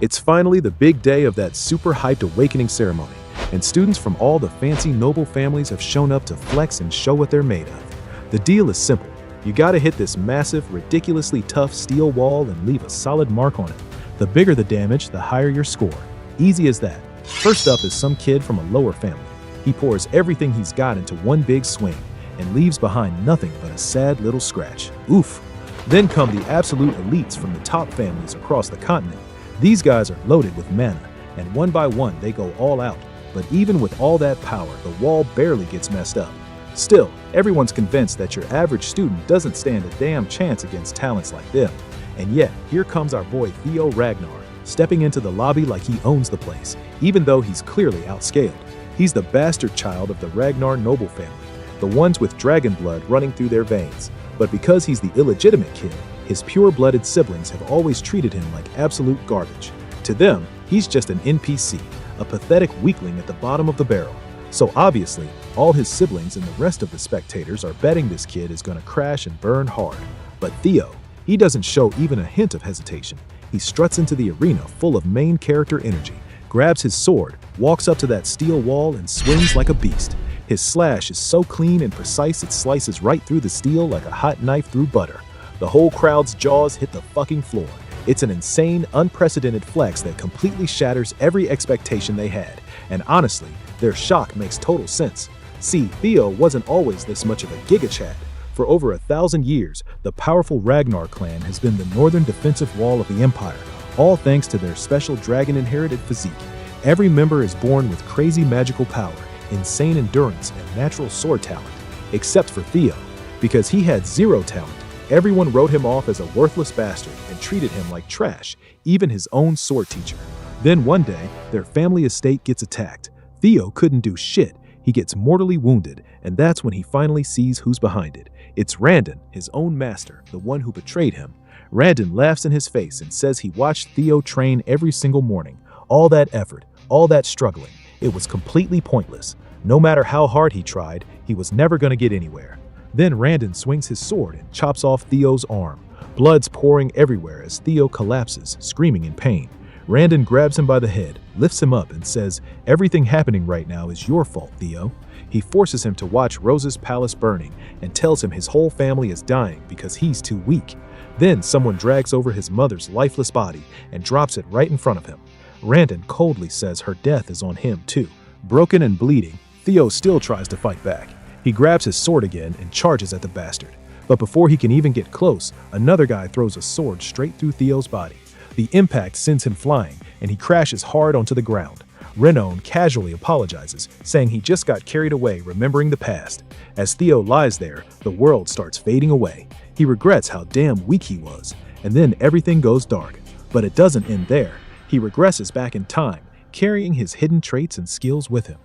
It's finally the big day of that super hyped awakening ceremony, and students from all the fancy noble families have shown up to flex and show what they're made of. The deal is simple. You gotta hit this massive, ridiculously tough steel wall and leave a solid mark on it. The bigger the damage, the higher your score. Easy as that. First up is some kid from a lower family. He pours everything he's got into one big swing and leaves behind nothing but a sad little scratch. Oof. Then come the absolute elites from the top families across the continent. These guys are loaded with mana, and one by one they go all out. But even with all that power, the wall barely gets messed up. Still, everyone's convinced that your average student doesn't stand a damn chance against talents like them. And yet, here comes our boy Theo Ragnar, stepping into the lobby like he owns the place, even though he's clearly outscaled. He's the bastard child of the Ragnar noble family, the ones with dragon blood running through their veins. But because he's the illegitimate kid, his pure-blooded siblings have always treated him like absolute garbage. To them, he's just an NPC, a pathetic weakling at the bottom of the barrel. So obviously, all his siblings and the rest of the spectators are betting this kid is gonna crash and burn hard. But Theo, he doesn't show even a hint of hesitation. He struts into the arena full of main character energy, grabs his sword, walks up to that steel wall and swings like a beast. His slash is so clean and precise it slices right through the steel like a hot knife through butter. The whole crowd's jaws hit the fucking floor. It's an insane, unprecedented flex that completely shatters every expectation they had. And honestly, their shock makes total sense. See, Theo wasn't always this much of a gigachad. For over 1,000 years, the powerful Ragnar clan has been the northern defensive wall of the empire, all thanks to their special dragon-inherited physique. Every member is born with crazy magical power, insane endurance, and natural sword talent, except for Theo. Because he had zero talent, everyone wrote him off as a worthless bastard and treated him like trash, even his own sword teacher. Then one day, their family estate gets attacked. Theo couldn't do shit. He gets mortally wounded, and that's when he finally sees who's behind it. It's Randon, his own master, the one who betrayed him. Randon laughs in his face and says he watched Theo train every single morning. All that effort, all that struggling, it was completely pointless. No matter how hard he tried, he was never going to get anywhere. Then Randon swings his sword and chops off Theo's arm. Blood's pouring everywhere as Theo collapses, screaming in pain. Randon grabs him by the head, lifts him up, and says, "Everything happening right now is your fault, Theo." He forces him to watch Rose's palace burning and tells him his whole family is dying because he's too weak. Then someone drags over his mother's lifeless body and drops it right in front of him. Randon coldly says her death is on him too. Broken and bleeding, Theo still tries to fight back. He grabs his sword again and charges at the bastard. But before he can even get close, another guy throws a sword straight through Theo's body. The impact sends him flying, and he crashes hard onto the ground. Renon casually apologizes, saying he just got carried away remembering the past. As Theo lies there, the world starts fading away. He regrets how damn weak he was, and then everything goes dark. But it doesn't end there. He regresses back in time, carrying his hidden traits and skills with him.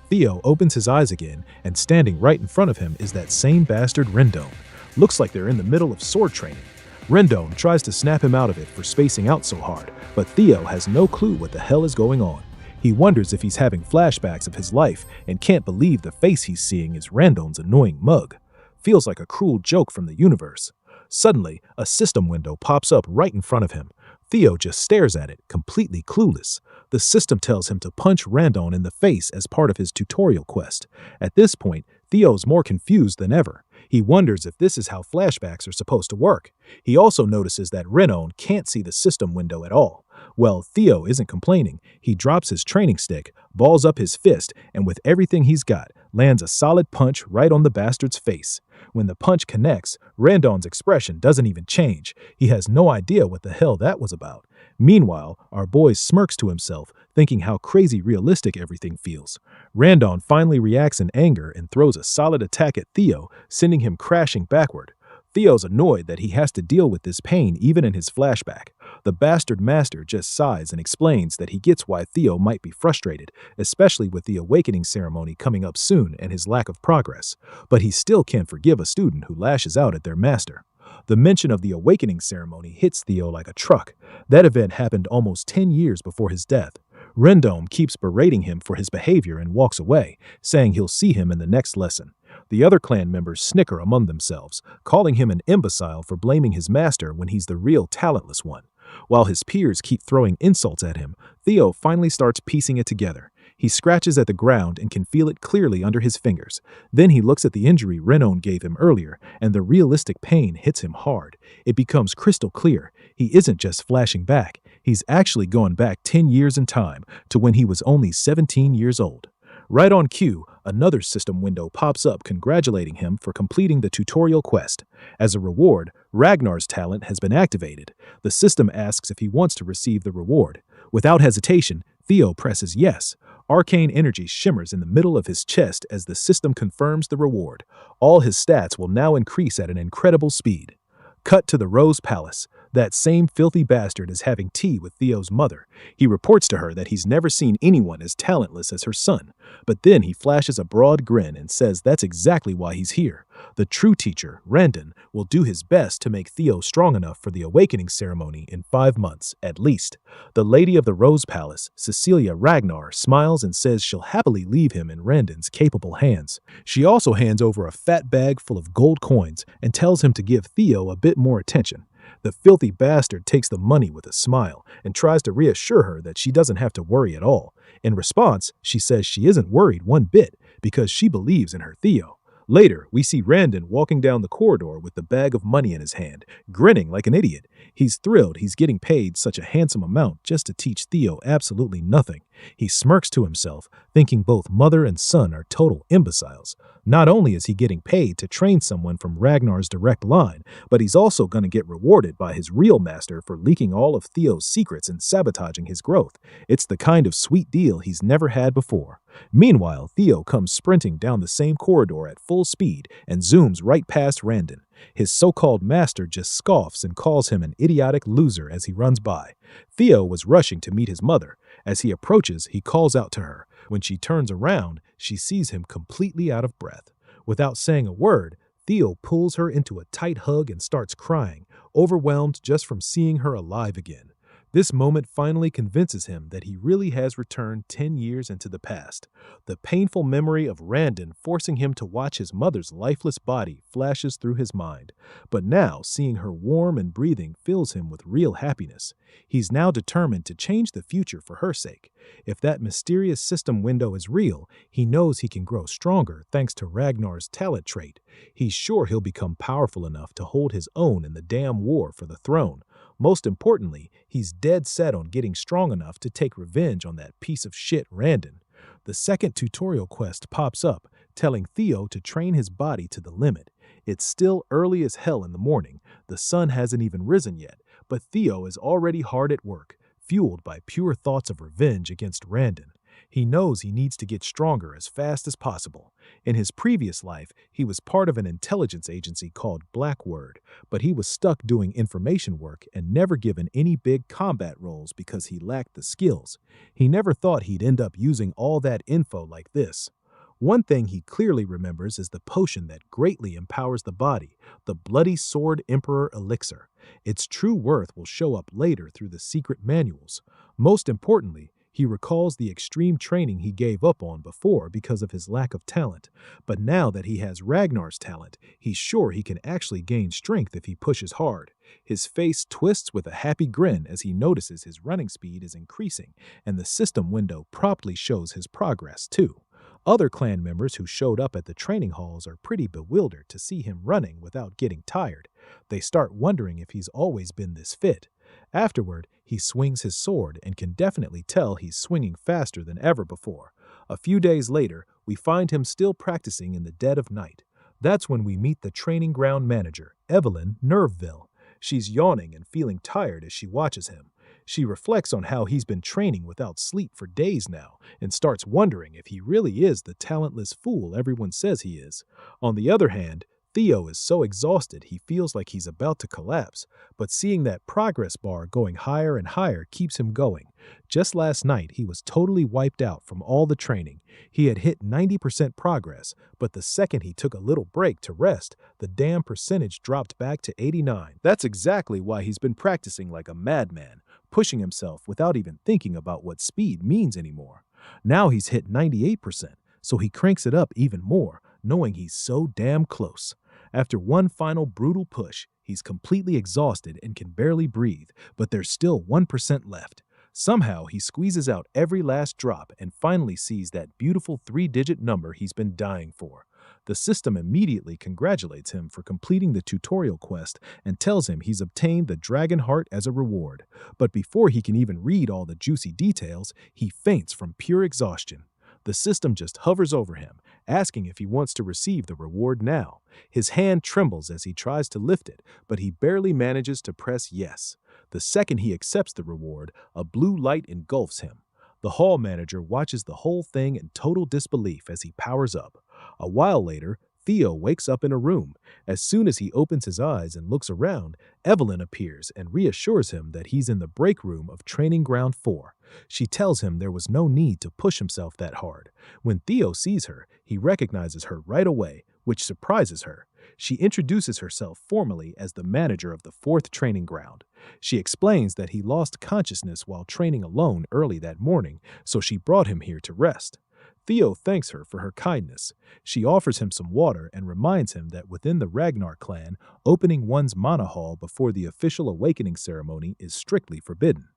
Theo opens his eyes again, and standing right in front of him is that same bastard Rendon. Looks like they're in the middle of sword training. Rendon tries to snap him out of it for spacing out so hard, but Theo has no clue what the hell is going on. He wonders if he's having flashbacks of his life and can't believe the face he's seeing is Rendon's annoying mug. Feels like a cruel joke from the universe. Suddenly, a system window pops up right in front of him. Theo just stares at it, completely clueless. The system tells him to punch Randon in the face as part of his tutorial quest. At this point, Theo's more confused than ever. He wonders if this is how flashbacks are supposed to work. He also notices that Renon can't see the system window at all. Well, Theo isn't complaining. He drops his training stick, balls up his fist, and with everything he's got, lands a solid punch right on the bastard's face. When the punch connects, Randon's expression doesn't even change. He has no idea what the hell that was about. Meanwhile, our boy smirks to himself, thinking how crazy realistic everything feels. Randon finally reacts in anger and throws a solid attack at Theo, sending him crashing backward. Theo's annoyed that he has to deal with this pain even in his flashback. The bastard master just sighs and explains that he gets why Theo might be frustrated, especially with the awakening ceremony coming up soon and his lack of progress. But he still can't forgive a student who lashes out at their master. The mention of the awakening ceremony hits Theo like a truck. That event happened almost 10 years before his death. Rendome keeps berating him for his behavior and walks away, saying he'll see him in the next lesson. The other clan members snicker among themselves, calling him an imbecile for blaming his master when he's the real talentless one. While his peers keep throwing insults at him, Theo finally starts piecing it together. He scratches at the ground and can feel it clearly under his fingers. Then he looks at the injury Renon gave him earlier, and the realistic pain hits him hard. It becomes crystal clear. He isn't just flashing back. He's actually going back 10 years in time to when he was only 17 years old. Right on cue, another system window pops up congratulating him for completing the tutorial quest. As a reward, Ragnar's talent has been activated. The system asks if he wants to receive the reward. Without hesitation, Theo presses yes. Arcane energy shimmers in the middle of his chest as the system confirms the reward. All his stats will now increase at an incredible speed. Cut to the Rose Palace. That same filthy bastard is having tea with Theo's mother. He reports to her that he's never seen anyone as talentless as her son. But then he flashes a broad grin and says that's exactly why he's here. The true teacher, Randon, will do his best to make Theo strong enough for the awakening ceremony in 5 months, at least. The Lady of the Rose Palace, Cecilia Ragnar, smiles and says she'll happily leave him in Randon's capable hands. She also hands over a fat bag full of gold coins and tells him to give Theo a bit more attention. The filthy bastard takes the money with a smile and tries to reassure her that she doesn't have to worry at all. In response, she says she isn't worried one bit because she believes in her Theo. Later, we see Randon walking down the corridor with the bag of money in his hand, grinning like an idiot. He's thrilled he's getting paid such a handsome amount just to teach Theo absolutely nothing. He smirks to himself, thinking both mother and son are total imbeciles. Not only is he getting paid to train someone from Ragnar's direct line, but he's also going to get rewarded by his real master for leaking all of Theo's secrets and sabotaging his growth. It's the kind of sweet deal he's never had before. Meanwhile, Theo comes sprinting down the same corridor at full speed and zooms right past Randon. His so-called master just scoffs and calls him an idiotic loser as he runs by. Theo was rushing to meet his mother. As he approaches, he calls out to her. When she turns around, she sees him completely out of breath. Without saying a word, Theo pulls her into a tight hug and starts crying, overwhelmed just from seeing her alive again. This moment finally convinces him that he really has returned 10 years into the past. The painful memory of Randon forcing him to watch his mother's lifeless body flashes through his mind. But now, seeing her warm and breathing fills him with real happiness. He's now determined to change the future for her sake. If that mysterious system window is real, he knows he can grow stronger thanks to Ragnar's talent trait. He's sure he'll become powerful enough to hold his own in the damn war for the throne. Most importantly, he's dead set on getting strong enough to take revenge on that piece of shit Randon. The second tutorial quest pops up, telling Theo to train his body to the limit. It's still early as hell in the morning. The sun hasn't even risen yet, but Theo is already hard at work, fueled by pure thoughts of revenge against Randon. He knows he needs to get stronger as fast as possible. In his previous life, he was part of an intelligence agency called Blackword, but he was stuck doing information work and never given any big combat roles because he lacked the skills. He never thought he'd end up using all that info like this. One thing he clearly remembers is the potion that greatly empowers the body, the Bloody Sword Emperor Elixir. Its true worth will show up later through the secret manuals. Most importantly, he recalls the extreme training he gave up on before because of his lack of talent. But now that he has Ragnar's talent, he's sure he can actually gain strength if he pushes hard. His face twists with a happy grin as he notices his running speed is increasing, and the system window promptly shows his progress too. Other clan members who showed up at the training halls are pretty bewildered to see him running without getting tired. They start wondering if he's always been this fit. Afterward, he swings his sword and can definitely tell he's swinging faster than ever before. A few days later, we find him still practicing in the dead of night. That's when we meet the training ground manager, Evelyn Nerveville. She's yawning and feeling tired as she watches him. She reflects on how he's been training without sleep for days now and starts wondering if he really is the talentless fool everyone says he is. On the other hand, Theo is so exhausted he feels like he's about to collapse, but seeing that progress bar going higher and higher keeps him going. Just last night, he was totally wiped out from all the training. He had hit 90% progress, but the second he took a little break to rest, the damn percentage dropped back to 89. That's exactly why he's been practicing like a madman, pushing himself without even thinking about what speed means anymore. Now he's hit 98%, so he cranks it up even more, knowing he's so damn close. After one final brutal push, He's completely exhausted and can barely breathe, but there's still 1% left. Somehow, he squeezes out every last drop and finally sees that beautiful 3-digit number he's been dying for. The system immediately congratulates him for completing the tutorial quest and tells him he's obtained the dragon heart as a reward. But before he can even read all the juicy details, he faints from pure exhaustion. The system just hovers over him, asking if he wants to receive the reward now. His hand trembles as he tries to lift it, but he barely manages to press yes. The second he accepts the reward, a blue light engulfs him. The hall manager watches the whole thing in total disbelief as he powers up. A while later, Theo wakes up in a room. As soon as he opens his eyes and looks around, Evelyn appears and reassures him that he's in the break room of Training Ground 4. She tells him there was no need to push himself that hard. When Theo sees her, he recognizes her right away, which surprises her. She introduces herself formally as the manager of the 4th training ground. She explains that he lost consciousness while training alone early that morning, so she brought him here to rest. Theo thanks her for her kindness. She offers him some water and reminds him that within the Ragnar clan, opening one's mana hall before the official awakening ceremony is strictly forbidden.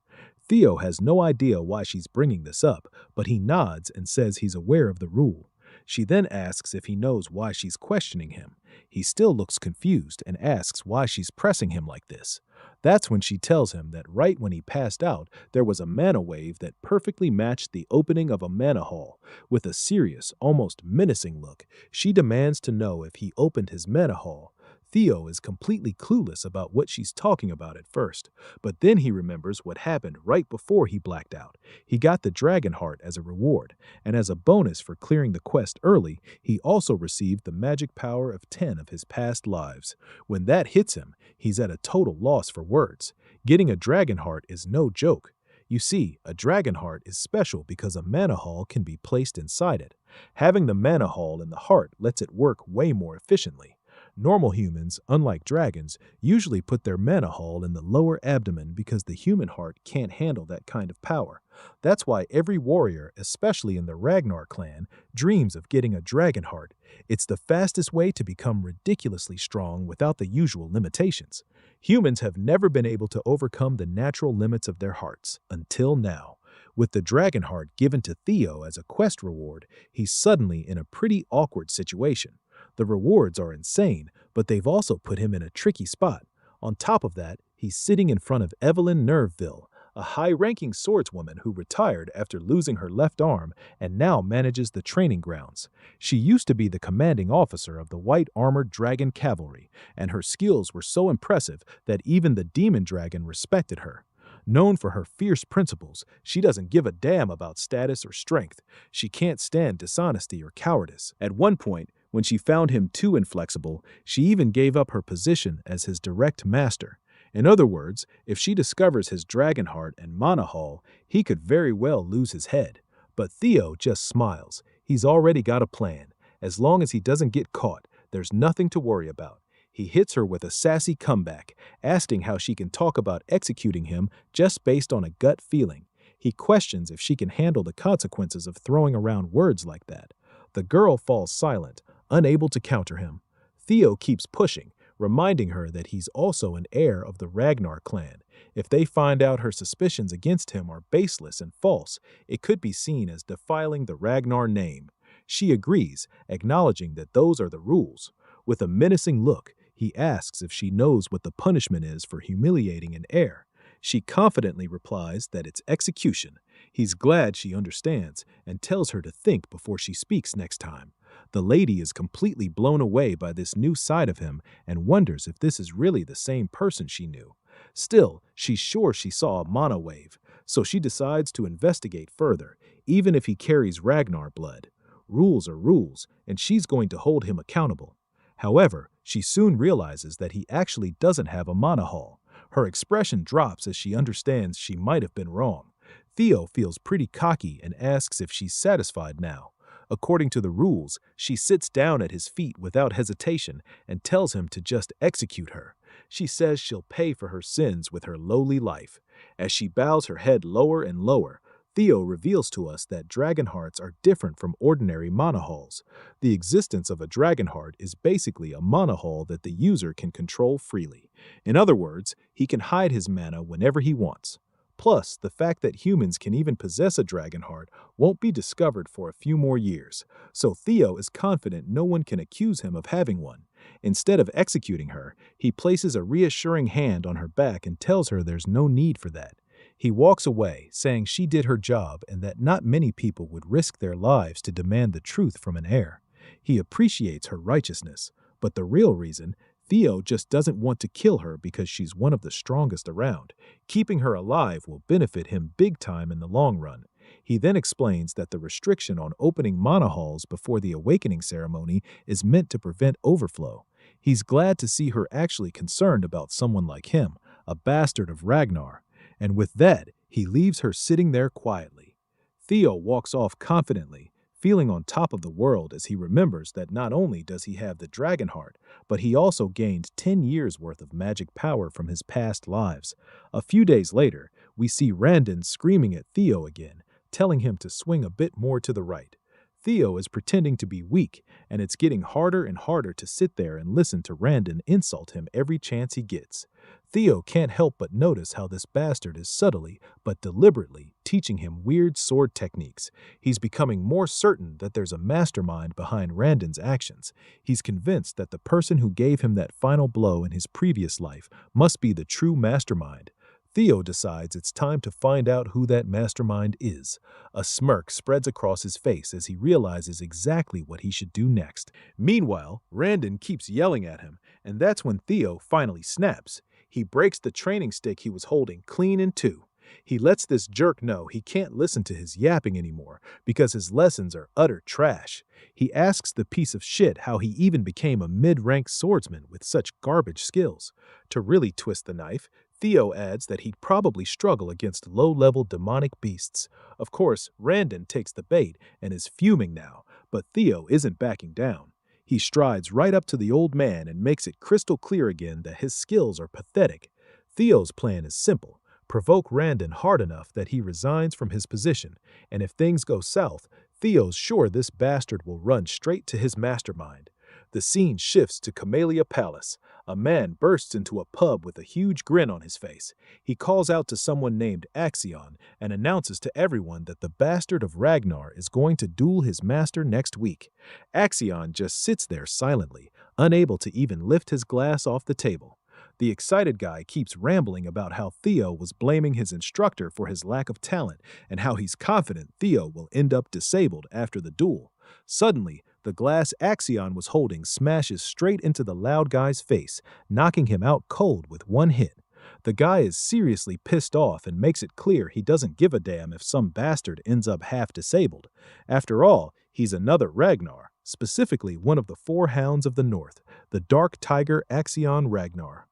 Theo has no idea why she's bringing this up, but he nods and says he's aware of the rule. She then asks if he knows why she's questioning him. He still looks confused and asks why she's pressing him like this. That's when she tells him that right when he passed out, there was a mana wave that perfectly matched the opening of a mana hall. With a serious, almost menacing look, she demands to know if he opened his mana hall. Theo is completely clueless about what she's talking about at first, but then he remembers what happened right before he blacked out. He got the dragon heart as a reward, and as a bonus for clearing the quest early, he also received the magic power of 10 of his past lives. When that hits him, he's at a total loss for words. Getting a dragon heart is no joke. You see, a dragon heart is special because a mana hall can be placed inside it. Having the mana hall in the heart lets it work way more efficiently. Normal humans, unlike dragons, usually put their mana hall in the lower abdomen because the human heart can't handle that kind of power. That's why every warrior, especially in the Ragnar clan, dreams of getting a dragon heart. It's the fastest way to become ridiculously strong without the usual limitations. Humans have never been able to overcome the natural limits of their hearts, until now. With the dragon heart given to Theo as a quest reward, he's suddenly in a pretty awkward situation. The rewards are insane, but they've also put him in a tricky spot. On top of that, he's sitting in front of Evelyn Nerveville, a high-ranking swordswoman who retired after losing her left arm and now manages the training grounds. She used to be the commanding officer of the white-armored dragon cavalry, and her skills were so impressive that even the demon dragon respected her. Known for her fierce principles, she doesn't give a damn about status or strength. She can't stand dishonesty or cowardice. At one point, when she found him too inflexible, she even gave up her position as his direct master. In other words, if she discovers his dragon heart and mana hall, he could very well lose his head. But Theo just smiles. He's already got a plan. As long as he doesn't get caught, there's nothing to worry about. He hits her with a sassy comeback, asking how she can talk about executing him just based on a gut feeling. He questions if she can handle the consequences of throwing around words like that. The girl falls silent, unable to counter him. Theo keeps pushing, reminding her that he's also an heir of the Ragnar clan. If they find out her suspicions against him are baseless and false, it could be seen as defiling the Ragnar name. She agrees, acknowledging that those are the rules. With a menacing look, he asks if she knows what the punishment is for humiliating an heir. She confidently replies that it's execution. He's glad she understands and tells her to think before she speaks next time. The lady is completely blown away by this new side of him and wonders if this is really the same person she knew. Still, she's sure she saw a mana wave, so she decides to investigate further, even if he carries Ragnar blood. Rules are rules, and she's going to hold him accountable. However, she soon realizes that he actually doesn't have a mana hall. Her expression drops as she understands she might have been wrong. Theo feels pretty cocky and asks if she's satisfied now. According to the rules, she sits down at his feet without hesitation and tells him to just execute her. She says she'll pay for her sins with her lowly life. As she bows her head lower and lower, Theo reveals to us that dragon hearts are different from ordinary mana halls. The existence of a dragon heart is basically a mana hall that the user can control freely. In other words, he can hide his mana whenever he wants. Plus, the fact that humans can even possess a dragon heart won't be discovered for a few more years, so Theo is confident no one can accuse him of having one. Instead of executing her, he places a reassuring hand on her back and tells her there's no need for that. He walks away, saying she did her job and that not many people would risk their lives to demand the truth from an heir. He appreciates her righteousness, but the real reason, Theo just doesn't want to kill her because she's one of the strongest around. Keeping her alive will benefit him big time in the long run. He then explains that the restriction on opening mana halls before the awakening ceremony is meant to prevent overflow. He's glad to see her actually concerned about someone like him, a bastard of Ragnar. And with that, he leaves her sitting there quietly. Theo walks off confidently, feeling on top of the world as he remembers that not only does he have the dragon heart, but he also gained 10 years worth of magic power from his past lives. A few days later, we see Randon screaming at Theo again, telling him to swing a bit more to the right. Theo is pretending to be weak, and it's getting harder and harder to sit there and listen to Randon insult him every chance he gets. Theo can't help but notice how this bastard is subtly, but deliberately, teaching him weird sword techniques. He's becoming more certain that there's a mastermind behind Randon's actions. He's convinced that the person who gave him that final blow in his previous life must be the true mastermind. Theo decides it's time to find out who that mastermind is. A smirk spreads across his face as he realizes exactly what he should do next. Meanwhile, Randon keeps yelling at him, and that's when Theo finally snaps. He breaks the training stick he was holding clean in two. He lets this jerk know he can't listen to his yapping anymore because his lessons are utter trash. He asks the piece of shit how he even became a mid-rank swordsman with such garbage skills. To really twist the knife, Theo adds that he'd probably struggle against low-level demonic beasts. Of course, Randon takes the bait and is fuming now, but Theo isn't backing down. He strides right up to the old man and makes it crystal clear again that his skills are pathetic. Theo's plan is simple: provoke Randon hard enough that he resigns from his position, and if things go south, Theo's sure this bastard will run straight to his mastermind. The scene shifts to Camellia Palace. A man bursts into a pub with a huge grin on his face. He calls out to someone named Axion and announces to everyone that the bastard of Ragnar is going to duel his master next week. Axion just sits there silently, unable to even lift his glass off the table. The excited guy keeps rambling about how Theo was blaming his instructor for his lack of talent and how he's confident Theo will end up disabled after the duel. Suddenly, the glass Axion was holding smashes straight into the loud guy's face, knocking him out cold with one hit. The guy is seriously pissed off and makes it clear he doesn't give a damn if some bastard ends up half disabled. After all, he's another Ragnar, specifically one of the four hounds of the north, the dark tiger Axion Ragnar.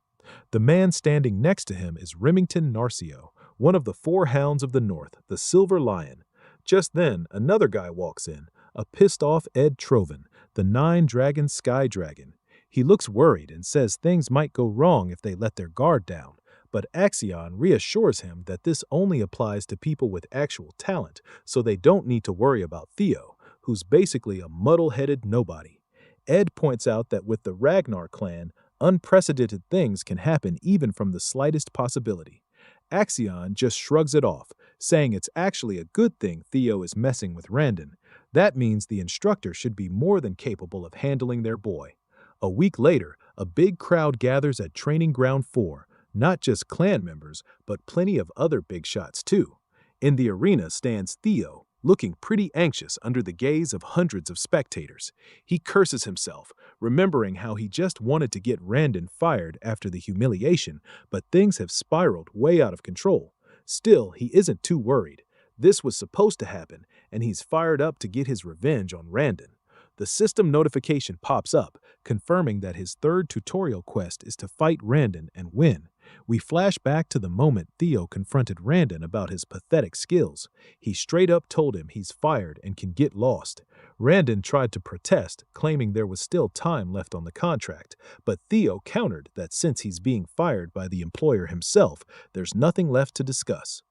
The man standing next to him is Remington Narcio, one of the four hounds of the north, the silver lion. Just then, another guy walks in, a pissed-off Ed Trovan, the nine-dragon sky dragon. He looks worried and says things might go wrong if they let their guard down, but Axion reassures him that this only applies to people with actual talent, so they don't need to worry about Theo, who's basically a muddle-headed nobody. Ed points out that with the Ragnar clan, unprecedented things can happen even from the slightest possibility. Axion just shrugs it off, saying it's actually a good thing Theo is messing with Randon. That means the instructor should be more than capable of handling their boy. A week later, a big crowd gathers at Training Ground 4, not just clan members, but plenty of other big shots too. In the arena stands Theo, looking pretty anxious under the gaze of hundreds of spectators. He curses himself, remembering how he just wanted to get Randon fired after the humiliation, but things have spiraled way out of control. Still, he isn't too worried. This was supposed to happen, and he's fired up to get his revenge on Randon. The system notification pops up, confirming that his third tutorial quest is to fight Randon and win. We flash back to the moment Theo confronted Randon about his pathetic skills. He straight up told him he's fired and can get lost. Randon tried to protest, claiming there was still time left on the contract, but Theo countered that since he's being fired by the employer himself, there's nothing left to discuss.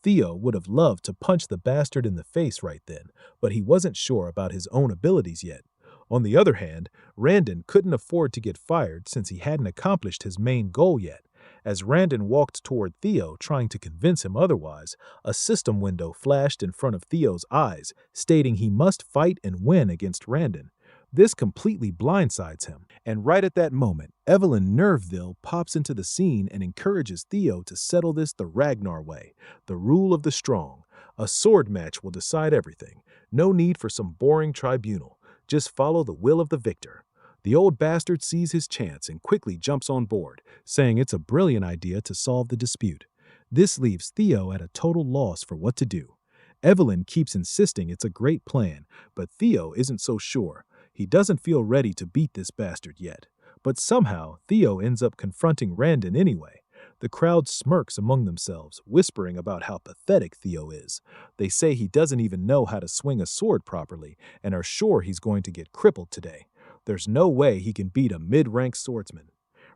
Theo would have loved to punch the bastard in the face right then, but he wasn't sure about his own abilities yet. On the other hand, Randon couldn't afford to get fired since he hadn't accomplished his main goal yet. As Randon walked toward Theo, trying to convince him otherwise, a system window flashed in front of Theo's eyes, stating he must fight and win against Randon. This completely blindsides him, and right at that moment, Evelyn Nerveville pops into the scene and encourages Theo to settle this the Ragnar way, the rule of the strong. A sword match will decide everything. No need for some boring tribunal. Just follow the will of the victor. The old bastard sees his chance and quickly jumps on board, saying it's a brilliant idea to solve the dispute. This leaves Theo at a total loss for what to do. Evelyn keeps insisting it's a great plan, but Theo isn't so sure. He doesn't feel ready to beat this bastard yet. But somehow, Theo ends up confronting Randon anyway. The crowd smirks among themselves, whispering about how pathetic Theo is. They say he doesn't even know how to swing a sword properly and are sure he's going to get crippled today. There's no way he can beat a mid-rank swordsman.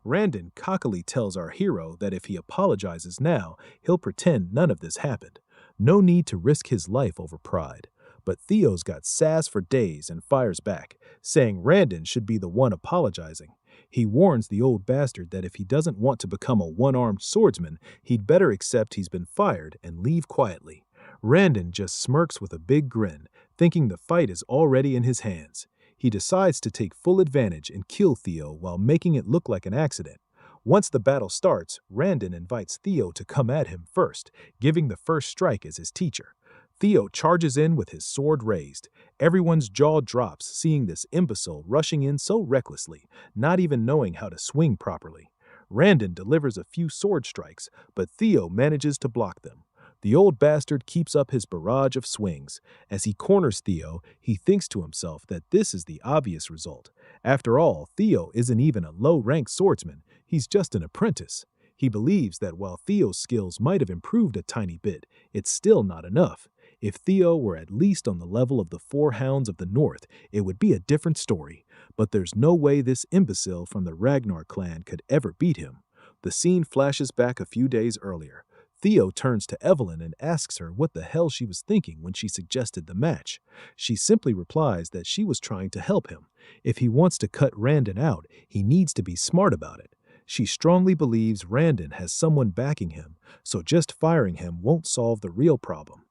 Randon cockily tells our hero that if he apologizes now, he'll pretend none of this happened. No need to risk his life over pride. But Theo's got sass for days and fires back, saying Randon should be the one apologizing. He warns the old bastard that if he doesn't want to become a one-armed swordsman, he'd better accept he's been fired and leave quietly. Randon just smirks with a big grin, thinking the fight is already in his hands. He decides to take full advantage and kill Theo while making it look like an accident. Once the battle starts, Randon invites Theo to come at him first, giving the first strike as his teacher. Theo charges in with his sword raised. Everyone's jaw drops seeing this imbecile rushing in so recklessly, not even knowing how to swing properly. Randon delivers a few sword strikes, but Theo manages to block them. The old bastard keeps up his barrage of swings. As he corners Theo, he thinks to himself that this is the obvious result. After all, Theo isn't even a low-ranked swordsman, he's just an apprentice. He believes that while Theo's skills might have improved a tiny bit, it's still not enough. If Theo were at least on the level of the four hounds of the north, it would be a different story. But there's no way this imbecile from the Ragnar clan could ever beat him. The scene flashes back a few days earlier. Theo turns to Evelyn and asks her what the hell she was thinking when she suggested the match. She simply replies that she was trying to help him. If he wants to cut Randon out, he needs to be smart about it. She strongly believes Randon has someone backing him, so just firing him won't solve the real problem.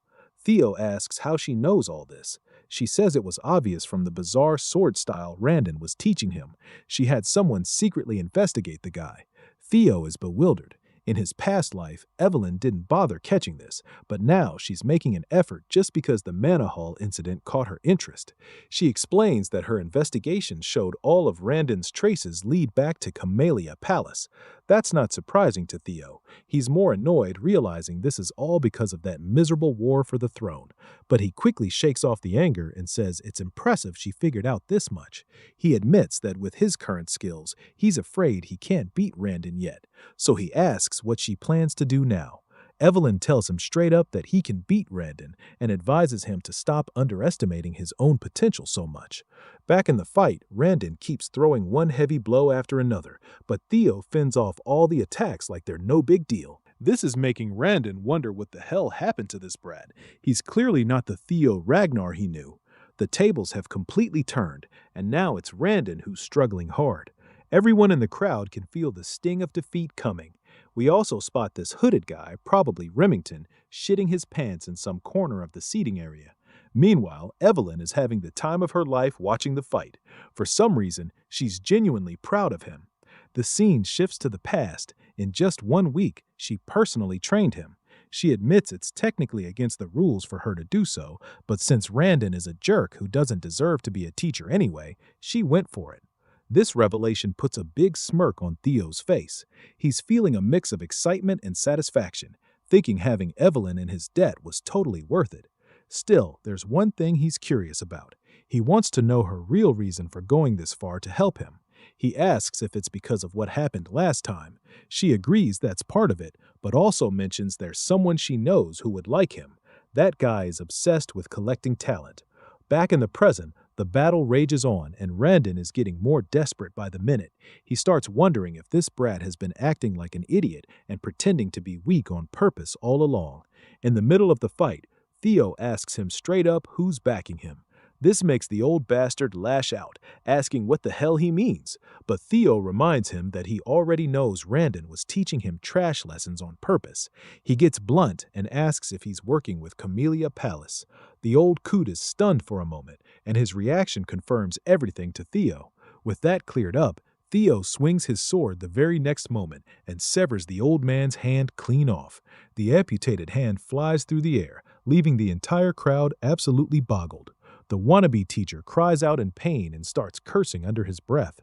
Theo asks how she knows all this. She says it was obvious from the bizarre sword style Randon was teaching him. She had someone secretly investigate the guy. Theo is bewildered. In his past life, Evelyn didn't bother catching this, but now she's making an effort just because the Manor Hall incident caught her interest. She explains that her investigation showed all of Randon's traces lead back to Camellia Palace. That's not surprising to Theo. He's more annoyed realizing this is all because of that miserable war for the throne. But he quickly shakes off the anger and says it's impressive she figured out this much. He admits that with his current skills, he's afraid he can't beat Randon yet. So he asks what she plans to do now. Evelyn tells him straight up that he can beat Randon and advises him to stop underestimating his own potential so much. Back in the fight, Randon keeps throwing one heavy blow after another, but Theo fends off all the attacks like they're no big deal. This is making Randon wonder what the hell happened to this brat. He's clearly not the Theo Ragnar he knew. The tables have completely turned, and now it's Randon who's struggling hard. Everyone in the crowd can feel the sting of defeat coming. We also spot this hooded guy, probably Remington, shitting his pants in some corner of the seating area. Meanwhile, Evelyn is having the time of her life watching the fight. For some reason, she's genuinely proud of him. The scene shifts to the past. In just 1 week, she personally trained him. She admits it's technically against the rules for her to do so, but since Randon is a jerk who doesn't deserve to be a teacher anyway, she went for it. This revelation puts a big smirk on Theo's face. He's feeling a mix of excitement and satisfaction, thinking having Evelyn in his debt was totally worth it. Still, there's one thing he's curious about. He wants to know her real reason for going this far to help him. He asks if it's because of what happened last time. She agrees that's part of it, but also mentions there's someone she knows who would like him. That guy is obsessed with collecting talent. Back in the present, The battle rages on, and Randon is getting more desperate by the minute. He starts wondering if this brat has been acting like an idiot and pretending to be weak on purpose all along. In the middle of the fight, Theo asks him straight up who's backing him. This makes the old bastard lash out, asking what the hell he means. But Theo reminds him that he already knows Randon was teaching him trash lessons on purpose. He gets blunt and asks if he's working with Camellia Palace. The old coot is stunned for a moment, and his reaction confirms everything to Theo. With that cleared up, Theo swings his sword the very next moment and severs the old man's hand clean off. The amputated hand flies through the air, leaving the entire crowd absolutely boggled. The wannabe teacher cries out in pain and starts cursing under his breath.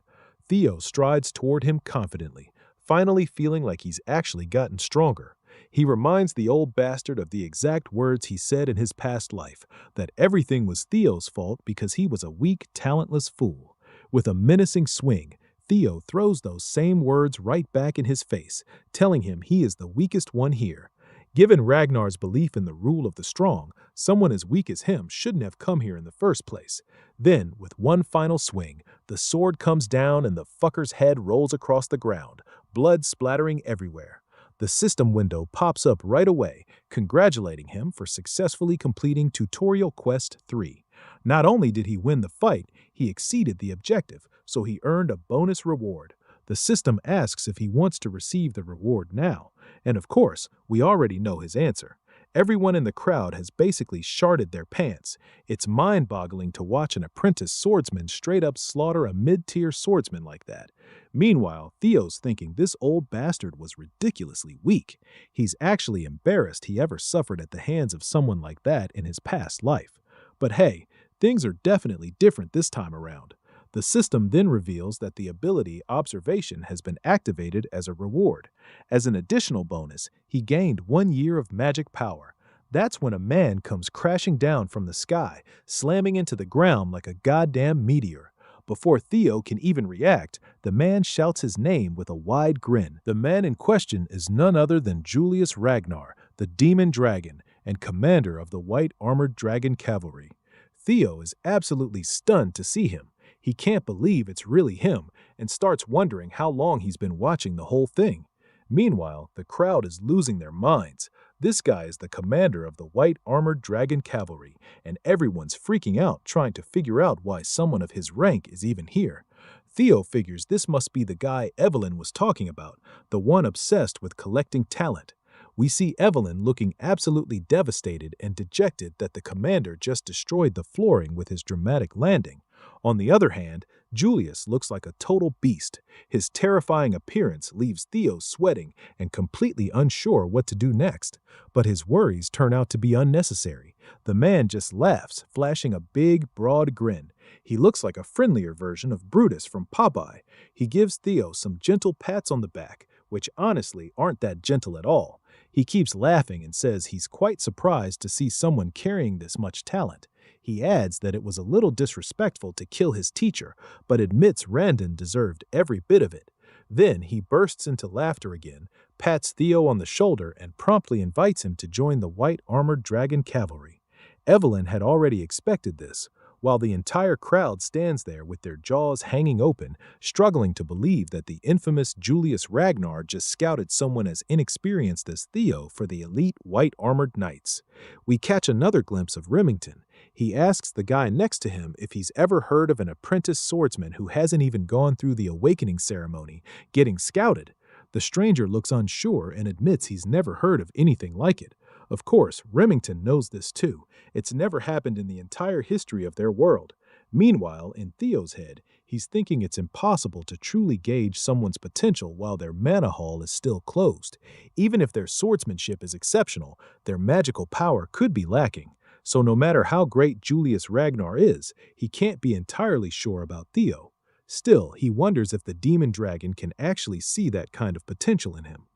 Theo strides toward him confidently, finally feeling like he's actually gotten stronger. He reminds the old bastard of the exact words he said in his past life, that everything was Theo's fault because he was a weak, talentless fool. With a menacing swing, Theo throws those same words right back in his face, telling him he is the weakest one here. Given Ragnar's belief in the rule of the strong, someone as weak as him shouldn't have come here in the first place. Then, with one final swing, the sword comes down and the fucker's head rolls across the ground, blood splattering everywhere. The system window pops up right away, congratulating him for successfully completing Tutorial Quest 3. Not only did he win the fight, he exceeded the objective, so he earned a bonus reward. The system asks if he wants to receive the reward now, and of course, we already know his answer. Everyone in the crowd has basically sharted their pants. It's mind-boggling to watch an apprentice swordsman straight up slaughter a mid-tier swordsman like that. Meanwhile, Theo's thinking this old bastard was ridiculously weak. He's actually embarrassed he ever suffered at the hands of someone like that in his past life. But hey, things are definitely different this time around. The system then reveals that the ability Observation has been activated as a reward. As an additional bonus, he gained 1 year of magic power. That's when a man comes crashing down from the sky, slamming into the ground like a goddamn meteor. Before Theo can even react, the man shouts his name with a wide grin. The man in question is none other than Julius Ragnar, the demon dragon, and commander of the White Armored Dragon Cavalry. Theo is absolutely stunned to see him. He can't believe it's really him and starts wondering how long he's been watching the whole thing. Meanwhile, the crowd is losing their minds. This guy is the commander of the White Armored Dragon Cavalry, and everyone's freaking out trying to figure out why someone of his rank is even here. Theo figures this must be the guy Evelyn was talking about, the one obsessed with collecting talent. We see Evelyn looking absolutely devastated and dejected that the commander just destroyed the flooring with his dramatic landing. On the other hand, Julius looks like a total beast. His terrifying appearance leaves Theo sweating and completely unsure what to do next. But his worries turn out to be unnecessary. The man just laughs, flashing a big, broad grin. He looks like a friendlier version of Brutus from Popeye. He gives Theo some gentle pats on the back, which honestly aren't that gentle at all. He keeps laughing and says he's quite surprised to see someone carrying this much talent. He adds that it was a little disrespectful to kill his teacher, but admits Randon deserved every bit of it. Then he bursts into laughter again, pats Theo on the shoulder, and promptly invites him to join the White Armored Dragon Cavalry. Evelyn had already expected this, while the entire crowd stands there with their jaws hanging open, struggling to believe that the infamous Julius Ragnar just scouted someone as inexperienced as Theo for the elite White Armored Knights. We catch another glimpse of Remington. He asks the guy next to him if he's ever heard of an apprentice swordsman who hasn't even gone through the awakening ceremony, getting scouted. The stranger looks unsure and admits he's never heard of anything like it. Of course, Remington knows this too. It's never happened in the entire history of their world. Meanwhile, in Theo's head, he's thinking it's impossible to truly gauge someone's potential while their mana hall is still closed. Even if their swordsmanship is exceptional, their magical power could be lacking. So no matter how great Julius Ragnar is, he can't be entirely sure about Theo. Still, he wonders if the demon dragon can actually see that kind of potential in him.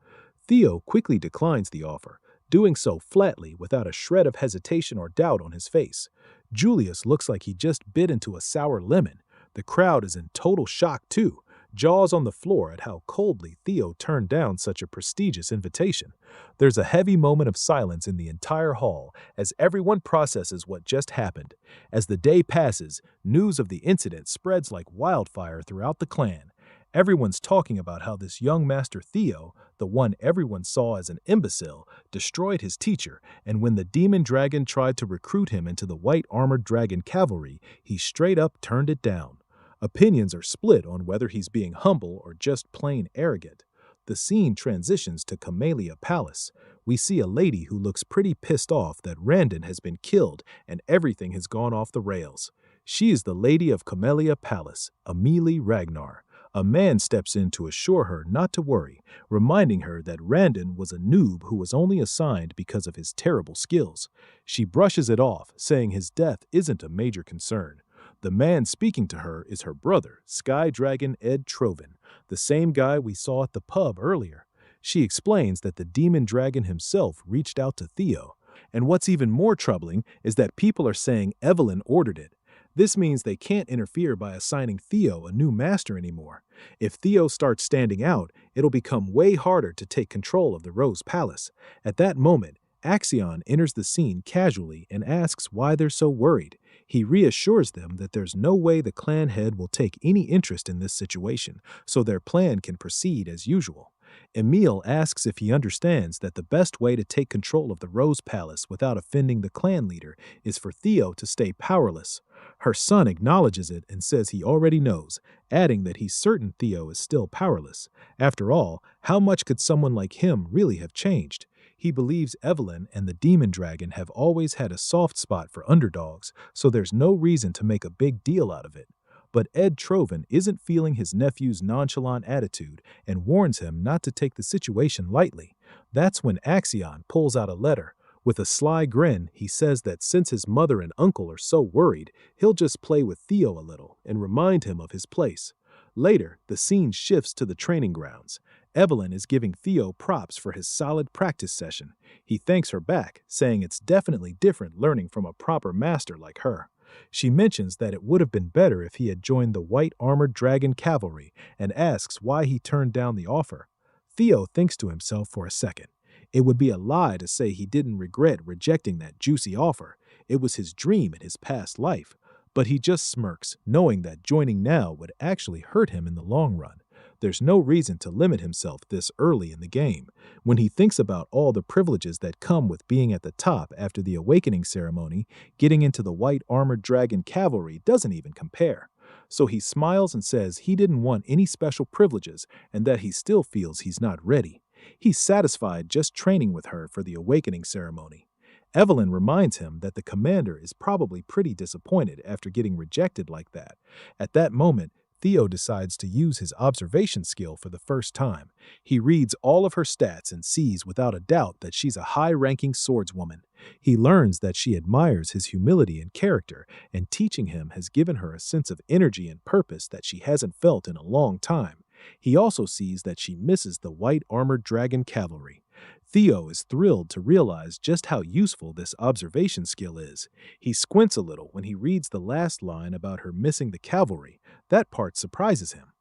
Theo quickly declines the offer, doing so flatly without a shred of hesitation or doubt on his face. Julius looks like he just bit into a sour lemon. The crowd is in total shock too. jaws on the floor at how coldly Theo turned down such a prestigious invitation. There's a heavy moment of silence in the entire hall as everyone processes what just happened. As the day passes, news of the incident spreads like wildfire throughout the clan. Everyone's talking about how this young Master Theo, the one everyone saw as an imbecile, destroyed his teacher, and when the demon dragon tried to recruit him into the white armored dragon cavalry, he straight up turned it down. Opinions are split on whether he's being humble or just plain arrogant. The scene transitions to Camellia Palace. We see a lady who looks pretty pissed off that Randon has been killed and everything has gone off the rails. She is the lady of Camellia Palace, Amelie Ragnar. A man steps in to assure her not to worry, reminding her that Randon was a noob who was only assigned because of his terrible skills. She brushes it off, saying his death isn't a major concern. The man speaking to her is her brother, Sky Dragon Ed Troven, the same guy we saw at the pub earlier. She explains that the demon dragon himself reached out to Theo. And what's even more troubling is that people are saying Evelyn ordered it. This means they can't interfere by assigning Theo a new master anymore. If Theo starts standing out, it'll become way harder to take control of the Rose Palace. At that moment, Axion enters the scene casually and asks why they're so worried. He reassures them that there's no way the clan head will take any interest in this situation, so their plan can proceed as usual. Emile asks if he understands that the best way to take control of the Rose Palace without offending the clan leader is for Theo to stay powerless. Her son acknowledges it and says he already knows, adding that he's certain Theo is still powerless. After all, how much could someone like him really have changed? He believes Evelyn and the demon dragon have always had a soft spot for underdogs, so there's no reason to make a big deal out of it. But Ed Troven isn't feeling his nephew's nonchalant attitude and warns him not to take the situation lightly. That's when Axion pulls out a letter. With a sly grin, he says that since his mother and uncle are so worried, he'll just play with Theo a little and remind him of his place. Later, the scene shifts to the training grounds. Evelyn is giving Theo props for his solid practice session. He thanks her back, saying it's definitely different learning from a proper master like her. She mentions that it would have been better if he had joined the white armored dragon cavalry and asks why he turned down the offer. Theo thinks to himself for a second. It would be a lie to say he didn't regret rejecting that juicy offer. It was his dream in his past life. But he just smirks, knowing that joining now would actually hurt him in the long run. There's no reason to limit himself this early in the game. When he thinks about all the privileges that come with being at the top after the awakening ceremony, getting into the white armored dragon cavalry doesn't even compare. So he smiles and says he didn't want any special privileges and that he still feels he's not ready. He's satisfied just training with her for the awakening ceremony. Evelyn reminds him that the commander is probably pretty disappointed after getting rejected like that. At that moment, Theo decides to use his observation skill for the first time. He reads all of her stats and sees without a doubt that she's a high-ranking swordswoman. He learns that she admires his humility and character, and teaching him has given her a sense of energy and purpose that she hasn't felt in a long time. He also sees that she misses the white armored dragon cavalry. Theo is thrilled to realize just how useful this observation skill is. He squints a little when he reads the last line about her missing the cavalry. That part surprises him.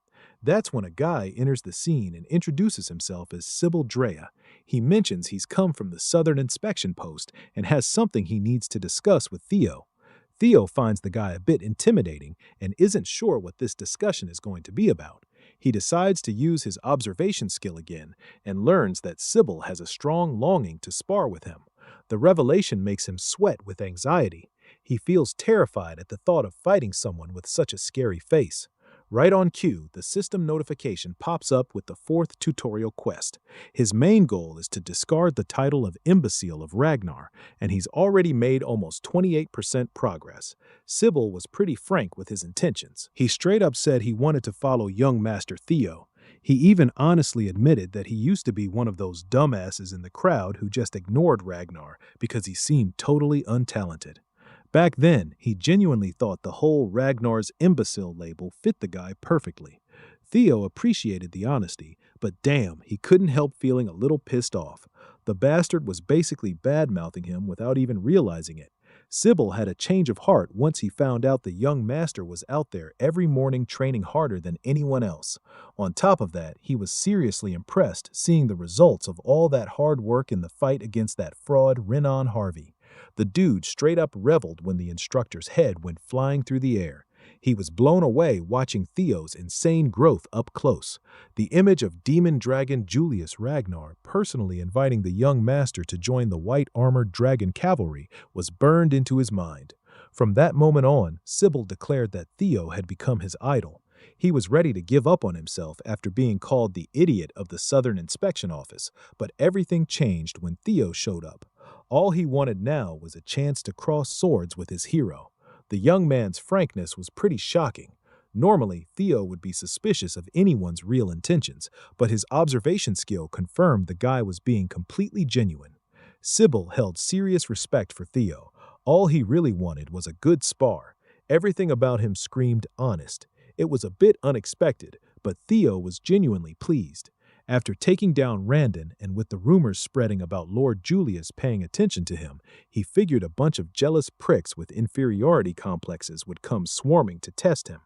That's when a guy enters the scene and introduces himself as Sybil Drea. He mentions he's come from the Southern Inspection Post and has something he needs to discuss with Theo. Theo finds the guy a bit intimidating and isn't sure what this discussion is going to be about. He decides to use his observation skill again and learns that Sybil has a strong longing to spar with him. The revelation makes him sweat with anxiety. He feels terrified at the thought of fighting someone with such a scary face. Right on cue, the system notification pops up with the 4th tutorial quest. His main goal is to discard the title of Imbecile of Ragnar, and he's already made almost 28% progress. Sybil was pretty frank with his intentions. He straight up said he wanted to follow young Master Theo. He even honestly admitted that he used to be one of those dumbasses in the crowd who just ignored Ragnar because he seemed totally untalented. Back then, he genuinely thought the whole Ragnar's imbecile label fit the guy perfectly. Theo appreciated the honesty, but damn, he couldn't help feeling a little pissed off. The bastard was basically bad-mouthing him without even realizing it. Sybil had a change of heart once he found out the young master was out there every morning training harder than anyone else. On top of that, he was seriously impressed seeing the results of all that hard work in the fight against that fraud Renan Harvey. The dude straight up reveled when the instructor's head went flying through the air. He was blown away watching Theo's insane growth up close. The image of demon dragon Julius Ragnar personally inviting the young master to join the white-armored dragon cavalry was burned into his mind. From that moment on, Sybil declared that Theo had become his idol. He was ready to give up on himself after being called the idiot of the Southern Inspection Office, but everything changed when Theo showed up. All he wanted now was a chance to cross swords with his hero. The young man's frankness was pretty shocking. Normally, Theo would be suspicious of anyone's real intentions, but his observation skill confirmed the guy was being completely genuine. Sybil held serious respect for Theo. All he really wanted was a good spar. Everything about him screamed honest. It was a bit unexpected, but Theo was genuinely pleased. After taking down Randon and with the rumors spreading about Lord Julius paying attention to him, he figured a bunch of jealous pricks with inferiority complexes would come swarming to test him.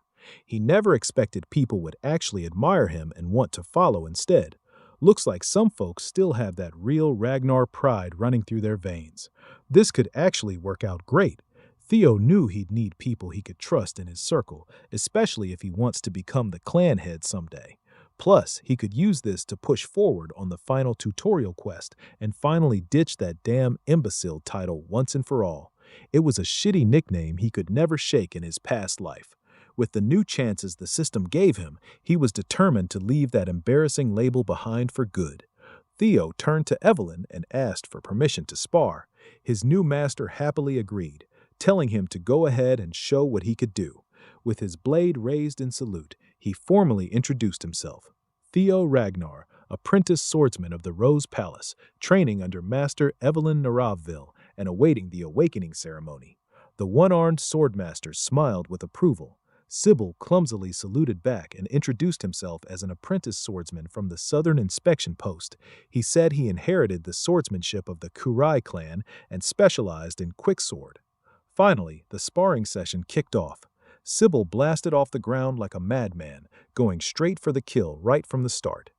He never expected people would actually admire him and want to follow instead. Looks like some folks still have that real Ragnar pride running through their veins. This could actually work out great. Theo knew he'd need people he could trust in his circle, especially if he wants to become the clan head someday. Plus, he could use this to push forward on the final tutorial quest and finally ditch that damn imbecile title once and for all. It was a shitty nickname he could never shake in his past life. With the new chances the system gave him, he was determined to leave that embarrassing label behind for good. Theo turned to Evelyn and asked for permission to spar. His new master happily agreed, telling him to go ahead and show what he could do. With his blade raised in salute, he formally introduced himself. Theo Ragnar, apprentice swordsman of the Rose Palace, training under Master Evelyn Naravville and awaiting the awakening ceremony. The one-armed swordmaster smiled with approval. Sybil clumsily saluted back and introduced himself as an apprentice swordsman from the Southern Inspection Post. He said he inherited the swordsmanship of the Kurai clan and specialized in quicksword. Finally, the sparring session kicked off. Sybil blasted off the ground like a madman, going straight for the kill right from the start.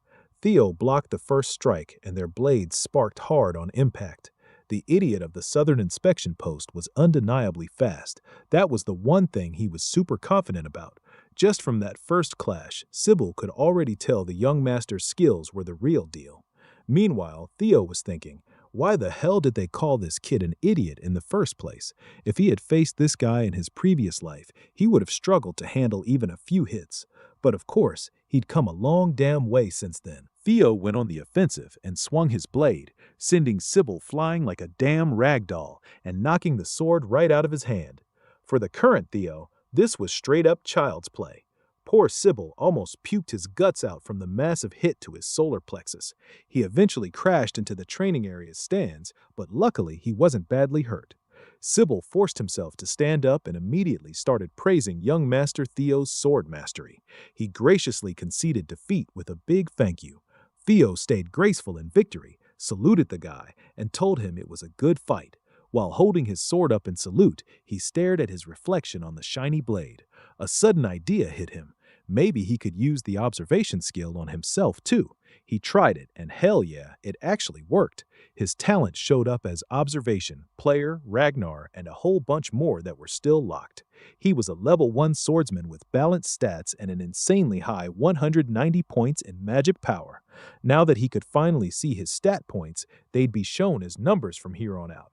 Theo blocked the first strike, and their blades sparked hard on impact. The idiot of the Southern Inspection Post was undeniably fast. That was the one thing he was super confident about. Just from that first clash, Sybil could already tell the young master's skills were the real deal. Meanwhile, Theo was thinking, why the hell did they call this kid an idiot in the first place? If he had faced this guy in his previous life, he would have struggled to handle even a few hits. But of course, he'd come a long damn way since then. Theo went on the offensive and swung his blade, sending Sybil flying like a damn rag doll and knocking the sword right out of his hand. For the current Theo, this was straight up child's play. Poor Sybil almost puked his guts out from the massive hit to his solar plexus. He eventually crashed into the training area's stands, but luckily he wasn't badly hurt. Sybil forced himself to stand up and immediately started praising young Master Theo's sword mastery. He graciously conceded defeat with a big thank you. Theo stayed graceful in victory, saluted the guy, and told him it was a good fight. While holding his sword up in salute, he stared at his reflection on the shiny blade. A sudden idea hit him. Maybe he could use the observation skill on himself, too. He tried it, and hell yeah, it actually worked. His talent showed up as observation, player, Ragnar, and a whole bunch more that were still locked. He was a level 1 swordsman with balanced stats and an insanely high 190 points in magic power. Now that he could finally see his stat points, they'd be shown as numbers from here on out.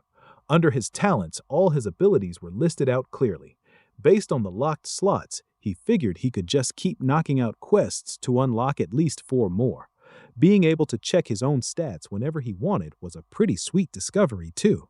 Under his talents, all his abilities were listed out clearly. Based on the locked slots, he figured he could just keep knocking out quests to unlock at least 4 more. Being able to check his own stats whenever he wanted was a pretty sweet discovery, too.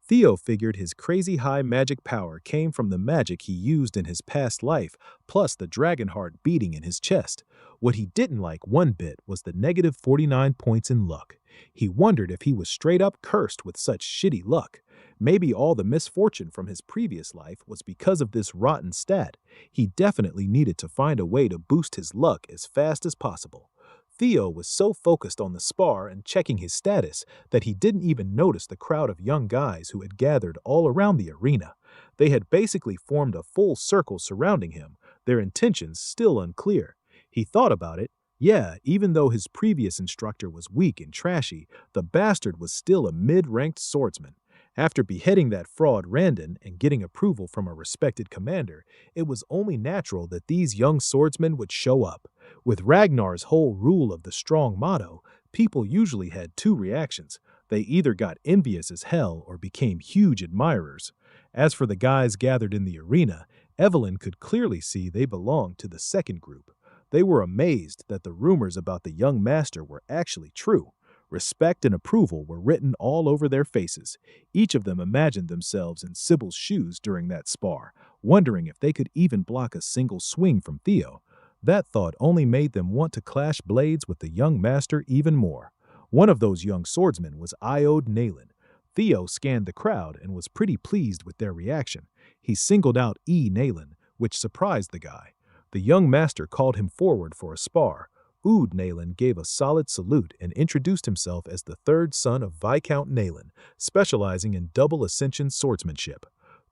Theo figured his crazy high magic power came from the magic he used in his past life, plus the dragon heart beating in his chest. What he didn't like one bit was the negative 49 points in luck. He wondered if he was straight up cursed with such shitty luck. Maybe all the misfortune from his previous life was because of this rotten stat. He definitely needed to find a way to boost his luck as fast as possible. Theo was so focused on the spar and checking his status that he didn't even notice the crowd of young guys who had gathered all around the arena. They had basically formed a full circle surrounding him, their intentions still unclear. He thought about it. Yeah, even though his previous instructor was weak and trashy, the bastard was still a mid-ranked swordsman. After beheading that fraud Randon and getting approval from a respected commander, it was only natural that these young swordsmen would show up. With Ragnar's whole rule of the strong motto, people usually had two reactions. They either got envious as hell or became huge admirers. As for the guys gathered in the arena, Evelyn could clearly see they belonged to the second group. They were amazed that the rumors about the young master were actually true. Respect and approval were written all over their faces. Each of them imagined themselves in Sybil's shoes during that spar, wondering if they could even block a single swing from Theo. That thought only made them want to clash blades with the young master even more. One of those young swordsmen was Iode Nayland. Theo scanned the crowd and was pretty pleased with their reaction. He singled out E. Nayland, which surprised the guy. The young master called him forward for a spar. Ood Nayland gave a solid salute and introduced himself as the third son of Viscount Nayland, specializing in double ascension swordsmanship.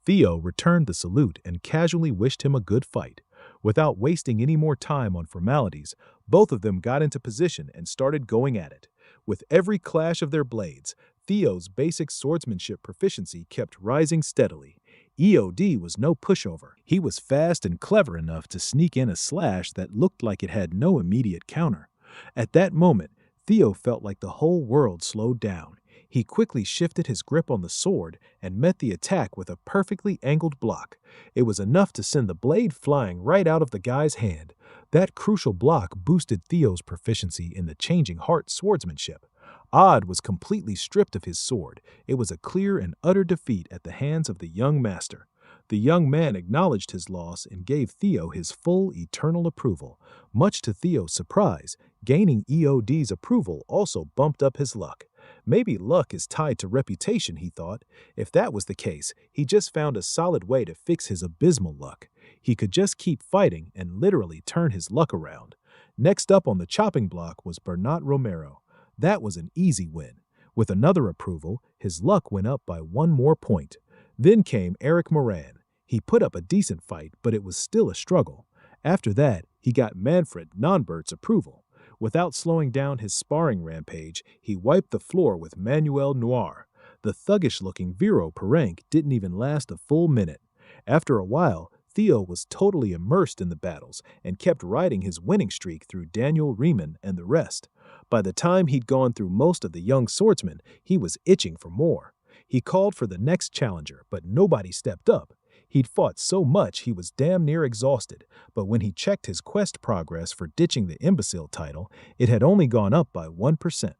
Theo returned the salute and casually wished him a good fight. Without wasting any more time on formalities, both of them got into position and started going at it. With every clash of their blades, Theo's basic swordsmanship proficiency kept rising steadily. EOD was no pushover. He was fast and clever enough to sneak in a slash that looked like it had no immediate counter. At that moment, Theo felt like the whole world slowed down. He quickly shifted his grip on the sword and met the attack with a perfectly angled block. It was enough to send the blade flying right out of the guy's hand. That crucial block boosted Theo's proficiency in the changing heart swordsmanship. Odd was completely stripped of his sword. It was a clear and utter defeat at the hands of the young master. The young man acknowledged his loss and gave Theo his full eternal approval. Much to Theo's surprise, gaining EOD's approval also bumped up his luck. Maybe luck is tied to reputation, he thought. If that was the case, he just found a solid way to fix his abysmal luck. He could just keep fighting and literally turn his luck around. Next up on the chopping block was Bernat Romero. That was an easy win. With another approval, his luck went up by one more point. Then came Eric Moran. He put up a decent fight, but it was still a struggle. After that, he got Manfred Nonbert's approval. Without slowing down his sparring rampage, he wiped the floor with Manuel Noir. The thuggish-looking Vero Perenc didn't even last a full minute. After a while, Theo was totally immersed in the battles and kept riding his winning streak through Daniel Riemann and the rest. By the time he'd gone through most of the young swordsmen, he was itching for more. He called for the next challenger, but nobody stepped up. He'd fought so much he was damn near exhausted, but when he checked his quest progress for ditching the imbecile title, it had only gone up by 1%.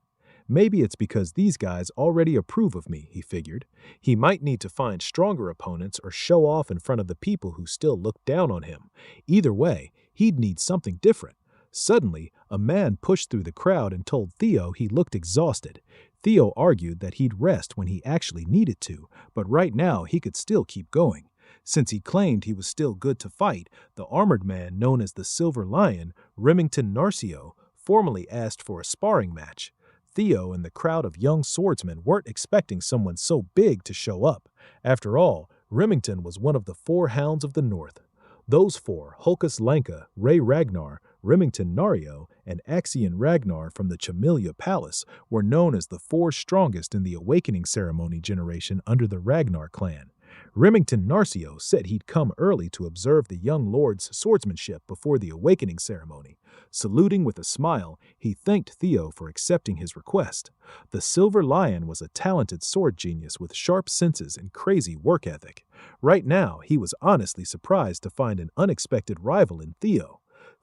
Maybe it's because these guys already approve of me, he figured. He might need to find stronger opponents or show off in front of the people who still look down on him. Either way, he'd need something different. Suddenly, a man pushed through the crowd and told Theo he looked exhausted. Theo argued that he'd rest when he actually needed to, but right now he could still keep going. Since he claimed he was still good to fight, the armored man known as the Silver Lion, Remington Narcio, formally asked for a sparring match. Theo and the crowd of young swordsmen weren't expecting someone so big to show up. After all, Remington was one of the 4 hounds of the North. Those 4, Hulkus Lanka, Ray Ragnar, Remington Nario, and Axion Ragnar from the Chamilia Palace, were known as the 4 strongest in the Awakening Ceremony generation under the Ragnar clan. Remington Narcio said he'd come early to observe the young lord's swordsmanship before the Awakening Ceremony. Saluting with a smile, he thanked Theo for accepting his request. The Silver Lion was a talented sword genius with sharp senses and crazy work ethic. Right now, he was honestly surprised to find an unexpected rival in Theo.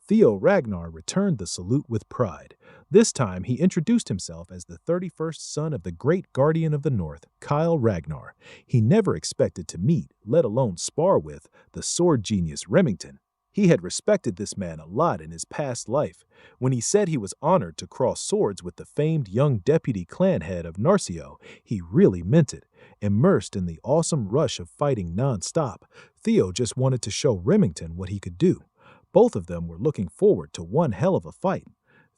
Theo Ragnar returned the salute with pride. This time, he introduced himself as the 31st son of the great guardian of the North, Kyle Ragnar. He never expected to meet, let alone spar with, the sword genius Remington. He had respected this man a lot in his past life. When he said he was honored to cross swords with the famed young deputy clan head of Narcio, he really meant it. Immersed in the awesome rush of fighting non-stop, Theo just wanted to show Remington what he could do. Both of them were looking forward to one hell of a fight.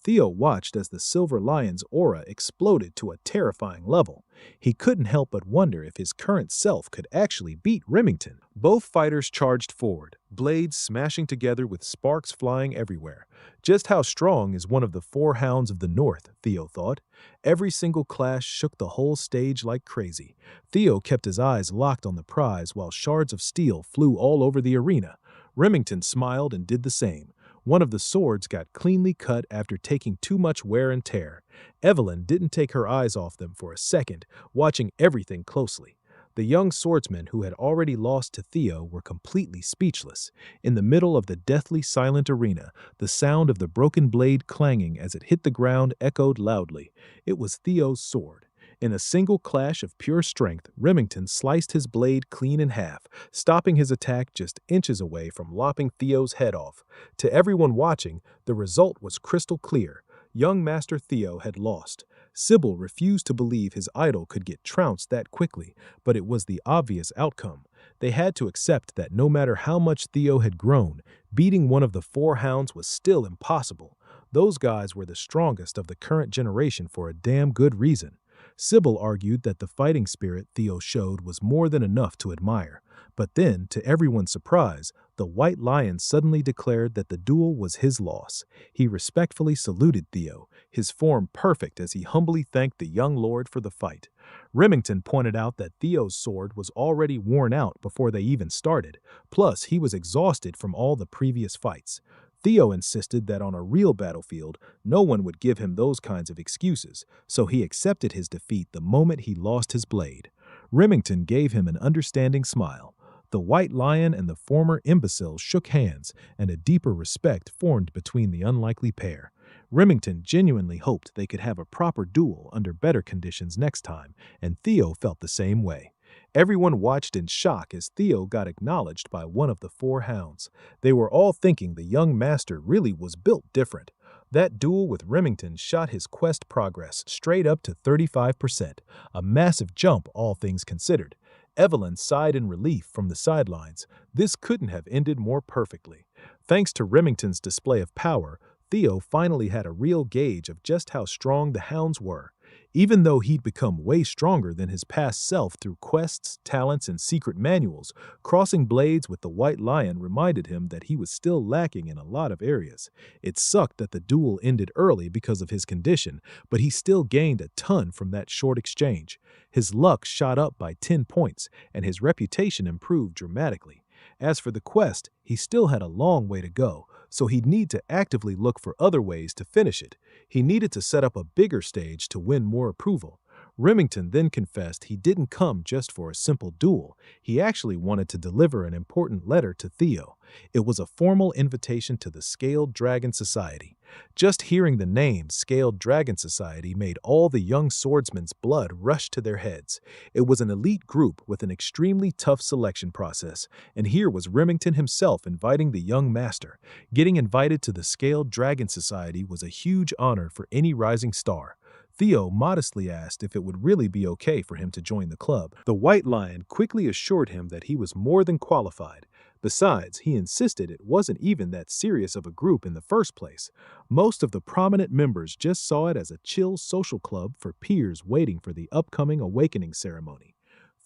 Theo watched as the Silver Lion's aura exploded to a terrifying level. He couldn't help but wonder if his current self could actually beat Remington. Both fighters charged forward, blades smashing together with sparks flying everywhere. Just how strong is one of the four hounds of the North, Theo thought. Every single clash shook the whole stage like crazy. Theo kept his eyes locked on the prize while shards of steel flew all over the arena. Remington smiled and did the same. One of the swords got cleanly cut after taking too much wear and tear. Evelyn didn't take her eyes off them for a second, watching everything closely. The young swordsmen who had already lost to Theo were completely speechless. In the middle of the deathly silent arena, the sound of the broken blade clanging as it hit the ground echoed loudly. It was Theo's sword. In a single clash of pure strength, Remington sliced his blade clean in half, stopping his attack just inches away from lopping Theo's head off. To everyone watching, the result was crystal clear. Young Master Theo had lost. Sybil refused to believe his idol could get trounced that quickly, but it was the obvious outcome. They had to accept that no matter how much Theo had grown, beating one of the four hounds was still impossible. Those guys were the strongest of the current generation for a damn good reason. Sybil argued that the fighting spirit Theo showed was more than enough to admire. But then, to everyone's surprise, the White Lion suddenly declared that the duel was his loss. He respectfully saluted Theo, his form perfect as he humbly thanked the young lord for the fight. Remington pointed out that Theo's sword was already worn out before they even started, plus he was exhausted from all the previous fights. Theo insisted that on a real battlefield, no one would give him those kinds of excuses, so he accepted his defeat the moment he lost his blade. Remington gave him an understanding smile. The White Lion and the former imbecile shook hands, and a deeper respect formed between the unlikely pair. Remington genuinely hoped they could have a proper duel under better conditions next time, and Theo felt the same way. Everyone watched in shock as Theo got acknowledged by one of the four hounds. They were all thinking the young master really was built different. That duel with Remington shot his quest progress straight up to 35%, a massive jump all things considered. Evelyn sighed in relief from the sidelines. This couldn't have ended more perfectly. Thanks to Remington's display of power, Theo finally had a real gauge of just how strong the hounds were. Even though he'd become way stronger than his past self through quests, talents, and secret manuals, crossing blades with the White Lion reminded him that he was still lacking in a lot of areas. It sucked that the duel ended early because of his condition, but he still gained a ton from that short exchange. His luck shot up by 10 points, and his reputation improved dramatically. As for the quest, he still had a long way to go, so he'd need to actively look for other ways to finish it. He needed to set up a bigger stage to win more approval. Remington then confessed he didn't come just for a simple duel. He actually wanted to deliver an important letter to Theo. It was a formal invitation to the Scaled Dragon Society. Just hearing the name Scaled Dragon Society made all the young swordsmen's blood rush to their heads. It was an elite group with an extremely tough selection process, and here was Remington himself inviting the young master. Getting invited to the Scaled Dragon Society was a huge honor for any rising star. Theo modestly asked if it would really be okay for him to join the club. The White Lion quickly assured him that he was more than qualified. Besides, he insisted it wasn't even that serious of a group in the first place. Most of the prominent members just saw it as a chill social club for peers waiting for the upcoming awakening ceremony.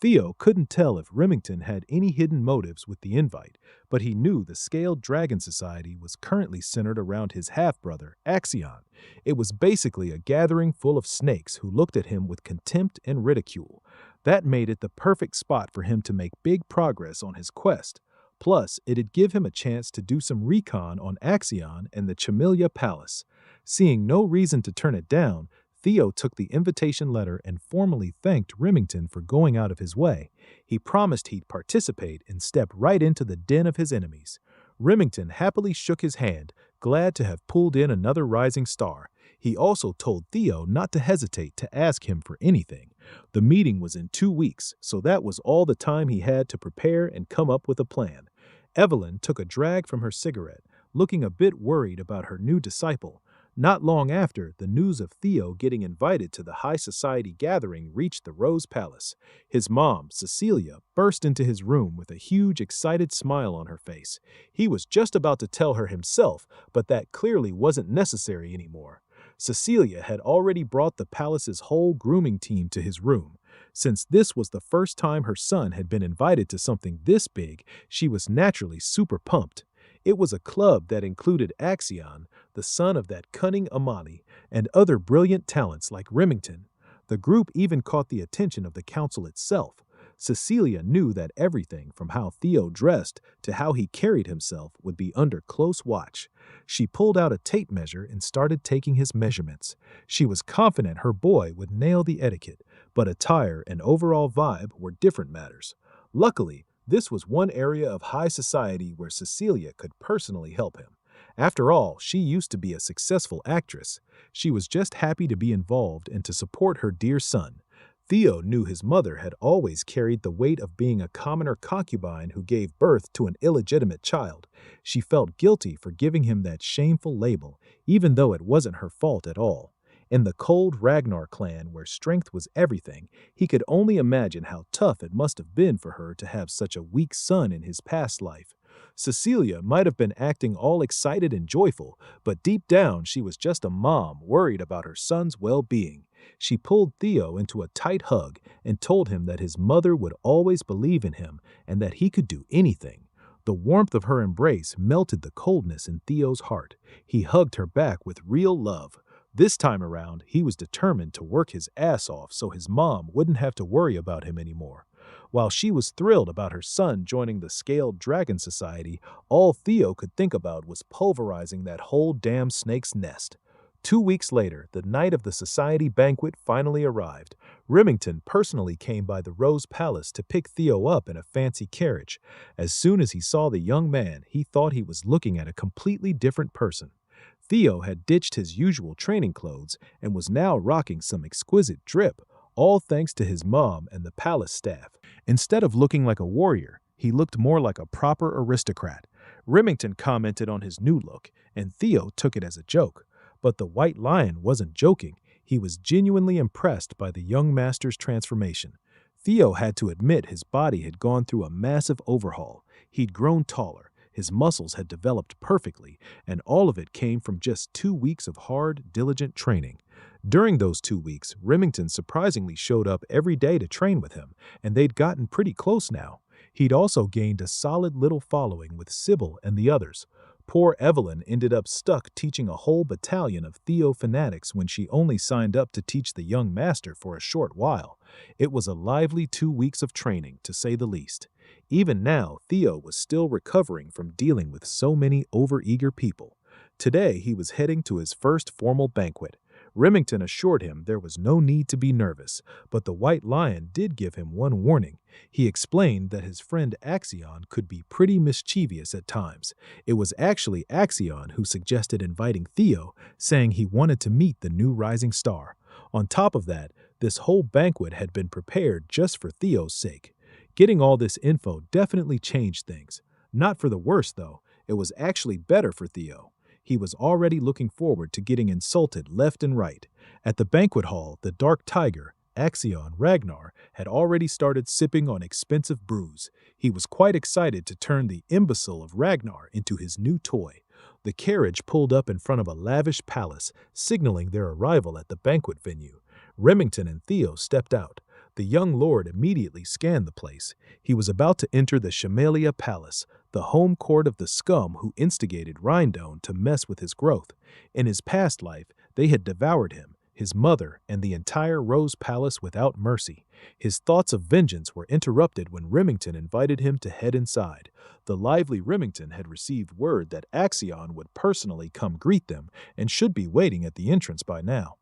Theo couldn't tell if Remington had any hidden motives with the invite, but he knew the Scaled Dragon Society was currently centered around his half-brother, Axion. It was basically a gathering full of snakes who looked at him with contempt and ridicule. That made it the perfect spot for him to make big progress on his quest. Plus, it'd give him a chance to do some recon on Axion and the Chamilia Palace. Seeing no reason to turn it down, Theo took the invitation letter and formally thanked Remington for going out of his way. He promised he'd participate and step right into the den of his enemies. Remington happily shook his hand, glad to have pulled in another rising star. He also told Theo not to hesitate to ask him for anything. The meeting was in 2 weeks, so that was all the time he had to prepare and come up with a plan. Evelyn took a drag from her cigarette, looking a bit worried about her new disciple. Not long after, the news of Theo getting invited to the high society gathering reached the Rose Palace. His mom, Cecilia, burst into his room with a huge, excited smile on her face. He was just about to tell her himself, but that clearly wasn't necessary anymore. Cecilia had already brought the palace's whole grooming team to his room. Since this was the first time her son had been invited to something this big, she was naturally super pumped. It was a club that included Axion, the son of that cunning Amani, and other brilliant talents like Remington. The group even caught the attention of the council itself. Cecilia knew that everything from how Theo dressed to how he carried himself would be under close watch. She pulled out a tape measure and started taking his measurements. She was confident her boy would nail the etiquette, but attire and overall vibe were different matters. Luckily, this was one area of high society where Cecilia could personally help him. After all, she used to be a successful actress. She was just happy to be involved and to support her dear son. Theo knew his mother had always carried the weight of being a commoner concubine who gave birth to an illegitimate child. She felt guilty for giving him that shameful label, even though it wasn't her fault at all. In the cold Ragnar clan, where strength was everything, he could only imagine how tough it must have been for her to have such a weak son in his past life. Cecilia might have been acting all excited and joyful, but deep down she was just a mom worried about her son's well-being. She pulled Theo into a tight hug and told him that his mother would always believe in him and that he could do anything. The warmth of her embrace melted the coldness in Theo's heart. He hugged her back with real love. This time around, he was determined to work his ass off so his mom wouldn't have to worry about him anymore. While she was thrilled about her son joining the Scaled Dragon Society, all Theo could think about was pulverizing that whole damn snake's nest. 2 weeks later, the night of the society banquet finally arrived. Remington personally came by the Rose Palace to pick Theo up in a fancy carriage. As soon as he saw the young man, he thought he was looking at a completely different person. Theo had ditched his usual training clothes and was now rocking some exquisite drip, all thanks to his mom and the palace staff. Instead of looking like a warrior, he looked more like a proper aristocrat. Remington commented on his new look, and Theo took it as a joke. But the White Lion wasn't joking. He was genuinely impressed by the young master's transformation. Theo had to admit his body had gone through a massive overhaul. He'd grown taller, his muscles had developed perfectly, and all of it came from just 2 weeks of hard, diligent training. During those 2 weeks, Remington surprisingly showed up every day to train with him, and they'd gotten pretty close now. He'd also gained a solid little following with Sybil and the others. Poor Evelyn ended up stuck teaching a whole battalion of Theo fanatics when she only signed up to teach the young master for a short while. It was a lively 2 weeks of training, to say the least. Even now, Theo was still recovering from dealing with so many overeager people. Today, he was heading to his first formal banquet. Remington assured him there was no need to be nervous, but the White Lion did give him one warning. He explained that his friend Axion could be pretty mischievous at times. It was actually Axion who suggested inviting Theo, saying he wanted to meet the new rising star. On top of that, this whole banquet had been prepared just for Theo's sake. Getting all this info definitely changed things. Not for the worse, though. It was actually better for Theo. He was already looking forward to getting insulted left and right. At the banquet hall, the Dark Tiger, Axion Ragnar, had already started sipping on expensive brews. He was quite excited to turn the imbecile of Ragnar into his new toy. The carriage pulled up in front of a lavish palace, signaling their arrival at the banquet venue. Remington and Theo stepped out. The young lord immediately scanned the place. He was about to enter the Humilia Palace, the home court of the scum who instigated Rhindone to mess with his growth. In his past life, they had devoured him, his mother, and the entire Rose Palace without mercy. His thoughts of vengeance were interrupted when Remington invited him to head inside. The lively Remington had received word that Axion would personally come greet them and should be waiting at the entrance by now.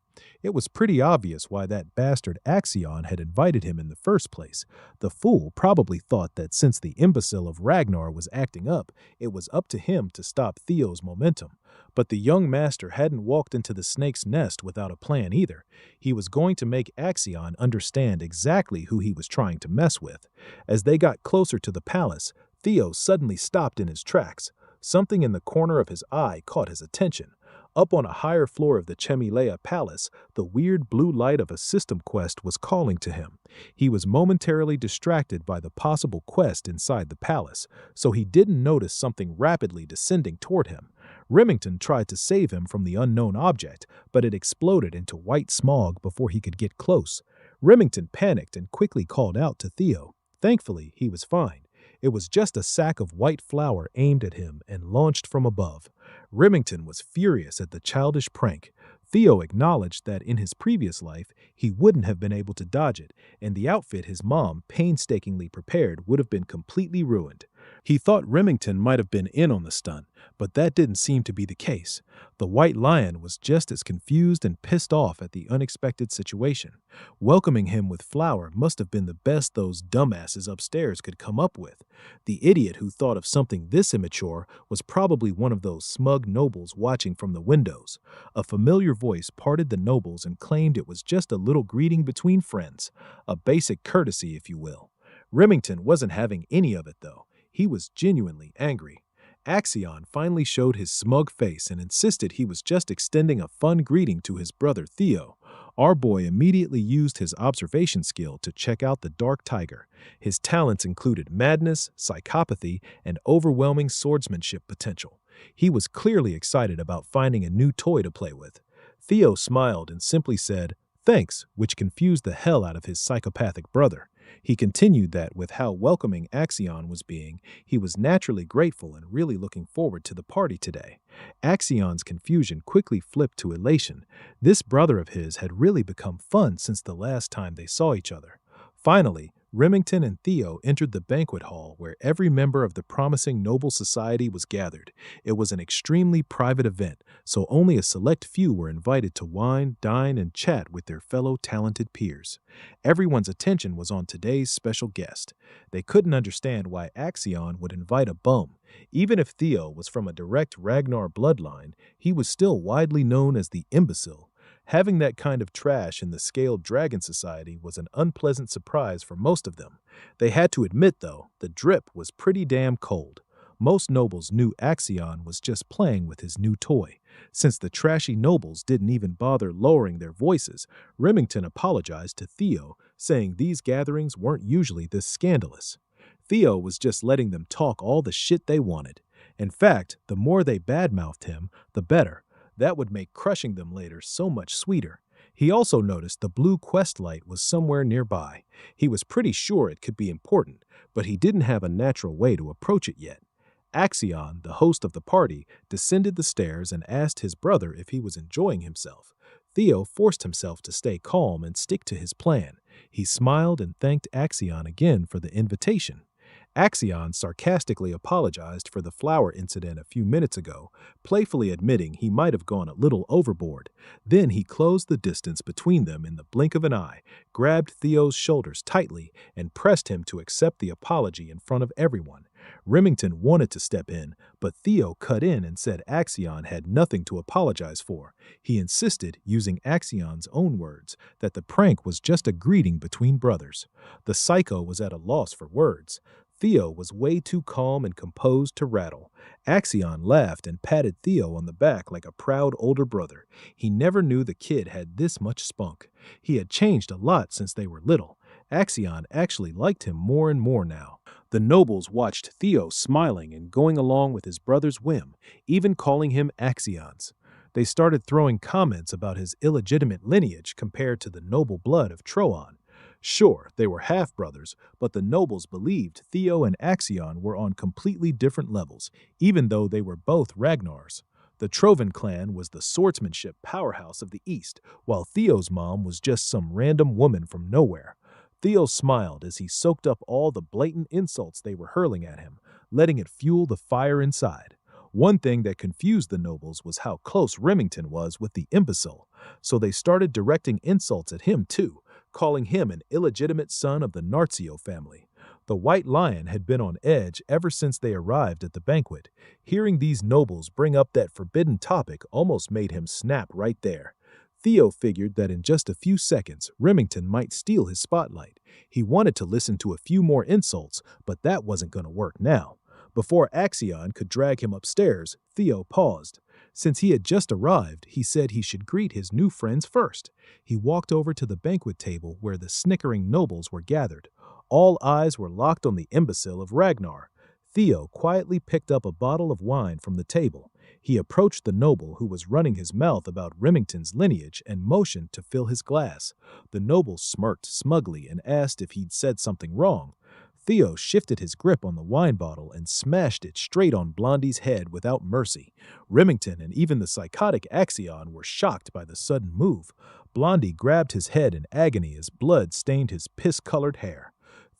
It was pretty obvious why that bastard Axion had invited him in the first place. The fool probably thought that since the imbecile of Ragnar was acting up, it was up to him to stop Theo's momentum. But the young master hadn't walked into the snake's nest without a plan either. He was going to make Axion understand exactly who he was trying to mess with. As they got closer to the palace, Theo suddenly stopped in his tracks. Something in the corner of his eye caught his attention. Up on a higher floor of the Chemilea Palace, the weird blue light of a system quest was calling to him. He was momentarily distracted by the possible quest inside the palace, so he didn't notice something rapidly descending toward him. Remington tried to save him from the unknown object, but it exploded into white smog before he could get close. Remington panicked and quickly called out to Theo. Thankfully, he was fine. It was just a sack of white flour aimed at him and launched from above. Remington was furious at the childish prank. Theo acknowledged that in his previous life, he wouldn't have been able to dodge it, and the outfit his mom painstakingly prepared would have been completely ruined. He thought Remington might have been in on the stunt, but that didn't seem to be the case. The White Lion was just as confused and pissed off at the unexpected situation. Welcoming him with flour must have been the best those dumbasses upstairs could come up with. The idiot who thought of something this immature was probably one of those smug nobles watching from the windows. A familiar voice parted the nobles and claimed it was just a little greeting between friends, a basic courtesy, if you will. Remington wasn't having any of it, though. He was genuinely angry. Axion finally showed his smug face and insisted he was just extending a fun greeting to his brother Theo. Our boy immediately used his observation skill to check out the Dark Tiger. His talents included madness, psychopathy, and overwhelming swordsmanship potential. He was clearly excited about finding a new toy to play with. Theo smiled and simply said, "Thanks," which confused the hell out of his psychopathic brother. He continued that with how welcoming Axion was being, he was naturally grateful and really looking forward to the party today. Axion's confusion quickly flipped to elation. This brother of his had really become fun since the last time they saw each other. Finally, Remington and Theo entered the banquet hall where every member of the promising noble society was gathered. It was an extremely private event, so only a select few were invited to wine, dine, and chat with their fellow talented peers. Everyone's attention was on today's special guest. They couldn't understand why Axion would invite a bum. Even if Theo was from a direct Ragnar bloodline, he was still widely known as the imbecile. Having that kind of trash in the Scaled Dragon Society was an unpleasant surprise for most of them. They had to admit, though, the drip was pretty damn cold. Most nobles knew Axion was just playing with his new toy. Since the trashy nobles didn't even bother lowering their voices, Remington apologized to Theo, saying these gatherings weren't usually this scandalous. Theo was just letting them talk all the shit they wanted. In fact, the more they badmouthed him, the better. That would make crushing them later so much sweeter. He also noticed the blue quest light was somewhere nearby. He was pretty sure it could be important, but he didn't have a natural way to approach it yet. Axion, the host of the party, descended the stairs and asked his brother if he was enjoying himself. Theo forced himself to stay calm and stick to his plan. He smiled and thanked Axion again for the invitation. Axion sarcastically apologized for the flower incident a few minutes ago, playfully admitting he might have gone a little overboard. Then he closed the distance between them in the blink of an eye, grabbed Theo's shoulders tightly, and pressed him to accept the apology in front of everyone. Remington wanted to step in, but Theo cut in and said Axion had nothing to apologize for. He insisted, using Axion's own words, that the prank was just a greeting between brothers. The psycho was at a loss for words. Theo was way too calm and composed to rattle. Axion laughed and patted Theo on the back like a proud older brother. He never knew the kid had this much spunk. He had changed a lot since they were little. Axion actually liked him more and more now. The nobles watched Theo smiling and going along with his brother's whim, even calling him Axions. They started throwing comments about his illegitimate lineage compared to the noble blood of Troon. Sure, they were half-brothers, but the nobles believed Theo and Axion were on completely different levels, even though they were both Ragnars. The Troven clan was the swordsmanship powerhouse of the East, while Theo's mom was just some random woman from nowhere. Theo smiled as he soaked up all the blatant insults they were hurling at him, letting it fuel the fire inside. One thing that confused the nobles was how close Remington was with the imbecile, so they started directing insults at him too, calling him an illegitimate son of the Narzio family. The White Lion had been on edge ever since they arrived at the banquet. Hearing these nobles bring up that forbidden topic almost made him snap right there. Theo figured that in just a few seconds, Remington might steal his spotlight. He wanted to listen to a few more insults, but that wasn't going to work now. Before Axion could drag him upstairs, Theo paused. Since he had just arrived, he said he should greet his new friends first. He walked over to the banquet table where the snickering nobles were gathered. All eyes were locked on the imbecile of Ragnar. Theo quietly picked up a bottle of wine from the table. He approached the noble who was running his mouth about Remington's lineage and motioned to fill his glass. The noble smirked smugly and asked if he'd said something wrong. Theo shifted his grip on the wine bottle and smashed it straight on Blondie's head without mercy. Remington and even the psychotic Axion were shocked by the sudden move. Blondie grabbed his head in agony as blood stained his piss-colored hair.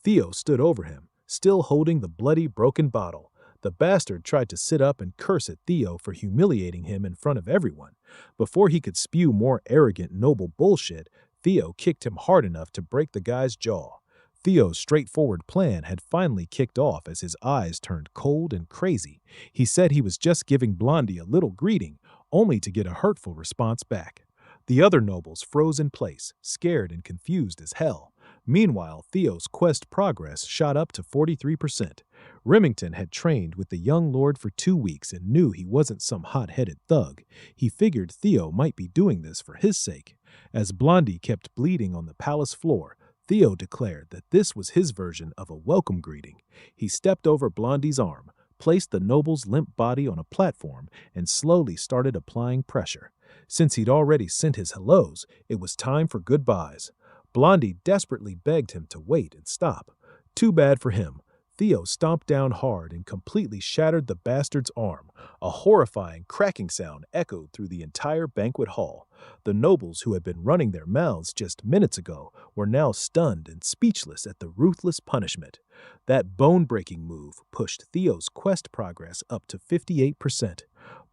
Theo stood over him, still holding the bloody, broken bottle. The bastard tried to sit up and curse at Theo for humiliating him in front of everyone. Before he could spew more arrogant, noble bullshit, Theo kicked him hard enough to break the guy's jaw. Theo's straightforward plan had finally kicked off as his eyes turned cold and crazy. He said he was just giving Blondie a little greeting, only to get a hurtful response back. The other nobles froze in place, scared and confused as hell. Meanwhile, Theo's quest progress shot up to 43%. Remington had trained with the young lord for 2 weeks and knew he wasn't some hot-headed thug. He figured Theo might be doing this for his sake. As Blondie kept bleeding on the palace floor, Theo declared that this was his version of a welcome greeting. He stepped over Blondie's arm, placed the noble's limp body on a platform, and slowly started applying pressure. Since he'd already sent his hellos, it was time for goodbyes. Blondie desperately begged him to wait and stop. Too bad for him. Theo stomped down hard and completely shattered the bastard's arm. A horrifying cracking sound echoed through the entire banquet hall. The nobles who had been running their mouths just minutes ago were now stunned and speechless at the ruthless punishment. That bone-breaking move pushed Theo's quest progress up to 58%.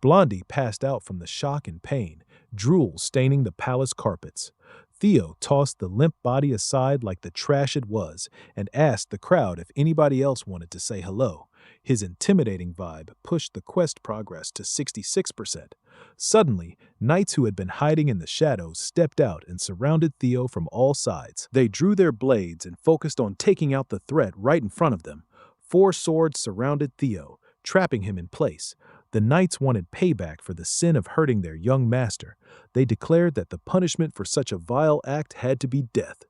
Blondie passed out from the shock and pain, drool staining the palace carpets. Theo tossed the limp body aside like the trash it was and asked the crowd if anybody else wanted to say hello. His intimidating vibe pushed the quest progress to 66%. Suddenly, knights who had been hiding in the shadows stepped out and surrounded Theo from all sides. They drew their blades and focused on taking out the threat right in front of them. 4 swords surrounded Theo, trapping him in place. The knights wanted payback for the sin of hurting their young master. They declared that the punishment for such a vile act had to be death.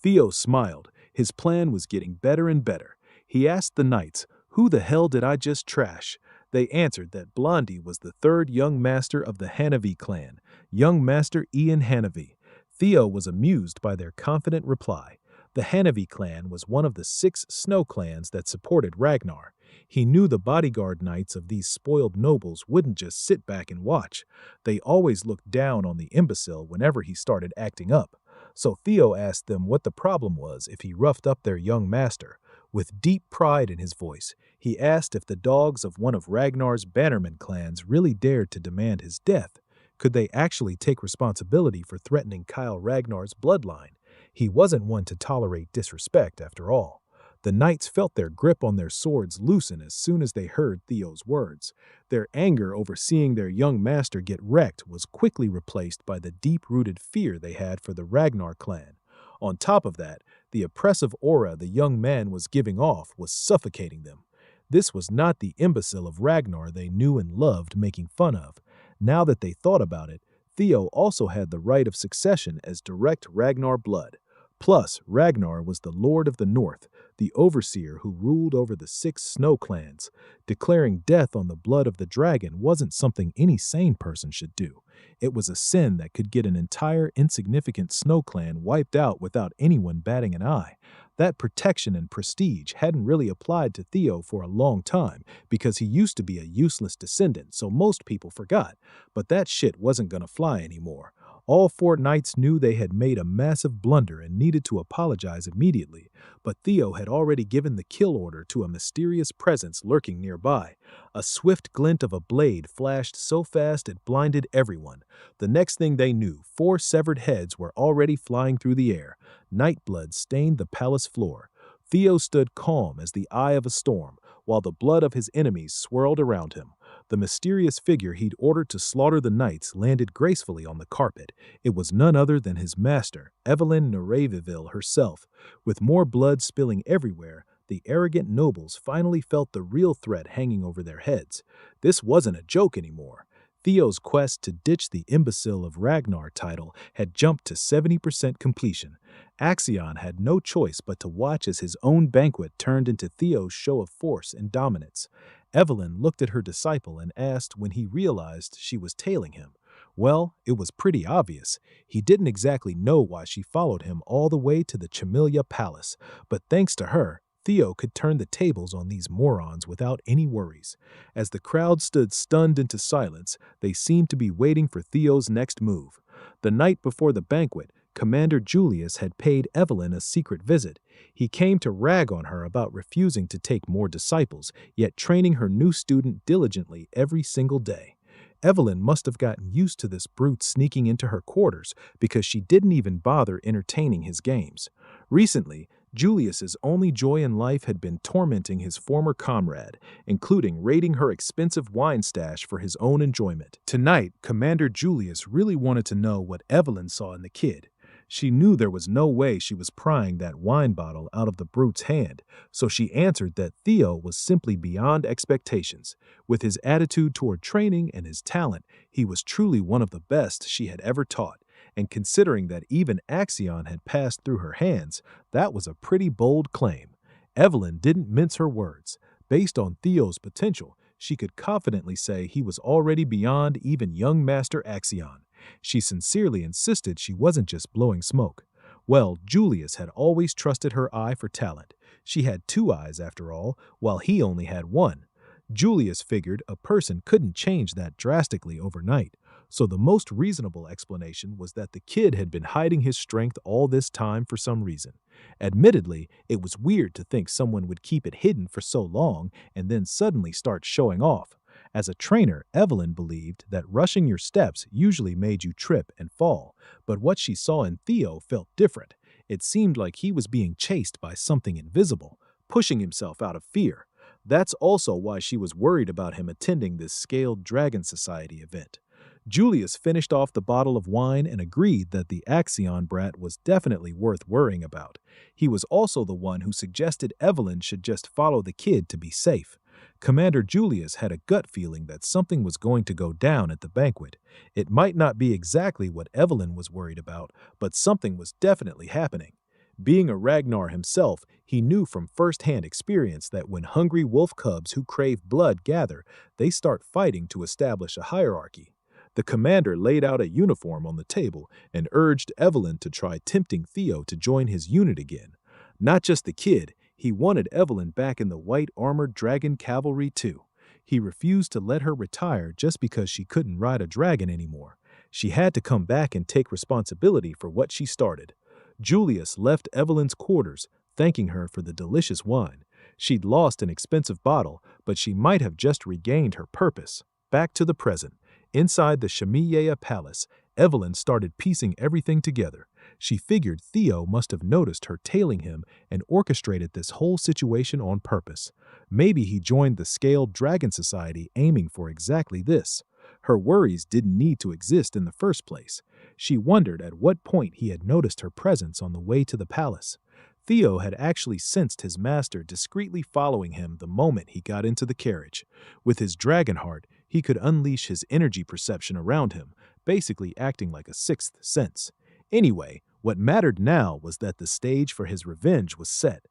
Theo smiled. His plan was getting better and better. He asked the knights, "Who the hell did I just trash?" They answered that Blondie was the 3rd young master of the Hanavi clan, young master Ian Hanavi. Theo was amused by their confident reply. The Hanavi clan was one of the 6 snow clans that supported Ragnar. He knew the bodyguard knights of these spoiled nobles wouldn't just sit back and watch. They always looked down on the imbecile whenever he started acting up. So Theo asked them what the problem was if he roughed up their young master. With deep pride in his voice, he asked if the dogs of one of Ragnar's bannerman clans really dared to demand his death. Could they actually take responsibility for threatening Kyle Ragnar's bloodline? He wasn't one to tolerate disrespect, after all. The knights felt their grip on their swords loosen as soon as they heard Theo's words. Their anger over seeing their young master get wrecked was quickly replaced by the deep-rooted fear they had for the Ragnar clan. On top of that, the oppressive aura the young man was giving off was suffocating them. This was not the imbecile of Ragnar they knew and loved making fun of. Now that they thought about it, Theo also had the right of succession as direct Ragnar blood. Plus, Ragnar was the Lord of the North, the overseer who ruled over the 6 snow clans. Declaring death on the blood of the dragon wasn't something any sane person should do. It was a sin that could get an entire insignificant snow clan wiped out without anyone batting an eye. That protection and prestige hadn't really applied to Theo for a long time because he used to be a useless descendant, so most people forgot. But that shit wasn't gonna fly anymore. All 4 knights knew they had made a massive blunder and needed to apologize immediately, but Theo had already given the kill order to a mysterious presence lurking nearby. A swift glint of a blade flashed so fast it blinded everyone. The next thing they knew, 4 severed heads were already flying through the air. Night blood stained the palace floor. Theo stood calm as the eye of a storm, while the blood of his enemies swirled around him. The mysterious figure he'd ordered to slaughter the knights landed gracefully on the carpet. It was none other than his master, Evelyn Noreviville herself. With more blood spilling everywhere, the arrogant nobles finally felt the real threat hanging over their heads. This wasn't a joke anymore. Theo's quest to ditch the imbecile of Ragnar title had jumped to 70% completion. Axion had no choice but to watch as his own banquet turned into Theo's show of force and dominance. Evelyn looked at her disciple and asked when he realized she was tailing him. Well, it was pretty obvious. He didn't exactly know why she followed him all the way to the Chamilia Palace, but thanks to her, Theo could turn the tables on these morons without any worries. As the crowd stood stunned into silence, they seemed to be waiting for Theo's next move. The night before the banquet, Commander Julius had paid Evelyn a secret visit. He came to rag on her about refusing to take more disciples, yet training her new student diligently every single day. Evelyn must have gotten used to this brute sneaking into her quarters because she didn't even bother entertaining his games. Recently, Julius's only joy in life had been tormenting his former comrade, including raiding her expensive wine stash for his own enjoyment. Tonight, Commander Julius really wanted to know what Evelyn saw in the kid. She knew there was no way she was prying that wine bottle out of the brute's hand, so she answered that Theo was simply beyond expectations. With his attitude toward training and his talent, he was truly one of the best she had ever taught. And considering that even Axion had passed through her hands, that was a pretty bold claim. Evelyn didn't mince her words. Based on Theo's potential, she could confidently say he was already beyond even young Master Axion. She sincerely insisted she wasn't just blowing smoke. Well, Julius had always trusted her eye for talent. She had two eyes, after all, while he only had one. Julius figured a person couldn't change that drastically overnight, so the most reasonable explanation was that the kid had been hiding his strength all this time for some reason. Admittedly, it was weird to think someone would keep it hidden for so long and then suddenly start showing off. As a trainer, Evelyn believed that rushing your steps usually made you trip and fall, but what she saw in Theo felt different. It seemed like he was being chased by something invisible, pushing himself out of fear. That's also why she was worried about him attending this Scaled Dragon Society event. Julius finished off the bottle of wine and agreed that the Axion brat was definitely worth worrying about. He was also the one who suggested Evelyn should just follow the kid to be safe. Commander Julius had a gut feeling that something was going to go down at the banquet. It might not be exactly what Evelyn was worried about, but something was definitely happening. Being a Ragnar himself, he knew from first-hand experience that when hungry wolf cubs who crave blood gather, they start fighting to establish a hierarchy. The commander laid out a uniform on the table and urged Evelyn to try tempting Theo to join his unit again. Not just the kid, he wanted Evelyn back in the white armored dragon cavalry too. He refused to let her retire just because she couldn't ride a dragon anymore. She had to come back and take responsibility for what she started. Julius left Evelyn's quarters, thanking her for the delicious wine. She'd lost an expensive bottle, but she might have just regained her purpose. Back to the present. Inside the Chamilia Palace, Evelyn started piecing everything together. She figured Theo must have noticed her tailing him and orchestrated this whole situation on purpose. Maybe he joined the Scaled Dragon Society aiming for exactly this. Her worries didn't need to exist in the first place. She wondered at what point he had noticed her presence on the way to the palace. Theo had actually sensed his master discreetly following him the moment he got into the carriage. With his dragon heart, he could unleash his energy perception around him, basically acting like a sixth sense. Anyway, what mattered now was that the stage for his revenge was set.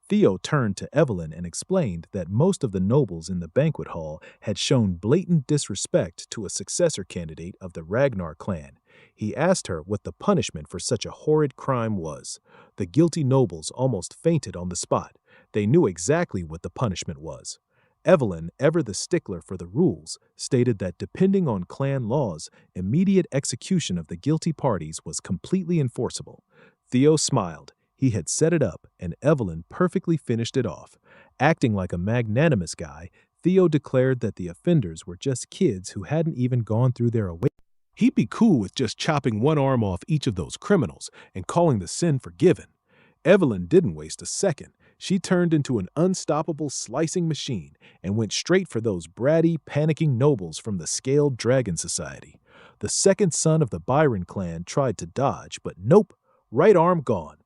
Theo turned to Evelyn and explained that most of the nobles in the banquet hall had shown blatant disrespect to a successor candidate of the Ragnar clan. He asked her what the punishment for such a horrid crime was. The guilty nobles almost fainted on the spot. They knew exactly what the punishment was. Evelyn, ever the stickler for the rules, stated that depending on clan laws, immediate execution of the guilty parties was completely enforceable. Theo smiled. He had set it up, and Evelyn perfectly finished it off. Acting like a magnanimous guy, Theo declared that the offenders were just kids who hadn't even gone through their awakening. He'd be cool with just chopping one arm off each of those criminals and calling the sin forgiven. Evelyn didn't waste a second. She turned into an unstoppable slicing machine and went straight for those bratty, panicking nobles from the Scaled Dragon Society. The second son of the Byron clan tried to dodge, but nope, right arm gone.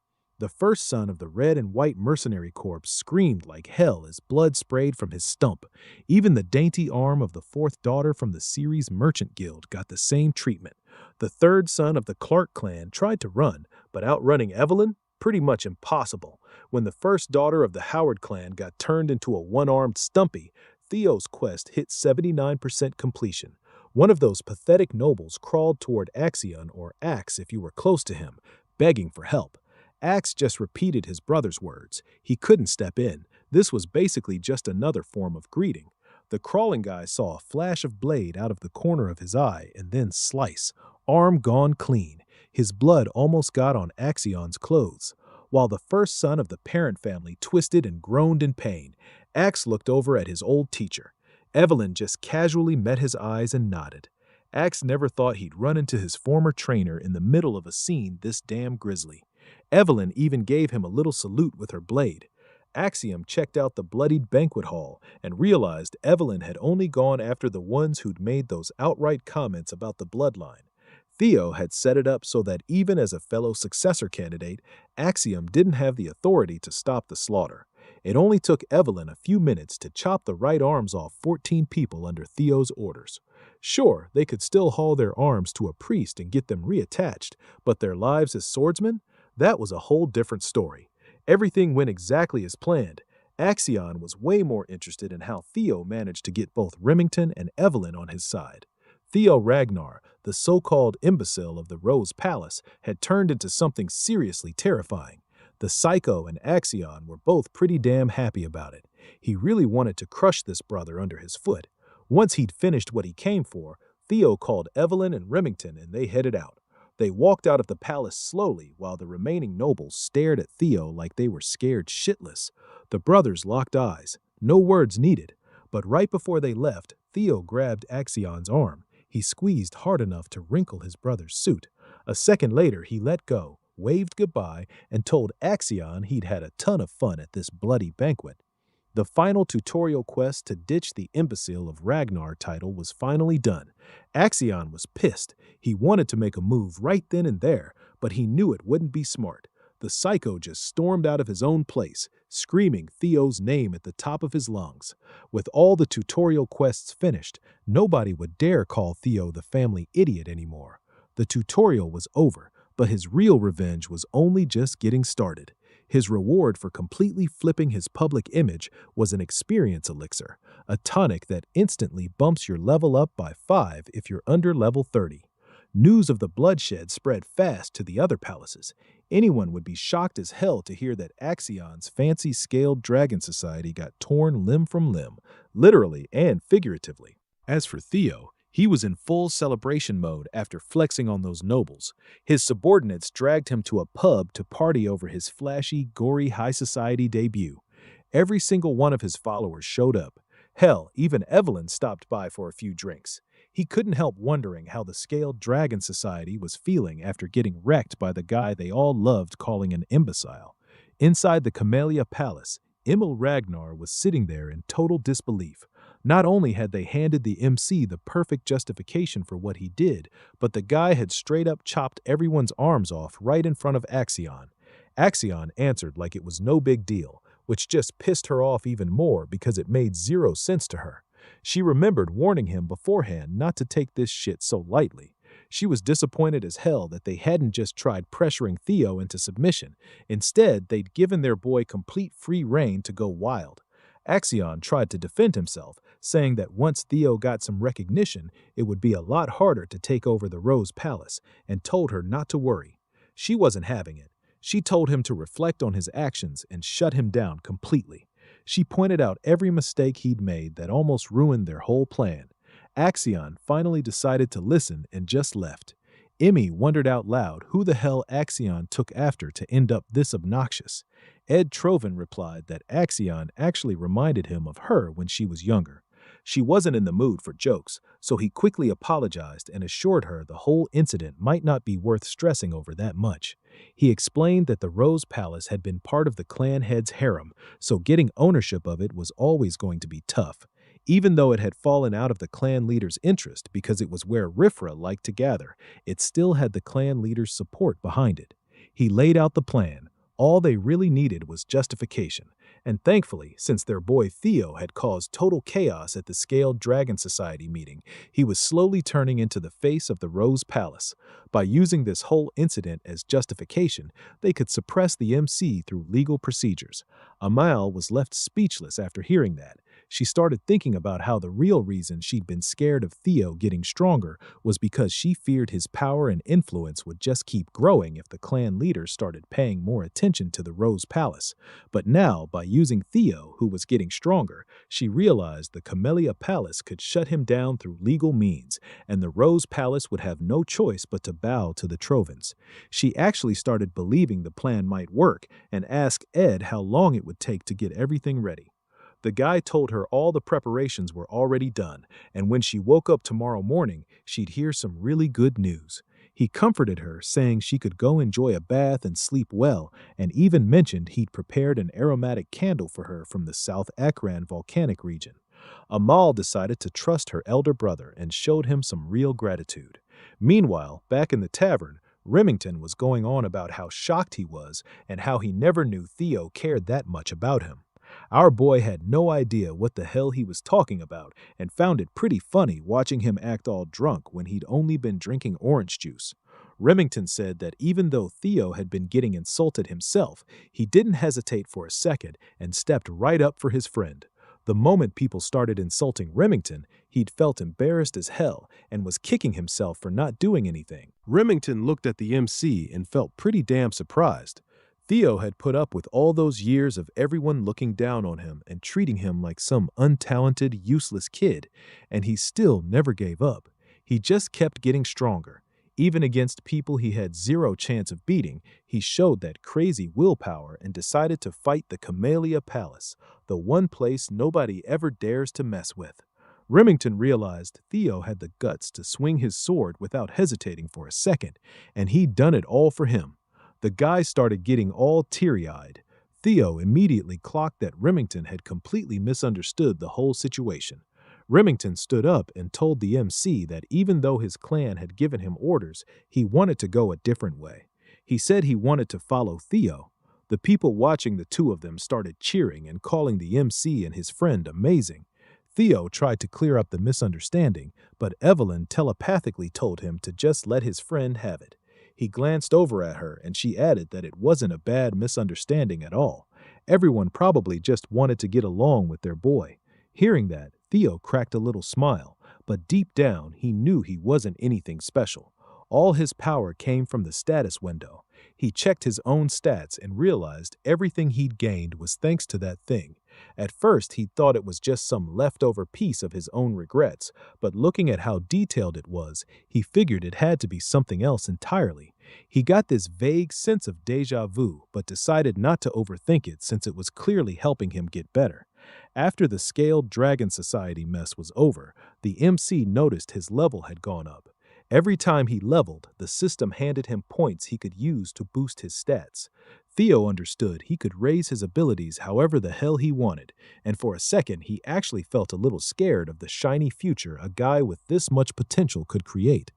The first son of the red and white mercenary corps screamed like hell as blood sprayed from his stump. Even the dainty arm of the fourth daughter from the series Merchant Guild got the same treatment. The third son of the Clark clan tried to run, but outrunning Evelyn? Pretty much impossible. When the first daughter of the Howard clan got turned into a one-armed Stumpy, Theo's quest hit 79% completion. One of those pathetic nobles crawled toward Axion, or Axe if you were close to him, begging for help. Axe just repeated his brother's words. He couldn't step in. This was basically just another form of greeting. The crawling guy saw a flash of blade out of the corner of his eye and then slice. Arm gone clean. His blood almost got on Axion's clothes. While the first son of the parent family twisted and groaned in pain, Axe looked over at his old teacher. Evelyn just casually met his eyes and nodded. Axe never thought he'd run into his former trainer in the middle of a scene this damn grisly. Evelyn even gave him a little salute with her blade. Axiom checked out the bloodied banquet hall and realized Evelyn had only gone after the ones who'd made those outright comments about the bloodline. Theo had set it up so that even as a fellow successor candidate, Axiom didn't have the authority to stop the slaughter. It only took Evelyn a few minutes to chop the right arms off 14 people under Theo's orders. Sure, they could still haul their arms to a priest and get them reattached, but their lives as swordsmen? That was a whole different story. Everything went exactly as planned. Axion was way more interested in how Theo managed to get both Remington and Evelyn on his side. Theo Ragnar, the so-called imbecile of the Rose Palace, had turned into something seriously terrifying. The Psycho and Axion were both pretty damn happy about it. He really wanted to crush this brother under his foot. Once he'd finished what he came for, Theo called Evelyn and Remington and they headed out. They walked out of the palace slowly while the remaining nobles stared at Theo like they were scared shitless. The brothers locked eyes. No words needed. But right before they left, Theo grabbed Axion's arm. He squeezed hard enough to wrinkle his brother's suit. A second later, he let go, waved goodbye, and told Axion he'd had a ton of fun at this bloody banquet. The final tutorial quest to ditch the imbecile of Ragnar title was finally done. Axion was pissed. He wanted to make a move right then and there, but he knew it wouldn't be smart. The Psycho just stormed out of his own place, screaming Theo's name at the top of his lungs. With all the tutorial quests finished, nobody would dare call Theo the family idiot anymore. The tutorial was over, but his real revenge was only just getting started. His reward for completely flipping his public image was an experience elixir, a tonic that instantly bumps your level up by 5 if you're under level 30. News of the bloodshed spread fast to the other palaces. Anyone would be shocked as hell to hear that Axion's fancy-scaled dragon society got torn limb from limb, literally and figuratively. As for Theo, he was in full celebration mode after flexing on those nobles. His subordinates dragged him to a pub to party over his flashy, gory high society debut. Every single one of his followers showed up. Hell, even Evelyn stopped by for a few drinks. He couldn't help wondering how the Scaled Dragon Society was feeling after getting wrecked by the guy they all loved calling an imbecile. Inside the Camellia Palace, Emil Ragnar was sitting there in total disbelief. Not only had they handed the MC the perfect justification for what he did, but the guy had straight up chopped everyone's arms off right in front of Axion. Axion answered like it was no big deal, which just pissed her off even more because it made zero sense to her. She remembered warning him beforehand not to take this shit so lightly. She was disappointed as hell that they hadn't just tried pressuring Theo into submission. Instead, they'd given their boy complete free rein to go wild. Axion tried to defend himself, saying that once Theo got some recognition, it would be a lot harder to take over the Rose Palace, and told her not to worry. She wasn't having it. She told him to reflect on his actions and shut him down completely. She pointed out every mistake he'd made that almost ruined their whole plan. Axion finally decided to listen and just left. Emmy wondered out loud who the hell Axion took after to end up this obnoxious. Ed Trovan replied that Axion actually reminded him of her when she was younger. She wasn't in the mood for jokes, so he quickly apologized and assured her the whole incident might not be worth stressing over that much. He explained that the Rose Palace had been part of the clan head's harem, so getting ownership of it was always going to be tough. Even though it had fallen out of the clan leader's interest because it was where Rifra liked to gather, it still had the clan leader's support behind it. He laid out the plan. All they really needed was justification, and thankfully, since their boy Theo had caused total chaos at the Scaled Dragon Society meeting, he was slowly turning into the face of the Rose Palace. By using this whole incident as justification, they could suppress the MC through legal procedures. Amal was left speechless after hearing that. She started thinking about how the real reason she'd been scared of Theo getting stronger was because she feared his power and influence would just keep growing if the clan leaders started paying more attention to the Rose Palace. But now, by using Theo, who was getting stronger, she realized the Camellia Palace could shut him down through legal means, and the Rose Palace would have no choice but to bow to the Trovans. She actually started believing the plan might work and asked Ed how long it would take to get everything ready. The guy told her all the preparations were already done, and when she woke up tomorrow morning, she'd hear some really good news. He comforted her, saying she could go enjoy a bath and sleep well, and even mentioned he'd prepared an aromatic candle for her from the South Akran volcanic region. Amal decided to trust her elder brother and showed him some real gratitude. Meanwhile, back in the tavern, Remington was going on about how shocked he was and how he never knew Theo cared that much about him. Our boy had no idea what the hell he was talking about and found it pretty funny watching him act all drunk when he'd only been drinking orange juice. Remington said that even though Theo had been getting insulted himself, he didn't hesitate for a second and stepped right up for his friend. The moment people started insulting Remington, he'd felt embarrassed as hell and was kicking himself for not doing anything. Remington looked at the MC and felt pretty damn surprised. Theo had put up with all those years of everyone looking down on him and treating him like some untalented, useless kid, and he still never gave up. He just kept getting stronger. Even against people he had zero chance of beating, he showed that crazy willpower and decided to fight the Camellia Palace, the one place nobody ever dares to mess with. Remington realized Theo had the guts to swing his sword without hesitating for a second, and he'd done it all for him. The guy started getting all teary-eyed. Theo immediately clocked that Remington had completely misunderstood the whole situation. Remington stood up and told the MC that even though his clan had given him orders, he wanted to go a different way. He said he wanted to follow Theo. The people watching the two of them started cheering and calling the MC and his friend amazing. Theo tried to clear up the misunderstanding, but Evelyn telepathically told him to just let his friend have it. He glanced over at her and she added that it wasn't a bad misunderstanding at all. Everyone probably just wanted to get along with their boy. Hearing that, Theo cracked a little smile, but deep down he knew he wasn't anything special. All his power came from the status window. He checked his own stats and realized everything he'd gained was thanks to that thing. At first, he thought it was just some leftover piece of his own regrets, but looking at how detailed it was, he figured it had to be something else entirely. He got this vague sense of déjà vu, but decided not to overthink it since it was clearly helping him get better. After the Scaled Dragon Society mess was over, the MC noticed his level had gone up. Every time he leveled, the system handed him points he could use to boost his stats. Theo understood he could raise his abilities however the hell he wanted, and for a second he actually felt a little scared of the shiny future a guy with this much potential could create.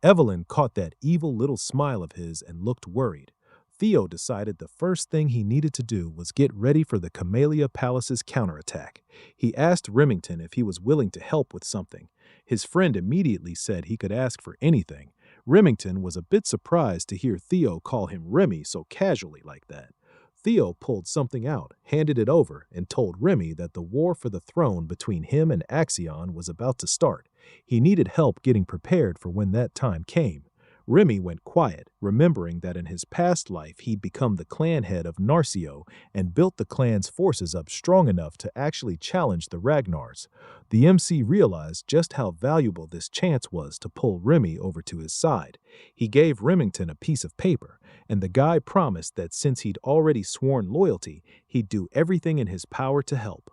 Evelyn caught that evil little smile of his and looked worried. Theo decided the first thing he needed to do was get ready for the Camellia Palace's counterattack. He asked Remington if he was willing to help with something. His friend immediately said he could ask for anything. Remington was a bit surprised to hear Theo call him Remy so casually like that. Theo pulled something out, handed it over, and told Remy that the war for the throne between him and Axion was about to start. He needed help getting prepared for when that time came. Remy went quiet, remembering that in his past life he'd become the clan head of Narcio and built the clan's forces up strong enough to actually challenge the Ragnars. The MC realized just how valuable this chance was to pull Remy over to his side. He gave Remington a piece of paper, and the guy promised that since he'd already sworn loyalty, he'd do everything in his power to help.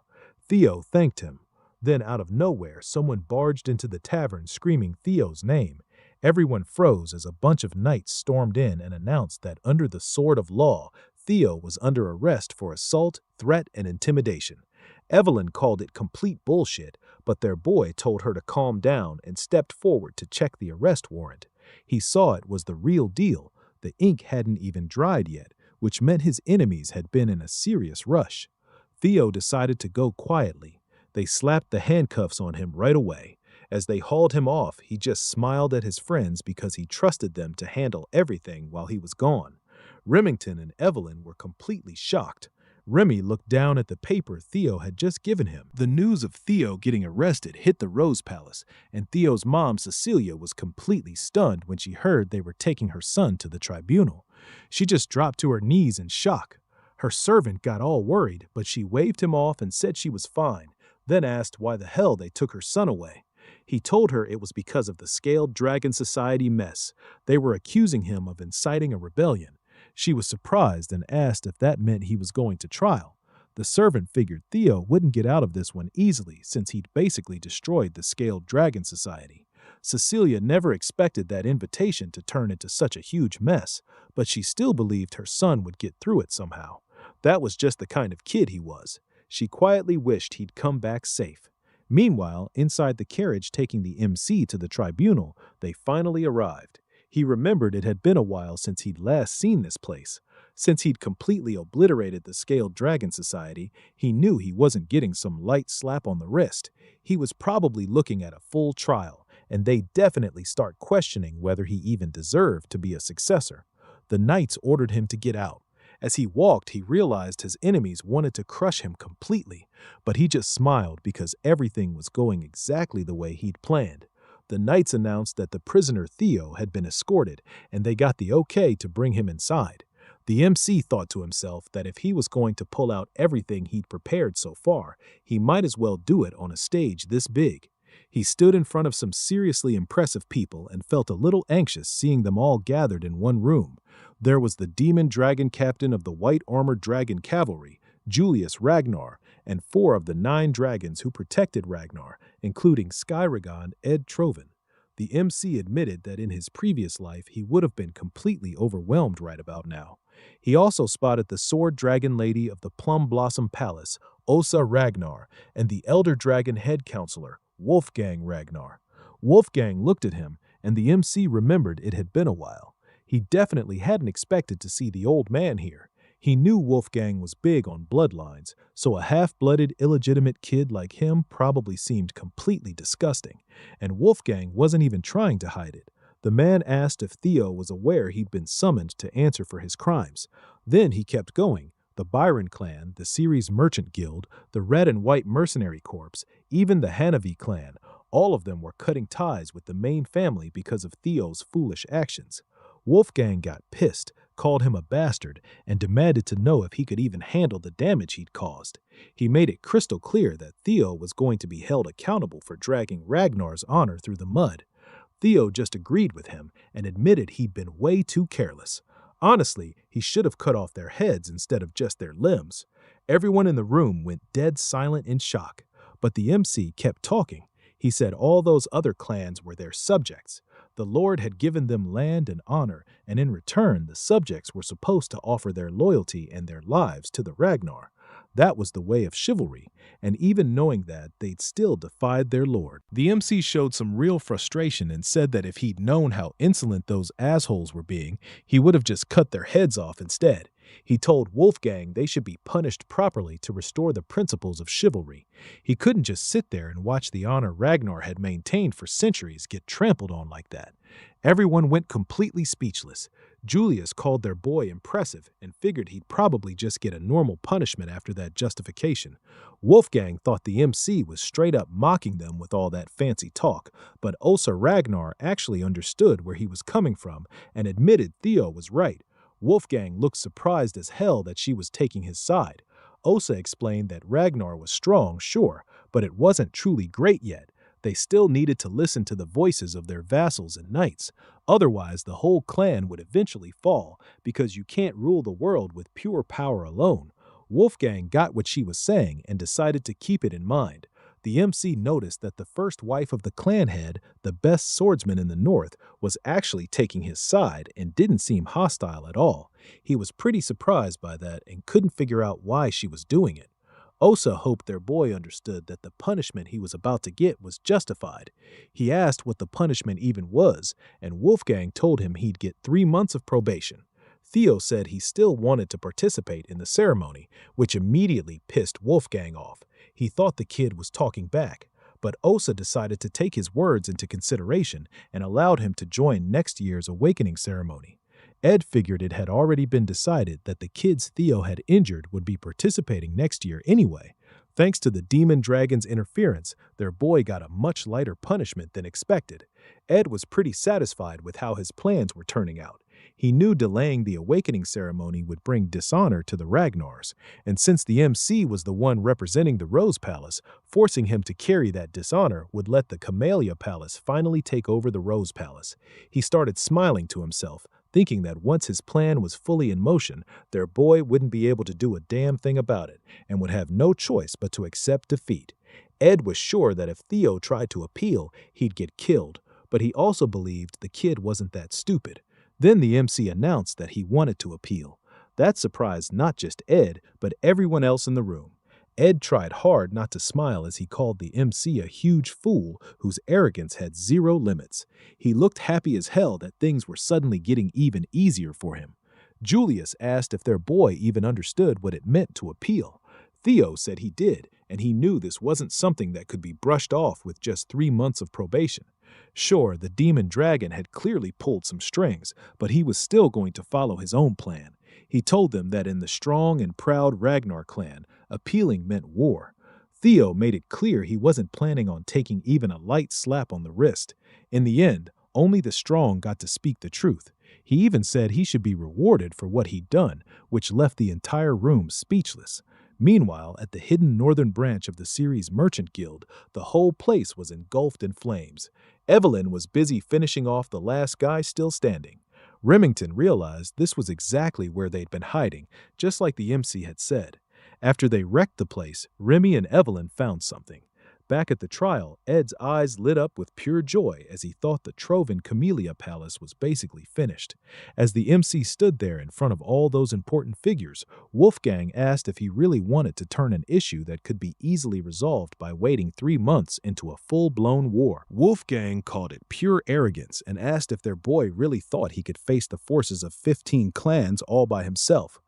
Theo thanked him. Then out of nowhere, someone barged into the tavern screaming Theo's name. Everyone froze as a bunch of knights stormed in and announced that under the sword of law, Theo was under arrest for assault, threat, and intimidation. Evelyn called it complete bullshit, but their boy told her to calm down and stepped forward to check the arrest warrant. He saw it was the real deal. The ink hadn't even dried yet, which meant his enemies had been in a serious rush. Theo decided to go quietly. They slapped the handcuffs on him right away. As they hauled him off, he just smiled at his friends because he trusted them to handle everything while he was gone. Remington and Evelyn were completely shocked. Remy looked down at the paper Theo had just given him. The news of Theo getting arrested hit the Rose Palace, and Theo's mom, Cecilia, was completely stunned when she heard they were taking her son to the tribunal. She just dropped to her knees in shock. Her servant got all worried, but she waved him off and said she was fine, then asked why the hell they took her son away. He told her it was because of the Scaled Dragon Society mess. They were accusing him of inciting a rebellion. She was surprised and asked if that meant he was going to trial. The servant figured Theo wouldn't get out of this one easily since he'd basically destroyed the Scaled Dragon Society. Cecilia never expected that invitation to turn into such a huge mess, but she still believed her son would get through it somehow. That was just the kind of kid he was. She quietly wished he'd come back safe. Meanwhile, inside the carriage taking the MC to the tribunal, they finally arrived. He remembered it had been a while since he'd last seen this place. Since he'd completely obliterated the Scaled Dragon Society, he knew he wasn't getting some light slap on the wrist. He was probably looking at a full trial, and they'd definitely start questioning whether he even deserved to be a successor. The knights ordered him to get out. As he walked, he realized his enemies wanted to crush him completely, but he just smiled because everything was going exactly the way he'd planned. The knights announced that the prisoner Theo had been escorted, and they got the okay to bring him inside. The MC thought to himself that if he was going to pull out everything he'd prepared so far, he might as well do it on a stage this big. He stood in front of some seriously impressive people and felt a little anxious seeing them all gathered in one room. There was the demon dragon captain of the White Armored Dragon Cavalry, Julius Ragnar, and 4 of the 9 dragons who protected Ragnar, including Skyragon Ed Trovan. The MC admitted that in his previous life he would have been completely overwhelmed right about now. He also spotted the sword dragon lady of the Plum Blossom Palace, Osa Ragnar, and the elder dragon head counselor, Wolfgang Ragnar. Wolfgang looked at him, and the MC remembered it had been a while. He definitely hadn't expected to see the old man here. He knew Wolfgang was big on bloodlines, so a half-blooded, illegitimate kid like him probably seemed completely disgusting, and Wolfgang wasn't even trying to hide it. The man asked if Theo was aware he'd been summoned to answer for his crimes. Then he kept going. The Byron clan, the Ceres Merchant Guild, the Red and White Mercenary Corps, even the Hanavi clan, all of them were cutting ties with the main family because of Theo's foolish actions. Wolfgang got pissed, called him a bastard, and demanded to know if he could even handle the damage he'd caused. He made it crystal clear that Theo was going to be held accountable for dragging Ragnar's honor through the mud. Theo just agreed with him and admitted he'd been way too careless. Honestly, he should have cut off their heads instead of just their limbs. Everyone in the room went dead silent in shock, but the MC kept talking. He said all those other clans were their subjects. The Lord had given them land and honor, and in return the subjects were supposed to offer their loyalty and their lives to the Ragnar. That was the way of chivalry, and even knowing that, they'd still defied their lord. The MC showed some real frustration and said that if he'd known how insolent those assholes were being, he would have just cut their heads off instead. He told Wolfgang they should be punished properly to restore the principles of chivalry. He couldn't just sit there and watch the honor Ragnar had maintained for centuries get trampled on like that. Everyone went completely speechless. Julius called their boy impressive and figured he'd probably just get a normal punishment after that justification. Wolfgang thought the MC was straight up mocking them with all that fancy talk, but Osa Ragnar actually understood where he was coming from and admitted Theo was right. Wolfgang looked surprised as hell that she was taking his side. Osa explained that Ragnar was strong, sure, but it wasn't truly great yet. They still needed to listen to the voices of their vassals and knights. Otherwise, the whole clan would eventually fall, because you can't rule the world with pure power alone. Wolfgang got what she was saying and decided to keep it in mind. The MC noticed that the first wife of the clan head, the best swordsman in the north, was actually taking his side and didn't seem hostile at all. He was pretty surprised by that and couldn't figure out why she was doing it. Osa hoped their boy understood that the punishment he was about to get was justified. He asked what the punishment even was, and Wolfgang told him he'd get 3 months of probation. Theo said he still wanted to participate in the ceremony, which immediately pissed Wolfgang off. He thought the kid was talking back, but Osa decided to take his words into consideration and allowed him to join next year's awakening ceremony. Ed figured it had already been decided that the kids Theo had injured would be participating next year anyway. Thanks to the demon dragon's interference, their boy got a much lighter punishment than expected. Ed was pretty satisfied with how his plans were turning out. He knew delaying the awakening ceremony would bring dishonor to the Ragnars, and since the MC was the one representing the Rose Palace, forcing him to carry that dishonor would let the Camellia Palace finally take over the Rose Palace. He started smiling to himself, thinking that once his plan was fully in motion, their boy wouldn't be able to do a damn thing about it, and would have no choice but to accept defeat. Ed was sure that if Theo tried to appeal, he'd get killed, but he also believed the kid wasn't that stupid. Then the MC announced that he wanted to appeal. That surprised not just Ed, but everyone else in the room. Ed tried hard not to smile as he called the MC a huge fool whose arrogance had zero limits. He looked happy as hell that things were suddenly getting even easier for him. Julius asked if their boy even understood what it meant to appeal. Theo said he did, and he knew this wasn't something that could be brushed off with just 3 months of probation. Sure, the demon dragon had clearly pulled some strings, but he was still going to follow his own plan. He told them that in the strong and proud Ragnar clan, appealing meant war. Theo made it clear he wasn't planning on taking even a light slap on the wrist. In the end, only the strong got to speak the truth. He even said he should be rewarded for what he'd done, which left the entire room speechless. Meanwhile, at the hidden northern branch of the Ceres Merchant Guild, the whole place was engulfed in flames. Evelyn was busy finishing off the last guy still standing. Remington realized this was exactly where they'd been hiding, just like the MC had said. After they wrecked the place, Remy and Evelyn found something. Back at the trial, Ed's eyes lit up with pure joy as he thought the Trovan Camellia Palace was basically finished. As the MC stood there in front of all those important figures, Wolfgang asked if he really wanted to turn an issue that could be easily resolved by waiting 3 months into a full-blown war. Wolfgang called it pure arrogance and asked if their boy really thought he could face the forces of 15 clans all by himself.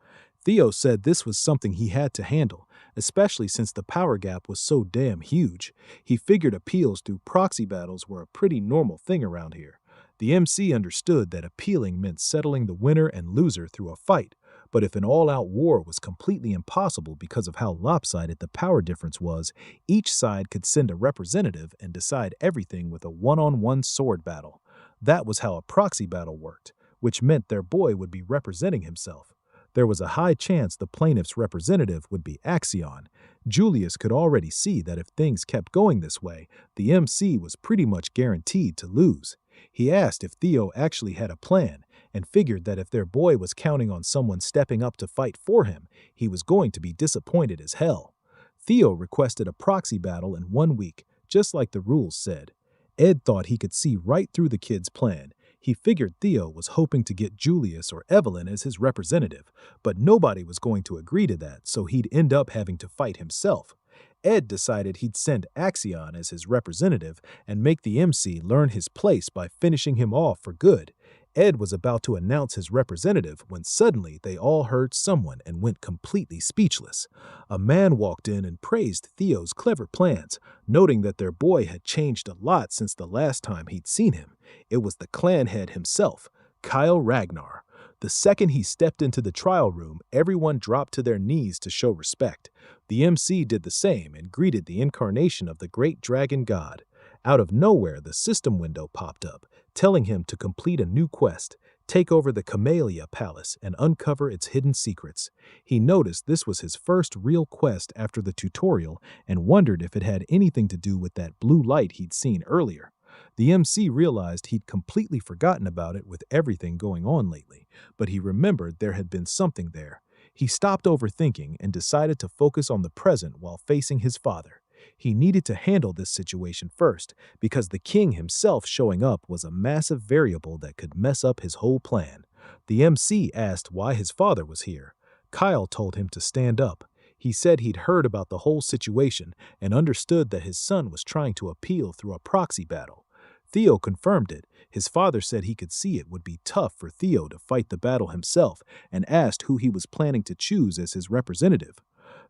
Theo said this was something he had to handle, especially since the power gap was so damn huge. He figured appeals through proxy battles were a pretty normal thing around here. The MC understood that appealing meant settling the winner and loser through a fight, but if an all-out war was completely impossible because of how lopsided the power difference was, each side could send a representative and decide everything with a one-on-one sword battle. That was how a proxy battle worked, which meant their boy would be representing himself. There was a high chance the plaintiff's representative would be Axion. Julius could already see that if things kept going this way, the MC was pretty much guaranteed to lose. He asked if Theo actually had a plan, and figured that if their boy was counting on someone stepping up to fight for him, he was going to be disappointed as hell. Theo requested a proxy battle in 1 week, just like the rules said. Ed thought he could see right through the kid's plan. He figured Theo was hoping to get Julius or Evelyn as his representative, but nobody was going to agree to that, so he'd end up having to fight himself. Ed decided he'd send Axion as his representative and make the MC learn his place by finishing him off for good. Ed was about to announce his representative when suddenly they all heard someone and went completely speechless. A man walked in and praised Theo's clever plans, noting that their boy had changed a lot since the last time he'd seen him. It was the clan head himself, Kyle Ragnar. The second he stepped into the trial room, everyone dropped to their knees to show respect. The MC did the same and greeted the incarnation of the great dragon god. Out of nowhere, the system window popped up, telling him to complete a new quest, take over the Camellia Palace, and uncover its hidden secrets. He noticed this was his first real quest after the tutorial and wondered if it had anything to do with that blue light he'd seen earlier. The MC realized he'd completely forgotten about it with everything going on lately, but he remembered there had been something there. He stopped overthinking and decided to focus on the present while facing his father. He needed to handle this situation first, because the king himself showing up was a massive variable that could mess up his whole plan. The MC asked why his father was here. Kyle told him to stand up. He said he'd heard about the whole situation and understood that his son was trying to appeal through a proxy battle. Theo confirmed it. His father said he could see it would be tough for Theo to fight the battle himself and asked who he was planning to choose as his representative.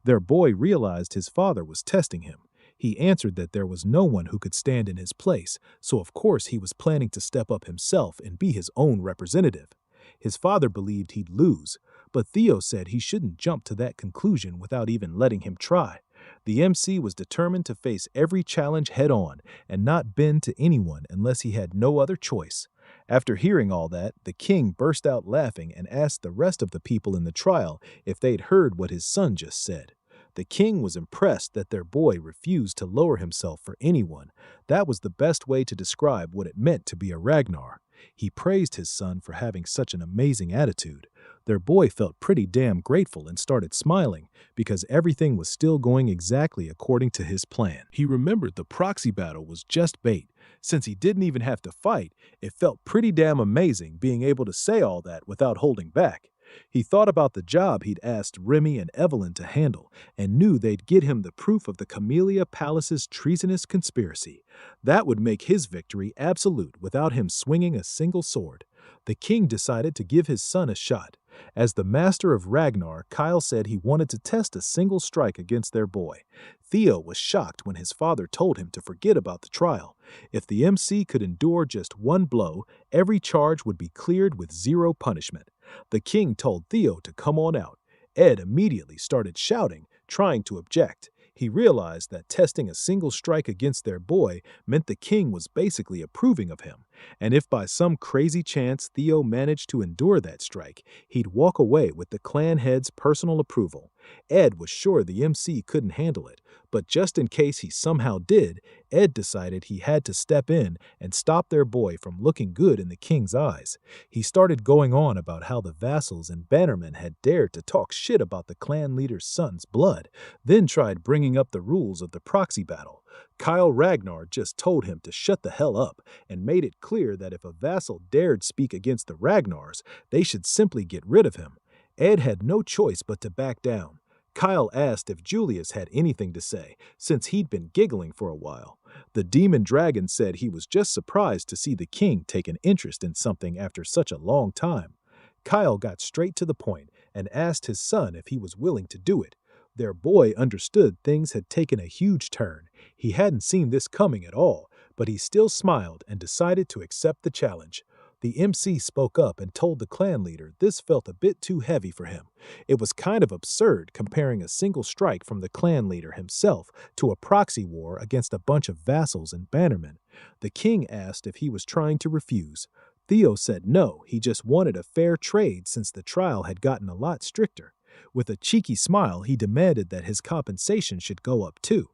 Their boy realized his father was testing him. He answered that there was no one who could stand in his place, so of course he was planning to step up himself and be his own representative. His father believed he'd lose, but Theo said he shouldn't jump to that conclusion without even letting him try. The MC was determined to face every challenge head-on and not bend to anyone unless he had no other choice. After hearing all that, the king burst out laughing and asked the rest of the people in the trial if they'd heard what his son just said. The king was impressed that their boy refused to lower himself for anyone. That was the best way to describe what it meant to be a Ragnar. He praised his son for having such an amazing attitude. Their boy felt pretty damn grateful and started smiling because everything was still going exactly according to his plan. He remembered the proxy battle was just bait. Since he didn't even have to fight, it felt pretty damn amazing being able to say all that without holding back. He thought about the job he'd asked Remy and Evelyn to handle and knew they'd get him the proof of the Camellia Palace's treasonous conspiracy. That would make his victory absolute without him swinging a single sword. The king decided to give his son a shot. As the master of Ragnar, Kyle said he wanted to test a single strike against their boy. Theo was shocked when his father told him to forget about the trial. If the MC could endure just one blow, every charge would be cleared with zero punishment. The king told Theo to come on out. Ed immediately started shouting, trying to object. He realized that testing a single strike against their boy meant the king was basically approving of him, and if by some crazy chance Theo managed to endure that strike, he'd walk away with the clan head's personal approval. Ed was sure the MC couldn't handle it, but just in case he somehow did, Ed decided he had to step in and stop their boy from looking good in the king's eyes. He started going on about how the vassals and bannermen had dared to talk shit about the clan leader's son's blood, then tried bringing up the rules of the proxy battle. Kyle Ragnar just told him to shut the hell up and made it clear that if a vassal dared speak against the Ragnars, they should simply get rid of him. Ed had no choice but to back down. Kyle asked if Julius had anything to say, since he'd been giggling for a while. The demon dragon said he was just surprised to see the king take an interest in something after such a long time. Kyle got straight to the point and asked his son if he was willing to do it. Their boy understood things had taken a huge turn. He hadn't seen this coming at all, but he still smiled and decided to accept the challenge. The MC spoke up and told the clan leader this felt a bit too heavy for him. It was kind of absurd comparing a single strike from the clan leader himself to a proxy war against a bunch of vassals and bannermen. The king asked if he was trying to refuse. Theo said no, he just wanted a fair trade since the trial had gotten a lot stricter. With a cheeky smile, he demanded that his compensation should go up too.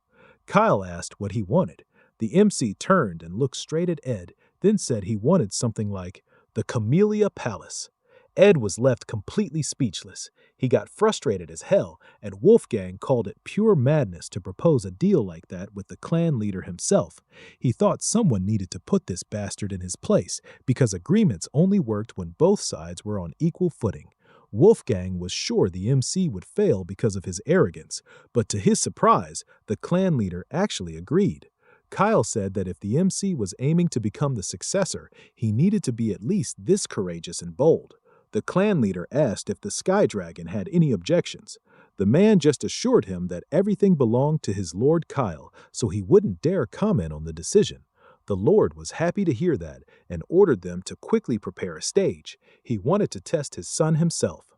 Kyle asked what he wanted. The MC turned and looked straight at Ed, then said he wanted something like the Camellia Palace. Ed was left completely speechless. He got frustrated as hell, and Wolfgang called it pure madness to propose a deal like that with the clan leader himself. He thought someone needed to put this bastard in his place, because agreements only worked when both sides were on equal footing. Wolfgang was sure the MC would fail because of his arrogance, but to his surprise, the clan leader actually agreed. Kyle said that if the MC was aiming to become the successor, he needed to be at least this courageous and bold. The clan leader asked if the Sky Dragon had any objections. The man just assured him that everything belonged to his Lord Kyle, so he wouldn't dare comment on the decision. The Lord was happy to hear that and ordered them to quickly prepare a stage. He wanted to test his son himself.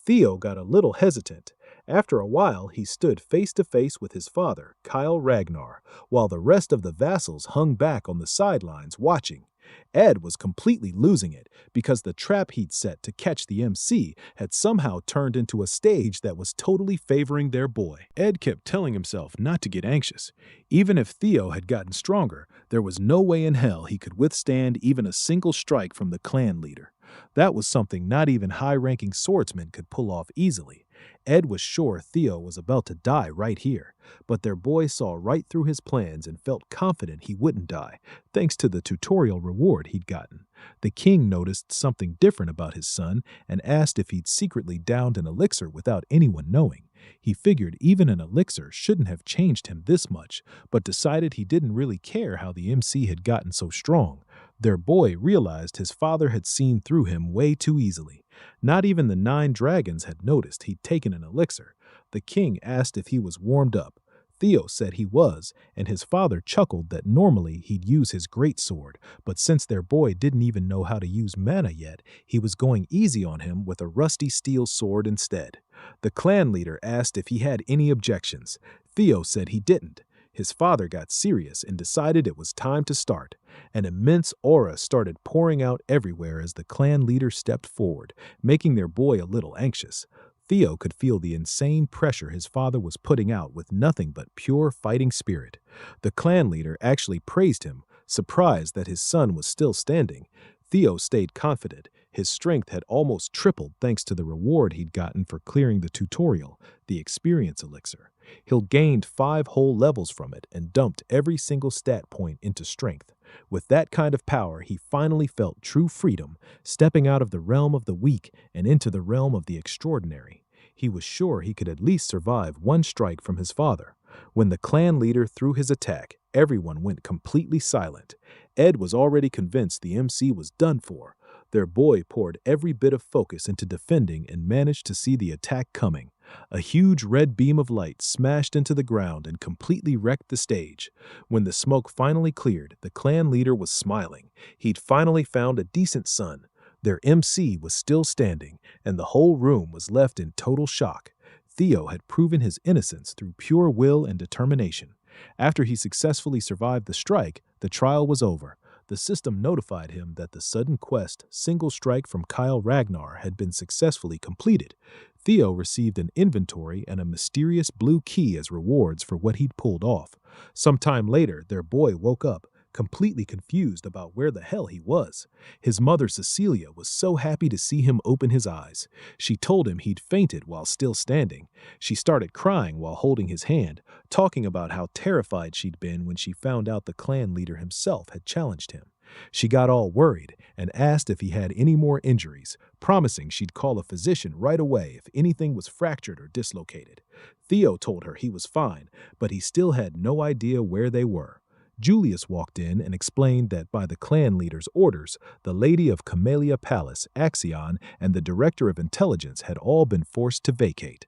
Theo got a little hesitant. After a while, he stood face to face with his father, Kyle Ragnar, while the rest of the vassals hung back on the sidelines watching. Ed was completely losing it because the trap he'd set to catch the MC had somehow turned into a stage that was totally favoring their boy. Ed kept telling himself not to get anxious. Even if Theo had gotten stronger, there was no way in hell he could withstand even a single strike from the clan leader. That was something not even high-ranking swordsmen could pull off easily. Ed was sure Theo was about to die right here, but their boy saw right through his plans and felt confident he wouldn't die, thanks to the tutorial reward he'd gotten. The king noticed something different about his son and asked if he'd secretly downed an elixir without anyone knowing. He figured even an elixir shouldn't have changed him this much, but decided he didn't really care how the MC had gotten so strong. Their boy realized his father had seen through him way too easily. Not even the 9 dragons had noticed he'd taken an elixir. The king asked if he was warmed up. Theo said he was, and his father chuckled that normally he'd use his greatsword, but since their boy didn't even know how to use mana yet, he was going easy on him with a rusty steel sword instead. The clan leader asked if he had any objections. Theo said he didn't. His father got serious and decided it was time to start. An immense aura started pouring out everywhere as the clan leader stepped forward, making their boy a little anxious. Theo could feel the insane pressure his father was putting out with nothing but pure fighting spirit. The clan leader actually praised him, surprised that his son was still standing. Theo stayed confident. His strength had almost tripled thanks to the reward he'd gotten for clearing the tutorial, the experience elixir. He'd gained 5 whole levels from it and dumped every single stat point into strength. With that kind of power, he finally felt true freedom, stepping out of the realm of the weak and into the realm of the extraordinary. He was sure he could at least survive 1 strike from his father. When the clan leader threw his attack, everyone went completely silent. Ed was already convinced the MC was done for. Their boy poured every bit of focus into defending and managed to see the attack coming. A huge red beam of light smashed into the ground and completely wrecked the stage. When the smoke finally cleared, the clan leader was smiling. He'd finally found a decent son. Their MC was still standing, and the whole room was left in total shock. Theo had proven his innocence through pure will and determination. After he successfully survived the strike, the trial was over. The system notified him that the sudden quest, Single Strike from Kyle Ragnar, had been successfully completed. Theo received an inventory and a mysterious blue key as rewards for what he'd pulled off. Sometime later, their boy woke up, completely confused about where the hell he was. His mother Cecilia was so happy to see him open his eyes. She told him he'd fainted while still standing. She started crying while holding his hand, talking about how terrified she'd been when she found out the clan leader himself had challenged him. She got all worried and asked if he had any more injuries, promising she'd call a physician right away if anything was fractured or dislocated. Theo told her he was fine, but he still had no idea where they were. Julius walked in and explained that by the clan leader's orders, the Lady of Camellia Palace, Axion, and the Director of Intelligence had all been forced to vacate.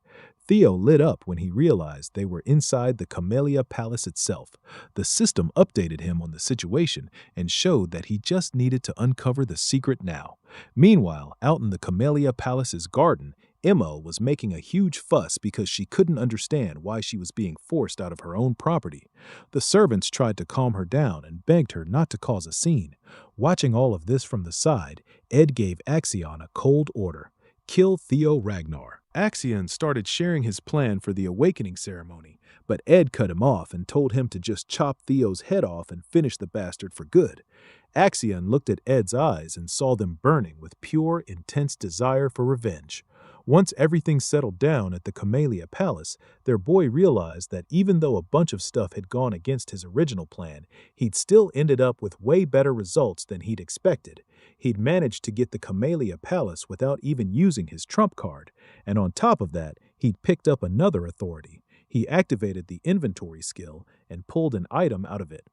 Theo lit up when he realized they were inside the Camellia Palace itself. The system updated him on the situation and showed that he just needed to uncover the secret now. Meanwhile, out in the Camellia Palace's garden, Emma was making a huge fuss because she couldn't understand why she was being forced out of her own property. The servants tried to calm her down and begged her not to cause a scene. Watching all of this from the side, Ed gave Axion a cold order: kill Theo Ragnar. Axion started sharing his plan for the awakening ceremony, but Ed cut him off and told him to just chop Theo's head off and finish the bastard for good. Axion looked at Ed's eyes and saw them burning with pure, intense desire for revenge. Once everything settled down at the Camellia Palace, their boy realized that even though a bunch of stuff had gone against his original plan, he'd still ended up with way better results than he'd expected. He'd managed to get the Camellia Palace without even using his trump card, and on top of that, he'd picked up another authority. He activated the inventory skill and pulled an item out of it.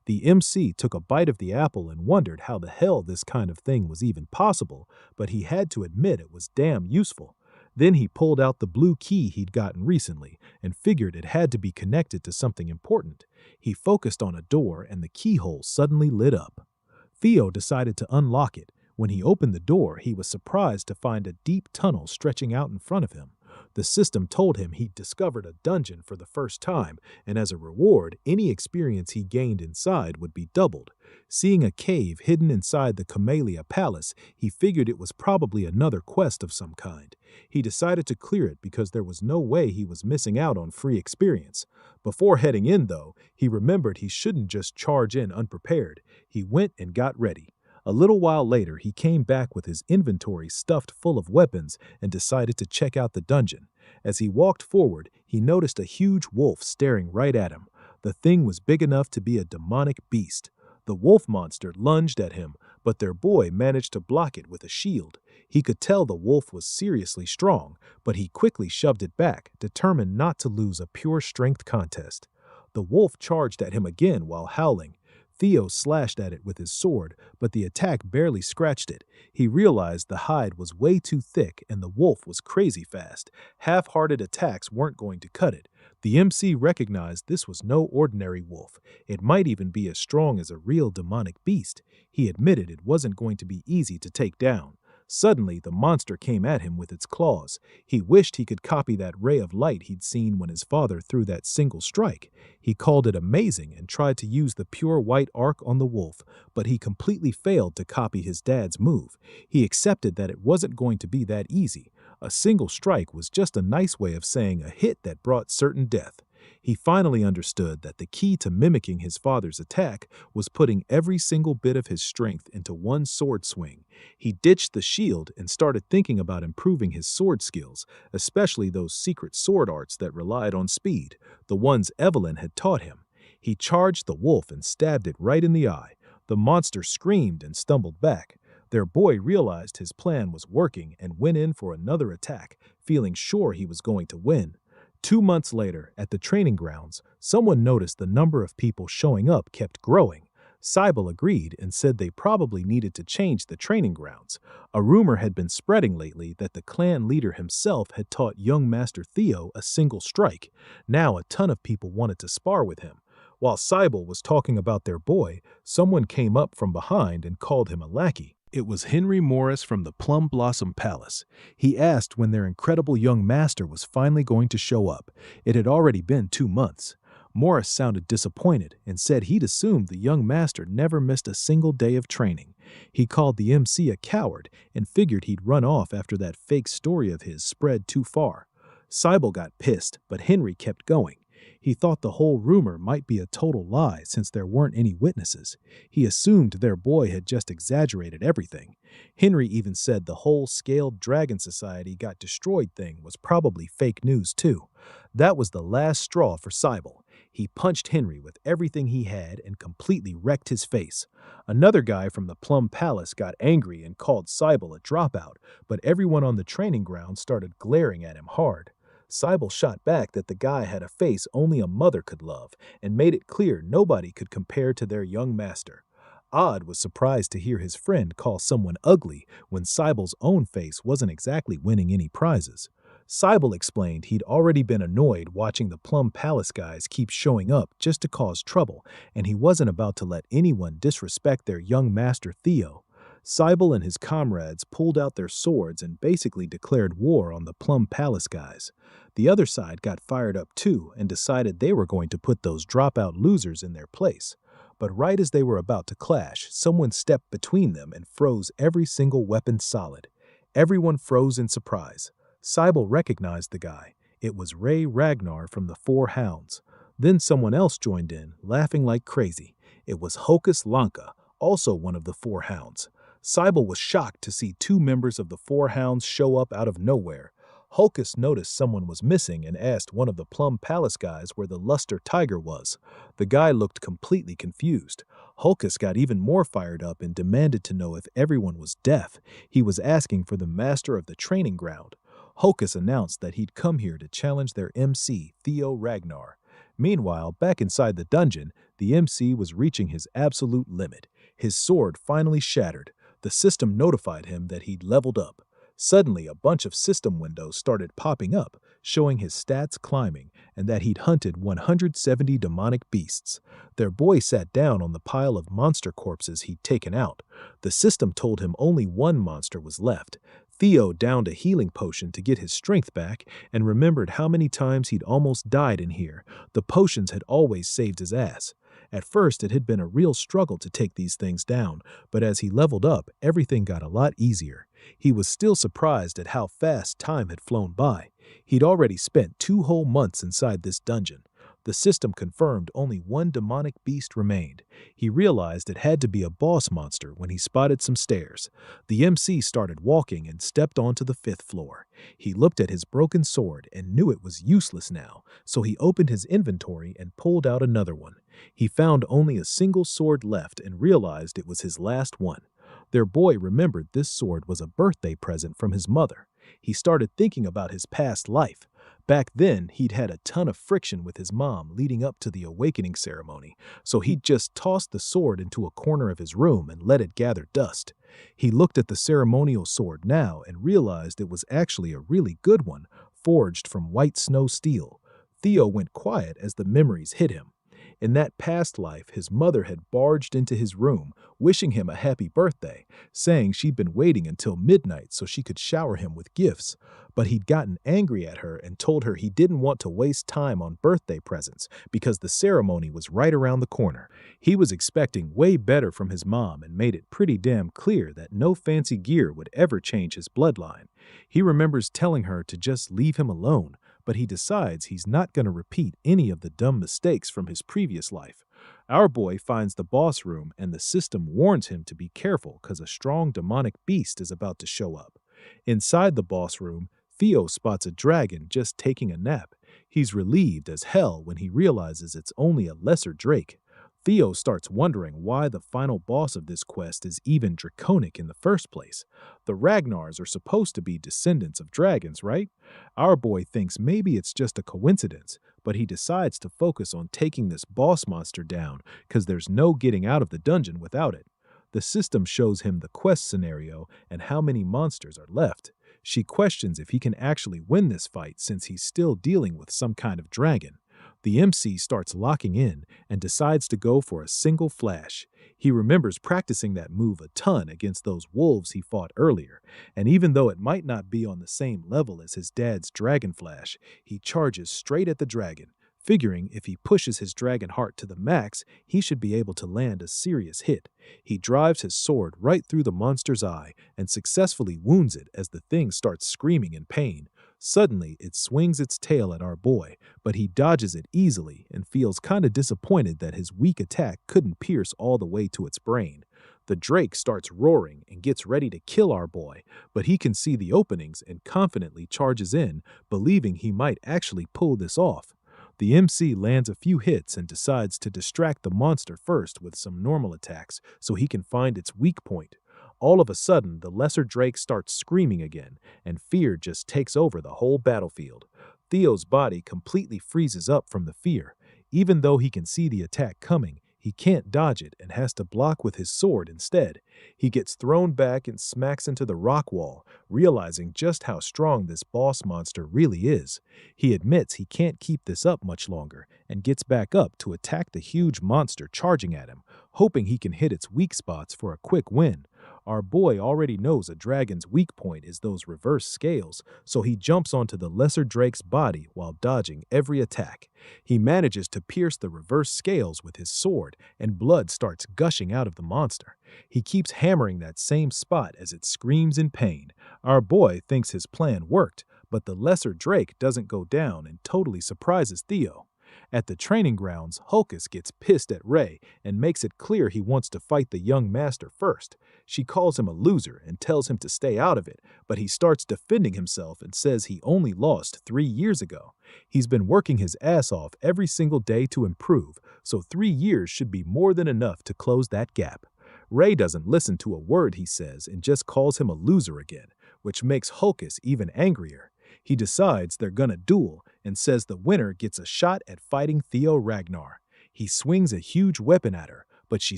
The MC took a bite of the apple and wondered how the hell this kind of thing was even possible, but he had to admit it was damn useful. Then he pulled out the blue key he'd gotten recently and figured it had to be connected to something important. He focused on a door and the keyhole suddenly lit up. Theo decided to unlock it. When he opened the door, he was surprised to find a deep tunnel stretching out in front of him. The system told him he'd discovered a dungeon for the first time, and as a reward, any experience he gained inside would be doubled. Seeing a cave hidden inside the Camellia Palace, he figured it was probably another quest of some kind. He decided to clear it because there was no way he was missing out on free experience. Before heading in, though, he remembered he shouldn't just charge in unprepared. He went and got ready. A little while later, he came back with his inventory stuffed full of weapons and decided to check out the dungeon. As he walked forward, he noticed a huge wolf staring right at him. The thing was big enough to be a demonic beast. The wolf monster lunged at him, but their boy managed to block it with a shield. He could tell the wolf was seriously strong, but he quickly shoved it back, determined not to lose a pure strength contest. The wolf charged at him again while howling. Theo slashed at it with his sword, but the attack barely scratched it. He realized the hide was way too thick and the wolf was crazy fast. Half-hearted attacks weren't going to cut it. The MC recognized this was no ordinary wolf. It might even be as strong as a real demonic beast. He admitted it wasn't going to be easy to take down. Suddenly, the monster came at him with its claws. He wished he could copy that ray of light he'd seen when his father threw that single strike. He called it amazing and tried to use the pure white arc on the wolf, but he completely failed to copy his dad's move. He accepted that it wasn't going to be that easy. A single strike was just a nice way of saying a hit that brought certain death. He finally understood that the key to mimicking his father's attack was putting every single bit of his strength into one sword swing. He ditched the shield and started thinking about improving his sword skills, especially those secret sword arts that relied on speed, the ones Evelyn had taught him. He charged the wolf and stabbed it right in the eye. The monster screamed and stumbled back. Their boy realized his plan was working and went in for another attack, feeling sure he was going to win. 2 months later, at the training grounds, someone noticed the number of people showing up kept growing. Cybele agreed and said they probably needed to change the training grounds. A rumor had been spreading lately that the clan leader himself had taught young Master Theo a single strike. Now a ton of people wanted to spar with him. While Cybele was talking about their boy, someone came up from behind and called him a lackey. It was Henry Morris from the Plum Blossom Palace. He asked when their incredible young master was finally going to show up. It had already been 2 months. Morris sounded disappointed and said he'd assumed the young master never missed a single day of training. He called the MC a coward and figured he'd run off after that fake story of his spread too far. Cybele got pissed, but Henry kept going. He thought the whole rumor might be a total lie since there weren't any witnesses. He assumed their boy had just exaggerated everything. Henry even said the whole Scaled Dragon Society got destroyed thing was probably fake news too. That was the last straw for Cybele. He punched Henry with everything he had and completely wrecked his face. Another guy from the Plum Palace got angry and called Cybele a dropout, but everyone on the training ground started glaring at him hard. Cybele shot back that the guy had a face only a mother could love and made it clear nobody could compare to their young master. Odd was surprised to hear his friend call someone ugly when Cybele's own face wasn't exactly winning any prizes. Cybele explained he'd already been annoyed watching the Plum Palace guys keep showing up just to cause trouble, and he wasn't about to let anyone disrespect their young master Theo. Cybele and his comrades pulled out their swords and basically declared war on the Plum Palace guys. The other side got fired up too and decided they were going to put those dropout losers in their place. But right as they were about to clash, someone stepped between them and froze every single weapon solid. Everyone froze in surprise. Cybele recognized the guy. It was Ray Ragnar from the Four Hounds. Then someone else joined in, laughing like crazy. It was Hocus Lanka, also one of the Four Hounds. Cybele was shocked to see 2 members of the Four Hounds show up out of nowhere. Hocus noticed someone was missing and asked one of the Plum Palace guys where the Luster Tiger was. The guy looked completely confused. Hocus got even more fired up and demanded to know if everyone was deaf. He was asking for the master of the training ground. Hocus announced that he'd come here to challenge their MC, Theo Ragnar. Meanwhile, back inside the dungeon, the MC was reaching his absolute limit. His sword finally shattered. The system notified him that he'd leveled up. Suddenly, a bunch of system windows started popping up, showing his stats climbing and that he'd hunted 170 demonic beasts. Their boy sat down on the pile of monster corpses he'd taken out. The system told him only 1 monster was left. Theo downed a healing potion to get his strength back and remembered how many times he'd almost died in here. The potions had always saved his ass. At first, it had been a real struggle to take these things down, but as he leveled up, everything got a lot easier. He was still surprised at how fast time had flown by. He'd already spent 2 whole months inside this dungeon. The system confirmed only 1 demonic beast remained. He realized it had to be a boss monster when he spotted some stairs. The MC started walking and stepped onto the 5th floor. He looked at his broken sword and knew it was useless now, so he opened his inventory and pulled out another one. He found only a single sword left and realized it was his last one. Their boy remembered this sword was a birthday present from his mother. He started thinking about his past life. Back then, he'd had a ton of friction with his mom leading up to the awakening ceremony, so he'd just tossed the sword into a corner of his room and let it gather dust. He looked at the ceremonial sword now and realized it was actually a really good one, forged from white snow steel. Theo went quiet as the memories hit him. In that past life, his mother had barged into his room, wishing him a happy birthday, saying she'd been waiting until midnight so she could shower him with gifts. But he'd gotten angry at her and told her he didn't want to waste time on birthday presents because the ceremony was right around the corner. He was expecting way better from his mom and made it pretty damn clear that no fancy gear would ever change his bloodline. He remembers telling her to just leave him alone, but he decides he's not going to repeat any of the dumb mistakes from his previous life. Our boy finds the boss room and the system warns him to be careful because a strong demonic beast is about to show up. Inside the boss room, Theo spots a dragon just taking a nap. He's relieved as hell when he realizes it's only a lesser drake. Theo starts wondering why the final boss of this quest is even draconic in the first place. The Ragnars are supposed to be descendants of dragons, right? Our boy thinks maybe it's just a coincidence, but he decides to focus on taking this boss monster down because there's no getting out of the dungeon without it. The system shows him the quest scenario and how many monsters are left. She questions if he can actually win this fight since he's still dealing with some kind of dragon. The MC starts locking in and decides to go for a single flash. He remembers practicing that move a ton against those wolves he fought earlier, and even though it might not be on the same level as his dad's dragon flash, he charges straight at the dragon, figuring if he pushes his dragon heart to the max, he should be able to land a serious hit. He drives his sword right through the monster's eye and successfully wounds it as the thing starts screaming in pain. Suddenly, it swings its tail at our boy, but he dodges it easily and feels kinda disappointed that his weak attack couldn't pierce all the way to its brain. The drake starts roaring and gets ready to kill our boy, but he can see the openings and confidently charges in, believing he might actually pull this off. The MC lands a few hits and decides to distract the monster first with some normal attacks so he can find its weak point. All of a sudden, the lesser drake starts screaming again, and fear just takes over the whole battlefield. Theo's body completely freezes up from the fear. Even though he can see the attack coming, he can't dodge it and has to block with his sword instead. He gets thrown back and smacks into the rock wall, realizing just how strong this boss monster really is. He admits he can't keep this up much longer and gets back up to attack the huge monster charging at him, hoping he can hit its weak spots for a quick win. Our boy already knows a dragon's weak point is those reverse scales, so he jumps onto the lesser drake's body while dodging every attack. He manages to pierce the reverse scales with his sword, and blood starts gushing out of the monster. He keeps hammering that same spot as it screams in pain. Our boy thinks his plan worked, but the lesser drake doesn't go down and totally surprises Theo. At the training grounds, Hulkus gets pissed at Ray and makes it clear he wants to fight the young master first. She calls him a loser and tells him to stay out of it, but he starts defending himself and says he only lost 3 years ago. He's been working his ass off every single day to improve, so 3 years should be more than enough to close that gap. Ray doesn't listen to a word he says and just calls him a loser again, which makes Hulkus even angrier. He decides they're gonna duel and says the winner gets a shot at fighting Theo Ragnar. He swings a huge weapon at her, but she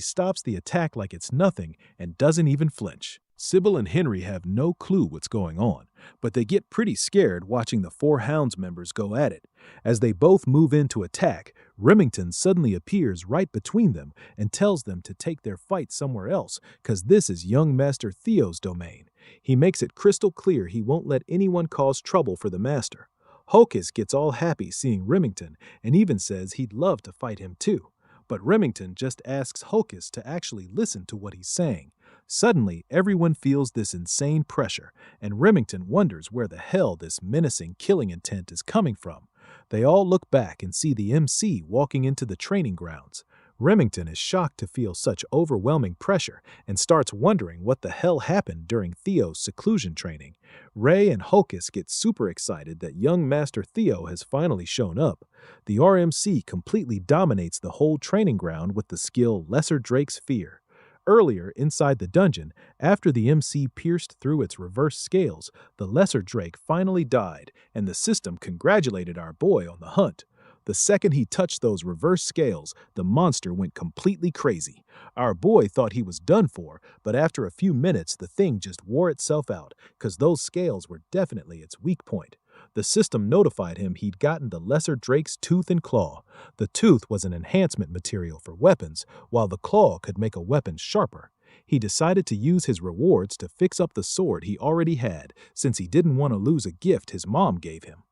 stops the attack like it's nothing and doesn't even flinch. Sybil and Henry have no clue what's going on, but they get pretty scared watching the 4 Hounds members go at it. As they both move in to attack, Remington suddenly appears right between them and tells them to take their fight somewhere else, cause this is young Master Theo's domain. He makes it crystal clear he won't let anyone cause trouble for the Master. Hulkus gets all happy seeing Remington and even says he'd love to fight him too. But Remington just asks Hulkus to actually listen to what he's saying. Suddenly, everyone feels this insane pressure, and Remington wonders where the hell this menacing killing intent is coming from. They all look back and see the MC walking into the training grounds. Remington is shocked to feel such overwhelming pressure and starts wondering what the hell happened during Theo's seclusion training. Ray and Hulkus get super excited that young Master Theo has finally shown up. The RMC completely dominates the whole training ground with the skill Lesser Drake's Fear. Earlier, inside the dungeon, after the MC pierced through its reverse scales, the lesser Drake finally died, and the system congratulated our boy on the hunt. The second he touched those reverse scales, the monster went completely crazy. Our boy thought he was done for, but after a few minutes, the thing just wore itself out, because those scales were definitely its weak point. The system notified him he'd gotten the lesser Drake's tooth and claw. The tooth was an enhancement material for weapons, while the claw could make a weapon sharper. He decided to use his rewards to fix up the sword he already had, since he didn't want to lose a gift his mom gave him.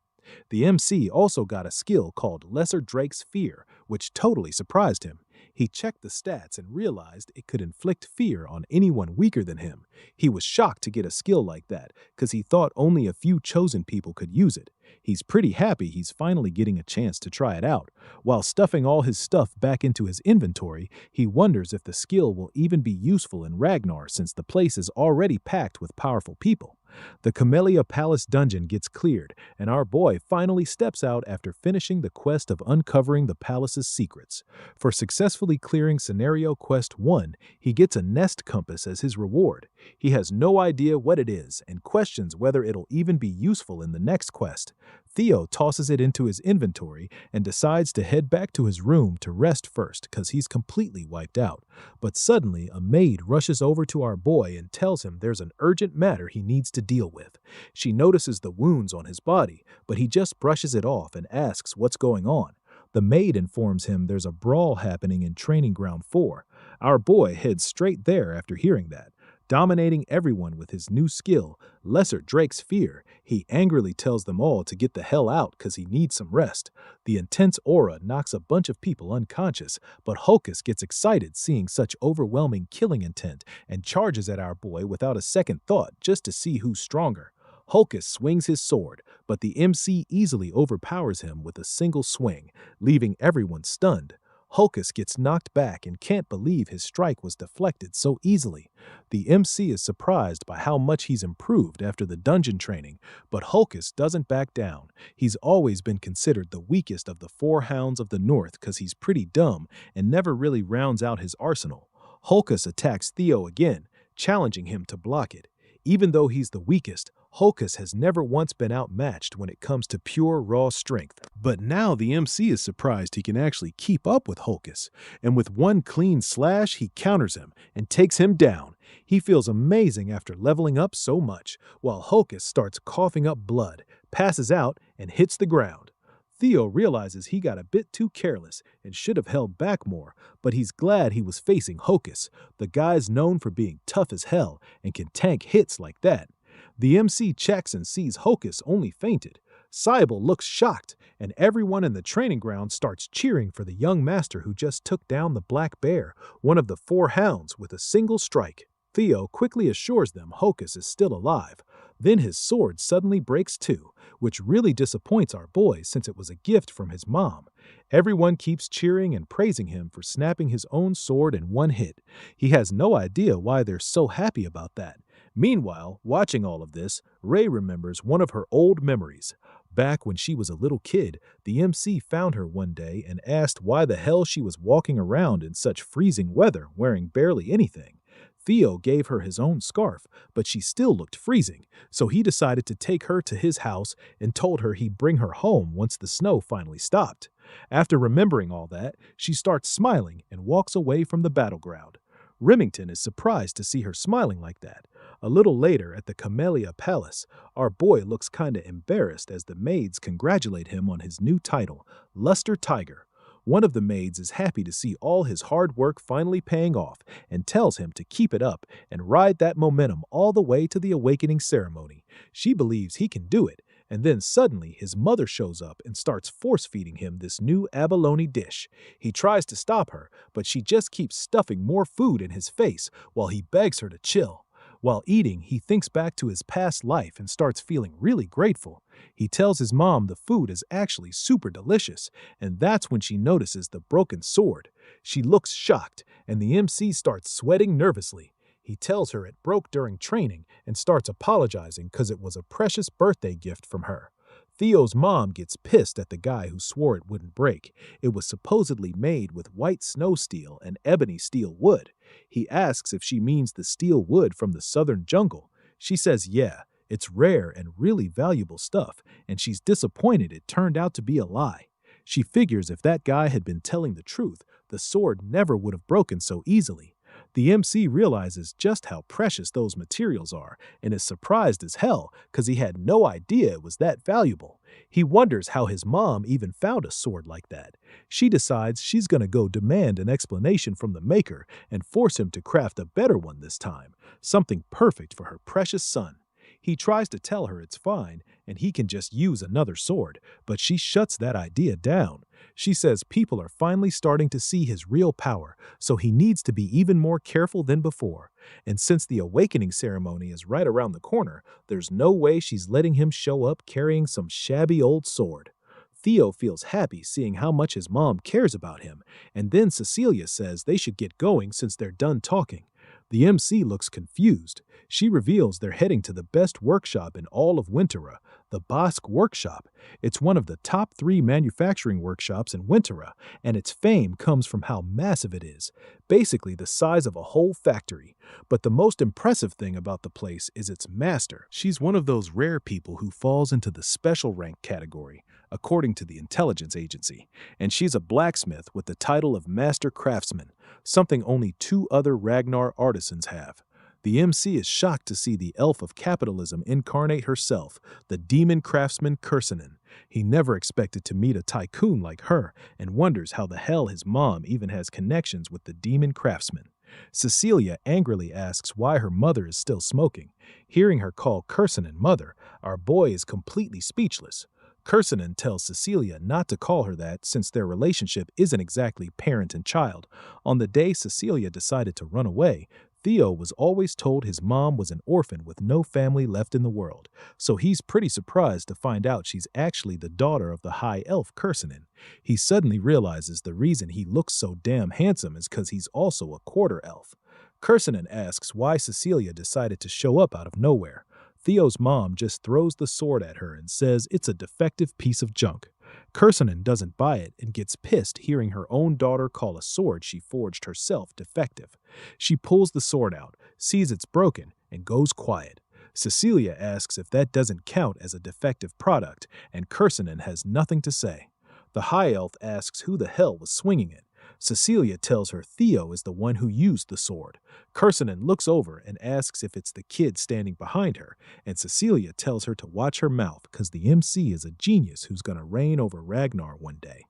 The MC also got a skill called Lesser Drake's Fear, which totally surprised him. He checked the stats and realized it could inflict fear on anyone weaker than him. He was shocked to get a skill like that, because he thought only a few chosen people could use it. He's pretty happy he's finally getting a chance to try it out. While stuffing all his stuff back into his inventory, he wonders if the skill will even be useful in Ragnar since the place is already packed with powerful people. The Camellia Palace dungeon gets cleared, and our boy finally steps out after finishing the quest of uncovering the palace's secrets. For successfully clearing Scenario Quest 1, he gets a nest compass as his reward. He has no idea what it is and questions whether it'll even be useful in the next quest. Theo tosses it into his inventory and decides to head back to his room to rest first because he's completely wiped out. But suddenly, a maid rushes over to our boy and tells him there's an urgent matter he needs to deal with. She notices the wounds on his body, but he just brushes it off and asks what's going on. The maid informs him there's a brawl happening in Training Ground 4. Our boy heads straight there after hearing that. Dominating everyone with his new skill, Lesser Drake's Fear, he angrily tells them all to get the hell out because he needs some rest. The intense aura knocks a bunch of people unconscious, but Hocus gets excited seeing such overwhelming killing intent and charges at our boy without a second thought just to see who's stronger. Hocus swings his sword, but the MC easily overpowers him with a single swing, leaving everyone stunned. Hocus gets knocked back and can't believe his strike was deflected so easily. The MC is surprised by how much he's improved after the dungeon training, but Hocus doesn't back down. He's always been considered the weakest of the 4 hounds of the North because he's pretty dumb and never really rounds out his arsenal. Hocus attacks Theo again, challenging him to block it. Even though he's the weakest, Hocus has never once been outmatched when it comes to pure raw strength. But now the MC is surprised he can actually keep up with Hocus, and with one clean slash he counters him and takes him down. He feels amazing after leveling up so much, while Hocus starts coughing up blood, passes out, and hits the ground. Theo realizes he got a bit too careless and should have held back more, but he's glad he was facing Hocus. The guy's known for being tough as hell and can tank hits like that. The MC checks and sees Hocus only fainted. Cybele looks shocked, and everyone in the training ground starts cheering for the young master who just took down the Black Bear, one of the 4 hounds, with a single strike. Theo quickly assures them Hocus is still alive. Then his sword suddenly breaks too, which really disappoints our boy since it was a gift from his mom. Everyone keeps cheering and praising him for snapping his own sword in one hit. He has no idea why they're so happy about that. Meanwhile, watching all of this, Ray remembers one of her old memories. Back when she was a little kid, the MC found her one day and asked why the hell she was walking around in such freezing weather wearing barely anything. Theo gave her his own scarf, but she still looked freezing, so he decided to take her to his house and told her he'd bring her home once the snow finally stopped. After remembering all that, she starts smiling and walks away from the battleground. Remington is surprised to see her smiling like that. A little later at the Camellia Palace, our boy looks kinda embarrassed as the maids congratulate him on his new title, Luster Tiger. One of the maids is happy to see all his hard work finally paying off and tells him to keep it up and ride that momentum all the way to the awakening ceremony. She believes he can do it, and then suddenly his mother shows up and starts force-feeding him this new abalone dish. He tries to stop her, but she just keeps stuffing more food in his face while he begs her to chill. While eating, he thinks back to his past life and starts feeling really grateful. He tells his mom the food is actually super delicious, and that's when she notices the broken sword. She looks shocked, and the MC starts sweating nervously. He tells her it broke during training and starts apologizing because it was a precious birthday gift from her. Theo's mom gets pissed at the guy who swore it wouldn't break. It was supposedly made with white snow steel and ebony steel wood. He asks if she means the steel wood from the southern jungle. She says yeah, it's rare and really valuable stuff, and she's disappointed it turned out to be a lie. She figures if that guy had been telling the truth, the sword never would have broken so easily. The MC realizes just how precious those materials are and is surprised as hell because he had no idea it was that valuable. He wonders how his mom even found a sword like that. She decides she's going to go demand an explanation from the maker and force him to craft a better one this time, something perfect for her precious son. He tries to tell her it's fine and he can just use another sword, but she shuts that idea down. She says people are finally starting to see his real power, so he needs to be even more careful than before. And since the awakening ceremony is right around the corner, there's no way she's letting him show up carrying some shabby old sword. Theo feels happy seeing how much his mom cares about him, and then Cecilia says they should get going since they're done talking. The MC looks confused. She reveals they're heading to the best workshop in all of Wintera, the Basque Workshop. It's one of the top 3 manufacturing workshops in Wintera, and its fame comes from how massive it is, basically the size of a whole factory. But the most impressive thing about the place is its master. She's one of those rare people who falls into the special rank category, according to the intelligence agency, and she's a blacksmith with the title of Master Craftsman, something only 2 other Ragnar artisans have. The MC is shocked to see the elf of capitalism incarnate herself, the demon craftsman Kursinen. He never expected to meet a tycoon like her and wonders how the hell his mom even has connections with the demon craftsman. Cecilia angrily asks why her mother is still smoking. Hearing her call Kursinen mother, our boy is completely speechless. Kursinen tells Cecilia not to call her that since their relationship isn't exactly parent and child. On the day Cecilia decided to run away, Theo was always told his mom was an orphan with no family left in the world, so he's pretty surprised to find out she's actually the daughter of the high elf Kursinen. He suddenly realizes the reason he looks so damn handsome is because he's also a quarter elf. Kursinen asks why Cecilia decided to show up out of nowhere. Theo's mom just throws the sword at her and says it's a defective piece of junk. Kursinen doesn't buy it and gets pissed hearing her own daughter call a sword she forged herself defective. She pulls the sword out, sees it's broken, and goes quiet. Cecilia asks if that doesn't count as a defective product, and Kursinen has nothing to say. The high elf asks who the hell was swinging it. Cecilia tells her Theo is the one who used the sword. Kursinen looks over and asks if it's the kid standing behind her, and Cecilia tells her to watch her mouth because the MC is a genius who's going to reign over Ragnar one day.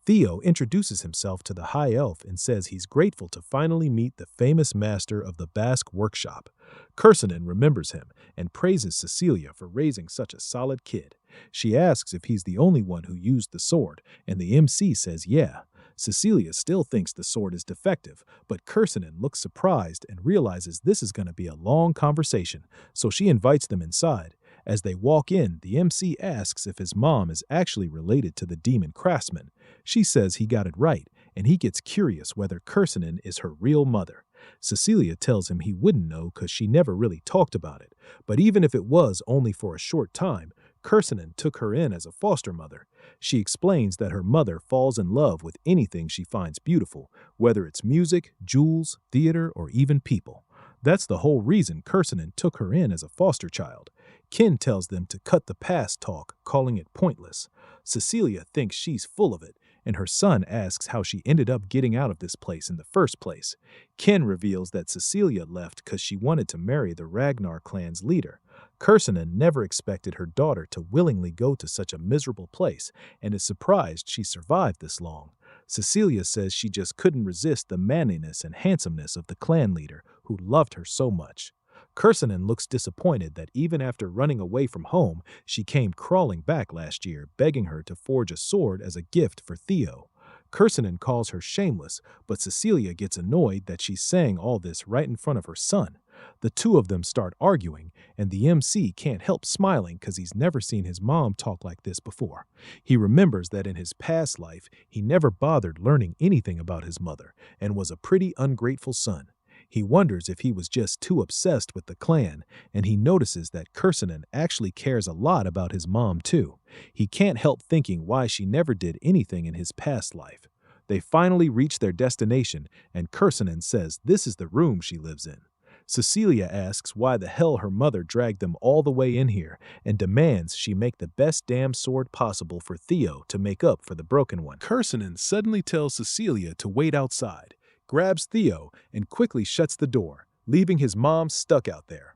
Theo introduces himself to the high elf and says he's grateful to finally meet the famous master of the Basque Workshop. Kursinen remembers him and praises Cecilia for raising such a solid kid. She asks if he's the only one who used the sword, and the MC says yeah. Cecilia still thinks the sword is defective, but Kursinen looks surprised and realizes this is going to be a long conversation, so she invites them inside. As they walk in, the MC asks if his mom is actually related to the demon craftsman. She says he got it right, and he gets curious whether Kursinen is her real mother. Cecilia tells him he wouldn't know because she never really talked about it, but even if it was only for a short time, Kursinen took her in as a foster mother. She explains that her mother falls in love with anything she finds beautiful, whether it's music, jewels, theater, or even people. That's the whole reason Kursinen took her in as a foster child. Ken tells them to cut the past talk, calling it pointless. Cecilia thinks she's full of it, and her son asks how she ended up getting out of this place in the first place. Ken reveals that Cecilia left because she wanted to marry the Ragnar clan's leader. Kursinen never expected her daughter to willingly go to such a miserable place and is surprised she survived this long. Cecilia says she just couldn't resist the manliness and handsomeness of the clan leader who loved her so much. Kursinen looks disappointed that even after running away from home, she came crawling back last year, begging her to forge a sword as a gift for Theo. Kursinen calls her shameless, but Cecilia gets annoyed that she's saying all this right in front of her son. The two of them start arguing, and the MC can't help smiling because he's never seen his mom talk like this before. He remembers that in his past life, he never bothered learning anything about his mother and was a pretty ungrateful son. He wonders if he was just too obsessed with the clan, and he notices that Kursanen actually cares a lot about his mom too. He can't help thinking why she never did anything in his past life. They finally reach their destination, and Kursanen says this is the room she lives in. Cecilia asks why the hell her mother dragged them all the way in here and demands she make the best damn sword possible for Theo to make up for the broken one. Kursanen suddenly tells Cecilia to wait outside, grabs Theo, and quickly shuts the door, leaving his mom stuck out there.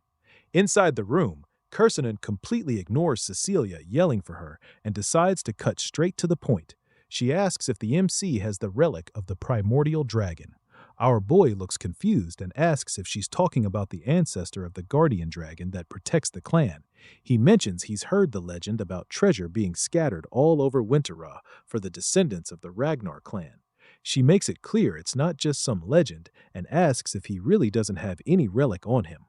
Inside the room, Kursanen completely ignores Cecilia yelling for her and decides to cut straight to the point. She asks if the MC has the relic of the primordial dragon. Our boy looks confused and asks if she's talking about the ancestor of the guardian dragon that protects the clan. He mentions he's heard the legend about treasure being scattered all over Winterra for the descendants of the Ragnar clan. She makes it clear it's not just some legend and asks if he really doesn't have any relic on him.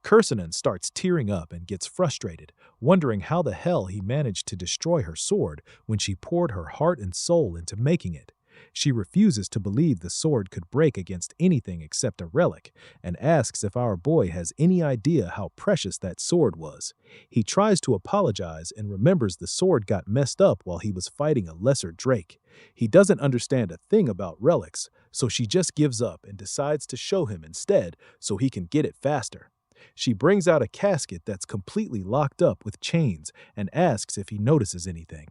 Kursanen starts tearing up and gets frustrated, wondering how the hell he managed to destroy her sword when she poured her heart and soul into making it. She refuses to believe the sword could break against anything except a relic, and asks if our boy has any idea how precious that sword was. He tries to apologize and remembers the sword got messed up while he was fighting a lesser drake. He doesn't understand a thing about relics, so she just gives up and decides to show him instead so he can get it faster. She brings out a casket that's completely locked up with chains and asks if he notices anything.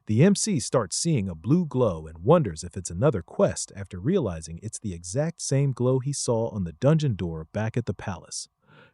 The MC starts seeing a blue glow and wonders if it's another quest after realizing it's the exact same glow he saw on the dungeon door back at the palace.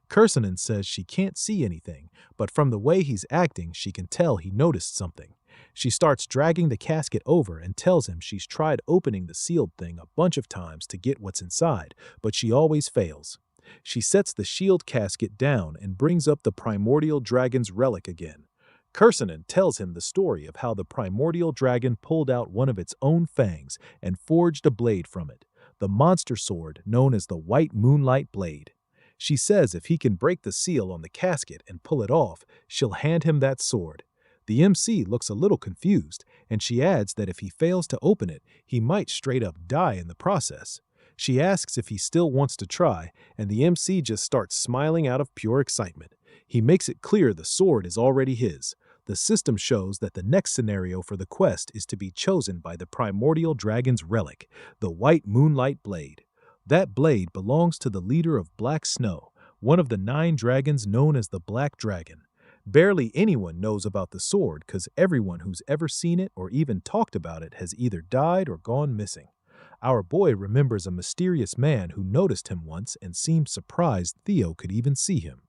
Kursanen says she can't see anything, but from the way he's acting, she can tell he noticed something. She starts dragging the casket over and tells him she's tried opening the sealed thing a bunch of times to get what's inside, but she always fails. She sets the shield casket down and brings up the primordial dragon's relic again. Kursanen tells him the story of how the primordial dragon pulled out one of its own fangs and forged a blade from it, the monster sword known as the White Moonlight Blade. She says if he can break the seal on the casket and pull it off, she'll hand him that sword. The MC looks a little confused, and she adds that if he fails to open it, he might straight up die in the process. She asks if he still wants to try, and the MC just starts smiling out of pure excitement. He makes it clear the sword is already his. The system shows that the next scenario for the quest is to be chosen by the primordial dragon's relic, the White Moonlight Blade. That blade belongs to the leader of Black Snow, one of the 9 dragons known as the Black Dragon. Barely anyone knows about the sword because everyone who's ever seen it or even talked about it has either died or gone missing. Our boy remembers a mysterious man who noticed him once and seemed surprised Theo could even see him.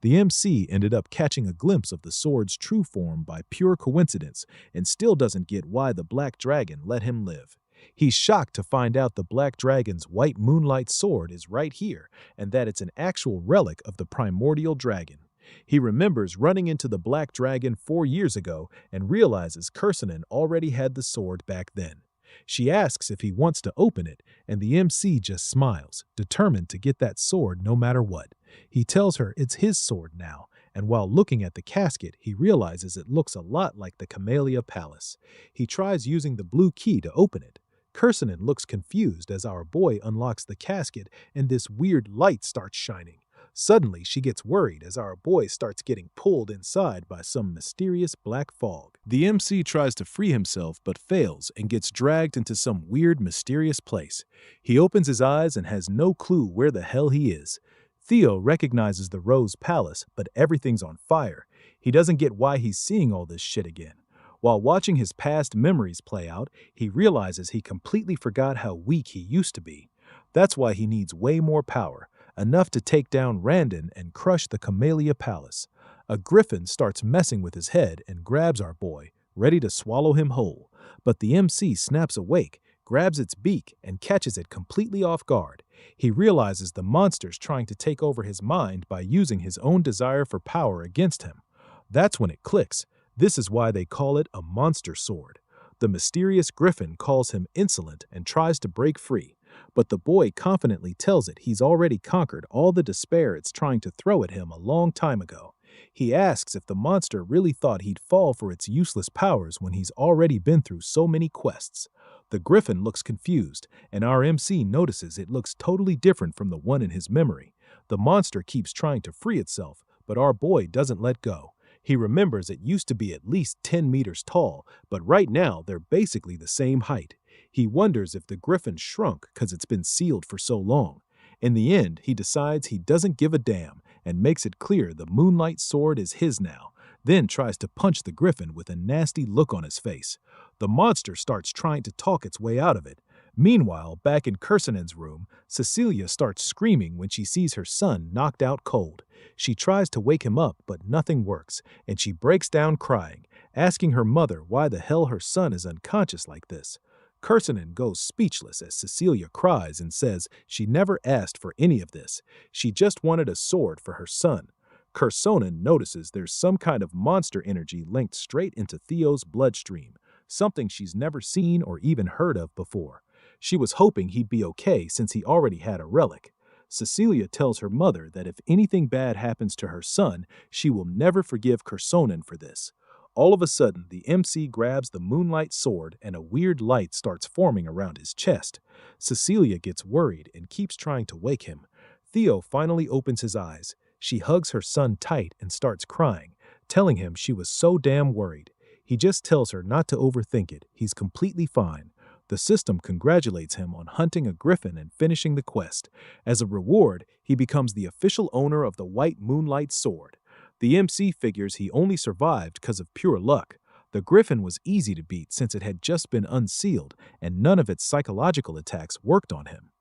The MC ended up catching a glimpse of the sword's true form by pure coincidence and still doesn't get why the Black Dragon let him live. He's shocked to find out the Black Dragon's White Moonlight sword is right here and that it's an actual relic of the primordial dragon. He remembers running into the Black Dragon 4 years ago and realizes Kursanen already had the sword back then. She asks if he wants to open it, and the MC just smiles, determined to get that sword no matter what. He tells her it's his sword now, and while looking at the casket, he realizes it looks a lot like the Camellia Palace. He tries using the blue key to open it. Kursanen looks confused as our boy unlocks the casket and this weird light starts shining. Suddenly, she gets worried as our boy starts getting pulled inside by some mysterious black fog. The MC tries to free himself but fails and gets dragged into some weird, mysterious place. He opens his eyes and has no clue where the hell he is. Theo recognizes the Rose Palace, but everything's on fire. He doesn't get why he's seeing all this shit again. While watching his past memories play out, he realizes he completely forgot how weak he used to be. That's why he needs way more power. Enough to take down Randon and crush the Camellia Palace. A griffin starts messing with his head and grabs our boy, ready to swallow him whole. But the MC snaps awake, grabs its beak, and catches it completely off guard. He realizes the monster's trying to take over his mind by using his own desire for power against him. That's when it clicks. This is why they call it a monster sword. The mysterious griffin calls him insolent and tries to break free. But the boy confidently tells it he's already conquered all the despair it's trying to throw at him a long time ago. He asks if the monster really thought he'd fall for its useless powers when he's already been through so many quests. The griffin looks confused, and our MC notices it looks totally different from the one in his memory. The monster keeps trying to free itself, but our boy doesn't let go. He remembers it used to be at least 10 meters tall, but right now they're basically the same height. He wonders if the griffin shrunk because it's been sealed for so long. In the end, he decides he doesn't give a damn and makes it clear the moonlight sword is his now, then tries to punch the griffin with a nasty look on his face. The monster starts trying to talk its way out of it. Meanwhile, back in Kursanen's room, Cecilia starts screaming when she sees her son knocked out cold. She tries to wake him up, but nothing works, and she breaks down crying, asking her mother why the hell her son is unconscious like this. Kursanen goes speechless as Cecilia cries and says she never asked for any of this. She just wanted a sword for her son. Kursonen notices there's some kind of monster energy linked straight into Theo's bloodstream, something she's never seen or even heard of before. She was hoping he'd be okay since he already had a relic. Cecilia tells her mother that if anything bad happens to her son, she will never forgive Kursonen for this. All of a sudden, the MC grabs the moonlight sword and a weird light starts forming around his chest. Cecilia gets worried and keeps trying to wake him. Theo finally opens his eyes. She hugs her son tight and starts crying, telling him she was so damn worried. He just tells her not to overthink it. He's completely fine. The system congratulates him on hunting a griffin and finishing the quest. As a reward, he becomes the official owner of the white moonlight sword. The MC figures he only survived because of pure luck. The griffin was easy to beat since it had just been unsealed, and none of its psychological attacks worked on him.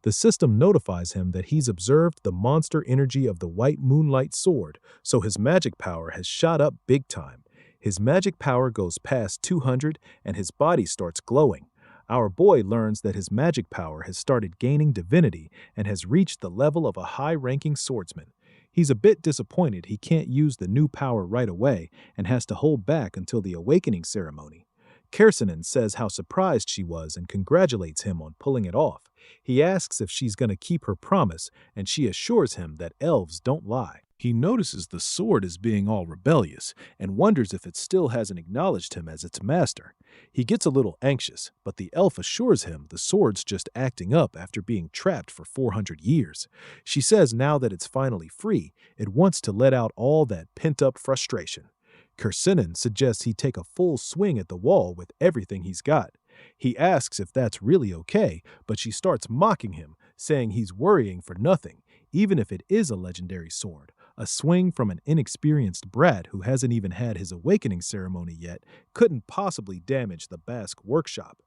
The system notifies him that he's observed the monster energy of the white moonlight sword, so his magic power has shot up big time. His magic power goes past 200 and his body starts glowing. Our boy learns that his magic power has started gaining divinity and has reached the level of a high-ranking swordsman. He's a bit disappointed he can't use the new power right away and has to hold back until the awakening ceremony. Kersanen says how surprised she was and congratulates him on pulling it off. He asks if she's going to keep her promise, and she assures him that elves don't lie. He notices the sword is being all rebellious and wonders if it still hasn't acknowledged him as its master. He gets a little anxious, but the elf assures him the sword's just acting up after being trapped for 400 years. She says now that it's finally free, it wants to let out all that pent-up frustration. Kersanen suggests he take a full swing at the wall with everything he's got. He asks if that's really okay, but she starts mocking him, saying he's worrying for nothing, even if it is a legendary sword. A swing from an inexperienced brat who hasn't even had his awakening ceremony yet couldn't possibly damage the Basque workshop.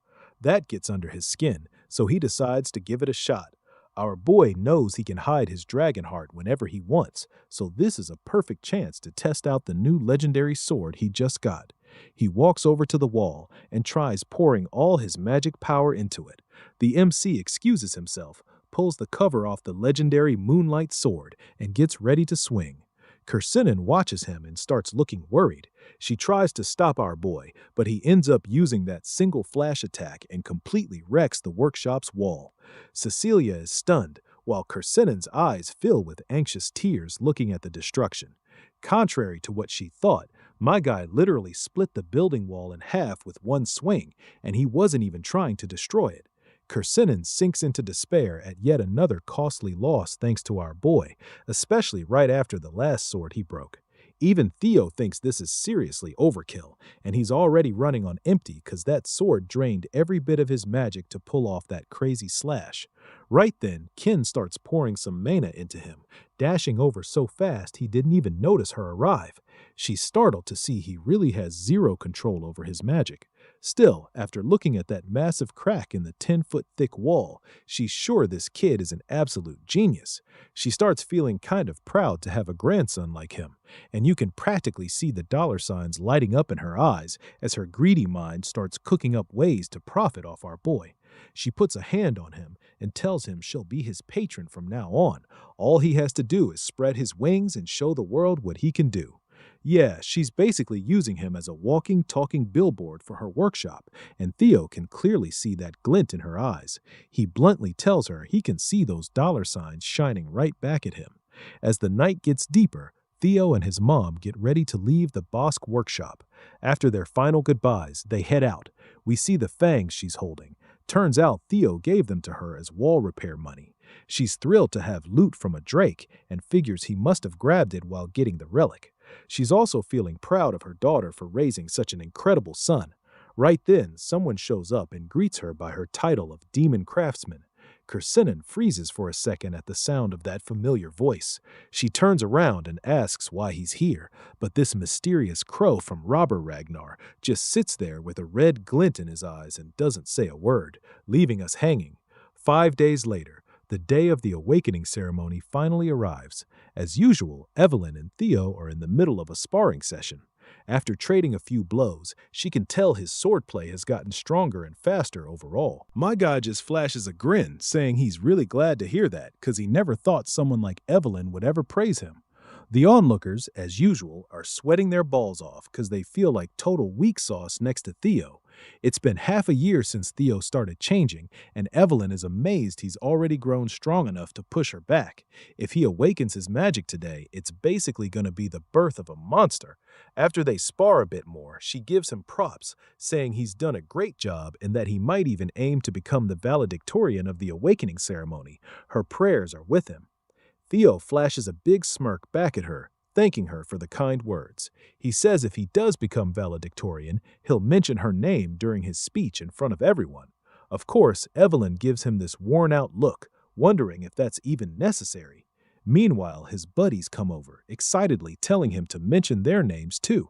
That gets under his skin, so he decides to give it a shot. Our boy knows he can hide his dragon heart whenever he wants, so this is a perfect chance to test out the new legendary sword he just got. He walks over to the wall and tries pouring all his magic power into it. The MC excuses himself, pulls the cover off the legendary moonlight sword, and gets ready to swing. Kersanen watches him and starts looking worried. She tries to stop our boy, but he ends up using that single flash attack and completely wrecks the workshop's wall. Cecilia is stunned, while Kersanen's eyes fill with anxious tears looking at the destruction. Contrary to what she thought, my guy literally split the building wall in half with one swing, and he wasn't even trying to destroy it. Kersanen sinks into despair at yet another costly loss thanks to our boy, especially right after the last sword he broke. Even Theo thinks this is seriously overkill, and he's already running on empty because that sword drained every bit of his magic to pull off that crazy slash. Right then, Kin starts pouring some mana into him, dashing over so fast he didn't even notice her arrive. She's startled to see he really has zero control over his magic. Still, after looking at that massive crack in the 10-foot-thick wall, she's sure this kid is an absolute genius. She starts feeling kind of proud to have a grandson like him, and you can practically see the dollar signs lighting up in her eyes as her greedy mind starts cooking up ways to profit off our boy. She puts a hand on him and tells him she'll be his patron from now on. All he has to do is spread his wings and show the world what he can do. Yeah, she's basically using him as a walking, talking billboard for her workshop, and Theo can clearly see that glint in her eyes. He bluntly tells her he can see those dollar signs shining right back at him. As the night gets deeper, Theo and his mom get ready to leave the Bosk workshop. After their final goodbyes, they head out. We see the fangs she's holding. Turns out Theo gave them to her as wall repair money. She's thrilled to have loot from a Drake and figures he must have grabbed it while getting the relic. She's also feeling proud of her daughter for raising such an incredible son. Right then, someone shows up and greets her by her title of Demon Craftsman. Kersinnen freezes for a second at the sound of that familiar voice. She turns around and asks why he's here, but this mysterious crow from Robber Ragnar just sits there with a red glint in his eyes and doesn't say a word, leaving us hanging. 5 days later, the day of the awakening ceremony finally arrives. As usual, Evelyn and Theo are in the middle of a sparring session. After trading a few blows, she can tell his swordplay has gotten stronger and faster overall. My guy just flashes a grin, saying he's really glad to hear that, because he never thought someone like Evelyn would ever praise him. The onlookers, as usual, are sweating their balls off because they feel like total weak sauce next to Theo. It's been half a year since Theo started changing, and Evelyn is amazed he's already grown strong enough to push her back. If he awakens his magic today, it's basically going to be the birth of a monster. After they spar a bit more, she gives him props, saying he's done a great job and that he might even aim to become the valedictorian of the awakening ceremony. Her prayers are with him. Theo flashes a big smirk back at her, thanking her for the kind words. He says if he does become valedictorian, he'll mention her name during his speech in front of everyone. Of course, Evelyn gives him this worn-out look, wondering if that's even necessary. Meanwhile, his buddies come over, excitedly telling him to mention their names too.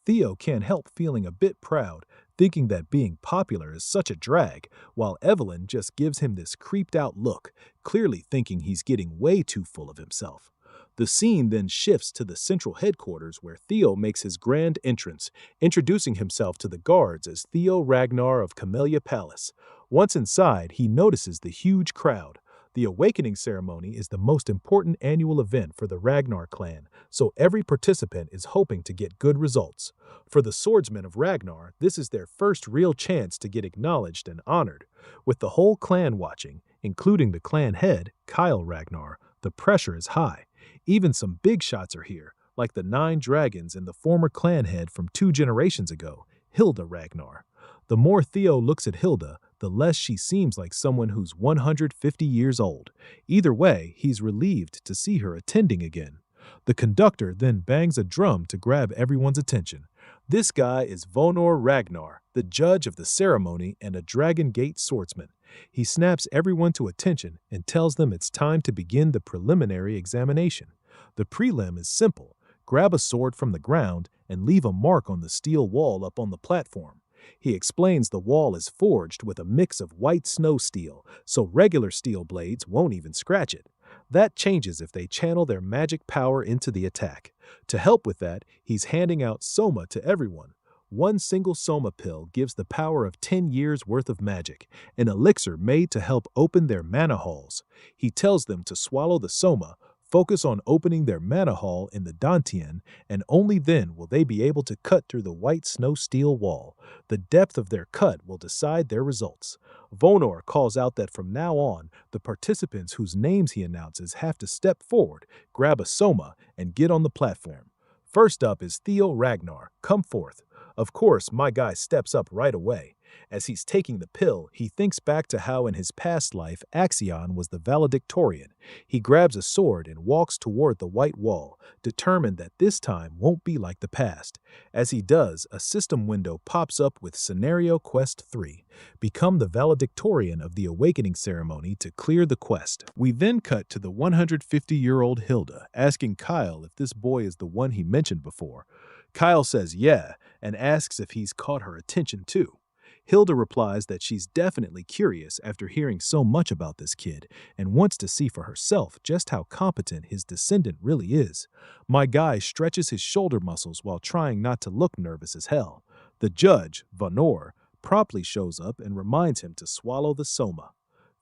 Theo can't help feeling a bit proud, thinking that being popular is such a drag, while Evelyn just gives him this creeped-out look, clearly thinking he's getting way too full of himself. The scene then shifts to the central headquarters where Theo makes his grand entrance, introducing himself to the guards as Theo Ragnar of Camellia Palace. Once inside, he notices the huge crowd. The awakening ceremony is the most important annual event for the Ragnar clan, so every participant is hoping to get good results. For the swordsmen of Ragnar, this is their first real chance to get acknowledged and honored. With the whole clan watching, including the clan head, Kyle Ragnar, the pressure is high. Even some big shots are here, like the 9 dragons and the former clan head from 2 generations ago, Hilda Ragnar. The more Theo looks at Hilda, the less she seems like someone who's 150 years old. Either way, he's relieved to see her attending again. The conductor then bangs a drum to grab everyone's attention. This guy is Vonor Ragnar, the judge of the ceremony and a Dragon Gate swordsman. He snaps everyone to attention and tells them it's time to begin the preliminary examination. The prelim is simple. Grab a sword from the ground and leave a mark on the steel wall up on the platform. He explains the wall is forged with a mix of white snow steel, so regular steel blades won't even scratch it. That changes if they channel their magic power into the attack. To help with that, he's handing out Soma to everyone. One single Soma pill gives the power of 10 years worth of magic, an elixir made to help open their mana halls. He tells them to swallow the Soma, focus on opening their mana hall in the Dantian, and only then will they be able to cut through the white snow steel wall. The depth of their cut will decide their results. Vonor calls out that from now on, the participants whose names he announces have to step forward, grab a Soma, and get on the platform. First up is Theo Ragnar. Come forth. Of course, my guy steps up right away. As he's taking the pill, he thinks back to how in his past life Axion was the valedictorian. He grabs a sword and walks toward the white wall, determined that this time won't be like the past. As he does, a system window pops up with Scenario Quest 3. Become the valedictorian of the awakening ceremony to clear the quest. We then cut to the 150-year-old Hilda, asking Kyle if this boy is the one he mentioned before. Kyle says yeah, and asks if he's caught her attention too. Hilda replies that she's definitely curious after hearing so much about this kid and wants to see for herself just how competent his descendant really is. My guy stretches his shoulder muscles while trying not to look nervous as hell. The judge, Vonor, promptly shows up and reminds him to swallow the Soma.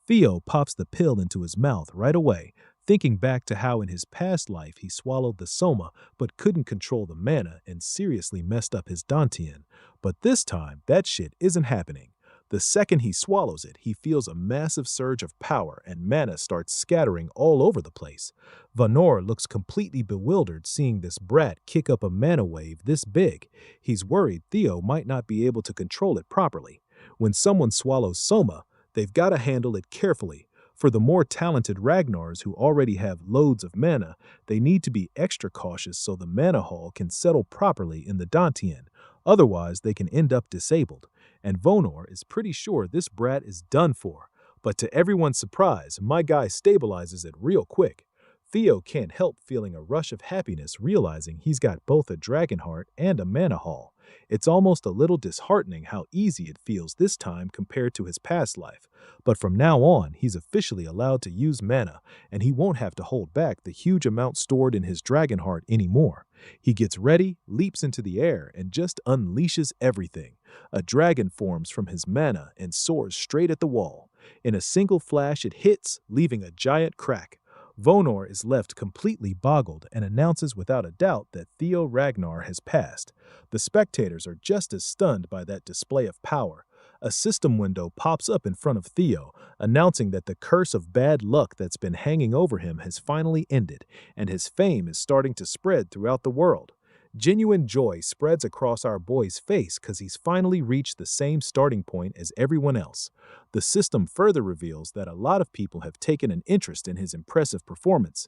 Theo pops the pill into his mouth right away, thinking back to how in his past life he swallowed the Soma but couldn't control the mana and seriously messed up his Dantian. But this time, that shit isn't happening. The The second he swallows it, he feels a massive surge of power and mana starts scattering all over the place. Vanor looks completely bewildered seeing this brat kick up a mana wave this big. He's worried Theo might not be able to control it properly. When someone swallows Soma, they've got to handle it carefully. For the more talented Ragnars who already have loads of mana, they need to be extra cautious so the mana haul can settle properly in the Dantian. Otherwise, they can end up disabled. And Vonor is pretty sure this brat is done for. But to everyone's surprise, my guy stabilizes it real quick. Theo can't help feeling a rush of happiness realizing he's got both a dragon heart and a mana haul. It's almost a little disheartening how easy it feels this time compared to his past life. But from now on, he's officially allowed to use mana, and he won't have to hold back the huge amount stored in his dragon heart anymore. He gets ready, leaps into the air, and just unleashes everything. A dragon forms from his mana and soars straight at the wall. In a single flash, it hits, leaving a giant crack. Vonor is left completely boggled and announces without a doubt that Theo Ragnar has passed. The spectators are just as stunned by that display of power. A system window pops up in front of Theo, announcing that the curse of bad luck that's been hanging over him has finally ended, and his fame is starting to spread throughout the world. Genuine joy spreads across our boy's face because he's finally reached the same starting point as everyone else. The system further reveals that a lot of people have taken an interest in his impressive performance.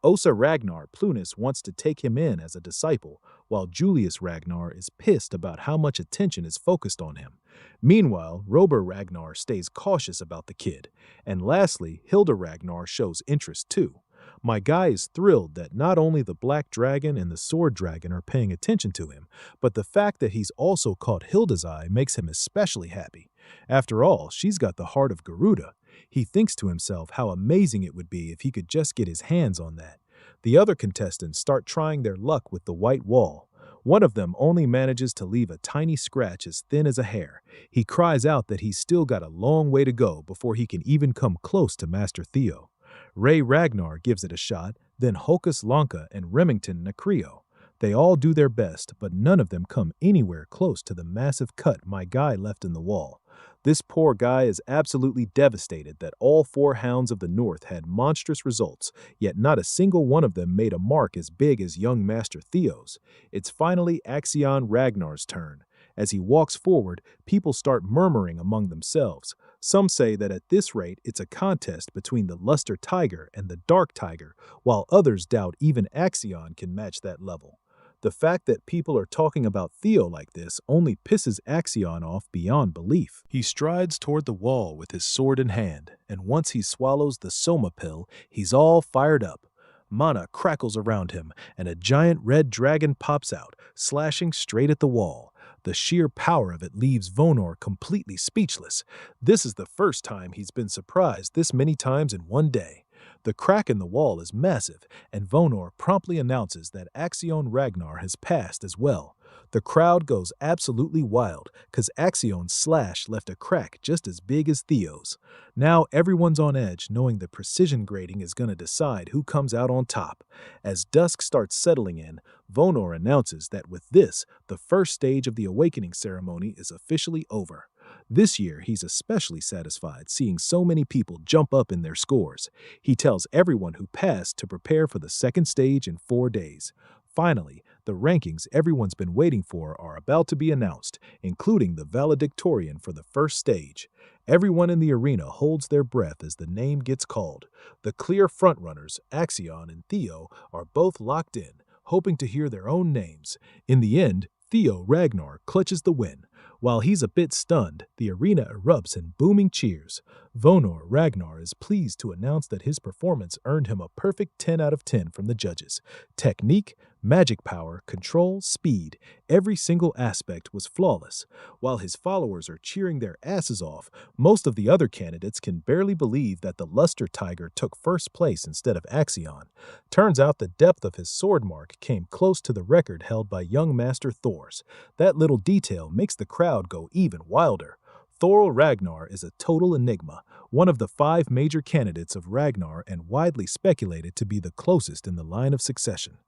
Osa Ragnar Plunis wants to take him in as a disciple, while Julius Ragnar is pissed about how much attention is focused on him. Meanwhile, Rober Ragnar stays cautious about the kid. And lastly, Hilda Ragnar shows interest too. My guy is thrilled that not only the Black Dragon and the Sword Dragon are paying attention to him, but the fact that he's also caught Hilda's eye makes him especially happy. After all, she's got the heart of Garuda. He thinks to himself how amazing it would be if he could just get his hands on that. The other contestants start trying their luck with the white wall. One of them only manages to leave a tiny scratch as thin as a hair. He cries out that he's still got a long way to go before he can even come close to Master Theo. Ray Ragnar gives it a shot, then Hokus Lanka and Remington Nacrio. They all do their best, but none of them come anywhere close to the massive cut my guy left in the wall. This poor guy is absolutely devastated that all 4 Hounds of the North had monstrous results, yet not a single one of them made a mark as big as young Master Theo's. It's finally Axion Ragnar's turn. As he walks forward, people start murmuring among themselves. Some say that at this rate it's a contest between the Luster Tiger and the Dark Tiger, while others doubt even Axion can match that level. The fact that people are talking about Theo like this only pisses Axion off beyond belief. He strides toward the wall with his sword in hand, and once he swallows the Soma pill, he's all fired up. Mana crackles around him, and a giant red dragon pops out, slashing straight at the wall. The sheer power of it leaves Vonor completely speechless. This is the first time he's been surprised this many times in one day. The crack in the wall is massive, and Vonor promptly announces that Axion Ragnar has passed as well. The crowd goes absolutely wild, cause Axion's slash left a crack just as big as Theo's. Now everyone's on edge, knowing the precision grading is gonna decide who comes out on top. As dusk starts settling in, Vonor announces that with this, the first stage of the awakening ceremony is officially over. This year, he's especially satisfied seeing so many people jump up in their scores. He tells everyone who passed to prepare for the second stage in 4 days. Finally, the rankings everyone's been waiting for are about to be announced, including the valedictorian for the first stage. Everyone in the arena holds their breath as the name gets called. The clear frontrunners, Axion and Theo, are both locked in, hoping to hear their own names. In the end, Theo Ragnar clutches the win. While he's a bit stunned, the arena erupts in booming cheers. Vonor Ragnar is pleased to announce that his performance earned him a perfect 10 out of 10 from the judges. Technique, magic power, control, speed, every single aspect was flawless. While his followers are cheering their asses off, most of the other candidates can barely believe that the Luster Tiger took first place instead of Axion. Turns out the depth of his sword mark came close to the record held by young Master Thor's. That little detail makes the crowd go even wilder. Thorol Ragnar is a total enigma, one of the 5 major candidates of Ragnar and widely speculated to be the closest in the line of succession.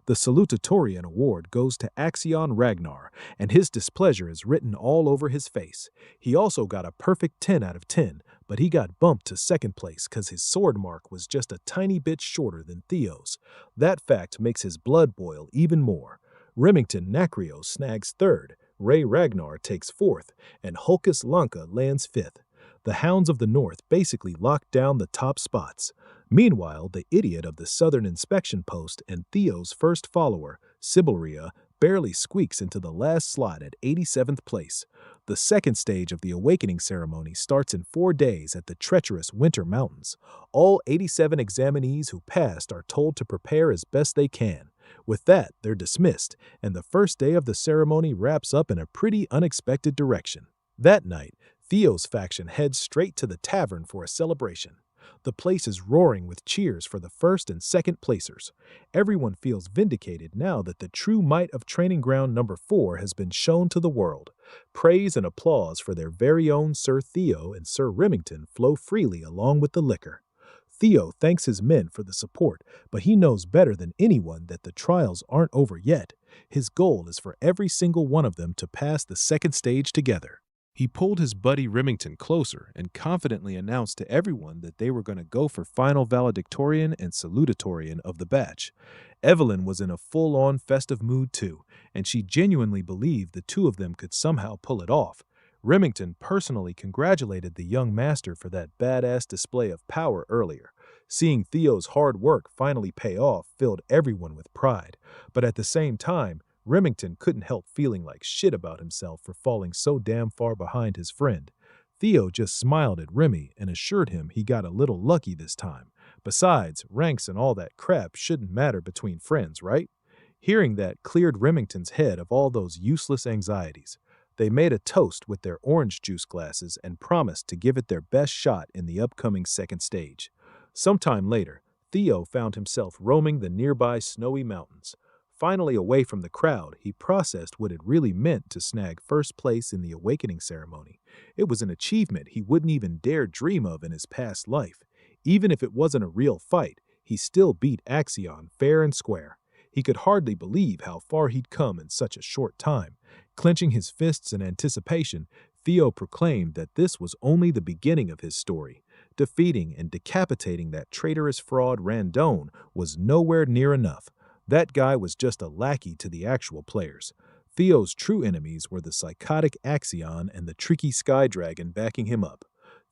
The Salutatorian Award goes to Axion Ragnar, and his displeasure is written all over his face. He also got a perfect 10 out of 10, but he got bumped to second place because his sword mark was just a tiny bit shorter than Theo's. That fact makes his blood boil even more. Remington Nacrio snags third, Ray Ragnar takes fourth, and Hulkus Lanka lands fifth. The Hounds of the North basically locked down the top spots. Meanwhile, the idiot of the Southern Inspection Post and Theo's first follower, Sibylria, barely squeaks into the last slot at 87th place. The second stage of the awakening ceremony starts in 4 days at the treacherous Winter Mountains. All 87 examinees who passed are told to prepare as best they can. With that, they're dismissed, and the first day of the ceremony wraps up in a pretty unexpected direction. That night, Theo's faction heads straight to the tavern for a celebration. The place is roaring with cheers for the first and second placers. Everyone feels vindicated now that the true might of Training Ground number 4 has been shown to the world. Praise and applause for their very own Sir Theo and Sir Remington flow freely along with the liquor. Theo thanks his men for the support, but he knows better than anyone that the trials aren't over yet. His goal is for every single one of them to pass the second stage together. He pulled his buddy Remington closer and confidently announced to everyone that they were going to go for final valedictorian and salutatorian of the batch. Evelyn was in a full-on festive mood too, and she genuinely believed the two of them could somehow pull it off. Remington personally congratulated the young master for that badass display of power earlier. Seeing Theo's hard work finally pay off filled everyone with pride, but at the same time, Remington couldn't help feeling like shit about himself for falling so damn far behind his friend. Theo just smiled at Remy and assured him he got a little lucky this time. Besides, ranks and all that crap shouldn't matter between friends, right? Hearing that cleared Remington's head of all those useless anxieties. They made a toast with their orange juice glasses and promised to give it their best shot in the upcoming second stage. Sometime later, Theo found himself roaming the nearby snowy mountains. Finally away from the crowd, he processed what it really meant to snag first place in the awakening ceremony. It was an achievement he wouldn't even dare dream of in his past life. Even if it wasn't a real fight, he still beat Axion fair and square. He could hardly believe how far he'd come in such a short time. Clenching his fists in anticipation, Theo proclaimed that this was only the beginning of his story. Defeating and decapitating that traitorous fraud Randone was nowhere near enough. That guy was just a lackey to the actual players. Theo's true enemies were the psychotic Axion and the tricky Sky Dragon backing him up.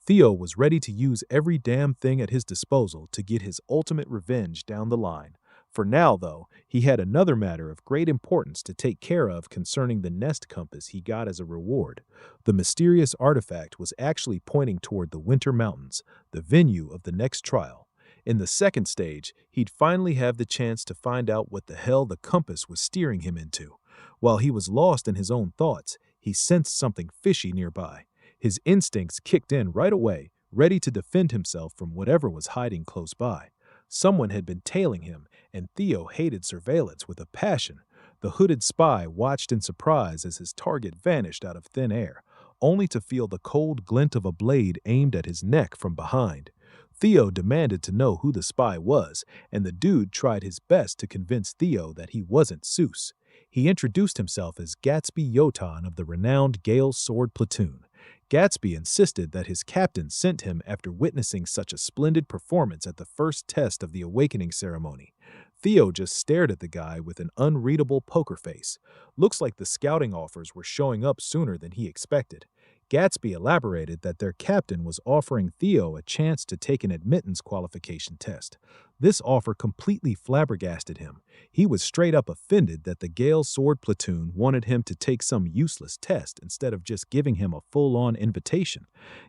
Theo was ready to use every damn thing at his disposal to get his ultimate revenge down the line. For now, though, he had another matter of great importance to take care of concerning the nest compass he got as a reward. The mysterious artifact was actually pointing toward the Winter Mountains, the venue of the next trial. In the second stage, he'd finally have the chance to find out what the hell the compass was steering him into. While he was lost in his own thoughts, he sensed something fishy nearby. His instincts kicked in right away, ready to defend himself from whatever was hiding close by. Someone had been tailing him, and Theo hated surveillance with a passion. The hooded spy watched in surprise as his target vanished out of thin air, only to feel the cold glint of a blade aimed at his neck from behind. Theo demanded to know who the spy was, and the dude tried his best to convince Theo that he wasn't Seuss. He introduced himself as Gatsby Yotan of the renowned Gale Sword Platoon. Gatsby insisted that his captain sent him after witnessing such a splendid performance at the first test of the awakening ceremony. Theo just stared at the guy with an unreadable poker face. Looks like the scouting offers were showing up sooner than he expected. Gatsby elaborated that their captain was offering Theo a chance to take an admittance qualification test. This offer completely flabbergasted him. He was straight up offended that the Gale Sword Platoon wanted him to take some useless test instead of just giving him a full-on invitation.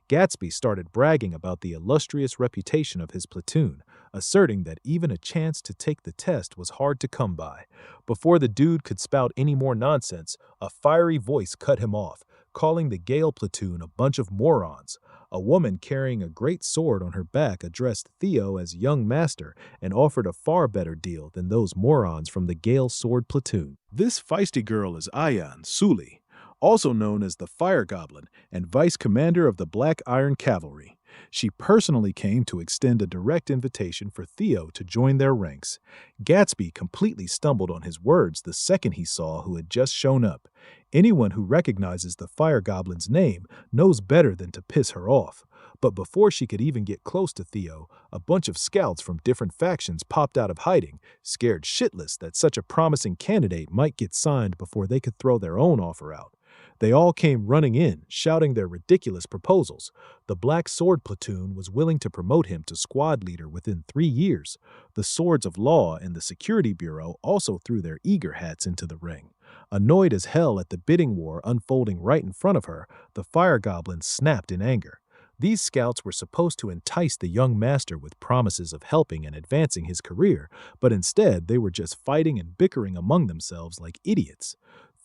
Gatsby started bragging about the illustrious reputation of his platoon, asserting that even a chance to take the test was hard to come by. Before the dude could spout any more nonsense, a fiery voice cut him off, calling the Gale platoon a bunch of morons. A woman carrying a great sword on her back addressed Theo as young master and offered a far better deal than those morons from the Gale Sword Platoon. This feisty girl is Ayan Suli. also known as the Fire Goblin and vice commander of the Black Iron Cavalry. She personally came to extend a direct invitation for Theo to join their ranks. Gatsby completely stumbled on his words the second he saw who had just shown up. Anyone who recognizes the Fire Goblin's name knows better than to piss her off. But before she could even get close to Theo, a bunch of scouts from different factions popped out of hiding, scared shitless that such a promising candidate might get signed before they could throw their own offer out. They all came running in, shouting their ridiculous proposals. The Black Sword Platoon was willing to promote him to squad leader within 3 years. The Swords of Law and the Security Bureau also threw their eager hats into the ring. Annoyed as hell at the bidding war unfolding right in front of her, the Fire Goblin snapped in anger. These scouts were supposed to entice the young master with promises of helping and advancing his career, but instead they were just fighting and bickering among themselves like idiots.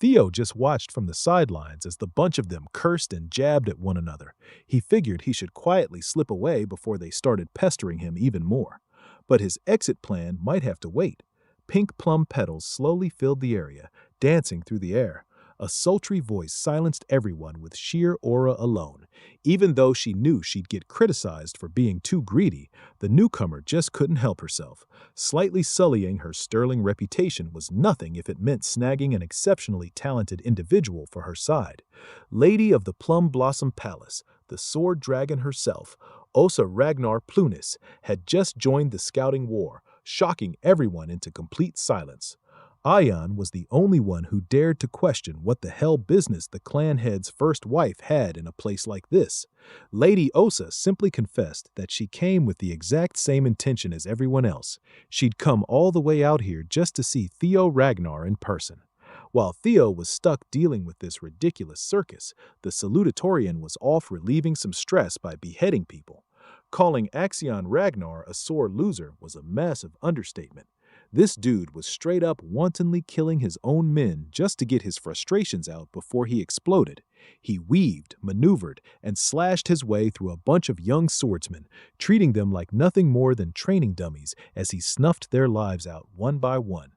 Theo just watched from the sidelines as the bunch of them cursed and jabbed at one another. He figured he should quietly slip away before they started pestering him even more. But his exit plan might have to wait. Pink plum petals slowly filled the area, dancing through the air. A sultry voice silenced everyone with sheer aura alone. Even though she knew she'd get criticized for being too greedy, the newcomer just couldn't help herself. Slightly sullying her sterling reputation was nothing if it meant snagging an exceptionally talented individual for her side. Lady of the Plum Blossom Palace, the sword dragon herself, Osa Ragnar Plunis, had just joined the scouting war, shocking everyone into complete silence. Ion was the only one who dared to question what the hell business the clan head's first wife had in a place like this. Lady Osa simply confessed that she came with the exact same intention as everyone else. She'd come all the way out here just to see Theo Ragnar in person. While Theo was stuck dealing with this ridiculous circus, the salutatorian was off relieving some stress by beheading people. Calling Axion Ragnar a sore loser was a massive understatement. This dude was straight up wantonly killing his own men just to get his frustrations out before he exploded. He weaved, maneuvered, and slashed his way through a bunch of young swordsmen, treating them like nothing more than training dummies as he snuffed their lives out one by one.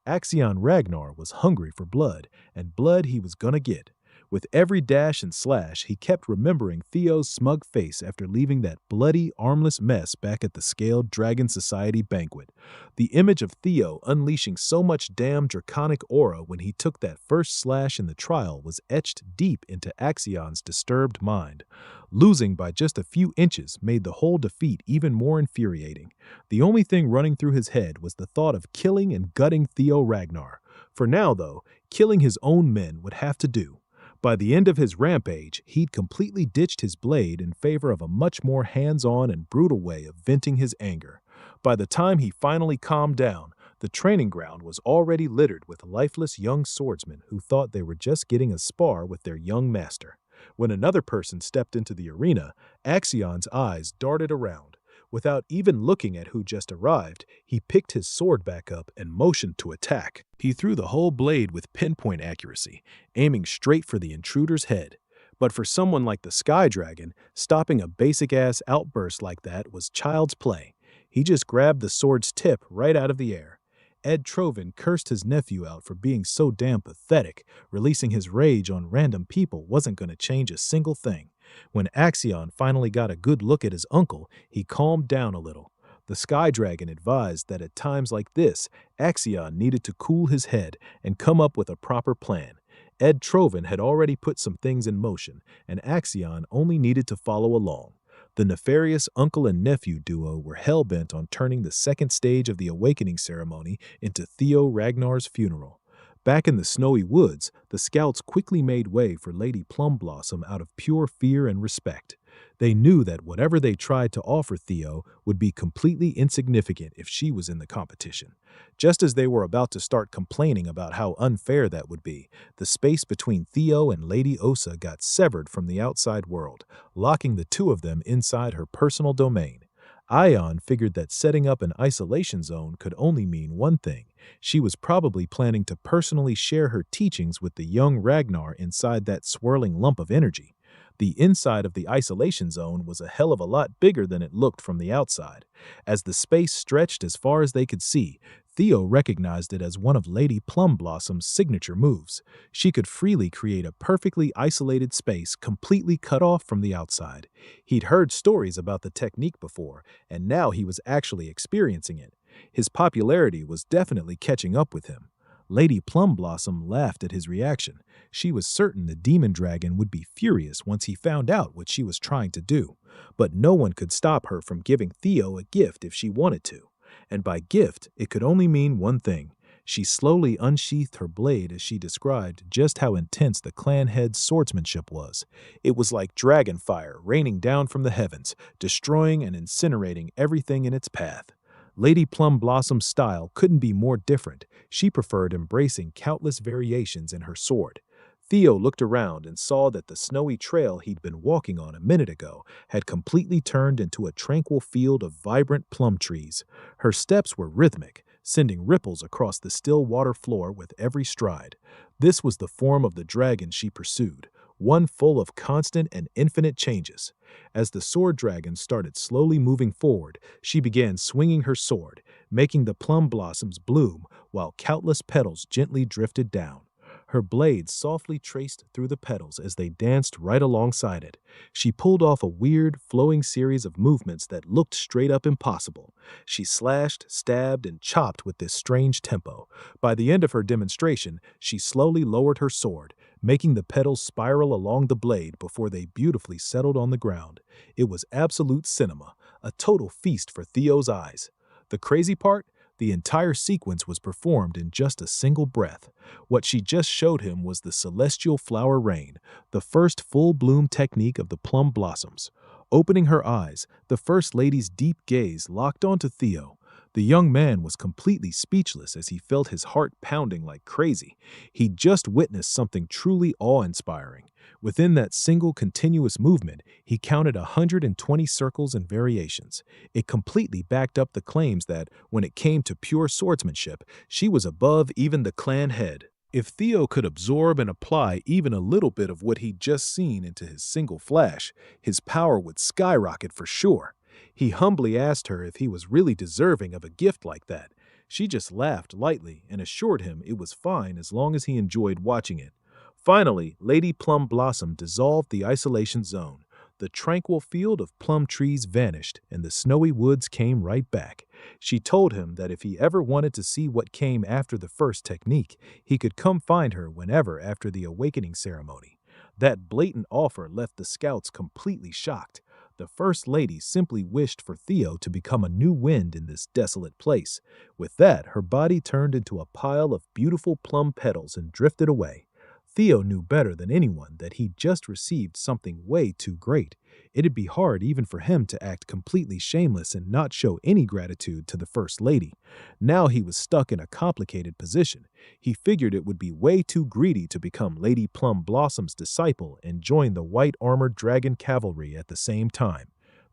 Axion Ragnar was hungry for blood, and blood he was gonna get. With every dash and slash, he kept remembering Theo's smug face after leaving that bloody, armless mess back at the Scaled Dragon Society banquet. The image of Theo unleashing so much damn draconic aura when he took that first slash in the trial was etched deep into Axion's disturbed mind. Losing by just a few inches made the whole defeat even more infuriating. The only thing running through his head was the thought of killing and gutting Theo Ragnar. For now, though, killing his own men would have to do. By the end of his rampage, he'd completely ditched his blade in favor of a much more hands-on and brutal way of venting his anger. By the time he finally calmed down, the training ground was already littered with lifeless young swordsmen who thought they were just getting a spar with their young master. When another person stepped into the arena, Axion's eyes darted around. Without even looking at who just arrived, he picked his sword back up and motioned to attack. He threw the whole blade with pinpoint accuracy, aiming straight for the intruder's head. But for someone like the Sky Dragon, stopping a basic-ass outburst like that was child's play. He just grabbed the sword's tip right out of the air. Ed Trovin cursed his nephew out for being so damn pathetic. Releasing his rage on random people wasn't going to change a single thing. When Axion finally got a good look at his uncle, he calmed down a little. The Sky Dragon advised that at times like this, Axion needed to cool his head and come up with a proper plan. Ed Trovin had already put some things in motion, and Axion only needed to follow along. The nefarious uncle and nephew duo were hell-bent on turning the second stage of the awakening ceremony into Theo Ragnar's funeral. Back in the snowy woods, the scouts quickly made way for Lady Plumblossom out of pure fear and respect. They knew that whatever they tried to offer Theo would be completely insignificant if she was in the competition. Just as they were about to start complaining about how unfair that would be, the space between Theo and Lady Osa got severed from the outside world, locking the two of them inside her personal domain. Ion figured that setting up an isolation zone could only mean one thing. She was probably planning to personally share her teachings with the young Ragnar inside that swirling lump of energy. The inside of the isolation zone was a hell of a lot bigger than it looked from the outside. As the space stretched as far as they could see, Theo recognized it as one of Lady Plumbossom's signature moves. She could freely create a perfectly isolated space completely cut off from the outside. He'd heard stories about the technique before, and now he was actually experiencing it. His popularity was definitely catching up with him. Lady Plumblossom laughed at his reaction. She was certain the demon dragon would be furious once he found out what she was trying to do. But no one could stop her from giving Theo a gift if she wanted to. And by gift, it could only mean one thing. She slowly unsheathed her blade as she described just how intense the clan head's swordsmanship was. It was like dragon fire raining down from the heavens, destroying and incinerating everything in its path. Lady Plumblossom's style couldn't be more different. She preferred embracing countless variations in her sword. Theo looked around and saw that the snowy trail he'd been walking on a minute ago had completely turned into a tranquil field of vibrant plum trees. Her steps were rhythmic, sending ripples across the still water floor with every stride. This was the form of the dragon she pursued, one full of constant and infinite changes. As the sword dragon started slowly moving forward, she began swinging her sword, making the plum blossoms bloom while countless petals gently drifted down. Her blade softly traced through the petals as they danced right alongside it. She pulled off a weird, flowing series of movements that looked straight up impossible. She slashed, stabbed, and chopped with this strange tempo. By the end of her demonstration, she slowly lowered her sword, making the petals spiral along the blade before they beautifully settled on the ground. It was absolute cinema, a total feast for Theo's eyes. The crazy part? The entire sequence was performed in just a single breath. What she just showed him was the celestial flower rain, the first full-bloom technique of the plum blossoms. Opening her eyes, the First Lady's deep gaze locked onto Theo. The young man was completely speechless as he felt his heart pounding like crazy. He'd just witnessed something truly awe-inspiring. Within that single continuous movement, he counted 120 circles and variations. It completely backed up the claims that, when it came to pure swordsmanship, she was above even the clan head. If Theo could absorb and apply even a little bit of what he'd just seen into his single flash, his power would skyrocket for sure. He humbly asked her if he was really deserving of a gift like that. She just laughed lightly and assured him it was fine as long as he enjoyed watching it. Finally, Lady Plum Blossom dissolved the isolation zone. The tranquil field of plum trees vanished, and the snowy woods came right back. She told him that if he ever wanted to see what came after the first technique, he could come find her whenever after the awakening ceremony. That blatant offer left the scouts completely shocked. The First Lady simply wished for Theo to become a new wind in this desolate place. With that, her body turned into a pile of beautiful plum petals and drifted away. Theo knew better than anyone that he'd just received something way too great. It'd be hard even for him to act completely shameless and not show any gratitude to the First Lady. Now he was stuck in a complicated position. He figured it would be way too greedy to become Lady Plum Blossom's disciple and join the white-armored dragon cavalry at the same time.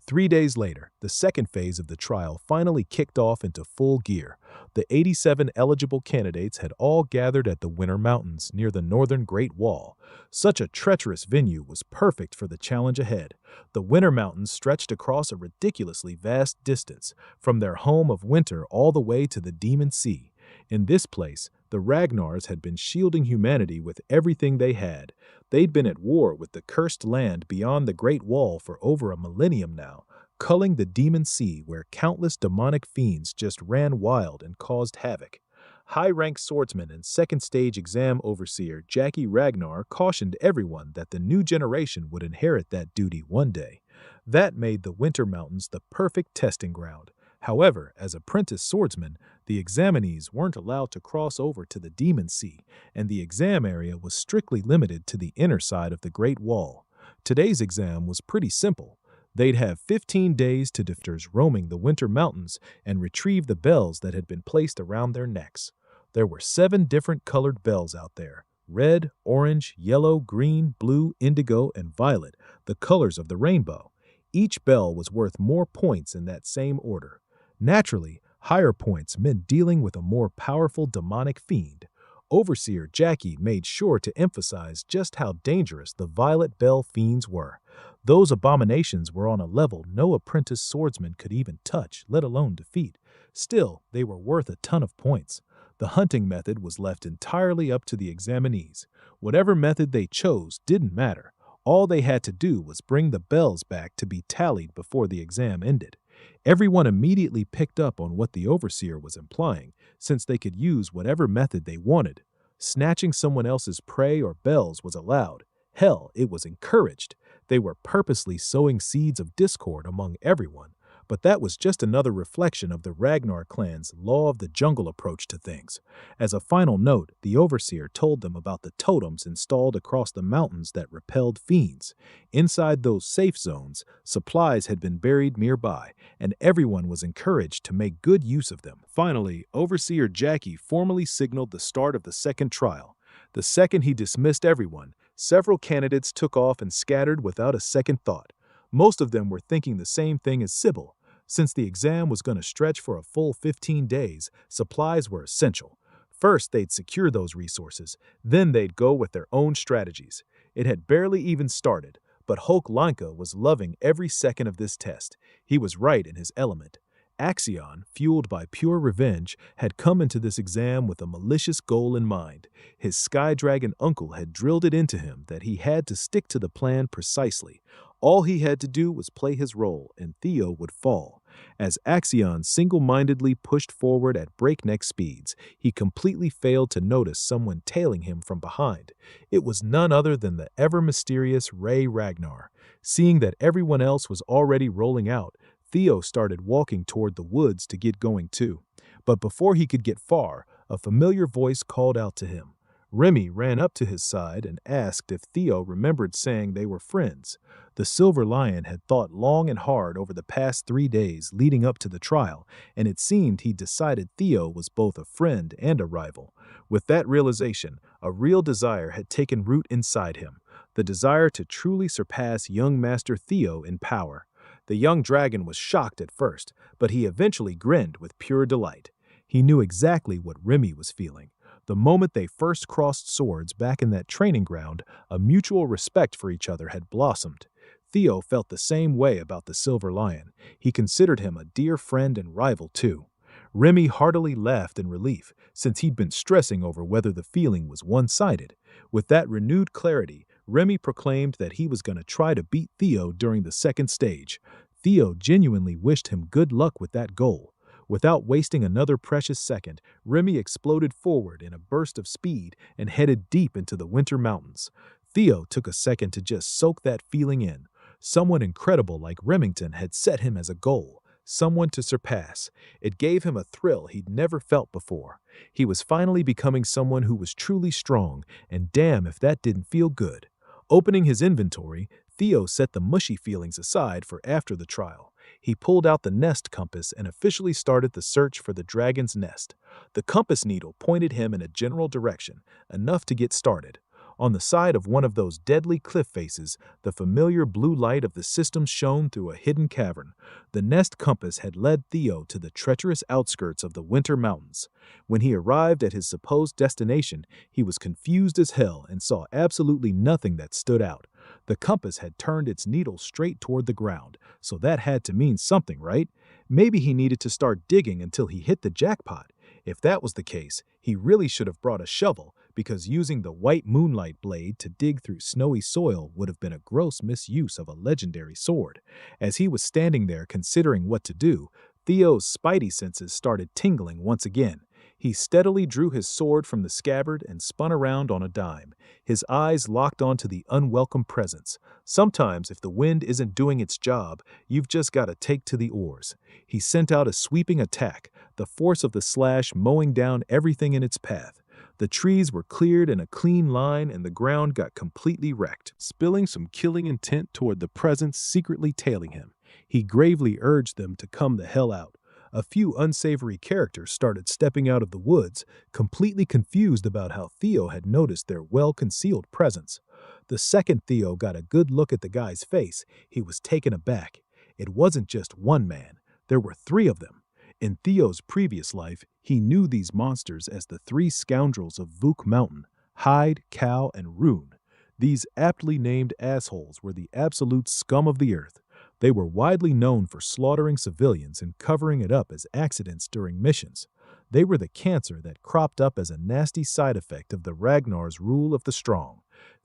3 days later, the second phase of the trial finally kicked off into full gear. The 87 eligible candidates had all gathered at the Winter Mountains near the northern Great Wall. Such a treacherous venue was perfect for the challenge ahead. The Winter Mountains stretched across a ridiculously vast distance, from their home of winter all the way to the Demon Sea. In this place, the Ragnars had been shielding humanity with everything they had. They'd been at war with the cursed land beyond the Great Wall for over a millennium now, culling the Demon Sea where countless demonic fiends just ran wild and caused havoc. High-ranked swordsman and second-stage exam overseer Jackie Ragnar cautioned everyone that the new generation would inherit that duty one day. That made the Winter Mountains the perfect testing ground. However, as apprentice swordsmen, the examinees weren't allowed to cross over to the Demon Sea, and the exam area was strictly limited to the inner side of the Great Wall. Today's exam was pretty simple. They'd have 15 days to defenders roaming the Winter Mountains and retrieve the bells that had been placed around their necks. There were 7 different colored bells out there: red, orange, yellow, green, blue, indigo, and violet, the colors of the rainbow. Each bell was worth more points in that same order. Naturally, higher points meant dealing with a more powerful demonic fiend. Overseer Jackie made sure to emphasize just how dangerous the Violet Bell fiends were. Those abominations were on a level no apprentice swordsman could even touch, let alone defeat. Still, they were worth a ton of points. The hunting method was left entirely up to the examinees. Whatever method they chose didn't matter. All they had to do was bring the bells back to be tallied before the exam ended. Everyone immediately picked up on what the overseer was implying, since they could use whatever method they wanted. Snatching someone else's prey or bells was allowed. Hell, it was encouraged. They were purposely sowing seeds of discord among everyone. But that was just another reflection of the Ragnar clan's law of the jungle approach to things. As a final note, the overseer told them about the totems installed across the mountains that repelled fiends. Inside those safe zones, supplies had been buried nearby, and everyone was encouraged to make good use of them. Finally, Overseer Jackie formally signaled the start of the second trial. The second he dismissed everyone, several candidates took off and scattered without a second thought. Most of them were thinking the same thing as Sybil. Since the exam was going to stretch for a full 15 days, supplies were essential. First, they'd secure those resources. Then they'd go with their own strategies. It had barely even started, but Hulk Lanka was loving every second of this test. He was right in his element. Axion, fueled by pure revenge, had come into this exam with a malicious goal in mind. His Sky Dragon uncle had drilled it into him that he had to stick to the plan precisely. All he had to do was play his role, and Theo would fall. As Axion single-mindedly pushed forward at breakneck speeds, he completely failed to notice someone tailing him from behind. It was none other than the ever-mysterious Ray Ragnar. Seeing that everyone else was already rolling out, Theo started walking toward the woods to get going too. But before he could get far, a familiar voice called out to him. Remy ran up to his side and asked if Theo remembered saying they were friends. The Silver Lion had thought long and hard over the past 3 days leading up to the trial, and it seemed he'd decided Theo was both a friend and a rival. With that realization, a real desire had taken root inside him, the desire to truly surpass young Master Theo in power. The young dragon was shocked at first, but he eventually grinned with pure delight. He knew exactly what Remy was feeling. The moment they first crossed swords back in that training ground, a mutual respect for each other had blossomed. Theo felt the same way about the Silver Lion. He considered him a dear friend and rival too. Remy heartily laughed in relief, since he'd been stressing over whether the feeling was one-sided. With that renewed clarity, Remy proclaimed that he was going to try to beat Theo during the second stage. Theo genuinely wished him good luck with that goal. Without wasting another precious second, Remy exploded forward in a burst of speed and headed deep into the winter mountains. Theo took a second to just soak that feeling in. Someone incredible like Remington had set him as a goal, someone to surpass. It gave him a thrill he'd never felt before. He was finally becoming someone who was truly strong, and damn if that didn't feel good. Opening his inventory, Theo set the mushy feelings aside for after the trial. He pulled out the nest compass and officially started the search for the dragon's nest. The compass needle pointed him in a general direction, enough to get started. On the side of one of those deadly cliff faces, the familiar blue light of the system shone through a hidden cavern. The nest compass had led Theo to the treacherous outskirts of the winter mountains. When he arrived at his supposed destination, he was confused as hell and saw absolutely nothing that stood out. The compass had turned its needle straight toward the ground, so that had to mean something, right? Maybe he needed to start digging until he hit the jackpot. If that was the case, he really should have brought a shovel, because using the white moonlight blade to dig through snowy soil would have been a gross misuse of a legendary sword. As he was standing there considering what to do, Theo's spidey senses started tingling once again. He steadily drew his sword from the scabbard and spun around on a dime. His eyes locked onto the unwelcome presence. Sometimes, if the wind isn't doing its job, you've just got to take to the oars. He sent out a sweeping attack, the force of the slash mowing down everything in its path. The trees were cleared in a clean line and the ground got completely wrecked, spilling some killing intent toward the presence secretly tailing him. He gravely urged them to come the hell out. A few unsavory characters started stepping out of the woods, completely confused about how Theo had noticed their well-concealed presence. The second Theo got a good look at the guy's face, he was taken aback. It wasn't just one man. There were 3 of them. In Theo's previous life, he knew these monsters as the 3 scoundrels of Vuk Mountain, Hyde, Cow, and Rune. These aptly named assholes were the absolute scum of the earth. They were widely known for slaughtering civilians and covering it up as accidents during missions. They were the cancer that cropped up as a nasty side effect of the Ragnar's rule of the strong.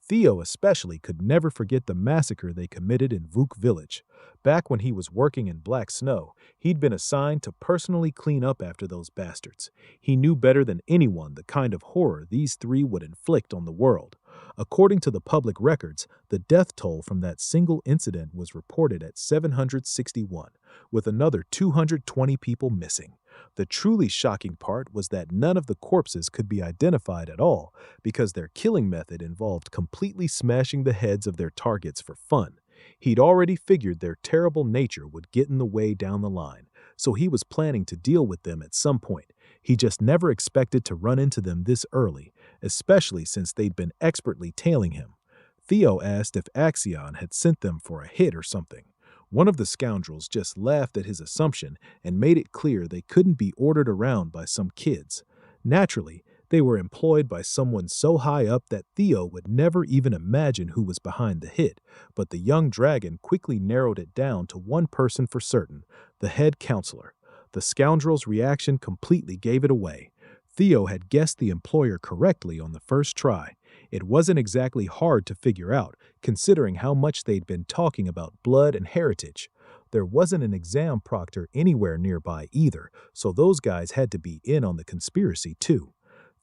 Theo especially could never forget the massacre they committed in Vuk village. Back when he was working in Black Snow, he'd been assigned to personally clean up after those bastards. He knew better than anyone the kind of horror these three would inflict on the world. According to the public records, the death toll from that single incident was reported at 761, with another 220 people missing. The truly shocking part was that none of the corpses could be identified at all because their killing method involved completely smashing the heads of their targets for fun. He'd already figured their terrible nature would get in the way down the line, so he was planning to deal with them at some point. He just never expected to run into them this early, especially since they'd been expertly tailing him. Theo asked if Axion had sent them for a hit or something. One of the scoundrels just laughed at his assumption and made it clear they couldn't be ordered around by some kids. Naturally, they were employed by someone so high up that Theo would never even imagine who was behind the hit, but the young dragon quickly narrowed it down to one person for certain, the head counselor. The scoundrel's reaction completely gave it away. Theo had guessed the employer correctly on the first try. It wasn't exactly hard to figure out, considering how much they'd been talking about blood and heritage. There wasn't an exam proctor anywhere nearby either, so those guys had to be in on the conspiracy too.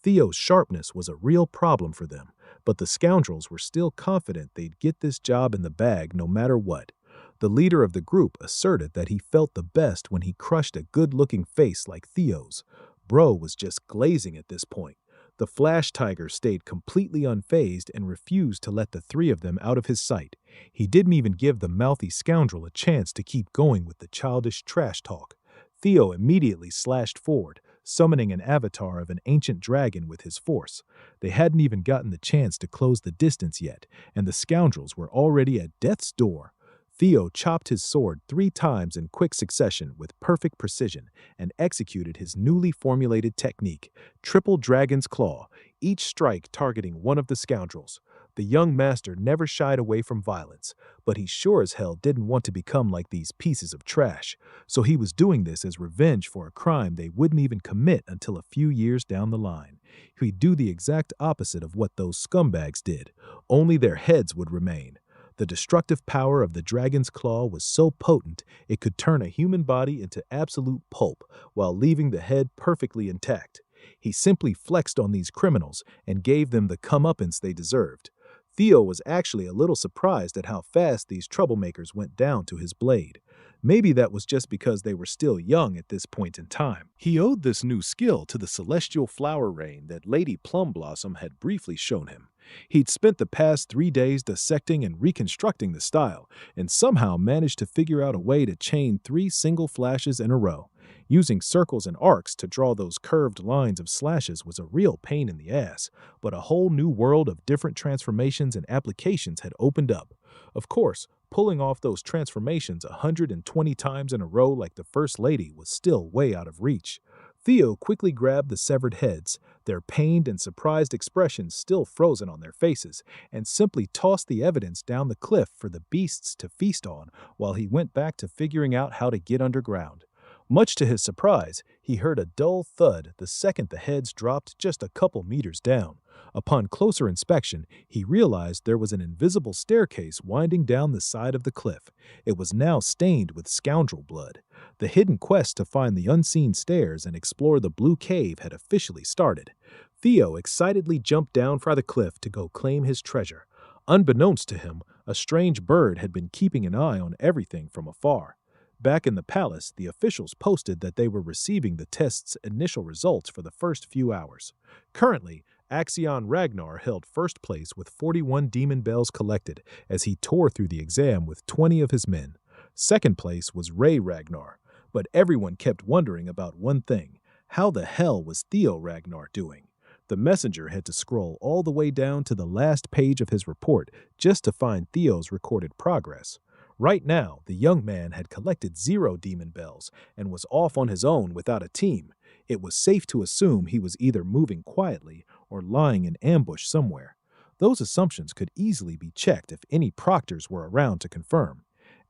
Theo's sharpness was a real problem for them, but the scoundrels were still confident they'd get this job in the bag no matter what. The leader of the group asserted that he felt the best when he crushed a good-looking face like Theo's. Bro was just glazing at this point. The Flash Tiger stayed completely unfazed and refused to let the three of them out of his sight. He didn't even give the mouthy scoundrel a chance to keep going with the childish trash talk. Theo immediately slashed forward, summoning an avatar of an ancient dragon with his force. They hadn't even gotten the chance to close the distance yet, and the scoundrels were already at death's door. Theo chopped his sword 3 times in quick succession with perfect precision and executed his newly formulated technique, Triple Dragon's Claw, each strike targeting one of the scoundrels. The young master never shied away from violence, but he sure as hell didn't want to become like these pieces of trash, so he was doing this as revenge for a crime they wouldn't even commit until a few years down the line. He'd do the exact opposite of what those scumbags did, only their heads would remain. The destructive power of the dragon's claw was so potent it could turn a human body into absolute pulp while leaving the head perfectly intact. He simply flexed on these criminals and gave them the comeuppance they deserved. Theo was actually a little surprised at how fast these troublemakers went down to his blade. Maybe that was just because they were still young at this point in time. He owed this new skill to the celestial flower rain that Lady Plumblossom had briefly shown him. He'd spent the past 3 days dissecting and reconstructing the style, and somehow managed to figure out a way to chain 3 single flashes in a row. Using circles and arcs to draw those curved lines of slashes was a real pain in the ass, but a whole new world of different transformations and applications had opened up. Of course, pulling off those transformations 120 times in a row like the First Lady was still way out of reach. Theo quickly grabbed the severed heads, their pained and surprised expressions still frozen on their faces, and simply tossed the evidence down the cliff for the beasts to feast on while he went back to figuring out how to get underground. Much to his surprise, he heard a dull thud the second the heads dropped just a couple meters down. Upon closer inspection, he realized there was an invisible staircase winding down the side of the cliff. It was now stained with scoundrel blood. The hidden quest to find the unseen stairs and explore the blue cave had officially started. Theo excitedly jumped down from the cliff to go claim his treasure. Unbeknownst to him, a strange bird had been keeping an eye on everything from afar. Back in the palace, the officials posted that they were receiving the test's initial results for the first few hours. Currently, Axion Ragnar held first place with 41 demon bells collected as he tore through the exam with 20 of his men. Second place was Ray Ragnar, but everyone kept wondering about one thing: how the hell was Theo Ragnar doing? The messenger had to scroll all the way down to the last page of his report just to find Theo's recorded progress. Right now, the young man had collected 0 demon bells and was off on his own without a team. It was safe to assume he was either moving quietly or lying in ambush somewhere. Those assumptions could easily be checked if any proctors were around to confirm.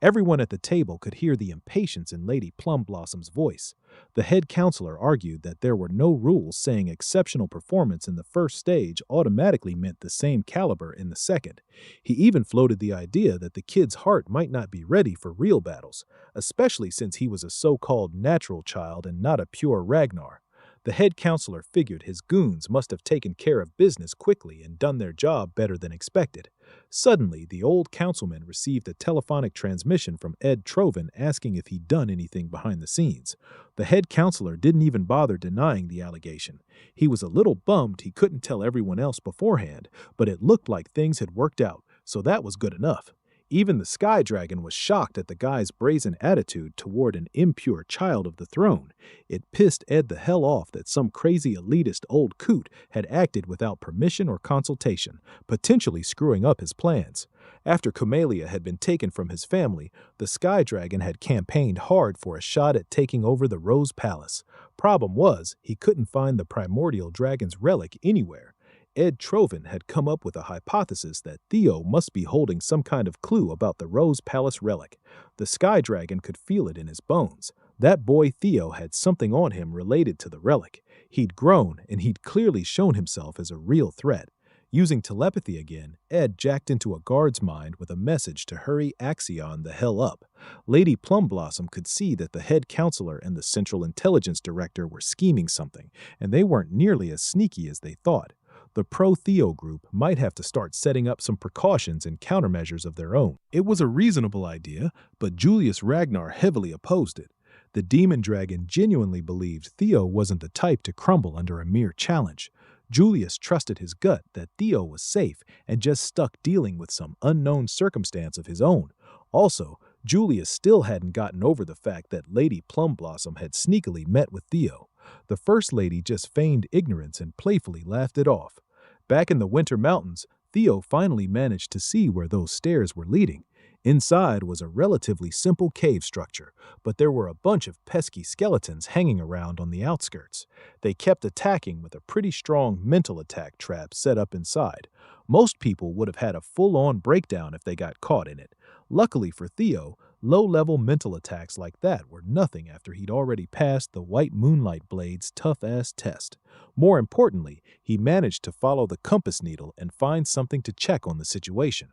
Everyone at the table could hear the impatience in Lady Plumblossom's voice. The head counselor argued that there were no rules saying exceptional performance in the first stage automatically meant the same caliber in the second. He even floated the idea that the kid's heart might not be ready for real battles, especially since he was a so-called natural child and not a pure Ragnar. The head counselor figured his goons must have taken care of business quickly and done their job better than expected. Suddenly, the old councilman received a telephonic transmission from Ed Trovan asking if he'd done anything behind the scenes. The head counselor didn't even bother denying the allegation. He was a little bummed he couldn't tell everyone else beforehand, but it looked like things had worked out, so that was good enough. Even the Sky Dragon was shocked at the guy's brazen attitude toward an impure child of the throne. It pissed Ed the hell off that some crazy elitist old coot had acted without permission or consultation, potentially screwing up his plans. After Kumelia had been taken from his family, the Sky Dragon had campaigned hard for a shot at taking over the Rose Palace. Problem was, he couldn't find the primordial dragon's relic anywhere. Ed Trovan had come up with a hypothesis that Theo must be holding some kind of clue about the Rose Palace relic. The Sky Dragon could feel it in his bones. That boy Theo had something on him related to the relic. He'd grown, and he'd clearly shown himself as a real threat. Using telepathy again, Ed jacked into a guard's mind with a message to hurry Axion the hell up. Lady Plumblossom could see that the head counselor and the Central Intelligence Director were scheming something, and they weren't nearly as sneaky as they thought. The pro-Theo group might have to start setting up some precautions and countermeasures of their own. It was a reasonable idea, but Julius Ragnar heavily opposed it. The demon dragon genuinely believed Theo wasn't the type to crumble under a mere challenge. Julius trusted his gut that Theo was safe and just stuck dealing with some unknown circumstance of his own. Also, Julius still hadn't gotten over the fact that Lady Plumblossom had sneakily met with Theo. The First Lady just feigned ignorance and playfully laughed it off. Back in the Winter Mountains, Theo finally managed to see where those stairs were leading. Inside was a relatively simple cave structure, but there were a bunch of pesky skeletons hanging around on the outskirts. They kept attacking with a pretty strong mental attack trap set up inside. Most people would have had a full-on breakdown if they got caught in it. Luckily for Theo, low-level mental attacks like that were nothing after he'd already passed the White Moonlight Blade's tough-ass test. More importantly, he managed to follow the compass needle and find something to check on the situation.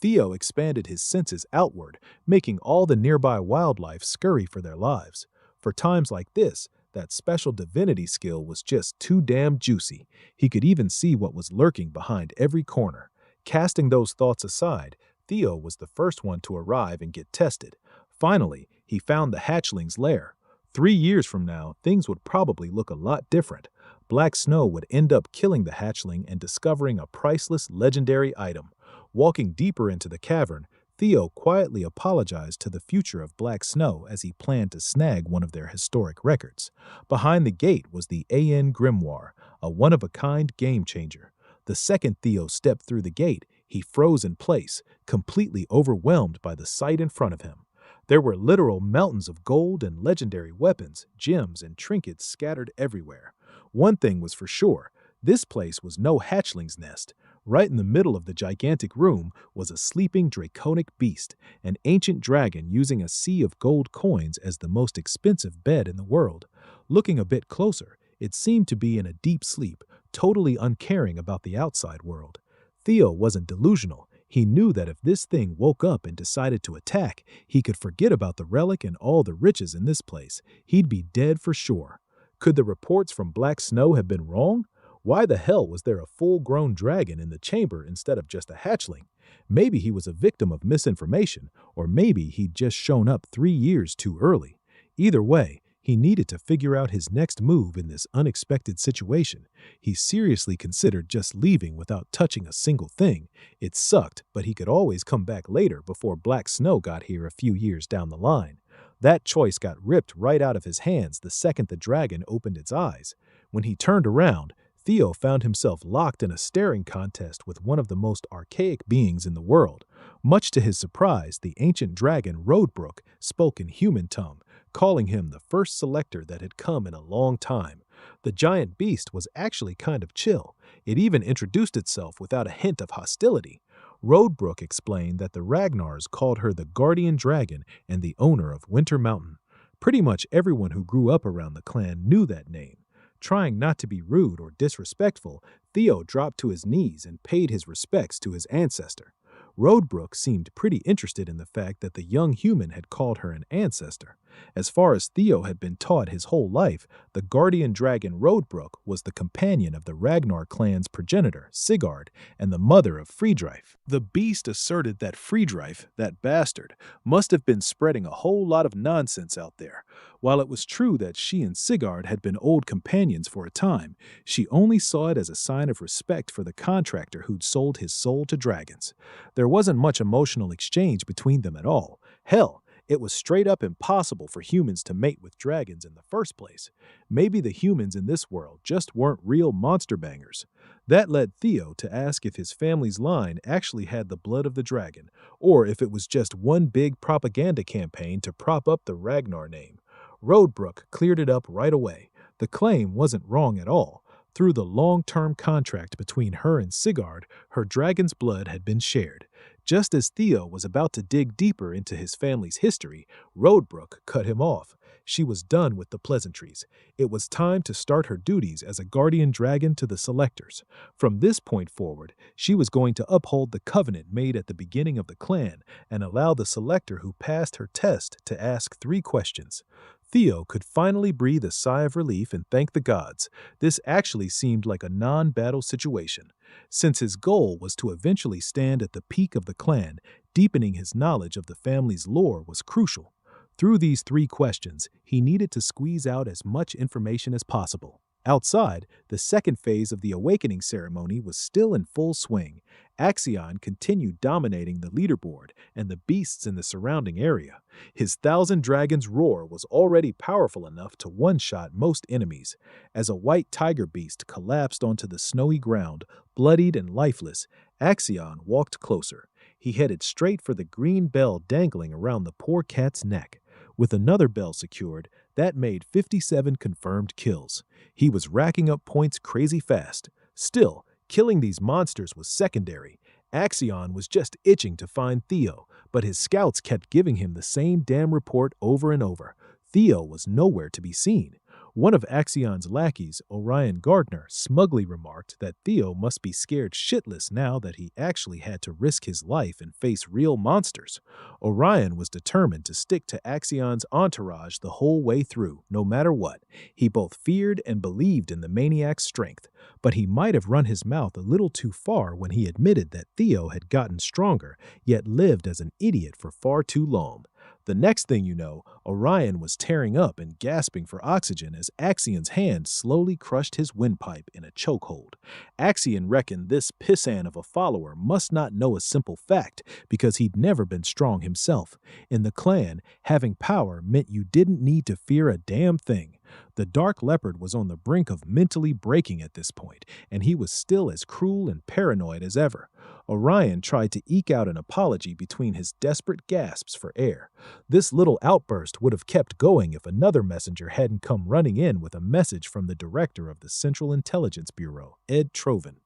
Theo expanded his senses outward, making all the nearby wildlife scurry for their lives. For times like this, that special divinity skill was just too damn juicy. He could even see what was lurking behind every corner. Casting those thoughts aside, Theo was the first one to arrive and get tested. Finally, he found the hatchling's lair. 3 years from now, things would probably look a lot different. Black Snow would end up killing the hatchling and discovering a priceless legendary item. Walking deeper into the cavern, Theo quietly apologized to the future of Black Snow as he planned to snag one of their historic records. Behind the gate was the AN Grimoire, a one-of-a-kind game-changer. The second Theo stepped through the gate, he froze in place, completely overwhelmed by the sight in front of him. There were literal mountains of gold and legendary weapons, gems, and trinkets scattered everywhere. One thing was for sure, this place was no hatchling's nest. Right in the middle of the gigantic room was a sleeping draconic beast, an ancient dragon using a sea of gold coins as the most expensive bed in the world. Looking a bit closer, it seemed to be in a deep sleep, totally uncaring about the outside world. Theo wasn't delusional. He knew that if this thing woke up and decided to attack, he could forget about the relic and all the riches in this place. He'd be dead for sure. Could the reports from Black Snow have been wrong? Why the hell was there a full-grown dragon in the chamber instead of just a hatchling? Maybe he was a victim of misinformation, or maybe he'd just shown up 3 years too early. Either way, he needed to figure out his next move in this unexpected situation. He seriously considered just leaving without touching a single thing. It sucked, but he could always come back later before Black Snow got here a few years down the line. That choice got ripped right out of his hands the second the dragon opened its eyes. When he turned around, Theo found himself locked in a staring contest with one of the most archaic beings in the world. Much to his surprise, the ancient dragon Roadbrook spoke in human tongue, calling him the first selector that had come in a long time. The giant beast was actually kind of chill. It even introduced itself without a hint of hostility. Roadbrook explained that the Ragnars called her the guardian dragon and the owner of Winter Mountain. Pretty much everyone who grew up around the clan knew that name. Trying not to be rude or disrespectful, Theo dropped to his knees and paid his respects to his ancestor. Roadbrook seemed pretty interested in the fact that the young human had called her an ancestor. As far as Theo had been taught his whole life, the guardian dragon Roadbrook was the companion of the Ragnar clan's progenitor, Sigurd, and the mother of Friedreif. The beast asserted that Friedreif, that bastard, must have been spreading a whole lot of nonsense out there. While it was true that she and Sigurd had been old companions for a time, she only saw it as a sign of respect for the contractor who'd sold his soul to dragons. There wasn't much emotional exchange between them at all. Hell, it was straight up impossible for humans to mate with dragons in the first place. Maybe the humans in this world just weren't real monster bangers. That led Theo to ask if his family's line actually had the blood of the dragon, or if it was just one big propaganda campaign to prop up the Ragnar name. Roadbrook cleared it up right away. The claim wasn't wrong at all. Through the long-term contract between her and Sigurd, her dragon's blood had been shared. Just as Theo was about to dig deeper into his family's history, Roadbrook cut him off. She was done with the pleasantries. It was time to start her duties as a guardian dragon to the Selectors. From this point forward, she was going to uphold the covenant made at the beginning of the clan and allow the Selector who passed her test to ask 3 questions. Theo could finally breathe a sigh of relief and thank the gods. This actually seemed like a non-battle situation. Since his goal was to eventually stand at the peak of the clan, deepening his knowledge of the family's lore was crucial. Through these 3 questions, he needed to squeeze out as much information as possible. Outside, the second phase of the awakening ceremony was still in full swing. Axion continued dominating the leaderboard and the beasts in the surrounding area. His 1,000 dragons roar was already powerful enough to one-shot most enemies. As a white tiger beast collapsed onto the snowy ground, bloodied and lifeless, Axion walked closer. He headed straight for the green bell dangling around the poor cat's neck. With another bell secured, that made 57 confirmed kills. He was racking up points crazy fast. Still, killing these monsters was secondary. Axion was just itching to find Theo, but his scouts kept giving him the same damn report over and over. Theo was nowhere to be seen. One of Axion's lackeys, Orion Gardner, smugly remarked that Theo must be scared shitless now that he actually had to risk his life and face real monsters. Orion was determined to stick to Axion's entourage the whole way through, no matter what. He both feared and believed in the maniac's strength, but he might have run his mouth a little too far when he admitted that Theo had gotten stronger, yet lived as an idiot for far too long. The next thing you know, Orion was tearing up and gasping for oxygen as Axion's hand slowly crushed his windpipe in a chokehold. Axion reckoned this pissant of a follower must not know a simple fact because he'd never been strong himself. In the clan, having power meant you didn't need to fear a damn thing. The Dark Leopard was on the brink of mentally breaking at this point, and he was still as cruel and paranoid as ever. Orion tried to eke out an apology between his desperate gasps for air. This little outburst would have kept going if another messenger hadn't come running in with a message from the director of the Central Intelligence Bureau, Ed Trovan.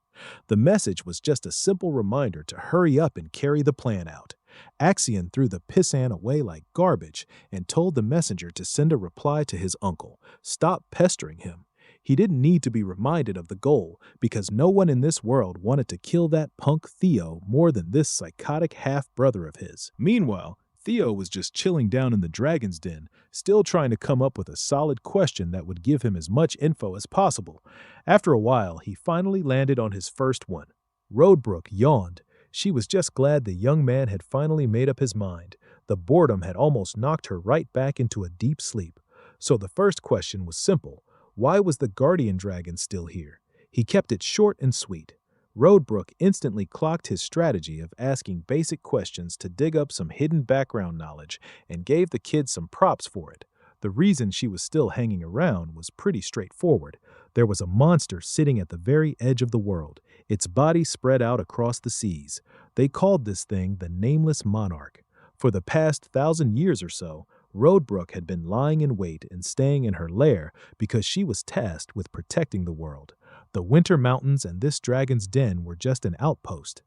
The message was just a simple reminder to hurry up and carry the plan out. Axion threw the pissant away like garbage and told the messenger to send a reply to his uncle. Stop pestering him. He didn't need to be reminded of the goal because no one in this world wanted to kill that punk Theo more than this psychotic half-brother of his. Meanwhile, Theo was just chilling down in the dragon's den, still trying to come up with a solid question that would give him as much info as possible. After a while, he finally landed on his first one. Roadbrook yawned. She was just glad the young man had finally made up his mind. The boredom had almost knocked her right back into a deep sleep. So the first question was simple. Why was the guardian dragon still here? He kept it short and sweet. Roadbrook instantly clocked his strategy of asking basic questions to dig up some hidden background knowledge and gave the kid some props for it. The reason she was still hanging around was pretty straightforward. There was a monster sitting at the very edge of the world, its body spread out across the seas. They called this thing the Nameless Monarch. For the past 1,000 years or so, Roadbrook had been lying in wait and staying in her lair because she was tasked with protecting the world. The Winter Mountains and this dragon's den were just an outpost.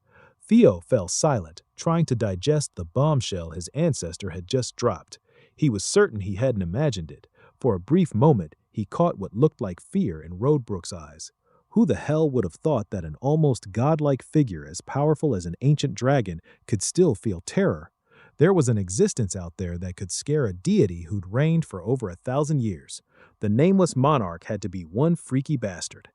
Theo fell silent, trying to digest the bombshell his ancestor had just dropped. He was certain he hadn't imagined it. For a brief moment, he caught what looked like fear in Roadbrook's eyes. Who the hell would have thought that an almost godlike figure as powerful as an ancient dragon could still feel terror? There was an existence out there that could scare a deity who'd reigned for over 1,000 years. The nameless monarch had to be one freaky bastard.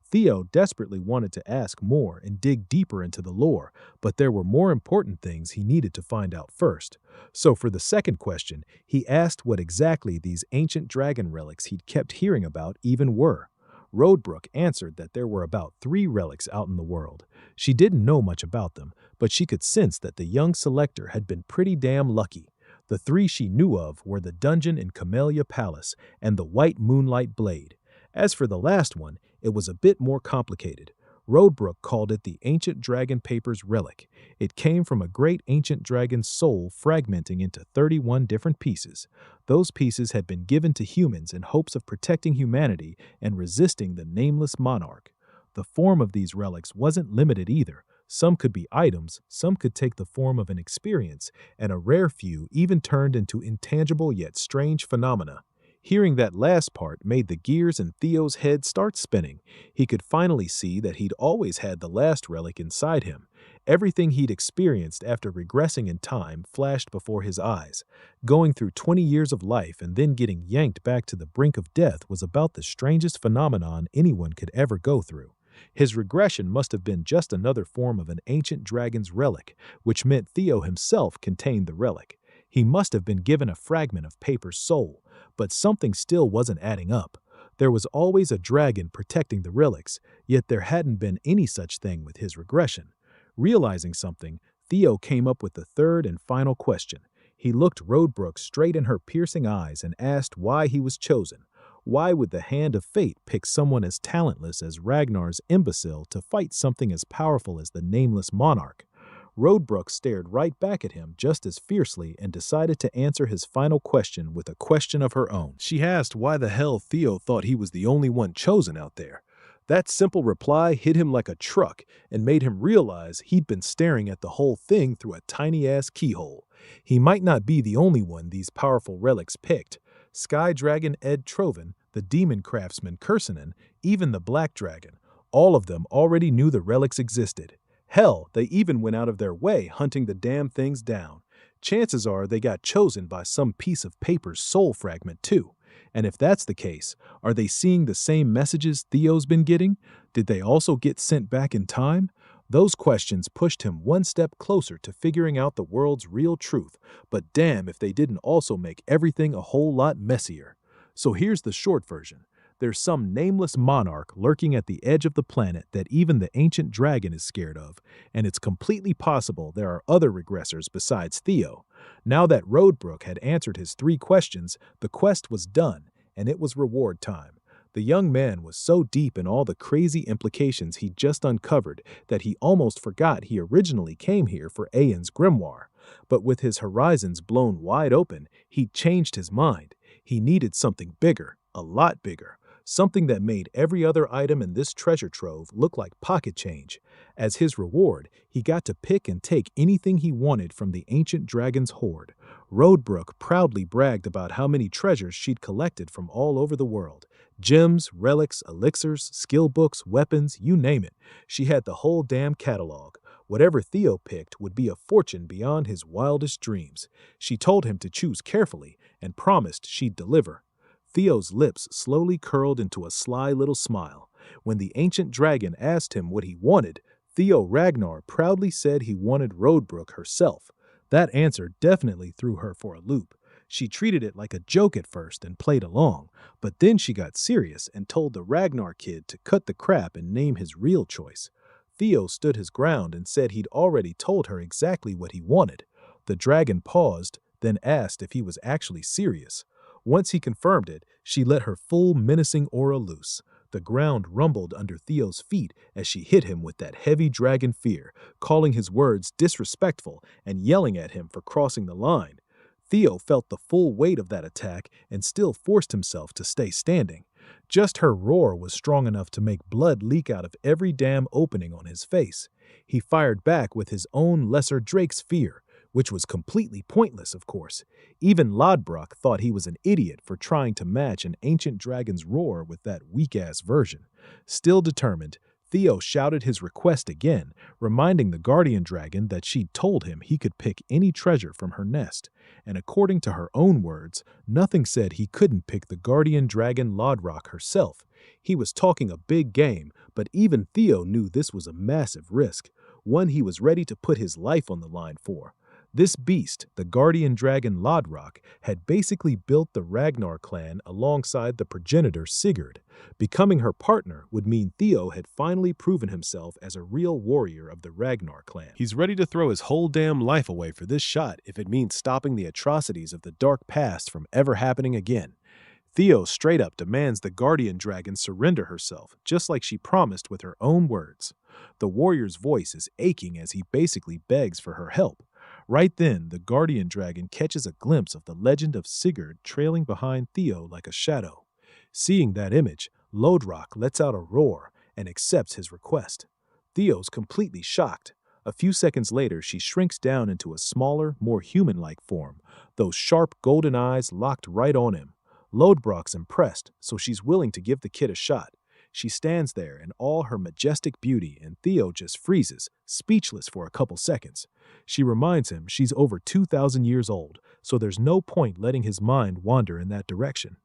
Theo desperately wanted to ask more and dig deeper into the lore, but there were more important things he needed to find out first. So for the second question, he asked what exactly these ancient dragon relics he'd kept hearing about even were. Roadbrook answered that there were about 3 relics out in the world. She didn't know much about them, but she could sense that the young selector had been pretty damn lucky. The 3 she knew of were the dungeon in Camellia Palace and the White Moonlight Blade. As for the last one, it was a bit more complicated. Roadbrook called it the Ancient Dragon Paper's Relic. It came from a great ancient dragon's soul fragmenting into 31 different pieces. Those pieces had been given to humans in hopes of protecting humanity and resisting the nameless monarch. The form of these relics wasn't limited either. Some could be items, some could take the form of an experience, and a rare few even turned into intangible yet strange phenomena. Hearing that last part made the gears in Theo's head start spinning. He could finally see that he'd always had the last relic inside him. Everything he'd experienced after regressing in time flashed before his eyes. Going through 20 years of life and then getting yanked back to the brink of death was about the strangest phenomenon anyone could ever go through. His regression must have been just another form of an ancient dragon's relic, which meant Theo himself contained the relic. He must have been given a fragment of Paper's soul, but something still wasn't adding up. There was always a dragon protecting the relics, yet there hadn't been any such thing with his regression. Realizing something, Theo came up with the third and final question. He looked Roadbrook straight in her piercing eyes and asked why he was chosen. Why would the hand of fate pick someone as talentless as Ragnar's imbecile to fight something as powerful as the nameless monarch? Roadbrook stared right back at him just as fiercely and decided to answer his final question with a question of her own. She asked why the hell Theo thought he was the only one chosen out there. That simple reply hit him like a truck and made him realize he'd been staring at the whole thing through a tiny-ass keyhole. He might not be the only one these powerful relics picked. Sky Dragon Ed Trovan, the demon craftsman Kursinen, even the Black Dragon, all of them already knew the relics existed. Hell, they even went out of their way hunting the damn things down. Chances are they got chosen by some piece of Paper's soul fragment too. And if that's the case, are they seeing the same messages Theo's been getting? Did they also get sent back in time? Those questions pushed him one step closer to figuring out the world's real truth, but damn if they didn't also make everything a whole lot messier. So here's the short version. There's some nameless monarch lurking at the edge of the planet that even the ancient dragon is scared of, and it's completely possible there are other regressors besides Theo. Now that Roadbrook had answered his 3 questions, the quest was done, and it was reward time. The young man was so deep in all the crazy implications he'd just uncovered that he almost forgot he originally came here for Aen's grimoire. But with his horizons blown wide open, he'd changed his mind. He needed something bigger, a lot bigger. Something that made every other item in this treasure trove look like pocket change. As his reward, he got to pick and take anything he wanted from the ancient dragon's hoard. Roadbrook proudly bragged about how many treasures she'd collected from all over the world. Gems, relics, elixirs, skill books, weapons, you name it. She had the whole damn catalog. Whatever Theo picked would be a fortune beyond his wildest dreams. She told him to choose carefully and promised she'd deliver. Theo's lips slowly curled into a sly little smile. When the ancient dragon asked him what he wanted, Theo Ragnar proudly said he wanted Roadbrook herself. That answer definitely threw her for a loop. She treated it like a joke at first and played along, but then she got serious and told the Ragnar kid to cut the crap and name his real choice. Theo stood his ground and said he'd already told her exactly what he wanted. The dragon paused, then asked if he was actually serious. Once he confirmed it, she let her full menacing aura loose. The ground rumbled under Theo's feet as she hit him with that heavy dragon fear, calling his words disrespectful and yelling at him for crossing the line. Theo felt the full weight of that attack and still forced himself to stay standing. Just her roar was strong enough to make blood leak out of every damn opening on his face. He fired back with his own lesser Drake's fear, which was completely pointless, of course. Even Lodbrok thought he was an idiot for trying to match an ancient dragon's roar with that weak-ass version. Still determined, Theo shouted his request again, reminding the guardian dragon that she'd told him he could pick any treasure from her nest. And according to her own words, nothing said he couldn't pick the guardian dragon Lodrock herself. He was talking a big game, but even Theo knew this was a massive risk, one he was ready to put his life on the line for. This beast, the guardian dragon Lodrock, had basically built the Ragnar clan alongside the progenitor Sigurd. Becoming her partner would mean Theo had finally proven himself as a real warrior of the Ragnar clan. He's ready to throw his whole damn life away for this shot if it means stopping the atrocities of the dark past from ever happening again. Theo straight up demands the guardian dragon surrender herself, just like she promised with her own words. The warrior's voice is aching as he basically begs for her help. Right then, the guardian dragon catches a glimpse of the legend of Sigurd trailing behind Theo like a shadow. Seeing that image, Lodrock lets out a roar and accepts his request. Theo's completely shocked. A few seconds later, she shrinks down into a smaller, more human-like form, those sharp golden eyes locked right on him. Lodbrok's impressed, so she's willing to give the kid a shot. She stands there in all her majestic beauty, and Theo just freezes, speechless for a couple seconds. She reminds him she's over 2,000 years old, so there's no point letting his mind wander in that direction.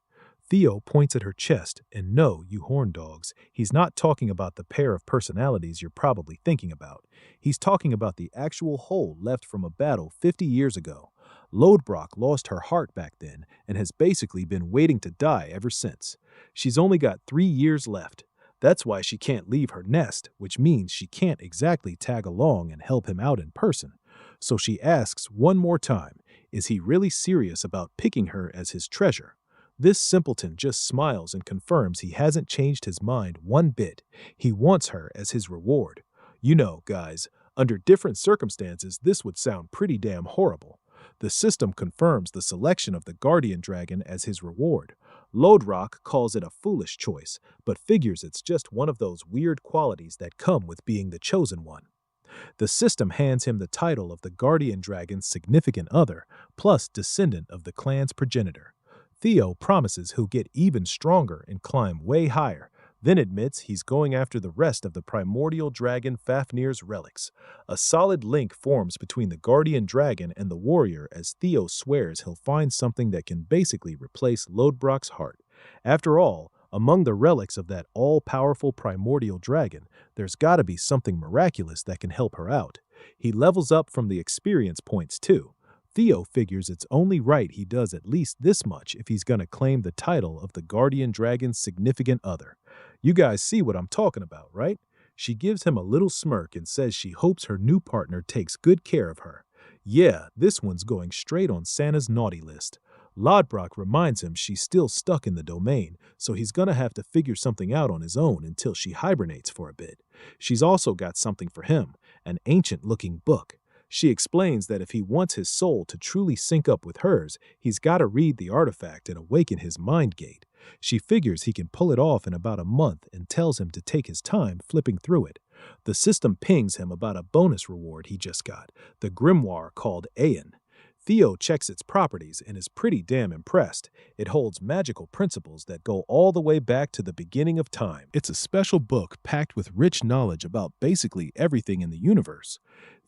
Theo points at her chest, and no, you horn dogs, he's not talking about the pair of personalities you're probably thinking about. He's talking about the actual hole left from a battle 50 years ago. Lodbrok lost her heart back then and has basically been waiting to die ever since. She's only got 3 years left. That's why she can't leave her nest, which means she can't exactly tag along and help him out in person. So she asks one more time, is he really serious about picking her as his treasure? This simpleton just smiles and confirms he hasn't changed his mind one bit. He wants her as his reward. You know, guys, under different circumstances, this would sound pretty damn horrible. The system confirms the selection of the guardian dragon as his reward. Lodrock calls it a foolish choice, but figures it's just one of those weird qualities that come with being the chosen one. The system hands him the title of the guardian dragon's significant other, plus descendant of the clan's progenitor. Theo promises he'll get even stronger and climb way higher, then admits he's going after the rest of the primordial dragon Fafnir's relics. A solid link forms between the guardian dragon and the warrior as Theo swears he'll find something that can basically replace Lodbrok's heart. After all, among the relics of that all-powerful primordial dragon, there's gotta be something miraculous that can help her out. He levels up from the experience points too. Theo figures it's only right he does at least this much if he's gonna claim the title of the guardian dragon's significant other. You guys see what I'm talking about, right? She gives him a little smirk and says she hopes her new partner takes good care of her. Yeah, this one's going straight on Santa's naughty list. Lodbrok reminds him she's still stuck in the domain, so he's gonna have to figure something out on his own until she hibernates for a bit. She's also got something for him, an ancient-looking book. She explains that if he wants his soul to truly sync up with hers, he's got to read the artifact and awaken his mind gate. She figures he can pull it off in about a month and tells him to take his time flipping through it. The system pings him about a bonus reward he just got, the grimoire called Aeon. Theo checks its properties and is pretty damn impressed. It holds magical principles that go all the way back to the beginning of time. It's a special book packed with rich knowledge about basically everything in the universe.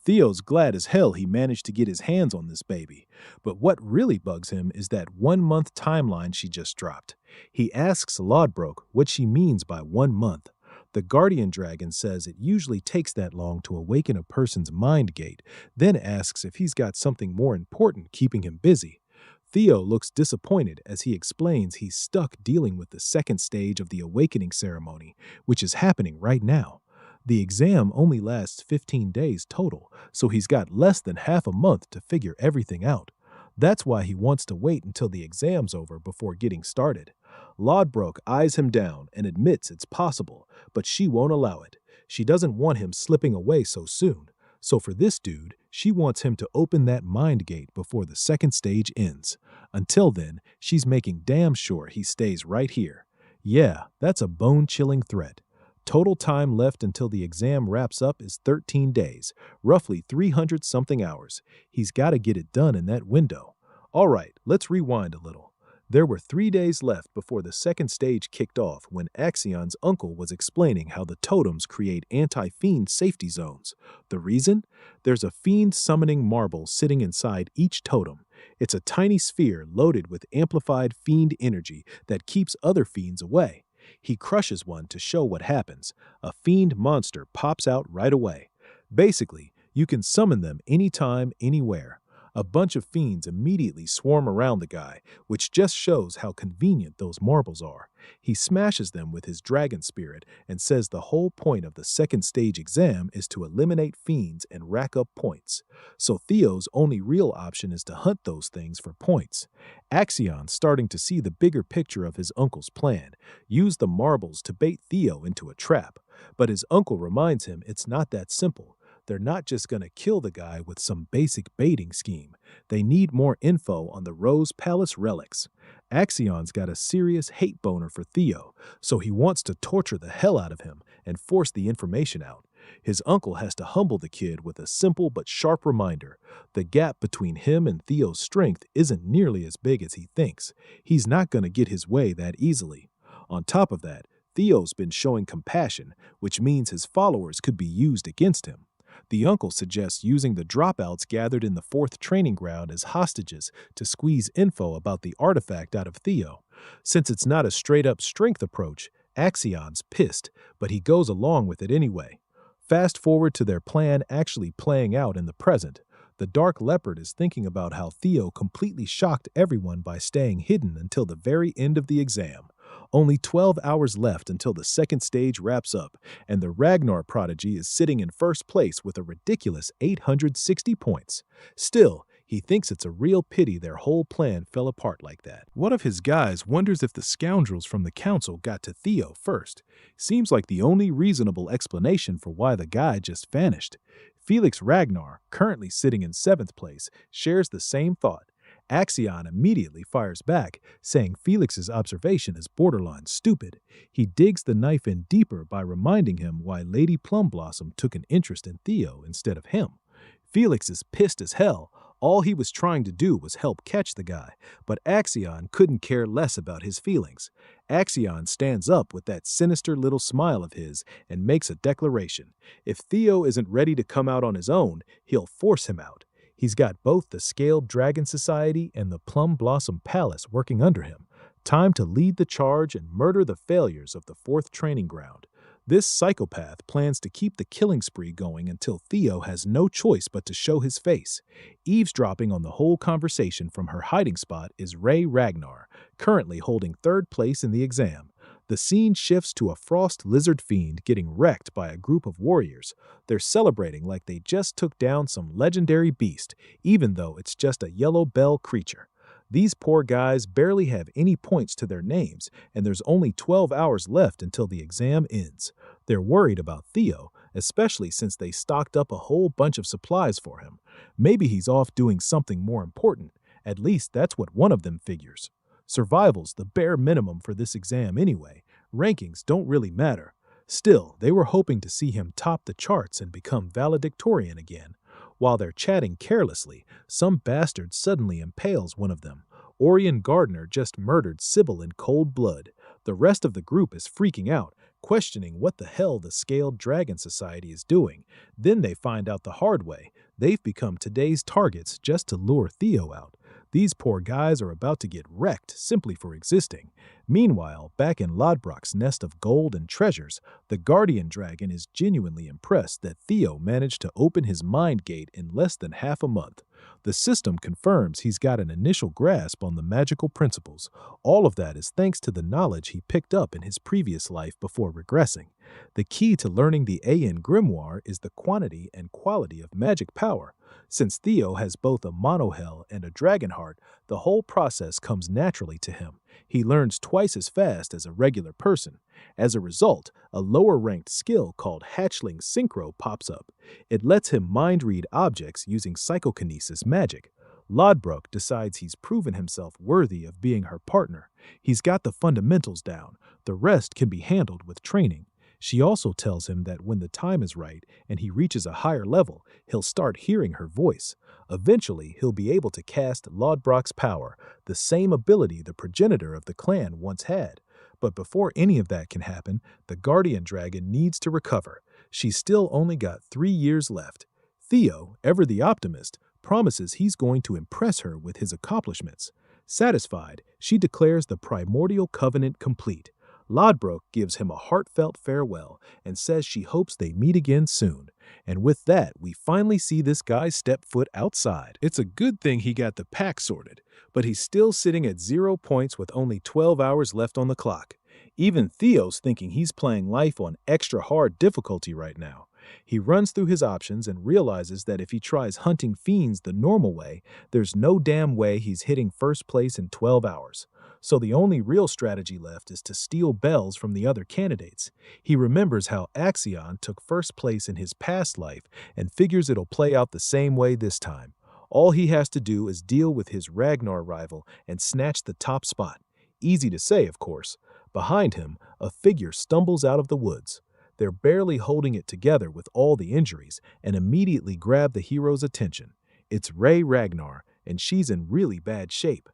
Theo's glad as hell he managed to get his hands on this baby, but what really bugs him is that 1 month timeline she just dropped. He asks Lodbrok what she means by 1 month. The guardian dragon says it usually takes that long to awaken a person's mind gate, then asks if he's got something more important keeping him busy. Theo looks disappointed as he explains he's stuck dealing with the second stage of the awakening ceremony, which is happening right now. The exam only lasts 15 days total, so he's got less than half a month to figure everything out. That's why he wants to wait until the exam's over before getting started. Lodbrok eyes him down and admits it's possible, but she won't allow it. She doesn't want him slipping away so soon. So for this dude, she wants him to open that mind gate before the second stage ends. Until then, she's making damn sure he stays right here. Yeah, that's a bone-chilling threat. Total time left until the exam wraps up is 13 days, roughly 300-something hours. He's got to get it done in that window. All right, let's rewind a little. There were 3 days left before the second stage kicked off when Axion's uncle was explaining how the totems create anti-fiend safety zones. The reason? There's a fiend summoning marble sitting inside each totem. It's a tiny sphere loaded with amplified fiend energy that keeps other fiends away. He crushes one to show what happens. A fiend monster pops out right away. Basically, you can summon them anytime, anywhere. A bunch of fiends immediately swarm around the guy, which just shows how convenient those marbles are. He smashes them with his dragon spirit and says the whole point of the second stage exam is to eliminate fiends and rack up points. So Theo's only real option is to hunt those things for points. Axion's starting to see the bigger picture of his uncle's plan. Use the marbles to bait Theo into a trap. But his uncle reminds him it's not that simple. They're not just going to kill the guy with some basic baiting scheme. They need more info on the Rose Palace relics. Axion's got a serious hate boner for Theo, so he wants to torture the hell out of him and force the information out. His uncle has to humble the kid with a simple but sharp reminder. The gap between him and Theo's strength isn't nearly as big as he thinks. He's not going to get his way that easily. On top of that, Theo's been showing compassion, which means his followers could be used against him. The uncle suggests using the dropouts gathered in the fourth training ground as hostages to squeeze info about the artifact out of Theo. Since it's not a straight-up strength approach, Axion's pissed, but he goes along with it anyway. Fast forward to their plan actually playing out in the present. The Dark Leopard is thinking about how Theo completely shocked everyone by staying hidden until the very end of the exam. Only 12 hours left until the second stage wraps up, and the Ragnar prodigy is sitting in first place with a ridiculous 860 points. Still, he thinks it's a real pity their whole plan fell apart like that. One of his guys wonders if the scoundrels from the council got to Theo first. Seems like the only reasonable explanation for why the guy just vanished. Felix Ragnar, currently sitting in 7th place, shares the same thought. Axion immediately fires back, saying Felix's observation is borderline stupid. He digs the knife in deeper by reminding him why Lady Plumblossom took an interest in Theo instead of him. Felix is pissed as hell. All he was trying to do was help catch the guy, but Axion couldn't care less about his feelings. Axion stands up with that sinister little smile of his and makes a declaration. If Theo isn't ready to come out on his own, he'll force him out. He's got both the Scaled Dragon Society and the Plum Blossom Palace working under him. Time to lead the charge and murder the failures of the fourth training ground. This psychopath plans to keep the killing spree going until Theo has no choice but to show his face. Eavesdropping on the whole conversation from her hiding spot is Ray Ragnar, currently holding 3rd place in the exam. The scene shifts to a frost lizard fiend getting wrecked by a group of warriors. They're celebrating like they just took down some legendary beast, even though it's just a yellow bell creature. These poor guys barely have any points to their names, and there's only 12 hours left until the exam ends. They're worried about Theo, especially since they stocked up a whole bunch of supplies for him. Maybe he's off doing something more important. At least that's what one of them figures. Survival's the bare minimum for this exam anyway. Rankings don't really matter. Still, they were hoping to see him top the charts and become valedictorian again. While they're chatting carelessly, some bastard suddenly impales one of them. Orion Gardner just murdered Sybil in cold blood. The rest of the group is freaking out, questioning what the hell the Scaled Dragon Society is doing. Then they find out the hard way. They've become today's targets just to lure Theo out. These poor guys are about to get wrecked simply for existing. Meanwhile, back in Lodbrok's nest of gold and treasures, the Guardian Dragon is genuinely impressed that Theo managed to open his mind gate in less than half a month. The system confirms he's got an initial grasp on the magical principles. All of that is thanks to the knowledge he picked up in his previous life before regressing. The key to learning the AN Grimoire is the quantity and quality of magic power. Since Theo has both a monohel and a dragon heart, the whole process comes naturally to him. He learns twice as fast as a regular person. As a result, a lower-ranked skill called Hatchling Synchro pops up. It lets him mind-read objects using psychokinesis magic. Lodbrok decides he's proven himself worthy of being her partner. He's got the fundamentals down. The rest can be handled with training. She also tells him that when the time is right and he reaches a higher level, he'll start hearing her voice. Eventually, he'll be able to cast Lodbrok's power, the same ability the progenitor of the clan once had. But before any of that can happen, the guardian dragon needs to recover. She's still only got 3 years left. Theo, ever the optimist, promises he's going to impress her with his accomplishments. Satisfied, she declares the primordial covenant complete. Lodbrok gives him a heartfelt farewell and says she hopes they meet again soon. And with that, we finally see this guy step foot outside. It's a good thing he got the pack sorted, but he's still sitting at 0 points with only 12 hours left on the clock. Even Theo's thinking he's playing life on extra hard difficulty right now. He runs through his options and realizes that if he tries hunting fiends the normal way, there's no damn way he's hitting first place in 12 hours. So the only real strategy left is to steal bells from the other candidates. He remembers how Axion took first place in his past life and figures it'll play out the same way this time. All he has to do is deal with his Ragnar rival and snatch the top spot. Easy to say, of course. Behind him, a figure stumbles out of the woods. They're barely holding it together with all the injuries and immediately grab the hero's attention. It's Ray Ragnar, and she's in really bad shape.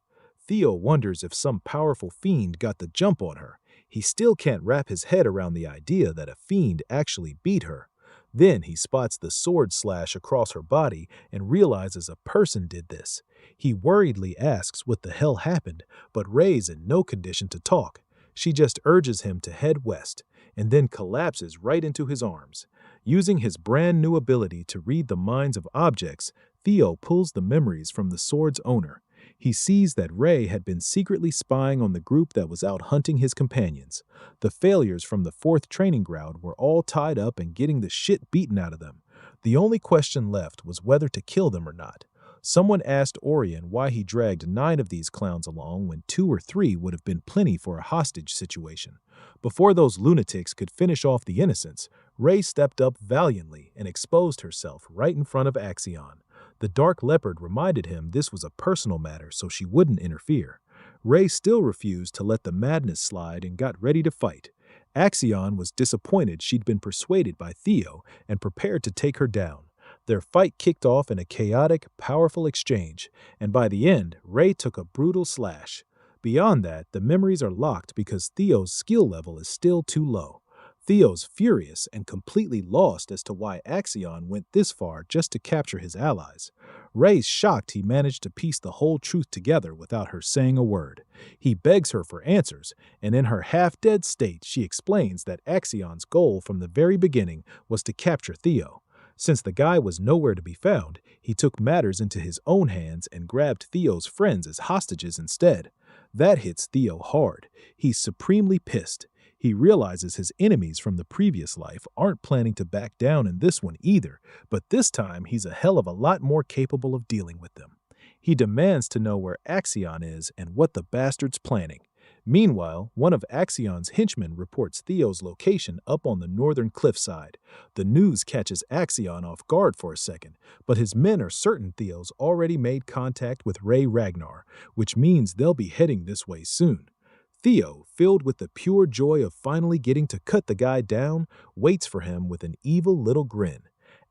Theo wonders if some powerful fiend got the jump on her. He still can't wrap his head around the idea that a fiend actually beat her. Then he spots the sword slash across her body and realizes a person did this. He worriedly asks what the hell happened, but Ray's in no condition to talk. She just urges him to head west, and then collapses right into his arms. Using his brand new ability to read the minds of objects, Theo pulls the memories from the sword's owner. He sees that Ray had been secretly spying on the group that was out hunting his companions. The failures from the 4th training ground were all tied up and getting the shit beaten out of them. The only question left was whether to kill them or not. Someone asked Orion why he dragged 9 of these clowns along when 2 or 3 would have been plenty for a hostage situation. Before those lunatics could finish off the innocents, Ray stepped up valiantly and exposed herself right in front of Axion. The Dark Leopard reminded him this was a personal matter, so she wouldn't interfere. Ray still refused to let the madness slide and got ready to fight. Axion was disappointed she'd been persuaded by Theo and prepared to take her down. Their fight kicked off in a chaotic, powerful exchange, and by the end, Ray took a brutal slash. Beyond that, the memories are locked because Theo's skill level is still too low. Theo's furious and completely lost as to why Axion went this far just to capture his allies. Ray's shocked he managed to piece the whole truth together without her saying a word. He begs her for answers, and in her half-dead state she explains that Axion's goal from the very beginning was to capture Theo. Since the guy was nowhere to be found, he took matters into his own hands and grabbed Theo's friends as hostages instead. That hits Theo hard. He's supremely pissed. He realizes his enemies from the previous life aren't planning to back down in this one either, but this time he's a hell of a lot more capable of dealing with them. He demands to know where Axion is and what the bastard's planning. Meanwhile, one of Axion's henchmen reports Theo's location up on the northern cliffside. The news catches Axion off guard for a second, but his men are certain Theo's already made contact with Ray Ragnar, which means they'll be heading this way soon. Theo, filled with the pure joy of finally getting to cut the guy down, waits for him with an evil little grin.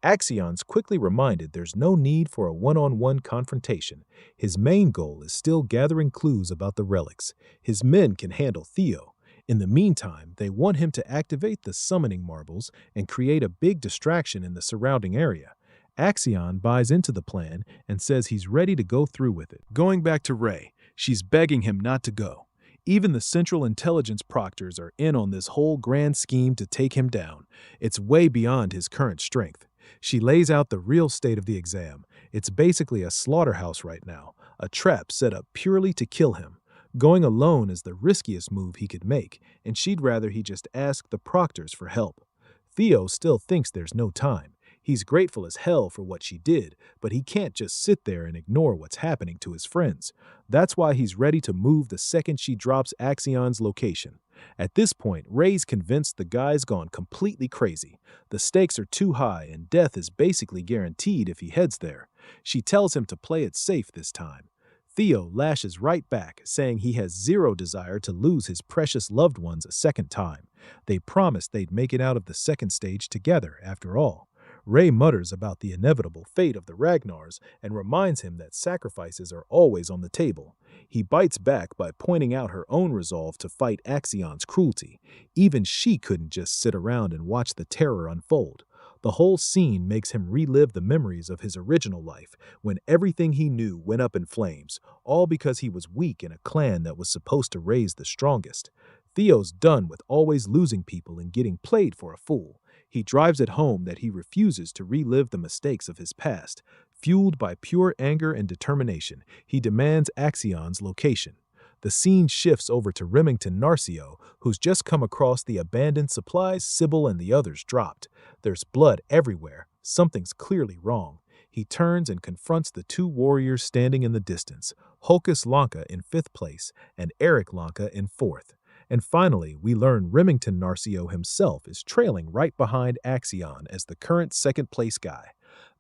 Axion's quickly reminded there's no need for a one-on-one confrontation. His main goal is still gathering clues about the relics. His men can handle Theo. In the meantime, they want him to activate the summoning marbles and create a big distraction in the surrounding area. Axion buys into the plan and says he's ready to go through with it. Going back to Ray, she's begging him not to go. Even the Central Intelligence proctors are in on this whole grand scheme to take him down. It's way beyond his current strength. She lays out the real state of the exam. It's basically a slaughterhouse right now, a trap set up purely to kill him. Going alone is the riskiest move he could make, and she'd rather he just ask the proctors for help. Theo still thinks there's no time. He's grateful as hell for what she did, but he can't just sit there and ignore what's happening to his friends. That's why he's ready to move the second she drops Axion's location. At this point, Ray's convinced the guy's gone completely crazy. The stakes are too high and death is basically guaranteed if he heads there. She tells him to play it safe this time. Theo lashes right back, saying he has zero desire to lose his precious loved ones a second time. They promised they'd make it out of the second stage together, after all. Ray mutters about the inevitable fate of the Ragnars and reminds him that sacrifices are always on the table. He bites back by pointing out her own resolve to fight Axion's cruelty. Even she couldn't just sit around and watch the terror unfold. The whole scene makes him relive the memories of his original life, when everything he knew went up in flames, all because he was weak in a clan that was supposed to raise the strongest. Theo's done with always losing people and getting played for a fool. He drives it home that he refuses to relive the mistakes of his past. Fueled by pure anger and determination, he demands Axion's location. The scene shifts over to Remington Narcio, who's just come across the abandoned supplies Sybil and the others dropped. There's blood everywhere. Something's clearly wrong. He turns and confronts the two warriors standing in the distance, Hulkus Lanka in 5th place and Eric Lanka in 4th. And finally, we learn Remington Narcio himself is trailing right behind Axion as the current second-place guy.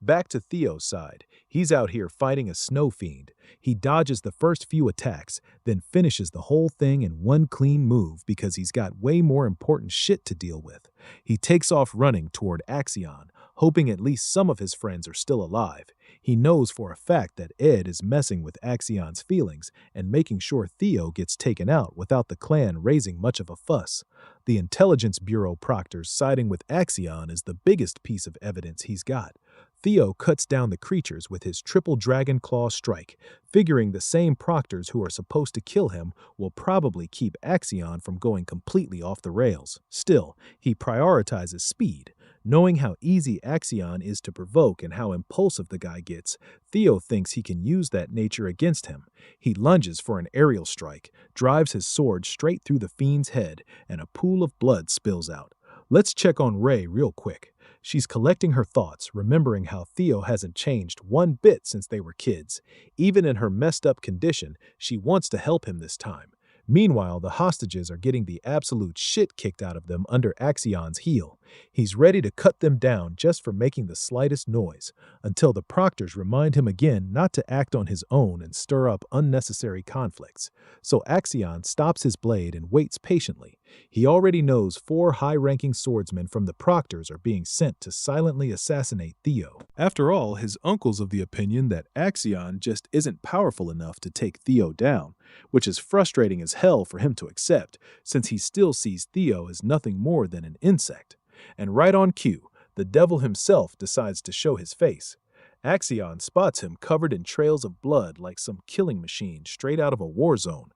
Back to Theo's side, he's out here fighting a snow fiend. He dodges the first few attacks, then finishes the whole thing in one clean move because he's got way more important shit to deal with. He takes off running toward Axion, hoping at least some of his friends are still alive. He knows for a fact that Ed is messing with Axion's feelings and making sure Theo gets taken out without the clan raising much of a fuss. The Intelligence Bureau proctors siding with Axion is the biggest piece of evidence he's got. Theo cuts down the creatures with his triple dragon claw strike, figuring the same proctors who are supposed to kill him will probably keep Axion from going completely off the rails. Still, he prioritizes speed. Knowing how easy Axion is to provoke and how impulsive the guy gets, Theo thinks he can use that nature against him. He lunges for an aerial strike, drives his sword straight through the fiend's head, and a pool of blood spills out. Let's check on Ray real quick. She's collecting her thoughts, remembering how Theo hasn't changed one bit since they were kids. Even in her messed up condition, she wants to help him this time. Meanwhile, the hostages are getting the absolute shit kicked out of them under Axion's heel. He's ready to cut them down just for making the slightest noise, until the proctors remind him again not to act on his own and stir up unnecessary conflicts. So Axion stops his blade and waits patiently. He already knows 4 high-ranking swordsmen from the proctors are being sent to silently assassinate Theo. After all, his uncle's of the opinion that Axion just isn't powerful enough to take Theo down, which is frustrating as hell for him to accept, since he still sees Theo as nothing more than an insect. And right on cue, the devil himself decides to show his face. Axion spots him covered in trails of blood like some killing machine straight out of a war zone.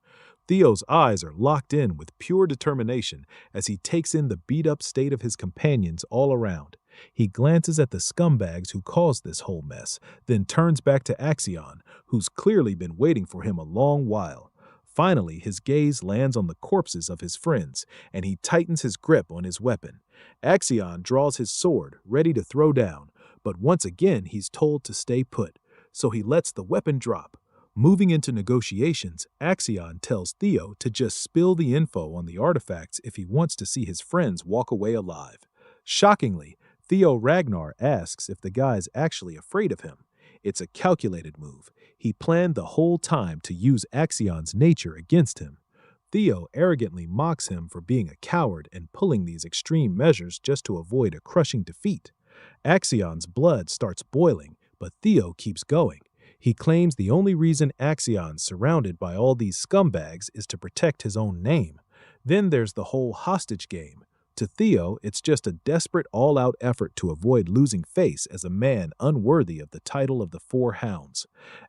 Theo's eyes are locked in with pure determination as he takes in the beat-up state of his companions all around. He glances at the scumbags who caused this whole mess, then turns back to Axion, who's clearly been waiting for him a long while. Finally, his gaze lands on the corpses of his friends, and he tightens his grip on his weapon. Axion draws his sword, ready to throw down, but once again he's told to stay put, so he lets the weapon drop. Moving into negotiations, Axion tells Theo to just spill the info on the artifacts if he wants to see his friends walk away alive. Shockingly, Theo Ragnar asks if the guy's actually afraid of him. It's a calculated move. He planned the whole time to use Axion's nature against him. Theo arrogantly mocks him for being a coward and pulling these extreme measures just to avoid a crushing defeat. Axion's blood starts boiling, but Theo keeps going. He claims the only reason Axion's surrounded by all these scumbags is to protect his own name. Then there's the whole hostage game. To Theo, it's just a desperate all-out effort to avoid losing face as a man unworthy of the title of the 4 Hounds.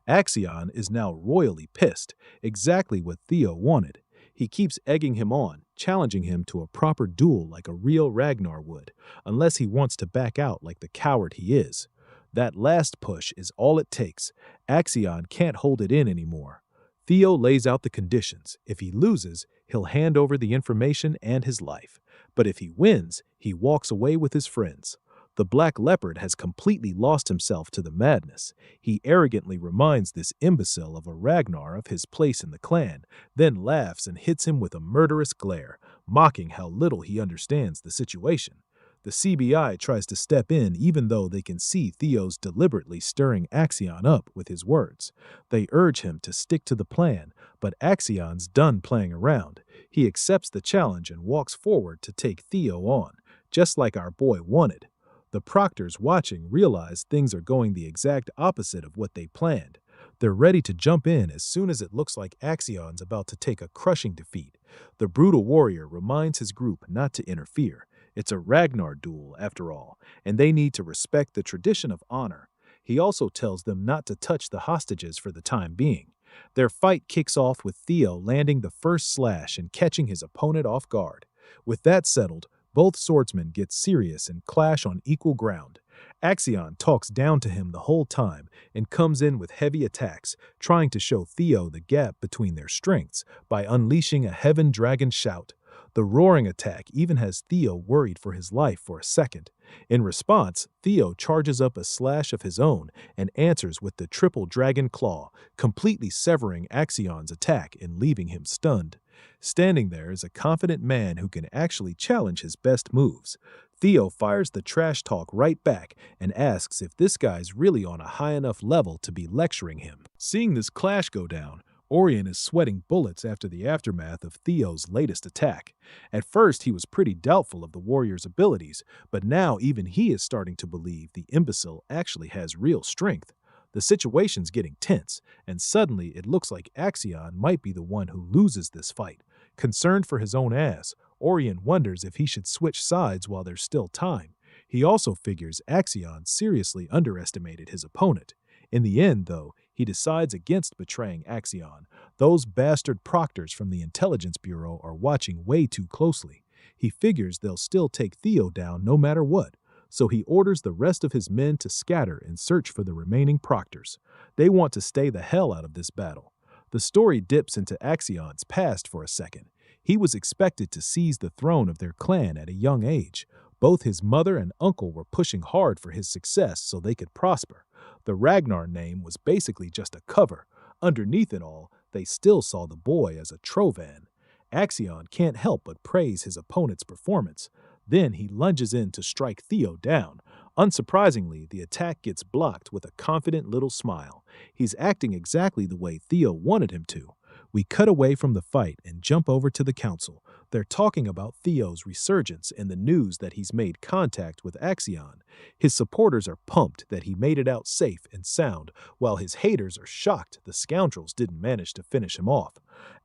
Axion is now royally pissed, exactly what Theo wanted. He keeps egging him on, challenging him to a proper duel like a real Ragnar would, unless he wants to back out like the coward he is. That last push is all it takes. Axion can't hold it in anymore. Theo lays out the conditions. If he loses, he'll hand over the information and his life. But if he wins, he walks away with his friends. The Black Leopard has completely lost himself to the madness. He arrogantly reminds this imbecile of a Ragnar of his place in the clan, then laughs and hits him with a murderous glare, mocking how little he understands the situation. The CBI tries to step in even though they can see Theo's deliberately stirring Axion up with his words. They urge him to stick to the plan, but Axion's done playing around. He accepts the challenge and walks forward to take Theo on, just like our boy wanted. The proctors watching realize things are going the exact opposite of what they planned. They're ready to jump in as soon as it looks like Axion's about to take a crushing defeat. The brutal warrior reminds his group not to interfere. It's a Ragnar duel, after all, and they need to respect the tradition of honor. He also tells them not to touch the hostages for the time being. Their fight kicks off with Theo landing the first slash and catching his opponent off guard. With that settled, both swordsmen get serious and clash on equal ground. Axion talks down to him the whole time and comes in with heavy attacks, trying to show Theo the gap between their strengths by unleashing a Heaven Dragon shout. The roaring attack even has Theo worried for his life for a second. In response, Theo charges up a slash of his own and answers with the triple dragon claw, completely severing Axion's attack and leaving him stunned. Standing there is a confident man who can actually challenge his best moves. Theo fires the trash talk right back and asks if this guy's really on a high enough level to be lecturing him. Seeing this clash go down, Orion is sweating bullets after the aftermath of Theo's latest attack. At first, he was pretty doubtful of the warrior's abilities, but now even he is starting to believe the imbecile actually has real strength. The situation's getting tense, and suddenly it looks like Axion might be the one who loses this fight. Concerned for his own ass, Orion wonders if he should switch sides while there's still time. He also figures Axion seriously underestimated his opponent. In the end, though, he decides against betraying Axion. Those bastard proctors from the Intelligence Bureau are watching way too closely. He figures they'll still take Theo down no matter what, so he orders the rest of his men to scatter and search for the remaining proctors. They want to stay the hell out of this battle. The story dips into Axion's past for a second. He was expected to seize the throne of their clan at a young age. Both his mother and uncle were pushing hard for his success so they could prosper. The Ragnar name was basically just a cover. Underneath it all, they still saw the boy as a Trovan. Axion can't help but praise his opponent's performance. Then he lunges in to strike Theo down. Unsurprisingly, the attack gets blocked with a confident little smile. He's acting exactly the way Theo wanted him to. We cut away from the fight and jump over to the council. They're talking about Theo's resurgence and the news that he's made contact with Axion. His supporters are pumped that he made it out safe and sound, while his haters are shocked the scoundrels didn't manage to finish him off.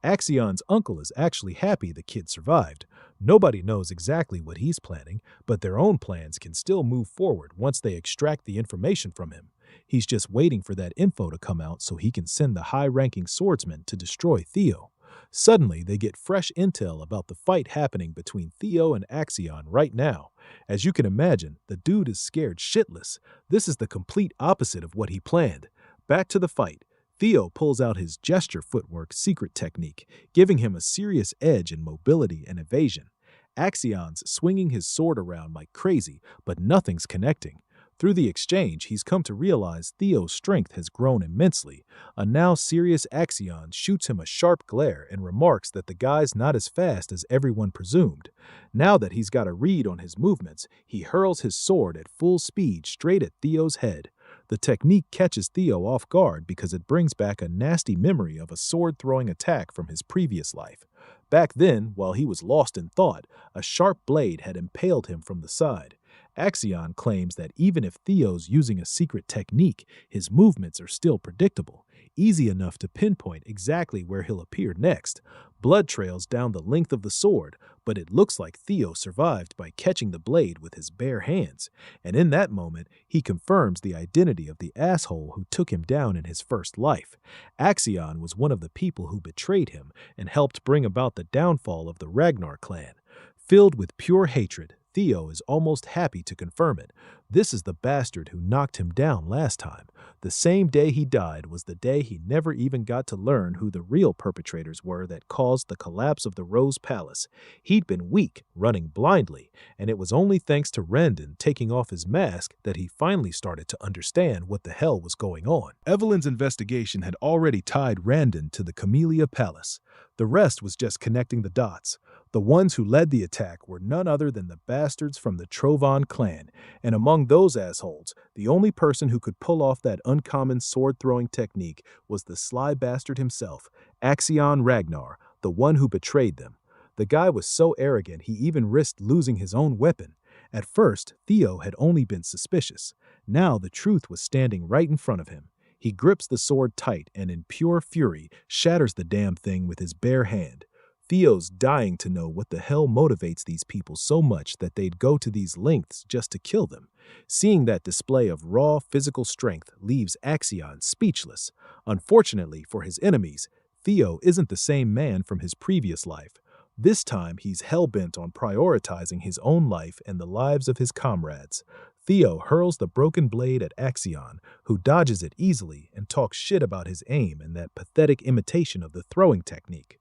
Axion's uncle is actually happy the kid survived. Nobody knows exactly what he's planning, but their own plans can still move forward once they extract the information from him. He's just waiting for that info to come out so he can send the high-ranking swordsman to destroy Theo. Suddenly, they get fresh intel about the fight happening between Theo and Axion right now. As you can imagine, the dude is scared shitless. This is the complete opposite of what he planned. Back to the fight. Theo pulls out his gesture footwork secret technique, giving him a serious edge in mobility and evasion. Axion's swinging his sword around like crazy, but nothing's connecting. Through the exchange, he's come to realize Theo's strength has grown immensely. A now serious Axion shoots him a sharp glare and remarks that the guy's not as fast as everyone presumed. Now that he's got a read on his movements, he hurls his sword at full speed straight at Theo's head. The technique catches Theo off guard because it brings back a nasty memory of a sword-throwing attack from his previous life. Back then, while he was lost in thought, a sharp blade had impaled him from the side. Axion claims that even if Theo's using a secret technique, his movements are still predictable, easy enough to pinpoint exactly where he'll appear next. Blood trails down the length of the sword, but it looks like Theo survived by catching the blade with his bare hands, and in that moment, he confirms the identity of the asshole who took him down in his first life. Axion was one of the people who betrayed him and helped bring about the downfall of the Ragnar clan. Filled with pure hatred, Theo is almost happy to confirm it. This is the bastard who knocked him down last time. The same day he died was the day he never even got to learn who the real perpetrators were that caused the collapse of the Rose Palace. He'd been weak, running blindly, and it was only thanks to Randon taking off his mask that he finally started to understand what the hell was going on. Evelyn's investigation had already tied Randon to the Camellia Palace. The rest was just connecting the dots. The ones who led the attack were none other than the bastards from the Trovan clan, and among those assholes, the only person who could pull off that uncommon sword-throwing technique was the sly bastard himself, Axion Ragnar, the one who betrayed them. The guy was so arrogant he even risked losing his own weapon. At first, Theo had only been suspicious. Now the truth was standing right in front of him. He grips the sword tight and in pure fury shatters the damn thing with his bare hand. Theo's dying to know what the hell motivates these people so much that they'd go to these lengths just to kill them. Seeing that display of raw physical strength leaves Axion speechless. Unfortunately for his enemies, Theo isn't the same man from his previous life. This time he's hell-bent on prioritizing his own life and the lives of his comrades. Theo hurls the broken blade at Axion, who dodges it easily and talks shit about his aim and that pathetic imitation of the throwing technique.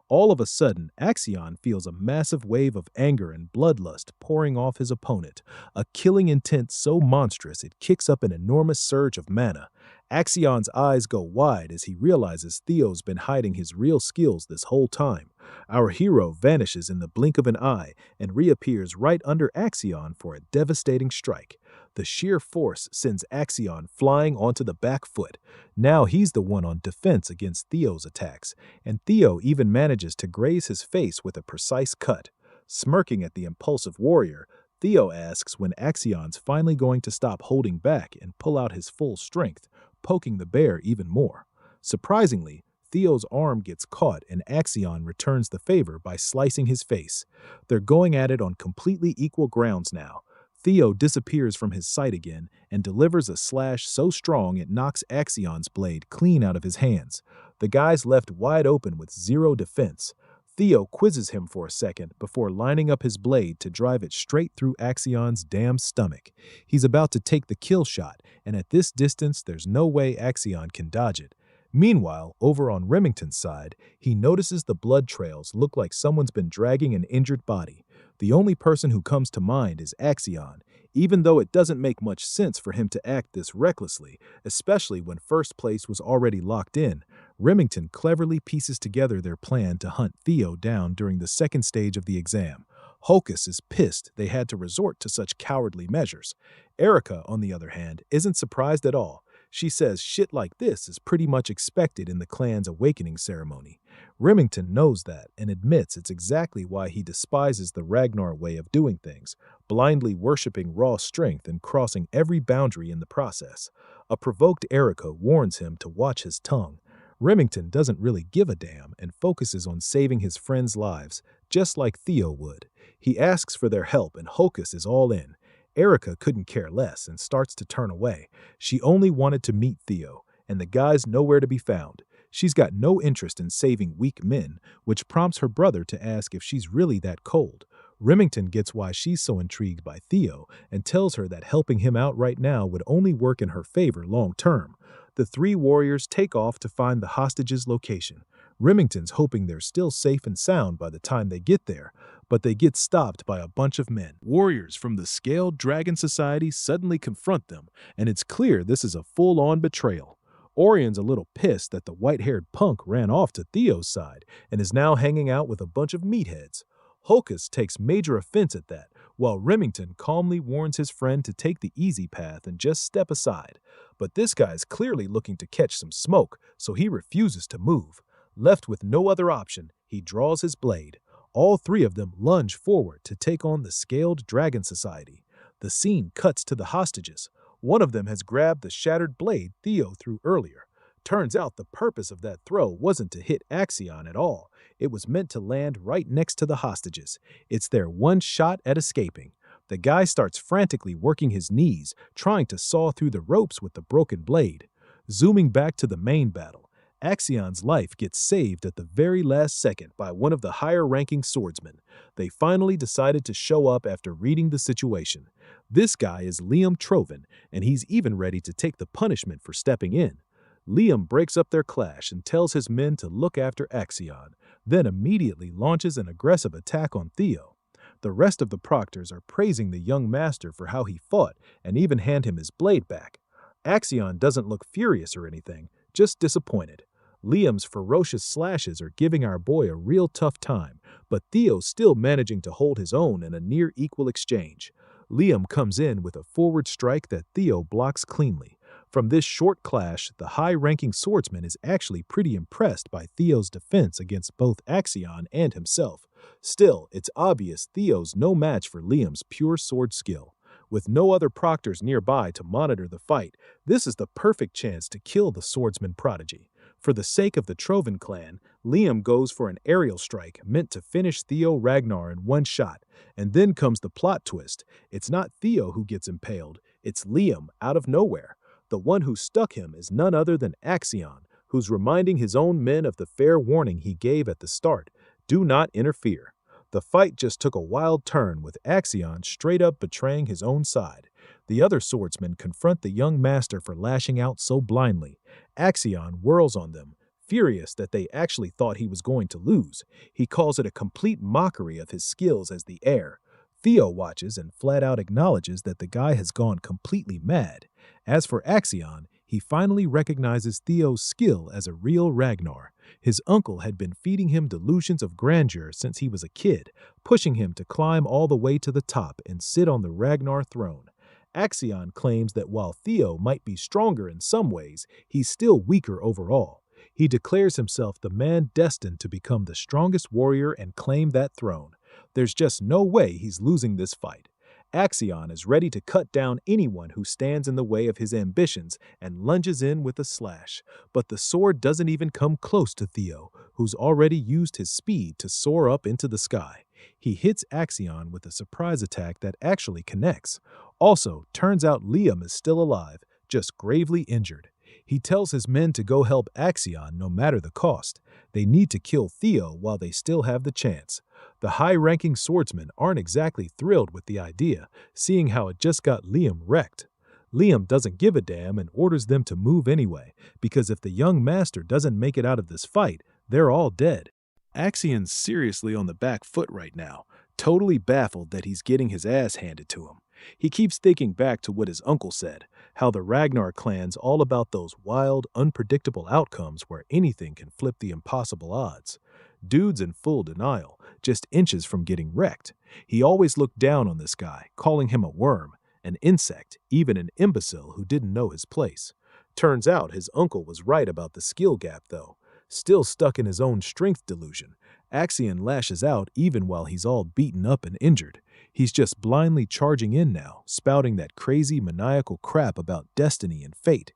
All of a sudden, Axion feels a massive wave of anger and bloodlust pouring off his opponent, a killing intent so monstrous it kicks up an enormous surge of mana. Axion's eyes go wide as he realizes Theo's been hiding his real skills this whole time. Our hero vanishes in the blink of an eye and reappears right under Axion for a devastating strike. The sheer force sends Axion flying onto the back foot. Now he's the one on defense against Theo's attacks, and Theo even manages to graze his face with a precise cut. Smirking at the impulsive warrior, Theo asks when Axion's finally going to stop holding back and pull out his full strength, poking the bear even more. Surprisingly, Theo's arm gets caught and Axion returns the favor by slicing his face. They're going at it on completely equal grounds now. Theo disappears from his sight again and delivers a slash so strong it knocks Axion's blade clean out of his hands. The guy's left wide open with zero defense. Theo quizzes him for a second before lining up his blade to drive it straight through Axion's damn stomach. He's about to take the kill shot, and at this distance there's no way Axion can dodge it. Meanwhile, over on Remington's side, he notices the blood trails look like someone's been dragging an injured body. The only person who comes to mind is Axion, even though it doesn't make much sense for him to act this recklessly, especially when first place was already locked in. Remington cleverly pieces together their plan to hunt Theo down during the second stage of the exam. Hocus is pissed they had to resort to such cowardly measures. Erica, on the other hand, isn't surprised at all. She says shit like this is pretty much expected in the clan's awakening ceremony. Remington knows that and admits it's exactly why he despises the Ragnar way of doing things, blindly worshipping raw strength and crossing every boundary in the process. A provoked Erica warns him to watch his tongue. Remington doesn't really give a damn and focuses on saving his friends' lives, just like Theo would. He asks for their help and Hocus is all in. Erica couldn't care less and starts to turn away. She only wanted to meet Theo, and the guy's nowhere to be found. She's got no interest in saving weak men, which prompts her brother to ask if she's really that cold. Remington gets why she's so intrigued by Theo and tells her that helping him out right now would only work in her favor long term. The three warriors take off to find the hostages' location. Remington's hoping they're still safe and sound by the time they get there, but they get stopped by a bunch of men. Warriors from the Scaled Dragon Society suddenly confront them, and it's clear this is a full-on betrayal. Orion's a little pissed that the white-haired punk ran off to Theo's side and is now hanging out with a bunch of meatheads. Hocus takes major offense at that, while Remington calmly warns his friend to take the easy path and just step aside. But this guy's clearly looking to catch some smoke, so he refuses to move. Left with no other option, he draws his blade. All three of them lunge forward to take on the Scaled Dragon Society. The scene cuts to the hostages. One of them has grabbed the shattered blade Theo threw earlier. Turns out the purpose of that throw wasn't to hit Axion at all. It was meant to land right next to the hostages. It's their one shot at escaping. The guy starts frantically working his knees, trying to saw through the ropes with the broken blade. Zooming back to the main battle, Axion's life gets saved at the very last second by one of the higher-ranking swordsmen. They finally decided to show up after reading the situation. This guy is Liam Troven, and he's even ready to take the punishment for stepping in. Liam breaks up their clash and tells his men to look after Axion, then immediately launches an aggressive attack on Theo. The rest of the proctors are praising the young master for how he fought and even hand him his blade back. Axion doesn't look furious or anything, just disappointed. Liam's ferocious slashes are giving our boy a real tough time, but Theo's still managing to hold his own in a near-equal exchange. Liam comes in with a forward strike that Theo blocks cleanly. From this short clash, the high-ranking swordsman is actually pretty impressed by Theo's defense against both Axion and himself. Still, it's obvious Theo's no match for Liam's pure sword skill. With no other proctors nearby to monitor the fight, this is the perfect chance to kill the swordsman prodigy. For the sake of the Troven clan, Liam goes for an aerial strike meant to finish Theo Ragnar in one shot. And then comes the plot twist. It's not Theo who gets impaled, it's Liam out of nowhere. The one who stuck him is none other than Axion, who's reminding his own men of the fair warning he gave at the start. Do not interfere. The fight just took a wild turn, with Axion straight up betraying his own side. The other swordsmen confront the young master for lashing out so blindly. Axion whirls on them, furious that they actually thought he was going to lose. He calls it a complete mockery of his skills as the heir. Theo watches and flat out acknowledges that the guy has gone completely mad. As for Axion, he finally recognizes Theo's skill as a real Ragnar. His uncle had been feeding him delusions of grandeur since he was a kid, pushing him to climb all the way to the top and sit on the Ragnar throne. Axion claims that while Theo might be stronger in some ways, he's still weaker overall. He declares himself the man destined to become the strongest warrior and claim that throne. There's just no way he's losing this fight. Axion is ready to cut down anyone who stands in the way of his ambitions and lunges in with a slash. But the sword doesn't even come close to Theo, who's already used his speed to soar up into the sky. He hits Axion with a surprise attack that actually connects. Also, turns out Liam is still alive, just gravely injured. He tells his men to go help Axion no matter the cost. They need to kill Theo while they still have the chance. The high-ranking swordsmen aren't exactly thrilled with the idea, seeing how it just got Liam wrecked. Liam doesn't give a damn and orders them to move anyway, because if the young master doesn't make it out of this fight, they're all dead. Axion's seriously on the back foot right now, totally baffled that he's getting his ass handed to him. He keeps thinking back to what his uncle said, how the Ragnar clan's all about those wild, unpredictable outcomes where anything can flip the impossible odds. Dude's in full denial, just inches from getting wrecked. He always looked down on this guy, calling him a worm, an insect, even an imbecile who didn't know his place. Turns out his uncle was right about the skill gap, though. Still stuck in his own strength delusion, Axion lashes out even while he's all beaten up and injured. He's just blindly charging in now, spouting that crazy maniacal crap about destiny and fate.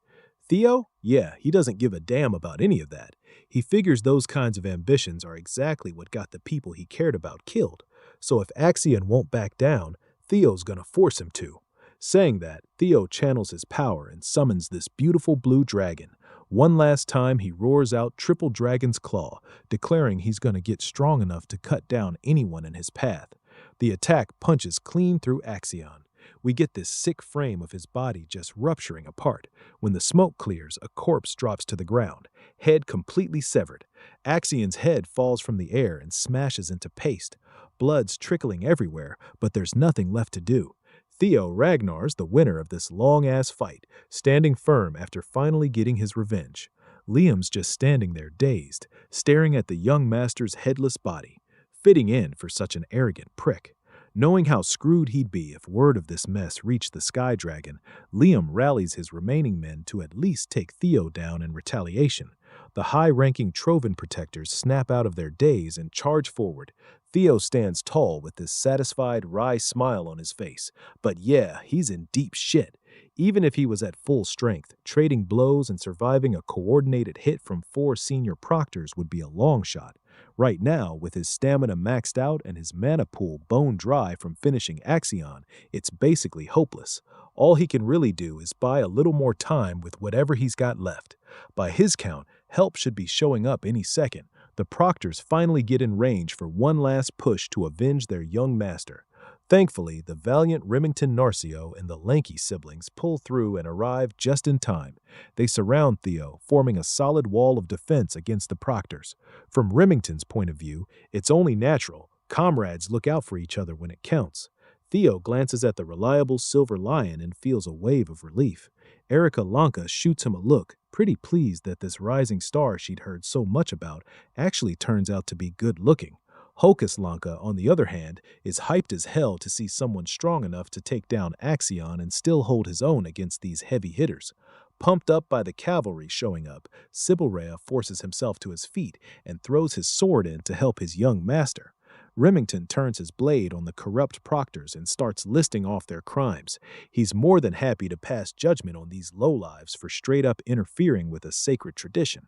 Theo? Yeah, he doesn't give a damn about any of that. He figures those kinds of ambitions are exactly what got the people he cared about killed. So if Axion won't back down, Theo's gonna force him to. Saying that, Theo channels his power and summons this beautiful blue dragon. One last time he roars out Triple Dragon's Claw, declaring he's gonna get strong enough to cut down anyone in his path. The attack punches clean through Axion. We get this sick frame of his body just rupturing apart. When the smoke clears, a corpse drops to the ground, head completely severed. Axion's head falls from the air and smashes into paste. Blood's trickling everywhere, but there's nothing left to do. Theo Ragnar's the winner of this long-ass fight, standing firm after finally getting his revenge. Liam's just standing there dazed, staring at the young master's headless body, fitting in for such an arrogant prick. Knowing how screwed he'd be if word of this mess reached the Sky Dragon, Liam rallies his remaining men to at least take Theo down in retaliation. The high-ranking Troven protectors snap out of their daze and charge forward. Theo stands tall with this satisfied, wry smile on his face. But yeah, he's in deep shit. Even if he was at full strength, trading blows and surviving a coordinated hit from 4 senior proctors would be a long shot. Right now, with his stamina maxed out and his mana pool bone dry from finishing Axion, it's basically hopeless. All he can really do is buy a little more time with whatever he's got left. By his count, Help should be showing up any second. The proctors finally get in range for one last push to avenge their young master. Thankfully, the valiant Remington Narcio and the lanky siblings pull through and arrive just in time. They surround Theo, forming a solid wall of defense against the proctors. From Remington's point of view, it's only natural. Comrades look out for each other when it counts. Theo glances at the reliable Silver Lion and feels a wave of relief. Erica Lanka shoots him a look, pretty pleased that this rising star she'd heard so much about actually turns out to be good-looking. Hocus Lanka, on the other hand, is hyped as hell to see someone strong enough to take down Axion and still hold his own against these heavy hitters. Pumped up by the cavalry showing up, Sibilrea forces himself to his feet and throws his sword in to help his young master. Remington turns his blade on the corrupt proctors and starts listing off their crimes. He's more than happy to pass judgment on these lowlives for straight-up interfering with a sacred tradition.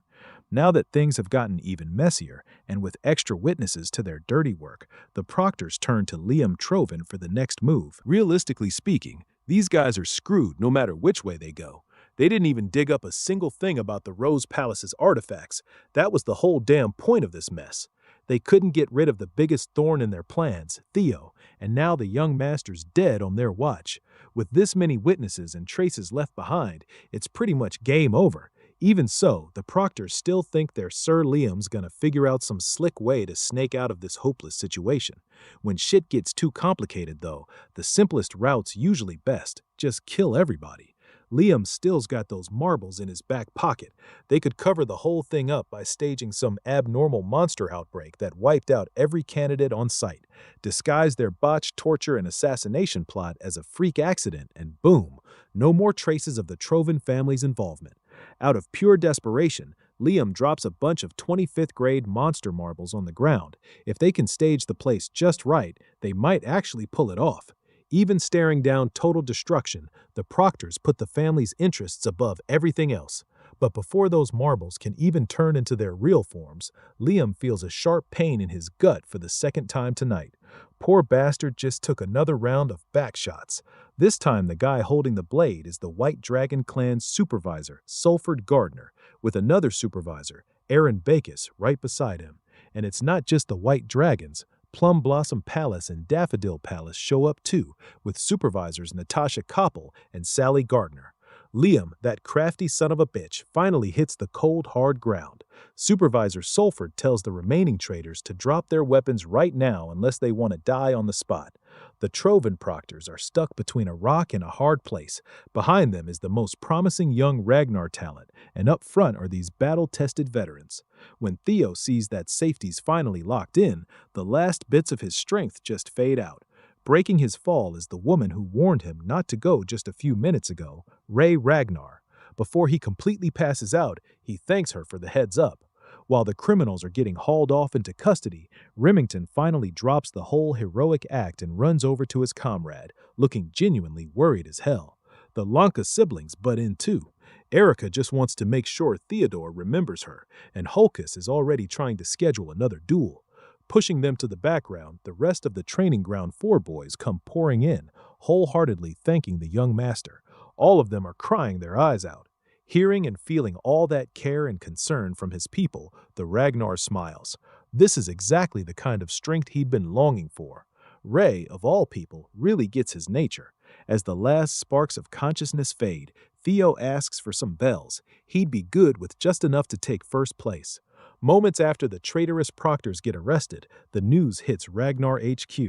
Now that things have gotten even messier, and with extra witnesses to their dirty work, the proctors turn to Liam Troven for the next move. Realistically speaking, these guys are screwed no matter which way they go. They didn't even dig up a single thing about the Rose Palace's artifacts. That was the whole damn point of this mess. They couldn't get rid of the biggest thorn in their plans, Theo, and now the young master's dead on their watch. With this many witnesses and traces left behind, it's pretty much game over. Even so, the proctors still think their Sir Liam's gonna figure out some slick way to snake out of this hopeless situation. When shit gets too complicated, though, the simplest route's usually best. Just kill everybody. Liam still's got those marbles in his back pocket. They could cover the whole thing up by staging some abnormal monster outbreak that wiped out every candidate on site, disguise their botched torture and assassination plot as a freak accident, and boom, no more traces of the Troven family's involvement. Out of pure desperation, Liam drops a bunch of 25th grade monster marbles on the ground. If they can stage the place just right, they might actually pull it off. Even staring down total destruction, the proctors put the family's interests above everything else. But before those marbles can even turn into their real forms, Liam feels a sharp pain in his gut for the second time tonight. Poor bastard just took another round of back shots. This time the guy holding the blade is the White Dragon Clan's supervisor, Sulford Gardner, with another supervisor, Aaron Bacchus, right beside him. And it's not just the White Dragons. Plum Blossom Palace and Daffodil Palace show up too, with supervisors Natasha Koppel and Sally Gardner. Liam, that crafty son of a bitch, finally hits the cold, hard ground. Supervisor Sulford tells the remaining traitors to drop their weapons right now unless they want to die on the spot. The Troven proctors are stuck between a rock and a hard place. Behind them is the most promising young Ragnar talent, and up front are these battle-tested veterans. When Theo sees that safety's finally locked in, the last bits of his strength just fade out. Breaking his fall is the woman who warned him not to go just a few minutes ago, Ray Ragnar. Before he completely passes out, he thanks her for the heads up. While the criminals are getting hauled off into custody, Remington finally drops the whole heroic act and runs over to his comrade, looking genuinely worried as hell. The Lanka siblings butt in too. Erica just wants to make sure Theodore remembers her, and Hulkus is already trying to schedule another duel. Pushing them to the background, the rest of the training ground 4 boys come pouring in, wholeheartedly thanking the young master. All of them are crying their eyes out. Hearing and feeling all that care and concern from his people, the Ragnar smiles. This is exactly the kind of strength he'd been longing for. Ray, of all people, really gets his nature. As the last sparks of consciousness fade, Theo asks for some bells. He'd be good with just enough to take first place. Moments after the traitorous proctors get arrested, the news hits Ragnar HQ.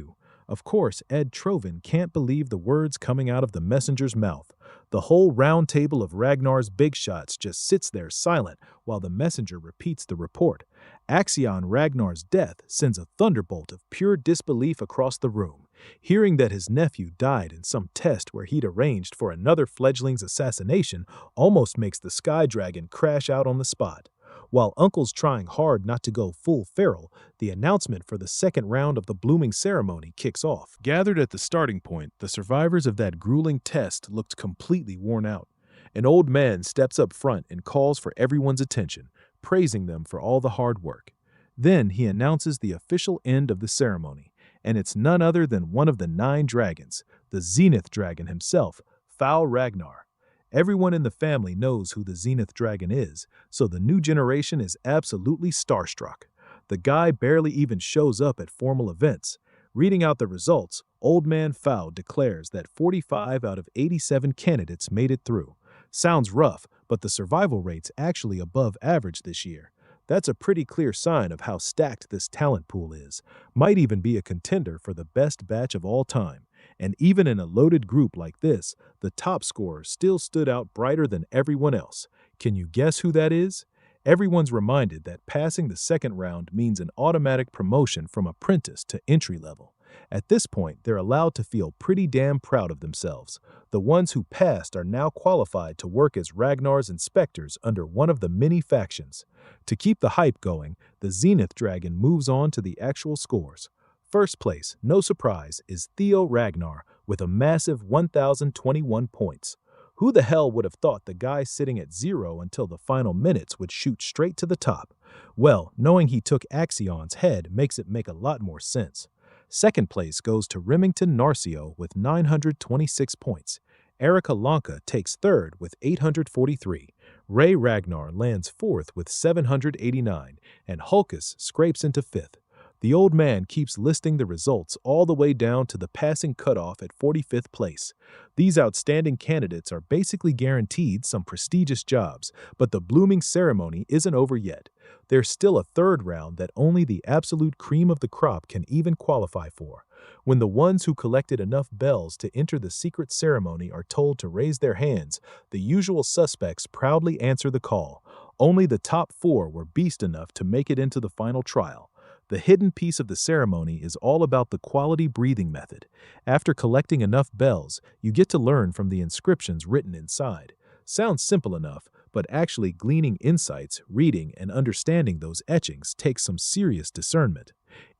Of course, Ed Troven can't believe the words coming out of the messenger's mouth. The whole round table of Ragnar's big shots just sits there silent while the messenger repeats the report. Axion Ragnar's death sends a thunderbolt of pure disbelief across the room. Hearing that his nephew died in some test where he'd arranged for another fledgling's assassination almost makes the Sky Dragon crash out on the spot. While Uncle's trying hard not to go full feral, the announcement for the second round of the blooming ceremony kicks off. Gathered at the starting point, the survivors of that grueling test looked completely worn out. An old man steps up front and calls for everyone's attention, praising them for all the hard work. Then he announces the official end of the ceremony, and it's none other than one of the 9 dragons, the Zenith Dragon himself, Fal Ragnar. Everyone in the family knows who the Zenith Dragon is, so the new generation is absolutely starstruck. The guy barely even shows up at formal events. Reading out the results, Old Man Fowl declares that 45 out of 87 candidates made it through. Sounds rough, but the survival rate's actually above average this year. That's a pretty clear sign of how stacked this talent pool is. Might even be a contender for the best batch of all time. And even in a loaded group like this, the top scorer still stood out brighter than everyone else. Can you guess who that is? Everyone's reminded that passing the second round means an automatic promotion from apprentice to entry level. At this point, they're allowed to feel pretty damn proud of themselves. The ones who passed are now qualified to work as Ragnar's inspectors under one of the many factions. To keep the hype going, the Zenith Dragon moves on to the actual scores. First place, no surprise, is Theo Ragnar with a massive 1,021 points. Who the hell would have thought the guy sitting at 0 until the final minutes would shoot straight to the top? Well, knowing he took Axion's head makes it make a lot more sense. Second place goes to Remington Narcio with 926 points. Erica Lanka takes third with 843. Ray Ragnar lands fourth with 789, and Hulkus scrapes into fifth. The old man keeps listing the results all the way down to the passing cutoff at 45th place. These outstanding candidates are basically guaranteed some prestigious jobs, but the blooming ceremony isn't over yet. There's still a third round that only the absolute cream of the crop can even qualify for. When the ones who collected enough bells to enter the secret ceremony are told to raise their hands, the usual suspects proudly answer the call. Only the top 4 were beast enough to make it into the final trial. The hidden piece of the ceremony is all about the quality breathing method. After collecting enough bells, you get to learn from the inscriptions written inside. Sounds simple enough, but actually gleaning insights, reading, and understanding those etchings takes some serious discernment.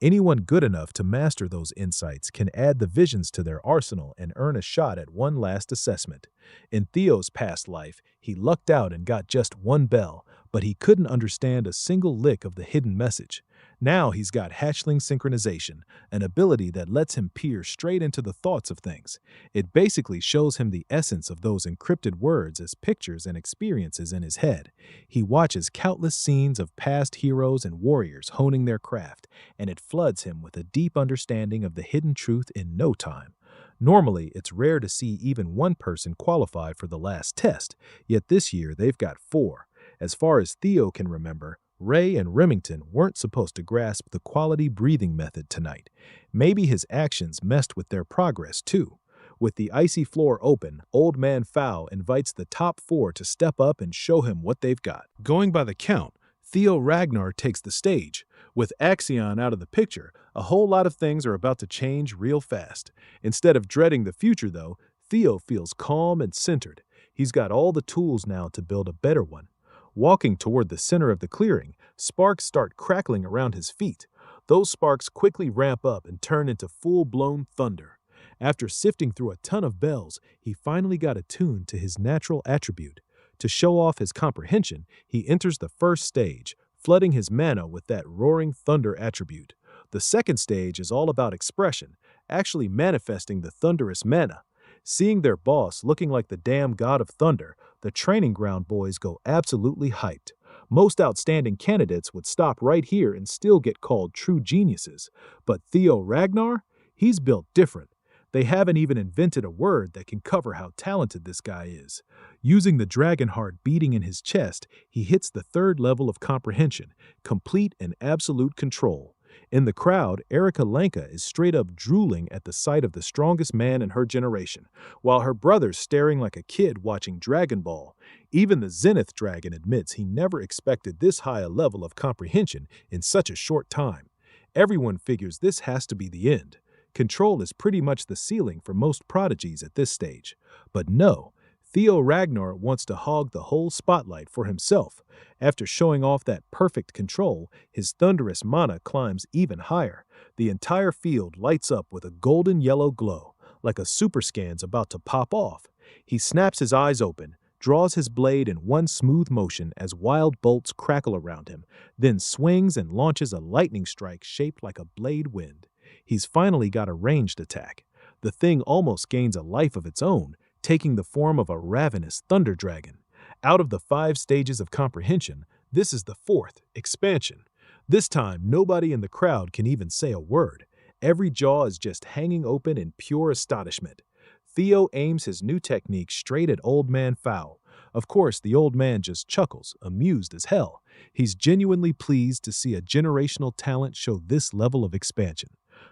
Anyone good enough to master those insights can add the visions to their arsenal and earn a shot at one last assessment. In Theo's past life, he lucked out and got just one bell, but he couldn't understand a single lick of the hidden message. Now he's got hatchling synchronization, an ability that lets him peer straight into the thoughts of things. It basically shows him the essence of those encrypted words as pictures and experiences in his head. He watches countless scenes of past heroes and warriors honing their craft, and it floods him with a deep understanding of the hidden truth in no time. Normally, it's rare to see even one person qualify for the last test, yet this year they've got 4. As far as Theo can remember, Ray and Remington weren't supposed to grasp the quality breathing method tonight. Maybe his actions messed with their progress, too. With the icy floor open, Old Man Fowl invites the top 4 to step up and show him what they've got. Going by the count, Theo Ragnar takes the stage. With Axion out of the picture, a whole lot of things are about to change real fast. Instead of dreading the future, though, Theo feels calm and centered. He's got all the tools now to build a better one. Walking toward the center of the clearing, sparks start crackling around his feet. Those sparks quickly ramp up and turn into full-blown thunder. After sifting through a ton of bells, he finally got attuned to his natural attribute. To show off his comprehension, he enters the first stage, flooding his mana with that roaring thunder attribute. The second stage is all about expression, actually manifesting the thunderous mana. Seeing their boss looking like the damn god of thunder, the training ground boys go absolutely hyped. Most outstanding candidates would stop right here and still get called true geniuses. But Theo Ragnar? He's built different. They haven't even invented a word that can cover how talented this guy is. Using the dragon heart beating in his chest, he hits the third level of comprehension, complete and absolute control. In the crowd, Erica Lanka is straight up drooling at the sight of the strongest man in her generation, while her brother's staring like a kid watching Dragon Ball. Even the Zenith Dragon admits he never expected this high a level of comprehension in such a short time. Everyone figures this has to be the end. Control is pretty much the ceiling for most prodigies at this stage. But no, Theo Ragnar wants to hog the whole spotlight for himself. After showing off that perfect control, his thunderous mana climbs even higher. The entire field lights up with a golden yellow glow, like a super scan's about to pop off. He snaps his eyes open, draws his blade in one smooth motion as wild bolts crackle around him, then swings and launches a lightning strike shaped like a blade wind. He's finally got a ranged attack. The thing almost gains a life of its own, taking the form of a ravenous thunder dragon. Out of the 5 stages of comprehension, this is the 4th, expansion. This time, nobody in the crowd can even say a word. Every jaw is just hanging open in pure astonishment. Theo aims his new technique straight at Old Man Fowl. Of course, the old man just chuckles, amused as hell. He's genuinely pleased to see a generational talent show this level of expansion.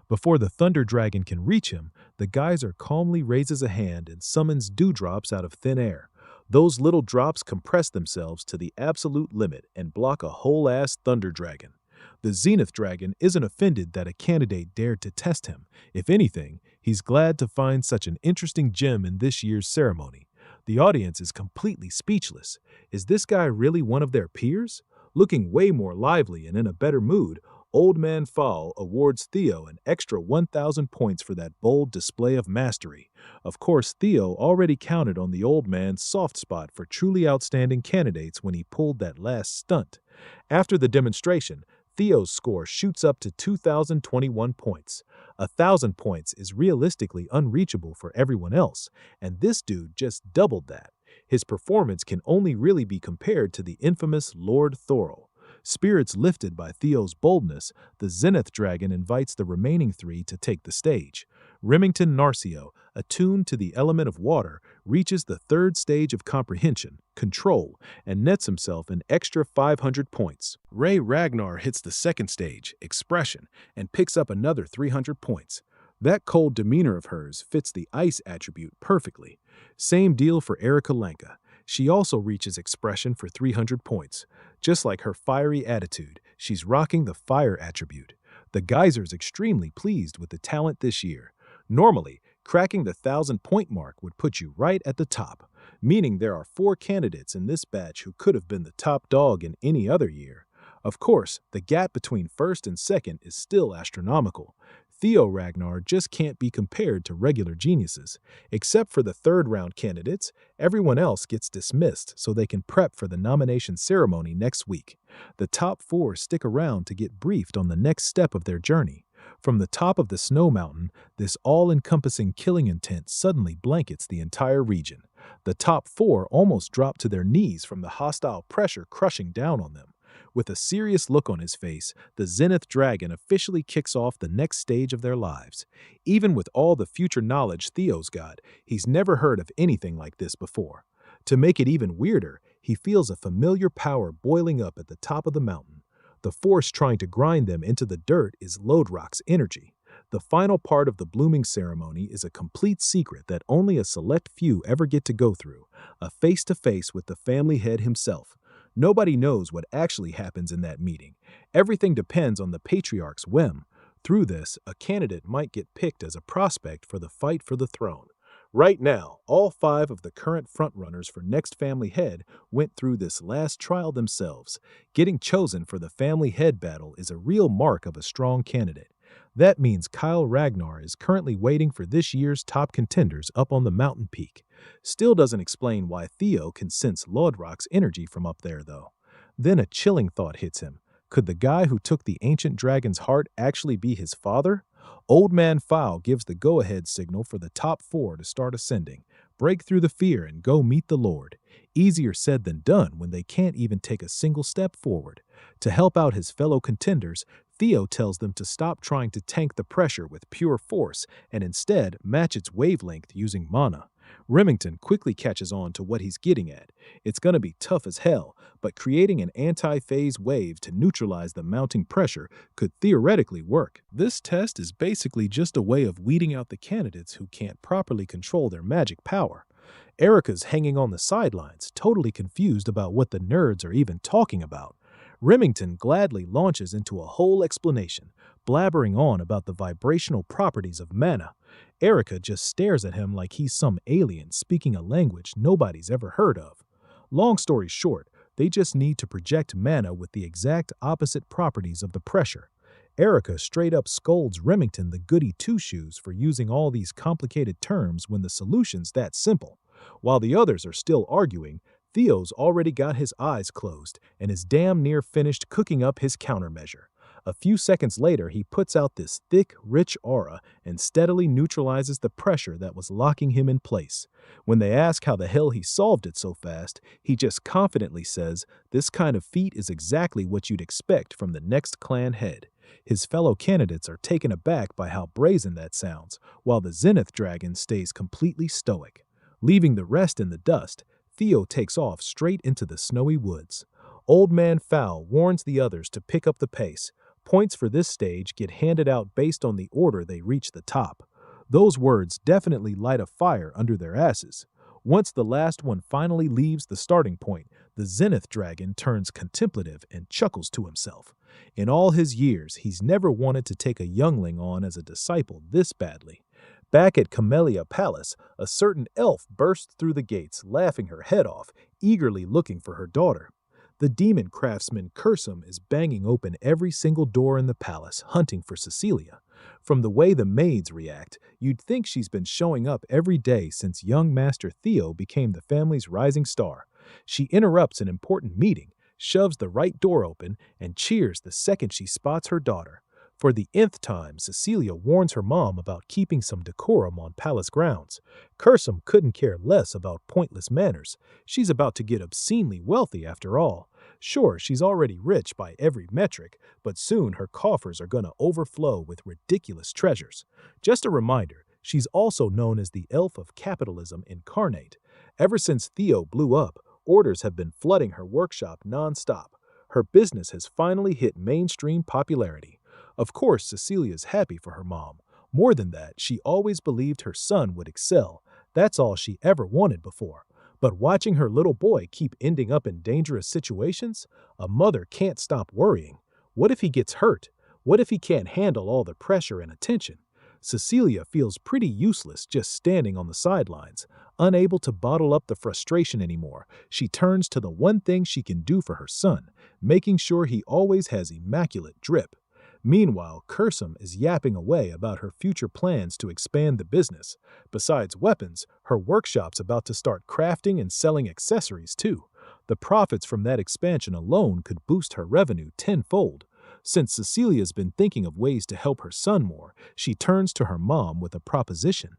Before the Thunder Dragon can reach him, the geyser calmly raises a hand and summons dewdrops out of thin air. Those little drops compress themselves to the absolute limit and block a whole-ass Thunder Dragon. The Zenith Dragon isn't offended that a candidate dared to test him. If anything, he's glad to find such an interesting gem in this year's ceremony. The audience is completely speechless. Is this guy really one of their peers? Looking way more lively and in a better mood, Old Man Fowl awards Theo an extra 1,000 points for that bold display of mastery. Of course, Theo already counted on the old man's soft spot for truly outstanding candidates when he pulled that last stunt. After the demonstration, Theo's score shoots up to 2,021 points. 1,000 points is realistically unreachable for everyone else, and this dude just doubled that. His performance can only really be compared to the infamous Lord Thorol. Spirits lifted by Theo's boldness, the Zenith Dragon invites the remaining 3 to take the stage. Remington Narcio, attuned to the element of water, reaches the 3rd stage of comprehension, control, and nets himself an extra 500 points. Ray Ragnar hits the 2nd stage, expression, and picks up another 300 points. That cold demeanor of hers fits the ice attribute perfectly. Same deal for Erica Lanka. She also reaches expression for 300 points. Just like her fiery attitude, she's rocking the fire attribute. The geyser's extremely pleased with the talent this year. Normally, cracking the 1,000-point mark would put you right at the top, meaning there are 4 candidates in this batch who could have been the top dog in any other year. Of course, the gap between 1st and 2nd is still astronomical. Theo Ragnar just can't be compared to regular geniuses. Except for the 3rd round candidates, everyone else gets dismissed so they can prep for the nomination ceremony next week. The top 4 stick around to get briefed on the next step of their journey. From the top of the snow mountain, this all-encompassing killing intent suddenly blankets the entire region. The top 4 almost drop to their knees from the hostile pressure crushing down on them. With a serious look on his face, the Zenith Dragon officially kicks off the next stage of their lives. Even with all the future knowledge Theo's got, he's never heard of anything like this before. To make it even weirder, he feels a familiar power boiling up at the top of the mountain. The force trying to grind them into the dirt is Lodrock's energy. The final part of the blooming ceremony is a complete secret that only a select few ever get to go through, a face-to-face with the family head himself. Nobody knows what actually happens in that meeting. Everything depends on the patriarch's whim. Through this, a candidate might get picked as a prospect for the fight for the throne. Right now, all 5 of the current frontrunners for next family head went through this last trial themselves. Getting chosen for the family head battle is a real mark of a strong candidate. That means Kyle Ragnar is currently waiting for this year's top contenders up on the mountain peak. Still doesn't explain why Theo can sense Lodrock's energy from up there, though. Then a chilling thought hits him. Could the guy who took the ancient dragon's heart actually be his father? Old Man Fowl gives the go-ahead signal for the top 4 to start ascending. Break through the fear and go meet the Lord. Easier said than done when they can't even take a single step forward. To help out his fellow contenders, Theo tells them to stop trying to tank the pressure with pure force and instead match its wavelength using mana. Remington quickly catches on to what he's getting at. It's gonna be tough as hell, but creating an anti-phase wave to neutralize the mounting pressure could theoretically work. This test is basically just a way of weeding out the candidates who can't properly control their magic power. Erica's hanging on the sidelines, totally confused about what the nerds are even talking about. Remington gladly launches into a whole explanation, blabbering on about the vibrational properties of mana. Erica just stares at him like he's some alien speaking a language nobody's ever heard of. Long story short, they just need to project mana with the exact opposite properties of the pressure. Erica straight up scolds Remington the goody two-shoes for using all these complicated terms when the solution's that simple. While the others are still arguing, Theo's already got his eyes closed and is damn near finished cooking up his countermeasure. A few seconds later, he puts out this thick, rich aura and steadily neutralizes the pressure that was locking him in place. When they ask how the hell he solved it so fast, he just confidently says, "This kind of feat is exactly what you'd expect from the next clan head." His fellow candidates are taken aback by how brazen that sounds, while the Zenith dragon stays completely stoic. Leaving the rest in the dust, Theo takes off straight into the snowy woods. Old Man Fowl warns the others to pick up the pace. Points for this stage get handed out based on the order they reach the top. Those words definitely light a fire under their asses. Once the last one finally leaves the starting point, the Zenith dragon turns contemplative and chuckles to himself. In all his years, he's never wanted to take a youngling on as a disciple this badly. Back at Camellia Palace, a certain elf bursts through the gates, laughing her head off, eagerly looking for her daughter. The demon craftsman Cursum is banging open every single door in the palace, hunting for Cecilia. From the way the maids react, you'd think she's been showing up every day since young Master Theo became the family's rising star. She interrupts an important meeting, shoves the right door open, and cheers the second she spots her daughter. For the nth time, Cecilia warns her mom about keeping some decorum on palace grounds. Cursum couldn't care less about pointless manners. She's about to get obscenely wealthy after all. Sure, she's already rich by every metric, but soon her coffers are gonna overflow with ridiculous treasures. Just a reminder, she's also known as the Elf of Capitalism incarnate. Ever since Theo blew up, orders have been flooding her workshop non-stop. Her business has finally hit mainstream popularity. Of course, Cecilia's happy for her mom. More than that, she always believed her son would excel. That's all she ever wanted before. But watching her little boy keep ending up in dangerous situations, a mother can't stop worrying. What if he gets hurt? What if he can't handle all the pressure and attention? Cecilia feels pretty useless just standing on the sidelines. Unable to bottle up the frustration anymore, she turns to the one thing she can do for her son, making sure he always has immaculate drip. Meanwhile, Cursum is yapping away about her future plans to expand the business. Besides weapons, her workshop's about to start crafting and selling accessories too. The profits from that expansion alone could boost her revenue tenfold. Since Cecilia's been thinking of ways to help her son more, she turns to her mom with a proposition.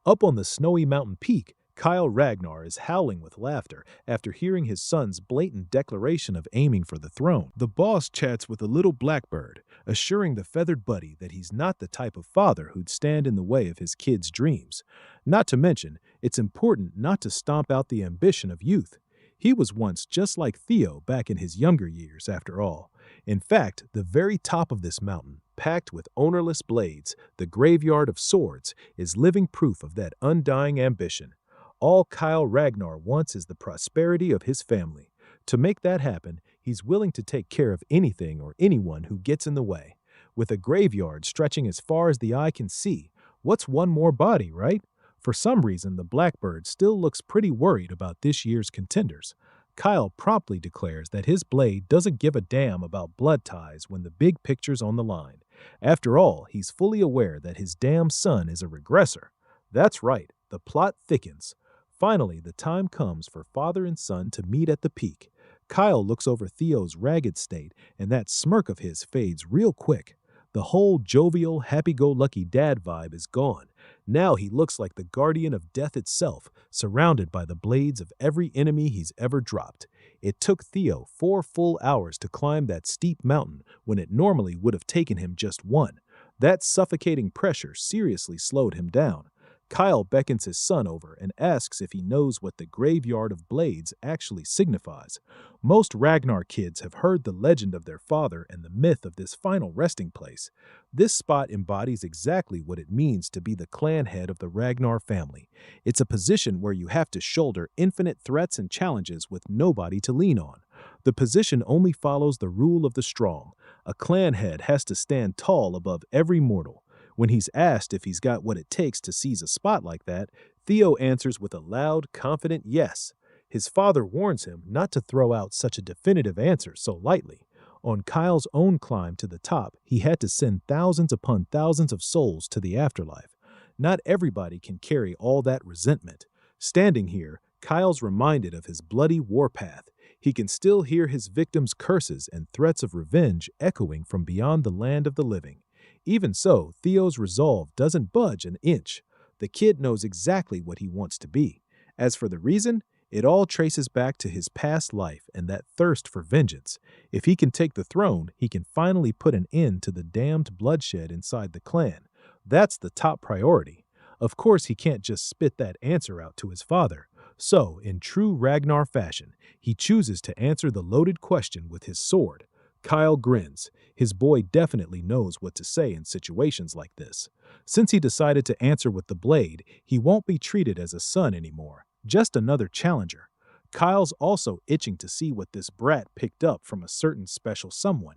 Up on the snowy mountain peak, Kyle Ragnar is howling with laughter after hearing his son's blatant declaration of aiming for the throne. The boss chats with a little blackbird, assuring the feathered buddy that he's not the type of father who'd stand in the way of his kid's dreams. Not to mention, it's important not to stomp out the ambition of youth. He was once just like Theo back in his younger years, after all. In fact, the very top of this mountain, packed with ownerless blades, the graveyard of swords, is living proof of that undying ambition. All Kyle Ragnar wants is the prosperity of his family. To make that happen, he's willing to take care of anything or anyone who gets in the way. With a graveyard stretching as far as the eye can see, what's one more body, right? For some reason, the blackbird still looks pretty worried about this year's contenders. Kyle promptly declares that his blade doesn't give a damn about blood ties when the big picture's on the line. After all, he's fully aware that his damn son is a regressor. That's right, the plot thickens. Finally, the time comes for father and son to meet at the peak. Kyle looks over Theo's ragged state, and that smirk of his fades real quick. The whole jovial, happy-go-lucky dad vibe is gone. Now he looks like the guardian of death itself, surrounded by the blades of every enemy he's ever dropped. It took Theo 4 full hours to climb that steep mountain when it normally would have taken him just 1. That suffocating pressure seriously slowed him down. Kyle beckons his son over and asks if he knows what the Graveyard of Blades actually signifies. Most Ragnar kids have heard the legend of their father and the myth of this final resting place. This spot embodies exactly what it means to be the clan head of the Ragnar family. It's a position where you have to shoulder infinite threats and challenges with nobody to lean on. The position only follows the rule of the strong. A clan head has to stand tall above every mortal. When he's asked if he's got what it takes to seize a spot like that, Theo answers with a loud, confident yes. His father warns him not to throw out such a definitive answer so lightly. On Kyle's own climb to the top, he had to send thousands upon thousands of souls to the afterlife. Not everybody can carry all that resentment. Standing here, Kyle's reminded of his bloody warpath. He can still hear his victims' curses and threats of revenge echoing from beyond the land of the living. Even so, Theo's resolve doesn't budge an inch. The kid knows exactly what he wants to be. As for the reason, it all traces back to his past life and that thirst for vengeance. If he can take the throne, he can finally put an end to the damned bloodshed inside the clan. That's the top priority. Of course, he can't just spit that answer out to his father. So, in true Ragnar fashion, he chooses to answer the loaded question with his sword. Kyle grins. His boy definitely knows what to say in situations like this. Since he decided to answer with the blade, he won't be treated as a son anymore, just another challenger. Kyle's also itching to see what this brat picked up from a certain special someone.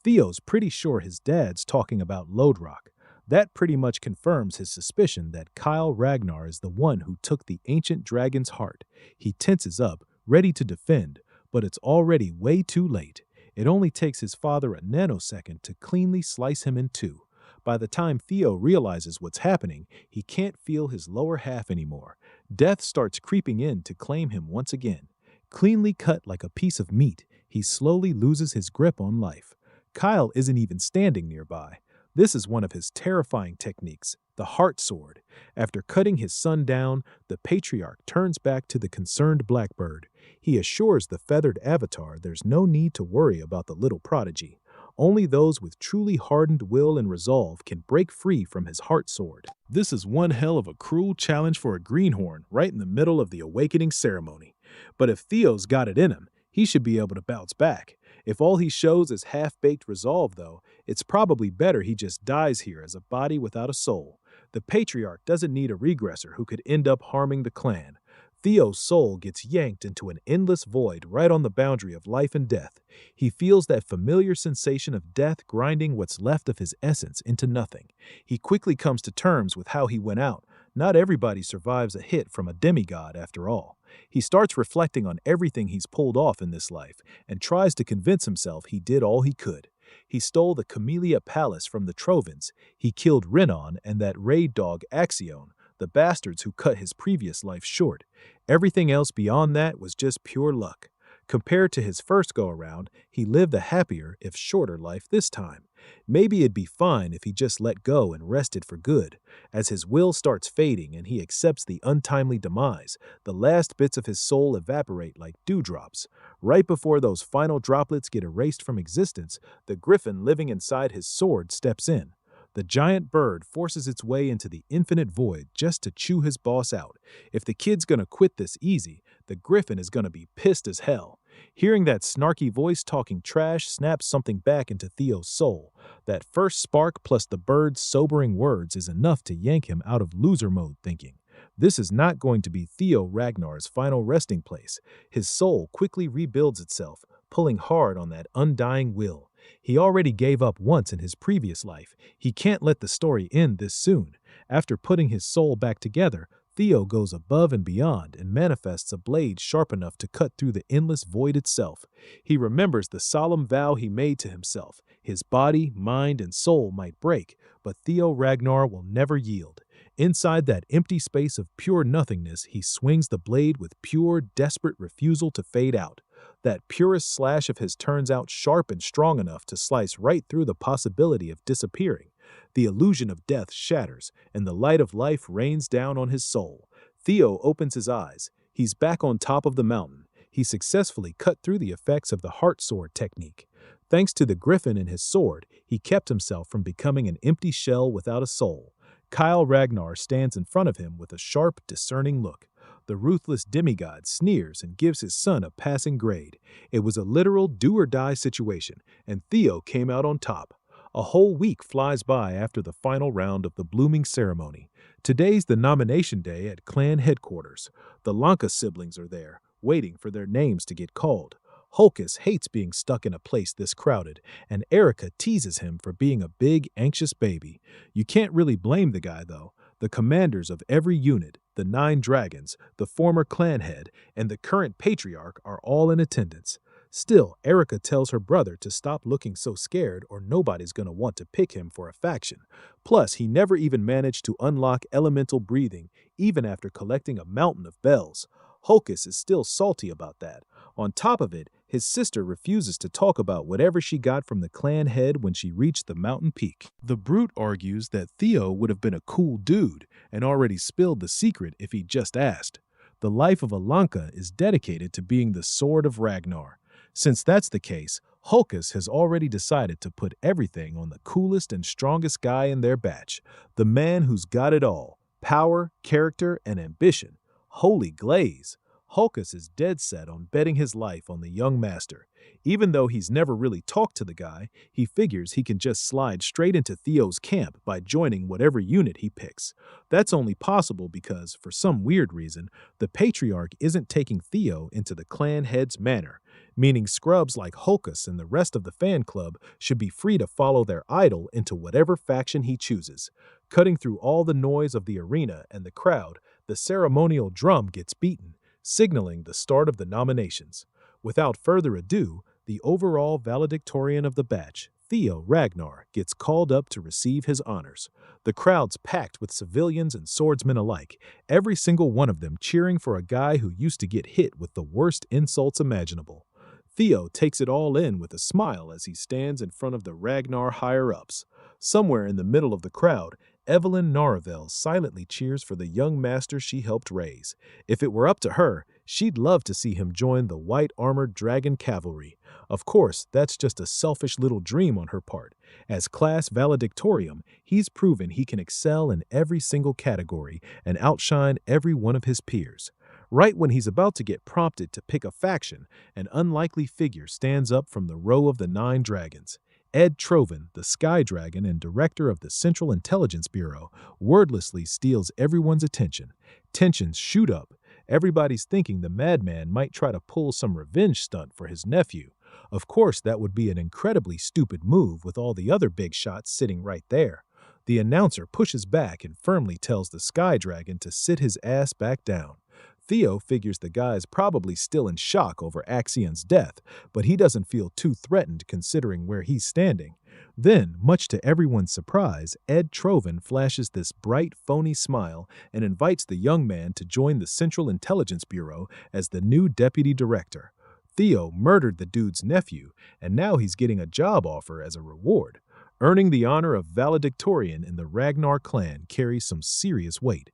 Theo's pretty sure his dad's talking about Lodrock. That pretty much confirms his suspicion that Kyle Ragnar is the one who took the ancient dragon's heart. He tenses up, ready to defend, but it's already way too late. It only takes his father a nanosecond to cleanly slice him in two. By the time Theo realizes what's happening, he can't feel his lower half anymore. Death starts creeping in to claim him once again. Cleanly cut like a piece of meat, he slowly loses his grip on life. Kyle isn't even standing nearby. This is one of his terrifying techniques, the heart sword. After cutting his son down, the patriarch turns back to the concerned blackbird. He assures the feathered avatar there's no need to worry about the little prodigy. Only those with truly hardened will and resolve can break free from his heart sword. This is one hell of a cruel challenge for a greenhorn right in the middle of the awakening ceremony. But if Theo's got it in him, he should be able to bounce back. If all he shows is half-baked resolve, though, it's probably better he just dies here as a body without a soul. The patriarch doesn't need a regressor who could end up harming the clan. Theo's soul gets yanked into an endless void right on the boundary of life and death. He feels that familiar sensation of death grinding what's left of his essence into nothing. He quickly comes to terms with how he went out. Not everybody survives a hit from a demigod, after all. He starts reflecting on everything he's pulled off in this life and tries to convince himself he did all he could. He stole the Camellia Palace from the Trovans. He killed Renon and that raid dog Axion, the bastards who cut his previous life short. Everything else beyond that was just pure luck. Compared to his first go-around, he lived a happier, if shorter, life this time. Maybe it'd be fine if he just let go and rested for good. As his will starts fading and he accepts the untimely demise, the last bits of his soul evaporate like dewdrops. Right before those final droplets get erased from existence, the griffin living inside his sword steps in. The giant bird forces its way into the infinite void just to chew his boss out. If the kid's gonna quit this easy, the griffin is gonna be pissed as hell. Hearing that snarky voice talking trash snaps something back into Theo's soul. That first spark plus the bird's sobering words is enough to yank him out of loser mode thinking. This is not going to be Theo Ragnar's final resting place. His soul quickly rebuilds itself, pulling hard on that undying will. He already gave up once in his previous life. He can't let the story end this soon. After putting his soul back together, Theo goes above and beyond and manifests a blade sharp enough to cut through the endless void itself. He remembers the solemn vow he made to himself. His body, mind, and soul might break, but Theo Ragnar will never yield. Inside that empty space of pure nothingness, he swings the blade with pure, desperate refusal to fade out. That purest slash of his turns out sharp and strong enough to slice right through the possibility of disappearing. The illusion of death shatters, and the light of life rains down on his soul. Theo opens his eyes. He's back on top of the mountain. He successfully cut through the effects of the heart sword technique. Thanks to the griffin in his sword, he kept himself from becoming an empty shell without a soul. Kyle Ragnar stands in front of him with a sharp, discerning look. The ruthless demigod sneers and gives his son a passing grade. It was a literal do-or-die situation, and Theo came out on top. A whole week flies by after the final round of the blooming ceremony. Today's the nomination day at clan headquarters. The Lanka siblings are there, waiting for their names to get called. Hulkus hates being stuck in a place this crowded, and Erica teases him for being a big, anxious baby. You can't really blame the guy, though. The commanders of every unit, the 9 dragons, the former clan head, and the current patriarch are all in attendance. Still, Erica tells her brother to stop looking so scared or nobody's gonna want to pick him for a faction. Plus, he never even managed to unlock elemental breathing, even after collecting a mountain of bells. Hulkus is still salty about that. On top of it, his sister refuses to talk about whatever she got from the clan head when she reached the mountain peak. The brute argues that Theo would have been a cool dude and already spilled the secret if he'd just asked. The life of Alanka is dedicated to being the sword of Ragnar. Since that's the case, Hulkus has already decided to put everything on the coolest and strongest guy in their batch, the man who's got it all: power, character, and ambition. Holy glaze! Hulkus is dead set on betting his life on the young master. Even though he's never really talked to the guy, he figures he can just slide straight into Theo's camp by joining whatever unit he picks. That's only possible because, for some weird reason, the patriarch isn't taking Theo into the clan head's manor, meaning scrubs like Hulkus and the rest of the fan club should be free to follow their idol into whatever faction he chooses. Cutting through all the noise of the arena and the crowd, the ceremonial drum gets beaten, signaling the start of the nominations. Without further ado, the overall valedictorian of the batch, Theo Ragnar, gets called up to receive his honors. The crowd's packed with civilians and swordsmen alike, every single one of them cheering for a guy who used to get hit with the worst insults imaginable. Theo takes it all in with a smile as he stands in front of the Ragnar higher-ups. Somewhere in the middle of the crowd, Evelyn Naravel silently cheers for the young master she helped raise. If it were up to her, she'd love to see him join the white-armored dragon cavalry. Of course, that's just a selfish little dream on her part. As class valedictorian, he's proven he can excel in every single category and outshine every one of his peers. Right when he's about to get prompted to pick a faction, an unlikely figure stands up from the row of the 9 dragons. Ed Trovan, the Sky Dragon and director of the Central Intelligence Bureau, wordlessly steals everyone's attention. Tensions shoot up. Everybody's thinking the madman might try to pull some revenge stunt for his nephew. Of course, that would be an incredibly stupid move with all the other big shots sitting right there. The announcer pushes back and firmly tells the Sky Dragon to sit his ass back down. Theo figures the guy's probably still in shock over Axion's death, but he doesn't feel too threatened considering where he's standing. Then, much to everyone's surprise, Ed Trovan flashes this bright, phony smile and invites the young man to join the Central Intelligence Bureau as the new deputy director. Theo murdered the dude's nephew, and now he's getting a job offer as a reward. Earning the honor of valedictorian in the Ragnar clan carries some serious weight.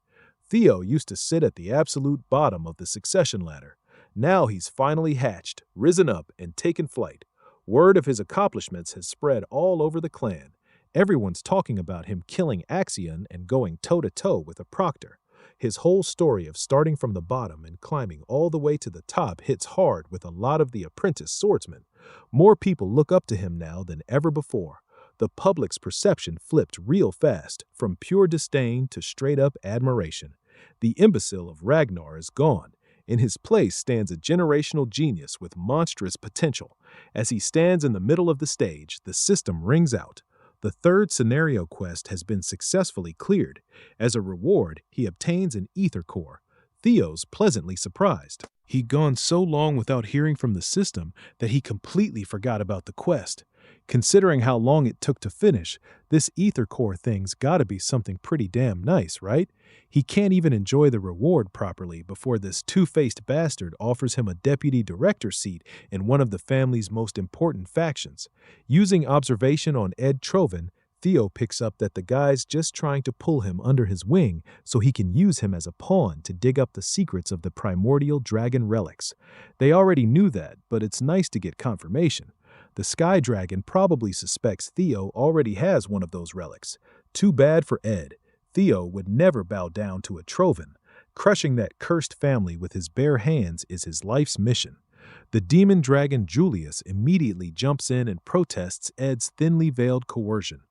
Theo used to sit at the absolute bottom of the succession ladder. Now he's finally hatched, risen up, and taken flight. Word of his accomplishments has spread all over the clan. Everyone's talking about him killing Axion and going toe-to-toe with a proctor. His whole story of starting from the bottom and climbing all the way to the top hits hard with a lot of the apprentice swordsmen. More people look up to him now than ever before. The public's perception flipped real fast, from pure disdain to straight-up admiration. The imbecile of Ragnar is gone. In his place stands a generational genius with monstrous potential. As he stands in the middle of the stage, the system rings out. The 3rd scenario quest has been successfully cleared. As a reward, he obtains an ether core. Theo's pleasantly surprised. He'd gone so long without hearing from the system that he completely forgot about the quest. Considering how long it took to finish, this ether core thing's gotta be something pretty damn nice, right? He can't even enjoy the reward properly before this two-faced bastard offers him a deputy director seat in one of the family's most important factions. Using observation on Ed Trovan, Theo picks up that the guy's just trying to pull him under his wing so he can use him as a pawn to dig up the secrets of the primordial dragon relics. They already knew that, but it's nice to get confirmation. The Sky Dragon probably suspects Theo already has one of those relics. Too bad for Ed. Theo would never bow down to a Trovan. Crushing that cursed family with his bare hands is his life's mission. The demon dragon Julius immediately jumps in and protests Ed's thinly veiled coercion.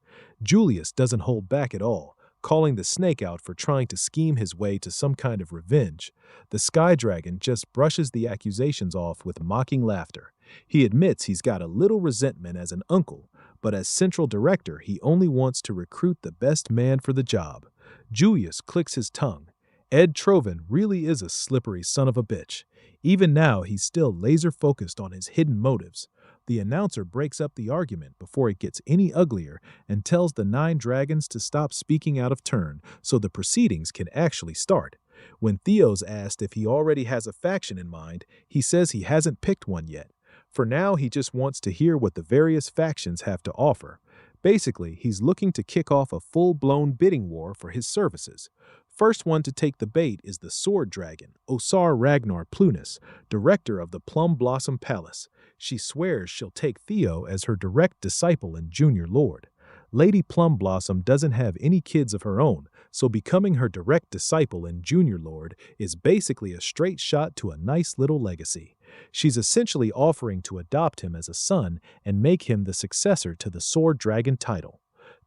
Julius doesn't hold back at all, calling the snake out for trying to scheme his way to some kind of revenge. The Sky Dragon just brushes the accusations off with mocking laughter. He admits he's got a little resentment as an uncle, but as central director, he only wants to recruit the best man for the job. Julius clicks his tongue. Ed Trovan really is a slippery son of a bitch. Even now, he's still laser-focused on his hidden motives. The announcer breaks up the argument before it gets any uglier and tells the 9 dragons to stop speaking out of turn so the proceedings can actually start. When Theo's asked if he already has a faction in mind, he says he hasn't picked one yet. For now, he just wants to hear what the various factions have to offer. Basically, he's looking to kick off a full-blown bidding war for his services. First one to take the bait is the Sword Dragon, Osar Ragnar Plunis, director of the Plum Blossom Palace. She swears she'll take Theo as her direct disciple and junior lord. Lady Plum Blossom doesn't have any kids of her own, so becoming her direct disciple and junior lord is basically a straight shot to a nice little legacy. She's essentially offering to adopt him as a son and make him the successor to the Sword Dragon title.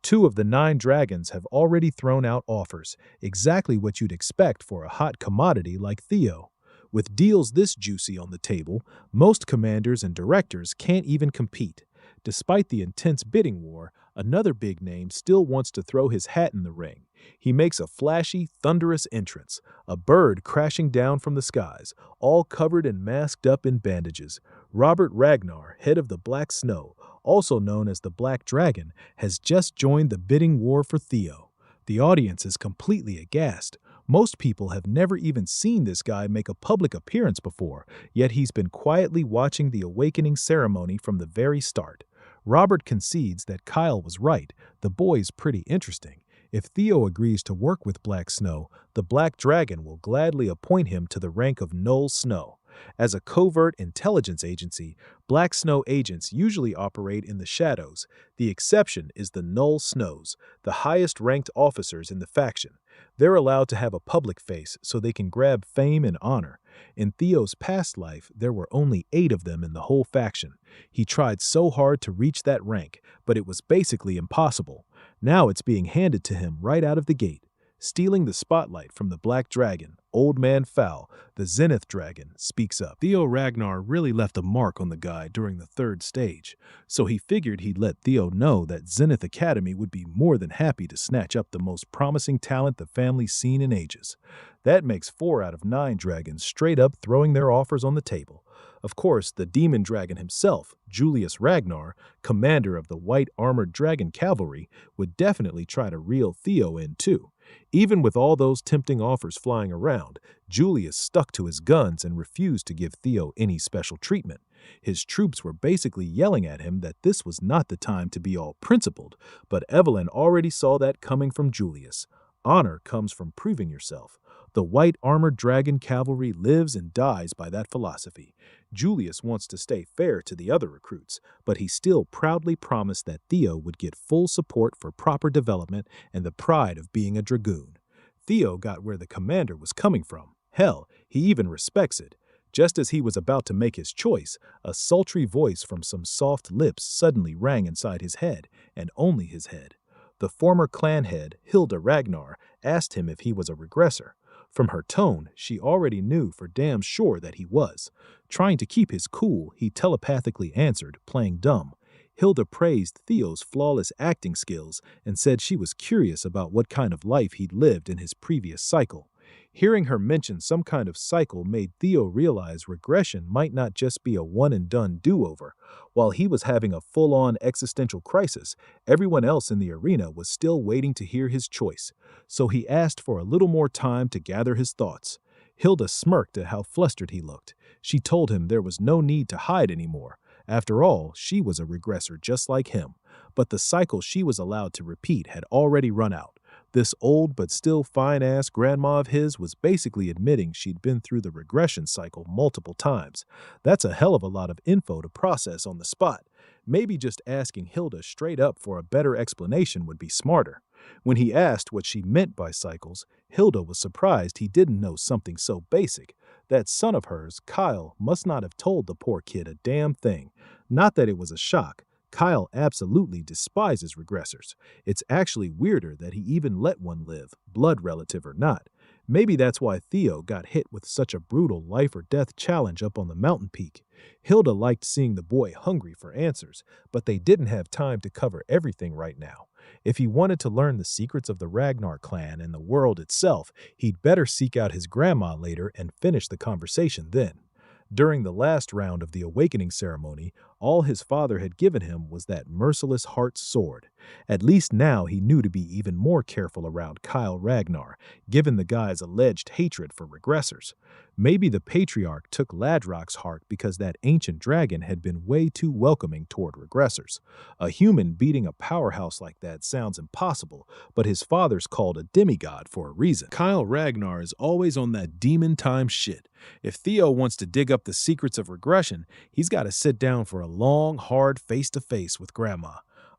2 of the 9 dragons have already thrown out offers, exactly what you'd expect for a hot commodity like Theo. With deals this juicy on the table, most commanders and directors can't even compete. Despite the intense bidding war, another big name still wants to throw his hat in the ring. He makes a flashy, thunderous entrance, a bird crashing down from the skies, all covered and masked up in bandages. Robert Ragnar, head of the Black Snow, also known as the Black Dragon, has just joined the bidding war for Theo. The audience is completely aghast. Most people have never even seen this guy make a public appearance before, yet he's been quietly watching the awakening ceremony from the very start. Robert concedes that Kyle was right. The boy's pretty interesting. If Theo agrees to work with Black Snow, the Black Dragon will gladly appoint him to the rank of Null Snow. As a covert intelligence agency, Black Snow agents usually operate in the shadows. The exception is the Null Snows, the highest-ranked officers in the faction. They're allowed to have a public face so they can grab fame and honor. In Theo's past life, there were only 8 of them in the whole faction. He tried so hard to reach that rank, but it was basically impossible. Now it's being handed to him right out of the gate. Stealing the spotlight from the Black Dragon, Old Man Fowl, the Zenith Dragon, speaks up. Theo Ragnar really left a mark on the guy during the 3rd stage, so he figured he'd let Theo know that Zenith Academy would be more than happy to snatch up the most promising talent the family's seen in ages. That makes 4 out of 9 dragons straight up throwing their offers on the table. Of course, the demon dragon himself, Julius Ragnar, commander of the White Armored Dragon Cavalry, would definitely try to reel Theo in too. Even with all those tempting offers flying around, Julius stuck to his guns and refused to give Theo any special treatment. His troops were basically yelling at him that this was not the time to be all principled, but Evelyn already saw that coming from Julius. Honor comes from proving yourself. The White Armored Dragon Cavalry lives and dies by that philosophy. Julius wants to stay fair to the other recruits, but he still proudly promised that Theo would get full support for proper development and the pride of being a dragoon. Theo got where the commander was coming from. Hell, he even respects it. Just as he was about to make his choice, a sultry voice from some soft lips suddenly rang inside his head, and only his head. The former clan head, Hilda Ragnar, asked him if he was a regressor. From her tone, she already knew for damn sure that he was. Trying to keep his cool, he telepathically answered, playing dumb. Hilda praised Theo's flawless acting skills and said she was curious about what kind of life he'd lived in his previous cycle. Hearing her mention some kind of cycle made Theo realize regression might not just be a one-and-done do-over. While he was having a full-on existential crisis, everyone else in the arena was still waiting to hear his choice, so he asked for a little more time to gather his thoughts. Hilda smirked at how flustered he looked. She told him there was no need to hide anymore. After all, she was a regressor just like him, but the cycle she was allowed to repeat had already run out. This old but still fine-ass grandma of his was basically admitting she'd been through the regression cycle multiple times. That's a hell of a lot of info to process on the spot. Maybe just asking Hilda straight up for a better explanation would be smarter. When he asked what she meant by cycles, Hilda was surprised he didn't know something so basic. That son of hers, Kyle, must not have told the poor kid a damn thing. Not that it was a shock. Kyle absolutely despises regressors. It's actually weirder that he even let one live, blood relative or not. Maybe that's why Theo got hit with such a brutal life-or-death challenge up on the mountain peak. Hilda liked seeing the boy hungry for answers, but they didn't have time to cover everything right now. If he wanted to learn the secrets of the Ragnar clan and the world itself, he'd better seek out his grandma later and finish the conversation then. During the last round of the awakening ceremony, All his father had given him was that merciless heart sword. At least now he knew to be even more careful around Kyle Ragnar, given the guy's alleged hatred for regressors. Maybe the patriarch took Ladrock's heart because that ancient dragon had been way too welcoming toward regressors. A human beating a powerhouse like that sounds impossible, but his father's called a demigod for a reason. Kyle Ragnar is always on that demon time shit. If Theo wants to dig up the secrets of regression, he's got to sit down for a long, hard face-to-face with Grandma.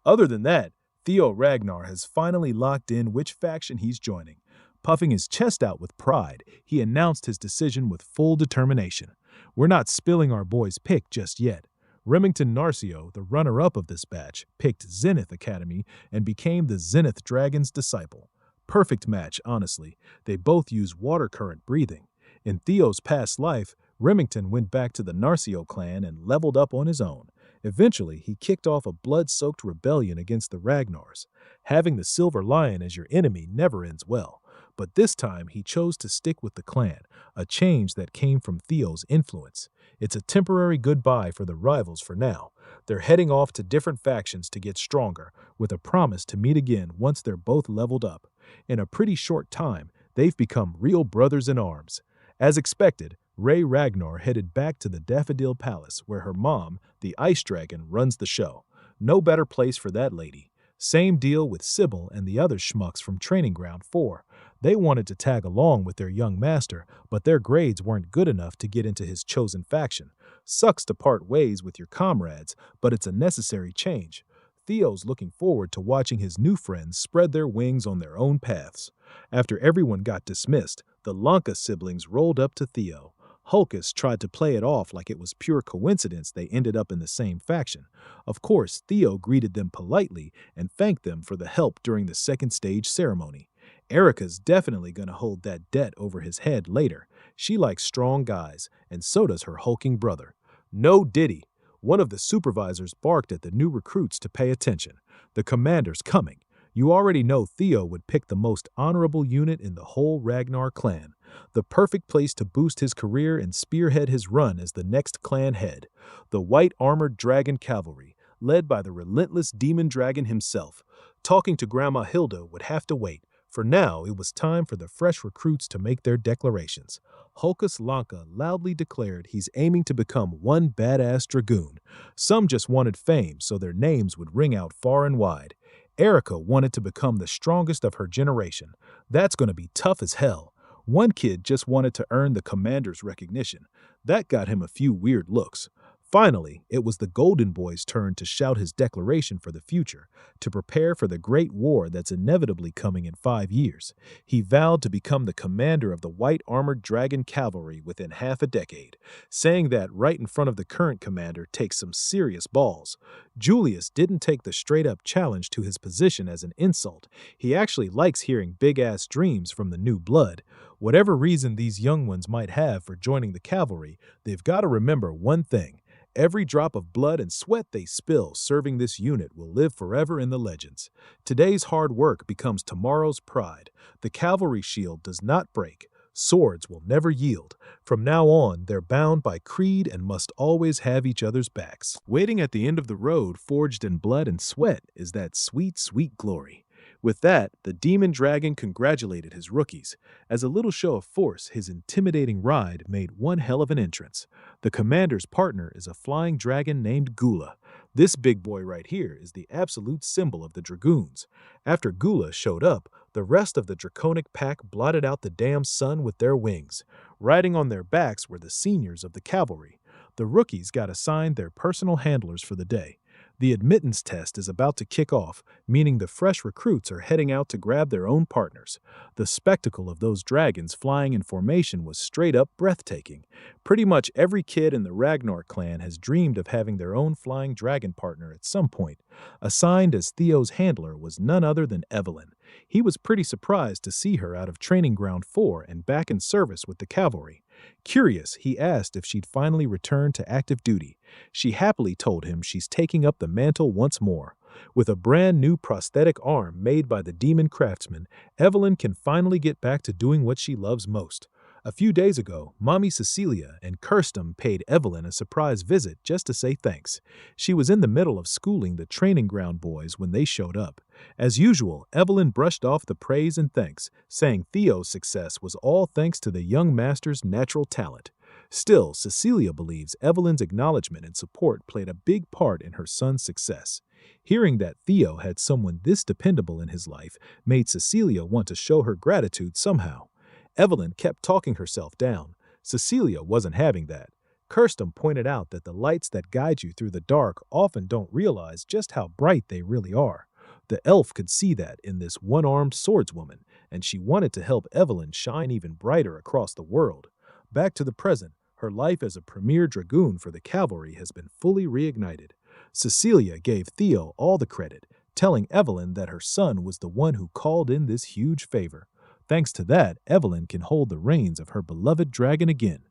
Other than that, Theo Ragnar has finally locked in which faction he's joining. Puffing his chest out with pride, he announced his decision with full determination. We're not spilling our boy's pick just yet. Remington Narcio, the runner-up of this batch, picked Zenith Academy and became the Zenith Dragon's disciple. Perfect match, honestly. They both use water current breathing. In Theo's past life, Remington went back to the Narcio clan and leveled up on his own. Eventually, he kicked off a blood-soaked rebellion against the Ragnars. Having the Silver Lion as your enemy never ends well. But this time, he chose to stick with the clan, a change that came from Theo's influence. It's a temporary goodbye for the rivals for now. They're heading off to different factions to get stronger, with a promise to meet again once they're both leveled up. In a pretty short time, they've become real brothers in arms. As expected, Ray Ragnar headed back to the Daffodil Palace, where her mom, the Ice Dragon, runs the show. No better place for that lady. Same deal with Sybil and the other schmucks from Training Ground 4. They wanted to tag along with their young master, but their grades weren't good enough to get into his chosen faction. Sucks to part ways with your comrades, but it's a necessary change. Theo's looking forward to watching his new friends spread their wings on their own paths. After everyone got dismissed, the Lanka siblings rolled up to Theo. Hulkus tried to play it off like it was pure coincidence they ended up in the same faction. Of course, Theo greeted them politely and thanked them for the help during the second stage ceremony. Erica's definitely going to hold that debt over his head later. She likes strong guys, and so does her hulking brother. No Diddy. One of the supervisors barked at the new recruits to pay attention. The commander's coming. You already know Theo would pick the most honorable unit in the whole Ragnar clan. The perfect place to boost his career and spearhead his run as the next clan head. The White Armored Dragon Cavalry, led by the relentless demon dragon himself. Talking to Grandma Hilda would have to wait. For now, it was time for the fresh recruits to make their declarations. Hulkus Lanka loudly declared he's aiming to become one badass dragoon. Some just wanted fame so their names would ring out far and wide. Erica wanted to become the strongest of her generation. That's going to be tough as hell. One kid just wanted to earn the commander's recognition. That got him a few weird looks. Finally, it was the Golden Boy's turn to shout his declaration for the future, to prepare for the great war that's inevitably coming in 5 years. He vowed to become the commander of the White Armored Dragon Cavalry within half a decade. Saying that right in front of the current commander takes some serious balls. Julius didn't take the straight-up challenge to his position as an insult. He actually likes hearing big-ass dreams from the new blood. Whatever reason these young ones might have for joining the cavalry, they've got to remember one thing. Every drop of blood and sweat they spill serving this unit will live forever in the legends. Today's hard work becomes tomorrow's pride. The cavalry shield does not break. Swords will never yield. From now on, they're bound by creed and must always have each other's backs. Waiting at the end of the road, forged in blood and sweat, is that sweet, sweet glory. With that, the demon dragon congratulated his rookies. As a little show of force, his intimidating ride made one hell of an entrance. The commander's partner is a flying dragon named Gula. This big boy right here is the absolute symbol of the dragoons. After Gula showed up, the rest of the draconic pack blotted out the damn sun with their wings. Riding on their backs were the seniors of the cavalry. The rookies got assigned their personal handlers for the day. The admittance test is about to kick off, meaning the fresh recruits are heading out to grab their own partners. The spectacle of those dragons flying in formation was straight up breathtaking. Pretty much every kid in the Ragnar clan has dreamed of having their own flying dragon partner at some point. Assigned as Theo's handler was none other than Evelyn. He was pretty surprised to see her out of Training Ground 4 and back in service with the cavalry. Curious, he asked if she'd finally returned to active duty. She happily told him she's taking up the mantle once more. With a brand new prosthetic arm made by the demon craftsman, Evelyn can finally get back to doing what she loves most. A few days ago, Mommy Cecilia and Kirsten paid Evelyn a surprise visit just to say thanks. She was in the middle of schooling the training ground boys when they showed up. As usual, Evelyn brushed off the praise and thanks, saying Theo's success was all thanks to the young master's natural talent. Still, Cecilia believes Evelyn's acknowledgement and support played a big part in her son's success. Hearing that Theo had someone this dependable in his life made Cecilia want to show her gratitude somehow. Evelyn kept talking herself down. Cecilia wasn't having that. Kirsten pointed out that the lights that guide you through the dark often don't realize just how bright they really are. The elf could see that in this one-armed swordswoman, and she wanted to help Evelyn shine even brighter across the world. Back to the present, her life as a premier dragoon for the cavalry has been fully reignited. Cecilia gave Theo all the credit, telling Evelyn that her son was the one who called in this huge favor. Thanks to that, Evelyn can hold the reins of her beloved dragon again.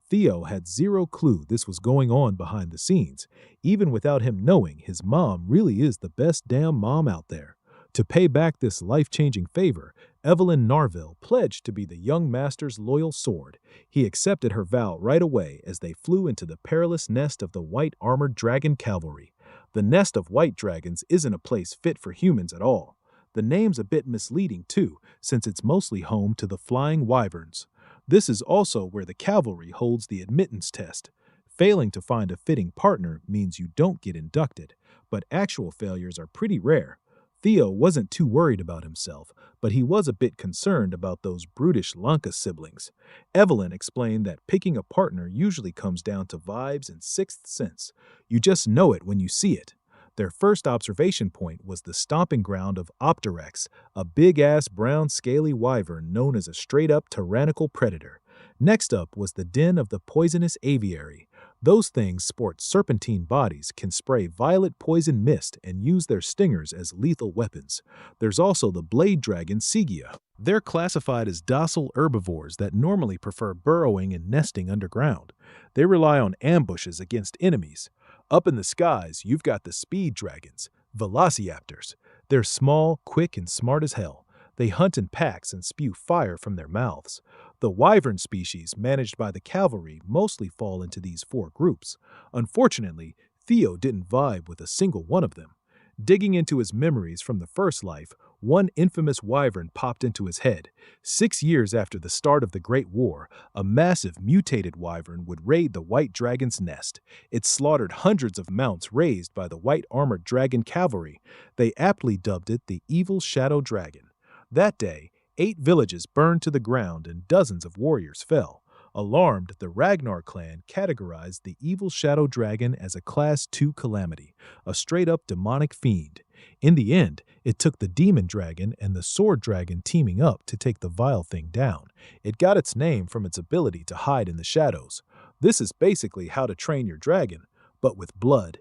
Theo had zero clue this was going on behind the scenes. Even without him knowing, his mom really is the best damn mom out there. To pay back this life-changing favor, Evelyn Narville pledged to be the young master's loyal sword. He accepted her vow right away as they flew into the perilous nest of the white armored dragon cavalry. The nest of white dragons isn't a place fit for humans at all. The name's a bit misleading too, since it's mostly home to the flying wyverns. This is also where the cavalry holds the admittance test. Failing to find a fitting partner means you don't get inducted, but actual failures are pretty rare. Theo wasn't too worried about himself, but he was a bit concerned about those brutish Lanka siblings. Evelyn explained that picking a partner usually comes down to vibes and sixth sense. You just know it when you see it. Their first observation point was the stomping ground of Opterex, a big-ass brown scaly wyvern known as a straight-up tyrannical predator. Next up was the den of the poisonous aviary. Those things sport serpentine bodies, can spray violet poison mist, and use their stingers as lethal weapons. There's also the blade dragon Sigia. They're classified as docile herbivores that normally prefer burrowing and nesting underground. They rely on ambushes against enemies. Up in the skies, you've got the speed dragons, velociraptors. They're small, quick, and smart as hell. They hunt in packs and spew fire from their mouths. The wyvern species, managed by the cavalry, mostly fall into these four groups. Unfortunately, Theo didn't vibe with a single one of them. Digging into his memories from the first life, one infamous wyvern popped into his head. 6 years after the start of the Great War, a massive mutated wyvern would raid the White Dragon's nest. It slaughtered hundreds of mounts raised by the White Armored Dragon Cavalry. They aptly dubbed it the Evil Shadow Dragon. That day, 8 villages burned to the ground and dozens of warriors fell. Alarmed, the Ragnar clan categorized the Evil Shadow Dragon as a Class 2 calamity, a straight-up demonic fiend. In the end, it took the Demon Dragon and the Sword Dragon teaming up to take the vile thing down. It got its name from its ability to hide in the shadows. This is basically How to Train Your Dragon, but with blood.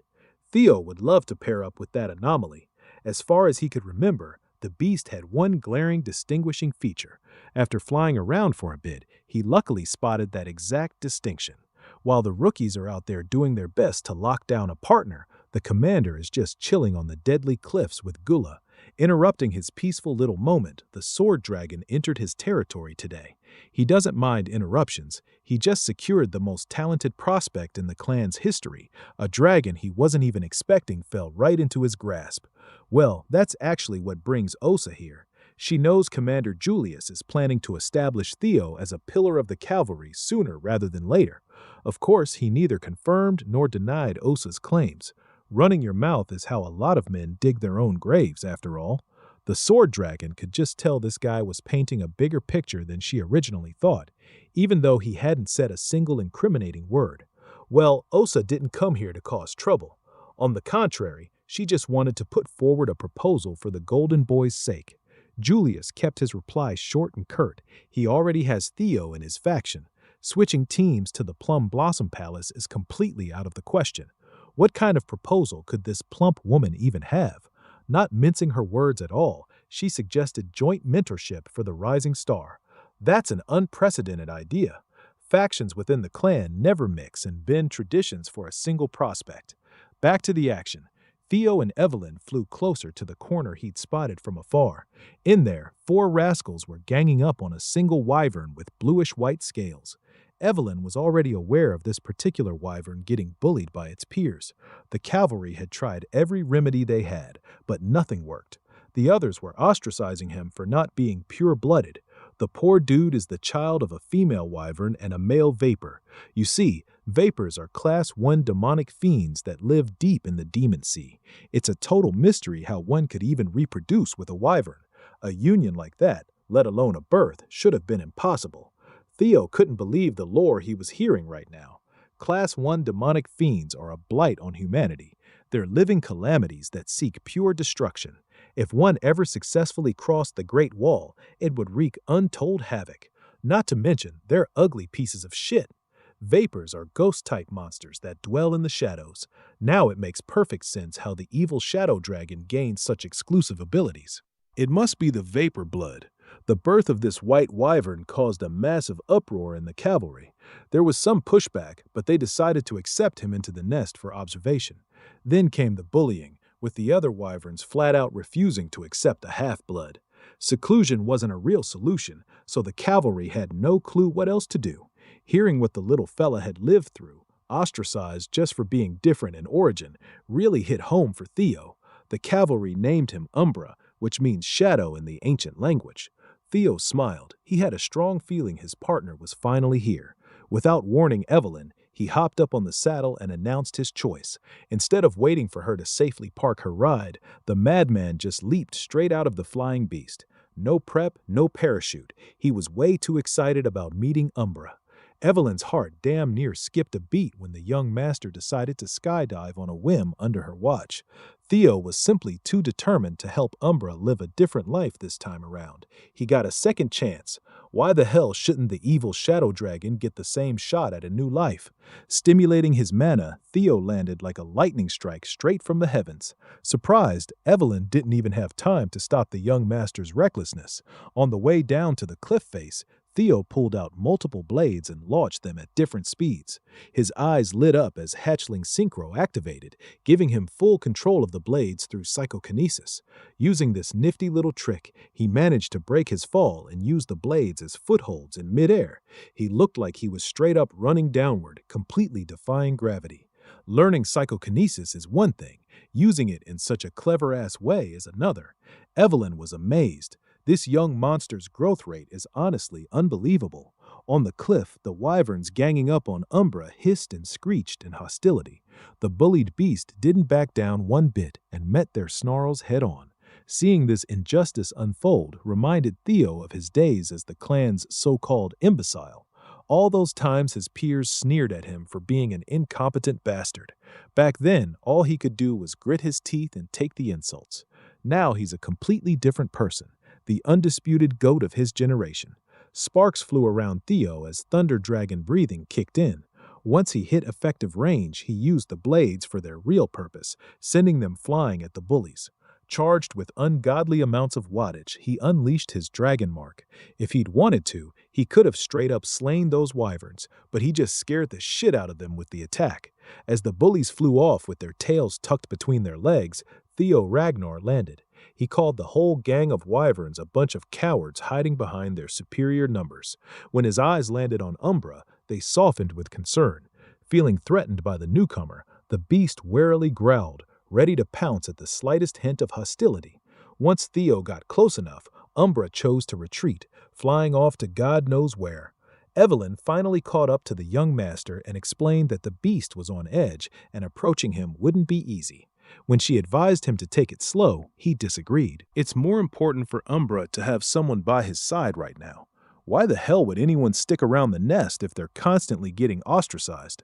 Theo would love to pair up with that anomaly. As far as he could remember, the beast had one glaring distinguishing feature. After flying around for a bit, he luckily spotted that exact distinction. While the rookies are out there doing their best to lock down a partner, the commander is just chilling on the deadly cliffs with Gula. Interrupting his peaceful little moment, the sword dragon entered his territory today. He doesn't mind interruptions. He just secured the most talented prospect in the clan's history. A dragon he wasn't even expecting fell right into his grasp. Well, that's actually what brings Osa here. She knows Commander Julius is planning to establish Theo as a pillar of the cavalry sooner rather than later. Of course, he neither confirmed nor denied Osa's claims. Running your mouth is how a lot of men dig their own graves, after all. The sword dragon could just tell this guy was painting a bigger picture than she originally thought, even though he hadn't said a single incriminating word. Well, Osa didn't come here to cause trouble. On the contrary, she just wanted to put forward a proposal for the Golden Boy's sake. Julius kept his reply short and curt. He already has Theo in his faction. Switching teams to the Plum Blossom Palace is completely out of the question. What kind of proposal could this plump woman even have? Not mincing her words at all, she suggested joint mentorship for the rising star. That's an unprecedented idea. Factions within the clan never mix and bend traditions for a single prospect. Back to the action. Theo and Evelyn flew closer to the corner he'd spotted from afar. In there, 4 rascals were ganging up on a single wyvern with bluish-white scales. Evelyn was already aware of this particular wyvern getting bullied by its peers. The cavalry had tried every remedy they had, but nothing worked. The others were ostracizing him for not being pure-blooded. The poor dude is the child of a female wyvern and a male vapor. You see, vapors are Class 1 demonic fiends that live deep in the demon sea. It's a total mystery how one could even reproduce with a wyvern. A union like that, let alone a birth, should have been impossible. Theo couldn't believe the lore he was hearing right now. Class 1 demonic fiends are a blight on humanity. They're living calamities that seek pure destruction. If one ever successfully crossed the Great Wall, it would wreak untold havoc. Not to mention, they're ugly pieces of shit. Vapors are ghost-type monsters that dwell in the shadows. Now it makes perfect sense how the evil shadow dragon gained such exclusive abilities. It must be the vapor blood. The birth of this white wyvern caused a massive uproar in the cavalry. There was some pushback, but they decided to accept him into the nest for observation. Then came the bullying, with the other wyverns flat out refusing to accept a half-blood. Seclusion wasn't a real solution, so the cavalry had no clue what else to do. Hearing what the little fella had lived through, ostracized just for being different in origin, really hit home for Theo. The cavalry named him Umbra, which means shadow in the ancient language. Theo smiled. He had a strong feeling his partner was finally here. Without warning Evelyn, he hopped up on the saddle and announced his choice. Instead of waiting for her to safely park her ride, the madman just leaped straight out of the flying beast. No prep, no parachute. He was way too excited about meeting Umbra. Evelyn's heart damn near skipped a beat when the young master decided to skydive on a whim under her watch. Theo was simply too determined to help Umbra live a different life this time around. He got a second chance. Why the hell shouldn't the evil shadow dragon get the same shot at a new life? Stimulating his mana, Theo landed like a lightning strike straight from the heavens. Surprised, Evelyn didn't even have time to stop the young master's recklessness. On the way down to the cliff face, Theo pulled out multiple blades and launched them at different speeds. His eyes lit up as hatchling synchro activated, giving him full control of the blades through psychokinesis. Using this nifty little trick, he managed to break his fall and use the blades as footholds in midair. He looked like he was straight up running downward, completely defying gravity. Learning psychokinesis is one thing, using it in such a clever-ass way is another. Evelyn was amazed. This young monster's growth rate is honestly unbelievable. On the cliff, the wyverns ganging up on Umbra hissed and screeched in hostility. The bullied beast didn't back down one bit and met their snarls head-on. Seeing this injustice unfold reminded Theo of his days as the clan's so-called imbecile. All those times his peers sneered at him for being an incompetent bastard. Back then, all he could do was grit his teeth and take the insults. Now he's a completely different person, the undisputed goat of his generation. Sparks flew around Theo as thunder dragon breathing kicked in. Once he hit effective range, he used the blades for their real purpose, sending them flying at the bullies. Charged with ungodly amounts of wattage, he unleashed his dragon mark. If he'd wanted to, he could have straight up slain those wyverns, but he just scared the shit out of them with the attack. As the bullies flew off with their tails tucked between their legs, Theo Ragnar landed. He called the whole gang of wyverns a bunch of cowards hiding behind their superior numbers. When his eyes landed on Umbra, they softened with concern. Feeling threatened by the newcomer, the beast warily growled, ready to pounce at the slightest hint of hostility. Once Theo got close enough, Umbra chose to retreat, flying off to God knows where. Evelyn finally caught up to the young master and explained that the beast was on edge and approaching him wouldn't be easy. When she advised him to take it slow, he disagreed. It's more important for Umbra to have someone by his side right now. Why the hell would anyone stick around the nest if they're constantly getting ostracized?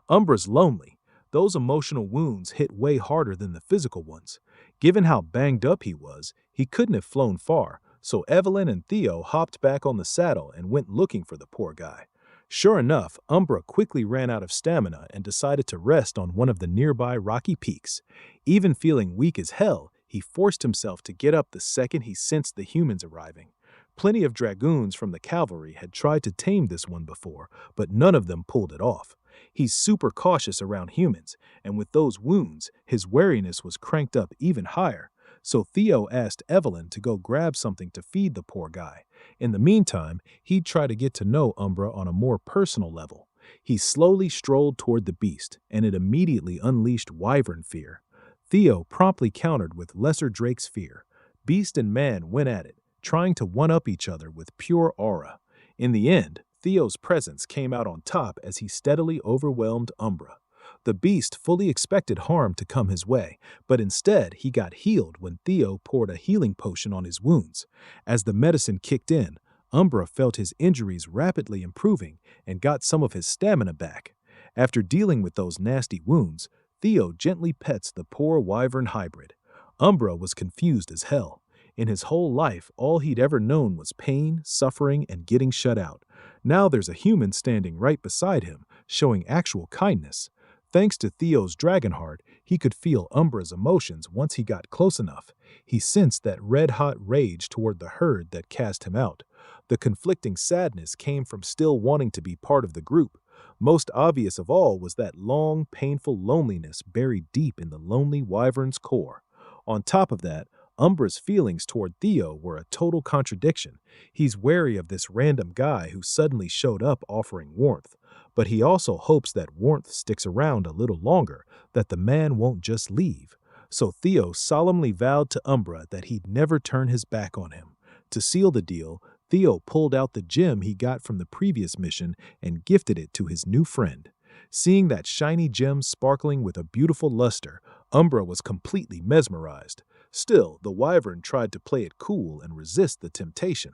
Umbra's lonely. Those emotional wounds hit way harder than the physical ones. Given how banged up he was, he couldn't have flown far, so Evelyn and Theo hopped back on the saddle and went looking for the poor guy. Sure enough, Umbra quickly ran out of stamina and decided to rest on one of the nearby rocky peaks. Even feeling weak as hell, he forced himself to get up the second he sensed the humans arriving. Plenty of dragoons from the cavalry had tried to tame this one before, but none of them pulled it off. He's super cautious around humans, and with those wounds, his wariness was cranked up even higher. So Theo asked Evelyn to go grab something to feed the poor guy. In the meantime, he'd try to get to know Umbra on a more personal level. He slowly strolled toward the beast, and it immediately unleashed wyvern fear. Theo promptly countered with Lesser Drake's fear. Beast and man went at it, trying to one-up each other with pure aura. In the end, Theo's presence came out on top as he steadily overwhelmed Umbra. The beast fully expected harm to come his way, but instead he got healed when Theo poured a healing potion on his wounds. As the medicine kicked in, Umbra felt his injuries rapidly improving and got some of his stamina back. After dealing with those nasty wounds, Theo gently pets the poor wyvern hybrid. Umbra was confused as hell. In his whole life, all he'd ever known was pain, suffering, and getting shut out. Now there's a human standing right beside him, showing actual kindness. Thanks to Theo's dragon heart, he could feel Umbra's emotions once he got close enough. He sensed that red-hot rage toward the herd that cast him out. The conflicting sadness came from still wanting to be part of the group. Most obvious of all was that long, painful loneliness buried deep in the lonely wyvern's core. On top of that, Umbra's feelings toward Theo were a total contradiction. He's wary of this random guy who suddenly showed up offering warmth, but he also hopes that warmth sticks around a little longer, that the man won't just leave. So Theo solemnly vowed to Umbra that he'd never turn his back on him. To seal the deal, Theo pulled out the gem he got from the previous mission and gifted it to his new friend. Seeing that shiny gem sparkling with a beautiful luster, Umbra was completely mesmerized. Still, the wyvern tried to play it cool and resist the temptation.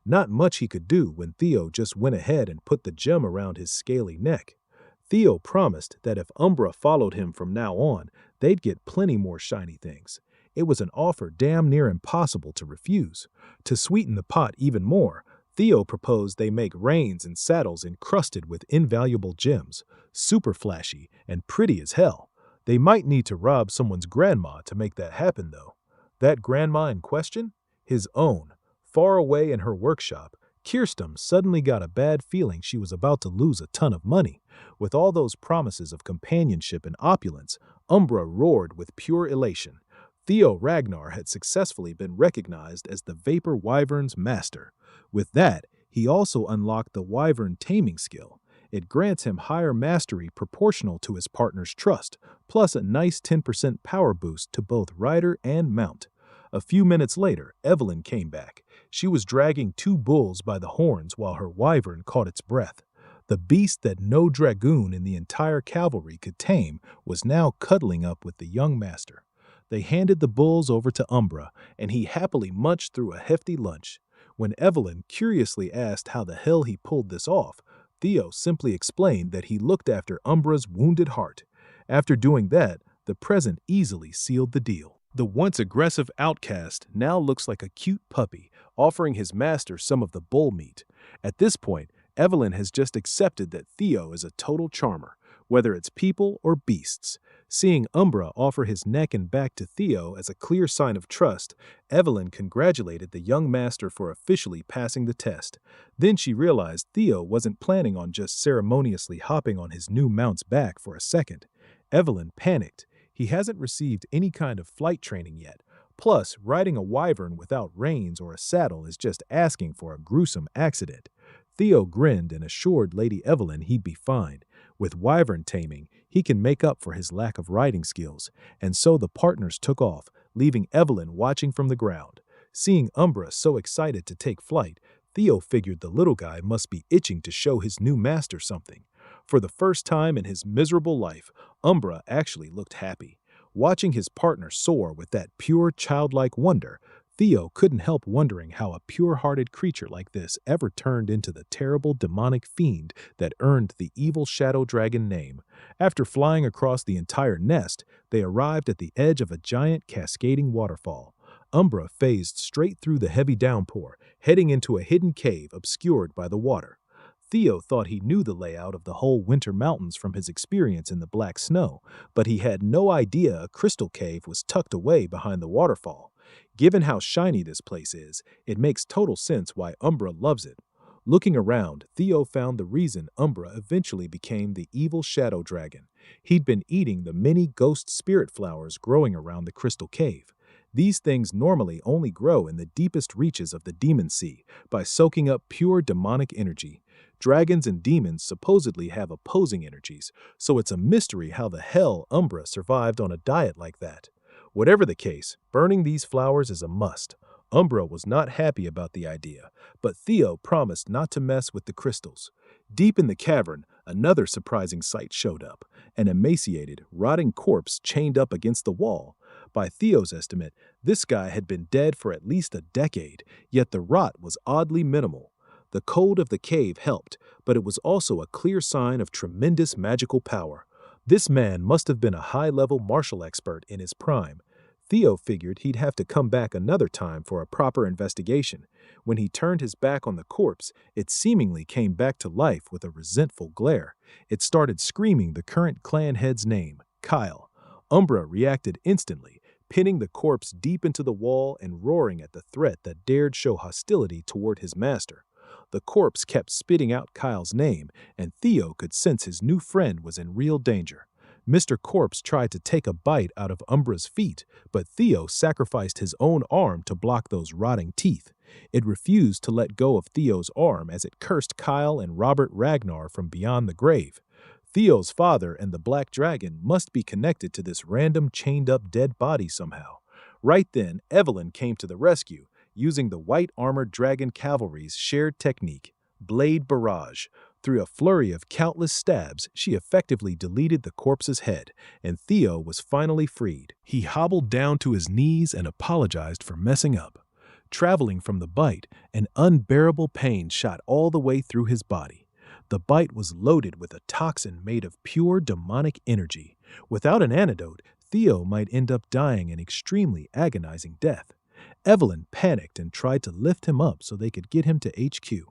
Not much he could do when Theo just went ahead and put the gem around his scaly neck. Theo promised that if Umbra followed him from now on, they'd get plenty more shiny things. It was an offer damn near impossible to refuse. To sweeten the pot even more, Theo proposed they make reins and saddles encrusted with invaluable gems, super flashy and pretty as hell. They might need to rob someone's grandma to make that happen, though. That grandma in question? His own. Far away in her workshop, Kirsten suddenly got a bad feeling she was about to lose a ton of money. With all those promises of companionship and opulence, Umbra roared with pure elation. Theo Ragnar had successfully been recognized as the Vapor Wyvern's master. With that, he also unlocked the Wyvern taming skill. It grants him higher mastery proportional to his partner's trust, plus a nice 10% power boost to both rider and mount. A few minutes later, Evelyn came back. She was dragging two bulls by the horns while her wyvern caught its breath. The beast that no dragoon in the entire cavalry could tame was now cuddling up with the young master. They handed the bulls over to Umbra, and he happily munched through a hefty lunch. When Evelyn curiously asked how the hell he pulled this off, Theo simply explained that he looked after Umbra's wounded heart. After doing that, the present easily sealed the deal. The once aggressive outcast now looks like a cute puppy, offering his master some of the bull meat. At this point, Evelyn has just accepted that Theo is a total charmer, whether it's people or beasts. Seeing Umbra offer his neck and back to Theo as a clear sign of trust, Evelyn congratulated the young master for officially passing the test. Then she realized Theo wasn't planning on just ceremoniously hopping on his new mount's back for a second. Evelyn panicked. He hasn't received any kind of flight training yet. Plus, riding a wyvern without reins or a saddle is just asking for a gruesome accident. Theo grinned and assured Lady Evelyn he'd be fine. With wyvern taming, he can make up for his lack of riding skills, and so the partners took off, leaving Evelyn watching from the ground. Seeing Umbra so excited to take flight, Theo figured the little guy must be itching to show his new master something. For the first time in his miserable life, Umbra actually looked happy. Watching his partner soar with that pure childlike wonder, Theo couldn't help wondering how a pure-hearted creature like this ever turned into the terrible demonic fiend that earned the evil shadow dragon name. After flying across the entire nest, they arrived at the edge of a giant cascading waterfall. Umbra phased straight through the heavy downpour, heading into a hidden cave obscured by the water. Theo thought he knew the layout of the whole winter mountains from his experience in the black snow, but he had no idea a crystal cave was tucked away behind the waterfall. Given how shiny this place is, it makes total sense why Umbra loves it. Looking around, Theo found the reason Umbra eventually became the evil shadow dragon. He'd been eating the many ghost spirit flowers growing around the crystal cave. These things normally only grow in the deepest reaches of the demon sea by soaking up pure demonic energy. Dragons and demons supposedly have opposing energies, so it's a mystery how the hell Umbra survived on a diet like that. Whatever the case, burning these flowers is a must. Umbra was not happy about the idea, but Theo promised not to mess with the crystals. Deep in the cavern, another surprising sight showed up, an emaciated, rotting corpse chained up against the wall. By Theo's estimate, this guy had been dead for at least a decade, yet the rot was oddly minimal. The cold of the cave helped, but it was also a clear sign of tremendous magical power. This man must have been a high-level martial expert in his prime. Theo figured he'd have to come back another time for a proper investigation. When he turned his back on the corpse, it seemingly came back to life with a resentful glare. It started screaming the current clan head's name, Kyle. Umbra reacted instantly, pinning the corpse deep into the wall and roaring at the threat that dared show hostility toward his master. The corpse kept spitting out Kyle's name, and Theo could sense his new friend was in real danger. Mr. Corpse tried to take a bite out of Umbra's feet, but Theo sacrificed his own arm to block those rotting teeth. It refused to let go of Theo's arm as it cursed Kyle and Robert Ragnar from beyond the grave. Theo's father and the Black Dragon must be connected to this random chained-up dead body somehow. Right then, Evelyn came to the rescue, using the White Armored Dragon Cavalry's shared technique, Blade Barrage. Through a flurry of countless stabs, she effectively deleted the corpse's head, and Theo was finally freed. He hobbled down to his knees and apologized for messing up. Traveling from the bite, an unbearable pain shot all the way through his body. The bite was loaded with a toxin made of pure demonic energy. Without an antidote, Theo might end up dying an extremely agonizing death. Evelyn panicked and tried to lift him up so they could get him to HQ.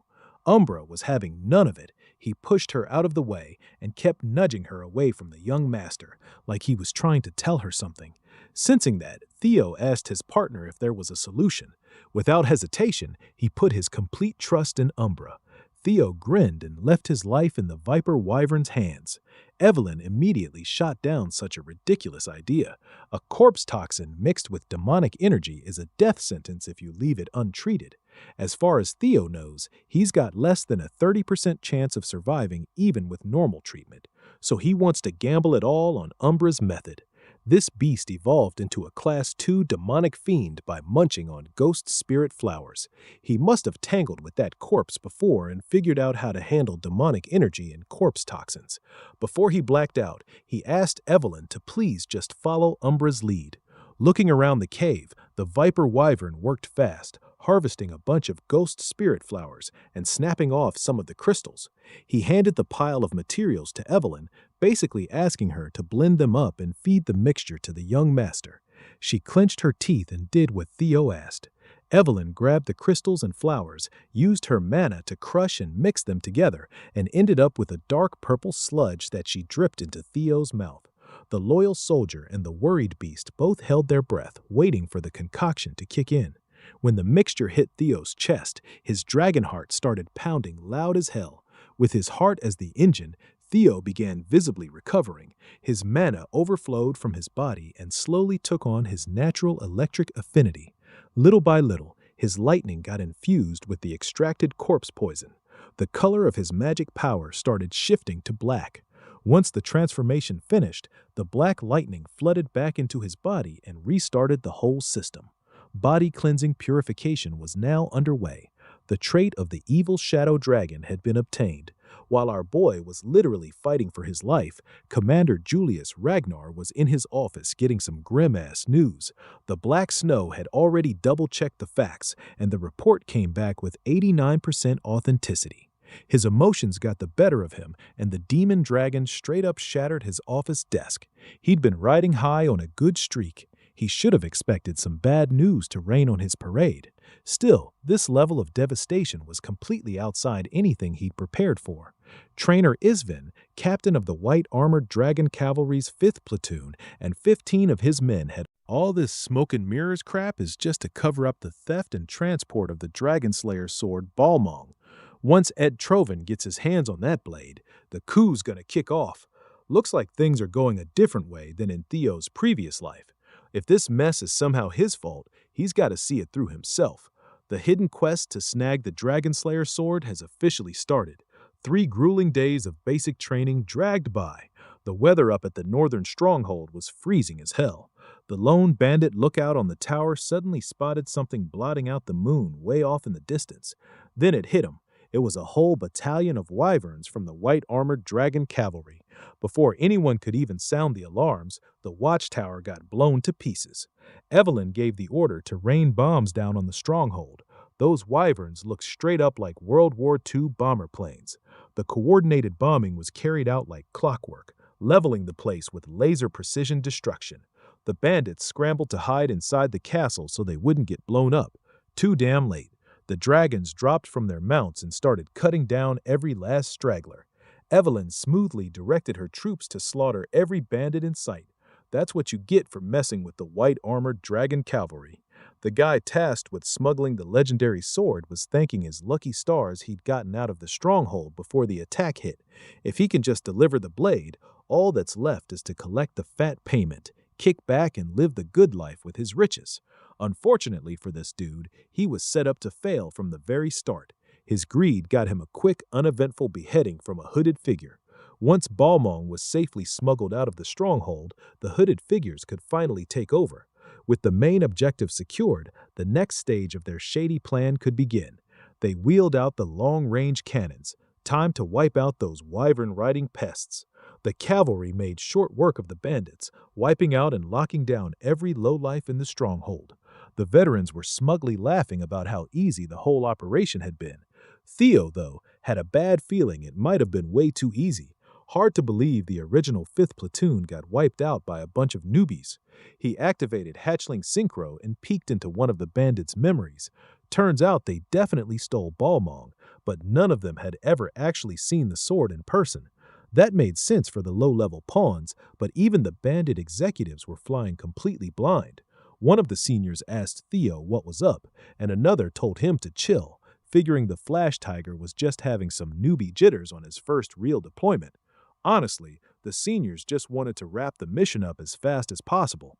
Umbra was having none of it. He pushed her out of the way and kept nudging her away from the young master, like he was trying to tell her something. Sensing that, Theo asked his partner if there was a solution. Without hesitation, he put his complete trust in Umbra. Theo grinned and left his life in the Viper Wyvern's hands. Evelyn immediately shot down such a ridiculous idea. A corpse toxin mixed with demonic energy is a death sentence if you leave it untreated. As far as Theo knows, he's got less than a 30% chance of surviving even with normal treatment, so he wants to gamble it all on Umbra's method. This beast evolved into a Class 2 demonic fiend by munching on ghost spirit flowers. He must have tangled with that corpse before and figured out how to handle demonic energy and corpse toxins. Before he blacked out, he asked Evelyn to please just follow Umbra's lead. Looking around the cave, the Viper Wyvern worked fast, harvesting a bunch of ghost spirit flowers and snapping off some of the crystals. He handed the pile of materials to Evelyn, basically asking her to blend them up and feed the mixture to the young master. She clenched her teeth and did what Theo asked. Evelyn grabbed the crystals and flowers, used her mana to crush and mix them together, and ended up with a dark purple sludge that she dripped into Theo's mouth. The loyal soldier and the worried beast both held their breath, waiting for the concoction to kick in. When the mixture hit Theo's chest, his dragon heart started pounding loud as hell. With his heart as the engine, Theo began visibly recovering. His mana overflowed from his body and slowly took on his natural electric affinity. Little by little, his lightning got infused with the extracted corpse poison. The color of his magic power started shifting to black. Once the transformation finished, the black lightning flooded back into his body and restarted the whole system. Body cleansing purification was now underway. The trait of the evil shadow dragon had been obtained. While our boy was literally fighting for his life, Commander Julius Ragnar was in his office getting some grim-ass news. The Black Snow had already double-checked the facts, and the report came back with 89% authenticity. His emotions got the better of him, and the demon dragon straight up shattered his office desk. He'd been riding high on a good streak. He should have expected some bad news to rain on his parade. Still, this level of devastation was completely outside anything he'd prepared for. Trainer Isvin, captain of the White Armored Dragon Cavalry's 5th Platoon, and 15 of his men had all this smoke and mirrors crap is just to cover up the theft and transport of the Dragon Slayer's sword Balmong. Once Ed Trovan gets his hands on that blade, the coup's gonna kick off. Looks like things are going a different way than in Theo's previous life. If this mess is somehow his fault, he's got to see it through himself. The hidden quest to snag the Dragon Slayer sword has officially started. 3 grueling days of basic training dragged by. The weather up at the northern stronghold was freezing as hell. The lone bandit lookout on the tower suddenly spotted something blotting out the moon way off in the distance. Then it hit him. It was a whole battalion of wyverns from the white-armored dragon cavalry. Before anyone could even sound the alarms, the watchtower got blown to pieces. Evelyn gave the order to rain bombs down on the stronghold. Those wyverns looked straight up like World War II bomber planes. The coordinated bombing was carried out like clockwork, leveling the place with laser-precision destruction. The bandits scrambled to hide inside the castle so they wouldn't get blown up. Too damn late. The dragons dropped from their mounts and started cutting down every last straggler. Evelyn smoothly directed her troops to slaughter every bandit in sight. That's what you get for messing with the white-armored dragon cavalry. The guy tasked with smuggling the legendary sword was thanking his lucky stars he'd gotten out of the stronghold before the attack hit. If he can just deliver the blade, all that's left is to collect the fat payment, kick back and live the good life with his riches. Unfortunately for this dude, he was set up to fail from the very start. His greed got him a quick, uneventful beheading from a hooded figure. Once Balmong was safely smuggled out of the stronghold, the hooded figures could finally take over. With the main objective secured, the next stage of their shady plan could begin. They wheeled out the long-range cannons. Time to wipe out those wyvern-riding pests. The cavalry made short work of the bandits, wiping out and locking down every lowlife in the stronghold. The veterans were smugly laughing about how easy the whole operation had been. Theo, though, had a bad feeling it might have been way too easy. Hard to believe the original 5th platoon got wiped out by a bunch of newbies. He activated Hatchling Synchro and peeked into one of the bandits' memories. Turns out they definitely stole Balmong, but none of them had ever actually seen the sword in person. That made sense for the low-level pawns, but even the bandit executives were flying completely blind. One of the seniors asked Theo what was up, and another told him to chill, figuring the Flash Tiger was just having some newbie jitters on his first real deployment. Honestly, the seniors just wanted to wrap the mission up as fast as possible.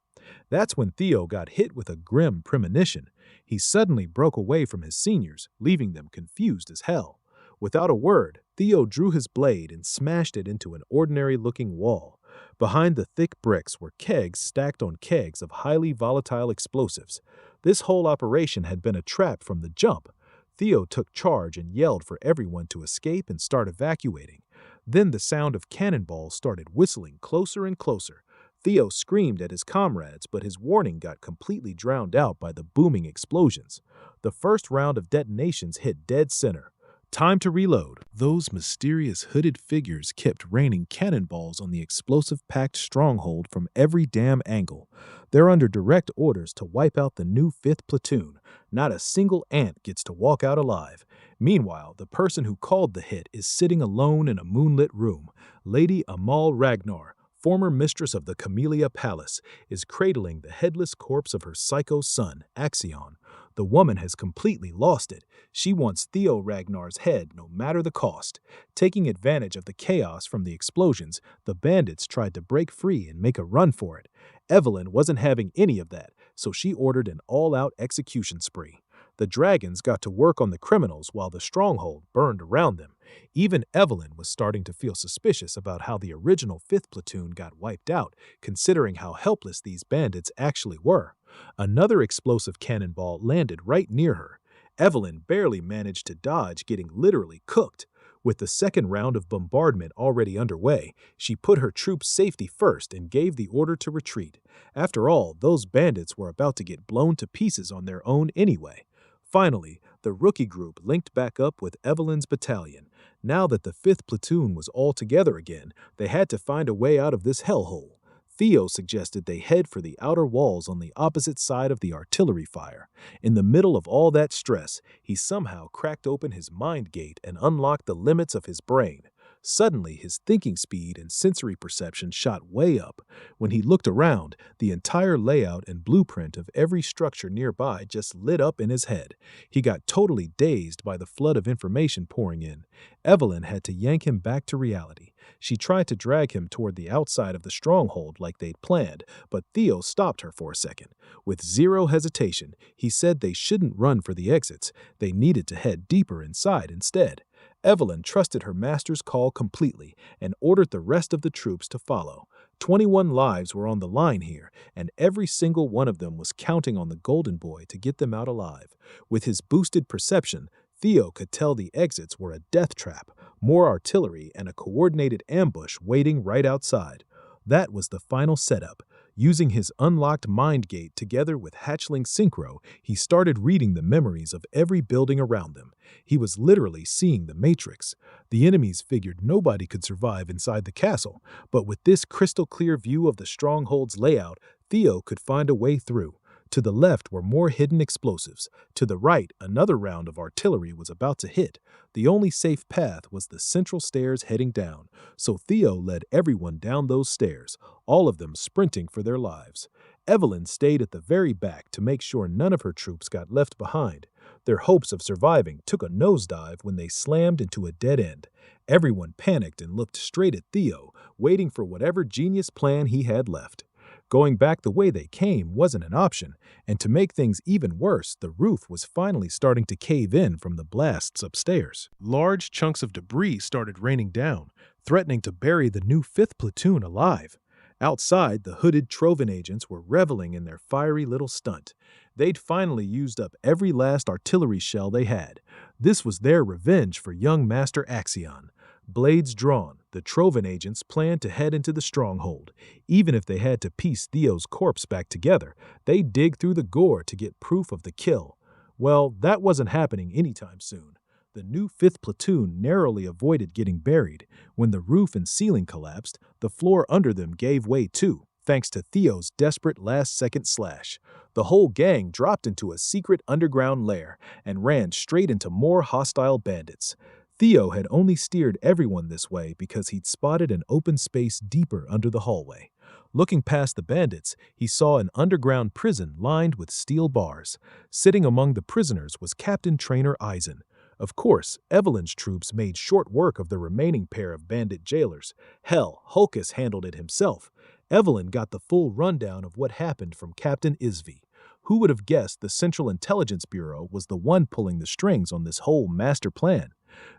That's when Theo got hit with a grim premonition. He suddenly broke away from his seniors, leaving them confused as hell. Without a word, Theo drew his blade and smashed it into an ordinary-looking wall. Behind the thick bricks were kegs stacked on kegs of highly volatile explosives. This whole operation had been a trap from the jump. Theo took charge and yelled for everyone to escape and start evacuating. Then the sound of cannonballs started whistling closer and closer. Theo screamed at his comrades, but his warning got completely drowned out by the booming explosions. The first round of detonations hit dead center. Time to reload. Those mysterious hooded figures kept raining cannonballs on the explosive-packed stronghold from every damn angle. They're under direct orders to wipe out the new 5th platoon. Not a single ant gets to walk out alive. Meanwhile, the person who called the hit is sitting alone in a moonlit room. Lady Amal Ragnar, former mistress of the Camellia Palace, is cradling the headless corpse of her psycho son, Axion. The woman has completely lost it. She wants Theo Ragnar's head no matter the cost. Taking advantage of the chaos from the explosions, the bandits tried to break free and make a run for it. Evelyn wasn't having any of that, so she ordered an all-out execution spree. The dragons got to work on the criminals while the stronghold burned around them. Even Evelyn was starting to feel suspicious about how the original 5th platoon got wiped out, considering how helpless these bandits actually were. Another explosive cannonball landed right near her. Evelyn barely managed to dodge, getting literally cooked. With the second round of bombardment already underway, she put her troops' safety first and gave the order to retreat. After all, those bandits were about to get blown to pieces on their own anyway. Finally, the rookie group linked back up with Evelyn's battalion. Now that the 5th platoon was all together again, they had to find a way out of this hellhole. Theo suggested they head for the outer walls on the opposite side of the artillery fire. In the middle of all that stress, he somehow cracked open his mind gate and unlocked the limits of his brain. Suddenly, his thinking speed and sensory perception shot way up. When he looked around, the entire layout and blueprint of every structure nearby just lit up in his head. He got totally dazed by the flood of information pouring in. Evelyn had to yank him back to reality. She tried to drag him toward the outside of the stronghold like they'd planned, but Theo stopped her for a second. With zero hesitation, he said they shouldn't run for the exits. They needed to head deeper inside instead. Evelyn trusted her master's call completely and ordered the rest of the troops to follow. 21 lives were on the line here, and every single one of them was counting on the Golden Boy to get them out alive. With his boosted perception, Theo could tell the exits were a death trap, more artillery, and a coordinated ambush waiting right outside. That was the final setup. Using his unlocked mind gate together with hatchling synchro, he started reading the memories of every building around them. He was literally seeing the Matrix. The enemies figured nobody could survive inside the castle, but with this crystal-clear view of the stronghold's layout, Theo could find a way through. To the left were more hidden explosives. To the right, another round of artillery was about to hit. The only safe path was the central stairs heading down, so Theo led everyone down those stairs, all of them sprinting for their lives. Evelyn stayed at the very back to make sure none of her troops got left behind. Their hopes of surviving took a nosedive when they slammed into a dead end. Everyone panicked and looked straight at Theo, waiting for whatever genius plan he had left. Going back the way they came wasn't an option, and to make things even worse, the roof was finally starting to cave in from the blasts upstairs. Large chunks of debris started raining down, threatening to bury the new 5th platoon alive. Outside, the hooded Trovan agents were reveling in their fiery little stunt. They'd finally used up every last artillery shell they had. This was their revenge for young Master Axion. Blades drawn, the Trovan agents planned to head into the stronghold. Even if they had to piece Theo's corpse back together, they'd dig through the gore to get proof of the kill. Well, that wasn't happening anytime soon. The new 5th platoon narrowly avoided getting buried. When the roof and ceiling collapsed, the floor under them gave way too, thanks to Theo's desperate last-second slash. The whole gang dropped into a secret underground lair and ran straight into more hostile bandits. Theo had only steered everyone this way because he'd spotted an open space deeper under the hallway. Looking past the bandits, he saw an underground prison lined with steel bars. Sitting among the prisoners was Captain Trainer Eisen. Of course, Evelyn's troops made short work of the remaining pair of bandit jailers. Hell, Hulkus handled it himself. Evelyn got the full rundown of what happened from Captain Isvi. Who would have guessed the Central Intelligence Bureau was the one pulling the strings on this whole master plan?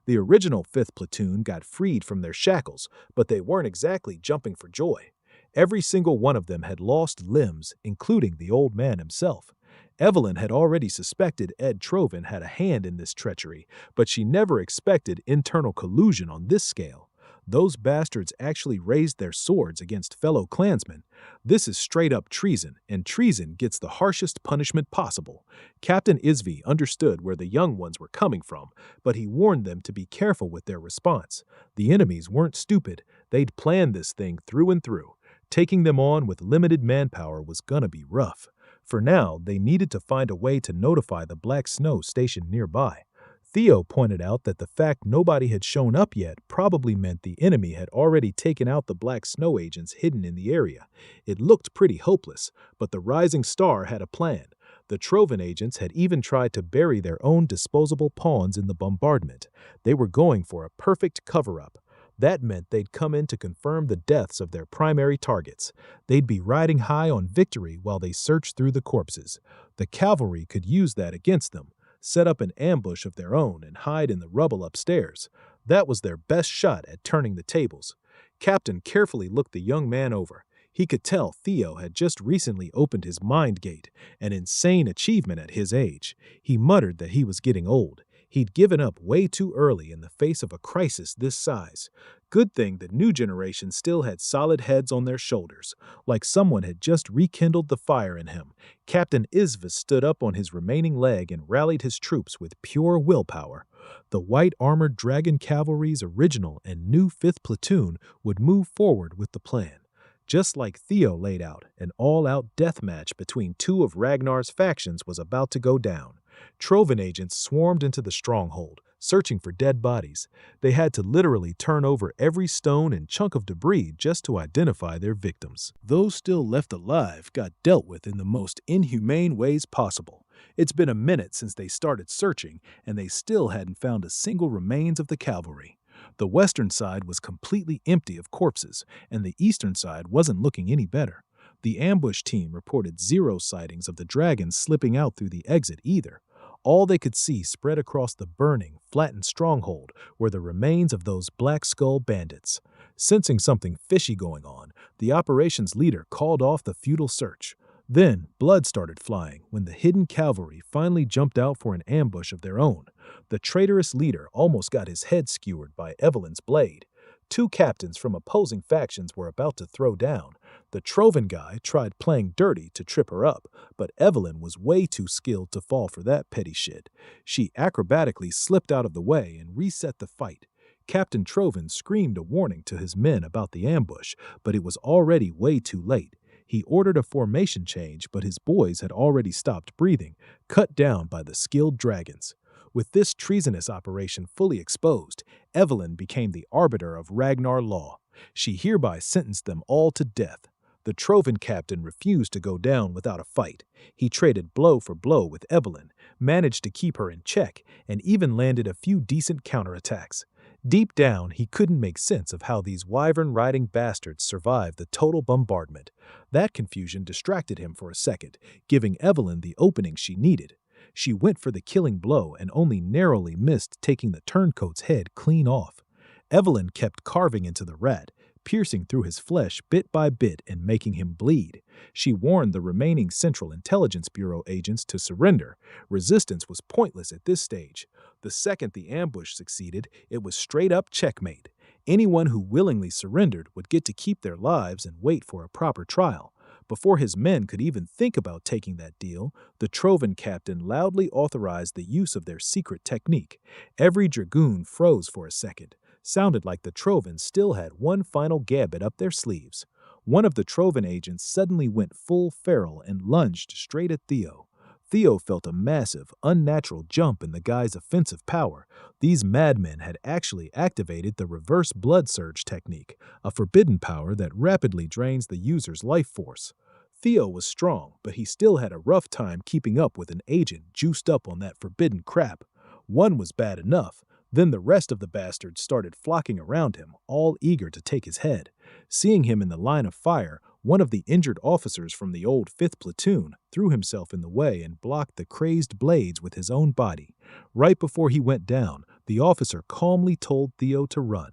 The original 5th platoon got freed from their shackles, but they weren't exactly jumping for joy. Every single one of them had lost limbs, including the old man himself. Evelyn had already suspected Ed Trovan had a hand in this treachery, but she never expected internal collusion on this scale. Those bastards actually raised their swords against fellow clansmen. This is straight-up treason, and treason gets the harshest punishment possible. Captain Isvi understood where the young ones were coming from, but he warned them to be careful with their response. The enemies weren't stupid. They'd planned this thing through and through. Taking them on with limited manpower was gonna be rough. For now, they needed to find a way to notify the Black Snow stationed nearby. Theo pointed out that the fact nobody had shown up yet probably meant the enemy had already taken out the Black Snow agents hidden in the area. It looked pretty hopeless, but the Rising Star had a plan. The Trovan agents had even tried to bury their own disposable pawns in the bombardment. They were going for a perfect cover-up. That meant they'd come in to confirm the deaths of their primary targets. They'd be riding high on victory while they searched through the corpses. The cavalry could use that against them, set up an ambush of their own and hide in the rubble upstairs. That was their best shot at turning the tables. Captain carefully looked the young man over. He could tell Theo had just recently opened his mind gate, an insane achievement at his age. He muttered that he was getting old. He'd given up way too early in the face of a crisis this size. Good thing the new generation still had solid heads on their shoulders, like someone had just rekindled the fire in him. Captain Isvis stood up on his remaining leg and rallied his troops with pure willpower. The white-armored Dragon Cavalry's original and new 5th platoon would move forward with the plan. Just like Theo laid out, an all-out death match between two of Ragnar's factions was about to go down. Trovan agents swarmed into the stronghold, searching for dead bodies. They had to literally turn over every stone and chunk of debris just to identify their victims. Those still left alive got dealt with in the most inhumane ways possible. It's been a minute since they started searching, and they still hadn't found a single remains of the cavalry. The western side was completely empty of corpses, and the eastern side wasn't looking any better. The ambush team reported 0 sightings of the dragons slipping out through the exit either. All they could see spread across the burning, flattened stronghold were the remains of those Black Skull bandits. Sensing something fishy going on, the operations leader called off the futile search. Then, blood started flying when the hidden cavalry finally jumped out for an ambush of their own. The traitorous leader almost got his head skewered by Evelyn's blade. 2 captains from opposing factions were about to throw down. The Trovan guy tried playing dirty to trip her up, but Evelyn was way too skilled to fall for that petty shit. She acrobatically slipped out of the way and reset the fight. Captain Trovan screamed a warning to his men about the ambush, but it was already way too late. He ordered a formation change, but his boys had already stopped breathing, cut down by the skilled dragons. With this treasonous operation fully exposed, Evelyn became the arbiter of Ragnar law. She hereby sentenced them all to death. The Trovan captain refused to go down without a fight. He traded blow for blow with Evelyn, managed to keep her in check, and even landed a few decent counterattacks. Deep down, he couldn't make sense of how these wyvern-riding bastards survived the total bombardment. That confusion distracted him for a second, giving Evelyn the opening she needed. She went for the killing blow and only narrowly missed taking the turncoat's head clean off. Evelyn kept carving into the rat, piercing through his flesh bit by bit and making him bleed. She warned the remaining Central Intelligence Bureau agents to surrender. Resistance was pointless at this stage. The second the ambush succeeded, it was straight-up checkmate. Anyone who willingly surrendered would get to keep their lives and wait for a proper trial. Before his men could even think about taking that deal, the Trovan captain loudly authorized the use of their secret technique. Every dragoon froze for a second. Sounded like the Trovans still had one final gambit up their sleeves. One of the Trovan agents suddenly went full feral and lunged straight at Theo. Theo felt a massive, unnatural jump in the guy's offensive power. These madmen had actually activated the reverse blood surge technique, a forbidden power that rapidly drains the user's life force. Theo was strong, but he still had a rough time keeping up with an agent juiced up on that forbidden crap. One was bad enough. Then the rest of the bastards started flocking around him, all eager to take his head. Seeing him in the line of fire, one of the injured officers from the old 5th Platoon threw himself in the way and blocked the crazed blades with his own body. Right before he went down, the officer calmly told Theo to run.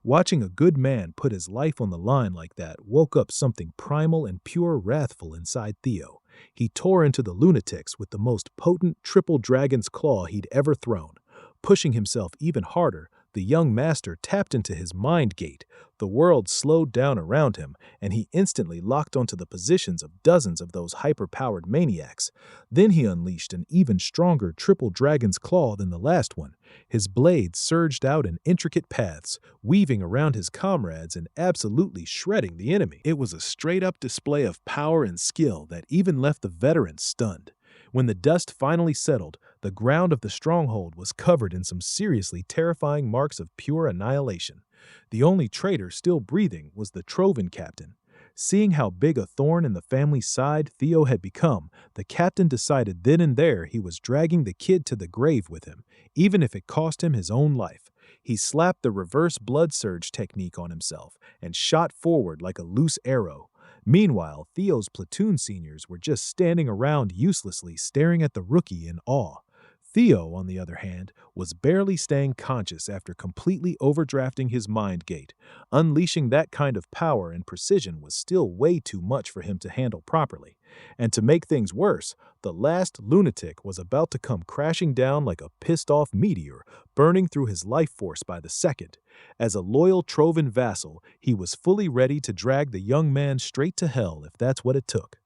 Watching a good man put his life on the line like that woke up something primal and pure wrathful inside Theo. He tore into the lunatics with the most potent triple dragon's claw he'd ever thrown. Pushing himself even harder, the young master tapped into his mind gate. The world slowed down around him, and he instantly locked onto the positions of dozens of those hyper-powered maniacs. Then he unleashed an even stronger triple dragon's claw than the last one. His blades surged out in intricate paths, weaving around his comrades and absolutely shredding the enemy. It was a straight-up display of power and skill that even left the veterans stunned. When the dust finally settled, the ground of the stronghold was covered in some seriously terrifying marks of pure annihilation. The only traitor still breathing was the Trovan captain. Seeing how big a thorn in the family's side Theo had become, the captain decided then and there he was dragging the kid to the grave with him, even if it cost him his own life. He slapped the reverse blood surge technique on himself and shot forward like a loose arrow. Meanwhile, Theo's platoon seniors were just standing around uselessly staring at the rookie in awe. Theo, on the other hand, was barely staying conscious after completely overdrafting his mind gate. Unleashing that kind of power and precision was still way too much for him to handle properly. And to make things worse, the last lunatic was about to come crashing down like a pissed-off meteor, burning through his life force by the second. As a loyal Trovan vassal, he was fully ready to drag the young man straight to hell if that's what it took.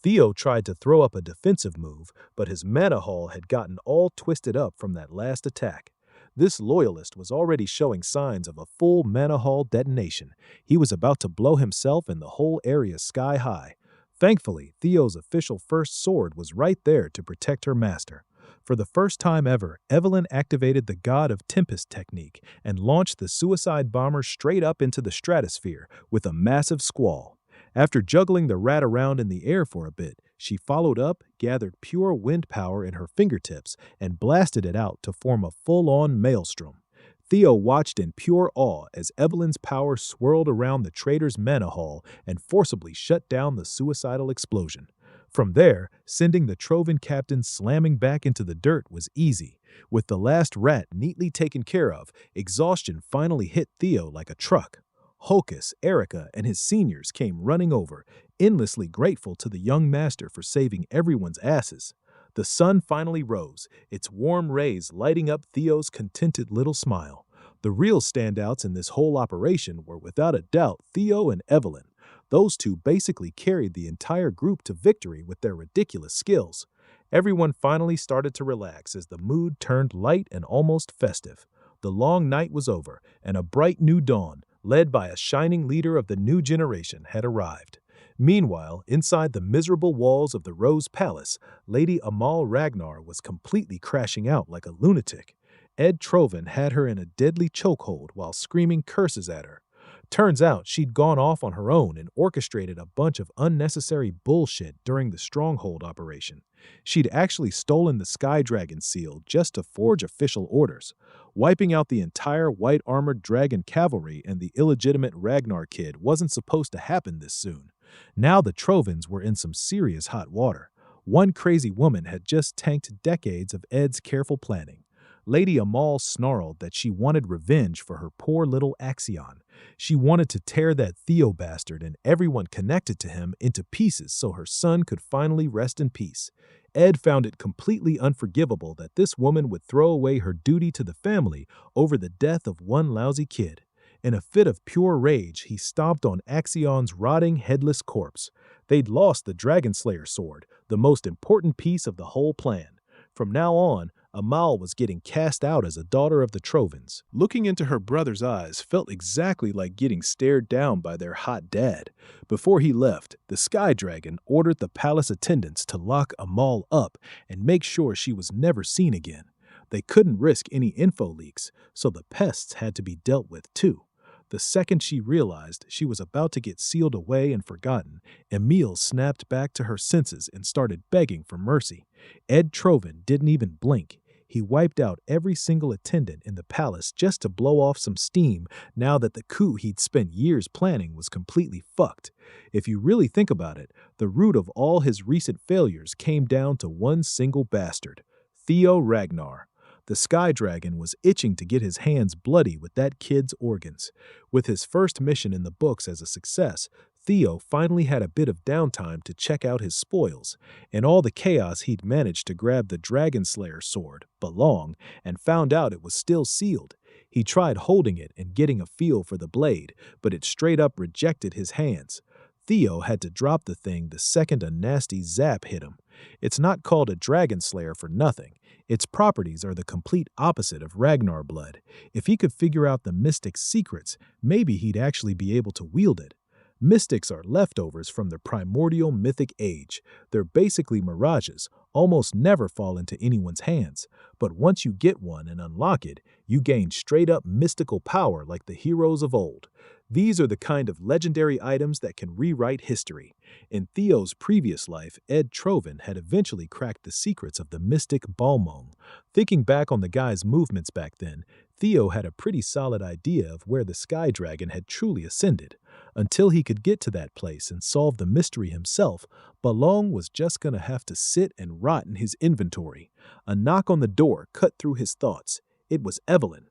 Theo tried to throw up a defensive move, but his mana haul had gotten all twisted up from that last attack. This loyalist was already showing signs of a full mana haul detonation. He was about to blow himself and the whole area sky high. Thankfully, Theo's official first sword was right there to protect her master. For the first time ever, Evelyn activated the God of Tempest technique and launched the suicide bomber straight up into the stratosphere with a massive squall. After juggling the rat around in the air for a bit, she followed up, gathered pure wind power in her fingertips, and blasted it out to form a full-on maelstrom. Theo watched in pure awe as Evelyn's power swirled around the traitor's mana hall and forcibly shut down the suicidal explosion. From there, sending the Trovan captain slamming back into the dirt was easy. With the last rat neatly taken care of, exhaustion finally hit Theo like a truck. Hulkus, Erica, and his seniors came running over, endlessly grateful to the young master for saving everyone's asses. The sun finally rose, its warm rays lighting up Theo's contented little smile. The real standouts in this whole operation were without a doubt Theo and Evelyn. Those two basically carried the entire group to victory with their ridiculous skills. Everyone finally started to relax as the mood turned light and almost festive. The long night was over, and a bright new dawn, led by a shining leader of the new generation, had arrived. Meanwhile, inside the miserable walls of the Rose Palace, Lady Amal Ragnar was completely crashing out like a lunatic. Ed Trovan had her in a deadly chokehold while screaming curses at her. Turns out she'd gone off on her own and orchestrated a bunch of unnecessary bullshit during the Stronghold operation. She'd actually stolen the Sky Dragon seal just to forge official orders. Wiping out the entire white-armored dragon cavalry and the illegitimate Ragnar kid wasn't supposed to happen this soon. Now the Trovans were in some serious hot water. One crazy woman had just tanked decades of Ed's careful planning. Lady Amal snarled that she wanted revenge for her poor little Axion. She wanted to tear that Theo bastard and everyone connected to him into pieces so her son could finally rest in peace. Ed found it completely unforgivable that this woman would throw away her duty to the family over the death of one lousy kid. In a fit of pure rage, he stomped on Axion's rotting, headless corpse. They'd lost the Dragon Slayer sword, the most important piece of the whole plan. From now on, Amal was getting cast out as a daughter of the Trovans. Looking into her brother's eyes felt exactly like getting stared down by their hot dad. Before he left, the Sky Dragon ordered the palace attendants to lock Amal up and make sure she was never seen again. They couldn't risk any info leaks, so the pests had to be dealt with too. The second she realized she was about to get sealed away and forgotten, Emile snapped back to her senses and started begging for mercy. Ed Trovan didn't even blink. He wiped out every single attendant in the palace just to blow off some steam now that the coup he'd spent years planning was completely fucked. If you really think about it, the root of all his recent failures came down to one single bastard, Theo Ragnar. The Sky Dragon was itching to get his hands bloody with that kid's organs. With his first mission in the books as a success, Theo finally had a bit of downtime to check out his spoils. In all the chaos, he'd managed to grab the Dragon Slayer sword, Belong, and found out it was still sealed. He tried holding it and getting a feel for the blade, but it straight up rejected his hands. Theo had to drop the thing the second a nasty zap hit him. It's not called a Dragon Slayer for nothing. Its properties are the complete opposite of Ragnar blood. If he could figure out the mystic's secrets, maybe he'd actually be able to wield it. Mystics are leftovers from the primordial mythic age. They're basically mirages, almost never fall into anyone's hands. But once you get one and unlock it, you gain straight-up mystical power like the heroes of old. These are the kind of legendary items that can rewrite history. In Theo's previous life, Ed Trovan had eventually cracked the secrets of the mystic Balmung. Thinking back on the guy's movements back then, Theo had a pretty solid idea of where the Sky Dragon had truly ascended. Until he could get to that place and solve the mystery himself, Balong was just gonna have to sit and rot in his inventory. A knock on the door cut through his thoughts. It was Evelyn.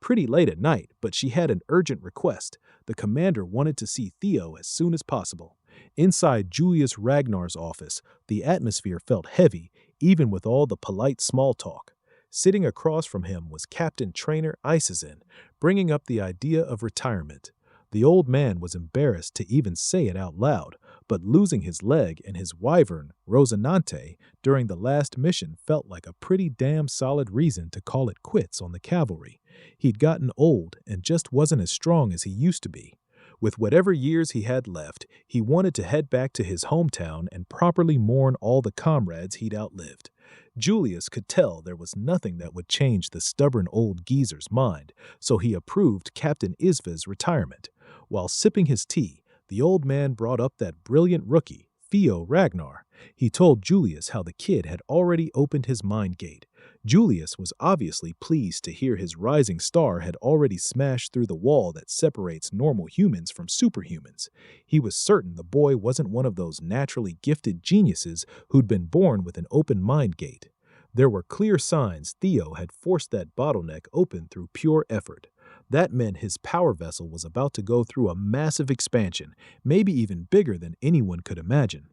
Pretty late at night, but she had an urgent request. The commander wanted to see Theo as soon as possible. Inside Julius Ragnar's office, the atmosphere felt heavy, even with all the polite small talk. Sitting across from him was Captain Trainer Isazin, bringing up the idea of retirement. The old man was embarrassed to even say it out loud, but losing his leg and his wyvern, Rosinante, during the last mission felt like a pretty damn solid reason to call it quits on the cavalry. He'd gotten old and just wasn't as strong as he used to be. With whatever years he had left, he wanted to head back to his hometown and properly mourn all the comrades he'd outlived. Julius could tell there was nothing that would change the stubborn old geezer's mind, so he approved Captain Isva's retirement. While sipping his tea, the old man brought up that brilliant rookie, Theo Ragnar. He told Julius how the kid had already opened his mind gate. Julius was obviously pleased to hear his rising star had already smashed through the wall that separates normal humans from superhumans. He was certain the boy wasn't one of those naturally gifted geniuses who'd been born with an open mind gate. There were clear signs Theo had forced that bottleneck open through pure effort. That meant his power vessel was about to go through a massive expansion, maybe even bigger than anyone could imagine.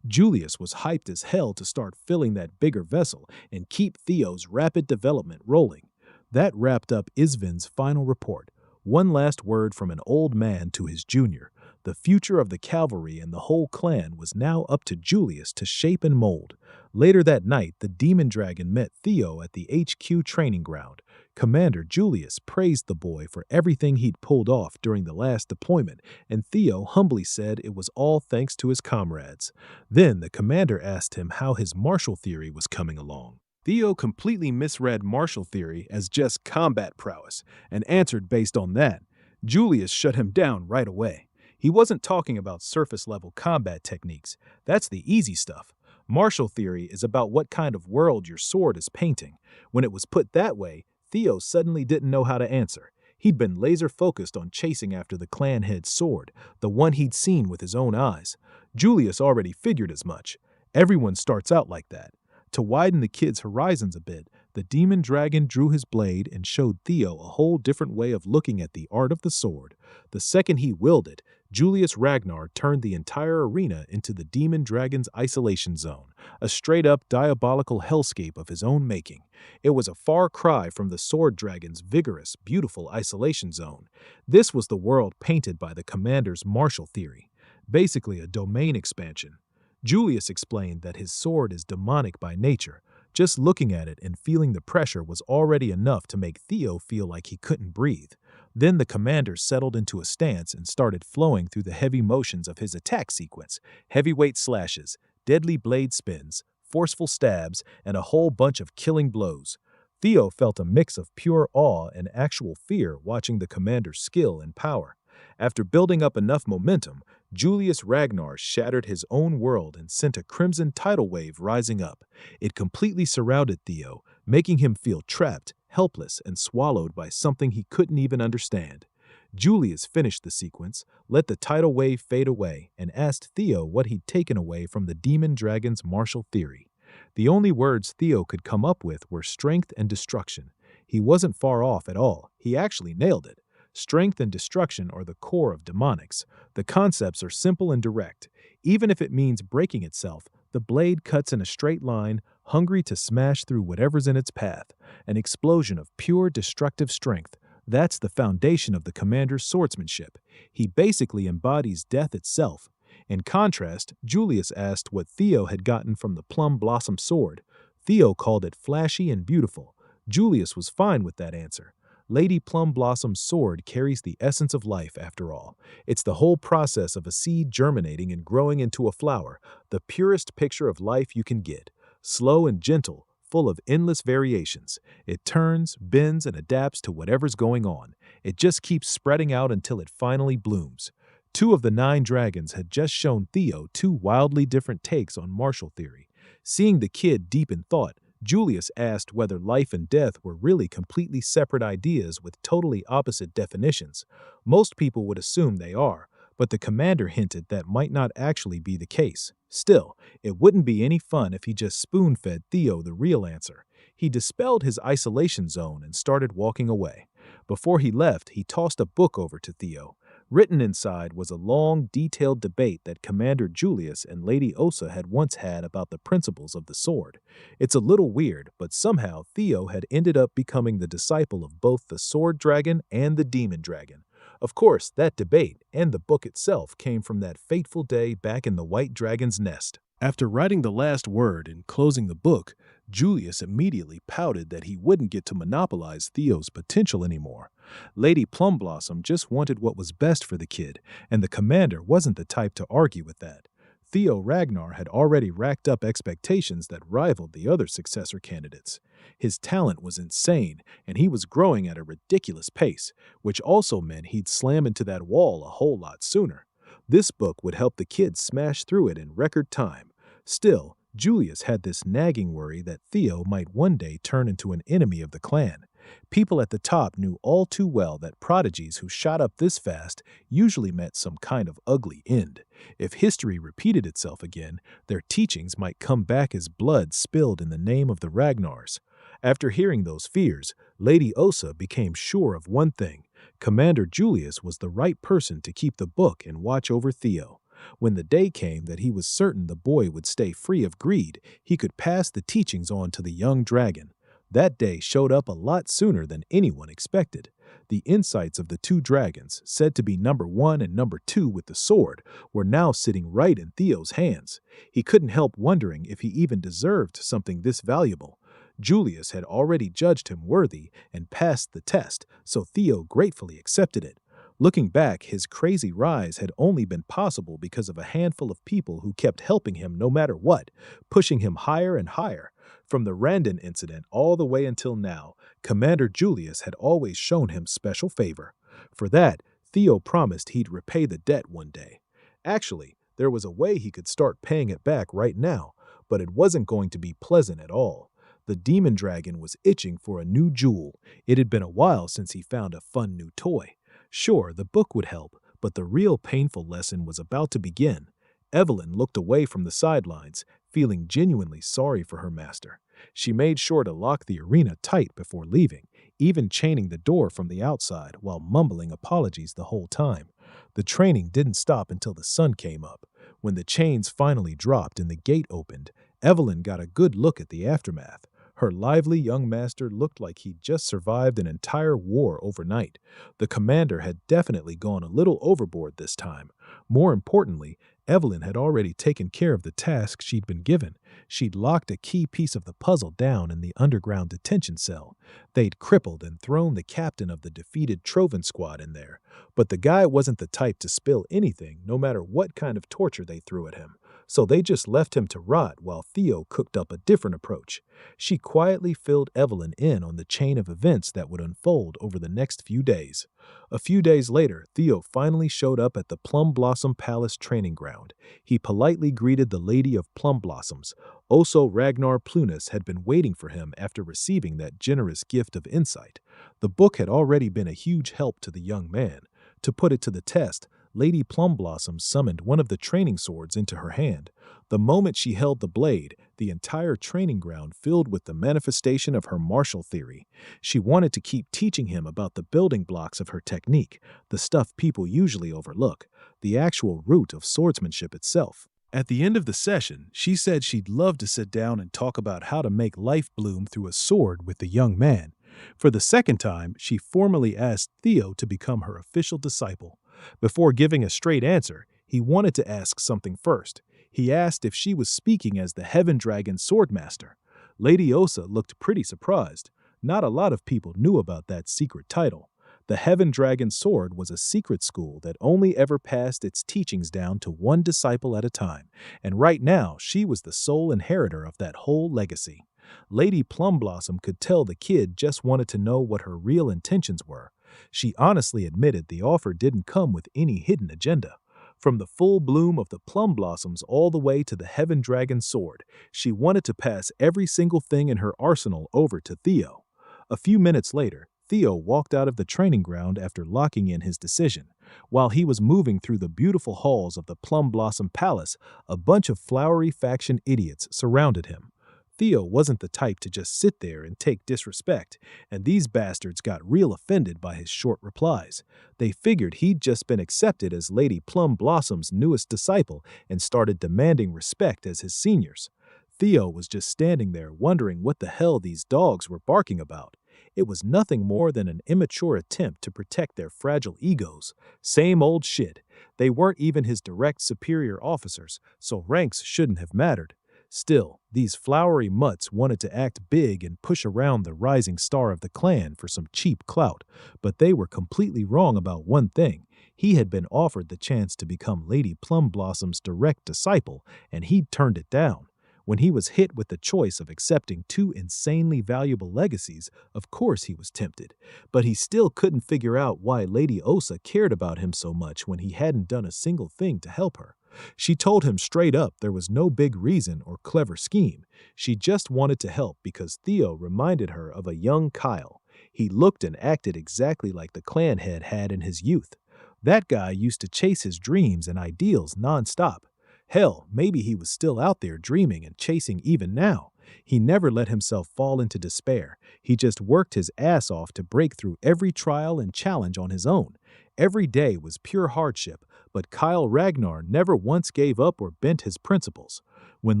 Julius was hyped as hell to start filling that bigger vessel and keep Theo's rapid development rolling. That wrapped up Isvin's final report. One last word from an old man to his junior. The future of the cavalry and the whole clan was now up to Julius to shape and mold. Later that night, the demon dragon met Theo at the HQ training ground. Commander Julius praised the boy for everything he'd pulled off during the last deployment, and Theo humbly said it was all thanks to his comrades. Then the commander asked him how his martial theory was coming along. Theo completely misread martial theory as just combat prowess and answered based on that. Julius shut him down right away. He wasn't talking about surface-level combat techniques. That's the easy stuff. Martial theory is about what kind of world your sword is painting. When it was put that way, Theo suddenly didn't know how to answer. He'd been laser-focused on chasing after the clan head's sword, the one he'd seen with his own eyes. Julius already figured as much. Everyone starts out like that. To widen the kid's horizons a bit, the demon dragon drew his blade and showed Theo a whole different way of looking at the art of the sword. The second he wielded it, Julius Ragnar turned the entire arena into the demon dragon's isolation zone, a straight-up diabolical hellscape of his own making. It was a far cry from the sword dragon's vigorous, beautiful isolation zone. This was the world painted by the commander's martial theory, basically a domain expansion. Julius explained that his sword is demonic by nature. Just looking at it and feeling the pressure was already enough to make Theo feel like he couldn't breathe. Then the commander settled into a stance and started flowing through the heavy motions of his attack sequence, heavyweight slashes, deadly blade spins, forceful stabs, and a whole bunch of killing blows. Theo felt a mix of pure awe and actual fear watching the commander's skill and power. After building up enough momentum, Julius Ragnar shattered his own world and sent a crimson tidal wave rising up. It completely surrounded Theo, making him feel trapped, helpless, and swallowed by something he couldn't even understand. Julius finished the sequence, let the tidal wave fade away, and asked Theo what he'd taken away from the demon dragon's martial theory. The only words Theo could come up with were strength and destruction. He wasn't far off at all. He actually nailed it. Strength and destruction are the core of demonics. The concepts are simple and direct. Even if it means breaking itself, the blade cuts in a straight line, hungry to smash through whatever's in its path. An explosion of pure destructive strength. That's the foundation of the commander's swordsmanship. He basically embodies death itself. In contrast, Julius asked what Theo had gotten from the plum blossom sword. Theo called it flashy and beautiful. Julius was fine with that answer. Lady Plum Blossom's sword carries the essence of life, after all. It's the whole process of a seed germinating and growing into a flower, the purest picture of life you can get. Slow and gentle, full of endless variations. It turns, bends, and adapts to whatever's going on. It just keeps spreading out until it finally blooms. 2 of the 9 dragons had just shown Theo 2 wildly different takes on martial theory. Seeing the kid deep in thought, Julius asked whether life and death were really completely separate ideas with totally opposite definitions. Most people would assume they are, but the commander hinted that might not actually be the case. Still, it wouldn't be any fun if he just spoon-fed Theo the real answer. He dispelled his isolation zone and started walking away. Before he left, he tossed a book over to Theo. Written inside was a long, detailed debate that Commander Julius and Lady Osa had once had about the principles of the sword. It's a little weird, but somehow Theo had ended up becoming the disciple of both the sword dragon and the demon dragon. Of course, that debate and the book itself came from that fateful day back in the White Dragon's nest. After writing the last word and closing the book, Julius immediately pouted that he wouldn't get to monopolize Theo's potential anymore. Lady Plumblossom just wanted what was best for the kid, and the commander wasn't the type to argue with that. Theo Ragnar had already racked up expectations that rivaled the other successor candidates. His talent was insane, and he was growing at a ridiculous pace, which also meant he'd slam into that wall a whole lot sooner. This book would help the kids smash through it in record time. Still, Julius had this nagging worry that Theo might one day turn into an enemy of the clan. People at the top knew all too well that prodigies who shot up this fast usually met some kind of ugly end. If history repeated itself again, their teachings might come back as blood spilled in the name of the Ragnars. After hearing those fears, Lady Osa became sure of one thing. Commander Julius was the right person to keep the book and watch over Theo. When the day came that he was certain the boy would stay free of greed, he could pass the teachings on to the young dragon. That day showed up a lot sooner than anyone expected. The insights of the two dragons, said to be number 1 and number 2 with the sword, were now sitting right in Theo's hands. He couldn't help wondering if he even deserved something this valuable. Julius had already judged him worthy and passed the test, so Theo gratefully accepted it. Looking back, his crazy rise had only been possible because of a handful of people who kept helping him no matter what, pushing him higher and higher. From the Randon incident all the way until now, Commander Julius had always shown him special favor. For that, Theo promised he'd repay the debt one day. Actually, there was a way he could start paying it back right now, but it wasn't going to be pleasant at all. The demon dragon was itching for a new jewel. It had been a while since he found a fun new toy. Sure, the book would help, but the real painful lesson was about to begin. Evelyn looked away from the sidelines, feeling genuinely sorry for her master. She made sure to lock the arena tight before leaving, even chaining the door from the outside while mumbling apologies the whole time. The training didn't stop until the sun came up. When the chains finally dropped and the gate opened, Evelyn got a good look at the aftermath. Her lively young master looked like he'd just survived an entire war overnight. The commander had definitely gone a little overboard this time. More importantly, Evelyn had already taken care of the task she'd been given. She'd locked a key piece of the puzzle down in the underground detention cell. They'd crippled and thrown the captain of the defeated Trovan squad in there. But the guy wasn't the type to spill anything, no matter what kind of torture they threw at him. So they just left him to rot while Theo cooked up a different approach. She quietly filled Evelyn in on the chain of events that would unfold over the next few days. A few days later, Theo finally showed up at the Plum Blossom Palace training ground. He politely greeted the Lady of Plum Blossoms. Oso Ragnar Plunus had been waiting for him after receiving that generous gift of insight. The book had already been a huge help to the young man. To put it to the test, Lady Plum Blossom summoned one of the training swords into her hand. The moment she held the blade, the entire training ground filled with the manifestation of her martial theory. She wanted to keep teaching him about the building blocks of her technique, the stuff people usually overlook, the actual root of swordsmanship itself. At the end of the session, she said she'd love to sit down and talk about how to make life bloom through a sword with the young man. For the second time, she formally asked Theo to become her official disciple. Before giving a straight answer, he wanted to ask something first. He asked if she was speaking as the Heaven Dragon Swordmaster. Lady Osa looked pretty surprised. Not a lot of people knew about that secret title. The Heaven Dragon Sword was a secret school that only ever passed its teachings down to one disciple at a time, and right now she was the sole inheritor of that whole legacy. Lady Plum Blossom could tell the kid just wanted to know what her real intentions were. She honestly admitted the offer didn't come with any hidden agenda. From the full bloom of the plum blossoms all the way to the Heaven Dragon Sword, she wanted to pass every single thing in her arsenal over to Theo. A few minutes later, Theo walked out of the training ground after locking in his decision. While he was moving through the beautiful halls of the Plum Blossom Palace, a bunch of flowery faction idiots surrounded him. Theo wasn't the type to just sit there and take disrespect, and these bastards got real offended by his short replies. They figured he'd just been accepted as Lady Plum Blossom's newest disciple and started demanding respect as his seniors. Theo was just standing there wondering what the hell these dogs were barking about. It was nothing more than an immature attempt to protect their fragile egos. Same old shit. They weren't even his direct superior officers, so ranks shouldn't have mattered. Still, these flowery mutts wanted to act big and push around the rising star of the clan for some cheap clout, but they were completely wrong about one thing. He had been offered the chance to become Lady Plumblossom's direct disciple, and he'd turned it down. When he was hit with the choice of accepting two insanely valuable legacies, of course he was tempted. But he still couldn't figure out why Lady Osa cared about him so much when he hadn't done a single thing to help her. She told him straight up there was no big reason or clever scheme. She just wanted to help because Theo reminded her of a young Kyle. He looked and acted exactly like the clan head had in his youth. That guy used to chase his dreams and ideals nonstop. Hell, maybe he was still out there dreaming and chasing even now. He never let himself fall into despair. He just worked his ass off to break through every trial and challenge on his own. Every day was pure hardship, but Kyle Ragnar never once gave up or bent his principles. When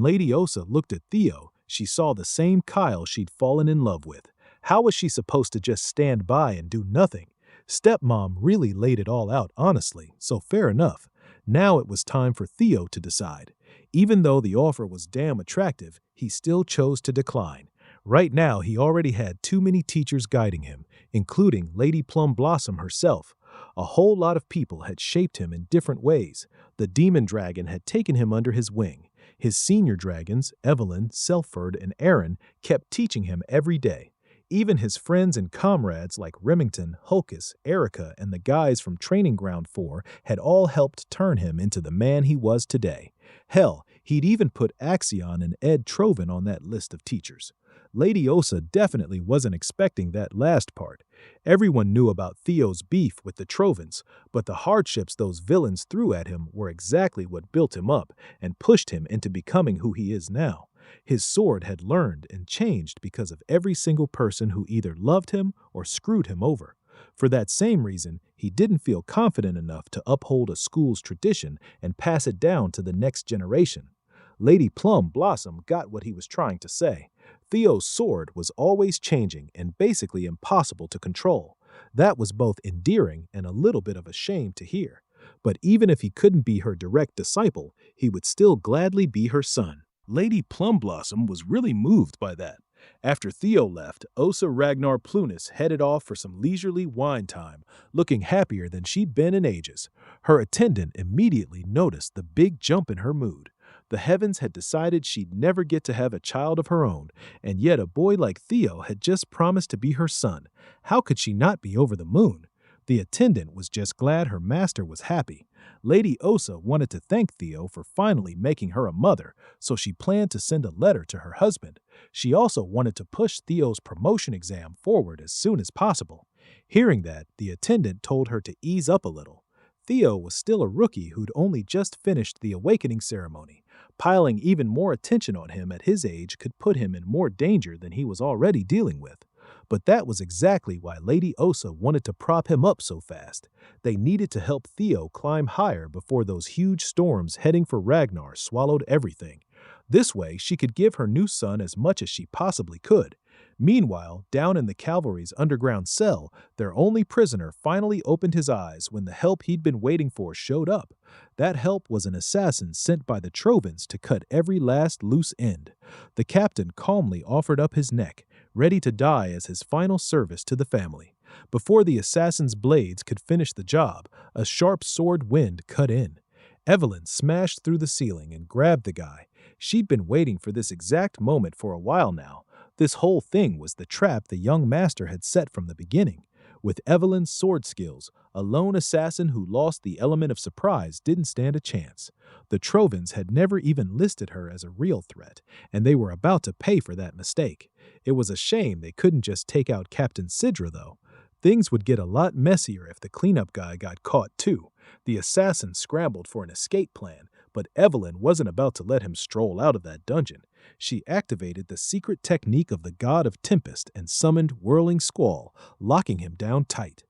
Lady Osa looked at Theo, she saw the same Kyle she'd fallen in love with. How was she supposed to just stand by and do nothing? Stepmom really laid it all out honestly, so fair enough. Now it was time for Theo to decide. Even though the offer was damn attractive, he still chose to decline. Right now, he already had too many teachers guiding him, including Lady Plumblossom herself. A whole lot of people had shaped him in different ways. The demon dragon had taken him under his wing. His senior dragons, Evelyn, Selford, and Aaron, kept teaching him every day. Even his friends and comrades like Remington, Hulkus, Erica, and the guys from Training Ground 4 had all helped turn him into the man he was today. Hell, he'd even put Axion and Ed Trovan on that list of teachers. Lady Osa definitely wasn't expecting that last part. Everyone knew about Theo's beef with the Trovans, but the hardships those villains threw at him were exactly what built him up and pushed him into becoming who he is now. His sword had learned and changed because of every single person who either loved him or screwed him over. For that same reason, he didn't feel confident enough to uphold a school's tradition and pass it down to the next generation. Lady Plumblossom got what he was trying to say. Theo's sword was always changing and basically impossible to control. That was both endearing and a little bit of a shame to hear. But even if he couldn't be her direct disciple, he would still gladly be her son. Lady Plumblossom was really moved by that. After Theo left, Osa Ragnar Plunis headed off for some leisurely wine time, looking happier than she'd been in ages. Her attendant immediately noticed the big jump in her mood. The heavens had decided she'd never get to have a child of her own, and yet a boy like Theo had just promised to be her son. How could she not be over the moon? The attendant was just glad her master was happy. Lady Osa wanted to thank Theo for finally making her a mother, so she planned to send a letter to her husband. She also wanted to push Theo's promotion exam forward as soon as possible. Hearing that, the attendant told her to ease up a little. Theo was still a rookie who'd only just finished the awakening ceremony. Piling even more attention on him at his age could put him in more danger than he was already dealing with. But that was exactly why Lady Osa wanted to prop him up so fast. They needed to help Theo climb higher before those huge storms heading for Ragnar swallowed everything. This way, she could give her new son as much as she possibly could. Meanwhile, down in the cavalry's underground cell, their only prisoner finally opened his eyes when the help he'd been waiting for showed up. That help was an assassin sent by the Trovans to cut every last loose end. The captain calmly offered up his neck, ready to die as his final service to the family. Before the assassin's blades could finish the job, a sharp sword wind cut in. Evelyn smashed through the ceiling and grabbed the guy. She'd been waiting for this exact moment for a while now. This whole thing was the trap the young master had set from the beginning. With Evelyn's sword skills, a lone assassin who lost the element of surprise didn't stand a chance. The Trovans had never even listed her as a real threat, and they were about to pay for that mistake. It was a shame they couldn't just take out Captain Sidra, though. Things would get a lot messier if the cleanup guy got caught, too. The assassin scrambled for an escape plan, but Evelyn wasn't about to let him stroll out of that dungeon. She activated the secret technique of the god of Tempest and summoned Whirling Squall, locking him down tight.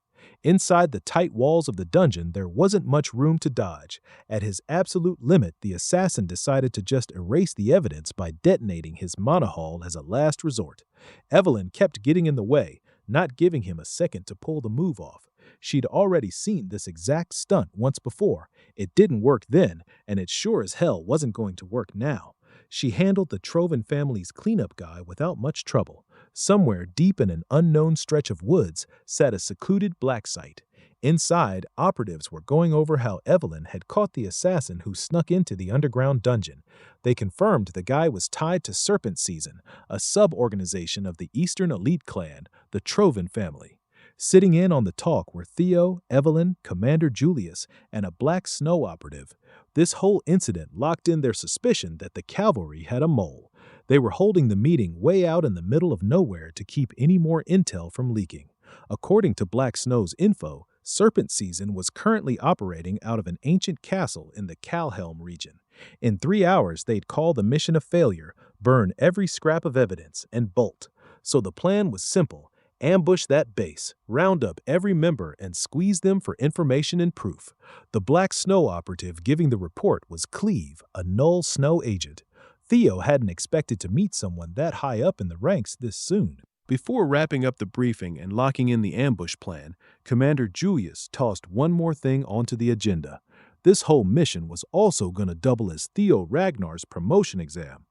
Inside the tight walls of the dungeon, there wasn't much room to dodge. At his absolute limit, the assassin decided to just erase the evidence by detonating his monohull as a last resort. Evelyn kept getting in the way, not giving him a second to pull the move off. She'd already seen this exact stunt once before. It didn't work then, and it sure as hell wasn't going to work now. She handled the Trovan family's cleanup guy without much trouble. Somewhere deep in an unknown stretch of woods sat a secluded black site. Inside, operatives were going over how Evelyn had caught the assassin who snuck into the underground dungeon. They confirmed the guy was tied to Serpent Season, a sub-organization of the Eastern elite clan, the Trovan family. Sitting in on the talk were Theo, Evelyn, Commander Julius, and a black snow operative. This whole incident locked in their suspicion that the cavalry had a mole. They were holding the meeting way out in the middle of nowhere to keep any more intel from leaking. According to Black Snow's info, Serpent Season was currently operating out of an ancient castle in the Calhelm region. In 3 hours, they'd call the mission a failure, burn every scrap of evidence, and bolt. So the plan was simple. Ambush that base, round up every member, and squeeze them for information and proof. The Black Snow operative giving the report was Cleve, a Null Snow agent. Theo hadn't expected to meet someone that high up in the ranks this soon. Before wrapping up the briefing and locking in the ambush plan, Commander Julius tossed one more thing onto the agenda. This whole mission was also going to double as Theo Ragnar's promotion exam.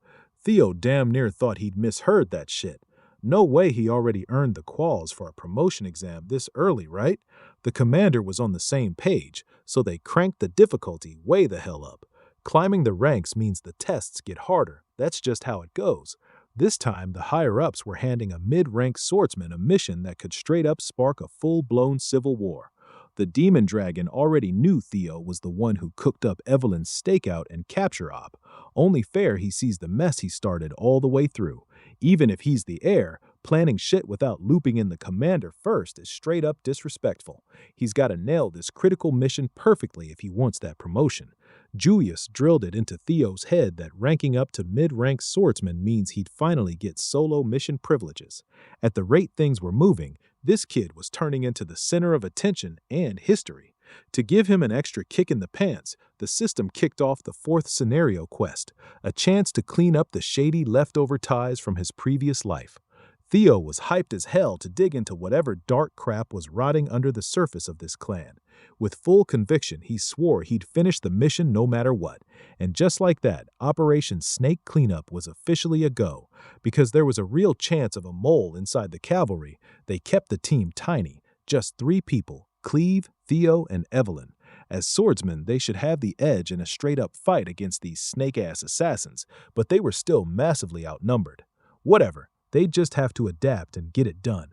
Theo damn near thought he'd misheard that shit. No way he already earned the quals for a promotion exam this early, right? The commander was on the same page, so they cranked the difficulty way the hell up. Climbing the ranks means the tests get harder. That's just how it goes. This time, the higher-ups were handing a mid-rank swordsman a mission that could straight-up spark a full-blown civil war. The Demon Dragon already knew Theo was the one who cooked up Evelyn's stakeout and capture op. Only fair he sees the mess he started all the way through. Even if he's the heir, planning shit without looping in the commander first is straight up disrespectful. He's got to nail this critical mission perfectly if he wants that promotion. Julius drilled it into Theo's head that ranking up to mid-rank swordsman means he'd finally get solo mission privileges. At the rate things were moving, this kid was turning into the center of attention and history. To give him an extra kick in the pants, the system kicked off the 4th scenario quest, a chance to clean up the shady leftover ties from his previous life. Theo was hyped as hell to dig into whatever dark crap was rotting under the surface of this clan. With full conviction, he swore he'd finish the mission no matter what. And just like that, Operation Snake Cleanup was officially a go. Because there was a real chance of a mole inside the cavalry, they kept the team tiny, just 3 people, Cleve, Theo, and Evelyn. As swordsmen, they should have the edge in a straight-up fight against these snake-ass assassins, but they were still massively outnumbered. Whatever, they'd just have to adapt and get it done.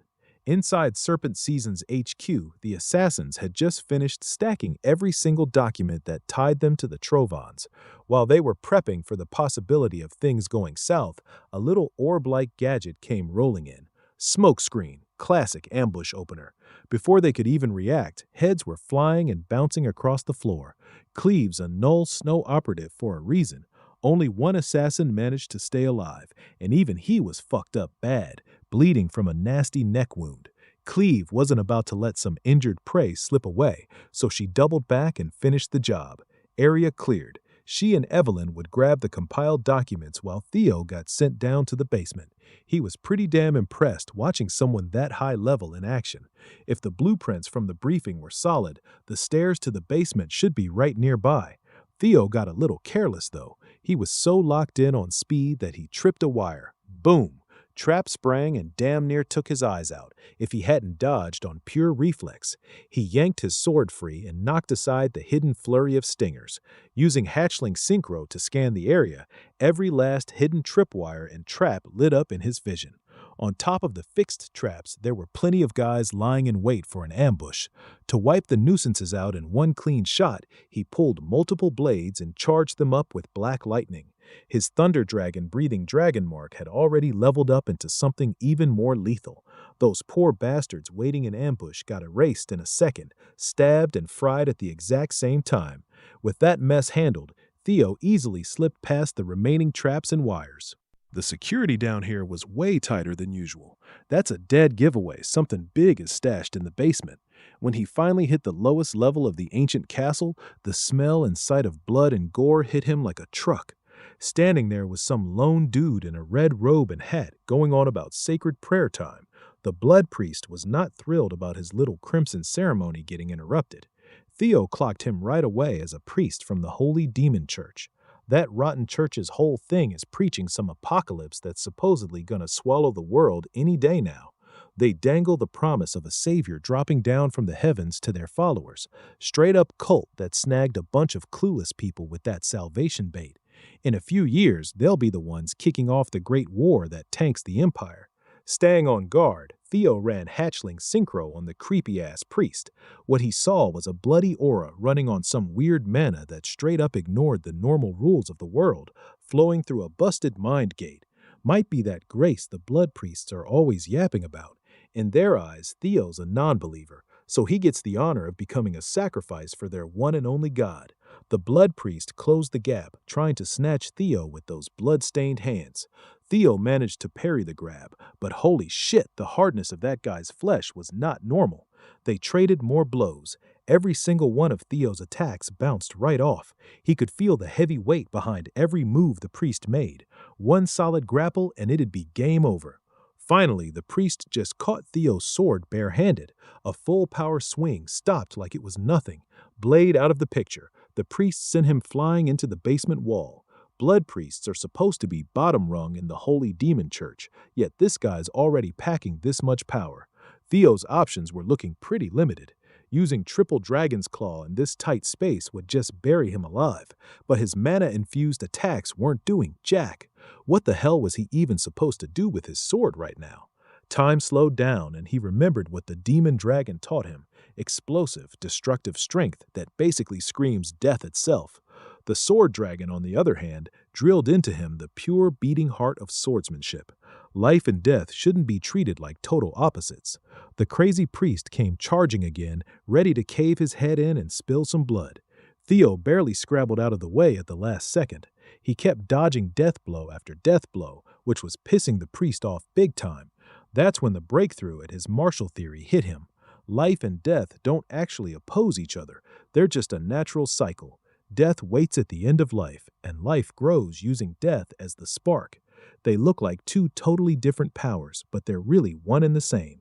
Inside Serpent Season's HQ, the assassins had just finished stacking every single document that tied them to the Trovans. While they were prepping for the possibility of things going south, a little orb-like gadget came rolling in. Smokescreen, classic ambush opener. Before they could even react, heads were flying and bouncing across the floor. Cleve's a Null Snow operative for a reason. Only one assassin managed to stay alive, and even he was fucked up bad, bleeding from a nasty neck wound. Cleve wasn't about to let some injured prey slip away, so she doubled back and finished the job. Area cleared. She and Evelyn would grab the compiled documents while Theo got sent down to the basement. He was pretty damn impressed watching someone that high level in action. If the blueprints from the briefing were solid, the stairs to the basement should be right nearby. Theo got a little careless, though. He was so locked in on speed that he tripped a wire. Boom! Trap sprang and damn near took his eyes out, if he hadn't dodged on pure reflex. He yanked his sword free and knocked aside the hidden flurry of stingers. Using hatchling synchro to scan the area, every last hidden tripwire and trap lit up in his vision. On top of the fixed traps, there were plenty of guys lying in wait for an ambush. To wipe the nuisances out in one clean shot, he pulled multiple blades and charged them up with black lightning. His Thunder Dragon breathing dragon mark had already leveled up into something even more lethal. Those poor bastards waiting in ambush got erased in a second, stabbed and fried at the exact same time. With that mess handled, Theo easily slipped past the remaining traps and wires. The security down here was way tighter than usual. That's a dead giveaway. Something big is stashed in the basement. When he finally hit the lowest level of the ancient castle, the smell and sight of blood and gore hit him like a truck. Standing there was some lone dude in a red robe and hat going on about sacred prayer time. The blood priest was not thrilled about his little crimson ceremony getting interrupted. Theo clocked him right away as a priest from the Holy Demon Church. That rotten church's whole thing is preaching some apocalypse that's supposedly gonna swallow the world any day now. They dangle the promise of a savior dropping down from the heavens to their followers. Straight up cult that snagged a bunch of clueless people with that salvation bait. In a few years, they'll be the ones kicking off the great war that tanks the empire. Staying on guard, Theo ran hatchling synchro on the creepy-ass priest. What he saw was a bloody aura running on some weird mana that straight up ignored the normal rules of the world, flowing through a busted mind gate. Might be that grace the blood priests are always yapping about. In their eyes, Theo's a non-believer, so he gets the honor of becoming a sacrifice for their one and only god. The blood priest closed the gap, trying to snatch Theo with those blood-stained hands. Theo managed to parry the grab, but holy shit, the hardness of that guy's flesh was not normal. They traded more blows. Every single one of Theo's attacks bounced right off. He could feel the heavy weight behind every move the priest made. One solid grapple and it'd be game over. Finally, the priest just caught Theo's sword barehanded. A full power swing stopped like it was nothing. Blade out of the picture. The priest sent him flying into the basement wall. Blood priests are supposed to be bottom rung in the holy demon church, yet this guy's already packing this much power. Theo's options were looking pretty limited. Using triple dragon's claw in this tight space would just bury him alive, but his mana-infused attacks weren't doing jack. What the hell was he even supposed to do with his sword right now? Time slowed down and he remembered what the demon dragon taught him. Explosive, destructive strength that basically screams death itself. The sword dragon, on the other hand, drilled into him the pure beating heart of swordsmanship. Life and death shouldn't be treated like total opposites. The crazy priest came charging again, ready to cave his head in and spill some blood. Theo barely scrabbled out of the way at the last second. He kept dodging death blow after death blow, which was pissing the priest off big time. That's when the breakthrough at his martial theory hit him. Life and death don't actually oppose each other. They're just a natural cycle. Death waits at the end of life, and life grows using death as the spark. They look like two totally different powers, but they're really one and the same.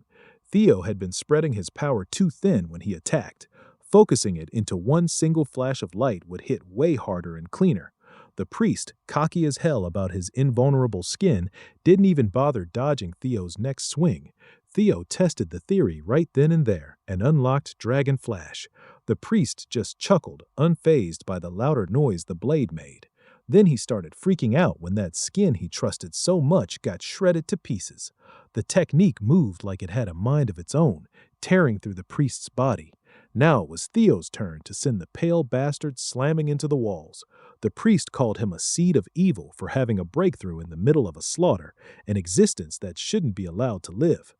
Theo had been spreading his power too thin when he attacked. Focusing it into one single flash of light would hit way harder and cleaner. The priest, cocky as hell about his invulnerable skin, didn't even bother dodging Theo's next swing. Theo tested the theory right then and there and unlocked Dragon Flash. The priest just chuckled, unfazed by the louder noise the blade made. Then he started freaking out when that skin he trusted so much got shredded to pieces. The technique moved like it had a mind of its own, tearing through the priest's body. Now it was Theo's turn to send the pale bastard slamming into the walls. The priest called him a seed of evil for having a breakthrough in the middle of a slaughter, an existence that shouldn't be allowed to live.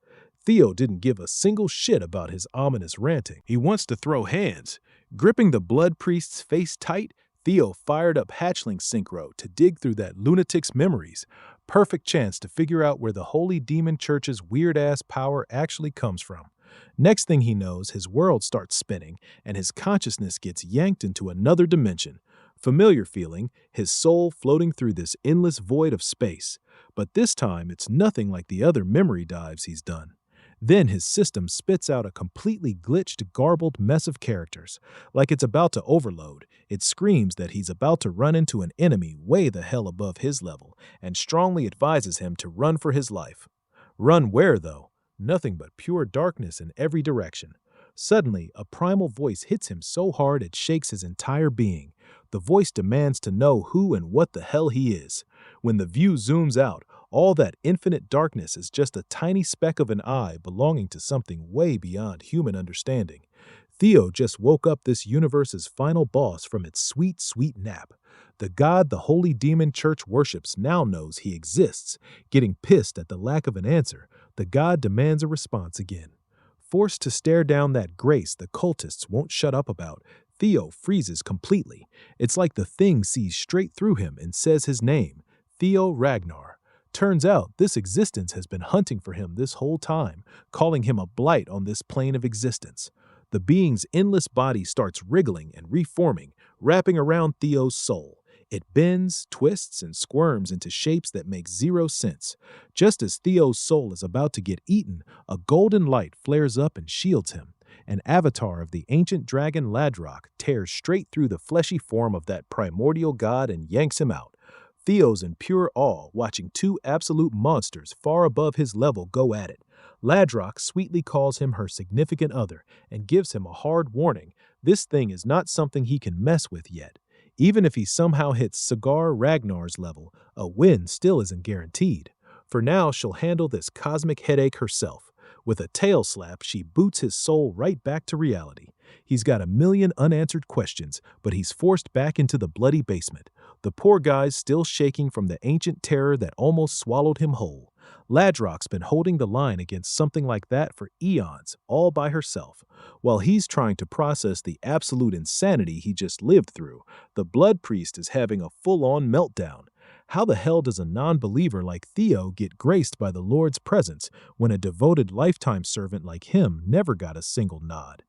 Theo didn't give a single shit about his ominous ranting. He wants to throw hands. Gripping the blood priest's face tight, Theo fired up hatchling synchro to dig through that lunatic's memories. Perfect chance to figure out where the holy demon church's weird-ass power actually comes from. Next thing he knows, his world starts spinning, and his consciousness gets yanked into another dimension. Familiar feeling, his soul floating through this endless void of space. But this time, it's nothing like the other memory dives he's done. Then his system spits out a completely glitched, garbled mess of characters. Like it's about to overload, it screams that he's about to run into an enemy way the hell above his level, and strongly advises him to run for his life. Run where, though? Nothing but pure darkness in every direction. Suddenly, a primal voice hits him so hard it shakes his entire being. The voice demands to know who and what the hell he is. When the view zooms out, all that infinite darkness is just a tiny speck of an eye belonging to something way beyond human understanding. Theo just woke up this universe's final boss from its sweet, sweet nap. The god the holy demon church worships now knows he exists. Getting pissed at the lack of an answer, the god demands a response again. Forced to stare down that grace the cultists won't shut up about, Theo freezes completely. It's like the thing sees straight through him and says his name, Theo Ragnar. Turns out this existence has been hunting for him this whole time, calling him a blight on this plane of existence. The being's endless body starts wriggling and reforming, wrapping around Theo's soul. It bends, twists, and squirms into shapes that make zero sense. Just as Theo's soul is about to get eaten, a golden light flares up and shields him. an avatar of the ancient dragon Ladrock, tears straight through the fleshy form of that primordial god and yanks him out. Theo's in pure awe, watching two absolute monsters far above his level go at it. Ladrock sweetly calls him her significant other and gives him a hard warning. This thing is not something he can mess with yet. Even if he somehow hits Cigar Ragnar's level, a win still isn't guaranteed. For now, she'll handle this cosmic headache herself. With a tail slap, she boots his soul right back to reality. He's got a million unanswered questions, but he's forced back into the bloody basement. The poor guy's still shaking from the ancient terror that almost swallowed him whole. Ladrock's been holding the line against something like that for eons, all by herself. While he's trying to process the absolute insanity he just lived through, the blood priest is having a full-on meltdown. How the hell does a non-believer like Theo get graced by the Lord's presence when a devoted lifetime servant like him never got a single nod?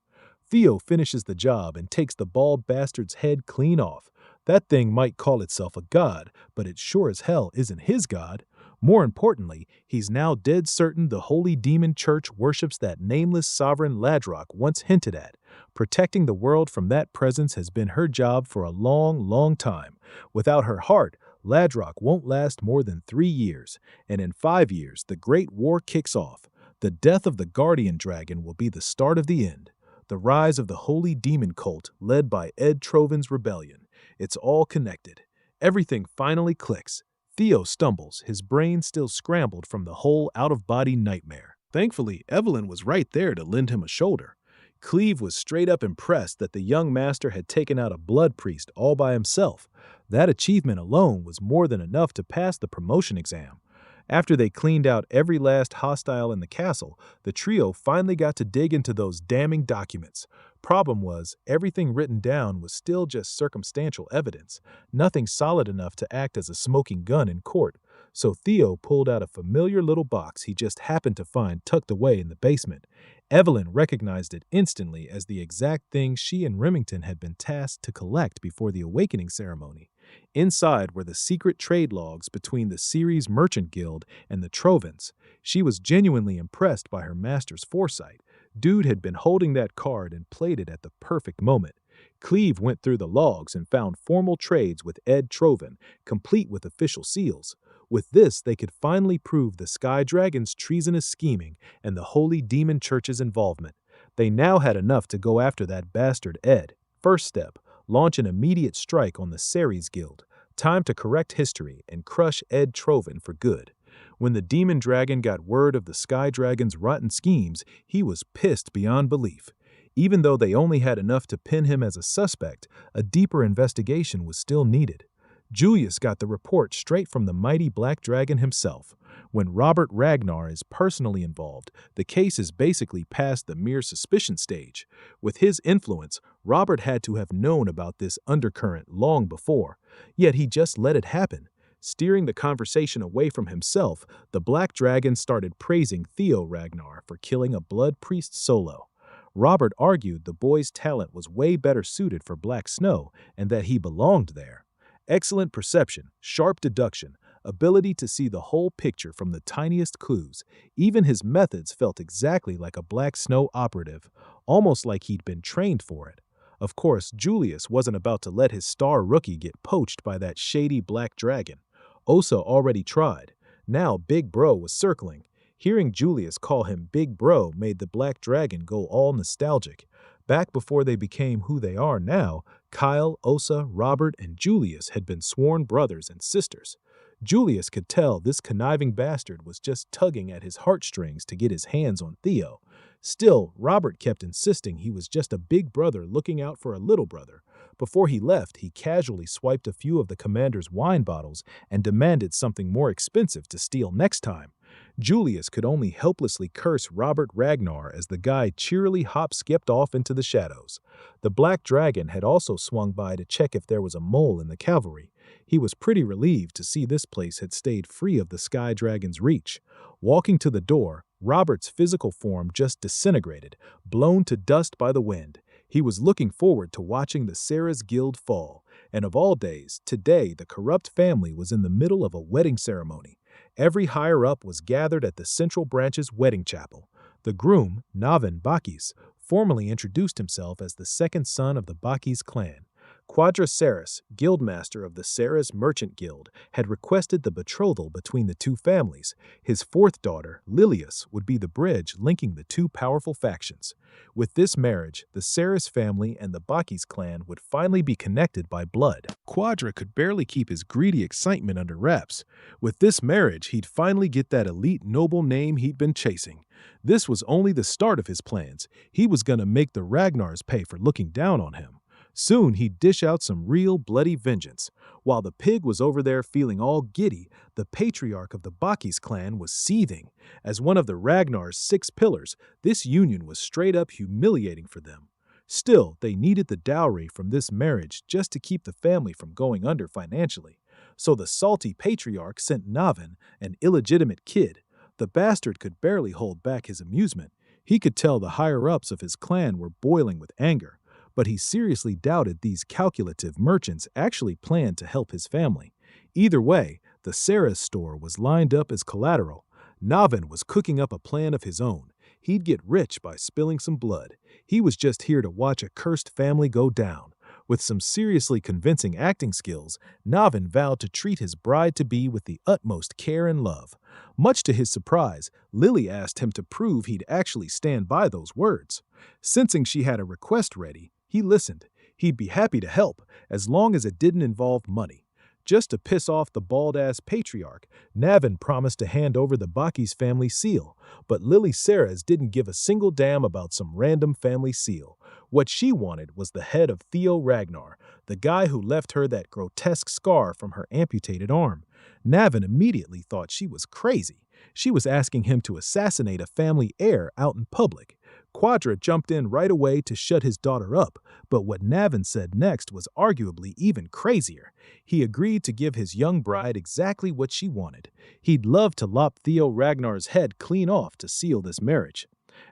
Theo finishes the job and takes the bald bastard's head clean off. That thing might call itself a god, but it sure as hell isn't his god. More importantly, he's now dead certain the Holy Demon Church worships that nameless sovereign Ladrock once hinted at. Protecting the world from that presence has been her job for a long, long time. Without her heart, Ladrock won't last more than 3 years, and in 5 years, the Great War kicks off. The death of the Guardian Dragon will be the start of the end. The rise of the Holy Demon Cult, led by Ed Trovin's rebellion. It's all connected. Everything finally clicks. Theo stumbles, his brain still scrambled from the whole out-of-body nightmare. Thankfully, Evelyn was right there to lend him a shoulder. Cleve was straight up impressed that the young master had taken out a blood priest all by himself. That achievement alone was more than enough to pass the promotion exam. After they cleaned out every last hostile in the castle, the trio finally got to dig into those damning documents. Problem was, everything written down was still just circumstantial evidence, nothing solid enough to act as a smoking gun in court. So Theo pulled out a familiar little box he just happened to find tucked away in the basement. Evelyn recognized it instantly as the exact thing she and Remington had been tasked to collect before the awakening ceremony. Inside were the secret trade logs between the Ceres Merchant Guild and the Trovins. She was genuinely impressed by her master's foresight. Dude had been holding that card and played it at the perfect moment. Cleve went through the logs and found formal trades with Ed Trovin, complete with official seals. With this, they could finally prove the Sky Dragon's treasonous scheming and the Holy Demon Church's involvement. They now had enough to go after that bastard Ed. First step, launch an immediate strike on the Ceres Guild. Time to correct history and crush Ed Trovin for good. When the Demon Dragon got word of the Sky Dragon's rotten schemes, he was pissed beyond belief. Even though they only had enough to pin him as a suspect, a deeper investigation was still needed. Julius got the report straight from the mighty Black Dragon himself. When Robert Ragnar is personally involved, the case is basically past the mere suspicion stage. With his influence, Robert had to have known about this undercurrent long before, yet he just let it happen. Steering the conversation away from himself, the Black Dragon started praising Theo Ragnar for killing a blood priest solo. Robert argued the boy's talent was way better suited for Black Snow and that he belonged there. Excellent perception, sharp deduction, ability to see the whole picture from the tiniest clues. Even his methods felt exactly like a Black Snow operative, almost like he'd been trained for it. Of course, Julius wasn't about to let his star rookie get poached by that shady Black Dragon. Osa already tried. Now Big Bro was circling. Hearing Julius call him Big Bro made the Black Dragon go all nostalgic. Back before they became who they are now, Kyle, Osa, Robert, and Julius had been sworn brothers and sisters. Julius could tell this conniving bastard was just tugging at his heartstrings to get his hands on Theo. Still, Robert kept insisting he was just a big brother looking out for a little brother. Before he left, he casually swiped a few of the commander's wine bottles and demanded something more expensive to steal next time. Julius could only helplessly curse Robert Ragnar as the guy cheerily hop-skipped off into the shadows. The Black Dragon had also swung by to check if there was a mole in the cavalry. He was pretty relieved to see this place had stayed free of the Sky Dragon's reach. Walking to the door, Robert's physical form just disintegrated, blown to dust by the wind. He was looking forward to watching the Ceres Guild fall, and of all days, today the corrupt family was in the middle of a wedding ceremony. Every higher-up was gathered at the central branch's wedding chapel. The groom, Navin Bakis, formally introduced himself as the second son of the Baki's clan. Quadraceres, guildmaster of the Ceres Merchant Guild, had requested the betrothal between the two families. His fourth daughter, Lilius, would be the bridge linking the two powerful factions. With this marriage, the Ceres family and the Baki's clan would finally be connected by blood. Quadra could barely keep his greedy excitement under wraps. With this marriage, he'd finally get that elite noble name he'd been chasing. This was only the start of his plans. He was going to make the Ragnars pay for looking down on him. Soon he'd dish out some real bloody vengeance. While the pig was over there feeling all giddy, the patriarch of the Baki's clan was seething. As one of the Ragnar's 6 pillars, this union was straight up humiliating for them. Still, they needed the dowry from this marriage just to keep the family from going under financially. So the salty patriarch sent Navin, an illegitimate kid. The bastard could barely hold back his amusement. He could tell the higher-ups of his clan were boiling with anger. But he seriously doubted these calculative merchants actually planned to help his family. Either way, the Ceres store was lined up as collateral. Navin was cooking up a plan of his own. He'd get rich by spilling some blood. He was just here to watch a cursed family go down. With some seriously convincing acting skills, Navin vowed to treat his bride-to-be with the utmost care and love. Much to his surprise, Lily asked him to prove he'd actually stand by those words. Sensing she had a request ready, he listened. He'd be happy to help, as long as it didn't involve money. Just to piss off the bald-ass patriarch, Navin promised to hand over the Baki's family seal, but Lily Ceres didn't give a single damn about some random family seal. What she wanted was the head of Theo Ragnar, the guy who left her that grotesque scar from her amputated arm. Navin immediately thought she was crazy. She was asking him to assassinate a family heir out in public. Quadra jumped in right away to shut his daughter up, but what Navin said next was arguably even crazier. He agreed to give his young bride exactly what she wanted. He'd love to lop Theo Ragnar's head clean off to seal this marriage.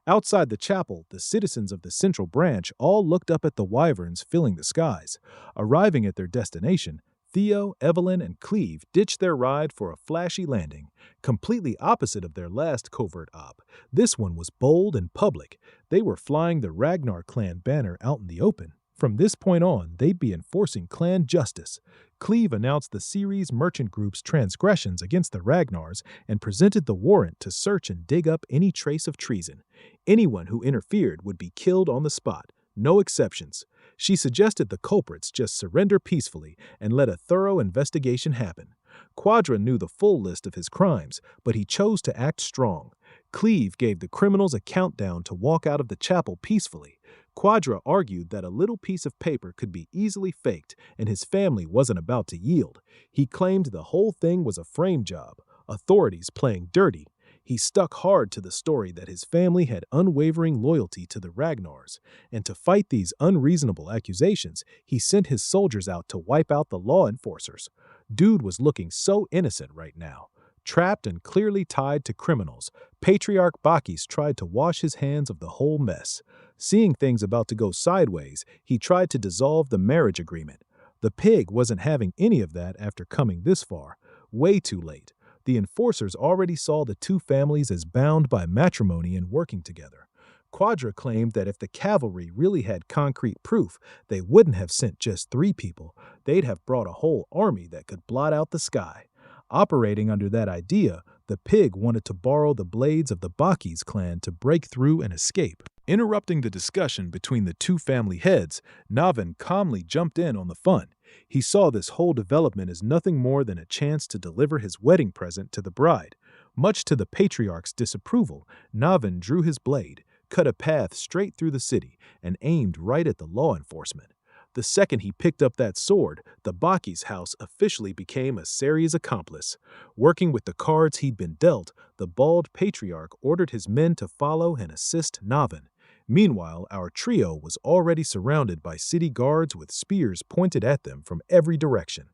Outside the chapel, the citizens of the Central Branch all looked up at the wyverns filling the skies. Arriving at their destination, Theo, Evelyn, and Cleve ditched their ride for a flashy landing, completely opposite of their last covert op. This one was bold and public. They were flying the Ragnar clan banner out in the open. From this point on, they'd be enforcing clan justice. Cleve announced the Ceres merchant group's transgressions against the Ragnars and presented the warrant to search and dig up any trace of treason. Anyone who interfered would be killed on the spot. No exceptions. She suggested the culprits just surrender peacefully and let a thorough investigation happen. Quadra knew the full list of his crimes, but he chose to act strong. Cleve gave the criminals a countdown to walk out of the chapel peacefully. Quadra argued that a little piece of paper could be easily faked, and his family wasn't about to yield. He claimed the whole thing was a frame job, authorities playing dirty. He stuck hard to the story that his family had unwavering loyalty to the Ragnars, and to fight these unreasonable accusations, he sent his soldiers out to wipe out the law enforcers. Dude was looking so innocent right now. Trapped and clearly tied to criminals, Patriarch Bakis tried to wash his hands of the whole mess. Seeing things about to go sideways, he tried to dissolve the marriage agreement. The pig wasn't having any of that after coming this far. Way too late. The enforcers already saw the two families as bound by matrimony and working together. Quadra claimed that if the cavalry really had concrete proof, they wouldn't have sent just 3 people. They'd have brought a whole army that could blot out the sky. Operating under that idea, the pig wanted to borrow the blades of the Baki's clan to break through and escape. Interrupting the discussion between the two family heads, Navin calmly jumped in on the fun. He saw this whole development as nothing more than a chance to deliver his wedding present to the bride. Much to the patriarch's disapproval, Navin drew his blade, cut a path straight through the city, and aimed right at the law enforcement. The second he picked up that sword, the Baki's house officially became a Ceres accomplice. Working with the cards he'd been dealt, the bald patriarch ordered his men to follow and assist Navin. Meanwhile, our trio was already surrounded by city guards with spears pointed at them from every direction.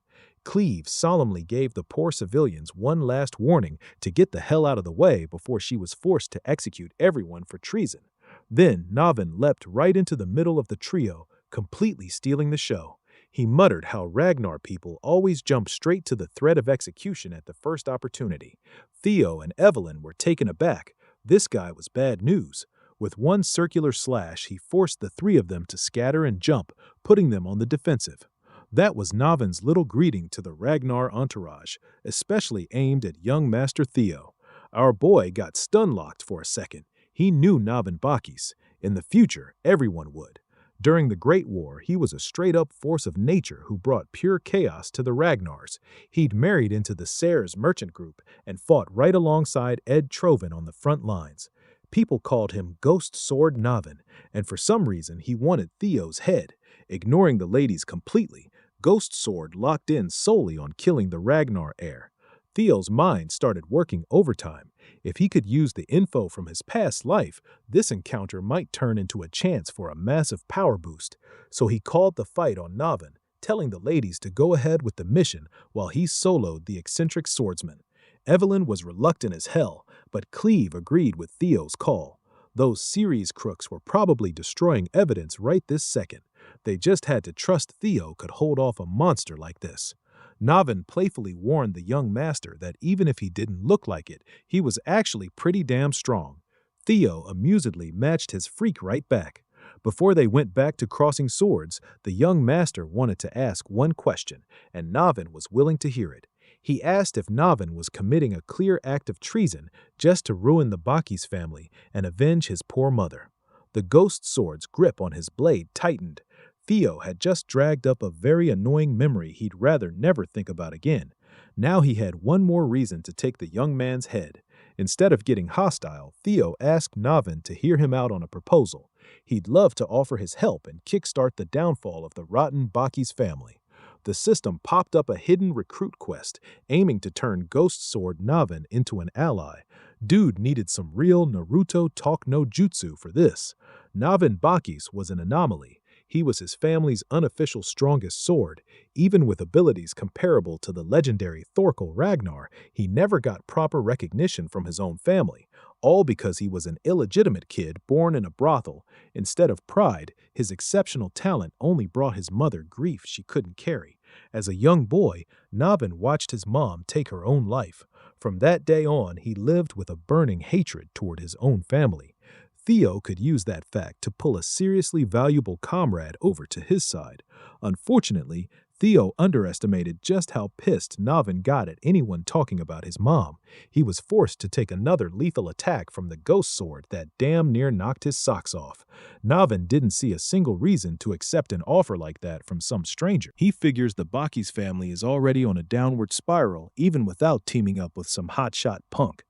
Cleve solemnly gave the poor civilians one last warning to get the hell out of the way before she was forced to execute everyone for treason. Then Navin leapt right into the middle of the trio, completely stealing the show. He muttered how Ragnar people always jump straight to the threat of execution at the first opportunity. Theo and Evelyn were taken aback. This guy was bad news. With one circular slash, he forced the three of them to scatter and jump, putting them on the defensive. That was Navin's little greeting to the Ragnar entourage, especially aimed at young Master Theo. Our boy got stun-locked for a second. He knew Navin Bakis. In the future, everyone would. During the Great War, he was a straight-up force of nature who brought pure chaos to the Ragnars. He'd married into the Sayers merchant group and fought right alongside Ed Trovan on the front lines. People called him Ghost Sword Navin, and for some reason he wanted Theo's head. Ignoring the ladies completely, Ghost Sword locked in solely on killing the Ragnar heir. Theo's mind started working overtime. If he could use the info from his past life, this encounter might turn into a chance for a massive power boost. So he called the fight on Navin, telling the ladies to go ahead with the mission while he soloed the eccentric swordsman. Evelyn was reluctant as hell, but Cleve agreed with Theo's call. Those series crooks were probably destroying evidence right this second. They just had to trust Theo could hold off a monster like this. Navin playfully warned the young master that even if he didn't look like it, he was actually pretty damn strong. Theo amusedly matched his freak right back. Before they went back to crossing swords, the young master wanted to ask one question, and Navin was willing to hear it. He asked if Navin was committing a clear act of treason just to ruin the Bakis family and avenge his poor mother. The ghost sword's grip on his blade tightened. Theo had just dragged up a very annoying memory he'd rather never think about again. Now he had one more reason to take the young man's head. Instead of getting hostile, Theo asked Navin to hear him out on a proposal. He'd love to offer his help and kickstart the downfall of the rotten Bakis family. The system popped up a hidden recruit quest, aiming to turn Ghost Sword Navin into an ally. Dude needed some real Naruto talk no jutsu for this. Navin Bakis was an anomaly. He was his family's unofficial strongest sword. Even with abilities comparable to the legendary Thorkel Ragnar, he never got proper recognition from his own family, all because he was an illegitimate kid born in a brothel. Instead of pride, his exceptional talent only brought his mother grief she couldn't carry. As a young boy, Navin watched his mom take her own life. From that day on, he lived with a burning hatred toward his own family. Theo could use that fact to pull a seriously valuable comrade over to his side. Unfortunately, Theo underestimated just how pissed Navin got at anyone talking about his mom. He was forced to take another lethal attack from the ghost sword that damn near knocked his socks off. Navin didn't see a single reason to accept an offer like that from some stranger. He figures the Bakis family is already on a downward spiral even without teaming up with some hotshot punk.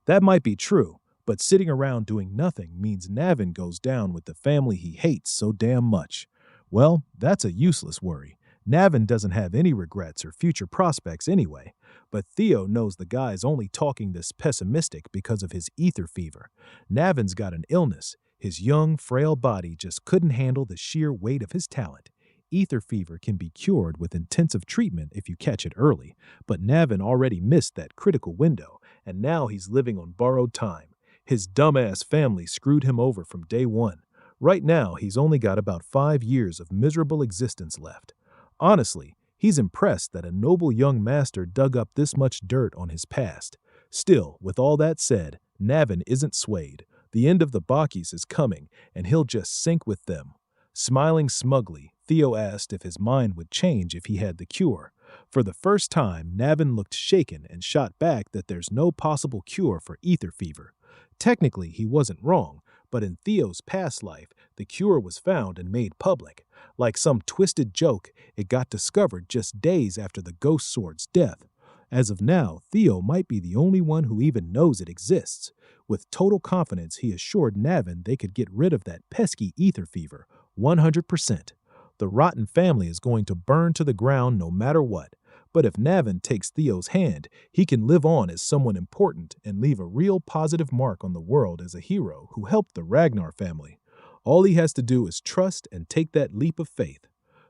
That might be true, but sitting around doing nothing means Navin goes down with the family he hates so damn much. Well, that's a useless worry. Navin doesn't have any regrets or future prospects anyway, but Theo knows the guy's only talking this pessimistic because of his ether fever. Navin's got an illness. His young, frail body just couldn't handle the sheer weight of his talent. Ether fever can be cured with intensive treatment if you catch it early, but Navin already missed that critical window, and now he's living on borrowed time. His dumbass family screwed him over from day one. Right now, he's only got about 5 years of miserable existence left. Honestly, he's impressed that a noble young master dug up this much dirt on his past. Still, with all that said, Navin isn't swayed. The end of the Bakis is coming, and he'll just sink with them. Smiling smugly, Theo asked if his mind would change if he had the cure. For the first time, Navin looked shaken and shot back that there's no possible cure for ether fever. Technically, he wasn't wrong, but in Theo's past life, the cure was found and made public. Like some twisted joke, it got discovered just days after the ghost sword's death. As of now, Theo might be the only one who even knows it exists. With total confidence, he assured Navin they could get rid of that pesky ether fever, 100%. The rotten family is going to burn to the ground no matter what. But if Navin takes Theo's hand, he can live on as someone important and leave a real positive mark on the world as a hero who helped the Ragnar family. All he has to do is trust and take that leap of faith.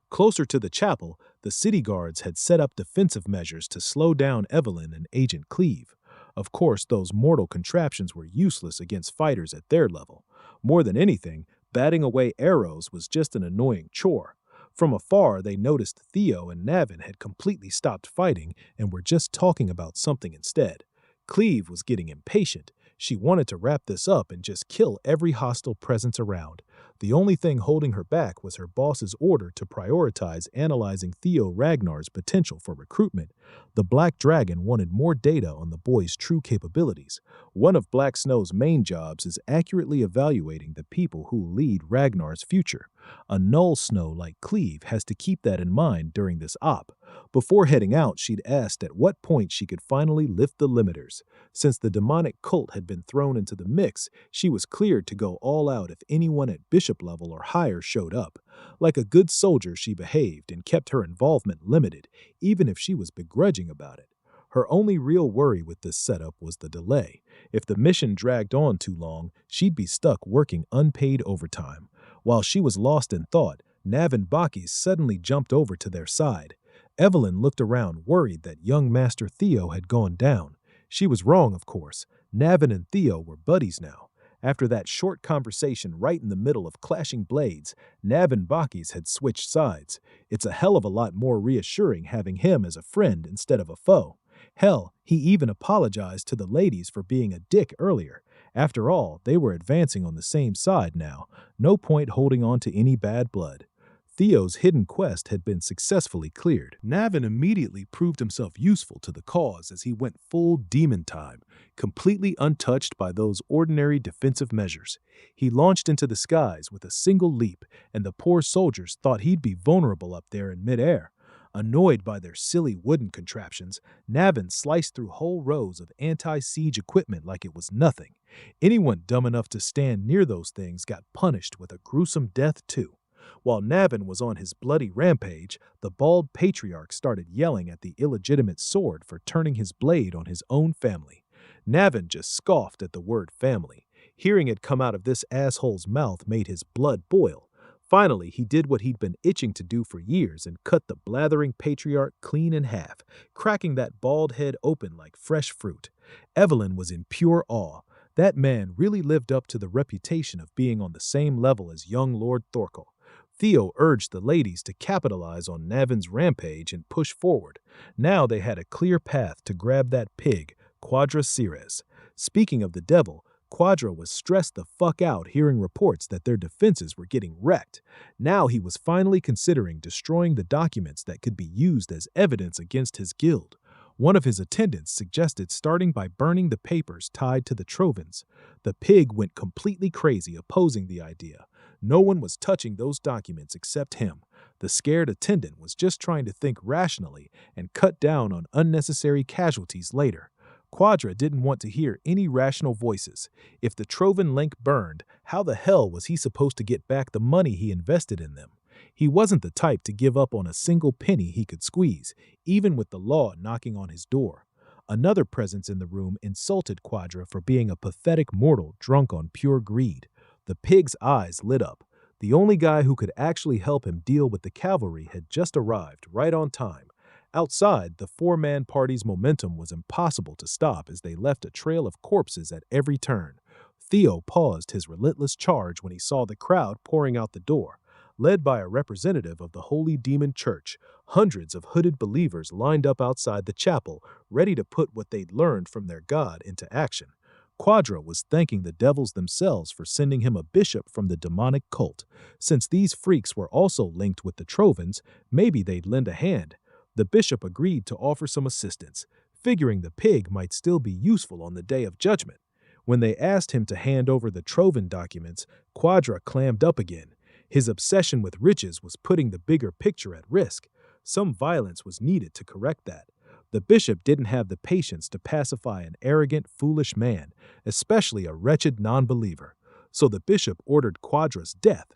Closer to the chapel, the city guards had set up defensive measures to slow down Evelyn and Agent Cleve. Of course, those mortal contraptions were useless against fighters at their level. More than anything, batting away arrows was just an annoying chore. From afar, they noticed Theo and Navin had completely stopped fighting and were just talking about something instead. Cleve was getting impatient. She wanted to wrap this up and just kill every hostile presence around. The only thing holding her back was her boss's order to prioritize analyzing Theo Ragnar's potential for recruitment. The Black Dragon wanted more data on the boy's true capabilities. One of Black Snow's main jobs is accurately evaluating the people who lead Ragnar's future. A Null Snow like Cleve has to keep that in mind during this op. Before heading out, she'd asked at what point she could finally lift the limiters. Since the demonic cult had been thrown into the mix, she was cleared to go all out if anyone at bishop level or higher showed up. Like a good soldier, she behaved and kept her involvement limited, even if she was begrudging about it. Her only real worry with this setup was the delay. If the mission dragged on too long, she'd be stuck working unpaid overtime. While she was lost in thought, Nav and Baki suddenly jumped over to their side. Evelyn looked around, worried that young Master Theo had gone down. She was wrong, of course. Navin and Theo were buddies now. After that short conversation right in the middle of clashing blades, Nav and Baki's had switched sides. It's a hell of a lot more reassuring having him as a friend instead of a foe. Hell, he even apologized to the ladies for being a dick earlier. After all, they were advancing on the same side now. No point holding on to any bad blood. Theo's hidden quest had been successfully cleared. Navin immediately proved himself useful to the cause as he went full demon time, completely untouched by those ordinary defensive measures. He launched into the skies with a single leap, and the poor soldiers thought he'd be vulnerable up there in midair. Annoyed by their silly wooden contraptions, Navin sliced through whole rows of anti-siege equipment like it was nothing. Anyone dumb enough to stand near those things got punished with a gruesome death too. While Navin was on his bloody rampage, the bald patriarch started yelling at the illegitimate sword for turning his blade on his own family. Navin just scoffed at the word family. Hearing it come out of this asshole's mouth made his blood boil. Finally, he did what he'd been itching to do for years and cut the blathering patriarch clean in half, cracking that bald head open like fresh fruit. Evelyn was in pure awe. That man really lived up to the reputation of being on the same level as young Lord Thorkel. Theo urged the ladies to capitalize on Navin's rampage and push forward. Now they had a clear path to grab that pig, Quadra Ceres. Speaking of the devil, Quadra was stressed the fuck out hearing reports that their defenses were getting wrecked. Now he was finally considering destroying the documents that could be used as evidence against his guild. One of his attendants suggested starting by burning the papers tied to the Trovans. The pig went completely crazy opposing the idea. No one was touching those documents except him. The scared attendant was just trying to think rationally and cut down on unnecessary casualties later. Quadra didn't want to hear any rational voices. If the Trovan link burned, how the hell was he supposed to get back the money he invested in them? He wasn't the type to give up on a single penny he could squeeze, even with the law knocking on his door. Another presence in the room insulted Quadra for being a pathetic mortal drunk on pure greed. The pig's eyes lit up. The only guy who could actually help him deal with the cavalry had just arrived, right on time. Outside, the four-man party's momentum was impossible to stop as they left a trail of corpses at every turn. Theo paused his relentless charge when he saw the crowd pouring out the door. Led by a representative of the Holy Demon Church, hundreds of hooded believers lined up outside the chapel, ready to put what they'd learned from their god into action. Quadra was thanking the devils themselves for sending him a bishop from the demonic cult. Since these freaks were also linked with the Trovans, maybe they'd lend a hand. The bishop agreed to offer some assistance, figuring the pig might still be useful on the day of judgment. When they asked him to hand over the Trovan documents, Quadra clammed up again. His obsession with riches was putting the bigger picture at risk. Some violence was needed to correct that. The bishop didn't have the patience to pacify an arrogant, foolish man, especially a wretched non-believer. So the bishop ordered Quadra's death.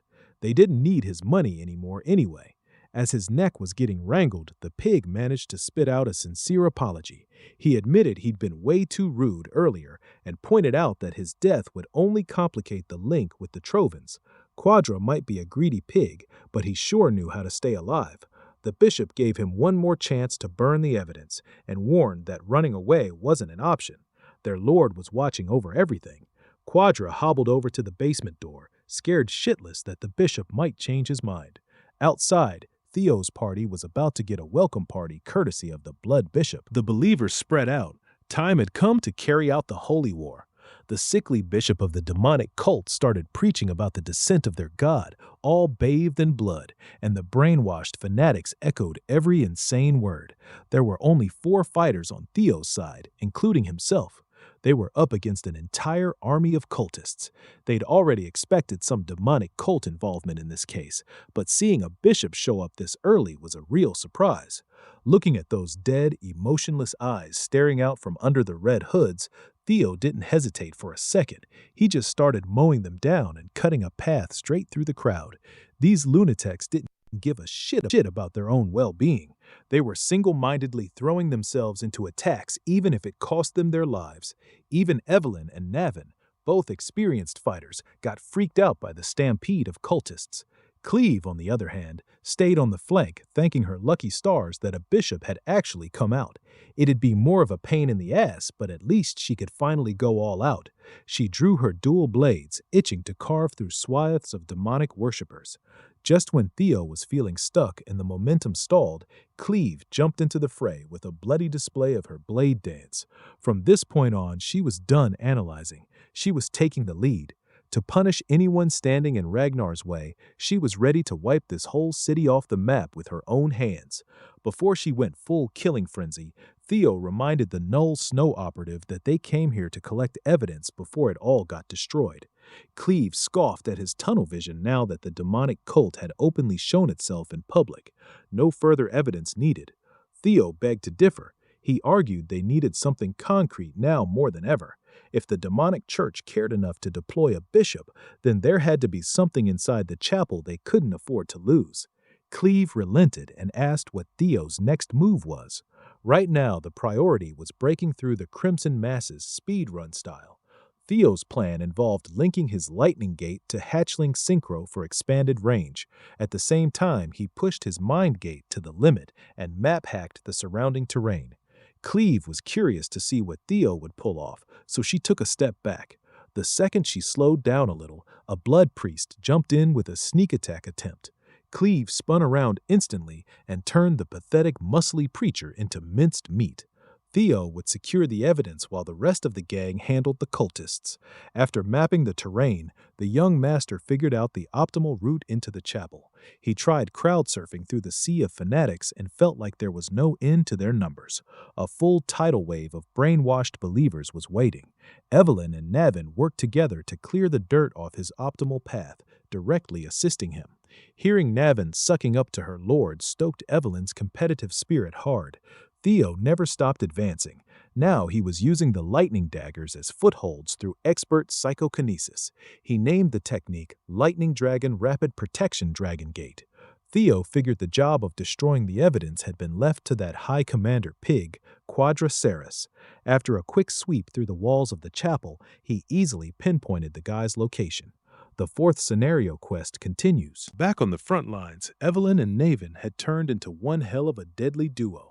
They didn't need his money anymore anyway. As his neck was getting wrangled, the pig managed to spit out a sincere apology. He admitted he'd been way too rude earlier and pointed out that his death would only complicate the link with the Trovans. Quadra might be a greedy pig, but he sure knew how to stay alive. The bishop gave him one more chance to burn the evidence and warned that running away wasn't an option. Their lord was watching over everything. Quadra hobbled over to the basement door, scared shitless that the bishop might change his mind. Outside, Theo's party was about to get a welcome party courtesy of the Blood Bishop. The believers spread out. Time had come to carry out the holy war. The sickly bishop of the demonic cult started preaching about the descent of their god, all bathed in blood, and the brainwashed fanatics echoed every insane word. There were only 4 fighters on Theo's side, including himself. They were up against an entire army of cultists. They'd already expected some demonic cult involvement in this case, but seeing a bishop show up this early was a real surprise. Looking at those dead, emotionless eyes staring out from under the red hoods, Theo didn't hesitate for a second. He just started mowing them down and cutting a path straight through the crowd. These lunatics didn't give a shit about their own well-being. They were single-mindedly throwing themselves into attacks even if it cost them their lives. Even Evelyn and Navin, both experienced fighters, got freaked out by the stampede of cultists. Cleve, on the other hand, stayed on the flank, thanking her lucky stars that a bishop had actually come out. It'd be more of a pain in the ass, but at least she could finally go all out. She drew her dual blades, itching to carve through swaths of demonic worshippers. Just when Theo was feeling stuck and the momentum stalled, Cleve jumped into the fray with a bloody display of her blade dance. From this point on, she was done analyzing. She was taking the lead. To punish anyone standing in Ragnar's way, she was ready to wipe this whole city off the map with her own hands. Before she went full killing frenzy, Theo reminded the Null Snow operative that they came here to collect evidence before it all got destroyed. Cleve scoffed at his tunnel vision now that the demonic cult had openly shown itself in public. No further evidence needed. Theo begged to differ. He argued they needed something concrete now more than ever. If the demonic church cared enough to deploy a bishop, then there had to be something inside the chapel they couldn't afford to lose. Cleve relented and asked what Theo's next move was. Right now, the priority was breaking through the Crimson Masses speedrun style. Theo's plan involved linking his lightning gate to hatchling synchro for expanded range. At the same time, he pushed his mind gate to the limit and map-hacked the surrounding terrain. Cleve was curious to see what Theo would pull off, so she took a step back. The second she slowed down a little, a blood priest jumped in with a sneak attack attempt. Cleve spun around instantly and turned the pathetic, muscly preacher into minced meat. Theo would secure the evidence while the rest of the gang handled the cultists. After mapping the terrain, the young master figured out the optimal route into the chapel. He tried crowd surfing through the sea of fanatics and felt like there was no end to their numbers. A full tidal wave of brainwashed believers was waiting. Evelyn and Navin worked together to clear the dirt off his optimal path, directly assisting him. Hearing Navin sucking up to her lord stoked Evelyn's competitive spirit hard. Theo never stopped advancing. Now he was using the lightning daggers as footholds through expert psychokinesis. He named the technique Lightning Dragon Rapid Protection Dragon Gate. Theo figured the job of destroying the evidence had been left to that High Commander pig, Quadraceres. After a quick sweep through the walls of the chapel, he easily pinpointed the guy's location. The fourth scenario quest continues. Back on the front lines, Evelyn and Navin had turned into one hell of a deadly duo.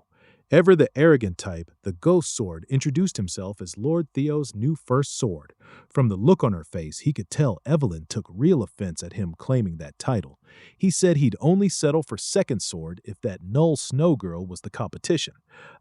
Ever the arrogant type, the Ghost Sword introduced himself as Lord Theo's new first sword. From the look on her face, he could tell Evelyn took real offense at him claiming that title. He said he'd only settle for second sword if that Null Snow girl was the competition.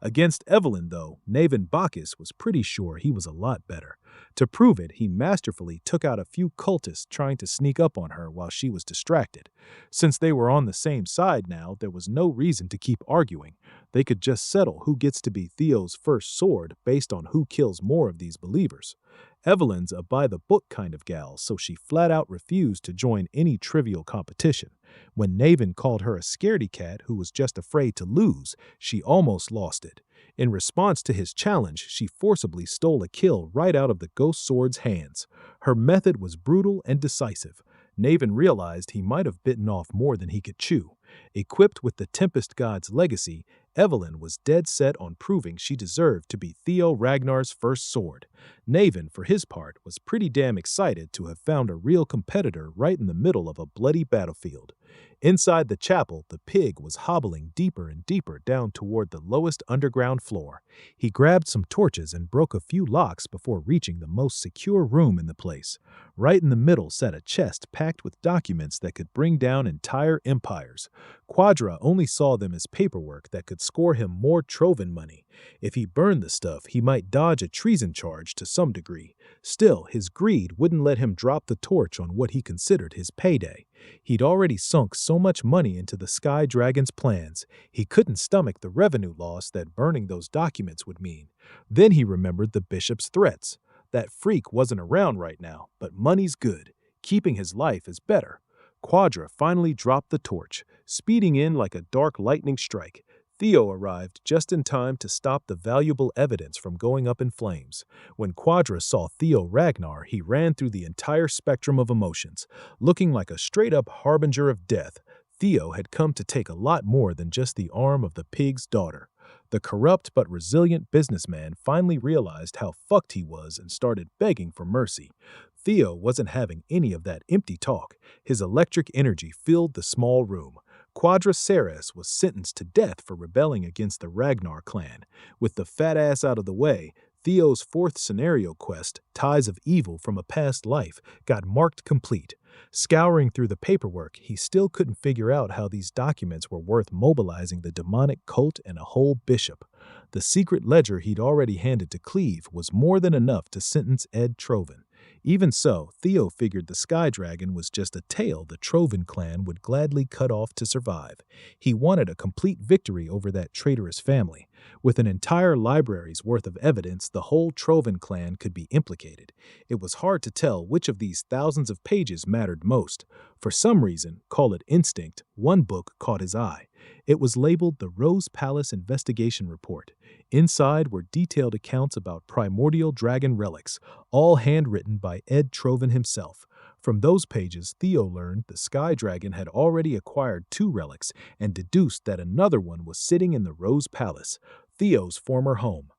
Against Evelyn, though, Navin Bacchus was pretty sure he was a lot better. To prove it, he masterfully took out a few cultists trying to sneak up on her while she was distracted. Since they were on the same side now, there was no reason to keep arguing. They could just settle who gets to be Theo's first sword based on who kills more of these believers. Evelyn's a by-the-book kind of gal, so she flat-out refused to join any trivial competition. When Navin called her a scaredy cat who was just afraid to lose, she almost lost it. In response to his challenge, she forcibly stole a kill right out of the Ghost Sword's hands. Her method was brutal and decisive. Navin realized he might have bitten off more than he could chew. Equipped with the Tempest God's legacy, Evelyn was dead set on proving she deserved to be Theo Ragnar's first sword. Navin, for his part, was pretty damn excited to have found a real competitor right in the middle of a bloody battlefield. Inside the chapel, the pig was hobbling deeper and deeper down toward the lowest underground floor. He grabbed some torches and broke a few locks before reaching the most secure room in the place. Right in the middle sat a chest packed with documents that could bring down entire empires. Quadra only saw them as paperwork that could score him more Trovan money. If he burned the stuff, he might dodge a treason charge to some degree. Still, his greed wouldn't let him drop the torch on what he considered his payday. He'd already sunk so much money into the Sky Dragon's plans, he couldn't stomach the revenue loss that burning those documents would mean. Then he remembered the bishop's threats. That freak wasn't around right now, but money's good. Keeping his life is better. Quadra finally dropped the torch, speeding in like a dark lightning strike. Theo arrived just in time to stop the valuable evidence from going up in flames. When Quadra saw Theo Ragnar, he ran through the entire spectrum of emotions. Looking like a straight-up harbinger of death, Theo had come to take a lot more than just the arm of the pig's daughter. The corrupt but resilient businessman finally realized how fucked he was and started begging for mercy. Theo wasn't having any of that empty talk. His electric energy filled the small room. Quadra Ceres was sentenced to death for rebelling against the Ragnar clan. With the fat ass out of the way, Theo's fourth scenario quest, Ties of Evil from a Past Life, got marked complete. Scouring through the paperwork, he still couldn't figure out how these documents were worth mobilizing the demonic cult and a whole bishop. The secret ledger he'd already handed to Cleve was more than enough to sentence Ed Trovan. Even so, Theo figured the Sky Dragon was just a tail the Trovan clan would gladly cut off to survive. He wanted a complete victory over that traitorous family. With an entire library's worth of evidence, the whole Trovan clan could be implicated. It was hard to tell which of these thousands of pages mattered most. For some reason, call it instinct, one book caught his eye. It was labeled the Rose Palace Investigation Report. Inside were detailed accounts about primordial dragon relics, all handwritten by Ed Trovan himself. From those pages, Theo learned the Sky Dragon had already acquired 2 relics and deduced that another one was sitting in the Rose Palace, Theo's former home.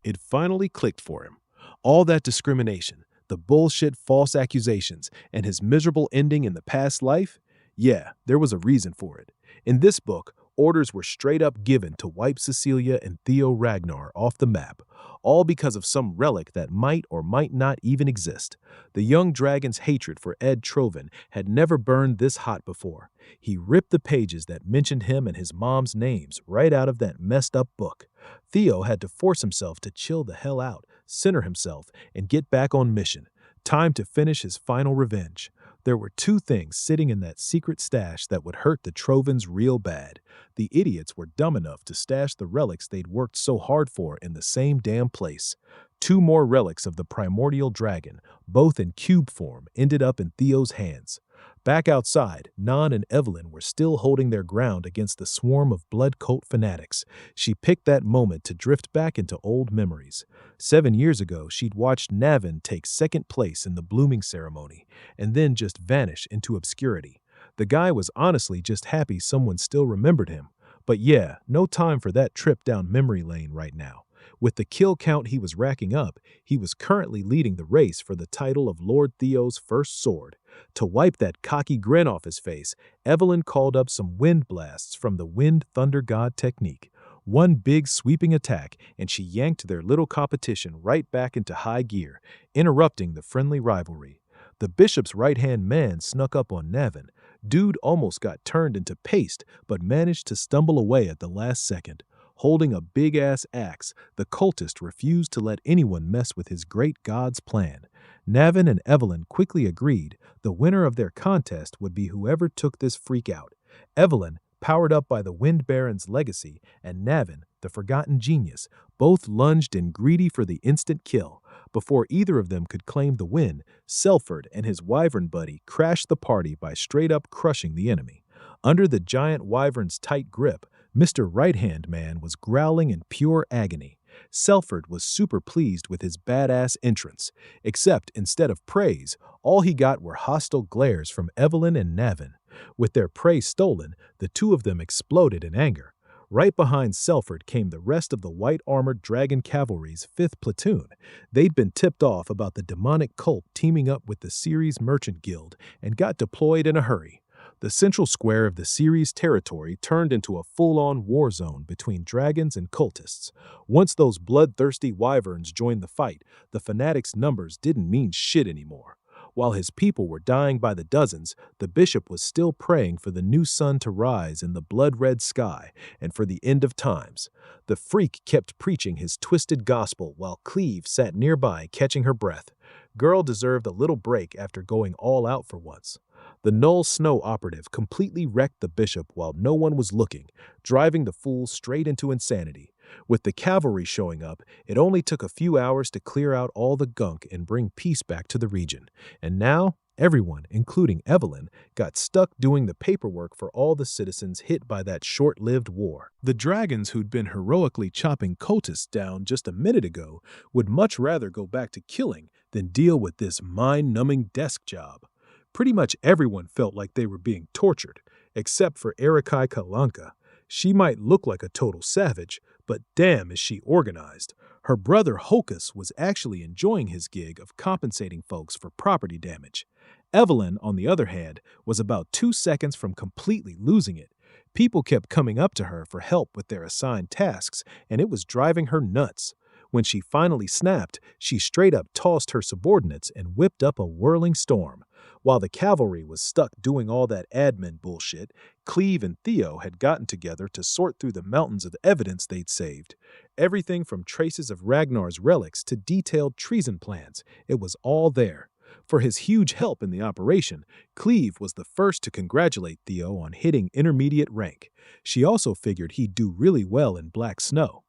It finally clicked for him. All that discrimination, the bullshit false accusations, and his miserable ending in the past life? Yeah, there was a reason for it. In this book, orders were straight up given to wipe Cecilia and Theo Ragnar off the map, all because of some relic that might or might not even exist. The young dragon's hatred for Ed Trovan had never burned this hot before. He ripped the pages that mentioned him and his mom's names right out of that messed up book. Theo had to force himself to chill the hell out, center himself, and get back on mission. Time to finish his final revenge. There were 2 things sitting in that secret stash that would hurt the Trovans real bad. The idiots were dumb enough to stash the relics they'd worked so hard for in the same damn place. 2 more relics of the primordial dragon, both in cube form, ended up in Theo's hands. Back outside, Nan and Evelyn were still holding their ground against the swarm of blood cult fanatics. She picked that moment to drift back into old memories. 7 years ago, she'd watched Navin take second place in the blooming ceremony, and then just vanish into obscurity. The guy was honestly just happy someone still remembered him. But yeah, no time for that trip down memory lane right now. With the kill count he was racking up, he was currently leading the race for the title of Lord Theo's first sword. To wipe that cocky grin off his face, Evelyn called up some wind blasts from the Wind Thunder God technique. One big sweeping attack, and she yanked their little competition right back into high gear, interrupting the friendly rivalry. The bishop's right-hand man snuck up on Navin. Dude almost got turned into paste, but managed to stumble away at the last second. Holding a big-ass axe, the cultist refused to let anyone mess with his great god's plan. Navin and Evelyn quickly agreed the winner of their contest would be whoever took this freak out. Evelyn, powered up by the Wind Baron's legacy, and Navin, the forgotten genius, both lunged in greedy for the instant kill. Before either of them could claim the win, Selford and his wyvern buddy crashed the party by straight-up crushing the enemy. Under the giant wyvern's tight grip, Mr. Right-Hand Man was growling in pure agony. Selford was super pleased with his badass entrance, except instead of praise, all he got were hostile glares from Evelyn and Navin. With their prey stolen, the 2 of them exploded in anger. Right behind Selford came the rest of the white-armored Dragon Cavalry's 5th platoon. They'd been tipped off about the demonic cult teaming up with the Ceres Merchant Guild and got deployed in a hurry. The central square of the series' territory turned into a full-on war zone between dragons and cultists. Once those bloodthirsty wyverns joined the fight, the fanatics' numbers didn't mean shit anymore. While his people were dying by the dozens, the bishop was still praying for the new sun to rise in the blood-red sky and for the end of times. The freak kept preaching his twisted gospel while Cleve sat nearby catching her breath. Girl deserved a little break after going all out for once. The Null Snow operative completely wrecked the bishop while no one was looking, driving the fool straight into insanity. With the cavalry showing up, it only took a few hours to clear out all the gunk and bring peace back to the region. And now, everyone, including Evelyn, got stuck doing the paperwork for all the citizens hit by that short-lived war. The dragons who'd been heroically chopping cultists down just a minute ago would much rather go back to killing than deal with this mind-numbing desk job. Pretty much everyone felt like they were being tortured, except for Erikai Kalanka. She might look like a total savage, but damn is she organized. Her brother Hokus was actually enjoying his gig of compensating folks for property damage. Evelyn, on the other hand, was about 2 seconds from completely losing it. People kept coming up to her for help with their assigned tasks, and it was driving her nuts. When she finally snapped, she straight up tossed her subordinates and whipped up a whirling storm. While the cavalry was stuck doing all that admin bullshit, Cleve and Theo had gotten together to sort through the mountains of evidence they'd saved. Everything from traces of Ragnar's relics to detailed treason plans, it was all there. For his huge help in the operation, Cleve was the first to congratulate Theo on hitting intermediate rank. She also figured he'd do really well in Black Snow.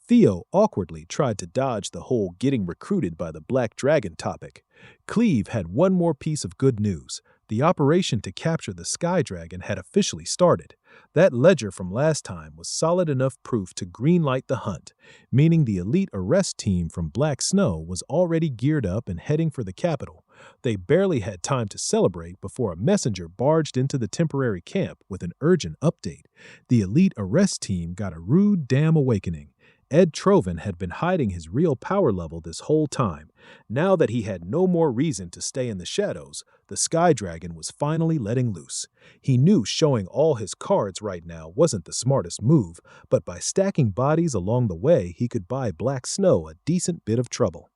Theo awkwardly tried to dodge the whole getting recruited by the Black Dragon topic. Cleve had one more piece of good news. The operation to capture the Sky Dragon had officially started. That ledger from last time was solid enough proof to greenlight the hunt, meaning the elite arrest team from Black Snow was already geared up and heading for the capital. They barely had time to celebrate before a messenger barged into the temporary camp with an urgent update. The elite arrest team got a rude damn awakening. Ed Trovan had been hiding his real power level this whole time. Now that he had no more reason to stay in the shadows, the Sky Dragon was finally letting loose. He knew showing all his cards right now wasn't the smartest move, but by stacking bodies along the way, he could buy Black Snow a decent bit of trouble.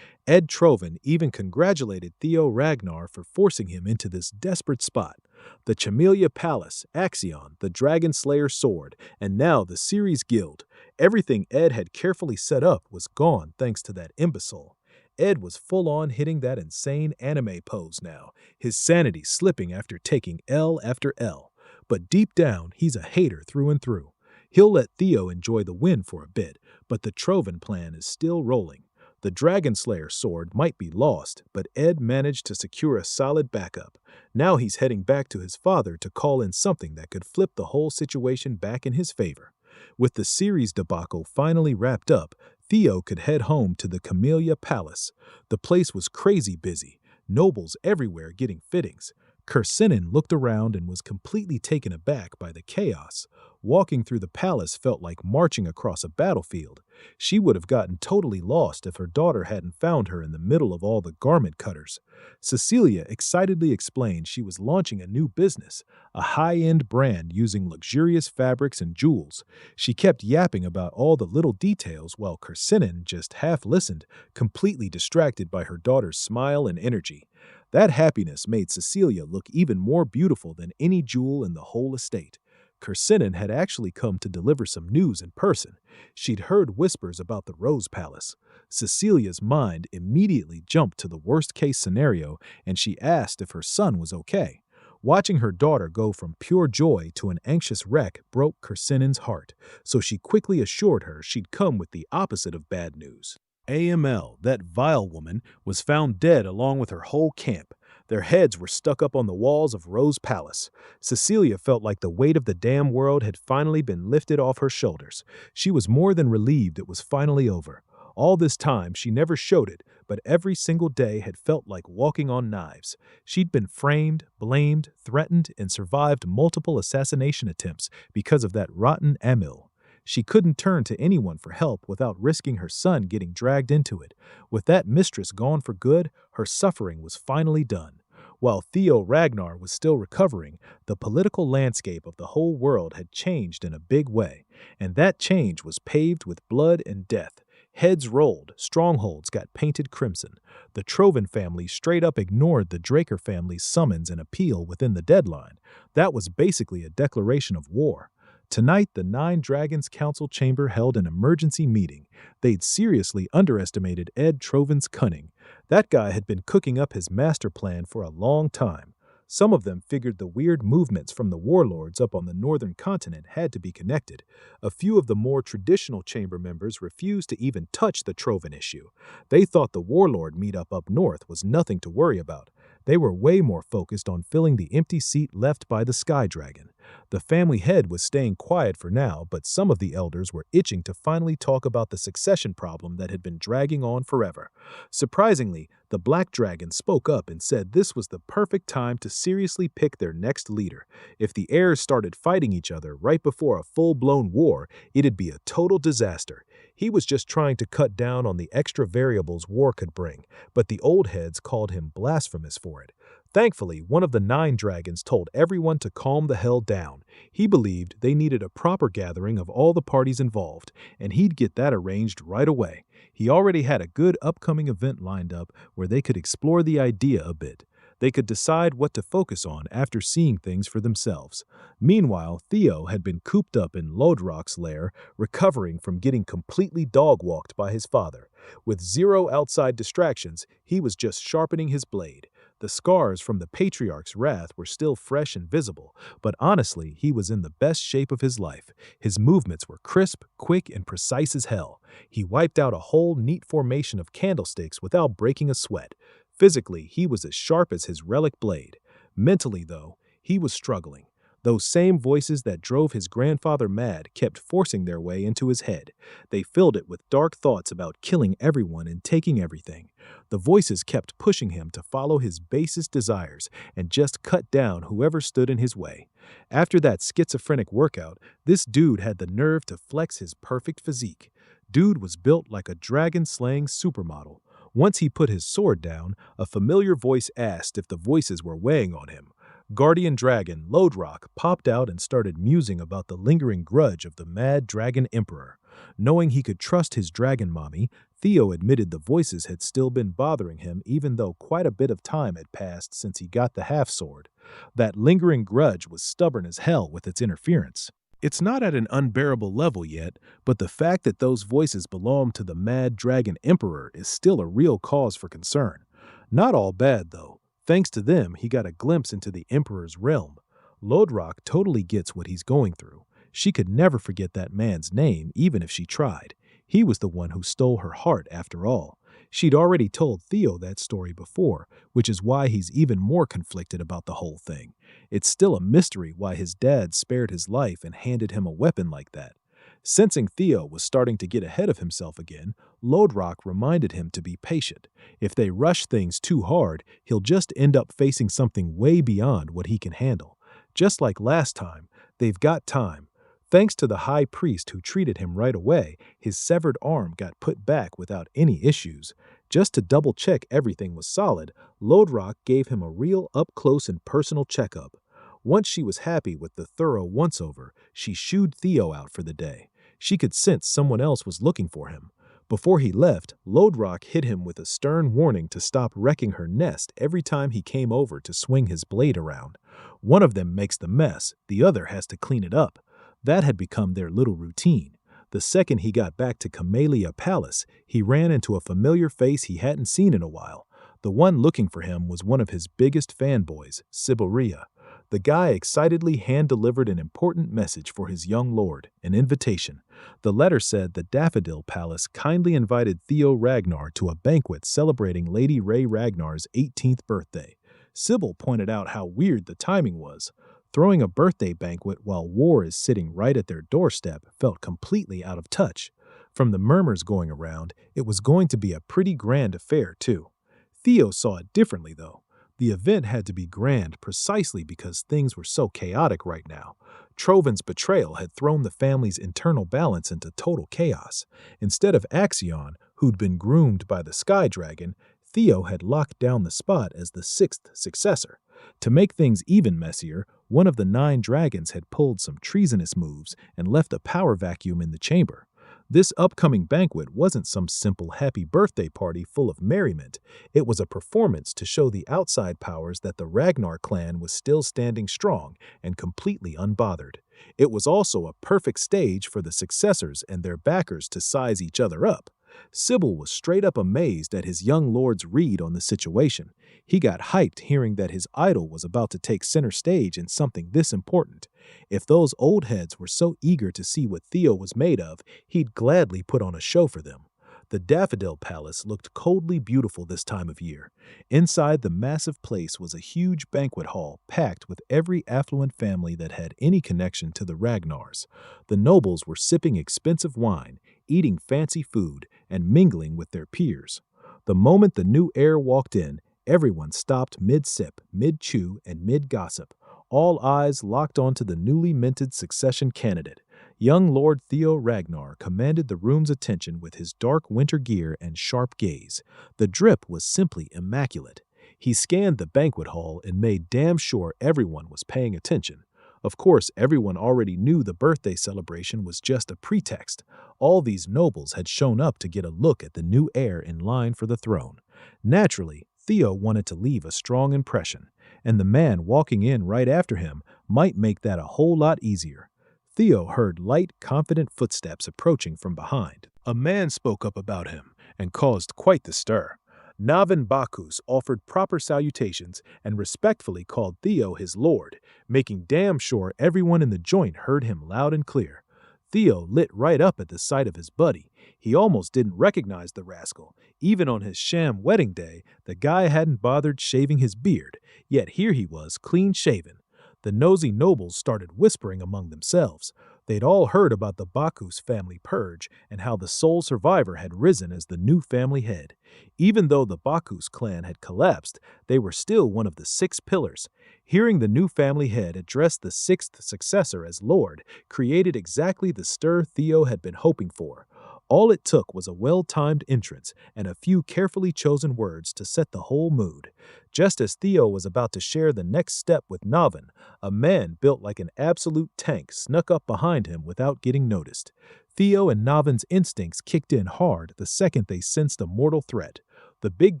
Ed Trovan even congratulated Theo Ragnar for forcing him into this desperate spot. The Chamelia Palace, Axion, the Dragon Slayer sword, and now the Ceres Guild. Everything Ed had carefully set up was gone thanks to that imbecile. Ed was full-on hitting that insane anime pose now, his sanity slipping after taking L after L. But deep down, he's a hater through and through. He'll let Theo enjoy the win for a bit, but the Trovan plan is still rolling. The Dragon Slayer sword might be lost, but Ed managed to secure a solid backup. Now he's heading back to his father to call in something that could flip the whole situation back in his favor. With the series debacle finally wrapped up, Theo could head home to the Camellia Palace. The place was crazy busy, nobles everywhere getting fittings. Kursinin looked around and was completely taken aback by the chaos. Walking through the palace felt like marching across a battlefield. She would have gotten totally lost if her daughter hadn't found her in the middle of all the garment cutters. Cecilia excitedly explained she was launching a new business, a high-end brand using luxurious fabrics and jewels. She kept yapping about all the little details while Kursinin just half listened, completely distracted by her daughter's smile and energy. That happiness made Cecilia look even more beautiful than any jewel in the whole estate. Kursinin had actually come to deliver some news in person. She'd heard whispers about the Rose Palace. Cecilia's mind immediately jumped to the worst-case scenario, and she asked if her son was okay. Watching her daughter go from pure joy to an anxious wreck broke Kursinin's heart, so she quickly assured her she'd come with the opposite of bad news. AML, that vile woman, was found dead along with her whole camp. Their heads were stuck up on the walls of Rose Palace. Cecilia felt like the weight of the damn world had finally been lifted off her shoulders. She was more than relieved it was finally over. All this time, she never showed it, but every single day had felt like walking on knives. She'd been framed, blamed, threatened, and survived multiple assassination attempts because of that rotten Amil. She couldn't turn to anyone for help without risking her son getting dragged into it. With that mistress gone for good, her suffering was finally done. While Theo Ragnar was still recovering, the political landscape of the whole world had changed in a big way, and that change was paved with blood and death. Heads rolled, strongholds got painted crimson. The Trovan family straight up ignored the Draker family's summons and appeal within the deadline. That was basically a declaration of war. Tonight, the Nine Dragons Council Chamber held an emergency meeting. They'd seriously underestimated Ed Trovan's cunning. That guy had been cooking up his master plan for a long time. Some of them figured the weird movements from the warlords up on the northern continent had to be connected. A few of the more traditional chamber members refused to even touch the Trovan issue. They thought the warlord meetup up north was nothing to worry about. They were way more focused on filling the empty seat left by the Sky Dragon. The family head was staying quiet for now, but some of the elders were itching to finally talk about the succession problem that had been dragging on forever. Surprisingly, the Black Dragon spoke up and said this was the perfect time to seriously pick their next leader. If the heirs started fighting each other right before a full-blown war, it'd be a total disaster. He was just trying to cut down on the extra variables war could bring, but the old heads called him blasphemous for it. Thankfully, one of the Nine Dragons told everyone to calm the hell down. He believed they needed a proper gathering of all the parties involved, and he'd get that arranged right away. He already had a good upcoming event lined up where they could explore the idea a bit. They could decide what to focus on after seeing things for themselves. Meanwhile, Theo had been cooped up in Lodrok's lair, recovering from getting completely dog-walked by his father. With zero outside distractions, he was just sharpening his blade. The scars from the Patriarch's wrath were still fresh and visible, but honestly, he was in the best shape of his life. His movements were crisp, quick, and precise as hell. He wiped out a whole neat formation of candlesticks without breaking a sweat. Physically, he was as sharp as his relic blade. Mentally, though, he was struggling. Those same voices that drove his grandfather mad kept forcing their way into his head. They filled it with dark thoughts about killing everyone and taking everything. The voices kept pushing him to follow his basest desires and just cut down whoever stood in his way. After that schizophrenic workout, this dude had the nerve to flex his perfect physique. Dude was built like a dragon-slaying supermodel. Once he put his sword down, a familiar voice asked if the voices were weighing on him. Guardian Dragon Lodrok popped out and started musing about the lingering grudge of the Mad Dragon Emperor. Knowing he could trust his dragon mommy, Theo admitted the voices had still been bothering him even though quite a bit of time had passed since he got the half-sword. That lingering grudge was stubborn as hell with its interference. It's not at an unbearable level yet, but the fact that those voices belong to the Mad Dragon Emperor is still a real cause for concern. Not all bad, though. Thanks to them, he got a glimpse into the Emperor's realm. Lodrok totally gets what he's going through. She could never forget that man's name, even if she tried. He was the one who stole her heart, after all. She'd already told Theo that story before, which is why he's even more conflicted about the whole thing. It's still a mystery why his dad spared his life and handed him a weapon like that. Sensing Theo was starting to get ahead of himself again, Lodrok reminded him to be patient. If they rush things too hard, he'll just end up facing something way beyond what he can handle. Just like last time, they've got time. Thanks to the high priest who treated him right away, his severed arm got put back without any issues. Just to double-check everything was solid, Lodrok gave him a real up-close and personal checkup. Once she was happy with the thorough once-over, she shooed Theo out for the day. She could sense someone else was looking for him. Before he left, Lodrok hit him with a stern warning to stop wrecking her nest every time he came over to swing his blade around. One of them makes the mess, the other has to clean it up. That had become their little routine. The second he got back to Camellia Palace, he ran into a familiar face he hadn't seen in a while. The one looking for him was one of his biggest fanboys, Siberia. The guy excitedly hand-delivered an important message for his young lord, an invitation. The letter said the Daffodil Palace kindly invited Theo Ragnar to a banquet celebrating Lady Ray Ragnar's 18th birthday. Sybil pointed out how weird the timing was. Throwing a birthday banquet while war is sitting right at their doorstep felt completely out of touch. From the murmurs going around, it was going to be a pretty grand affair, too. Theo saw it differently, though. The event had to be grand precisely because things were so chaotic right now. Trovan's betrayal had thrown the family's internal balance into total chaos. Instead of Axion, who'd been groomed by the Sky Dragon, Theo had locked down the spot as the sixth successor. To make things even messier, one of the 9 dragons had pulled some treasonous moves and left a power vacuum in the chamber. This upcoming banquet wasn't some simple happy birthday party full of merriment. It was a performance to show the outside powers that the Ragnar clan was still standing strong and completely unbothered. It was also a perfect stage for the successors and their backers to size each other up. Sybil was straight up amazed at his young lord's read on the situation. He got hyped hearing that his idol was about to take center stage in something this important. If those old heads were so eager to see what Theo was made of, he'd gladly put on a show for them. The Daffodil Palace looked coldly beautiful this time of year. Inside the massive place was a huge banquet hall packed with every affluent family that had any connection to the Ragnars. The nobles were sipping expensive wine, eating fancy food, and mingling with their peers. The moment the new heir walked in, everyone stopped mid-sip, mid-chew, and mid-gossip. All eyes locked onto the newly minted succession candidate. Young Lord Theo Ragnar commanded the room's attention with his dark winter gear and sharp gaze. The drip was simply immaculate. He scanned the banquet hall and made damn sure everyone was paying attention. Of course, everyone already knew the birthday celebration was just a pretext. All these nobles had shown up to get a look at the new heir in line for the throne. Naturally, Theo wanted to leave a strong impression, and the man walking in right after him might make that a whole lot easier. Theo heard light, confident footsteps approaching from behind. A man spoke up about him and caused quite the stir. Navin Bakus offered proper salutations and respectfully called Theo his lord, making damn sure everyone in the joint heard him loud and clear. Theo lit right up at the sight of his buddy. He almost didn't recognize the rascal. Even on his sham wedding day, the guy hadn't bothered shaving his beard, yet here he was, clean-shaven. The nosy nobles started whispering among themselves. They'd all heard about the Bakus family purge and how the sole survivor had risen as the new family head. Even though the Bakus clan had collapsed, they were still one of the 6 pillars. Hearing the new family head address the 6th successor as Lord created exactly the stir Theo had been hoping for. All it took was a well-timed entrance and a few carefully chosen words to set the whole mood. Just as Theo was about to share the next step with Navin, a man built like an absolute tank snuck up behind him without getting noticed. Theo and Navin's instincts kicked in hard the second they sensed a mortal threat. The big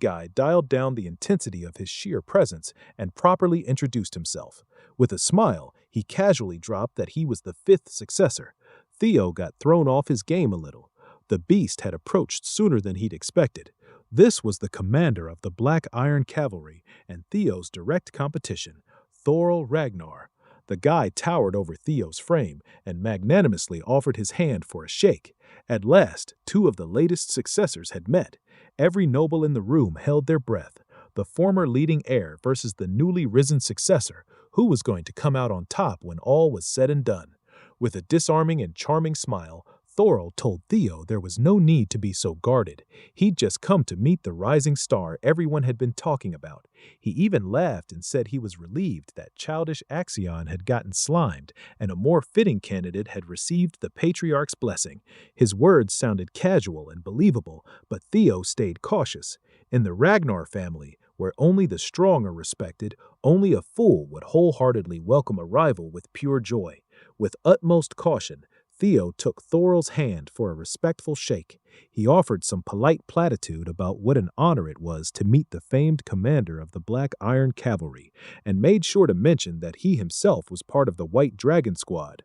guy dialed down the intensity of his sheer presence and properly introduced himself. With a smile, he casually dropped that he was the 5th successor. Theo got thrown off his game a little. The beast had approached sooner than he'd expected. This was the commander of the Black Iron Cavalry and Theo's direct competition, Thoril Ragnar. The guy towered over Theo's frame and magnanimously offered his hand for a shake. At last, 2 of the latest successors had met. Every noble in the room held their breath. The former leading heir versus the newly risen successor, who was going to come out on top when all was said and done. With a disarming and charming smile, Thoril told Theo there was no need to be so guarded. He'd just come to meet the rising star everyone had been talking about. He even laughed and said he was relieved that childish Axion had gotten slimed and a more fitting candidate had received the patriarch's blessing. His words sounded casual and believable, but Theo stayed cautious. In the Ragnar family, where only the strong are respected, only a fool would wholeheartedly welcome a rival with pure joy. With utmost caution, Theo took Thoril's hand for a respectful shake. He offered some polite platitude about what an honor it was to meet the famed commander of the Black Iron Cavalry, and made sure to mention that he himself was part of the White Dragon Squad.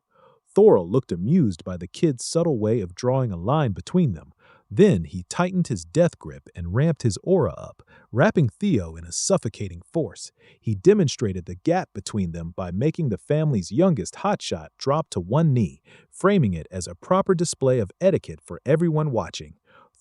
Thoril looked amused by the kid's subtle way of drawing a line between them. Then he tightened his death grip and ramped his aura up, wrapping Theo in a suffocating force. He demonstrated the gap between them by making the family's youngest hotshot drop to one knee, framing it as a proper display of etiquette for everyone watching.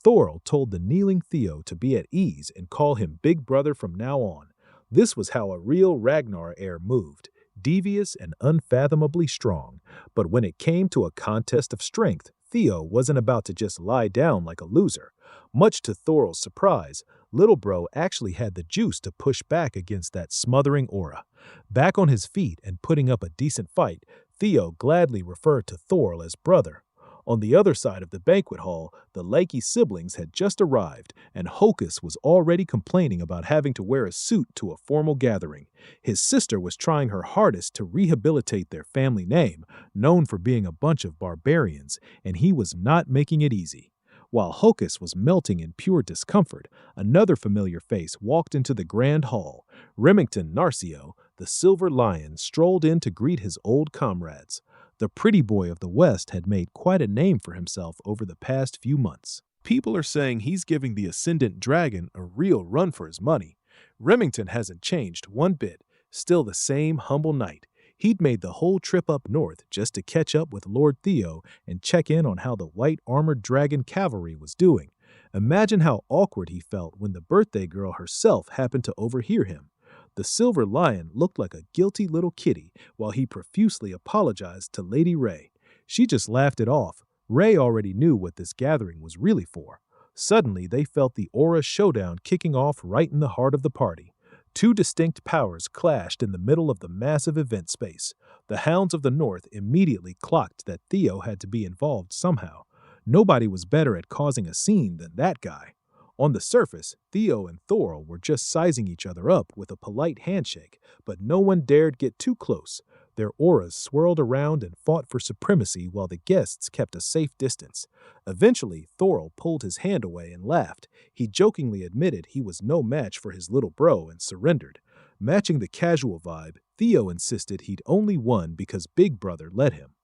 Thoril told the kneeling Theo to be at ease and call him Big Brother from now on. This was how a real Ragnar heir moved, devious and unfathomably strong. But when it came to a contest of strength, Theo wasn't about to just lie down like a loser. Much to Thoril's surprise, Little Bro actually had the juice to push back against that smothering aura. Back on his feet and putting up a decent fight, Theo gladly referred to Thoril as brother. On the other side of the banquet hall, the Lakey siblings had just arrived, and Hocus was already complaining about having to wear a suit to a formal gathering. His sister was trying her hardest to rehabilitate their family name, known for being a bunch of barbarians, and he was not making it easy. While Hocus was melting in pure discomfort, another familiar face walked into the grand hall. Remington Narcio, the Silver Lion, strolled in to greet his old comrades. The pretty boy of the West had made quite a name for himself over the past few months. People are saying he's giving the Ascendant Dragon a real run for his money. Remington hasn't changed one bit, still the same humble knight. He'd made the whole trip up north just to catch up with Lord Theo and check in on how the white armored dragon cavalry was doing. Imagine how awkward he felt when the birthday girl herself happened to overhear him. The Silver Lion looked like a guilty little kitty while he profusely apologized to Lady Ray. She just laughed it off. Ray already knew what this gathering was really for. Suddenly, they felt the aura showdown kicking off right in the heart of the party. Two distinct powers clashed in the middle of the massive event space. The Hounds of the North immediately clocked that Theo had to be involved somehow. Nobody was better at causing a scene than that guy. On the surface, Theo and Thorol were just sizing each other up with a polite handshake, but no one dared get too close. Their auras swirled around and fought for supremacy while the guests kept a safe distance. Eventually, Thorol pulled his hand away and laughed. He jokingly admitted he was no match for his little bro and surrendered. Matching the casual vibe, Theo insisted he'd only won because Big Brother let him.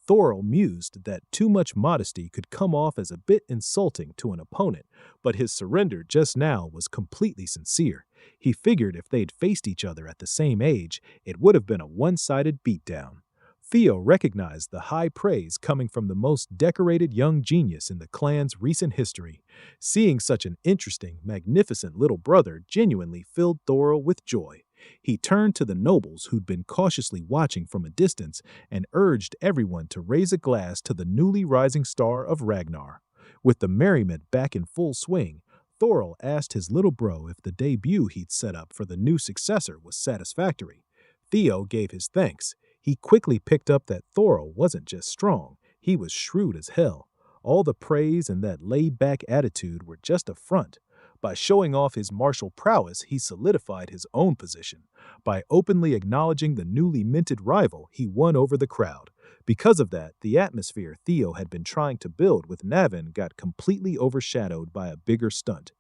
Thorol mused that too much modesty could come off as a bit insulting to an opponent, but his surrender just now was completely sincere. He figured if they'd faced each other at the same age, it would have been a one-sided beatdown. Theo recognized the high praise coming from the most decorated young genius in the clan's recent history. Seeing such an interesting, magnificent little brother genuinely filled Thorol with joy. He turned to the nobles who'd been cautiously watching from a distance and urged everyone to raise a glass to the newly rising star of Ragnar. With the merriment back in full swing, Thorol asked his little bro if the debut he'd set up for the new successor was satisfactory. Theo gave his thanks. He quickly picked up that Thorol wasn't just strong, he was shrewd as hell. All the praise and that laid-back attitude were just a front. By showing off his martial prowess, he solidified his own position. By openly acknowledging the newly minted rival, he won over the crowd. Because of that, the atmosphere Theo had been trying to build with Navin got completely overshadowed by a bigger stunt.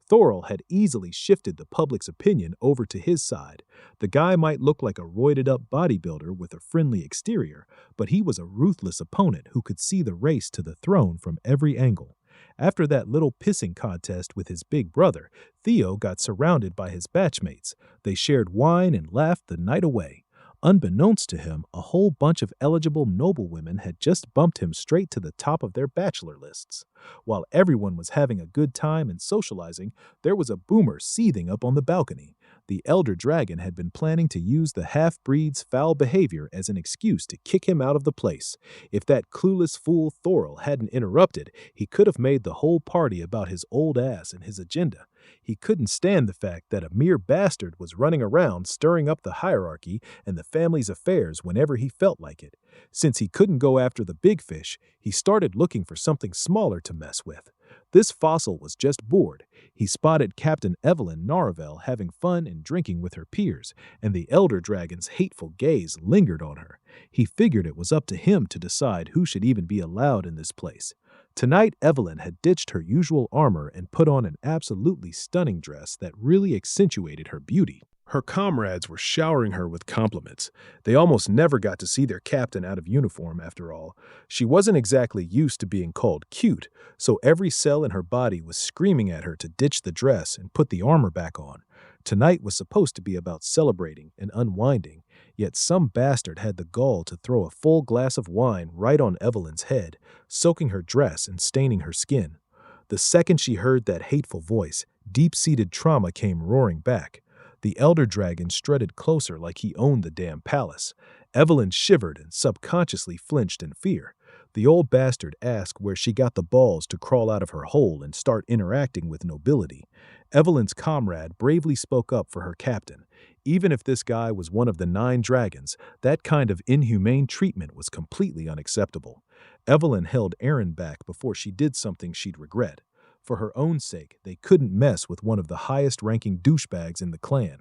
Thorol had easily shifted the public's opinion over to his side. The guy might look like a roided-up bodybuilder with a friendly exterior, but he was a ruthless opponent who could see the race to the throne from every angle. After that little pissing contest with his big brother, Theo got surrounded by his batchmates. They shared wine and laughed the night away. Unbeknownst to him, a whole bunch of eligible noblewomen had just bumped him straight to the top of their bachelor lists. While everyone was having a good time and socializing, there was a boomer seething up on the balcony. The elder dragon had been planning to use the half-breed's foul behavior as an excuse to kick him out of the place. If that clueless fool Thorol hadn't interrupted, he could have made the whole party about his old ass and his agenda. He couldn't stand the fact that a mere bastard was running around stirring up the hierarchy and the family's affairs whenever he felt like it. Since he couldn't go after the big fish, he started looking for something smaller to mess with. This fossil was just bored. He spotted Captain Evelyn Narvel having fun and drinking with her peers, and the elder dragon's hateful gaze lingered on her. He figured it was up to him to decide who should even be allowed in this place. Tonight, Evelyn had ditched her usual armor and put on an absolutely stunning dress that really accentuated her beauty. Her comrades were showering her with compliments. They almost never got to see their captain out of uniform, after all. She wasn't exactly used to being called cute, so every cell in her body was screaming at her to ditch the dress and put the armor back on. Tonight was supposed to be about celebrating and unwinding, yet some bastard had the gall to throw a full glass of wine right on Evelyn's head, soaking her dress and staining her skin. The second she heard that hateful voice, deep-seated trauma came roaring back. The elder dragon strutted closer like he owned the damn palace. Evelyn shivered and subconsciously flinched in fear. The old bastard asked where she got the balls to crawl out of her hole and start interacting with nobility. Evelyn's comrade bravely spoke up for her captain. Even if this guy was one of the 9 dragons, that kind of inhumane treatment was completely unacceptable. Evelyn held Aaron back before she did something she'd regret. For her own sake, they couldn't mess with one of the highest-ranking douchebags in the clan.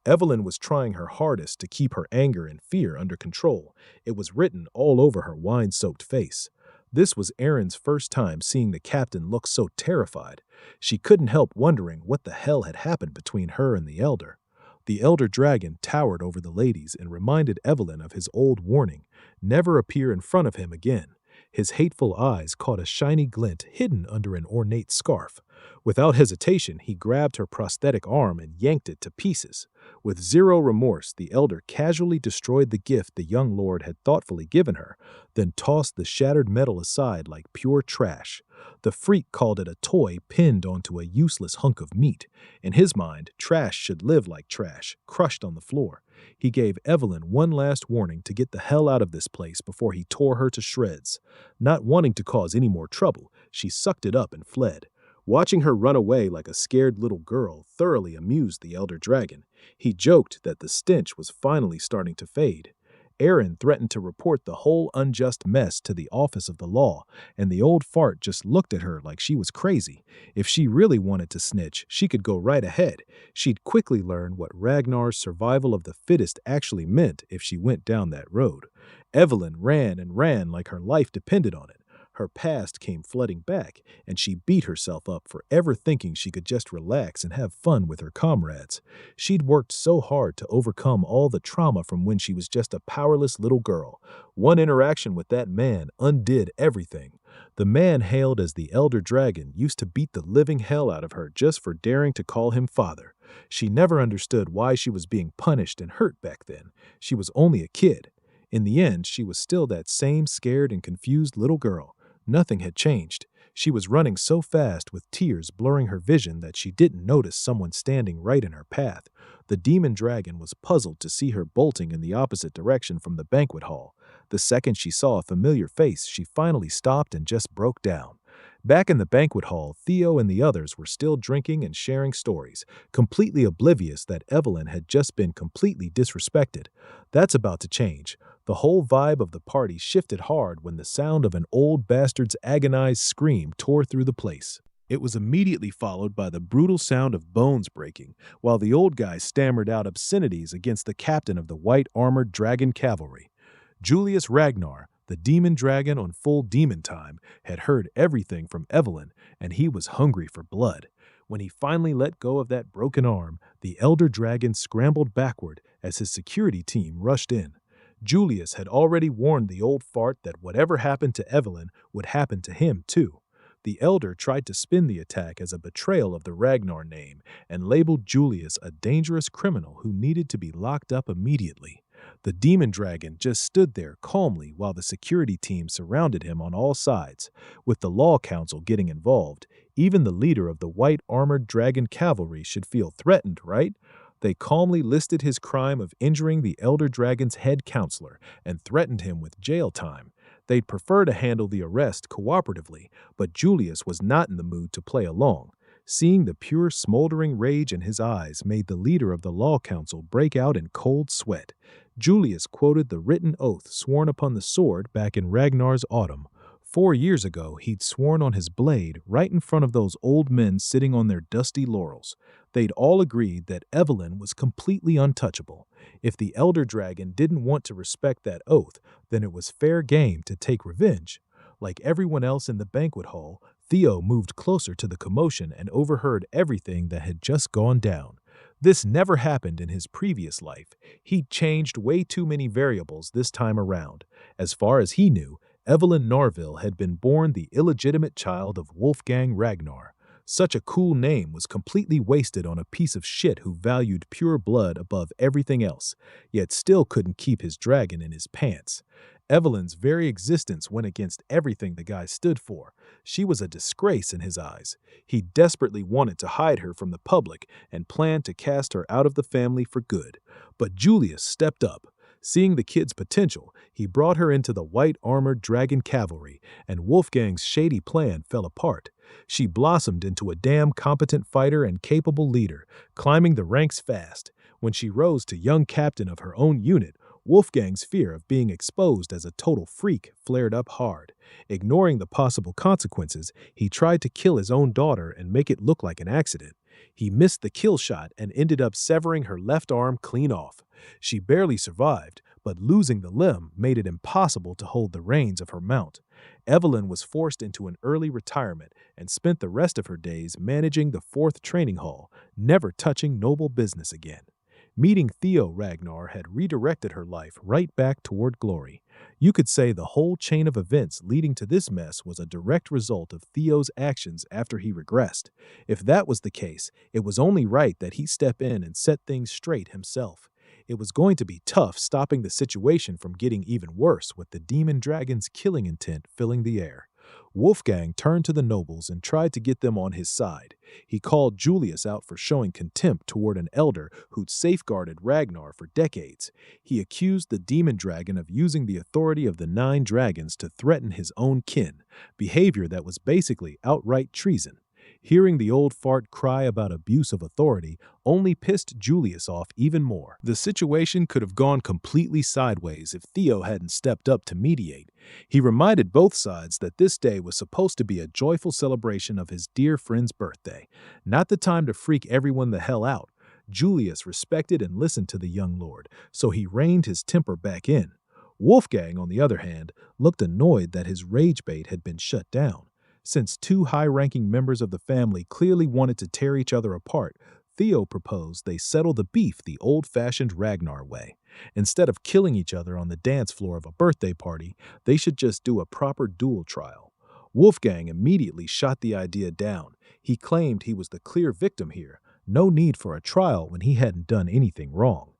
Evelyn was trying her hardest to keep her anger and fear under control. It was written all over her wine-soaked face. This was Erin's first time seeing the captain look so terrified. She couldn't help wondering what the hell had happened between her and the elder. The elder dragon towered over the ladies and reminded Evelyn of his old warning, never appear in front of him again. His hateful eyes caught a shiny glint hidden under an ornate scarf. Without hesitation, he grabbed her prosthetic arm and yanked it to pieces. With zero remorse, the elder casually destroyed the gift the young lord had thoughtfully given her, then tossed the shattered metal aside like pure trash. The freak called it a toy pinned onto a useless hunk of meat. In his mind, trash should live like trash, crushed on the floor. He gave Evelyn one last warning to get the hell out of this place before he tore her to shreds. Not wanting to cause any more trouble, she sucked it up and fled. Watching her run away like a scared little girl thoroughly amused the elder dragon. He joked that the stench was finally starting to fade. Aaron threatened to report the whole unjust mess to the office of the law, and the old fart just looked at her like she was crazy. If she really wanted to snitch, she could go right ahead. She'd quickly learn what Ragnar's survival of the fittest actually meant if she went down that road. Evelyn ran and ran like her life depended on it. Her past came flooding back, and she beat herself up for ever thinking she could just relax and have fun with her comrades. She'd worked so hard to overcome all the trauma from when she was just a powerless little girl. One interaction with that man undid everything. The man hailed as the Elder Dragon used to beat the living hell out of her just for daring to call him father. She never understood why she was being punished and hurt back then. She was only a kid. In the end, she was still that same scared and confused little girl. Nothing had changed. She was running so fast with tears blurring her vision that she didn't notice someone standing right in her path. The demon dragon was puzzled to see her bolting in the opposite direction from the banquet hall. The second she saw a familiar face, she finally stopped and just broke down. Back in the banquet hall, Theo and the others were still drinking and sharing stories, completely oblivious that Evelyn had just been completely disrespected. That's about to change. The whole vibe of the party shifted hard when the sound of an old bastard's agonized scream tore through the place. It was immediately followed by the brutal sound of bones breaking, while the old guy stammered out obscenities against the captain of the white-armored dragon cavalry. Julius Ragnar, the demon dragon on full demon time, had heard everything from Evelyn, and he was hungry for blood. When he finally let go of that broken arm, the elder dragon scrambled backward as his security team rushed in. Julius had already warned the old fart that whatever happened to Evelyn would happen to him, too. The elder tried to spin the attack as a betrayal of the Ragnar name and labeled Julius a dangerous criminal who needed to be locked up immediately. The demon dragon just stood there calmly while the security team surrounded him on all sides. With the law council getting involved, even the leader of the white-armored dragon cavalry should feel threatened, right? They calmly listed his crime of injuring the elder dragon's head counselor and threatened him with jail time. They'd prefer to handle the arrest cooperatively, but Julius was not in the mood to play along. Seeing the pure smoldering rage in his eyes made the leader of the law council break out in cold sweat. Julius quoted the written oath sworn upon the sword back in Ragnar's autumn. 4 years ago, he'd sworn on his blade right in front of those old men sitting on their dusty laurels. They'd all agreed that Evelyn was completely untouchable. If the elder dragon didn't want to respect that oath, then it was fair game to take revenge. Like everyone else in the banquet hall, Theo moved closer to the commotion and overheard everything that had just gone down. This never happened in his previous life. He'd changed way too many variables this time around. As far as he knew, Evelyn Narville had been born the illegitimate child of Wolfgang Ragnar. Such a cool name was completely wasted on a piece of shit who valued pure blood above everything else, yet still couldn't keep his dragon in his pants. Evelyn's very existence went against everything the guy stood for. She was a disgrace in his eyes. He desperately wanted to hide her from the public and planned to cast her out of the family for good. But Julius stepped up. Seeing the kid's potential, he brought her into the white-armored dragon cavalry, and Wolfgang's shady plan fell apart. She blossomed into a damn competent fighter and capable leader, climbing the ranks fast. When she rose to young captain of her own unit, Wolfgang's fear of being exposed as a total freak flared up hard. Ignoring the possible consequences, he tried to kill his own daughter and make it look like an accident. He missed the kill shot and ended up severing her left arm clean off. She barely survived, but losing the limb made it impossible to hold the reins of her mount. Evelyn was forced into an early retirement and spent the rest of her days managing the fourth training hall, never touching noble business again. Meeting Theo Ragnar had redirected her life right back toward glory. You could say the whole chain of events leading to this mess was a direct result of Theo's actions after he regressed. If that was the case, it was only right that he step in and set things straight himself. It was going to be tough stopping the situation from getting even worse with the demon dragon's killing intent filling the air. Wolfgang turned to the nobles and tried to get them on his side. He called Julius out for showing contempt toward an elder who'd safeguarded Ragnar for decades. He accused the demon dragon of using the authority of the 9 dragons to threaten his own kin, behavior that was basically outright treason. Hearing the old fart cry about abuse of authority only pissed Julius off even more. The situation could have gone completely sideways if Theo hadn't stepped up to mediate. He reminded both sides that this day was supposed to be a joyful celebration of his dear friend's birthday, not the time to freak everyone the hell out. Julius respected and listened to the young lord, so he reined his temper back in. Wolfgang, on the other hand, looked annoyed that his rage bait had been shut down. Since 2 high-ranking members of the family clearly wanted to tear each other apart, Theo proposed they settle the beef the old-fashioned Ragnar way. Instead of killing each other on the dance floor of a birthday party, they should just do a proper duel trial. Wolfgang immediately shot the idea down. He claimed he was the clear victim here. No need for a trial when he hadn't done anything wrong.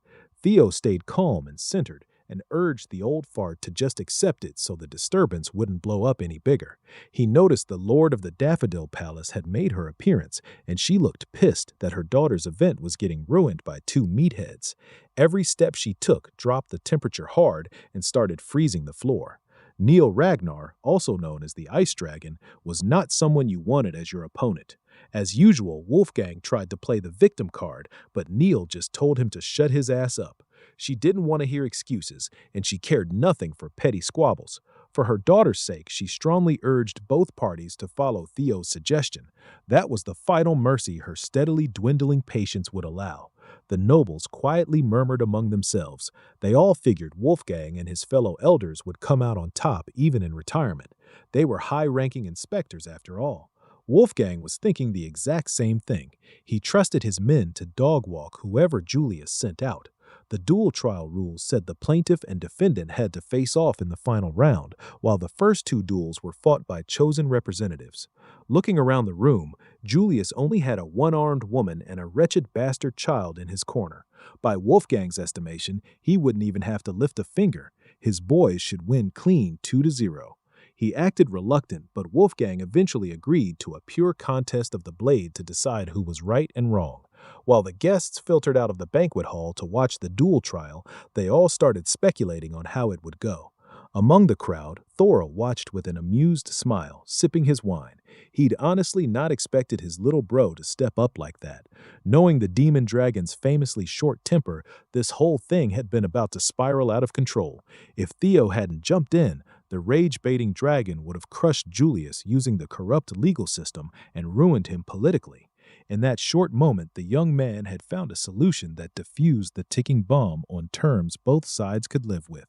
Theo stayed calm and centered, and urged the old fart to just accept it so the disturbance wouldn't blow up any bigger. He noticed the Lord of the Daffodil Palace had made her appearance, and she looked pissed that her daughter's event was getting ruined by 2 meatheads. Every step she took dropped the temperature hard and started freezing the floor. Neil Ragnar, also known as the Ice Dragon, was not someone you wanted as your opponent. As usual, Wolfgang tried to play the victim card, but Neil just told him to shut his ass up. She didn't want to hear excuses, and she cared nothing for petty squabbles. For her daughter's sake, she strongly urged both parties to follow Theo's suggestion. That was the final mercy her steadily dwindling patience would allow. The nobles quietly murmured among themselves. They all figured Wolfgang and his fellow elders would come out on top even in retirement. They were high-ranking inspectors after all. Wolfgang was thinking the exact same thing. He trusted his men to dog-walk whoever Julius sent out. The dual trial rules said the plaintiff and defendant had to face off in the final round, while the first 2 duels were fought by chosen representatives. Looking around the room, Julius only had a one-armed woman and a wretched bastard child in his corner. By Wolfgang's estimation, he wouldn't even have to lift a finger. His boys should win clean 2-0. He acted reluctant, but Wolfgang eventually agreed to a pure contest of the blade to decide who was right and wrong. While the guests filtered out of the banquet hall to watch the duel trial, they all started speculating on how it would go. Among the crowd, Thorol watched with an amused smile, sipping his wine. He'd honestly not expected his little bro to step up like that. Knowing the demon dragon's famously short temper, this whole thing had been about to spiral out of control. If Theo hadn't jumped in, the rage-baiting dragon would have crushed Julius using the corrupt legal system and ruined him politically. In that short moment, the young man had found a solution that diffused the ticking bomb on terms both sides could live with.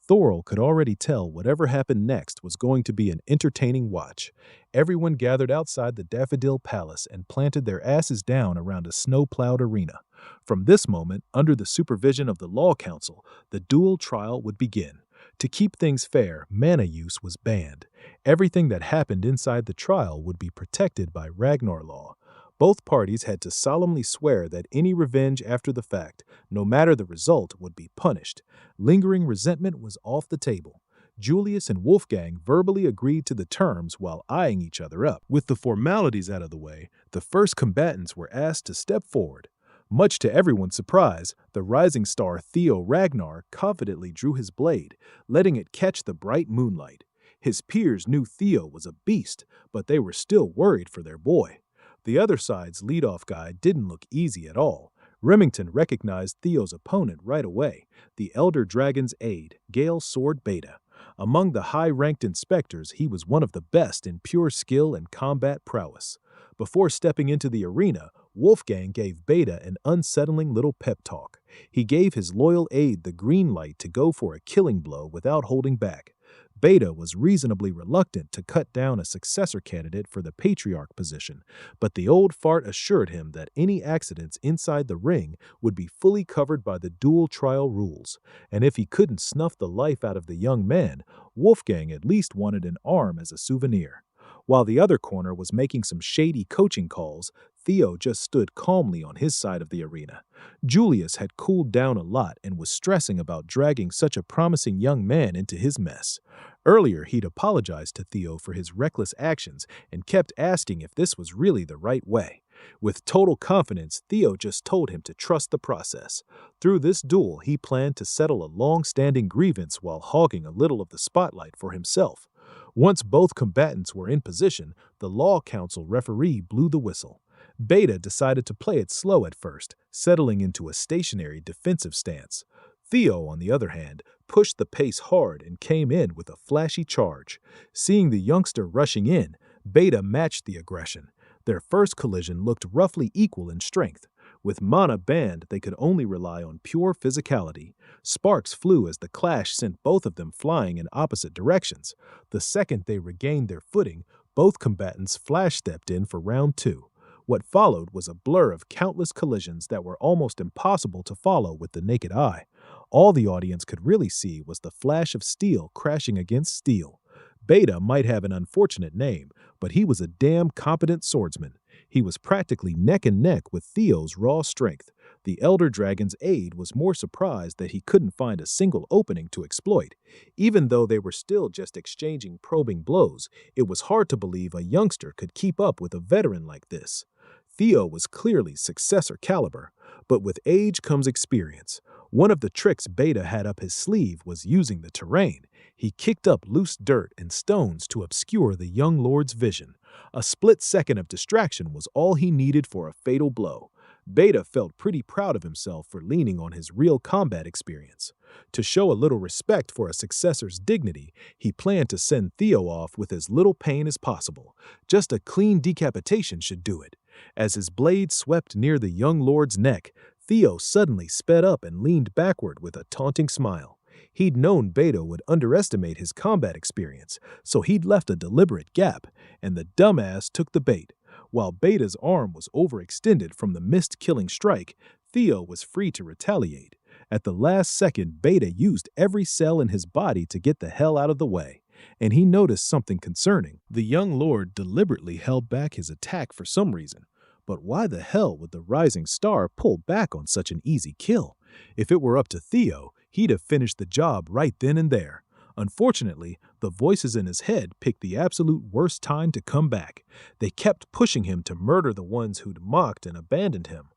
Thorol could already tell whatever happened next was going to be an entertaining watch. Everyone gathered outside the Daffodil Palace and planted their asses down around a snow-plowed arena. From this moment, under the supervision of the Law Council, the dual trial would begin. To keep things fair, mana use was banned. Everything that happened inside the trial would be protected by Ragnar law. Both parties had to solemnly swear that any revenge after the fact, no matter the result, would be punished. Lingering resentment was off the table. Julius and Wolfgang verbally agreed to the terms while eyeing each other up. With the formalities out of the way, the first combatants were asked to step forward. Much to everyone's surprise, the rising star Theo Ragnar confidently drew his blade, letting it catch the bright moonlight. His peers knew Theo was a beast, but they were still worried for their boy. The other side's leadoff guy didn't look easy at all. Remington recognized Theo's opponent right away, the Elder Dragon's aide, Gale Sword Beta. Among the high-ranked inspectors, he was one of the best in pure skill and combat prowess. Before stepping into the arena, Wolfgang gave Beta an unsettling little pep talk. He gave his loyal aide the green light to go for a killing blow without holding back. Beta was reasonably reluctant to cut down a successor candidate for the patriarch position, but the old fart assured him that any accidents inside the ring would be fully covered by the dual trial rules, and if he couldn't snuff the life out of the young man, Wolfgang at least wanted an arm as a souvenir. While the other corner was making some shady coaching calls, Theo just stood calmly on his side of the arena. Julius had cooled down a lot and was stressing about dragging such a promising young man into his mess. Earlier, he'd apologized to Theo for his reckless actions and kept asking if this was really the right way. With total confidence, Theo just told him to trust the process. Through this duel, he planned to settle a long-standing grievance while hogging a little of the spotlight for himself. Once both combatants were in position, the Law Council referee blew the whistle. Beta decided to play it slow at first, settling into a stationary defensive stance. Theo, on the other hand, pushed the pace hard and came in with a flashy charge. Seeing the youngster rushing in, Beta matched the aggression. Their first collision looked roughly equal in strength. With mana banned, they could only rely on pure physicality. Sparks flew as the clash sent both of them flying in opposite directions. The second they regained their footing, both combatants flash-stepped in for round two. What followed was a blur of countless collisions that were almost impossible to follow with the naked eye. All the audience could really see was the flash of steel crashing against steel. Beta might have an unfortunate name, but he was a damn competent swordsman. He was practically neck and neck with Theo's raw strength. The Elder Dragon's aide was more surprised that he couldn't find a single opening to exploit. Even though they were still just exchanging probing blows, it was hard to believe a youngster could keep up with a veteran like this. Theo was clearly successor caliber, but with age comes experience. One of the tricks Beta had up his sleeve was using the terrain. He kicked up loose dirt and stones to obscure the young lord's vision. A split second of distraction was all he needed for a fatal blow. Beta felt pretty proud of himself for leaning on his real combat experience. To show a little respect for a successor's dignity, he planned to send Theo off with as little pain as possible. Just a clean decapitation should do it. As his blade swept near the young lord's neck, Theo suddenly sped up and leaned backward with a taunting smile. He'd known Beta would underestimate his combat experience, so he'd left a deliberate gap, and the dumbass took the bait. While Beta's arm was overextended from the missed killing strike, Theo was free to retaliate. At the last second, Beta used every cell in his body to get the hell out of the way. And he noticed something concerning. The young lord deliberately held back his attack for some reason. But why the hell would the rising star pull back on such an easy kill? If it were up to Theo, he'd have finished the job right then and there. Unfortunately, the voices in his head picked the absolute worst time to come back. They kept pushing him to murder the ones who'd mocked and abandoned him.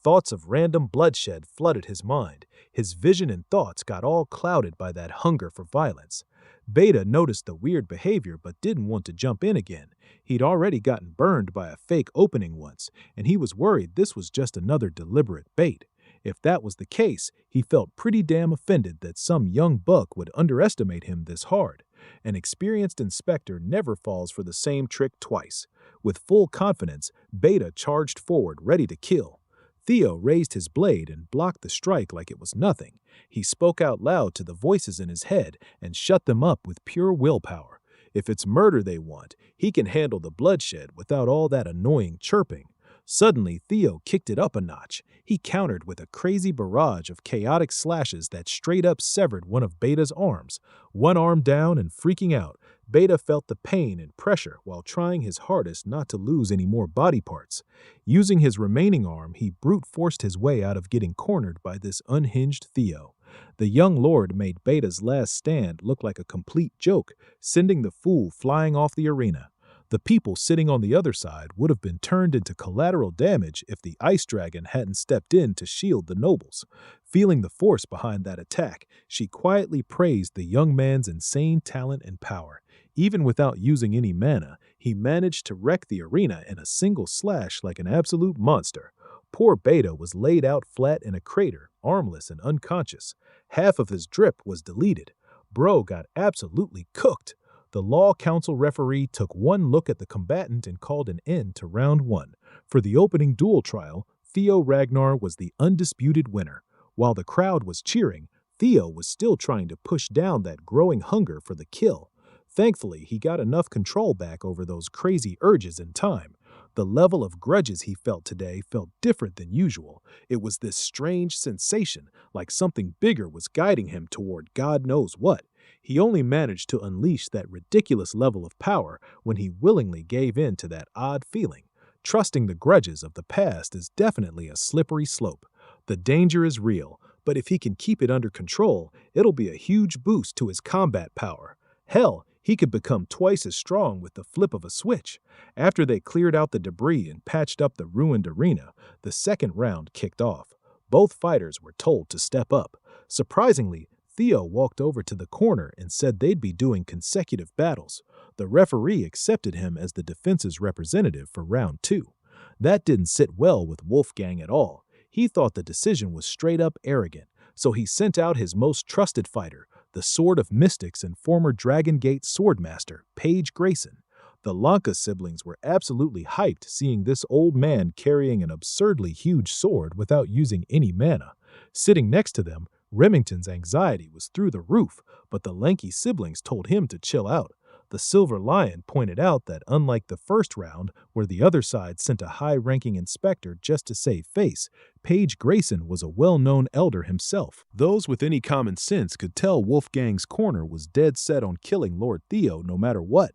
Thoughts of random bloodshed flooded his mind. His vision and thoughts got all clouded by that hunger for violence. Beta noticed the weird behavior but didn't want to jump in again. He'd already gotten burned by a fake opening once, and he was worried this was just another deliberate bait. If that was the case, he felt pretty damn offended that some young buck would underestimate him this hard. An experienced inspector never falls for the same trick twice. With full confidence, Beta charged forward, ready to kill. Theo raised his blade and blocked the strike like it was nothing. He spoke out loud to the voices in his head and shut them up with pure willpower. If it's murder they want, he can handle the bloodshed without all that annoying chirping. Suddenly, Theo kicked it up a notch. He countered with a crazy barrage of chaotic slashes that straight up severed one of Beta's arms. One arm down and freaking out, Beta felt the pain and pressure while trying his hardest not to lose any more body parts. Using his remaining arm, he brute-forced his way out of getting cornered by this unhinged Theo. The young lord made Beta's last stand look like a complete joke, sending the fool flying off the arena. The people sitting on the other side would have been turned into collateral damage if the ice dragon hadn't stepped in to shield the nobles. Feeling the force behind that attack, she quietly praised the young man's insane talent and power. Even without using any mana, he managed to wreck the arena in a single slash like an absolute monster. Poor Beta was laid out flat in a crater, armless and unconscious. Half of his drip was deleted. Bro got absolutely cooked. The Law Council referee took one look at the combatant and called an end to round one. For the opening duel trial, Theo Ragnar was the undisputed winner. While the crowd was cheering, Theo was still trying to push down that growing hunger for the kill. Thankfully, he got enough control back over those crazy urges in time. The level of grudges he felt today felt different than usual. It was this strange sensation, like something bigger was guiding him toward God knows what. He only managed to unleash that ridiculous level of power when he willingly gave in to that odd feeling. Trusting the grudges of the past is definitely a slippery slope. The danger is real, but if he can keep it under control, it'll be a huge boost to his combat power. Hell, he could become twice as strong with the flip of a switch. After they cleared out the debris and patched up the ruined arena, the second round kicked off. Both fighters were told to step up. Surprisingly, Theo walked over to the corner and said they'd be doing consecutive battles. The referee accepted him as the defense's representative for round two. That didn't sit well with Wolfgang at all. He thought the decision was straight up arrogant, so he sent out his most trusted fighter, the Sword of Mystics and former Dragon Gate swordmaster, Paige Grayson. The Lanka siblings were absolutely hyped seeing this old man carrying an absurdly huge sword without using any mana. Sitting next to them, Remington's anxiety was through the roof, but the lanky siblings told him to chill out. The Silver Lion pointed out that unlike the first round, where the other side sent a high-ranking inspector just to save face, Paige Grayson was a well-known elder himself. Those with any common sense could tell Wolfgang's corner was dead set on killing Lord Theo no matter what.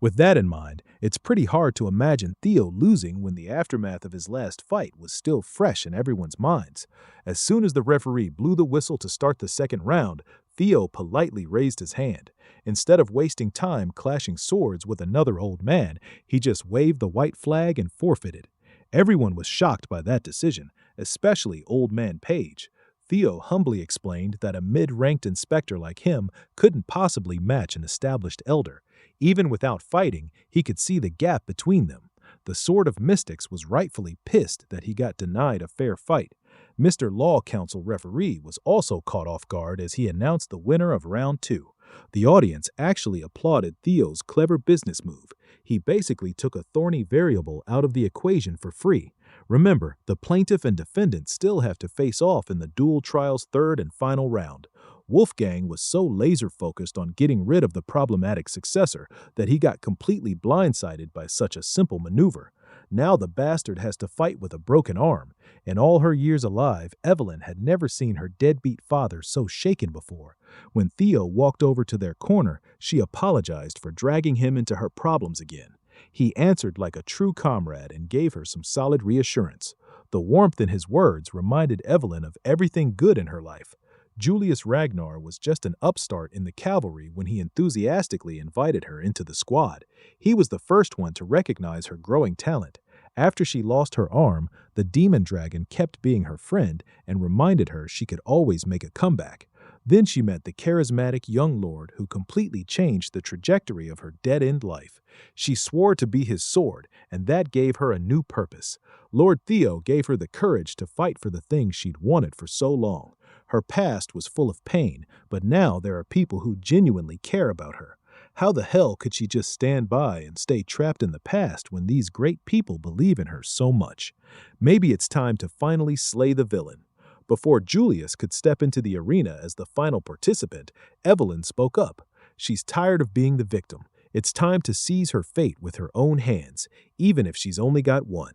With that in mind, it's pretty hard to imagine Theo losing when the aftermath of his last fight was still fresh in everyone's minds. As soon as the referee blew the whistle to start the second round, Theo politely raised his hand. Instead of wasting time clashing swords with another old man, he just waved the white flag and forfeited. Everyone was shocked by that decision, especially Old Man Page. Theo humbly explained that a mid-ranked inspector like him couldn't possibly match an established elder. Even without fighting, he could see the gap between them. The Sword of Mystics was rightfully pissed that he got denied a fair fight. Mr. Law Council referee was also caught off guard as he announced the winner of round two. The audience actually applauded Theo's clever business move. He basically took a thorny variable out of the equation for free. Remember, the plaintiff and defendant still have to face off in the duel trial's third and final round. Wolfgang was so laser-focused on getting rid of the problematic successor that he got completely blindsided by such a simple maneuver. Now the bastard has to fight with a broken arm. In all her years alive, Evelyn had never seen her deadbeat father so shaken before. When Theo walked over to their corner, she apologized for dragging him into her problems again. He answered like a true comrade and gave her some solid reassurance. The warmth in his words reminded Evelyn of everything good in her life. Julius Ragnar was just an upstart in the cavalry when he enthusiastically invited her into the squad. He was the first one to recognize her growing talent. After she lost her arm, the demon dragon kept being her friend and reminded her she could always make a comeback. Then she met the charismatic young lord who completely changed the trajectory of her dead-end life. She swore to be his sword, and that gave her a new purpose. Lord Theo gave her the courage to fight for the things she'd wanted for so long. Her past was full of pain, but now there are people who genuinely care about her. How the hell could she just stand by and stay trapped in the past when these great people believe in her so much? Maybe it's time to finally slay the villain. Before Julius could step into the arena as the final participant, Evelyn spoke up. She's tired of being the victim. It's time to seize her fate with her own hands, even if she's only got one.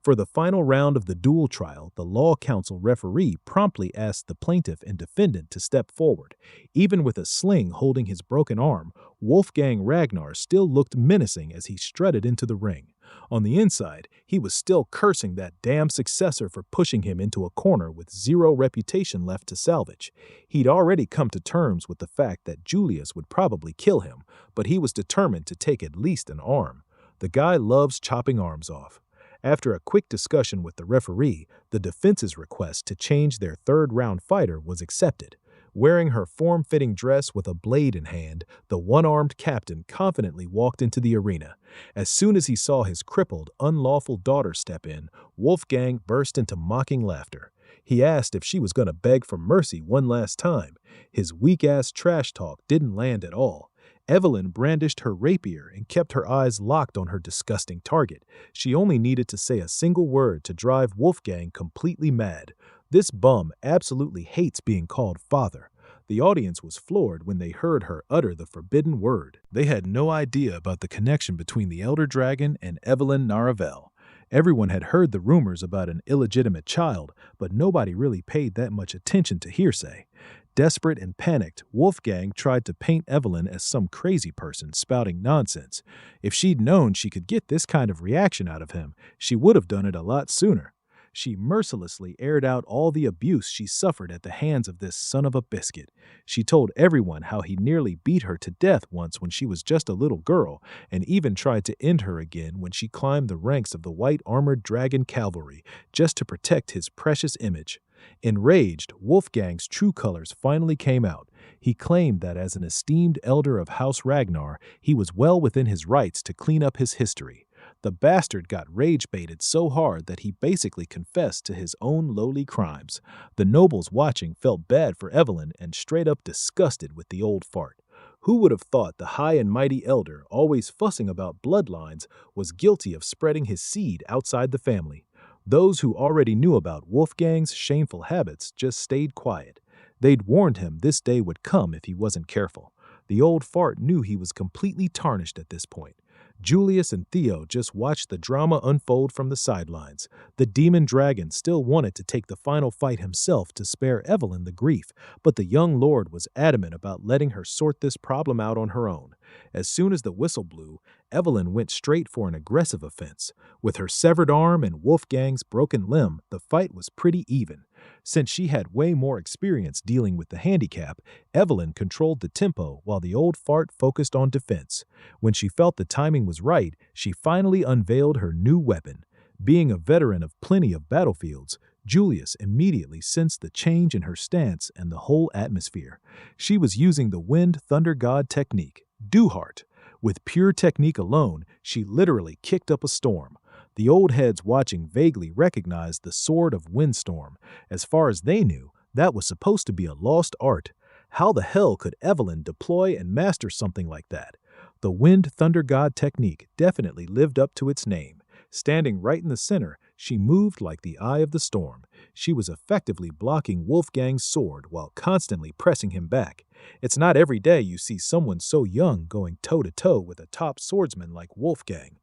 For the final round of the duel trial, the Law Council referee promptly asked the plaintiff and defendant to step forward. Even with a sling holding his broken arm, Wolfgang Ragnar still looked menacing as he strutted into the ring. On the inside, he was still cursing that damn successor for pushing him into a corner with zero reputation left to salvage. He'd already come to terms with the fact that Julius would probably kill him, but he was determined to take at least an arm. The guy loves chopping arms off. After a quick discussion with the referee, the defense's request to change their third-round fighter was accepted. Wearing her form-fitting dress with a blade in hand, the one-armed captain confidently walked into the arena. As soon as he saw his crippled, unlawful daughter step in, Wolfgang burst into mocking laughter. He asked if she was going to beg for mercy one last time. His weak-ass trash talk didn't land at all. Evelyn brandished her rapier and kept her eyes locked on her disgusting target. She only needed to say a single word to drive Wolfgang completely mad. This bum absolutely hates being called father. The audience was floored when they heard her utter the forbidden word. They had no idea about the connection between the elder dragon and Evelyn Naravel. Everyone had heard the rumors about an illegitimate child, but nobody really paid that much attention to hearsay. Desperate and panicked, Wolfgang tried to paint Evelyn as some crazy person spouting nonsense. If she'd known she could get this kind of reaction out of him, she would have done it a lot sooner. She mercilessly aired out all the abuse she suffered at the hands of this son of a biscuit. She told everyone how he nearly beat her to death once when she was just a little girl, and even tried to end her again when she climbed the ranks of the white-armored dragon cavalry just to protect his precious image. Enraged, Wolfgang's true colors finally came out. He claimed that as an esteemed elder of House Ragnar, he was well within his rights to clean up his history. The bastard got rage-baited so hard that he basically confessed to his own lowly crimes. The nobles watching felt bad for Evelyn and straight up disgusted with the old fart. Who would have thought the high and mighty elder, always fussing about bloodlines, was guilty of spreading his seed outside the family? Those who already knew about Wolfgang's shameful habits just stayed quiet. They'd warned him this day would come if he wasn't careful. The old fart knew he was completely tarnished at this point. Julius and Theo just watched the drama unfold from the sidelines. The demon dragon still wanted to take the final fight himself to spare Evelyn the grief, but the young lord was adamant about letting her sort this problem out on her own. As soon as the whistle blew, Evelyn went straight for an aggressive offense. With her severed arm and Wolfgang's broken limb, the fight was pretty even. Since she had way more experience dealing with the handicap, Evelyn controlled the tempo while the old fart focused on defense. When she felt the timing was right, she finally unveiled her new weapon. Being a veteran of plenty of battlefields, Julius immediately sensed the change in her stance and the whole atmosphere. She was using the Wind Thunder God technique, Duhart. With pure technique alone, she literally kicked up a storm. The old heads watching vaguely recognized the Sword of Windstorm. As far as they knew, that was supposed to be a lost art. How the hell could Evelyn deploy and master something like that? The Wind Thunder God technique definitely lived up to its name. Standing right in the center, she moved like the eye of the storm. She was effectively blocking Wolfgang's sword while constantly pressing him back. It's not every day you see someone so young going toe-to-toe with a top swordsman like Wolfgang.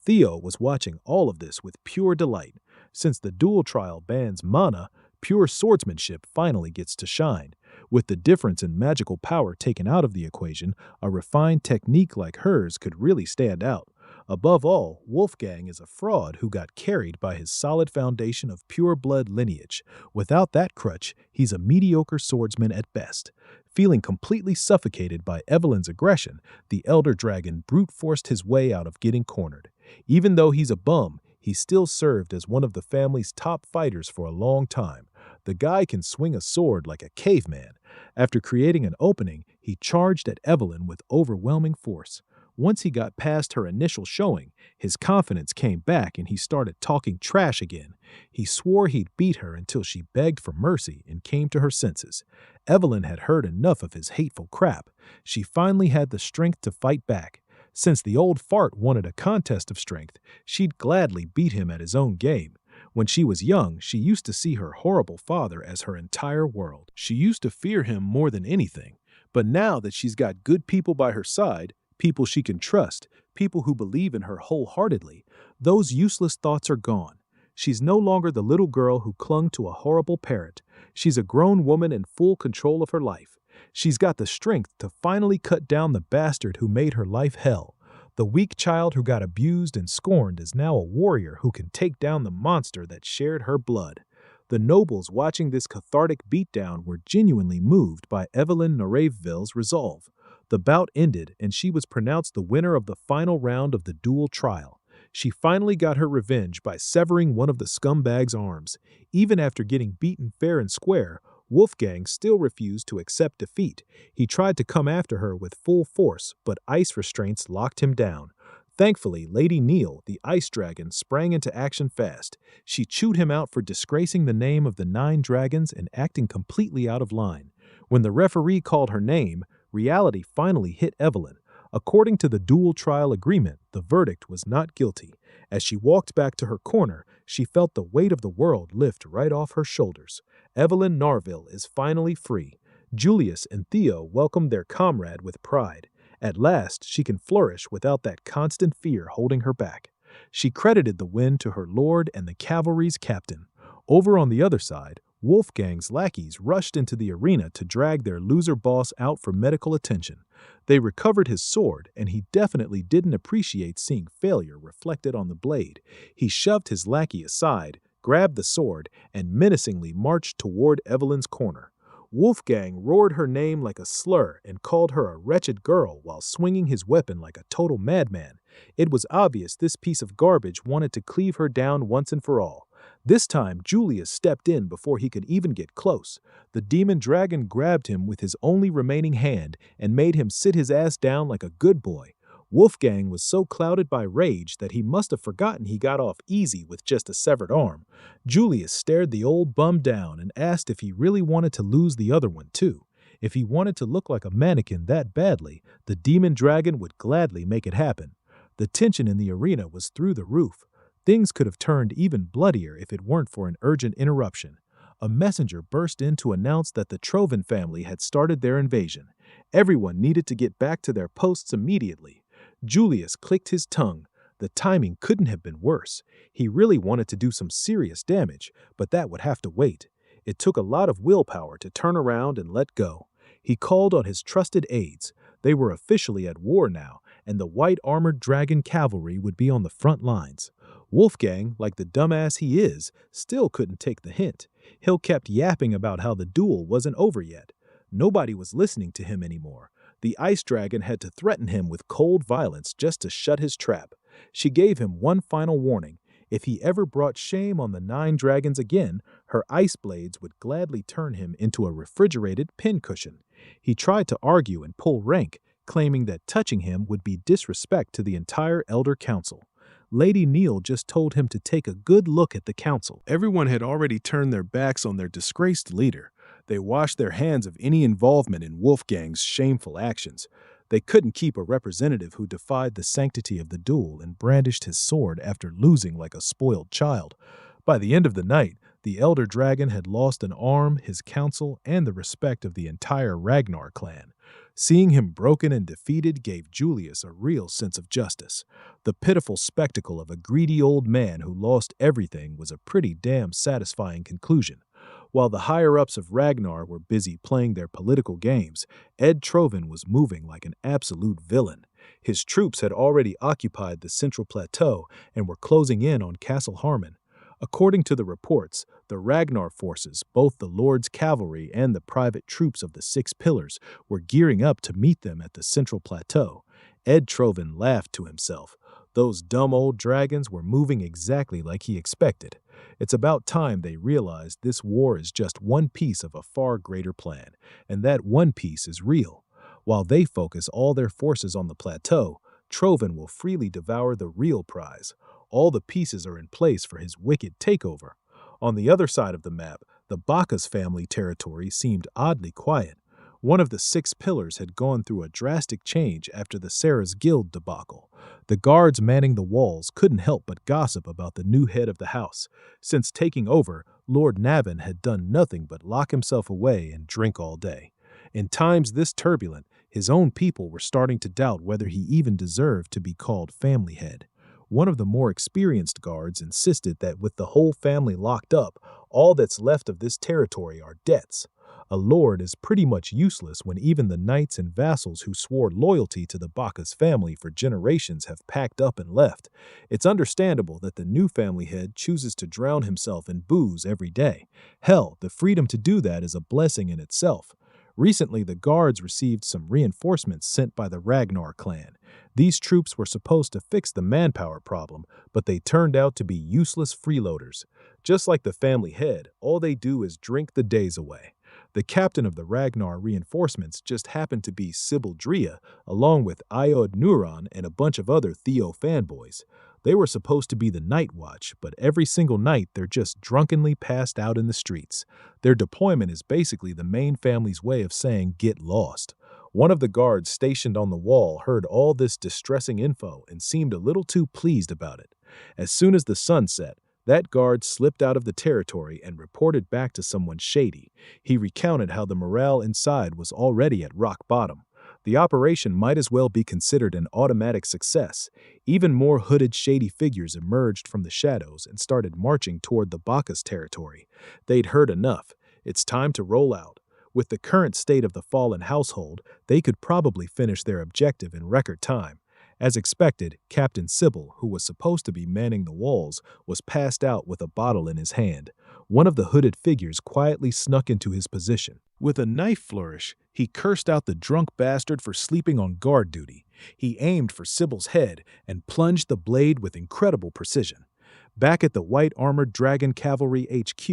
Theo was watching all of this with pure delight. Since the duel trial bans mana, pure swordsmanship finally gets to shine. With the difference in magical power taken out of the equation, a refined technique like hers could really stand out. Above all, Wolfgang is a fraud who got carried by his solid foundation of pure blood lineage. Without that crutch, he's a mediocre swordsman at best. Feeling completely suffocated by Evelyn's aggression, the elder dragon brute forced his way out of getting cornered. Even though he's a bum, he still served as one of the family's top fighters for a long time. The guy can swing a sword like a caveman. After creating an opening, he charged at Evelyn with overwhelming force. Once he got past her initial showing, his confidence came back and he started talking trash again. He swore he'd beat her until she begged for mercy and came to her senses. Evelyn had heard enough of his hateful crap. She finally had the strength to fight back. Since the old fart wanted a contest of strength, she'd gladly beat him at his own game. When she was young, she used to see her horrible father as her entire world. She used to fear him more than anything. But now that she's got good people by her side, people she can trust, people who believe in her wholeheartedly, those useless thoughts are gone. She's no longer the little girl who clung to a horrible parent. She's a grown woman in full control of her life. She's got the strength to finally cut down the bastard who made her life hell. The weak child who got abused and scorned is now a warrior who can take down the monster that shared her blood. The nobles watching this cathartic beatdown were genuinely moved by Evelyn Noreville's resolve. The bout ended and she was pronounced the winner of the final round of the duel trial. She finally got her revenge by severing one of the scumbag's arms. Even after getting beaten fair and square, Wolfgang still refused to accept defeat. He tried to come after her with full force, but ice restraints locked him down. Thankfully, Lady Neil, the ice dragon, sprang into action fast. She chewed him out for disgracing the name of the 9 dragons and acting completely out of line. When the referee called her name, reality finally hit Evelyn. According to the dual trial agreement, the verdict was not guilty. As she walked back to her corner, she felt the weight of the world lift right off her shoulders. Evelyn Narville is finally free. Julius and Theo welcomed their comrade with pride. At last, she can flourish without that constant fear holding her back. She credited the win to her lord and the cavalry's captain. Over on the other side, Wolfgang's lackeys rushed into the arena to drag their loser boss out for medical attention. They recovered his sword, and he definitely didn't appreciate seeing failure reflected on the blade. He shoved his lackey aside, grabbed the sword, and menacingly marched toward Evelyn's corner. Wolfgang roared her name like a slur and called her a wretched girl while swinging his weapon like a total madman. It was obvious this piece of garbage wanted to cleave her down once and for all. This time, Julius stepped in before he could even get close. The demon dragon grabbed him with his only remaining hand and made him sit his ass down like a good boy. Wolfgang was so clouded by rage that he must have forgotten he got off easy with just a severed arm. Julius stared the old bum down and asked if he really wanted to lose the other one too. If he wanted to look like a mannequin that badly, the demon dragon would gladly make it happen. The tension in the arena was through the roof. Things could have turned even bloodier if it weren't for an urgent interruption. A messenger burst in to announce that the Troven family had started their invasion. Everyone needed to get back to their posts immediately. Julius clicked his tongue. The timing couldn't have been worse. He really wanted to do some serious damage, but that would have to wait. It took a lot of willpower to turn around and let go. He called on his trusted aides. They were officially at war now, and the white-armored dragon cavalry would be on the front lines. Wolfgang, like the dumbass he is, still couldn't take the hint. He kept yapping about how the duel wasn't over yet. Nobody was listening to him anymore. The ice dragon had to threaten him with cold violence just to shut his trap. She gave him one final warning. If he ever brought shame on the 9 dragons again, her ice blades would gladly turn him into a refrigerated pincushion. He tried to argue and pull rank, claiming that touching him would be disrespect to the entire Elder Council. Lady Neil just told him to take a good look at the council. Everyone had already turned their backs on their disgraced leader. They washed their hands of any involvement in Wolfgang's shameful actions. They couldn't keep a representative who defied the sanctity of the duel and brandished his sword after losing like a spoiled child. By the end of the night, the Elder Dragon had lost an arm, his council, and the respect of the entire Ragnar clan. Seeing him broken and defeated gave Julius a real sense of justice. The pitiful spectacle of a greedy old man who lost everything was a pretty damn satisfying conclusion. While the higher-ups of Ragnar were busy playing their political games, Ed Troven was moving like an absolute villain. His troops had already occupied the central plateau and were closing in on Castle Harmon. According to the reports, the Ragnar forces, both the Lord's cavalry and the private troops of the 6 Pillars, were gearing up to meet them at the central plateau. Ed Troven laughed to himself. Those dumb old dragons were moving exactly like he expected. It's about time they realized this war is just one piece of a far greater plan, and that one piece is real. While they focus all their forces on the plateau, Troven will freely devour the real prize. All the pieces are in place for his wicked takeover. On the other side of the map, the Bacchus family territory seemed oddly quiet. One of the 6 Pillars had gone through a drastic change after the Sarah's Guild debacle. The guards manning the walls couldn't help but gossip about the new head of the house. Since taking over, Lord Navin had done nothing but lock himself away and drink all day. In times this turbulent, his own people were starting to doubt whether he even deserved to be called family head. One of the more experienced guards insisted that with the whole family locked up, all that's left of this territory are debts. A lord is pretty much useless when even the knights and vassals who swore loyalty to the Bacchus family for generations have packed up and left. It's understandable that the new family head chooses to drown himself in booze every day. Hell, the freedom to do that is a blessing in itself. Recently, the guards received some reinforcements sent by the Ragnar clan. These troops were supposed to fix the manpower problem, but they turned out to be useless freeloaders. Just like the family head, all they do is drink the days away. The captain of the Ragnar reinforcements just happened to be Sybil Drea, along with Iod Neuron and a bunch of other Theo fanboys. They were supposed to be the night watch, but every single night they're just drunkenly passed out in the streets. Their deployment is basically the main family's way of saying get lost. One of the guards stationed on the wall heard all this distressing info and seemed a little too pleased about it. As soon as the sun set, that guard slipped out of the territory and reported back to someone shady. He recounted how the morale inside was already at rock bottom. The operation might as well be considered an automatic success. Even more hooded shady figures emerged from the shadows and started marching toward the Bacchus territory. They'd heard enough. It's time to roll out. With the current state of the fallen household, they could probably finish their objective in record time. As expected, Captain Sybil, who was supposed to be manning the walls, was passed out with a bottle in his hand. One of the hooded figures quietly snuck into his position. With a knife flourish, he cursed out the drunk bastard for sleeping on guard duty. He aimed for Sybil's head and plunged the blade with incredible precision. Back at the White Armored Dragon Cavalry HQ,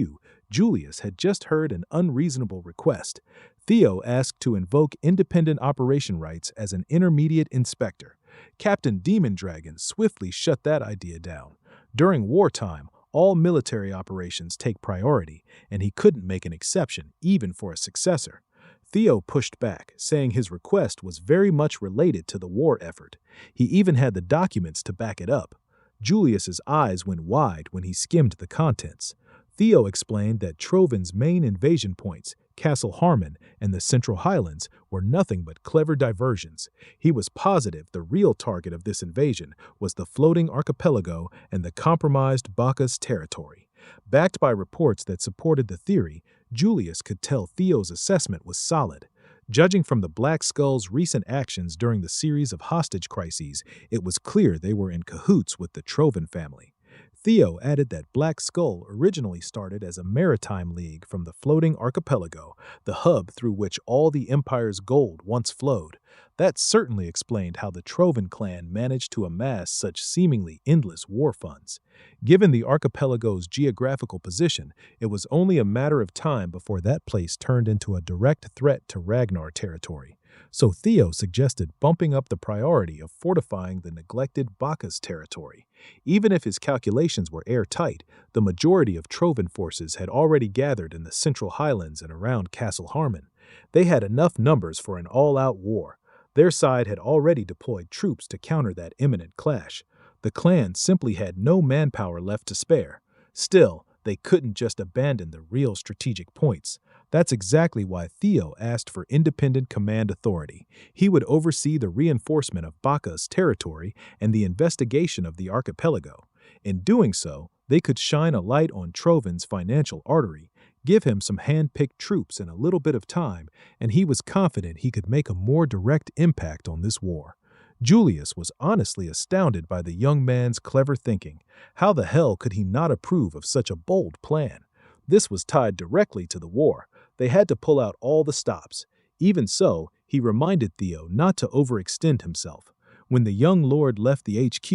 Julius had just heard an unreasonable request. Theo asked to invoke independent operation rights as an intermediate inspector. Captain Demon Dragon swiftly shut that idea down. During wartime, all military operations take priority, and he couldn't make an exception, even for a successor. Theo pushed back, saying his request was very much related to the war effort. He even had the documents to back it up. Julius's eyes went wide when he skimmed the contents. Theo explained that Trovin's main invasion points, Castle Harmon and the Central Highlands, were nothing but clever diversions. He was positive the real target of this invasion was the floating archipelago and the compromised Bacchus territory. Backed by reports that supported the theory, Julius could tell Theo's assessment was solid. Judging from the Black Skull's recent actions during the series of hostage crises, it was clear they were in cahoots with the Trovin family. Theo added that Black Skull originally started as a maritime league from the floating archipelago, the hub through which all the Empire's gold once flowed. That certainly explained how the Trovin clan managed to amass such seemingly endless war funds. Given the archipelago's geographical position, it was only a matter of time before that place turned into a direct threat to Ragnar territory. So Theo suggested bumping up the priority of fortifying the neglected Bacchus territory. Even if his calculations were airtight, the majority of Trovin forces had already gathered in the Central Highlands and around Castle Harmon. They had enough numbers for an all-out war. Their side had already deployed troops to counter that imminent clash. The clan simply had no manpower left to spare. Still, they couldn't just abandon the real strategic points. That's exactly why Theo asked for independent command authority. He would oversee the reinforcement of Bacchus territory and the investigation of the archipelago. In doing so, they could shine a light on Trovin's financial artery, give him some hand-picked troops and a little bit of time, and he was confident he could make a more direct impact on this war. Julius was honestly astounded by the young man's clever thinking. How the hell could he not approve of such a bold plan? This was tied directly to the war. They had to pull out all the stops. Even so, he reminded Theo not to overextend himself. When the young lord left the HQ,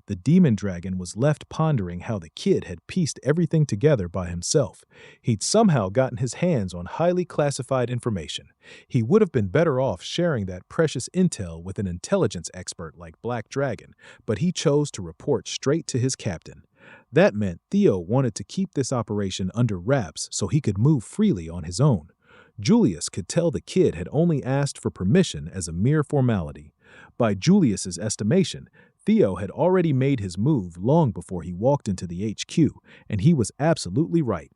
the demon dragon was left pondering how the kid had pieced everything together by himself. He'd somehow gotten his hands on highly classified information. He would have been better off sharing that precious intel with an intelligence expert like Black Dragon, but he chose to report straight to his captain. That meant Theo wanted to keep this operation under wraps so he could move freely on his own. Julius could tell the kid had only asked for permission as a mere formality. By Julius's estimation, Theo had already made his move long before he walked into the HQ, and he was absolutely right.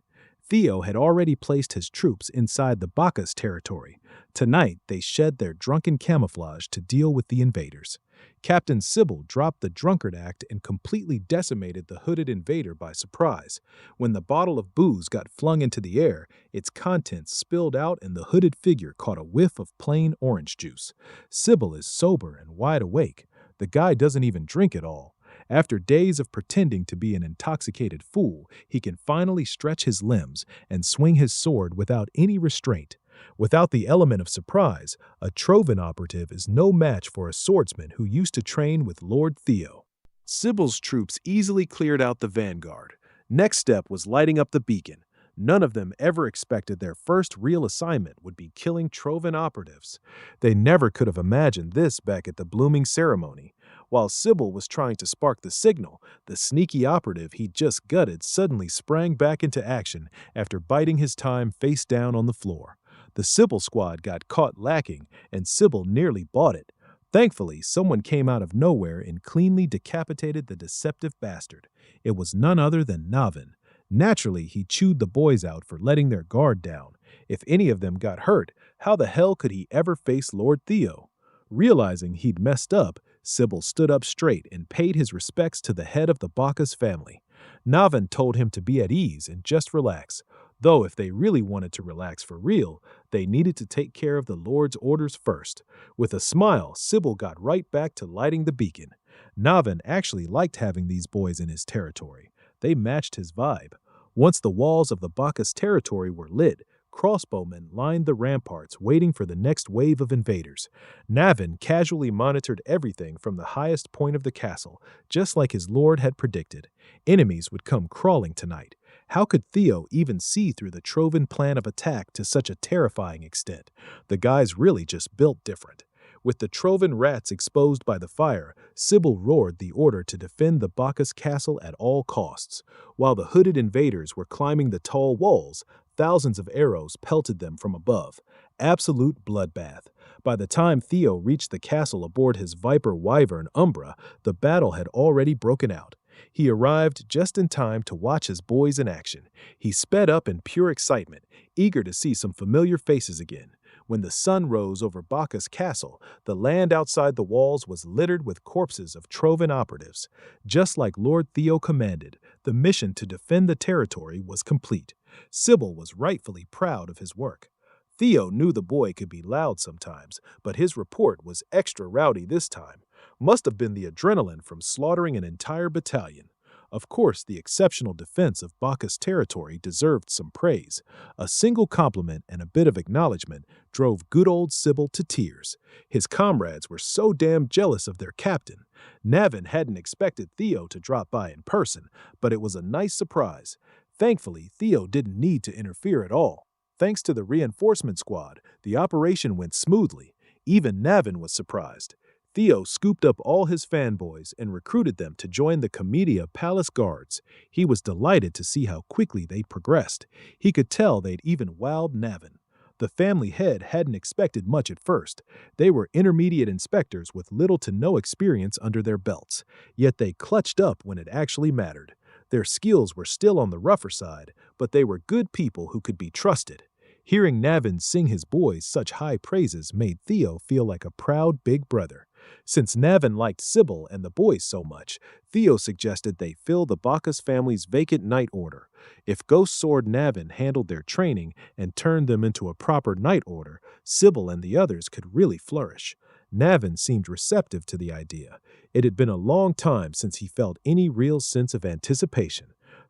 Theo had already placed his troops inside the Bacchus territory. Tonight, they shed their drunken camouflage to deal with the invaders. Captain Sybil dropped the drunkard act and completely decimated the hooded invader by surprise. When the bottle of booze got flung into the air, its contents spilled out and the hooded figure caught a whiff of plain orange juice. Sybil is sober and wide awake. The guy doesn't even drink at all. After days of pretending to be an intoxicated fool, he can finally stretch his limbs and swing his sword without any restraint. Without the element of surprise, a Trovin operative is no match for a swordsman who used to train with Lord Theo. Sybil's troops easily cleared out the vanguard. Next step was lighting up the beacon. None of them ever expected their first real assignment would be killing Trovan operatives. They never could have imagined this back at the blooming ceremony. While Sybil was trying to spark the signal, the sneaky operative he'd just gutted suddenly sprang back into action after biding his time face down on the floor. The Sybil squad got caught lacking, and Sybil nearly bought it. Thankfully, someone came out of nowhere and cleanly decapitated the deceptive bastard. It was none other than Navin. Naturally, he chewed the boys out for letting their guard down. If any of them got hurt, how the hell could he ever face Lord Theo? Realizing he'd messed up, Sybil stood up straight and paid his respects to the head of the Bacchus family. Navin told him to be at ease and just relax. Though if they really wanted to relax for real, they needed to take care of the Lord's orders first. With a smile, Sybil got right back to lighting the beacon. Navin actually liked having these boys in his territory. They matched his vibe. Once the walls of the Bacchus territory were lit, crossbowmen lined the ramparts waiting for the next wave of invaders. Navin casually monitored everything from the highest point of the castle, just like his lord had predicted. Enemies would come crawling tonight. How could Theo even see through the Trovan plan of attack to such a terrifying extent? The guy's really just built different. With the Trovan rats exposed by the fire, Sybil roared the order to defend the Bacchus castle at all costs. While the hooded invaders were climbing the tall walls, thousands of arrows pelted them from above. Absolute bloodbath. By the time Theo reached the castle aboard his Viper Wyvern Umbra, the battle had already broken out. He arrived just in time to watch his boys in action. He sped up in pure excitement, eager to see some familiar faces again. When the sun rose over Bacchus Castle, the land outside the walls was littered with corpses of Trovan operatives. Just like Lord Theo commanded, the mission to defend the territory was complete. Sybil was rightfully proud of his work. Theo knew the boy could be loud sometimes, but his report was extra rowdy this time. Must have been the adrenaline from slaughtering an entire battalion. Of course, the exceptional defense of Bacchus territory deserved some praise. A single compliment and a bit of acknowledgement drove good old Sybil to tears. His comrades were so damn jealous of their captain. Navin hadn't expected Theo to drop by in person, but it was a nice surprise. Thankfully, Theo didn't need to interfere at all. Thanks to the reinforcement squad, the operation went smoothly. Even Navin was surprised. Theo scooped up all his fanboys and recruited them to join the Comedia Palace Guards. He was delighted to see how quickly they'd progressed. He could tell they'd even wowed Navin. The family head hadn't expected much at first. They were intermediate inspectors with little to no experience under their belts, yet they clutched up when it actually mattered. Their skills were still on the rougher side, but they were good people who could be trusted. Hearing Navin sing his boys such high praises made Theo feel like a proud big brother. Since Navin liked Sybil and the boys so much, Theo suggested they fill the Bacchus family's vacant night order. If Ghost Sword Navin handled their training and turned them into a proper night order, Sybil and the others could really flourish. Navin seemed receptive to the idea. It had been a long time since he felt any real sense of anticipation.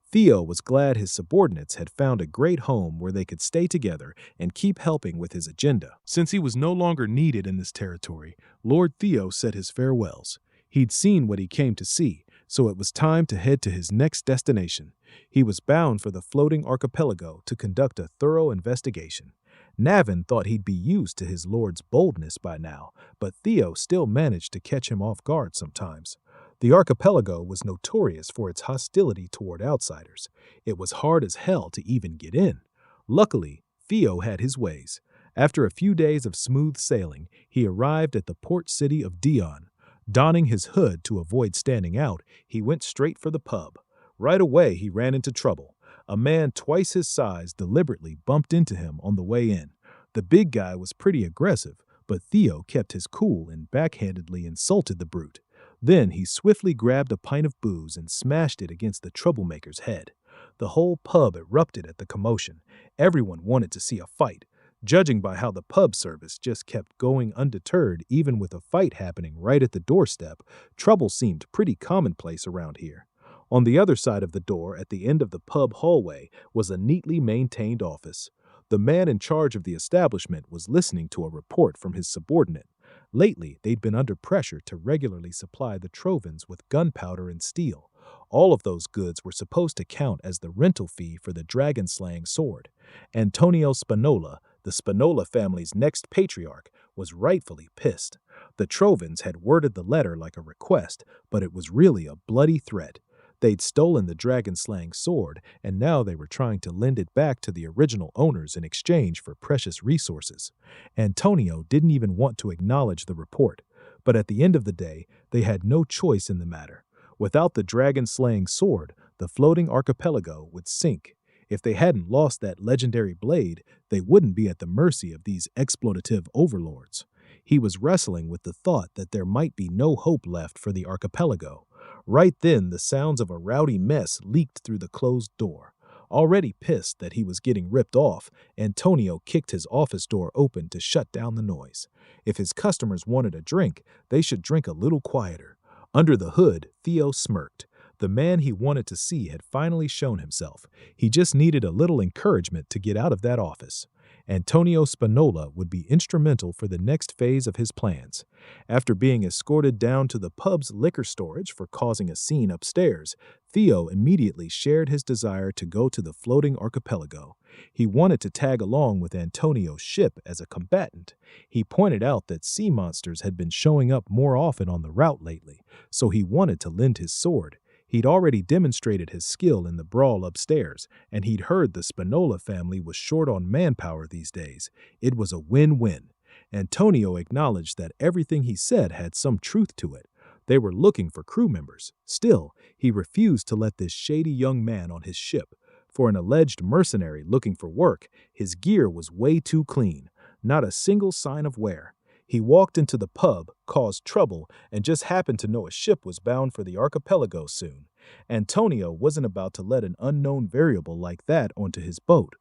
Theo was glad his subordinates had found a great home where they could stay together and keep helping with his agenda. Since he was no longer needed in this territory, Lord Theo said his farewells. He'd seen what he came to see, so it was time to head to his next destination. He was bound for the floating archipelago to conduct a thorough investigation. Navin thought he'd be used to his lord's boldness by now, but Theo still managed to catch him off guard sometimes. The archipelago was notorious for its hostility toward outsiders. It was hard as hell to even get in. Luckily, Theo had his ways. After a few days of smooth sailing, he arrived at the port city of Dion. Donning his hood to avoid standing out, he went straight for the pub. Right away, he ran into trouble. A man twice his size deliberately bumped into him on the way in. The big guy was pretty aggressive, but Theo kept his cool and backhandedly insulted the brute. Then he swiftly grabbed a pint of booze and smashed it against the troublemaker's head. The whole pub erupted at the commotion. Everyone wanted to see a fight. Judging by how the pub service just kept going undeterred even with a fight happening right at the doorstep, trouble seemed pretty commonplace around here. On the other side of the door at the end of the pub hallway was a neatly maintained office. The man in charge of the establishment was listening to a report from his subordinate. Lately, they'd been under pressure to regularly supply the Trovans with gunpowder and steel. All of those goods were supposed to count as the rental fee for the dragon-slaying sword. Antonio Spinola, the Spinola family's next patriarch, was rightfully pissed. The Trovins had worded the letter like a request, but it was really a bloody threat. They'd stolen the dragon-slaying sword, and now they were trying to lend it back to the original owners in exchange for precious resources. Antonio didn't even want to acknowledge the report, but at the end of the day, they had no choice in the matter. Without the dragon-slaying sword, the floating archipelago would sink. If they hadn't lost that legendary blade, they wouldn't be at the mercy of these exploitative overlords. He was wrestling with the thought that there might be no hope left for the archipelago. Right then, the sounds of a rowdy mess leaked through the closed door. Already pissed that he was getting ripped off, Antonio kicked his office door open to shut down the noise. If his customers wanted a drink, they should drink a little quieter. Under the hood, Theo smirked. The man he wanted to see had finally shown himself. He just needed a little encouragement to get out of that office. Antonio Spinola would be instrumental for the next phase of his plans. After being escorted down to the pub's liquor storage for causing a scene upstairs, Theo immediately shared his desire to go to the floating archipelago. He wanted to tag along with Antonio's ship as a combatant. He pointed out that sea monsters had been showing up more often on the route lately, so he wanted to lend his sword. He'd already demonstrated his skill in the brawl upstairs, and he'd heard the Spinola family was short on manpower these days. It was a win-win. Antonio acknowledged that everything he said had some truth to it. They were looking for crew members. Still, he refused to let this shady young man on his ship. For an alleged mercenary looking for work, his gear was way too clean. Not a single sign of wear. He walked into the pub, caused trouble, and just happened to know a ship was bound for the archipelago soon. Antonio wasn't about to let an unknown variable like that onto his boat.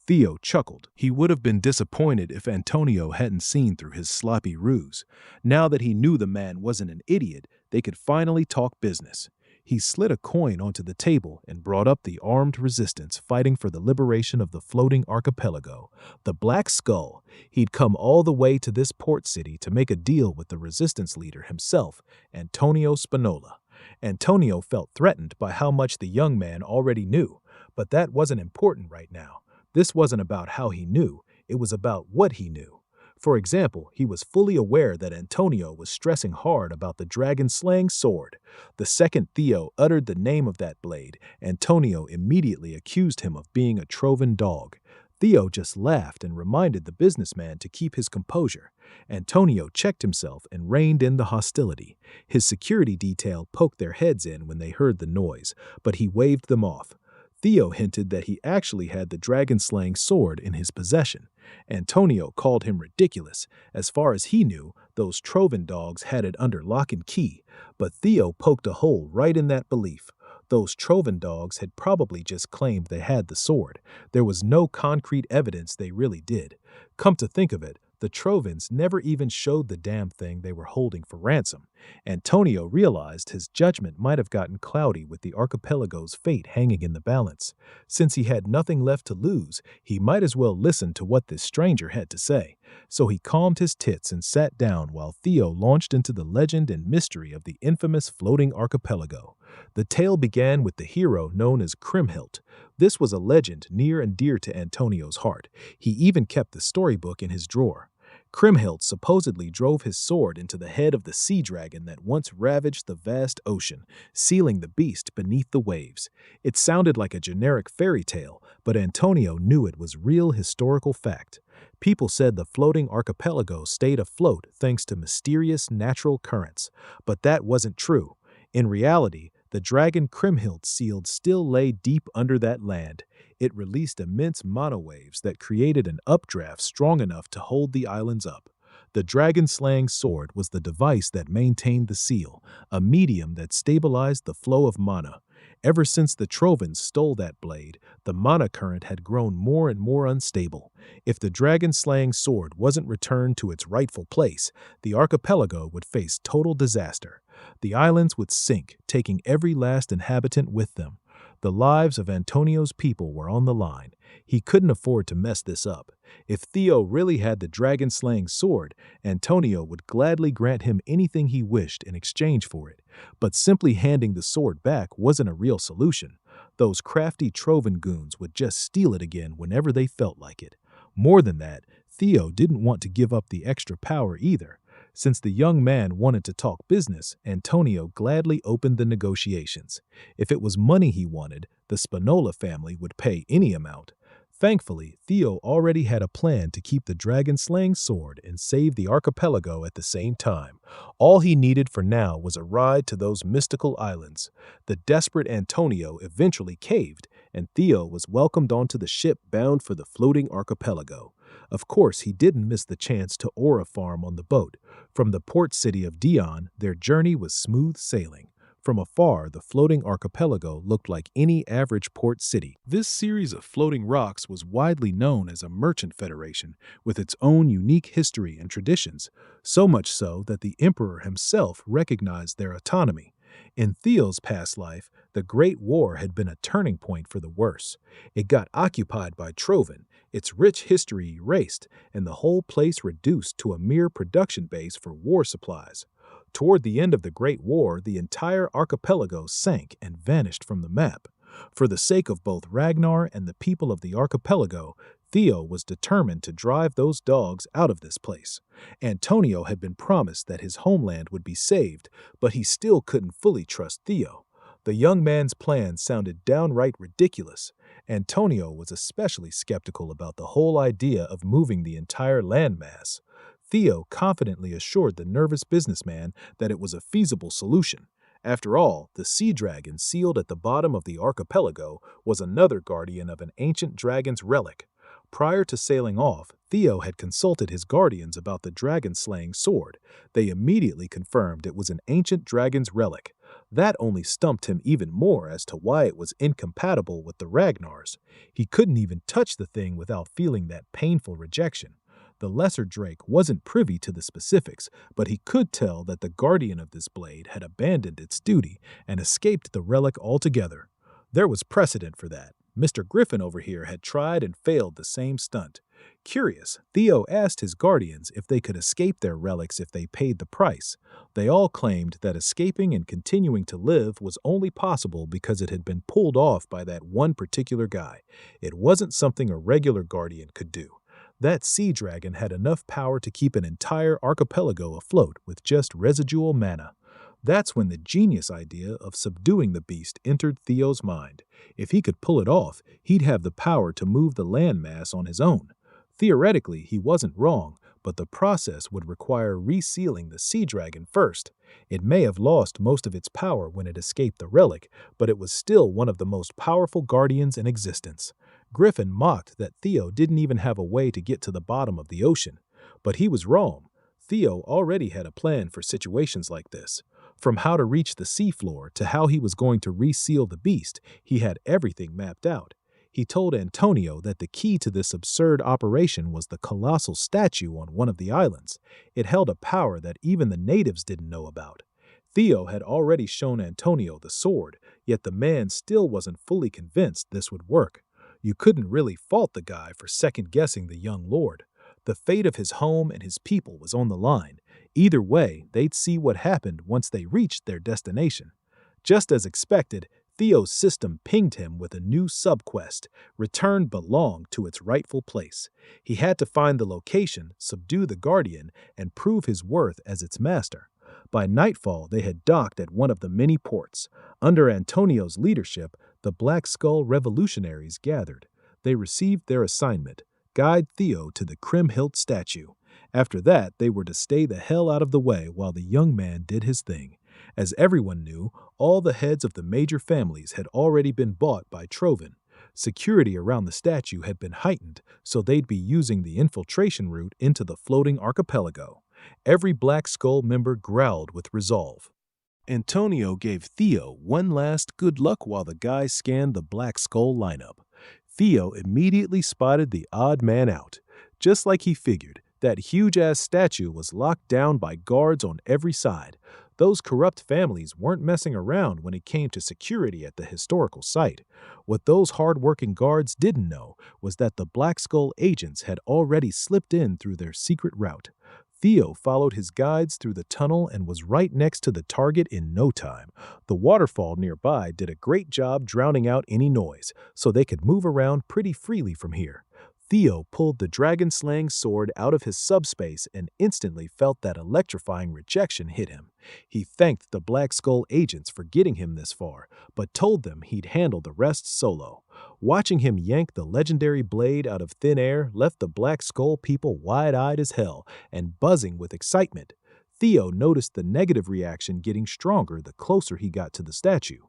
Theo chuckled. He would have been disappointed if Antonio hadn't seen through his sloppy ruse. Now that he knew the man wasn't an idiot, they could finally talk business. He slid a coin onto the table and brought up the armed resistance fighting for the liberation of the floating archipelago. The Black Skull. He'd come all the way to this port city to make a deal with the resistance leader himself, Antonio Spinola. Antonio felt threatened by how much the young man already knew, but that wasn't important right now. This wasn't about how he knew, it was about what he knew. For example, he was fully aware that Antonio was stressing hard about the dragon-slaying sword. The second Theo uttered the name of that blade, Antonio immediately accused him of being a Trovan dog. Theo just laughed and reminded the businessman to keep his composure. Antonio checked himself and reined in the hostility. His security detail poked their heads in when they heard the noise, but he waved them off. Theo hinted that he actually had the dragon-slaying sword in his possession. Antonio called him ridiculous. As far as he knew, those Trovan dogs had it under lock and key, but Theo poked a hole right in that belief. Those Trovan dogs had probably just claimed they had the sword. There was no concrete evidence they really did. Come to think of it, the Trovins never even showed the damn thing they were holding for ransom. Antonio realized his judgment might have gotten cloudy with the archipelago's fate hanging in the balance. Since he had nothing left to lose, he might as well listen to what this stranger had to say. So he calmed his tits and sat down while Theo launched into the legend and mystery of the infamous floating archipelago. The tale began with the hero known as Kriemhild. This was a legend near and dear to Antonio's heart. He even kept the storybook in his drawer. Kriemhild supposedly drove his sword into the head of the sea dragon that once ravaged the vast ocean, sealing the beast beneath the waves. It sounded like a generic fairy tale, but Antonio knew it was real historical fact. People said the floating archipelago stayed afloat thanks to mysterious natural currents, but that wasn't true. In reality, the dragon Kriemhild sealed still lay deep under that land. It released immense monowaves that created an updraft strong enough to hold the islands up. The dragon-slaying sword was the device that maintained the seal, a medium that stabilized the flow of mana. Ever since the Trovins stole that blade, the mana current had grown more and more unstable. If the dragon-slaying sword wasn't returned to its rightful place, the archipelago would face total disaster. The islands would sink, taking every last inhabitant with them. The lives of Antonio's people were on the line. He couldn't afford to mess this up. If Theo really had the dragon-slaying sword, Antonio would gladly grant him anything he wished in exchange for it. But simply handing the sword back wasn't a real solution. Those crafty Trovan goons would just steal it again whenever they felt like it. More than that, Theo didn't want to give up the extra power either. Since the young man wanted to talk business, Antonio gladly opened the negotiations. If it was money he wanted, the Spinola family would pay any amount. Thankfully, Theo already had a plan to keep the dragon-slaying sword and save the archipelago at the same time. All he needed for now was a ride to those mystical islands. The desperate Antonio eventually caved, and Theo was welcomed onto the ship bound for the floating archipelago. Of course, he didn't miss the chance to oar a farm on the boat. From the port city of Dion, their journey was smooth sailing. From afar, the floating archipelago looked like any average port city. This series of floating rocks was widely known as a merchant federation, with its own unique history and traditions, so much so that the emperor himself recognized their autonomy. In Theo's past life, the Great War had been a turning point for the worse. It got occupied by Trovan, its rich history erased, and the whole place reduced to a mere production base for war supplies. Toward the end of the Great War, the entire archipelago sank and vanished from the map. For the sake of both Ragnar and the people of the archipelago, Theo was determined to drive those dogs out of this place. Antonio had been promised that his homeland would be saved, but he still couldn't fully trust Theo. The young man's plan sounded downright ridiculous. Antonio was especially skeptical about the whole idea of moving the entire landmass. Theo confidently assured the nervous businessman that it was a feasible solution. After all, the sea dragon sealed at the bottom of the archipelago was another guardian of an ancient dragon's relic. Prior to sailing off, Theo had consulted his guardians about the dragon-slaying sword. They immediately confirmed it was an ancient dragon's relic. That only stumped him even more as to why it was incompatible with the Ragnar's. He couldn't even touch the thing without feeling that painful rejection. The lesser Drake wasn't privy to the specifics, but he could tell that the guardian of this blade had abandoned its duty and escaped the relic altogether. There was precedent for that. Mr. Griffin over here had tried and failed the same stunt. Curious, Theo asked his guardians if they could escape their relics if they paid the price. They all claimed that escaping and continuing to live was only possible because it had been pulled off by that one particular guy. It wasn't something a regular guardian could do. That sea dragon had enough power to keep an entire archipelago afloat with just residual mana. That's when the genius idea of subduing the beast entered Theo's mind. If he could pull it off, he'd have the power to move the landmass on his own. Theoretically, he wasn't wrong, but the process would require resealing the sea dragon first. It may have lost most of its power when it escaped the relic, but it was still one of the most powerful guardians in existence. Griffin mocked that Theo didn't even have a way to get to the bottom of the ocean. But he was wrong. Theo already had a plan for situations like this. From how to reach the seafloor to how he was going to reseal the beast, he had everything mapped out. He told Antonio that the key to this absurd operation was the colossal statue on one of the islands. It held a power that even the natives didn't know about. Theo had already shown Antonio the sword, yet the man still wasn't fully convinced this would work. You couldn't really fault the guy for second-guessing the young lord. The fate of his home and his people was on the line. Either way, they'd see what happened once they reached their destination. Just as expected, Theo's system pinged him with a new subquest. Return belonged to its rightful place. He had to find the location, subdue the guardian, and prove his worth as its master. By nightfall, they had docked at one of the many ports. Under Antonio's leadership, the Black Skull revolutionaries gathered. They received their assignment: guide Theo to the Kriemhild statue. After that, they were to stay the hell out of the way while the young man did his thing. As everyone knew, all the heads of the major families had already been bought by Trovan. Security around the statue had been heightened, so they'd be using the infiltration route into the floating archipelago. Every Black Skull member growled with resolve. Antonio gave Theo one last good luck while the guys scanned the Black Skull lineup. Theo immediately spotted the odd man out. Just like he figured, that huge-ass statue was locked down by guards on every side. Those corrupt families weren't messing around when it came to security at the historical site. What those hard-working guards didn't know was that the Black Skull agents had already slipped in through their secret route. Theo followed his guides through the tunnel and was right next to the target in no time. The waterfall nearby did a great job drowning out any noise, so they could move around pretty freely from here. Theo pulled the dragon-slaying sword out of his subspace and instantly felt that electrifying rejection hit him. He thanked the Black Skull agents for getting him this far, but told them he'd handle the rest solo. Watching him yank the legendary blade out of thin air left the Black Skull people wide-eyed as hell and buzzing with excitement. Theo noticed the negative reaction getting stronger the closer he got to the statue.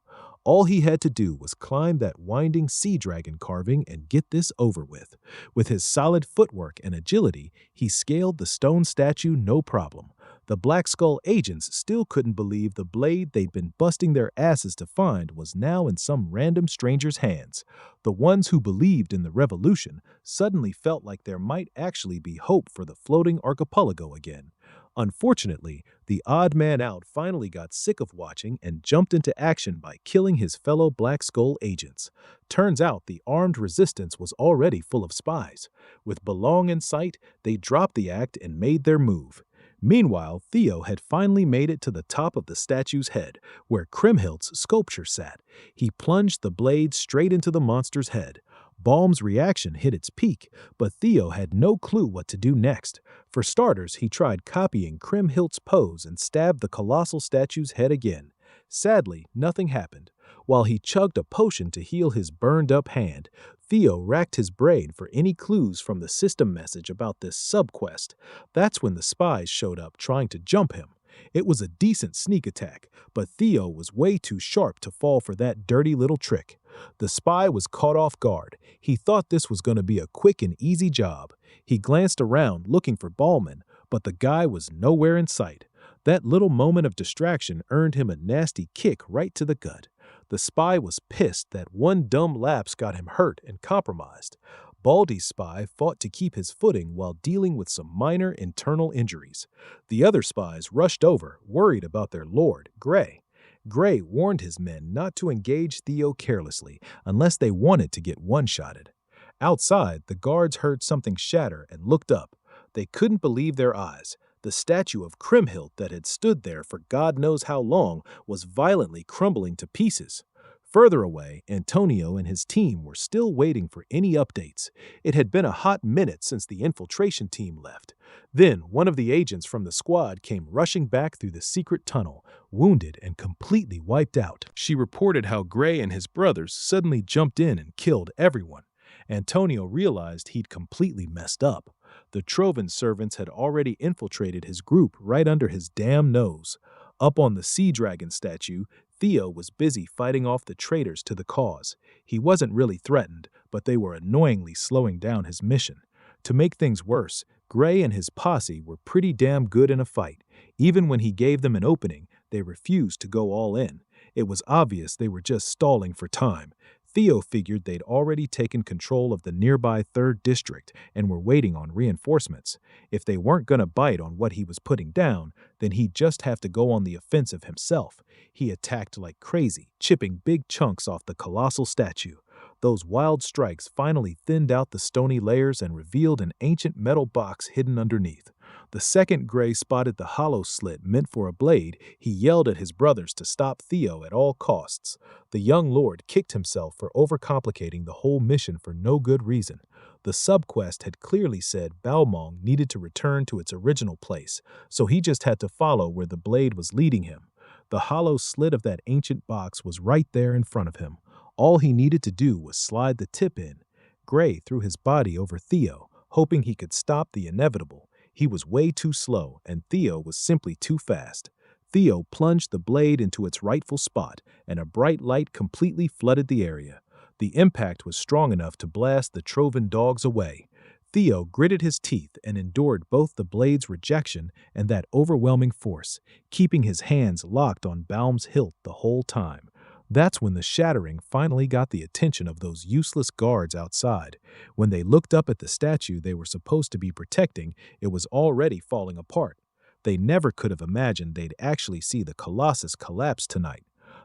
All he had to do was climb that winding sea dragon carving and get this over with. With his solid footwork and agility, he scaled the stone statue no problem. The Black Skull agents still couldn't believe the blade they'd been busting their asses to find was now in some random stranger's hands. The ones who believed in the revolution suddenly felt like there might actually be hope for the floating archipelago again. Unfortunately, the odd man out finally got sick of watching and jumped into action by killing his fellow Black Skull agents. Turns out the armed resistance was already full of spies. With Belong in sight, they dropped the act and made their move. Meanwhile, Theo had finally made it to the top of the statue's head, where Kriemhild's sculpture sat. He plunged the blade straight into the monster's head. Balm's reaction hit its peak, but Theo had no clue what to do next. For starters, he tried copying Kriemhild's pose and stabbed the colossal statue's head again. Sadly, nothing happened. While he chugged a potion to heal his burned-up hand, Theo racked his brain for any clues from the system message about this subquest. That's when the spies showed up trying to jump him. It was a decent sneak attack, but Theo was way too sharp to fall for that dirty little trick. The spy was caught off guard. He thought this was going to be a quick and easy job. He glanced around looking for Ballman, but the guy was nowhere in sight. That little moment of distraction earned him a nasty kick right to the gut. The spy was pissed that one dumb lapse got him hurt and compromised. Baldy's spy fought to keep his footing while dealing with some minor internal injuries. The other spies rushed over, worried about their lord, Gray. Gray warned his men not to engage Theo carelessly unless they wanted to get one-shotted. Outside, the guards heard something shatter and looked up. They couldn't believe their eyes. The statue of Kriemhild that had stood there for God knows how long was violently crumbling to pieces. Further away, Antonio and his team were still waiting for any updates. It had been a hot minute since the infiltration team left. Then, one of the agents from the squad came rushing back through the secret tunnel, wounded and completely wiped out. She reported how Gray and his brothers suddenly jumped in and killed everyone. Antonio realized he'd completely messed up. The Trovan servants had already infiltrated his group right under his damn nose. Up on the sea dragon statue, Theo was busy fighting off the traitors to the cause. He wasn't really threatened, but they were annoyingly slowing down his mission. To make things worse, Gray and his posse were pretty damn good in a fight. Even when he gave them an opening, they refused to go all in. It was obvious they were just stalling for time. Theo figured they'd already taken control of the nearby 3rd District and were waiting on reinforcements. If they weren't going to bite on what he was putting down, then he'd just have to go on the offensive himself. He attacked like crazy, chipping big chunks off the colossal statue. Those wild strikes finally thinned out the stony layers and revealed an ancient metal box hidden underneath. The second Gray spotted the hollow slit meant for a blade, he yelled at his brothers to stop Theo at all costs. The young lord kicked himself for overcomplicating the whole mission for no good reason. The subquest had clearly said Balmong needed to return to its original place, so he just had to follow where the blade was leading him. The hollow slit of that ancient box was right there in front of him. All he needed to do was slide the tip in. Gray threw his body over Theo, hoping he could stop the inevitable. He was way too slow, and Theo was simply too fast. Theo plunged the blade into its rightful spot, and a bright light completely flooded the area. The impact was strong enough to blast the Trovan dogs away. Theo gritted his teeth and endured both the blade's rejection and that overwhelming force, keeping his hands locked on Baum's hilt the whole time. That's when the shattering finally got the attention of those useless guards outside. When they looked up at the statue they were supposed to be protecting, it was already falling apart. They never could have imagined they'd actually see the Colossus collapse tonight.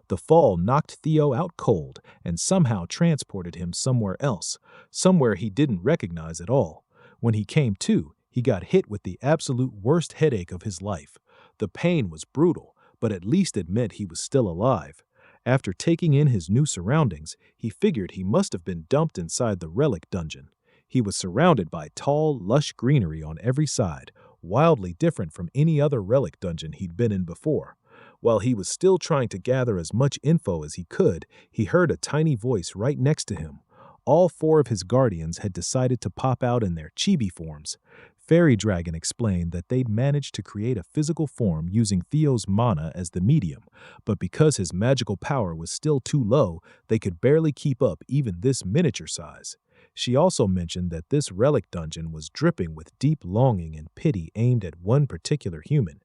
The fall knocked Theo out cold and somehow transported him somewhere else, somewhere he didn't recognize at all. When he came to, he got hit with the absolute worst headache of his life. The pain was brutal, but at least it meant he was still alive. After taking in his new surroundings, he figured he must have been dumped inside the relic dungeon. He was surrounded by tall, lush greenery on every side, wildly different from any other relic dungeon he'd been in before. While he was still trying to gather as much info as he could, he heard a tiny voice right next to him. All four of his guardians had decided to pop out in their chibi forms. Fairy Dragon explained that they'd managed to create a physical form using Theo's mana as the medium, but because his magical power was still too low, they could barely keep up even this miniature size. She also mentioned that this relic dungeon was dripping with deep longing and pity aimed at one particular human.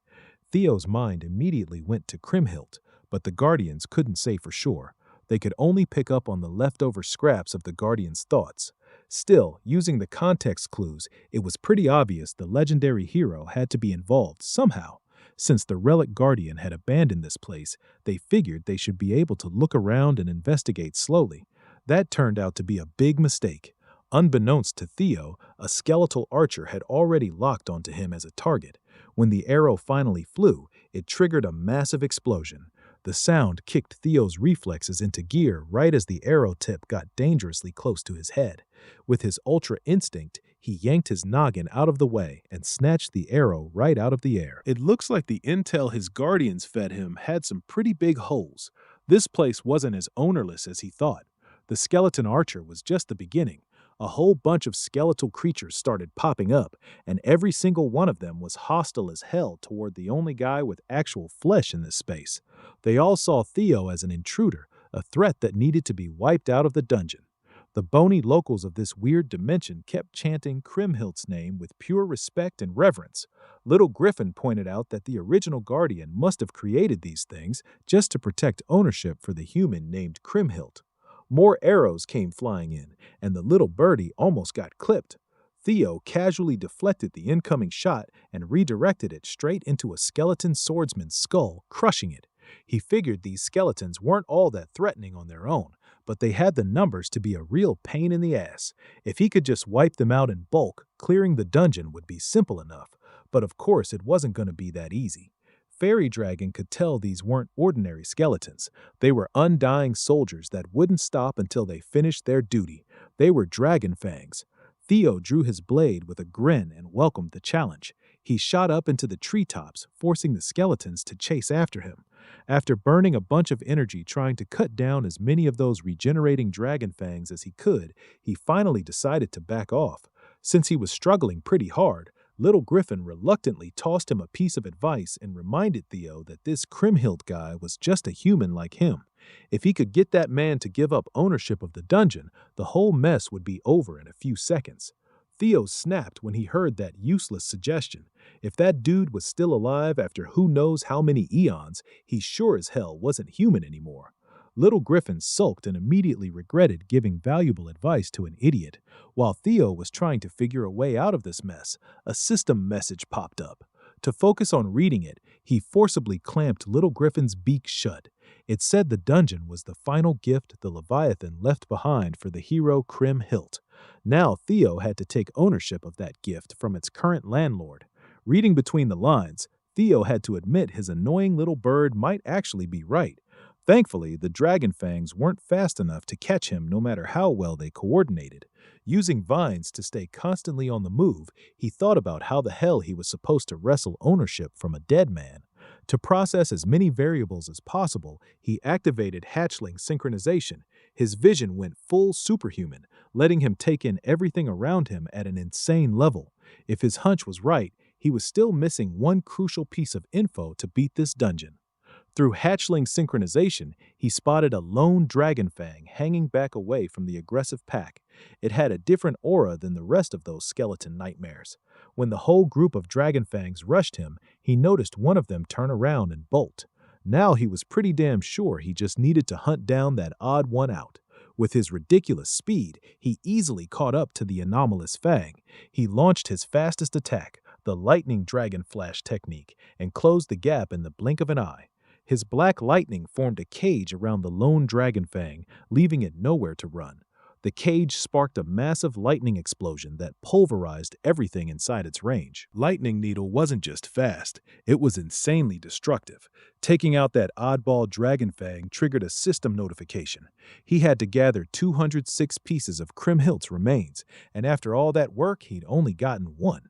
Theo's mind immediately went to Kriemhild, but the Guardians couldn't say for sure. They could only pick up on the leftover scraps of the Guardians' thoughts. Still, using the context clues, it was pretty obvious the legendary hero had to be involved somehow. Since the Relic Guardian had abandoned this place, they figured they should be able to look around and investigate slowly. That turned out to be a big mistake. Unbeknownst to Theo, a skeletal archer had already locked onto him as a target. When the arrow finally flew, it triggered a massive explosion. The sound kicked Theo's reflexes into gear right as the arrow tip got dangerously close to his head. With his ultra instinct, he yanked his noggin out of the way and snatched the arrow right out of the air. It looks like the intel his guardians fed him had some pretty big holes. This place wasn't as ownerless as he thought. The skeleton archer was just the beginning. A whole bunch of skeletal creatures started popping up, and every single one of them was hostile as hell toward the only guy with actual flesh in this space. They all saw Theo as an intruder, a threat that needed to be wiped out of the dungeon. The bony locals of this weird dimension kept chanting Kriemhild's name with pure respect and reverence. Little Griffin pointed out that the original Guardian must have created these things just to protect ownership for the human named Kriemhild. More arrows came flying in, and the little birdie almost got clipped. Theo casually deflected the incoming shot and redirected it straight into a skeleton swordsman's skull, crushing it. He figured these skeletons weren't all that threatening on their own, but they had the numbers to be a real pain in the ass. If he could just wipe them out in bulk, clearing the dungeon would be simple enough. But of course it wasn't going to be that easy. Fairy Dragon could tell these weren't ordinary skeletons. They were undying soldiers that wouldn't stop until they finished their duty. They were dragon fangs. Theo drew his blade with a grin and welcomed the challenge. He shot up into the treetops, forcing the skeletons to chase after him. After burning a bunch of energy trying to cut down as many of those regenerating dragon fangs as he could, he finally decided to back off. Since he was struggling pretty hard, Little Griffin reluctantly tossed him a piece of advice and reminded Theo that this Kriemhild guy was just a human like him. If he could get that man to give up ownership of the dungeon, the whole mess would be over in a few seconds. Theo snapped when he heard that useless suggestion. If that dude was still alive after who knows how many eons, he sure as hell wasn't human anymore. Little Griffin sulked and immediately regretted giving valuable advice to an idiot. While Theo was trying to figure a way out of this mess, a system message popped up. To focus on reading it, he forcibly clamped Little Griffin's beak shut. It said the dungeon was the final gift the Leviathan left behind for the hero Kriemhild. Now Theo had to take ownership of that gift from its current landlord. Reading between the lines, Theo had to admit his annoying little bird might actually be right. Thankfully, the dragon fangs weren't fast enough to catch him no matter how well they coordinated. Using vines to stay constantly on the move, he thought about how the hell he was supposed to wrestle ownership from a dead man. To process as many variables as possible, he activated hatchling synchronization. His vision went full superhuman, letting him take in everything around him at an insane level. If his hunch was right, he was still missing one crucial piece of info to beat this dungeon. Through hatchling synchronization, he spotted a lone dragonfang hanging back away from the aggressive pack. It had a different aura than the rest of those skeleton nightmares. When the whole group of dragonfangs rushed him, he noticed one of them turn around and bolt. Now he was pretty damn sure he just needed to hunt down that odd one out. With his ridiculous speed, he easily caught up to the anomalous fang. He launched his fastest attack, the lightning dragon flash technique, and closed the gap in the blink of an eye. His black lightning formed a cage around the lone dragon fang, leaving it nowhere to run. The cage sparked a massive lightning explosion that pulverized everything inside its range. Lightning Needle wasn't just fast, it was insanely destructive. Taking out that oddball dragon fang triggered a system notification. He had to gather 206 pieces of Kriemhildt's remains, and after all that work, he'd only gotten one.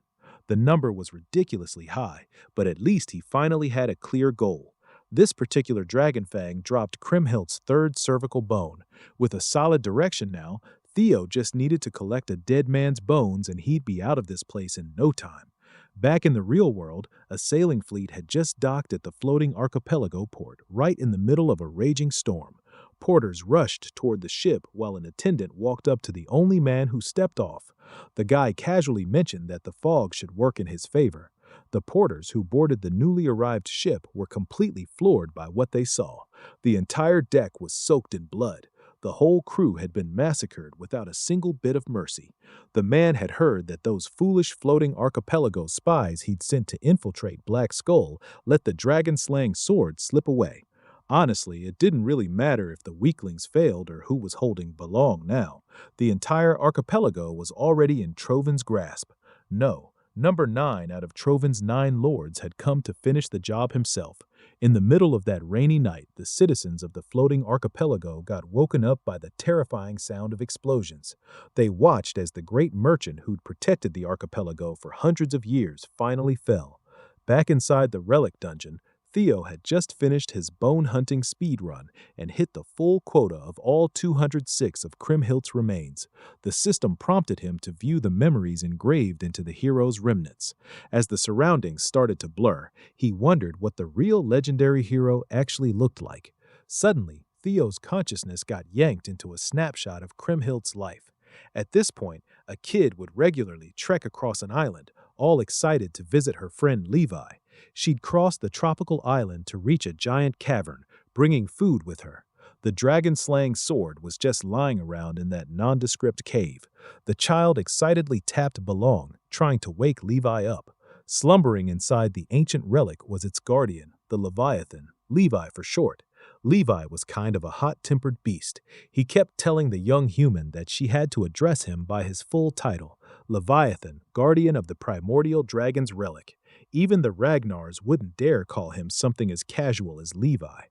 The number was ridiculously high, but at least he finally had a clear goal. This particular dragon fang dropped Kriemhildt's third cervical bone. With a solid direction now, Theo just needed to collect a dead man's bones and he'd be out of this place in no time. Back in the real world, a sailing fleet had just docked at the floating archipelago port, right in the middle of a raging storm. Porters rushed toward the ship while an attendant walked up to the only man who stepped off. The guy casually mentioned that the fog should work in his favor. The porters who boarded the newly arrived ship were completely floored by what they saw. The entire deck was soaked in blood. The whole crew had been massacred without a single bit of mercy. The man had heard that those foolish floating archipelago spies he'd sent to infiltrate Black Skull let the dragon-slaying sword slip away. Honestly, it didn't really matter if the weaklings failed or who was holding Belong now. The entire archipelago was already in Trovin's grasp. No. Number 9 out of Trovin's 9 lords had come to finish the job himself. In the middle of that rainy night, the citizens of the floating archipelago got woken up by the terrifying sound of explosions. They watched as the great merchant who'd protected the archipelago for hundreds of years finally fell. Back inside the relic dungeon, Theo had just finished his bone-hunting speed run and hit the full quota of all 206 of Kriemhildt's remains. The system prompted him to view the memories engraved into the hero's remnants. As the surroundings started to blur, he wondered what the real legendary hero actually looked like. Suddenly, Theo's consciousness got yanked into a snapshot of Kriemhildt's life. At this point, a kid would regularly trek across an island, all excited to visit her friend Levi. She'd cross the tropical island to reach a giant cavern, bringing food with her. The dragon-slaying sword was just lying around in that nondescript cave. The child excitedly tapped Belong, trying to wake Levi up. Slumbering inside the ancient relic was its guardian, the Leviathan, Levi for short. Levi was kind of a hot-tempered beast. He kept telling the young human that she had to address him by his full title, Leviathan, guardian of the primordial dragon's relic. Even the Ragnars wouldn't dare call him something as casual as Levi.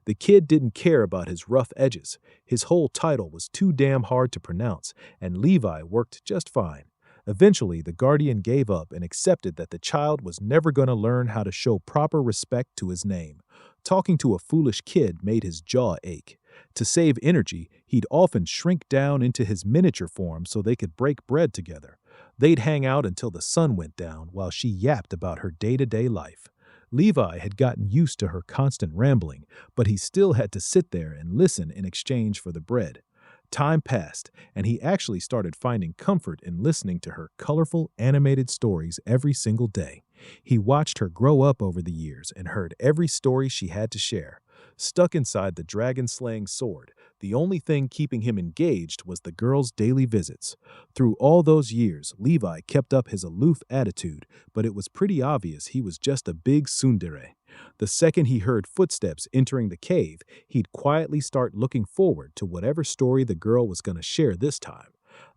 The kid didn't care about his rough edges. His whole title was too damn hard to pronounce, and Levi worked just fine. Eventually, the guardian gave up and accepted that the child was never going to learn how to show proper respect to his name. Talking to a foolish kid made his jaw ache. To save energy, he'd often shrink down into his miniature form so they could break bread together. They'd hang out until the sun went down while she yapped about her day-to-day life. Levi had gotten used to her constant rambling, but he still had to sit there and listen in exchange for the bread. Time passed, and he actually started finding comfort in listening to her colorful, animated stories every single day. He watched her grow up over the years and heard every story she had to share. Stuck inside the dragon-slaying sword, the only thing keeping him engaged was the girl's daily visits. Through all those years, Levi kept up his aloof attitude, but it was pretty obvious he was just a big tsundere. The second he heard footsteps entering the cave, he'd quietly start looking forward to whatever story the girl was going to share this time.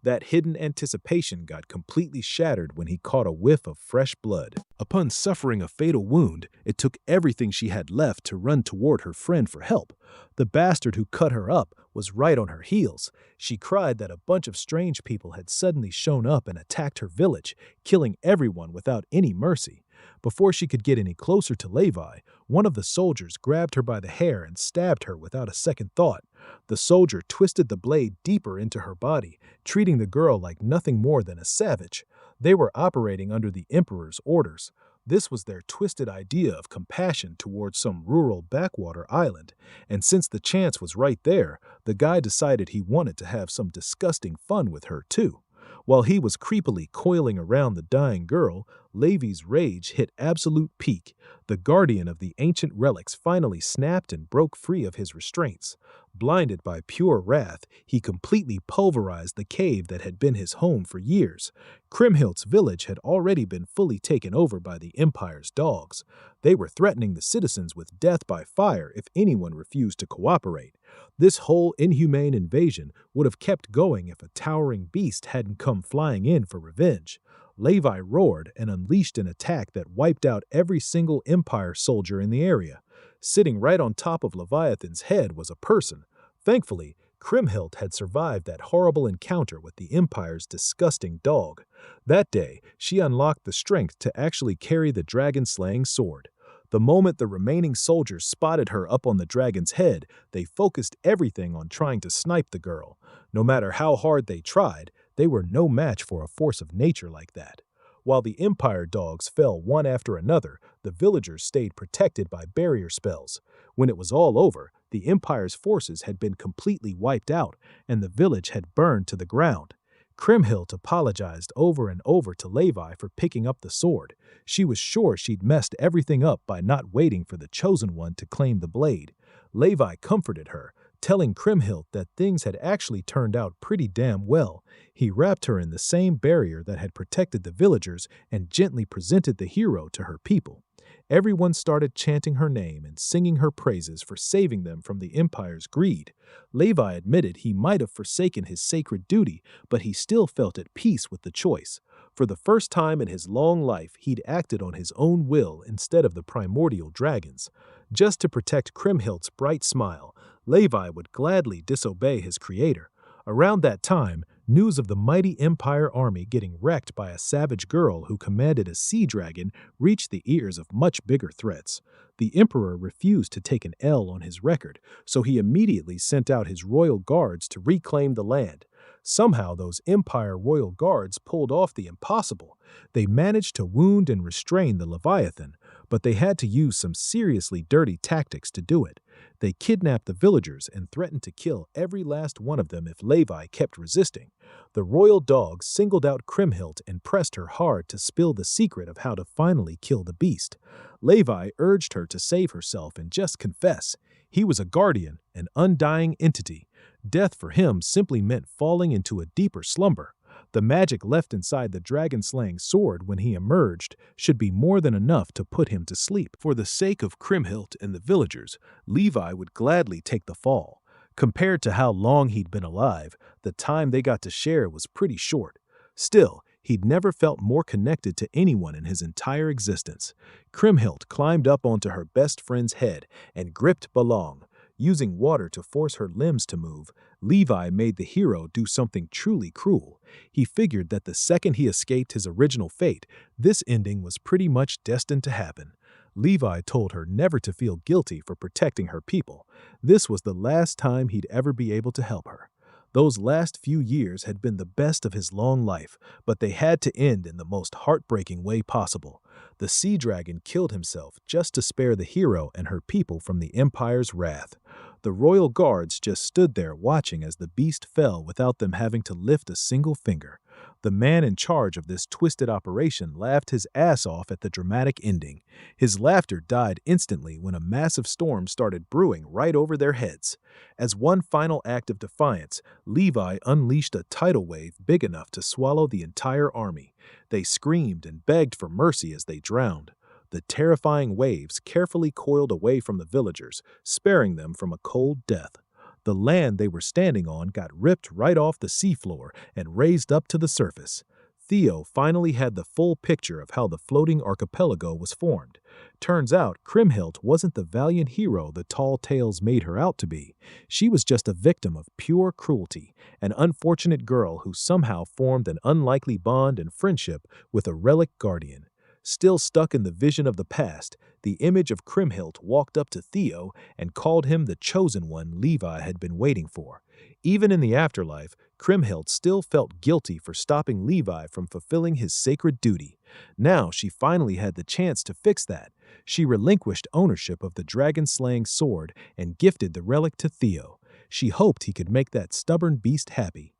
That hidden anticipation got completely shattered when he caught a whiff of fresh blood. Upon suffering a fatal wound, it took everything she had left to run toward her friend for help. The bastard who cut her up was right on her heels. She cried that a bunch of strange people had suddenly shown up and attacked her village, killing everyone without any mercy. Before she could get any closer to Levi, one of the soldiers grabbed her by the hair and stabbed her without a second thought. The soldier twisted the blade deeper into her body, treating the girl like nothing more than a savage. They were operating under the Emperor's orders. This was their twisted idea of compassion towards some rural backwater island, and since the chance was right there, the guy decided he wanted to have some disgusting fun with her too. While he was creepily coiling around the dying girl, Levi's rage hit absolute peak. The guardian of the ancient relics finally snapped and broke free of his restraints. Blinded by pure wrath, he completely pulverized the cave that had been his home for years. Kriemhildt's village had already been fully taken over by the Empire's dogs. They were threatening the citizens with death by fire if anyone refused to cooperate. This whole inhumane invasion would have kept going if a towering beast hadn't come flying in for revenge. Levi roared and unleashed an attack that wiped out every single Empire soldier in the area. Sitting right on top of Leviathan's head was a person. Thankfully, Kriemhild had survived that horrible encounter with the Empire's disgusting dog. That day, she unlocked the strength to actually carry the dragon-slaying sword. The moment the remaining soldiers spotted her up on the dragon's head, they focused everything on trying to snipe the girl. No matter how hard they tried, they were no match for a force of nature like that. While the Empire dogs fell one after another, the villagers stayed protected by barrier spells. When it was all over, the Empire's forces had been completely wiped out, and the village had burned to the ground. Kriemhild apologized over and over to Levi for picking up the sword. She was sure she'd messed everything up by not waiting for the Chosen One to claim the blade. Levi comforted her, telling Kriemhild that things had actually turned out pretty damn well. He wrapped her in the same barrier that had protected the villagers and gently presented the hero to her people. Everyone started chanting her name and singing her praises for saving them from the Empire's greed. Levi admitted he might have forsaken his sacred duty, but he still felt at peace with the choice. For the first time in his long life, he'd acted on his own will instead of the primordial dragons. Just to protect Kriemhildt's bright smile, Levi would gladly disobey his creator. Around that time, news of the mighty Empire army getting wrecked by a savage girl who commanded a sea dragon reached the ears of much bigger threats. The Emperor refused to take an L on his record, so he immediately sent out his royal guards to reclaim the land. Somehow those Empire royal guards pulled off the impossible. They managed to wound and restrain the Leviathan, but they had to use some seriously dirty tactics to do it. They kidnapped the villagers and threatened to kill every last one of them if Levi kept resisting. The royal dogs singled out Kriemhild and pressed her hard to spill the secret of how to finally kill the beast. Levi urged her to save herself and just confess. He was a guardian, an undying entity. Death for him simply meant falling into a deeper slumber. The magic left inside the dragon-slaying sword when he emerged should be more than enough to put him to sleep. For the sake of Kriemhild and the villagers, Levi would gladly take the fall. Compared to how long he'd been alive, the time they got to share was pretty short. Still, he'd never felt more connected to anyone in his entire existence. Kriemhild climbed up onto her best friend's head and gripped Balong. Using water to force her limbs to move, Levi made the hero do something truly cruel. He figured that the second he escaped his original fate, this ending was pretty much destined to happen. Levi told her never to feel guilty for protecting her people. This was the last time he'd ever be able to help her. Those last few years had been the best of his long life, but they had to end in the most heartbreaking way possible. The sea dragon killed himself just to spare the hero and her people from the Empire's wrath. The royal guards just stood there watching as the beast fell without them having to lift a single finger. The man in charge of this twisted operation laughed his ass off at the dramatic ending. His laughter died instantly when a massive storm started brewing right over their heads. As one final act of defiance, Levi unleashed a tidal wave big enough to swallow the entire army. They screamed and begged for mercy as they drowned. The terrifying waves carefully coiled away from the villagers, sparing them from a cold death. The land they were standing on got ripped right off the seafloor and raised up to the surface. Theo finally had the full picture of how the floating archipelago was formed. Turns out Kriemhild wasn't the valiant hero the tall tales made her out to be. She was just a victim of pure cruelty, an unfortunate girl who somehow formed an unlikely bond and friendship with a relic guardian. Still stuck in the vision of the past, the image of Kriemhild walked up to Theo and called him the chosen one Levi had been waiting for. Even in the afterlife, Kriemhild still felt guilty for stopping Levi from fulfilling his sacred duty. Now she finally had the chance to fix that. She relinquished ownership of the dragon-slaying sword and gifted the relic to Theo. She hoped he could make that stubborn beast happy.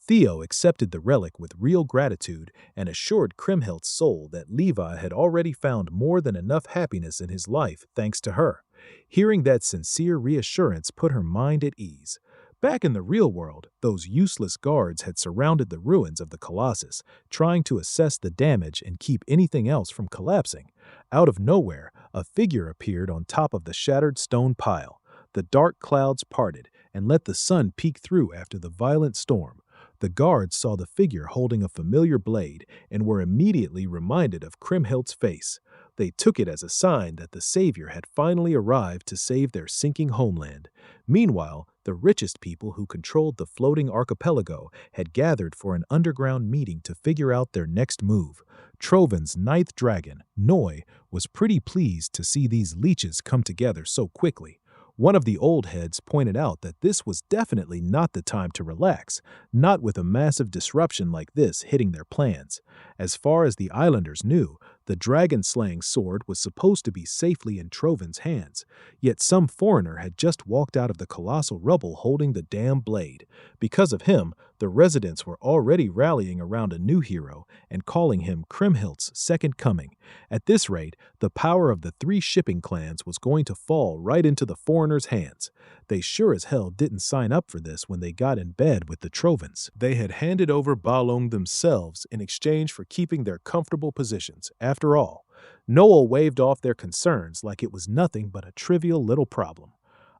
Theo accepted the relic with real gratitude and assured Kriemhildt's soul that Levi had already found more than enough happiness in his life thanks to her. Hearing that sincere reassurance put her mind at ease. Back in the real world, those useless guards had surrounded the ruins of the Colossus, trying to assess the damage and keep anything else from collapsing. Out of nowhere, a figure appeared on top of the shattered stone pile. The dark clouds parted and let the sun peek through after the violent storm. The guards saw the figure holding a familiar blade and were immediately reminded of Kriemhildt's face. They took it as a sign that the savior had finally arrived to save their sinking homeland. Meanwhile, the richest people who controlled the floating archipelago had gathered for an underground meeting to figure out their next move. Troven's ninth dragon, Noi, was pretty pleased to see these leeches come together so quickly. One of the old heads pointed out that this was definitely not the time to relax, not with a massive disruption like this hitting their plans. As far as the islanders knew, the dragon-slaying sword was supposed to be safely in Troven's hands, yet some foreigner had just walked out of the colossal rubble holding the damn blade. Because of him, the residents were already rallying around a new hero and calling him Kriemhildt's second coming. At this rate, the power of the three shipping clans was going to fall right into the foreigners' hands. They sure as hell didn't sign up for this when they got in bed with the Trovens. They had handed over Balong themselves in exchange for keeping their comfortable positions. After all, Noel waved off their concerns like it was nothing but a trivial little problem.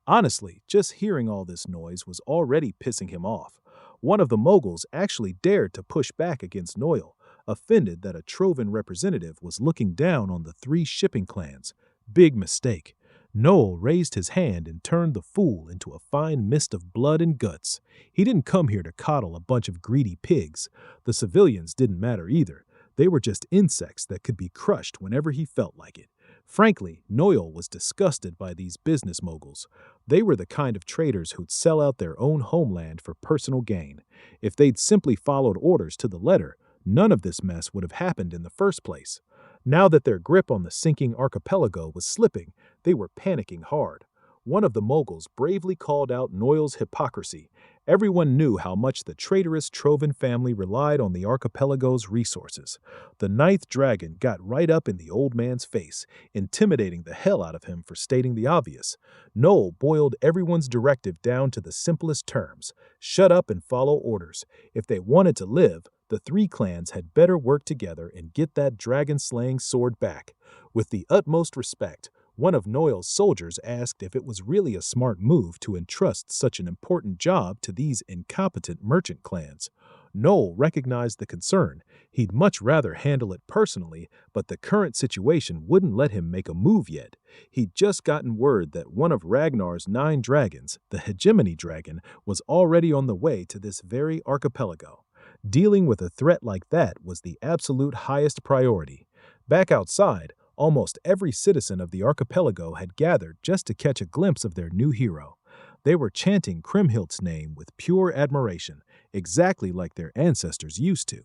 Honestly, just hearing all this noise was already pissing him off. One of the moguls actually dared to push back against Noel, offended that a Troven representative was looking down on the three shipping clans. Big mistake. Noel raised his hand and turned the fool into a fine mist of blood and guts. He didn't come here to coddle a bunch of greedy pigs. The civilians didn't matter either. They were just insects that could be crushed whenever he felt like it. Frankly, Noel was disgusted by these business moguls. They were the kind of traders who'd sell out their own homeland for personal gain. If they'd simply followed orders to the letter, none of this mess would have happened in the first place. Now that their grip on the sinking archipelago was slipping, they were panicking hard. One of the moguls bravely called out Noel's hypocrisy. Everyone knew how much the traitorous Troven family relied on the archipelago's resources. The ninth dragon got right up in the old man's face, intimidating the hell out of him for stating the obvious. Noel boiled everyone's directive down to the simplest terms. Shut up and follow orders. If they wanted to live, the three clans had better work together and get that dragon-slaying sword back. With the utmost respect, one of Noel's soldiers asked if it was really a smart move to entrust such an important job to these incompetent merchant clans. Noel recognized the concern. He'd much rather handle it personally, but the current situation wouldn't let him make a move yet. He'd just gotten word that one of Ragnar's 9 dragons, the Hegemony Dragon, was already on the way to this very archipelago. Dealing with a threat like that was the absolute highest priority. Back outside, almost every citizen of the archipelago had gathered just to catch a glimpse of their new hero. They were chanting Kriemhildt's name with pure admiration, exactly like their ancestors used to.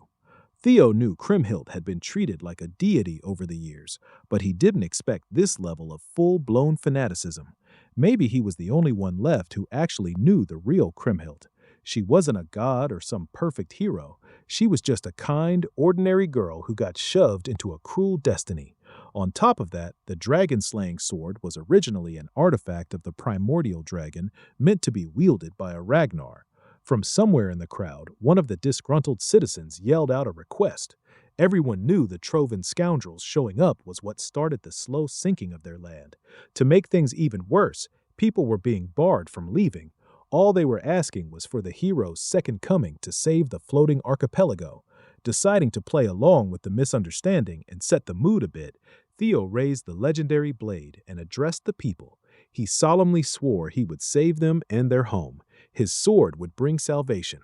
Theo knew Kriemhild had been treated like a deity over the years, but he didn't expect this level of full-blown fanaticism. Maybe he was the only one left who actually knew the real Kriemhild. She wasn't a god or some perfect hero. She was just a kind, ordinary girl who got shoved into a cruel destiny. On top of that, the dragon-slaying sword was originally an artifact of the primordial dragon meant to be wielded by a Ragnar. From somewhere in the crowd, one of the disgruntled citizens yelled out a request. Everyone knew the Troven scoundrels showing up was what started the slow sinking of their land. To make things even worse, people were being barred from leaving. All they were asking was for the hero's second coming to save the floating archipelago. Deciding to play along with the misunderstanding and set the mood a bit, Theo raised the legendary blade and addressed the people. He solemnly swore he would save them and their home. His sword would bring salvation.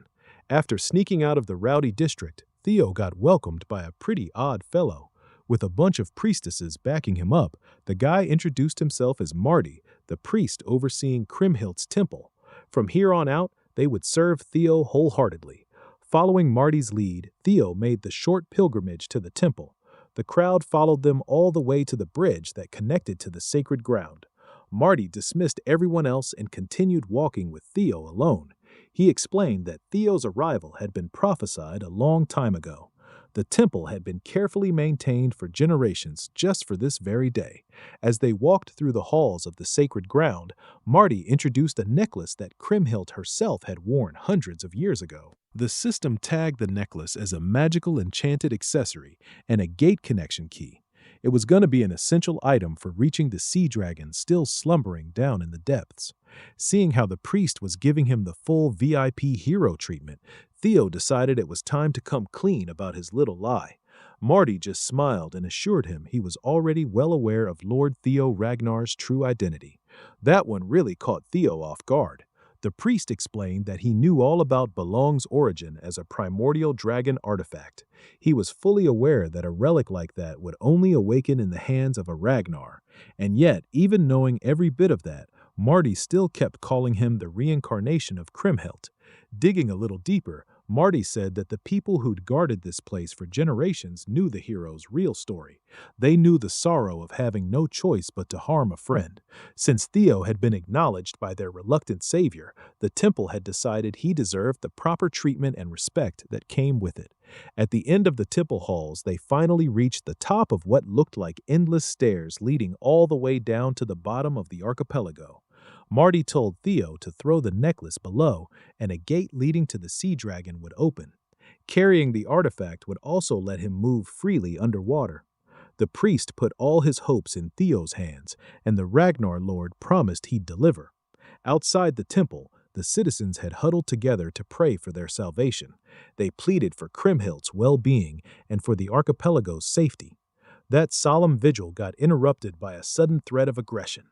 After sneaking out of the rowdy district, Theo got welcomed by a pretty odd fellow. With a bunch of priestesses backing him up, the guy introduced himself as Marty, the priest overseeing Kriemhildt's temple. From here on out, they would serve Theo wholeheartedly. Following Marty's lead, Theo made the short pilgrimage to the temple. The crowd followed them all the way to the bridge that connected to the sacred ground. Marty dismissed everyone else and continued walking with Theo alone. He explained that Theo's arrival had been prophesied a long time ago. The temple had been carefully maintained for generations just for this very day. As they walked through the halls of the sacred ground, Marty introduced a necklace that Kriemhild herself had worn hundreds of years ago. The system tagged the necklace as a magical enchanted accessory and a gate connection key. It was going to be an essential item for reaching the sea dragon still slumbering down in the depths. Seeing how the priest was giving him the full VIP hero treatment, Theo decided it was time to come clean about his little lie. Marty just smiled and assured him he was already well aware of Lord Theo Ragnar's true identity. That one really caught Theo off guard. The priest explained that he knew all about Belong's origin as a primordial dragon artifact. He was fully aware that a relic like that would only awaken in the hands of a Ragnar. And yet, even knowing every bit of that, Marty still kept calling him the reincarnation of Kriemhild. Digging a little deeper, Marty said that the people who'd guarded this place for generations knew the hero's real story. They knew the sorrow of having no choice but to harm a friend. Since Theo had been acknowledged by their reluctant savior, the temple had decided he deserved the proper treatment and respect that came with it. At the end of the temple halls, they finally reached the top of what looked like endless stairs leading all the way down to the bottom of the archipelago. Marty told Theo to throw the necklace below, and a gate leading to the sea dragon would open. Carrying the artifact would also let him move freely underwater. The priest put all his hopes in Theo's hands, and the Ragnar Lord promised he'd deliver. Outside the temple, the citizens had huddled together to pray for their salvation. They pleaded for Kriemhild's well-being and for the archipelago's safety. That solemn vigil got interrupted by a sudden threat of aggression.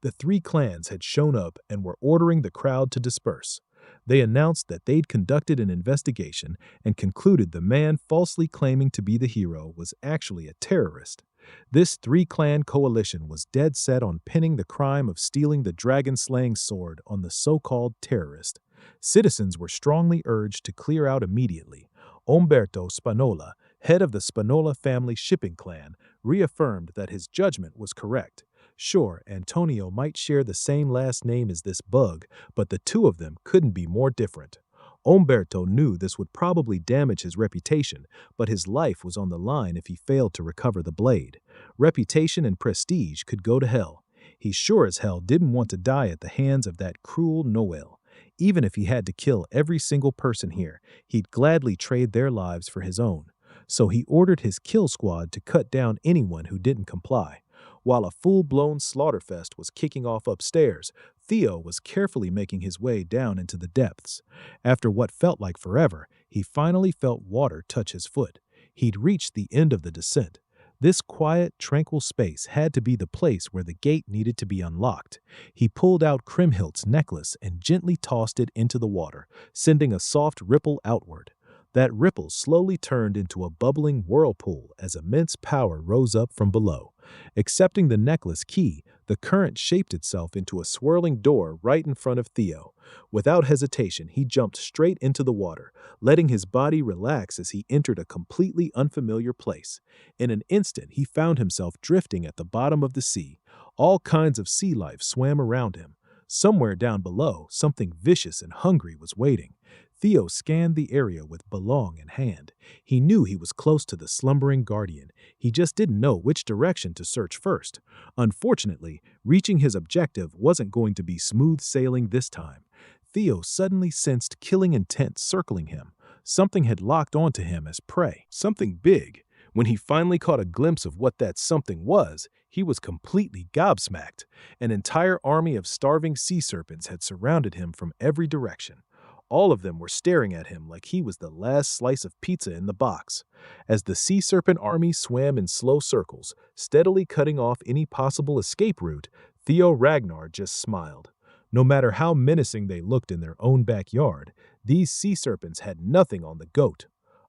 The three clans had shown up and were ordering the crowd to disperse. They announced that they'd conducted an investigation and concluded the man falsely claiming to be the hero was actually a terrorist. This three-clan coalition was dead set on pinning the crime of stealing the dragon-slaying sword on the so-called terrorist. Citizens were strongly urged to clear out immediately. Umberto Spanola, head of the Spanola family shipping clan, reaffirmed that his judgment was correct. Sure, Antonio might share the same last name as this bug, but the two of them couldn't be more different. Umberto knew this would probably damage his reputation, but his life was on the line if he failed to recover the blade. Reputation and prestige could go to hell. He sure as hell didn't want to die at the hands of that cruel Noel. Even if he had to kill every single person here, he'd gladly trade their lives for his own. So he ordered his kill squad to cut down anyone who didn't comply. While a full-blown slaughterfest was kicking off upstairs, Theo was carefully making his way down into the depths. After what felt like forever, he finally felt water touch his foot. He'd reached the end of the descent. This quiet, tranquil space had to be the place where the gate needed to be unlocked. He pulled out Kriemhild's necklace and gently tossed it into the water, sending a soft ripple outward. That ripple slowly turned into a bubbling whirlpool as immense power rose up from below. Accepting the necklace key, the current shaped itself into a swirling door right in front of Theo. Without hesitation, he jumped straight into the water, letting his body relax as he entered a completely unfamiliar place. In an instant, he found himself drifting at the bottom of the sea. All kinds of sea life swam around him. Somewhere down below, something vicious and hungry was waiting. Theo scanned the area with Belong in hand. He knew he was close to the slumbering guardian. He just didn't know which direction to search first. Unfortunately, reaching his objective wasn't going to be smooth sailing this time. Theo suddenly sensed killing intent circling him. Something had locked onto him as prey. Something big. When he finally caught a glimpse of what that something was, he was completely gobsmacked. An entire army of starving sea serpents had surrounded him from every direction. All of them were staring at him like he was the last slice of pizza in the box. As the sea serpent army swam in slow circles, steadily cutting off any possible escape route, Theo Ragnar just smiled. No matter how menacing they looked in their own backyard, these sea serpents had nothing on the goat.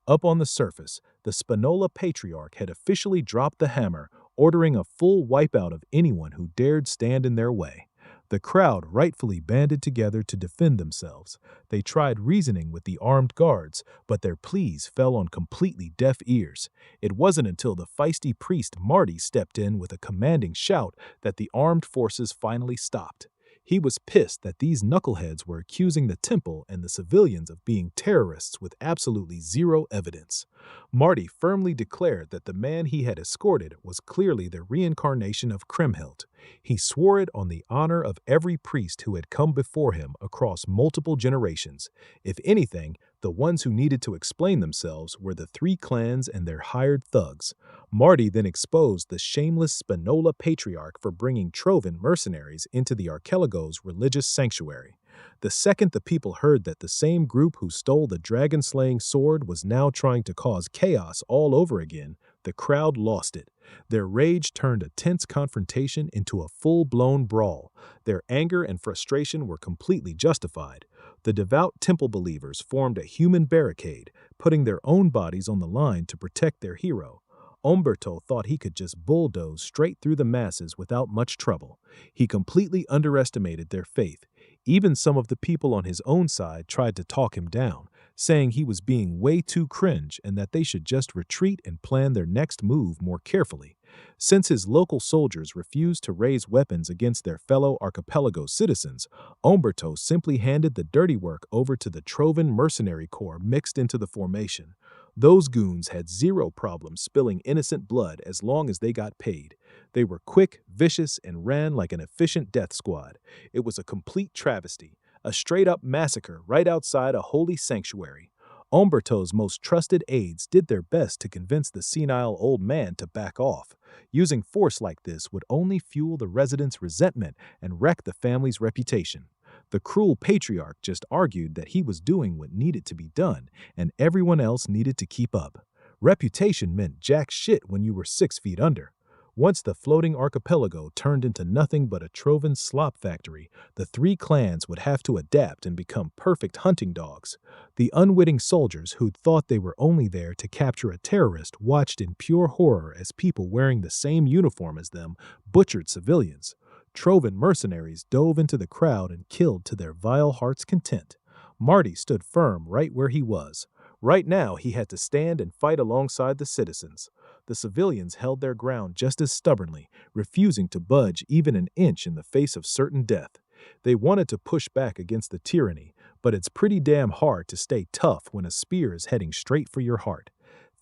Up on the surface, the Spanola Patriarch had officially dropped the hammer, ordering a full wipeout of anyone who dared stand in their way. The crowd rightfully banded together to defend themselves. They tried reasoning with the armed guards, but their pleas fell on completely deaf ears. It wasn't until the feisty priest Marty stepped in with a commanding shout that the armed forces finally stopped. He was pissed that these knuckleheads were accusing the temple and the civilians of being terrorists with absolutely zero evidence. Marty firmly declared that the man he had escorted was clearly the reincarnation of Kriemhild. He swore it on the honor of every priest who had come before him across multiple generations. If anything, the ones who needed to explain themselves were the three clans and their hired thugs. Marty then exposed the shameless Spinola patriarch for bringing Trovan mercenaries into the archipelago's religious sanctuary. The second the people heard that the same group who stole the dragon-slaying sword was now trying to cause chaos all over again, the crowd lost it. Their rage turned a tense confrontation into a full-blown brawl. Their anger and frustration were completely justified. The devout temple believers formed a human barricade, putting their own bodies on the line to protect their hero. Umberto thought he could just bulldoze straight through the masses without much trouble. He completely underestimated their faith. Even some of the people on his own side tried to talk him down, saying he was being way too cringe and that they should just retreat and plan their next move more carefully. Since his local soldiers refused to raise weapons against their fellow archipelago citizens, Umberto simply handed the dirty work over to the Trovan mercenary corps mixed into the formation. Those goons had zero problem spilling innocent blood as long as they got paid. They were quick, vicious, and ran like an efficient death squad. It was a complete travesty, a straight-up massacre right outside a holy sanctuary. Umberto's most trusted aides did their best to convince the senile old man to back off. Using force like this would only fuel the residents' resentment and wreck the family's reputation. The cruel patriarch just argued that he was doing what needed to be done, and everyone else needed to keep up. Reputation meant jack shit when you were 6 feet under. Once the floating archipelago turned into nothing but a Trovan slop factory, the three clans would have to adapt and become perfect hunting dogs. The unwitting soldiers who'd thought they were only there to capture a terrorist watched in pure horror as people wearing the same uniform as them butchered civilians. Trovan mercenaries dove into the crowd and killed to their vile heart's content. Marty stood firm right where he was. Right now, he had to stand and fight alongside the citizens. The civilians held their ground just as stubbornly, refusing to budge even an inch in the face of certain death. They wanted to push back against the tyranny, but it's pretty damn hard to stay tough when a spear is heading straight for your heart.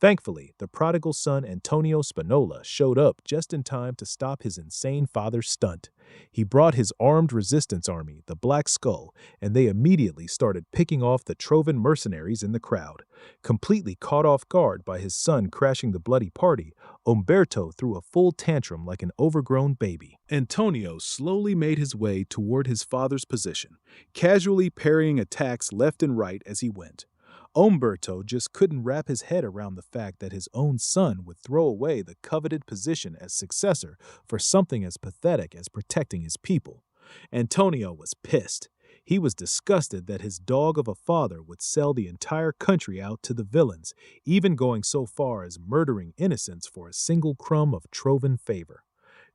Thankfully, the prodigal son Antonio Spinola showed up just in time to stop his insane father's stunt. He brought his armed resistance army, the Black Skull, and they immediately started picking off the Trovan mercenaries in the crowd. Completely caught off guard by his son crashing the bloody party, Umberto threw a full tantrum like an overgrown baby. Antonio slowly made his way toward his father's position, casually parrying attacks left and right as he went. Umberto just couldn't wrap his head around the fact that his own son would throw away the coveted position as successor for something as pathetic as protecting his people. Antonio was pissed. He was disgusted that his dog of a father would sell the entire country out to the villains, even going so far as murdering innocents for a single crumb of Trovan favor.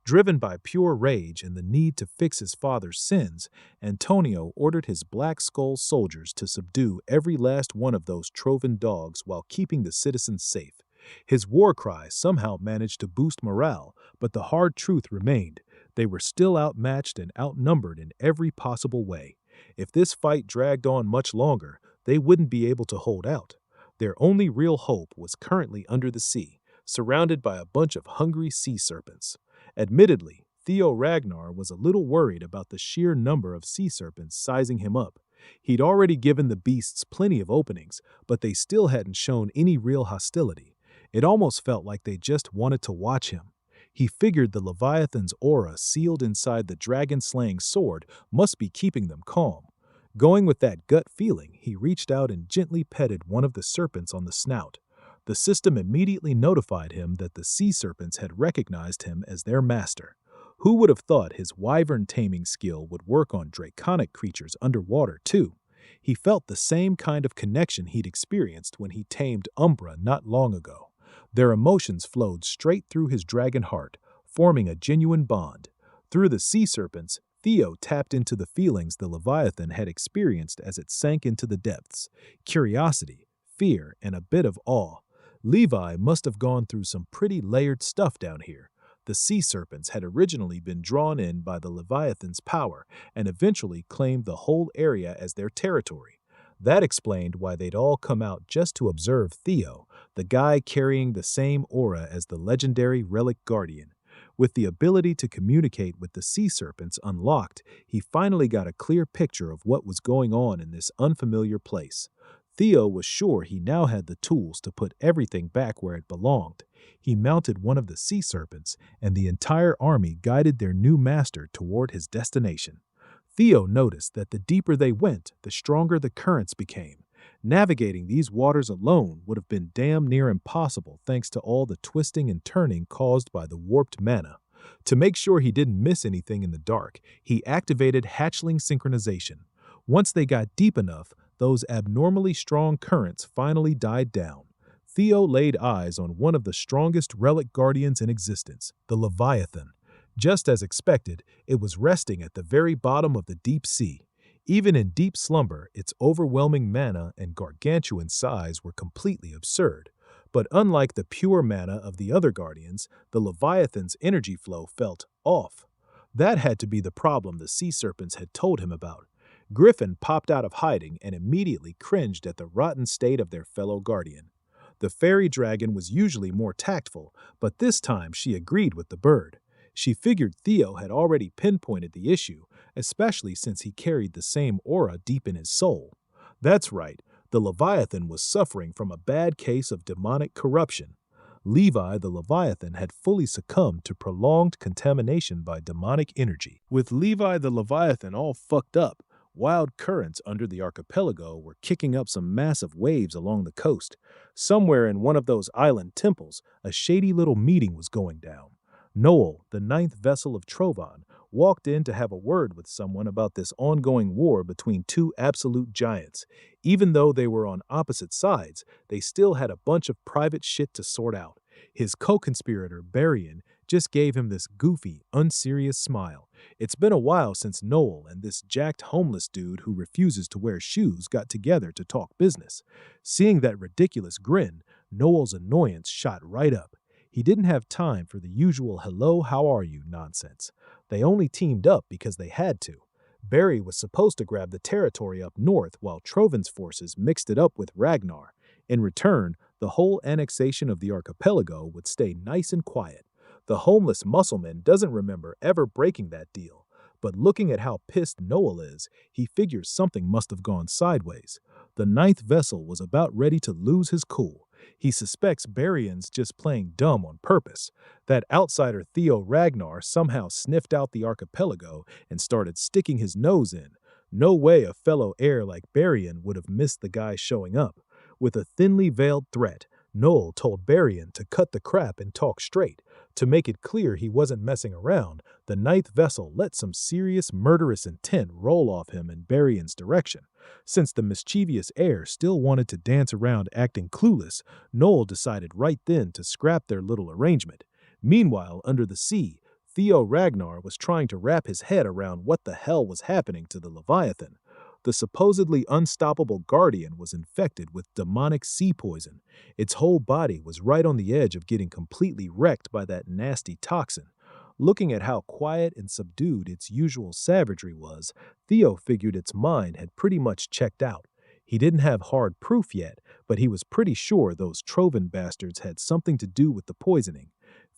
Driven by pure rage and the need to fix his father's sins, Antonio ordered his Black Skull soldiers to subdue every last one of those Trovan dogs while keeping the citizens safe. His war cry somehow managed to boost morale, but the hard truth remained. They were still outmatched and outnumbered in every possible way. If this fight dragged on much longer, they wouldn't be able to hold out. Their only real hope was currently under the sea, surrounded by a bunch of hungry sea serpents. Admittedly, Theo Ragnar was a little worried about the sheer number of sea serpents sizing him up. He'd already given the beasts plenty of openings, but they still hadn't shown any real hostility. It almost felt like they just wanted to watch him. He figured the Leviathan's aura sealed inside the dragon-slaying sword must be keeping them calm. Going with that gut feeling, he reached out and gently petted one of the serpents on the snout. The system immediately notified him that the sea serpents had recognized him as their master. Who would have thought his wyvern taming skill would work on draconic creatures underwater, too? He felt the same kind of connection he'd experienced when he tamed Umbra not long ago. Their emotions flowed straight through his dragon heart, forming a genuine bond. Through the sea serpents, Theo tapped into the feelings the Leviathan had experienced as it sank into the depths: curiosity, fear, and a bit of awe. Levi must have gone through some pretty layered stuff down here. The sea serpents had originally been drawn in by the Leviathan's power and eventually claimed the whole area as their territory. That explained why they'd all come out just to observe Theo, the guy carrying the same aura as the legendary relic guardian. With the ability to communicate with the sea serpents unlocked, he finally got a clear picture of what was going on in this unfamiliar place. Theo was sure he now had the tools to put everything back where it belonged. He mounted one of the sea serpents, and the entire army guided their new master toward his destination. Theo noticed that the deeper they went, the stronger the currents became. Navigating these waters alone would have been damn near impossible thanks to all the twisting and turning caused by the warped mana. To make sure he didn't miss anything in the dark, he activated hatchling synchronization. Once they got deep enough, those abnormally strong currents finally died down. Theo laid eyes on one of the strongest relic guardians in existence, the Leviathan. Just as expected, it was resting at the very bottom of the deep sea. Even in deep slumber, its overwhelming mana and gargantuan size were completely absurd. But unlike the pure mana of the other guardians, the Leviathan's energy flow felt off. That had to be the problem the sea serpents had told him about. Griffin popped out of hiding and immediately cringed at the rotten state of their fellow guardian. The fairy dragon was usually more tactful, but this time she agreed with the bird. She figured Theo had already pinpointed the issue, especially since he carried the same aura deep in his soul. That's right, the Leviathan was suffering from a bad case of demonic corruption. Levi the Leviathan had fully succumbed to prolonged contamination by demonic energy. With Levi the Leviathan all fucked up, wild currents under the archipelago were kicking up some massive waves along the coast. Somewhere in one of those island temples, a shady little meeting was going down. Noel, the ninth vessel of Trovan, walked in to have a word with someone about this ongoing war between two absolute giants. Even though they were on opposite sides, they still had a bunch of private shit to sort out. His co-conspirator, Barian, just gave him this goofy, unserious smile. It's been a while since Noel and this jacked homeless dude who refuses to wear shoes got together to talk business. Seeing that ridiculous grin, Noel's annoyance shot right up. He didn't have time for the usual hello, how are you nonsense. They only teamed up because they had to. Barry was supposed to grab the territory up north while Trovan's forces mixed it up with Ragnar. In return, the whole annexation of the archipelago would stay nice and quiet. The homeless muscleman doesn't remember ever breaking that deal, but looking at how pissed Noel is, he figures something must have gone sideways. The ninth vessel was about ready to lose his cool. He suspects Barian's just playing dumb on purpose. That outsider Theo Ragnar somehow sniffed out the archipelago and started sticking his nose in. No way a fellow heir like Barian would have missed the guy showing up. With a thinly veiled threat, Noel told Barian to cut the crap and talk straight. To make it clear he wasn't messing around, the ninth vessel let some serious murderous intent roll off him in Barian's direction. Since the mischievous heir still wanted to dance around acting clueless, Noel decided right then to scrap their little arrangement. Meanwhile, under the sea, Theo Ragnar was trying to wrap his head around what the hell was happening to the Leviathan. The supposedly unstoppable guardian was infected with demonic sea poison. Its whole body was right on the edge of getting completely wrecked by that nasty toxin. Looking at how quiet and subdued its usual savagery was, Theo figured its mind had pretty much checked out. He didn't have hard proof yet, but he was pretty sure those Trovan bastards had something to do with the poisoning.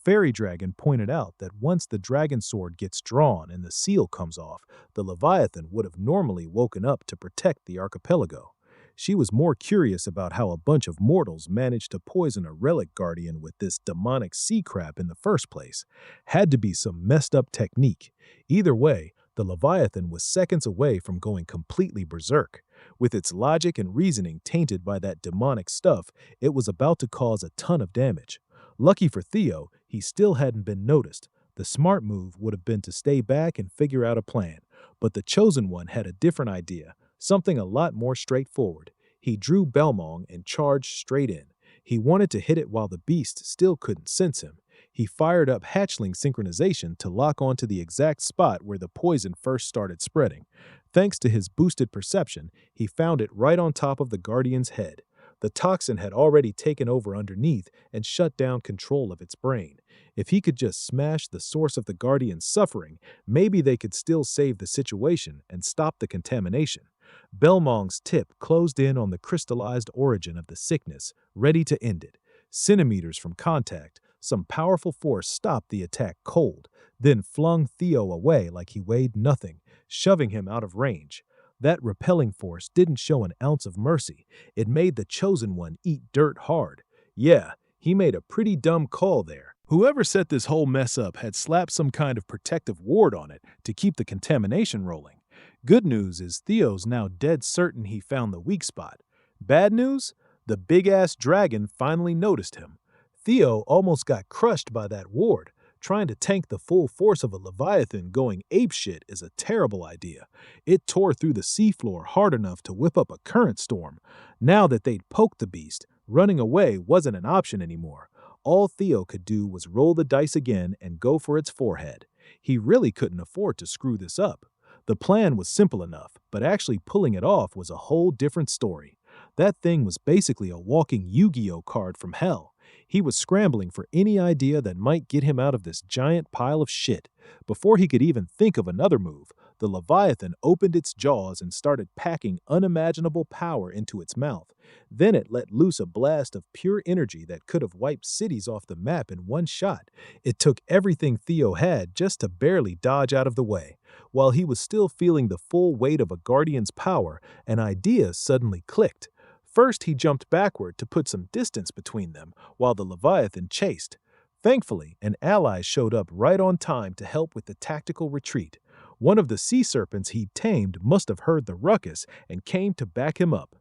Fairy Dragon pointed out that once the dragon sword gets drawn and the seal comes off, the Leviathan would have normally woken up to protect the archipelago. She was more curious about how a bunch of mortals managed to poison a relic guardian with this demonic sea crap in the first place. Had to be some messed up technique. Either way, the Leviathan was seconds away from going completely berserk. With its logic and reasoning tainted by that demonic stuff, it was about to cause a ton of damage. Lucky for Theo, he still hadn't been noticed. The smart move would have been to stay back and figure out a plan. But the chosen one had a different idea, something a lot more straightforward. He drew Belmong and charged straight in. He wanted to hit it while the beast still couldn't sense him. He fired up hatchling synchronization to lock onto the exact spot where the poison first started spreading. Thanks to his boosted perception, he found it right on top of the Guardian's head. The toxin had already taken over underneath and shut down control of its brain. If he could just smash the source of the Guardian's suffering, maybe they could still save the situation and stop the contamination. Belmong's tip closed in on the crystallized origin of the sickness, ready to end it. Centimeters from contact, some powerful force stopped the attack cold, then flung Theo away like he weighed nothing, shoving him out of range. That repelling force didn't show an ounce of mercy. It made the Chosen One eat dirt hard. Yeah, he made a pretty dumb call there. Whoever set this whole mess up had slapped some kind of protective ward on it to keep the contamination rolling. Good news is Theo's now dead certain he found the weak spot. Bad news? The big-ass dragon finally noticed him. Theo almost got crushed by that ward. Trying to tank the full force of a leviathan going apeshit is a terrible idea. It tore through the seafloor hard enough to whip up a current storm. Now that they'd poked the beast, running away wasn't an option anymore. All Theo could do was roll the dice again and go for its forehead. He really couldn't afford to screw this up. The plan was simple enough, but actually pulling it off was a whole different story. That thing was basically a walking Yu-Gi-Oh card from hell. He was scrambling for any idea that might get him out of this giant pile of shit. Before he could even think of another move, the Leviathan opened its jaws and started packing unimaginable power into its mouth. Then it let loose a blast of pure energy that could have wiped cities off the map in one shot. It took everything Theo had just to barely dodge out of the way. While he was still feeling the full weight of a Guardian's power, an idea suddenly clicked. First, he jumped backward to put some distance between them, while the Leviathan chased. Thankfully, an ally showed up right on time to help with the tactical retreat. One of the sea serpents he'd tamed must have heard the ruckus and came to back him up.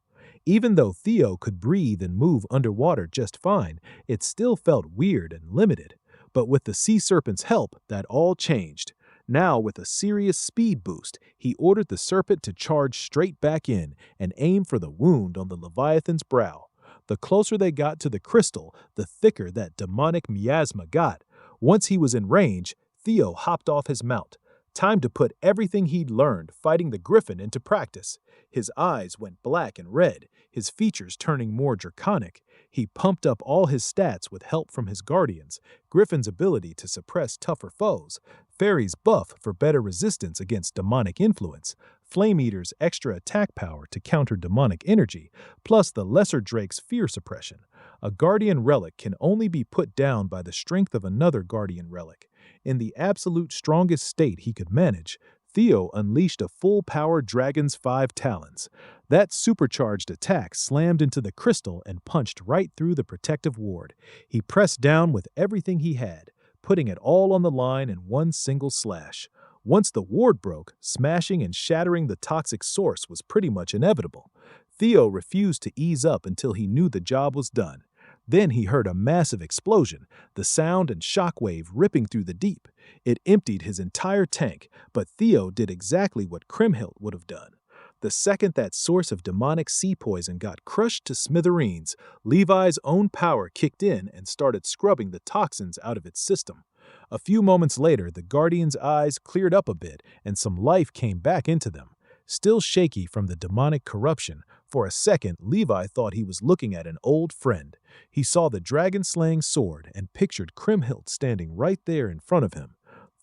Even though Theo could breathe and move underwater just fine, it still felt weird and limited. But with the sea serpent's help, that all changed. Now, with a serious speed boost, he ordered the serpent to charge straight back in and aim for the wound on the Leviathan's brow. The closer they got to the crystal, the thicker that demonic miasma got. Once he was in range, Theo hopped off his mount. Time to put everything he'd learned fighting the griffin into practice. His eyes went black and red, his features turning more draconic. He pumped up all his stats with help from his guardians, Griffin's ability to suppress tougher foes, Fairy's buff for better resistance against demonic influence, Flame Eater's extra attack power to counter demonic energy, plus the Lesser Drake's fear suppression. A Guardian relic can only be put down by the strength of another Guardian relic. In the absolute strongest state he could manage, Theo unleashed a full-power Dragon's 5 Talons. That supercharged attack slammed into the crystal and punched right through the protective ward. He pressed down with everything he had, putting it all on the line in one single slash. Once the ward broke, smashing and shattering the toxic source was pretty much inevitable. Theo refused to ease up until he knew the job was done. Then he heard a massive explosion, the sound and shockwave ripping through the deep. It emptied his entire tank, but Theo did exactly what Kriemhild would have done. The second that source of demonic sea poison got crushed to smithereens, Levi's own power kicked in and started scrubbing the toxins out of its system. A few moments later, the Guardian's eyes cleared up a bit and some life came back into them. Still shaky from the demonic corruption, for a second Levi thought he was looking at an old friend. He saw the dragon-slaying sword and pictured Kriemhild standing right there in front of him.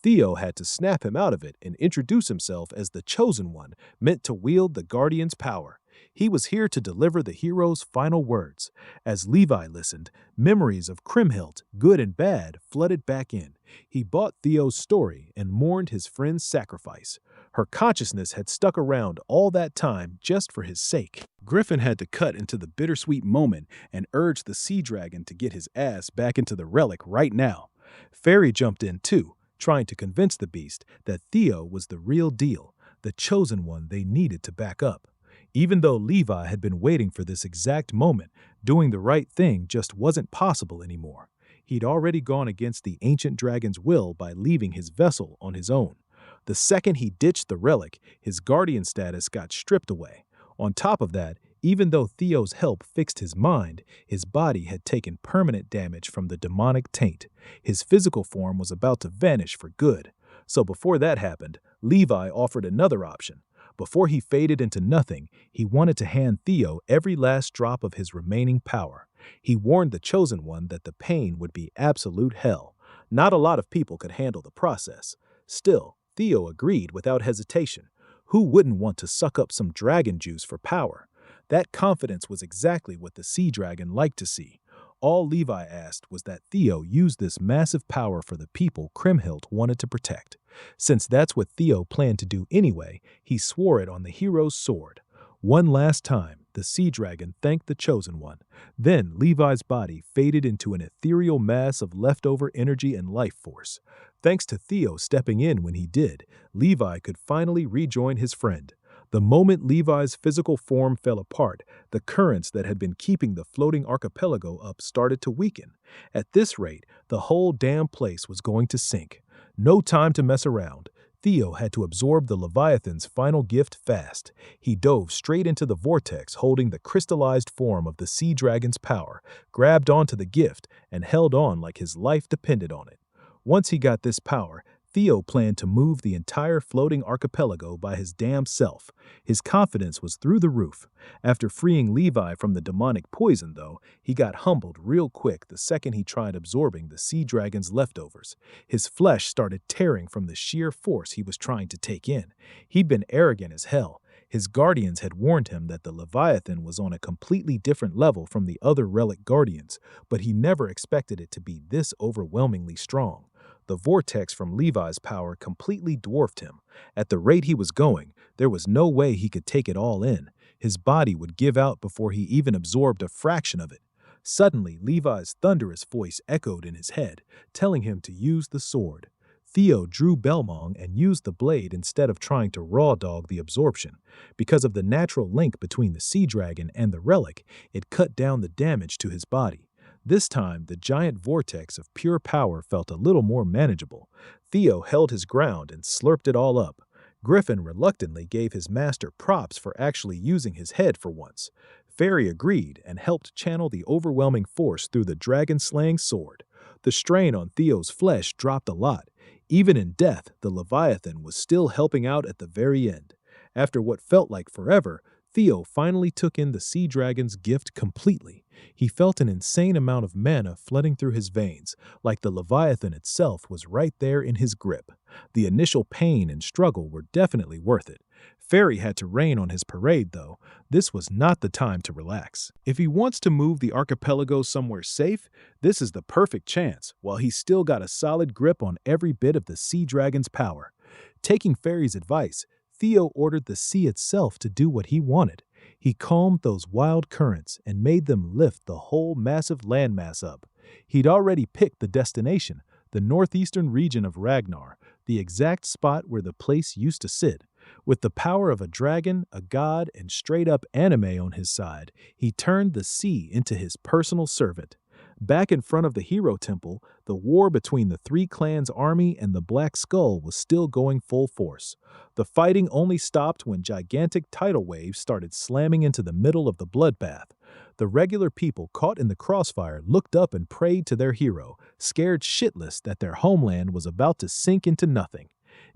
Theo had to snap him out of it and introduce himself as the Chosen One, meant to wield the Guardian's power. He was here to deliver the hero's final words. As Levi listened, memories of Kriemhild, good and bad, flooded back in. He bought Theo's story and mourned his friend's sacrifice. Her consciousness had stuck around all that time just for his sake. Griffin had to cut into the bittersweet moment and urge the sea dragon to get his ass back into the relic right now. Fairy jumped in too, trying to convince the beast that Theo was the real deal, the chosen one they needed to back up. Even though Levi had been waiting for this exact moment, doing the right thing just wasn't possible anymore. He'd already gone against the ancient dragon's will by leaving his vessel on his own. The second he ditched the relic, his guardian status got stripped away. On top of that, even though Theo's help fixed his mind, his body had taken permanent damage from the demonic taint. His physical form was about to vanish for good. So before that happened, Levi offered another option. Before he faded into nothing, he wanted to hand Theo every last drop of his remaining power. He warned the Chosen One that the pain would be absolute hell. Not a lot of people could handle the process. Still, Theo agreed without hesitation. Who wouldn't want to suck up some dragon juice for power? That confidence was exactly what the sea dragon liked to see. All Levi asked was that Theo use this massive power for the people Kriemhild wanted to protect. Since that's what Theo planned to do anyway, he swore it on the hero's sword. One last time, the sea dragon thanked the Chosen One. Then Levi's body faded into an ethereal mass of leftover energy and life force. Thanks to Theo stepping in when he did, Levi could finally rejoin his friend. The moment Levi's physical form fell apart, the currents that had been keeping the floating archipelago up started to weaken. At this rate, the whole damn place was going to sink. No time to mess around. Theo had to absorb the Leviathan's final gift fast. He dove straight into the vortex holding the crystallized form of the sea dragon's power, grabbed onto the gift, and held on like his life depended on it. Once he got this power, Theo planned to move the entire floating archipelago by his damn self. His confidence was through the roof. After freeing Levi from the demonic poison, though, he got humbled real quick the second he tried absorbing the sea dragon's leftovers. His flesh started tearing from the sheer force he was trying to take in. He'd been arrogant as hell. His guardians had warned him that the Leviathan was on a completely different level from the other relic guardians, but he never expected it to be this overwhelmingly strong. The vortex from Levi's power completely dwarfed him. At the rate he was going, there was no way he could take it all in. His body would give out before he even absorbed a fraction of it. Suddenly, Levi's thunderous voice echoed in his head, telling him to use the sword. Theo drew Belmong and used the blade instead of trying to raw dog the absorption. Because of the natural link between the sea dragon and the relic, it cut down the damage to his body. This time, the giant vortex of pure power felt a little more manageable. Theo held his ground and slurped it all up. Griffin reluctantly gave his master props for actually using his head for once. Fairy agreed and helped channel the overwhelming force through the dragon-slaying sword. The strain on Theo's flesh dropped a lot. Even in death, the Leviathan was still helping out at the very end. After what felt like forever, Theo finally took in the sea dragon's gift completely. He felt an insane amount of mana flooding through his veins, like the Leviathan itself was right there in his grip. The initial pain and struggle were definitely worth it. Fairy had to rain on his parade, though. This was not the time to relax. If he wants to move the archipelago somewhere safe, this is the perfect chance, while he's still got a solid grip on every bit of the sea dragon's power. Taking Fairy's advice, Theo ordered the sea itself to do what he wanted. He calmed those wild currents and made them lift the whole massive landmass up. He'd already picked the destination, the northeastern region of Ragnar, the exact spot where the place used to sit. With the power of a dragon, a god, and straight-up anime on his side, he turned the sea into his personal servant. Back in front of the Hero Temple, the war between the Three Clans' army and the Black Skull was still going full force. The fighting only stopped when gigantic tidal waves started slamming into the middle of the bloodbath. The regular people caught in the crossfire looked up and prayed to their hero, scared shitless that their homeland was about to sink into nothing.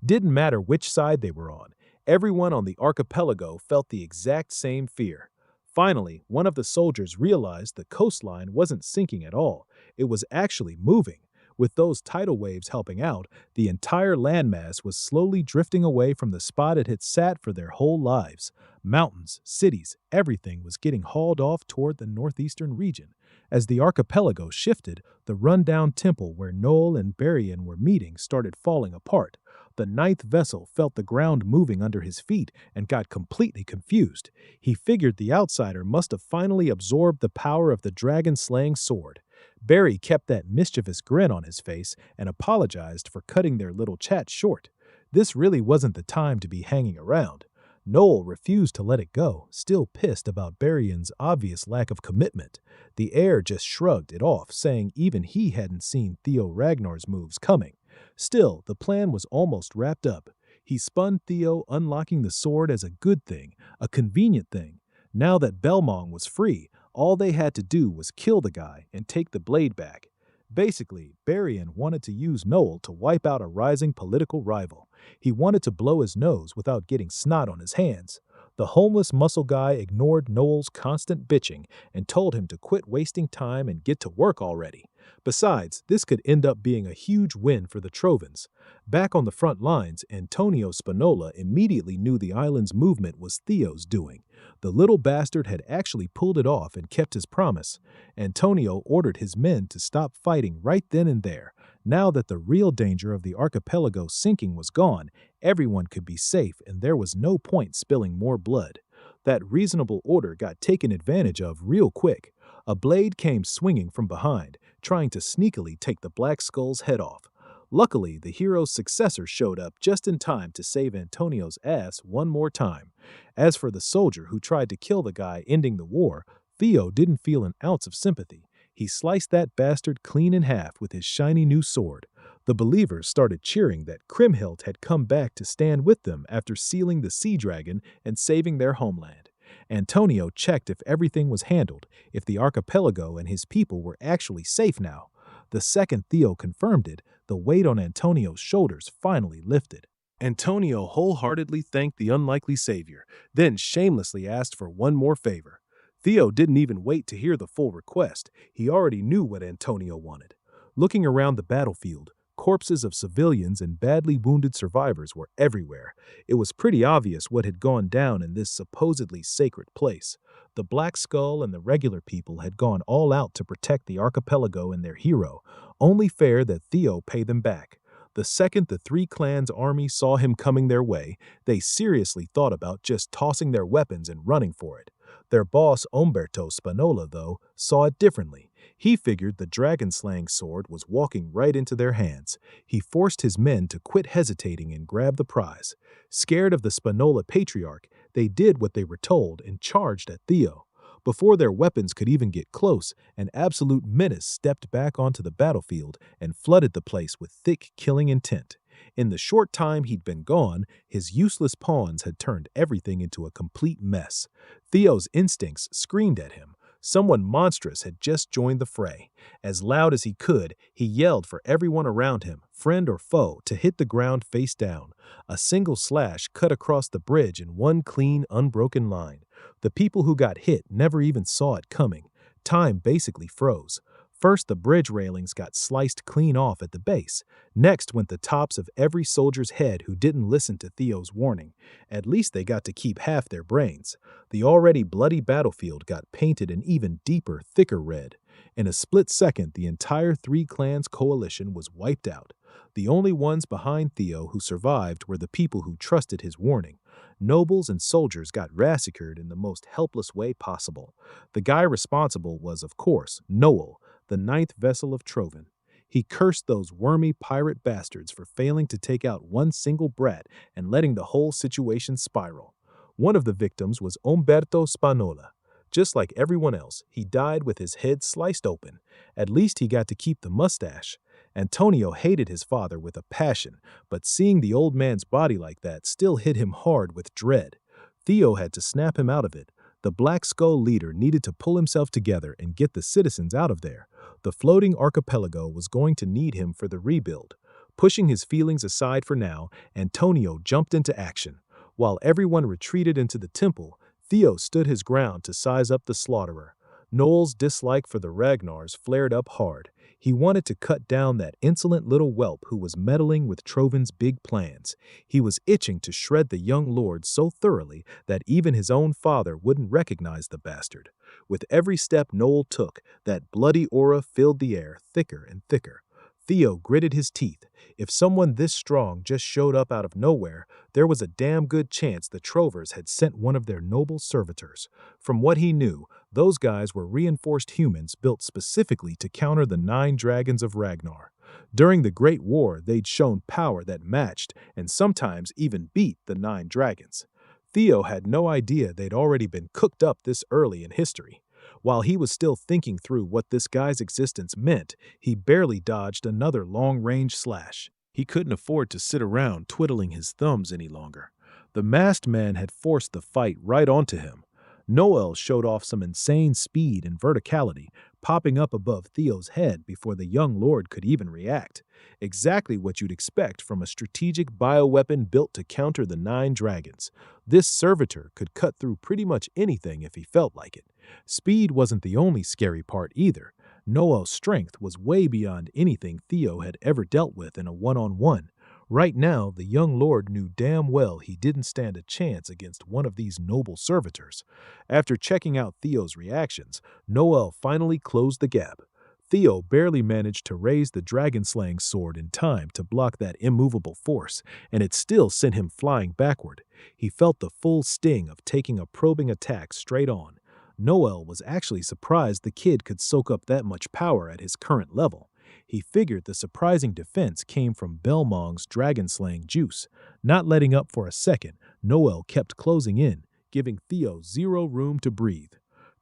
Didn't matter which side they were on. Everyone on the archipelago felt the exact same fear. Finally, one of the soldiers realized the coastline wasn't sinking at all. It was actually moving. With those tidal waves helping out, the entire landmass was slowly drifting away from the spot it had sat for their whole lives. Mountains, cities, everything was getting hauled off toward the northeastern region. As the archipelago shifted, the rundown temple where Noel and Barian were meeting started falling apart. The ninth vessel felt the ground moving under his feet and got completely confused. He figured the outsider must have finally absorbed the power of the dragon-slaying sword. Barry kept that mischievous grin on his face and apologized for cutting their little chat short. This really wasn't the time to be hanging around. Noel refused to let it go, still pissed about Barian's obvious lack of commitment. The heir just shrugged it off, saying even he hadn't seen Theo Ragnar's moves coming. Still, the plan was almost wrapped up. He spun Theo, unlocking the sword as a good thing, a convenient thing. Now that Belmong was free, all they had to do was kill the guy and take the blade back. Basically, Barian wanted to use Noel to wipe out a rising political rival. He wanted to blow his nose without getting snot on his hands. The homeless muscle guy ignored Noel's constant bitching and told him to quit wasting time and get to work already. Besides, this could end up being a huge win for the Trovans. Back on the front lines, Antonio Spinola immediately knew the island's movement was Theo's doing. The little bastard had actually pulled it off and kept his promise. Antonio ordered his men to stop fighting right then and there. Now that the real danger of the archipelago sinking was gone, everyone could be safe and there was no point spilling more blood. That reasonable order got taken advantage of real quick. A blade came swinging from behind, trying to sneakily take the Black Skull's head off. Luckily, the hero's successor showed up just in time to save Antonio's ass one more time. As for the soldier who tried to kill the guy ending the war, Theo didn't feel an ounce of sympathy. He sliced that bastard clean in half with his shiny new sword. The believers started cheering that Kriemhild had come back to stand with them after sealing the sea dragon and saving their homeland. Antonio checked if everything was handled, if the archipelago and his people were actually safe now. The second Theo confirmed it, the weight on Antonio's shoulders finally lifted. Antonio wholeheartedly thanked the unlikely savior, then shamelessly asked for one more favor. Theo didn't even wait to hear the full request. He already knew what Antonio wanted. Looking around the battlefield, corpses of civilians and badly wounded survivors were everywhere. It was pretty obvious what had gone down in this supposedly sacred place. The Black Skull and the regular people had gone all out to protect the archipelago and their hero. Only fair that Theo pay them back. The second the three clans' army saw him coming their way, they seriously thought about just tossing their weapons and running for it. Their boss, Umberto Spinola, though, saw it differently. He figured the dragon-slaying sword was walking right into their hands. He forced his men to quit hesitating and grab the prize. Scared of the Spinola patriarch, they did what they were told and charged at Theo. Before their weapons could even get close, an absolute menace stepped back onto the battlefield and flooded the place with thick, killing intent. In the short time he'd been gone, his useless pawns had turned everything into a complete mess. Theo's instincts screamed at him. Someone monstrous had just joined the fray. As loud as he could, he yelled for everyone around him, friend or foe, to hit the ground face down. A single slash cut across the bridge in one clean, unbroken line. The people who got hit never even saw it coming. Time basically froze. First, the bridge railings got sliced clean off at the base. Next went the tops of every soldier's head who didn't listen to Theo's warning. At least they got to keep half their brains. The already bloody battlefield got painted an even deeper, thicker red. In a split second, the entire three clans coalition was wiped out. The only ones behind Theo who survived were the people who trusted his warning. Nobles and soldiers got massacred in the most helpless way possible. The guy responsible was, of course, Noel, the ninth vessel of Trovan. He cursed those wormy pirate bastards for failing to take out one single brat and letting the whole situation spiral. One of the victims was Umberto Spinola. Just like everyone else, he died with his head sliced open. At least he got to keep the mustache. Antonio hated his father with a passion, but seeing the old man's body like that still hit him hard with dread. Theo had to snap him out of it. The Black Skull leader needed to pull himself together and get the citizens out of there. The floating archipelago was going to need him for the rebuild. Pushing his feelings aside for now, Antonio jumped into action. While everyone retreated into the temple, Theo stood his ground to size up the slaughterer. Noel's dislike for the Ragnars flared up hard. He wanted to cut down that insolent little whelp who was meddling with Trovan's big plans. He was itching to shred the young lord so thoroughly that even his own father wouldn't recognize the bastard. With every step Noel took, that bloody aura filled the air thicker and thicker. Theo gritted his teeth. If someone this strong just showed up out of nowhere, there was a damn good chance the Trovers had sent one of their noble servitors. From what he knew, those guys were reinforced humans built specifically to counter the 9 dragons of Ragnar. During the Great War, they'd shown power that matched and sometimes even beat the 9 dragons. Theo had no idea they'd already been cooked up this early in history. While he was still thinking through what this guy's existence meant, he barely dodged another long-range slash. He couldn't afford to sit around twiddling his thumbs any longer. The masked man had forced the fight right onto him. Noel showed off some insane speed and verticality, popping up above Theo's head before the young lord could even react. Exactly what you'd expect from a strategic bioweapon built to counter the nine dragons. This servitor could cut through pretty much anything if he felt like it. Speed wasn't the only scary part either. Noel's strength was way beyond anything Theo had ever dealt with in a one-on-one. Right now, the young lord knew damn well he didn't stand a chance against one of these noble servitors. After checking out Theo's reactions, Noel finally closed the gap. Theo barely managed to raise the dragon-slaying sword in time to block that immovable force, and it still sent him flying backward. He felt the full sting of taking a probing attack straight on. Noel was actually surprised the kid could soak up that much power at his current level. He figured the surprising defense came from Belmong's dragon-slaying juice. Not letting up for a second, Noel kept closing in, giving Theo zero room to breathe.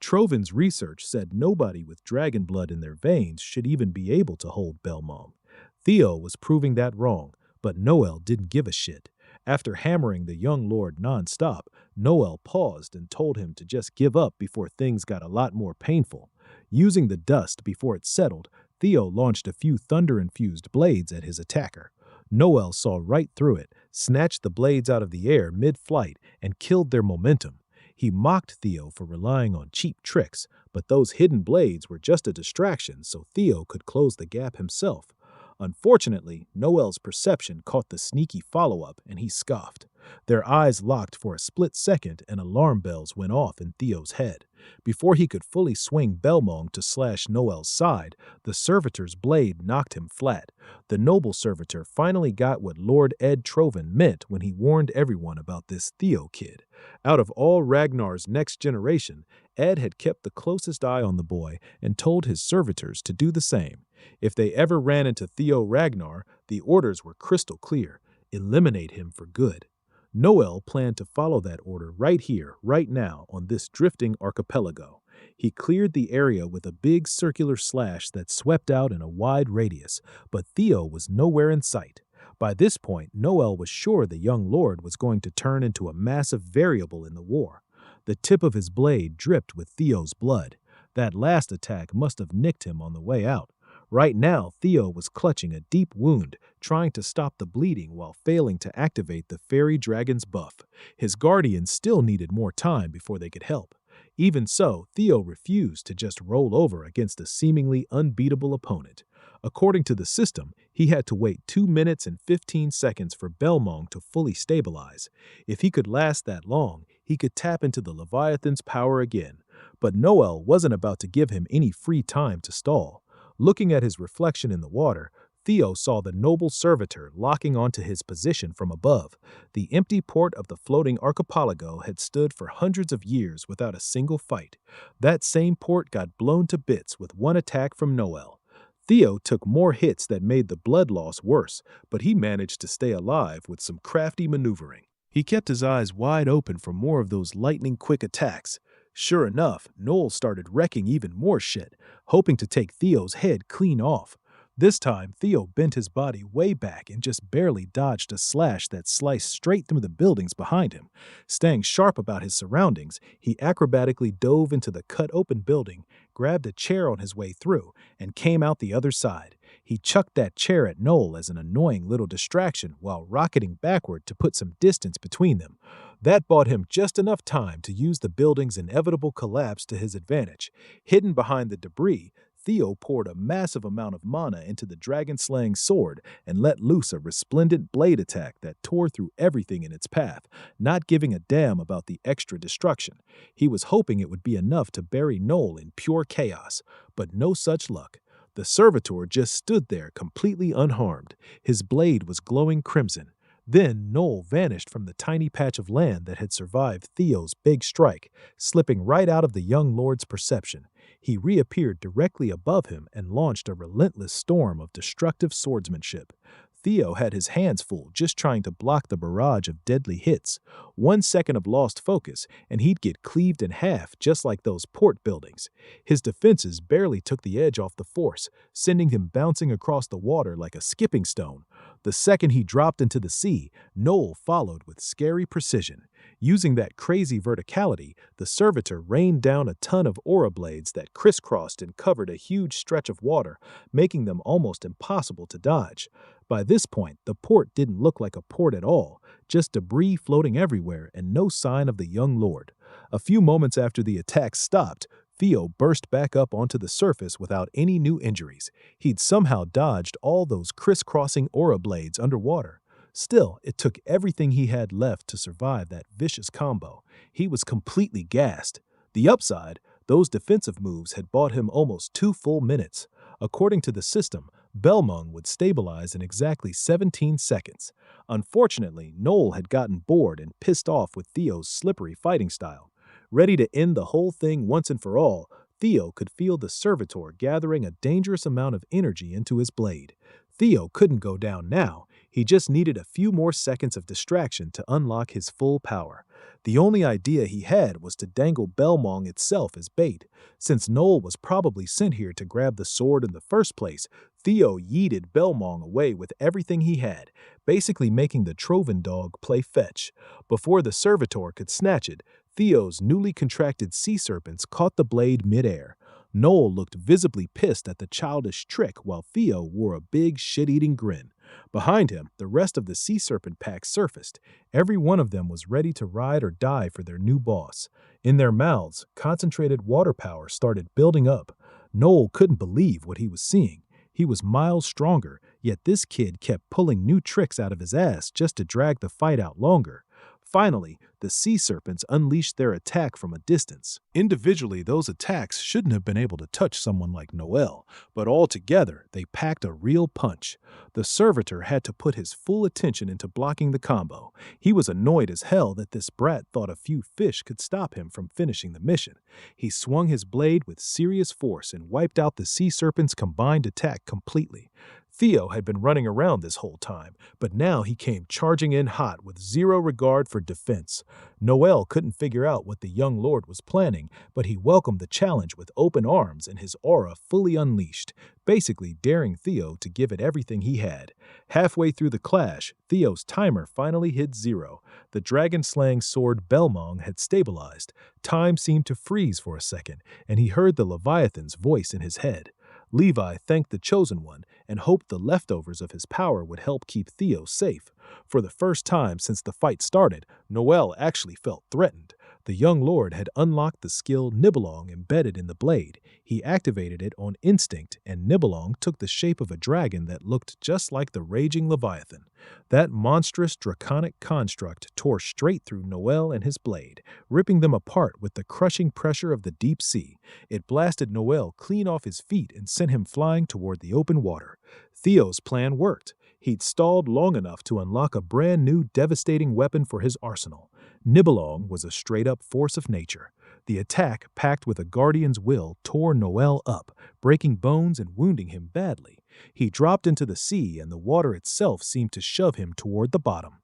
Trovin's research said nobody with dragon blood in their veins should even be able to hold Belmong. Theo was proving that wrong, but Noel didn't give a shit. After hammering the young lord nonstop, Noel paused and told him to just give up before things got a lot more painful. Using the dust before it settled, Theo launched a few thunder-infused blades at his attacker. Noel saw right through it, snatched the blades out of the air mid-flight, and killed their momentum. He mocked Theo for relying on cheap tricks, but those hidden blades were just a distraction so Theo could close the gap himself. Unfortunately, Noel's perception caught the sneaky follow-up and he scoffed. Their eyes locked for a split second and alarm bells went off in Theo's head. Before he could fully swing Belmong to slash Noel's side, the servitor's blade knocked him flat. The noble servitor finally got what Lord Ed Trovin meant when he warned everyone about this Theo kid. Out of all Ragnar's next generation, Ed had kept the closest eye on the boy and told his servitors to do the same. If they ever ran into Theo Ragnar, the orders were crystal clear: eliminate him for good. Noel planned to follow that order right here, right now, on this drifting archipelago. He cleared the area with a big circular slash that swept out in a wide radius, but Theo was nowhere in sight. By this point, Noel was sure the young lord was going to turn into a massive variable in the war. The tip of his blade dripped with Theo's blood. That last attack must have nicked him on the way out. Right now, Theo was clutching a deep wound, trying to stop the bleeding while failing to activate the fairy dragon's buff. His guardians still needed more time before they could help. Even so, Theo refused to just roll over against a seemingly unbeatable opponent. According to the system, he had to wait 2 minutes and 15 seconds for Belmong to fully stabilize. If he could last that long, he could tap into the Leviathan's power again. But Noel wasn't about to give him any free time to stall. Looking at his reflection in the water, Theo saw the noble servitor locking onto his position from above. The empty port of the floating archipelago had stood for hundreds of years without a single fight. That same port got blown to bits with one attack from Noel. Theo took more hits that made the blood loss worse, but he managed to stay alive with some crafty maneuvering. He kept his eyes wide open for more of those lightning-quick attacks. Sure enough, Noel started wrecking even more shit, hoping to take Theo's head clean off. This time, Theo bent his body way back and just barely dodged a slash that sliced straight through the buildings behind him. Staying sharp about his surroundings, he acrobatically dove into the cut-open building, grabbed a chair on his way through, and came out the other side. He chucked that chair at Noel as an annoying little distraction while rocketing backward to put some distance between them. That bought him just enough time to use the building's inevitable collapse to his advantage. Hidden behind the debris, Theo poured a massive amount of mana into the dragon-slaying sword and let loose a resplendent blade attack that tore through everything in its path, not giving a damn about the extra destruction. He was hoping it would be enough to bury Noel in pure chaos, but no such luck. The servitor just stood there completely unharmed. His blade was glowing crimson. Then Noel vanished from the tiny patch of land that had survived Theo's big strike, slipping right out of the young lord's perception. He reappeared directly above him and launched a relentless storm of destructive swordsmanship. Theo had his hands full just trying to block the barrage of deadly hits. 1 second of lost focus, and he'd get cleaved in half just like those port buildings. His defenses barely took the edge off the force, sending him bouncing across the water like a skipping stone. The second he dropped into the sea, Noel followed with scary precision. Using that crazy verticality, the servitor rained down a ton of aura blades that crisscrossed and covered a huge stretch of water, making them almost impossible to dodge. By this point, the port didn't look like a port at all, just debris floating everywhere and no sign of the young lord. A few moments after the attack stopped, Theo burst back up onto the surface without any new injuries. He'd somehow dodged all those crisscrossing aura blades underwater. Still, it took everything he had left to survive that vicious combo. He was completely gassed. The upside, those defensive moves had bought him almost 2 full minutes. According to the system, Belmong would stabilize in exactly 17 seconds. Unfortunately, Noel had gotten bored and pissed off with Theo's slippery fighting style. Ready to end the whole thing once and for all, Theo could feel the servitor gathering a dangerous amount of energy into his blade. Theo couldn't go down now. He just needed a few more seconds of distraction to unlock his full power. The only idea he had was to dangle Belmong itself as bait. Since Noel was probably sent here to grab the sword in the first place, Theo yeeted Belmong away with everything he had, basically making the Trovan dog play fetch. Before the servitor could snatch it, Theo's newly contracted sea serpents caught the blade midair. Noel looked visibly pissed at the childish trick while Theo wore a big shit-eating grin. Behind him, the rest of the sea serpent pack surfaced. Every one of them was ready to ride or die for their new boss. In their mouths, concentrated water power started building up. Noel couldn't believe what he was seeing. He was miles stronger, yet this kid kept pulling new tricks out of his ass just to drag the fight out longer. Finally, the sea serpents unleashed their attack from a distance. Individually, those attacks shouldn't have been able to touch someone like Noel, but all together, they packed a real punch. The servitor had to put his full attention into blocking the combo. He was annoyed as hell that this brat thought a few fish could stop him from finishing the mission. He swung his blade with serious force and wiped out the sea serpent's combined attack completely. Theo had been running around this whole time, but now he came charging in hot with zero regard for defense. Noel couldn't figure out what the young lord was planning, but he welcomed the challenge with open arms and his aura fully unleashed, basically daring Theo to give it everything he had. Halfway through the clash, Theo's timer finally hit 0. The dragon-slaying sword Belmong had stabilized. Time seemed to freeze for a second, and he heard the Leviathan's voice in his head. Levi thanked the Chosen One and hoped the leftovers of his power would help keep Theo safe. For the first time since the fight started, Noel actually felt threatened. The young lord had unlocked the skill Nibelung embedded in the blade. He activated it on instinct, and Nibelung took the shape of a dragon that looked just like the raging Leviathan. That monstrous draconic construct tore straight through Noel and his blade, ripping them apart with the crushing pressure of the deep sea. It blasted Noel clean off his feet and sent him flying toward the open water. Theo's plan worked. He'd stalled long enough to unlock a brand new devastating weapon for his arsenal. Nibelung was a straight-up force of nature. The attack, packed with a guardian's will, tore Noel up, breaking bones and wounding him badly. He dropped into the sea, and the water itself seemed to shove him toward the bottom.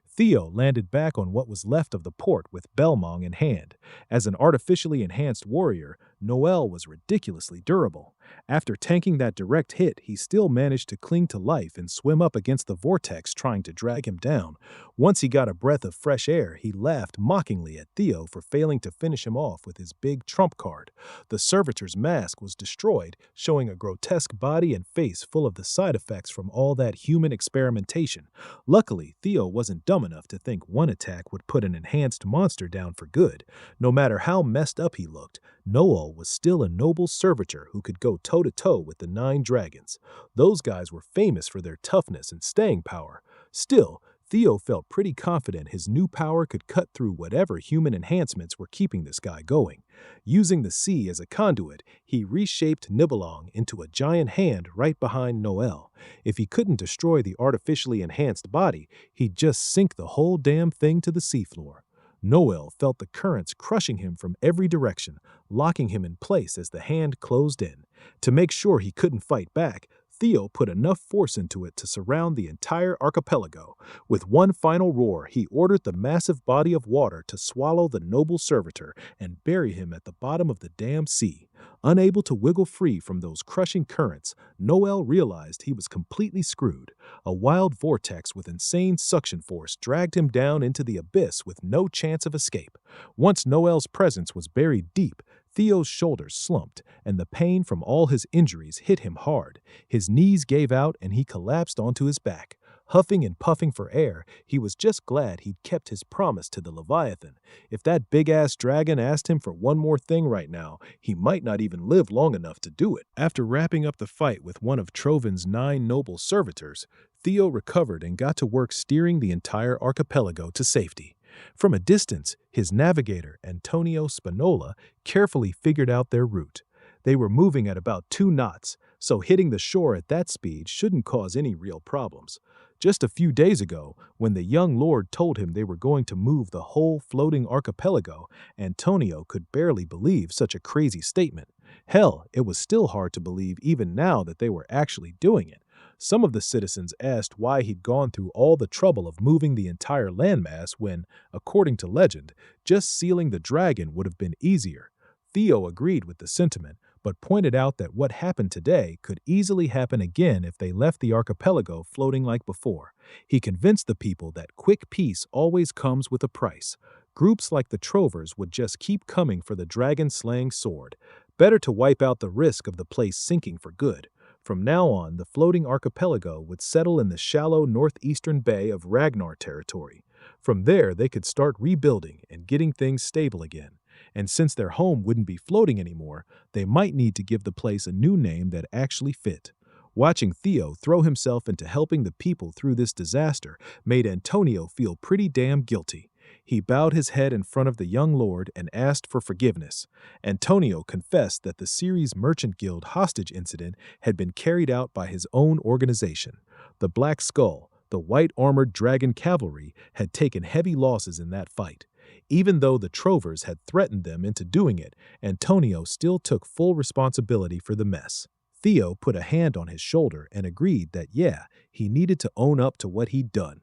Theo landed back on what was left of the port with Belmong in hand. As an artificially enhanced warrior, Noel was ridiculously durable. After tanking that direct hit, he still managed to cling to life and swim up against the vortex trying to drag him down. Once he got a breath of fresh air, he laughed mockingly at Theo for failing to finish him off with his big trump card. The servitor's mask was destroyed, showing a grotesque body and face full of the side effects from all that human experimentation. Luckily, Theo wasn't dumb enough to think one attack would put an enhanced monster down for good. No matter how messed up he looked, Noel was still a noble servitor who could go toe-to-toe with the 9 dragons. Those guys were famous for their toughness and staying power. Still, Theo felt pretty confident his new power could cut through whatever human enhancements were keeping this guy going. Using the sea as a conduit, he reshaped Nibelung into a giant hand right behind Noel. If he couldn't destroy the artificially enhanced body, he'd just sink the whole damn thing to the seafloor. Noel felt the currents crushing him from every direction, locking him in place as the hand closed in. To make sure he couldn't fight back, Theo put enough force into it to surround the entire archipelago. With one final roar, he ordered the massive body of water to swallow the noble servitor and bury him at the bottom of the damn sea. Unable to wiggle free from those crushing currents, Noel realized he was completely screwed. A wild vortex with insane suction force dragged him down into the abyss with no chance of escape. Once Noel's presence was buried deep, Theo's shoulders slumped, and the pain from all his injuries hit him hard. His knees gave out and he collapsed onto his back. Huffing and puffing for air, he was just glad he'd kept his promise to the Leviathan. If that big-ass dragon asked him for one more thing right now, he might not even live long enough to do it. After wrapping up the fight with one of Trovin's 9 noble servitors, Theo recovered and got to work steering the entire archipelago to safety. From a distance, his navigator, Antonio Spinola, carefully figured out their route. They were moving at about 2 knots, so hitting the shore at that speed shouldn't cause any real problems. Just a few days ago, when the young lord told him they were going to move the whole floating archipelago, Antonio could barely believe such a crazy statement. Hell, it was still hard to believe even now that they were actually doing it. Some of the citizens asked why he'd gone through all the trouble of moving the entire landmass when, according to legend, just sealing the dragon would have been easier. Theo agreed with the sentiment, but pointed out that what happened today could easily happen again if they left the archipelago floating like before. He convinced the people that quick peace always comes with a price. Groups like the Trovers would just keep coming for the dragon-slaying sword. Better to wipe out the risk of the place sinking for good. From now on, the floating archipelago would settle in the shallow northeastern bay of Ragnar territory. From there, they could start rebuilding and getting things stable again. And since their home wouldn't be floating anymore, they might need to give the place a new name that actually fit. Watching Theo throw himself into helping the people through this disaster made Antonio feel pretty damn guilty. He bowed his head in front of the young lord and asked for forgiveness. Antonio confessed that the Ceres Merchant Guild hostage incident had been carried out by his own organization. The Black Skull, the white-armored dragon cavalry, had taken heavy losses in that fight. Even though the Trovers had threatened them into doing it, Antonio still took full responsibility for the mess. Theo put a hand on his shoulder and agreed that, yeah, he needed to own up to what he'd done.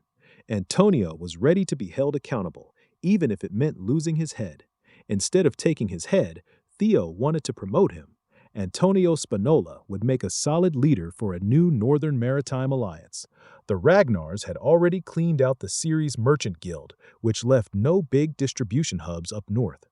Antonio was ready to be held accountable, even if it meant losing his head. Instead of taking his head, Theo wanted to promote him. Antonio Spinola would make a solid leader for a new Northern Maritime Alliance. The Ragnars had already cleaned out the Ceres Merchant Guild, which left no big distribution hubs up north.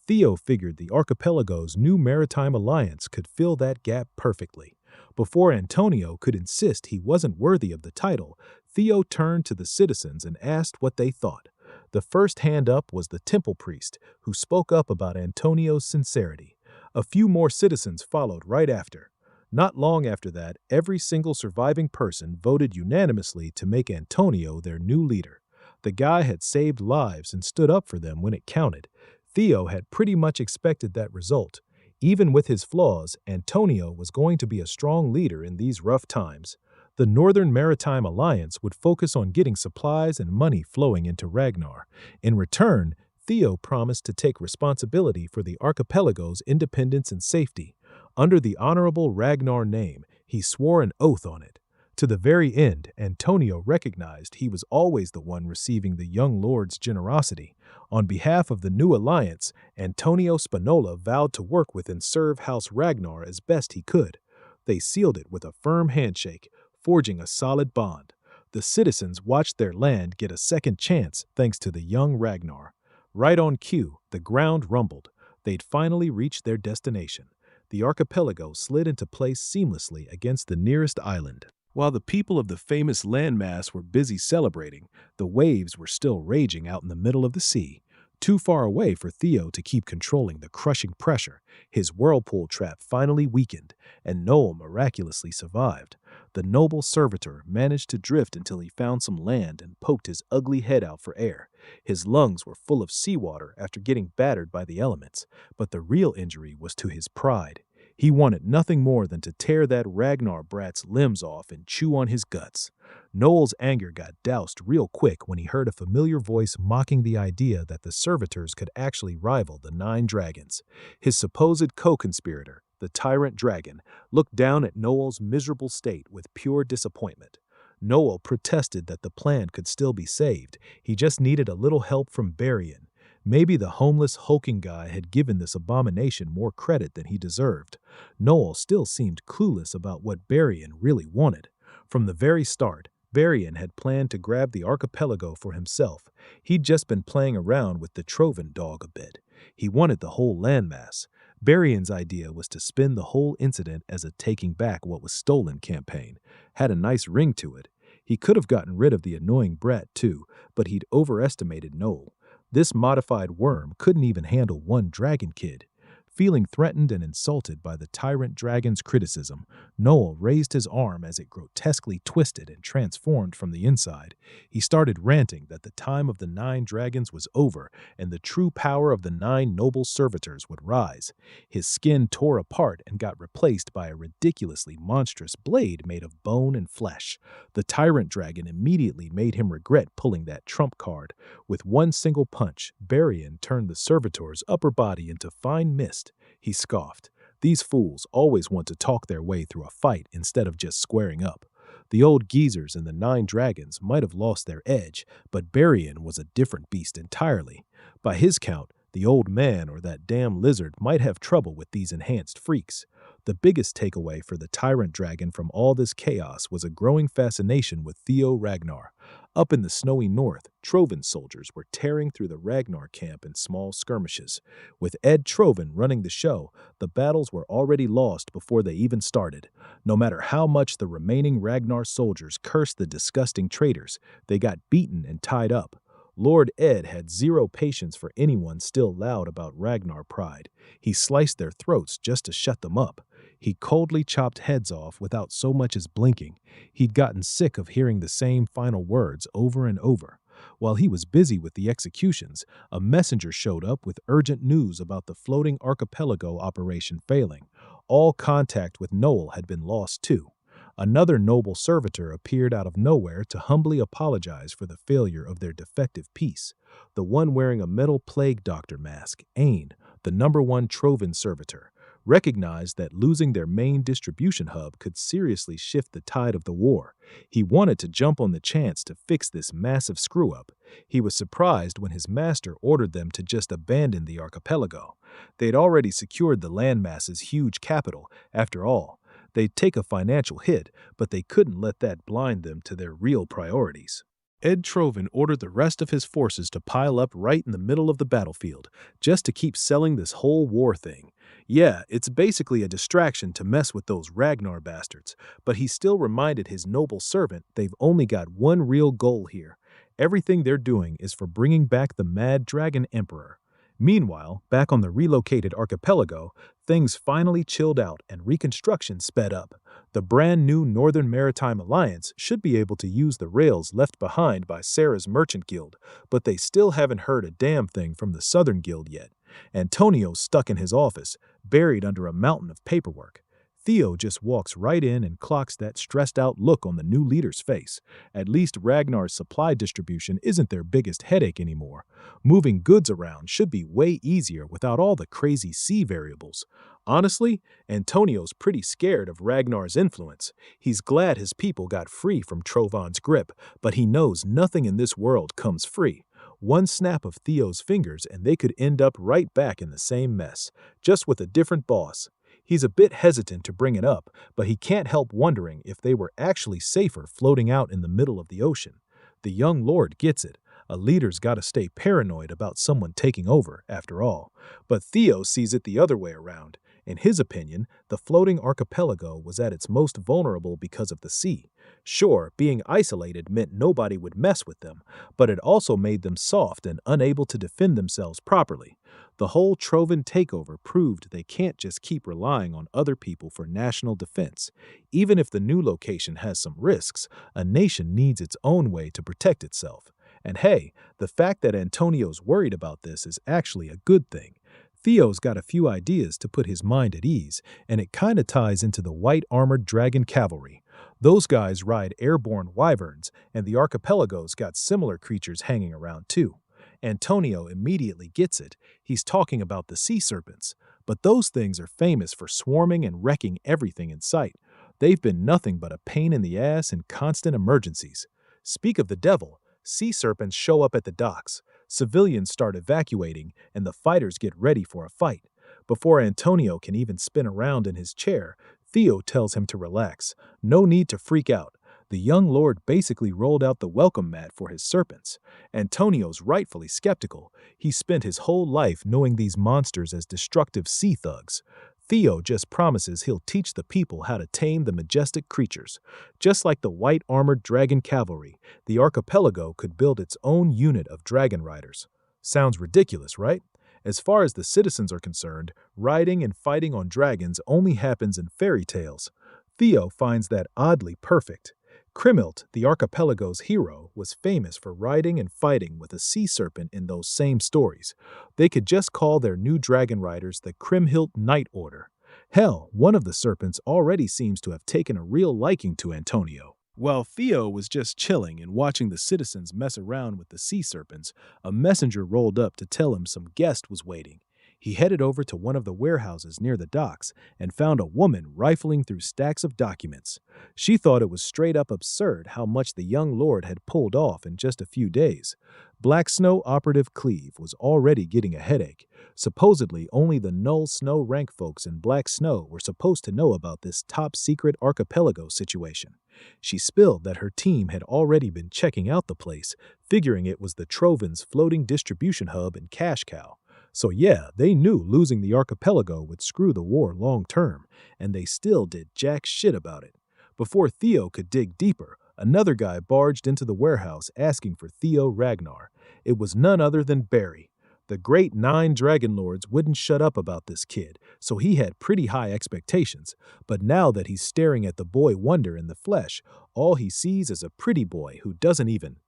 Theo figured the archipelago's new maritime alliance could fill that gap perfectly. Before Antonio could insist he wasn't worthy of the title, Theo turned to the citizens and asked what they thought. The first hand up was the temple priest, who spoke up about Antonio's sincerity. A few more citizens followed right after. Not long after that, every single surviving person voted unanimously to make Antonio their new leader. The guy had saved lives and stood up for them when it counted. Theo had pretty much expected that result. Even with his flaws, Antonio was going to be a strong leader in these rough times. The Northern Maritime Alliance would focus on getting supplies and money flowing into Ragnar. In return, Theo promised to take responsibility for the archipelago's independence and safety. Under the honorable Ragnar name, he swore an oath on it. To the very end, Antonio recognized he was always the one receiving the young lord's generosity. On behalf of the new alliance, Antonio Spinola vowed to work with and serve House Ragnar as best he could. They sealed it with a firm handshake, forging a solid bond. The citizens watched their land get a second chance thanks to the young Ragnar. Right on cue, the ground rumbled. They'd finally reached their destination. The archipelago slid into place seamlessly against the nearest island. While the people of the famous landmass were busy celebrating, the waves were still raging out in the middle of the sea. Too far away for Theo to keep controlling the crushing pressure, his whirlpool trap finally weakened, and Noel miraculously survived. The noble servitor managed to drift until he found some land and poked his ugly head out for air. His lungs were full of seawater after getting battered by the elements, but the real injury was to his pride. He wanted nothing more than to tear that Ragnar brat's limbs off and chew on his guts. Noel's anger got doused real quick when he heard a familiar voice mocking the idea that the servitors could actually rival the 9 dragons. His supposed co-conspirator, the the tyrant dragon, looked down at Noel's miserable state with pure disappointment. Noel protested that the plan could still be saved. He just needed a little help from Berrien. Maybe the homeless, hulking guy had given this abomination more credit than he deserved. Noel still seemed clueless about what Berrien really wanted. From the very start, Berrien had planned to grab the archipelago for himself. He'd just been playing around with the Trovan dog a bit. He wanted the whole landmass. Berrien's idea was to spin the whole incident as a taking back what was stolen campaign. Had a nice ring to it. He could have gotten rid of the annoying brat too, but he'd overestimated Noel. This modified worm couldn't even handle one dragon kid. Feeling threatened and insulted by the tyrant dragon's criticism, Noel raised his arm as it grotesquely twisted and transformed from the inside. He started ranting that the time of the 9 dragons was over and the true power of the 9 noble servitors would rise. His skin tore apart and got replaced by a ridiculously monstrous blade made of bone and flesh. The tyrant dragon immediately made him regret pulling that trump card. With one single punch, Berrien turned the servitor's upper body into fine mist. He scoffed. These fools always want to talk their way through a fight instead of just squaring up. The old geezers and the 9 dragons might have lost their edge, but Berrien was a different beast entirely. By his count, the old man or that damn lizard might have trouble with these enhanced freaks. The biggest takeaway for the tyrant dragon from all this chaos was a growing fascination with Theo Ragnar. Up in the snowy north, Trovan soldiers were tearing through the Ragnar camp in small skirmishes. With Ed Trovan running the show, the battles were already lost before they even started. No matter how much the remaining Ragnar soldiers cursed the disgusting traitors, they got beaten and tied up. Lord Ed had zero patience for anyone still loud about Ragnar pride. He sliced their throats just to shut them up. He coldly chopped heads off without so much as blinking. He'd gotten sick of hearing the same final words over and over. While he was busy with the executions, a messenger showed up with urgent news about the floating archipelago operation failing. All contact with Noel had been lost too. Another noble servitor appeared out of nowhere to humbly apologize for the failure of their defective piece. The one wearing a metal plague doctor mask, Ain, the #1 Trovan servitor, recognized that losing their main distribution hub could seriously shift the tide of the war. He wanted to jump on the chance to fix this massive screw-up. He was surprised when his master ordered them to just abandon the archipelago. They'd already secured the landmass's huge capital, after all. They'd take a financial hit, but they couldn't let that blind them to their real priorities. Ed Trovan ordered the rest of his forces to pile up right in the middle of the battlefield, just to keep selling this whole war thing. Yeah, it's basically a distraction to mess with those Ragnar bastards, but he still reminded his noble servant they've only got one real goal here. Everything they're doing is for bringing back the Mad Dragon Emperor. Meanwhile, back on the relocated archipelago, things finally chilled out and reconstruction sped up. The brand new Northern Maritime Alliance should be able to use the rails left behind by Sarah's Merchant Guild, but they still haven't heard a damn thing from the Southern Guild yet. Antonio's stuck in his office, buried under a mountain of paperwork. Theo just walks right in and clocks that stressed-out look on the new leader's face. At least Ragnar's supply distribution isn't their biggest headache anymore. Moving goods around should be way easier without all the crazy sea variables. Honestly, Antonio's pretty scared of Ragnar's influence. He's glad his people got free from Trovan's grip, but he knows nothing in this world comes free. One snap of Theo's fingers and they could end up right back in the same mess, just with a different boss. He's a bit hesitant to bring it up, but he can't help wondering if they were actually safer floating out in the middle of the ocean. The young lord gets it. A leader's got to stay paranoid about someone taking over, after all. But Theo sees it the other way around. In his opinion, the floating archipelago was at its most vulnerable because of the sea. Sure, being isolated meant nobody would mess with them, but it also made them soft and unable to defend themselves properly. The whole Trovan takeover proved they can't just keep relying on other people for national defense. Even if the new location has some risks, a nation needs its own way to protect itself. And hey, the fact that Antonio's worried about this is actually a good thing. Theo's got a few ideas to put his mind at ease, and it kinda ties into the white-armored dragon cavalry. Those guys ride airborne wyverns, and the archipelago's got similar creatures hanging around too. Antonio immediately gets it. He's talking about the sea serpents. But those things are famous for swarming and wrecking everything in sight. They've been nothing but a pain in the ass in constant emergencies. Speak of the devil, sea serpents show up at the docks. Civilians start evacuating, and the fighters get ready for a fight. Before Antonio can even spin around in his chair, Theo tells him to relax. No need to freak out. The young lord basically rolled out the welcome mat for his serpents. Antonio's rightfully skeptical. He spent his whole life knowing these monsters as destructive sea thugs. Theo just promises he'll teach the people how to tame the majestic creatures. Just like the white armored dragon cavalry, the archipelago could build its own unit of dragon riders. Sounds ridiculous, right? As far as the citizens are concerned, riding and fighting on dragons only happens in fairy tales. Theo finds that oddly perfect. Krimmelt, the archipelago's hero, was famous for riding and fighting with a sea serpent in those same stories. They could just call their new dragon riders the Krimmhilt Knight Order. Hell, one of the serpents already seems to have taken a real liking to Antonio. While Theo was just chilling and watching the citizens mess around with the sea serpents, a messenger rolled up to tell him some guest was waiting. He headed over to one of the warehouses near the docks and found a woman rifling through stacks of documents. She thought it was straight up absurd how much the young lord had pulled off in just a few days. Black Snow operative Cleve was already getting a headache. Supposedly, only the Null Snow rank folks in Black Snow were supposed to know about this top-secret archipelago situation. She spilled that her team had already been checking out the place, figuring it was the Troven's floating distribution hub and cash cow. So yeah, they knew losing the archipelago would screw the war long term, and they still did jack shit about it. Before Theo could dig deeper, another guy barged into the warehouse asking for Theo Ragnar. It was none other than Barry. The great 9 dragon lords wouldn't shut up about this kid, so he had pretty high expectations. But now that he's staring at the boy wonder in the flesh, all he sees is a pretty boy who doesn't even.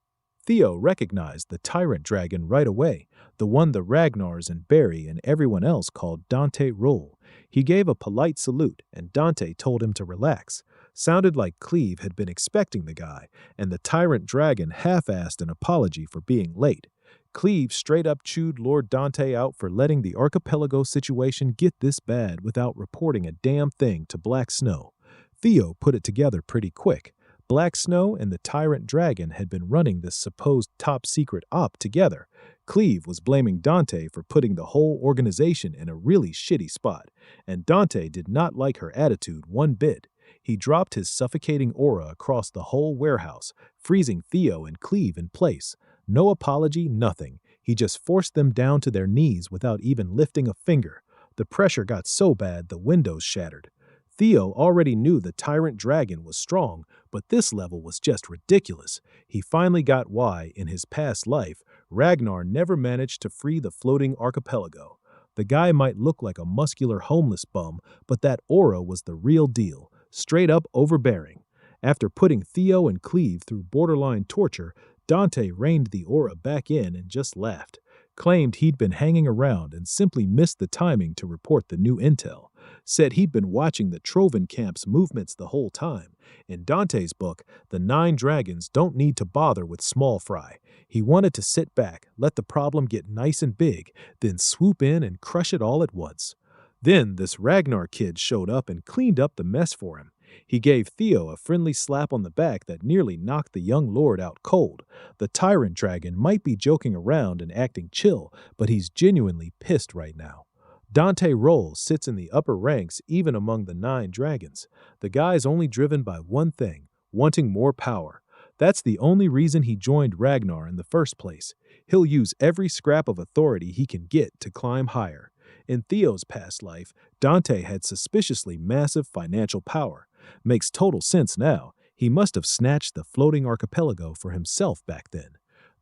Theo recognized the tyrant dragon right away, the one the Ragnars and Barry and everyone else called Dante Roll. He gave a polite salute, and Dante told him to relax. Sounded like Cleve had been expecting the guy, and the tyrant dragon half-assed an apology for being late. Cleve straight up chewed Lord Dante out for letting the archipelago situation get this bad without reporting a damn thing to Black Snow. Theo put it together pretty quick. Black Snow and the Tyrant Dragon had been running this supposed top-secret op together. Cleve was blaming Dante for putting the whole organization in a really shitty spot, and Dante did not like her attitude one bit. He dropped his suffocating aura across the whole warehouse, freezing Theo and Cleve in place. No apology, nothing. He just forced them down to their knees without even lifting a finger. The pressure got so bad the windows shattered. Theo already knew the Tyrant Dragon was strong, but this level was just ridiculous. He finally got why, in his past life, Ragnar never managed to free the floating archipelago. The guy might look like a muscular homeless bum, but that aura was the real deal, straight up overbearing. After putting Theo and Cleve through borderline torture, Dante reined the aura back in and just laughed, claimed he'd been hanging around and simply missed the timing to report the new intel. Said he'd been watching the Troven camp's movements the whole time. In Dante's book, the 9 dragons don't need to bother with small fry. He wanted to sit back, let the problem get nice and big, then swoop in and crush it all at once. Then this Ragnar kid showed up and cleaned up the mess for him. He gave Theo a friendly slap on the back that nearly knocked the young lord out cold. The Tyrant Dragon might be joking around and acting chill, but he's genuinely pissed right now. Dante Roll sits in the upper ranks even among the 9 dragons. The guy's only driven by one thing, wanting more power. That's the only reason he joined Ragnar in the first place. He'll use every scrap of authority he can get to climb higher. In Theo's past life, Dante had suspiciously massive financial power. Makes total sense now. He must have snatched the floating archipelago for himself back then.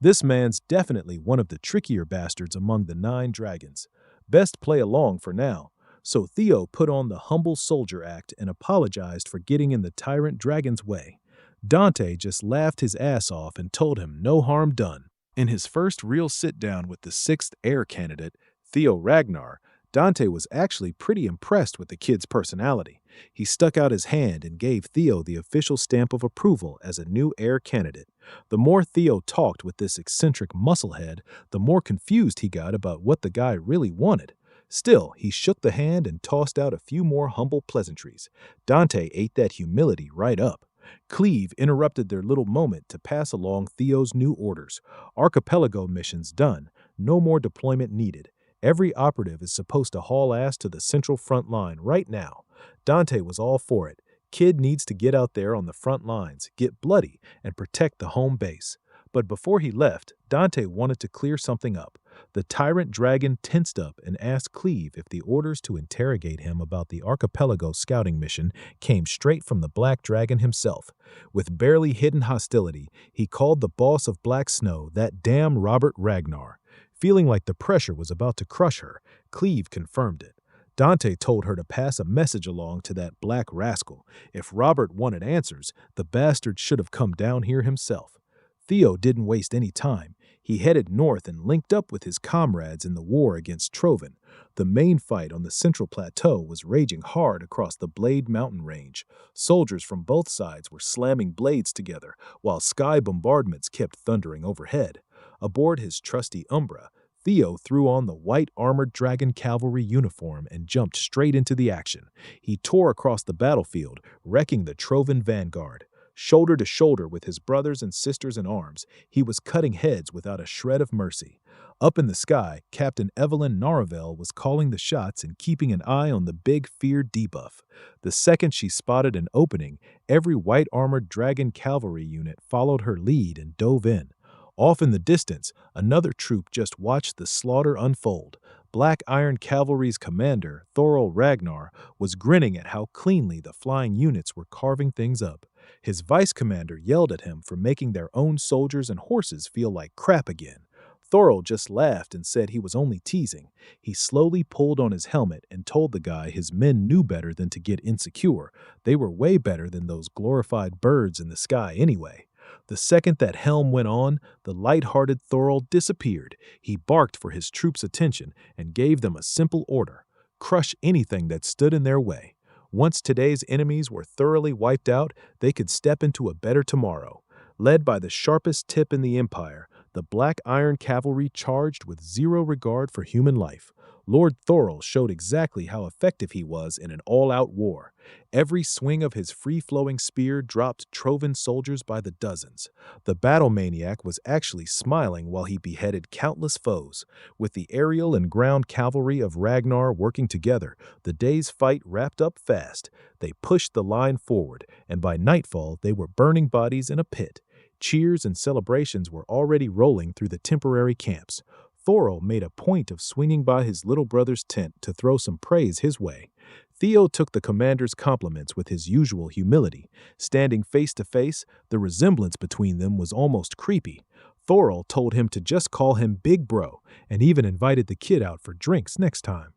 This man's definitely one of the trickier bastards among the 9 dragons. Best play along for now. So Theo put on the humble soldier act and apologized for getting in the Tyrant Dragon's way. Dante just laughed his ass off and told him no harm done. In his first real sit-down with the 6th heir candidate, Theo Ragnar, Dante was actually pretty impressed with the kid's personality. He stuck out his hand and gave Theo the official stamp of approval as a new heir candidate. The more Theo talked with this eccentric musclehead, the more confused he got about what the guy really wanted. Still, he shook the hand and tossed out a few more humble pleasantries. Dante ate that humility right up. Cleve interrupted their little moment to pass along Theo's new orders. Archipelago missions done. No more deployment needed. Every operative is supposed to haul ass to the central front line right now. Dante was all for it. Kid needs to get out there on the front lines, get bloody, and protect the home base. But before he left, Dante wanted to clear something up. The tyrant dragon tensed up and asked Cleve if the orders to interrogate him about the Archipelago scouting mission came straight from the Black Dragon himself. With barely hidden hostility, he called the boss of Black Snow that damn Robert Ragnar. Feeling like the pressure was about to crush her, Cleve confirmed it. Dante told her to pass a message along to that black rascal. If Robert wanted answers, the bastard should have come down here himself. Theo didn't waste any time. He headed north and linked up with his comrades in the war against Trovan. The main fight on the central plateau was raging hard across the Blade Mountain range. Soldiers from both sides were slamming blades together, while sky bombardments kept thundering overhead. Aboard his trusty Umbra, Theo threw on the white armored dragon cavalry uniform and jumped straight into the action. He tore across the battlefield, wrecking the Trovan vanguard. Shoulder to shoulder with his brothers and sisters in arms, he was cutting heads without a shred of mercy. Up in the sky, Captain Evelyn Naravel was calling the shots and keeping an eye on the big fear debuff. The second she spotted an opening, every white-armored dragon cavalry unit followed her lead and dove in. Off in the distance, another troop just watched the slaughter unfold. Black Iron Cavalry's commander, Thorol Ragnar, was grinning at how cleanly the flying units were carving things up. His vice commander yelled at him for making their own soldiers and horses feel like crap again. Thorol just laughed and said he was only teasing. He slowly pulled on his helmet and told the guy his men knew better than to get insecure. They were way better than those glorified birds in the sky anyway. The second that helm went on, the light-hearted Thorol disappeared. He barked for his troops' attention and gave them a simple order: crush anything that stood in their way. Once today's enemies were thoroughly wiped out, they could step into a better tomorrow. Led by the sharpest tip in the Empire, the Black Iron Cavalry charged with zero regard for human life. Lord Thorol showed exactly how effective he was in an all-out war. Every swing of his free-flowing spear dropped Trovan soldiers by the dozens. The battle maniac was actually smiling while he beheaded countless foes. With the aerial and ground cavalry of Ragnar working together, the day's fight wrapped up fast. They pushed the line forward, and by nightfall they were burning bodies in a pit. Cheers and celebrations were already rolling through the temporary camps. Thorol made a point of swinging by his little brother's tent to throw some praise his way. Theo took the commander's compliments with his usual humility. Standing face to face, the resemblance between them was almost creepy. Thorol told him to just call him Big Bro, and even invited the kid out for drinks next time.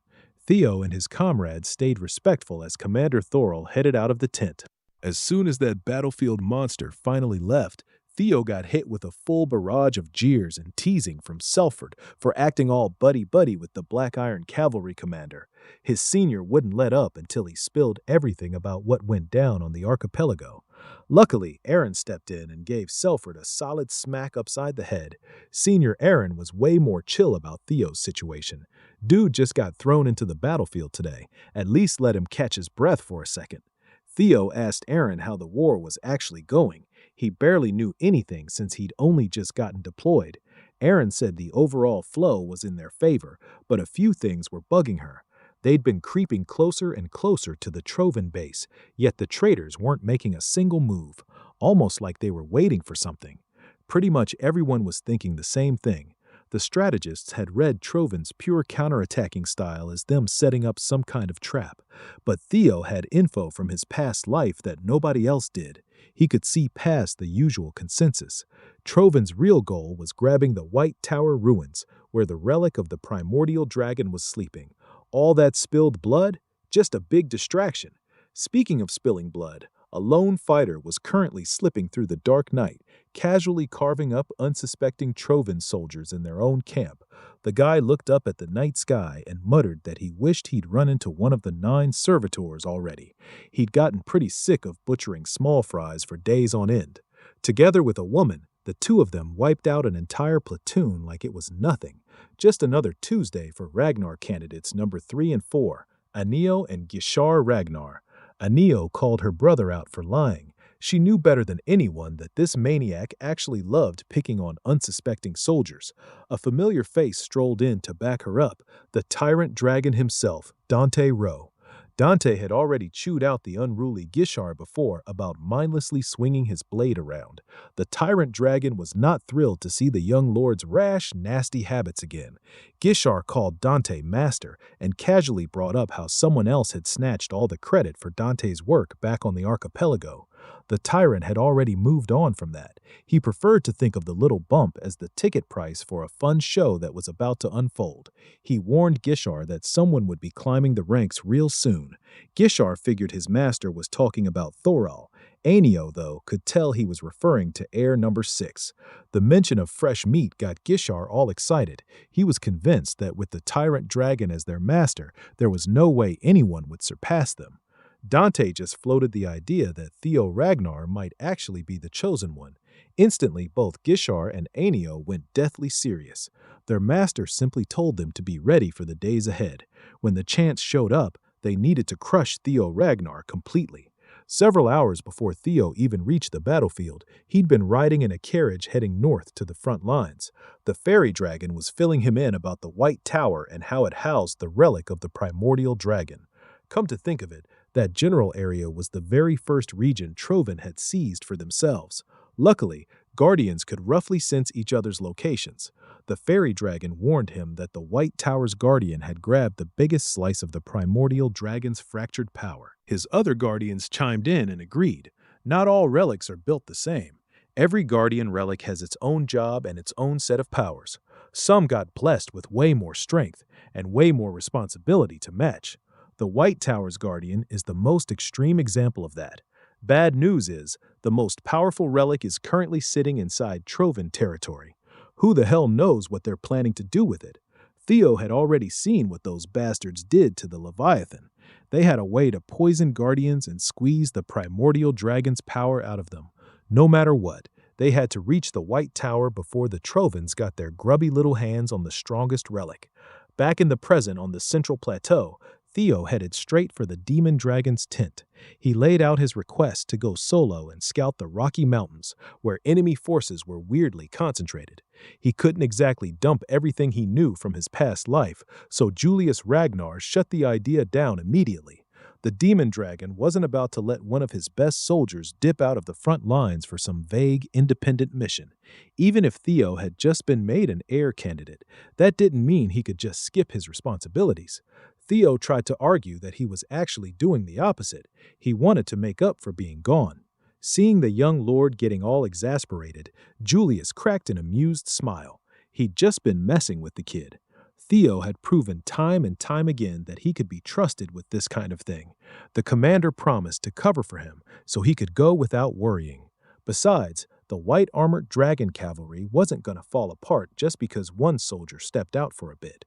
Theo and his comrades stayed respectful as Commander Thorol headed out of the tent. As soon as that battlefield monster finally left, Theo got hit with a full barrage of jeers and teasing from Selford for acting all buddy-buddy with the Black Iron Cavalry commander. His senior wouldn't let up until he spilled everything about what went down on the archipelago. Luckily, Aaron stepped in and gave Selford a solid smack upside the head. Senior Aaron was way more chill about Theo's situation. Dude just got thrown into the battlefield today. At least let him catch his breath for a second. Theo asked Aaron how the war was actually going. He barely knew anything since he'd only just gotten deployed. Aaron said the overall flow was in their favor, but a few things were bugging her. They'd been creeping closer and closer to the Trovan base, yet the traitors weren't making a single move, almost like they were waiting for something. Pretty much everyone was thinking the same thing. The strategists had read Trovan's pure counterattacking style as them setting up some kind of trap, but Theo had info from his past life that nobody else did. He could see past the usual consensus. Trovan's real goal was grabbing the White Tower ruins, where the relic of the primordial dragon was sleeping. All that spilled blood? Just a big distraction. Speaking of spilling blood, a lone fighter was currently slipping through the dark night, casually carving up unsuspecting Trovan soldiers in their own camp. The guy looked up at the night sky and muttered that he wished he'd run into one of the 9 servitors already. He'd gotten pretty sick of butchering small fries for days on end. Together with a woman, the two of them wiped out an entire platoon like it was nothing. Just another Tuesday for Ragnar candidates number 3 and 4, Anio and Gishar Ragnar. Anio called her brother out for lying. She knew better than anyone that this maniac actually loved picking on unsuspecting soldiers. A familiar face strolled in to back her up, the tyrant dragon himself, Dante Rowe. Dante had already chewed out the unruly Gishar before about mindlessly swinging his blade around. The tyrant dragon was not thrilled to see the young lord's rash, nasty habits again. Gishar called Dante master and casually brought up how someone else had snatched all the credit for Dante's work back on the archipelago. The tyrant had already moved on from that. He preferred to think of the little bump as the ticket price for a fun show that was about to unfold. He warned Gishar that someone would be climbing the ranks real soon. Gishar figured his master was talking about Thoral. Anio, though, could tell he was referring to heir number 6. The mention of fresh meat got Gishar all excited. He was convinced that with the tyrant dragon as their master, there was no way anyone would surpass them. Dante just floated the idea that Theo Ragnar might actually be the chosen one. Instantly, both Gishar and Anio went deathly serious. Their master simply told them to be ready for the days ahead. When the chance showed up, they needed to crush Theo Ragnar completely. Several hours before Theo even reached the battlefield, he'd been riding in a carriage heading north to the front lines. The fairy dragon was filling him in about the White Tower and how it housed the relic of the primordial dragon. Come to think of it, that general area was the very first region Trovan had seized for themselves. Luckily, guardians could roughly sense each other's locations. The fairy dragon warned him that the White Tower's guardian had grabbed the biggest slice of the primordial dragon's fractured power. His other guardians chimed in and agreed. Not all relics are built the same. Every guardian relic has its own job and its own set of powers. Some got blessed with way more strength and way more responsibility to match. The White Tower's guardian is the most extreme example of that. Bad news is, the most powerful relic is currently sitting inside Trovan territory. Who the hell knows what they're planning to do with it? Theo had already seen what those bastards did to the Leviathan. They had a way to poison guardians and squeeze the primordial dragon's power out of them. No matter what, they had to reach the White Tower before the Trovans got their grubby little hands on the strongest relic. Back in the present on the central plateau, Theo headed straight for the demon dragon's tent. He laid out his request to go solo and scout the Rocky Mountains, where enemy forces were weirdly concentrated. He couldn't exactly dump everything he knew from his past life, so Julius Ragnar shut the idea down immediately. The demon dragon wasn't about to let one of his best soldiers dip out of the front lines for some vague, independent mission. Even if Theo had just been made an heir candidate, that didn't mean he could just skip his responsibilities. Theo tried to argue that he was actually doing the opposite. He wanted to make up for being gone. Seeing the young lord getting all exasperated, Julius cracked an amused smile. He'd just been messing with the kid. Theo had proven time and time again that he could be trusted with this kind of thing. The commander promised to cover for him so he could go without worrying. Besides, the white-armored dragon cavalry wasn't going to fall apart just because one soldier stepped out for a bit.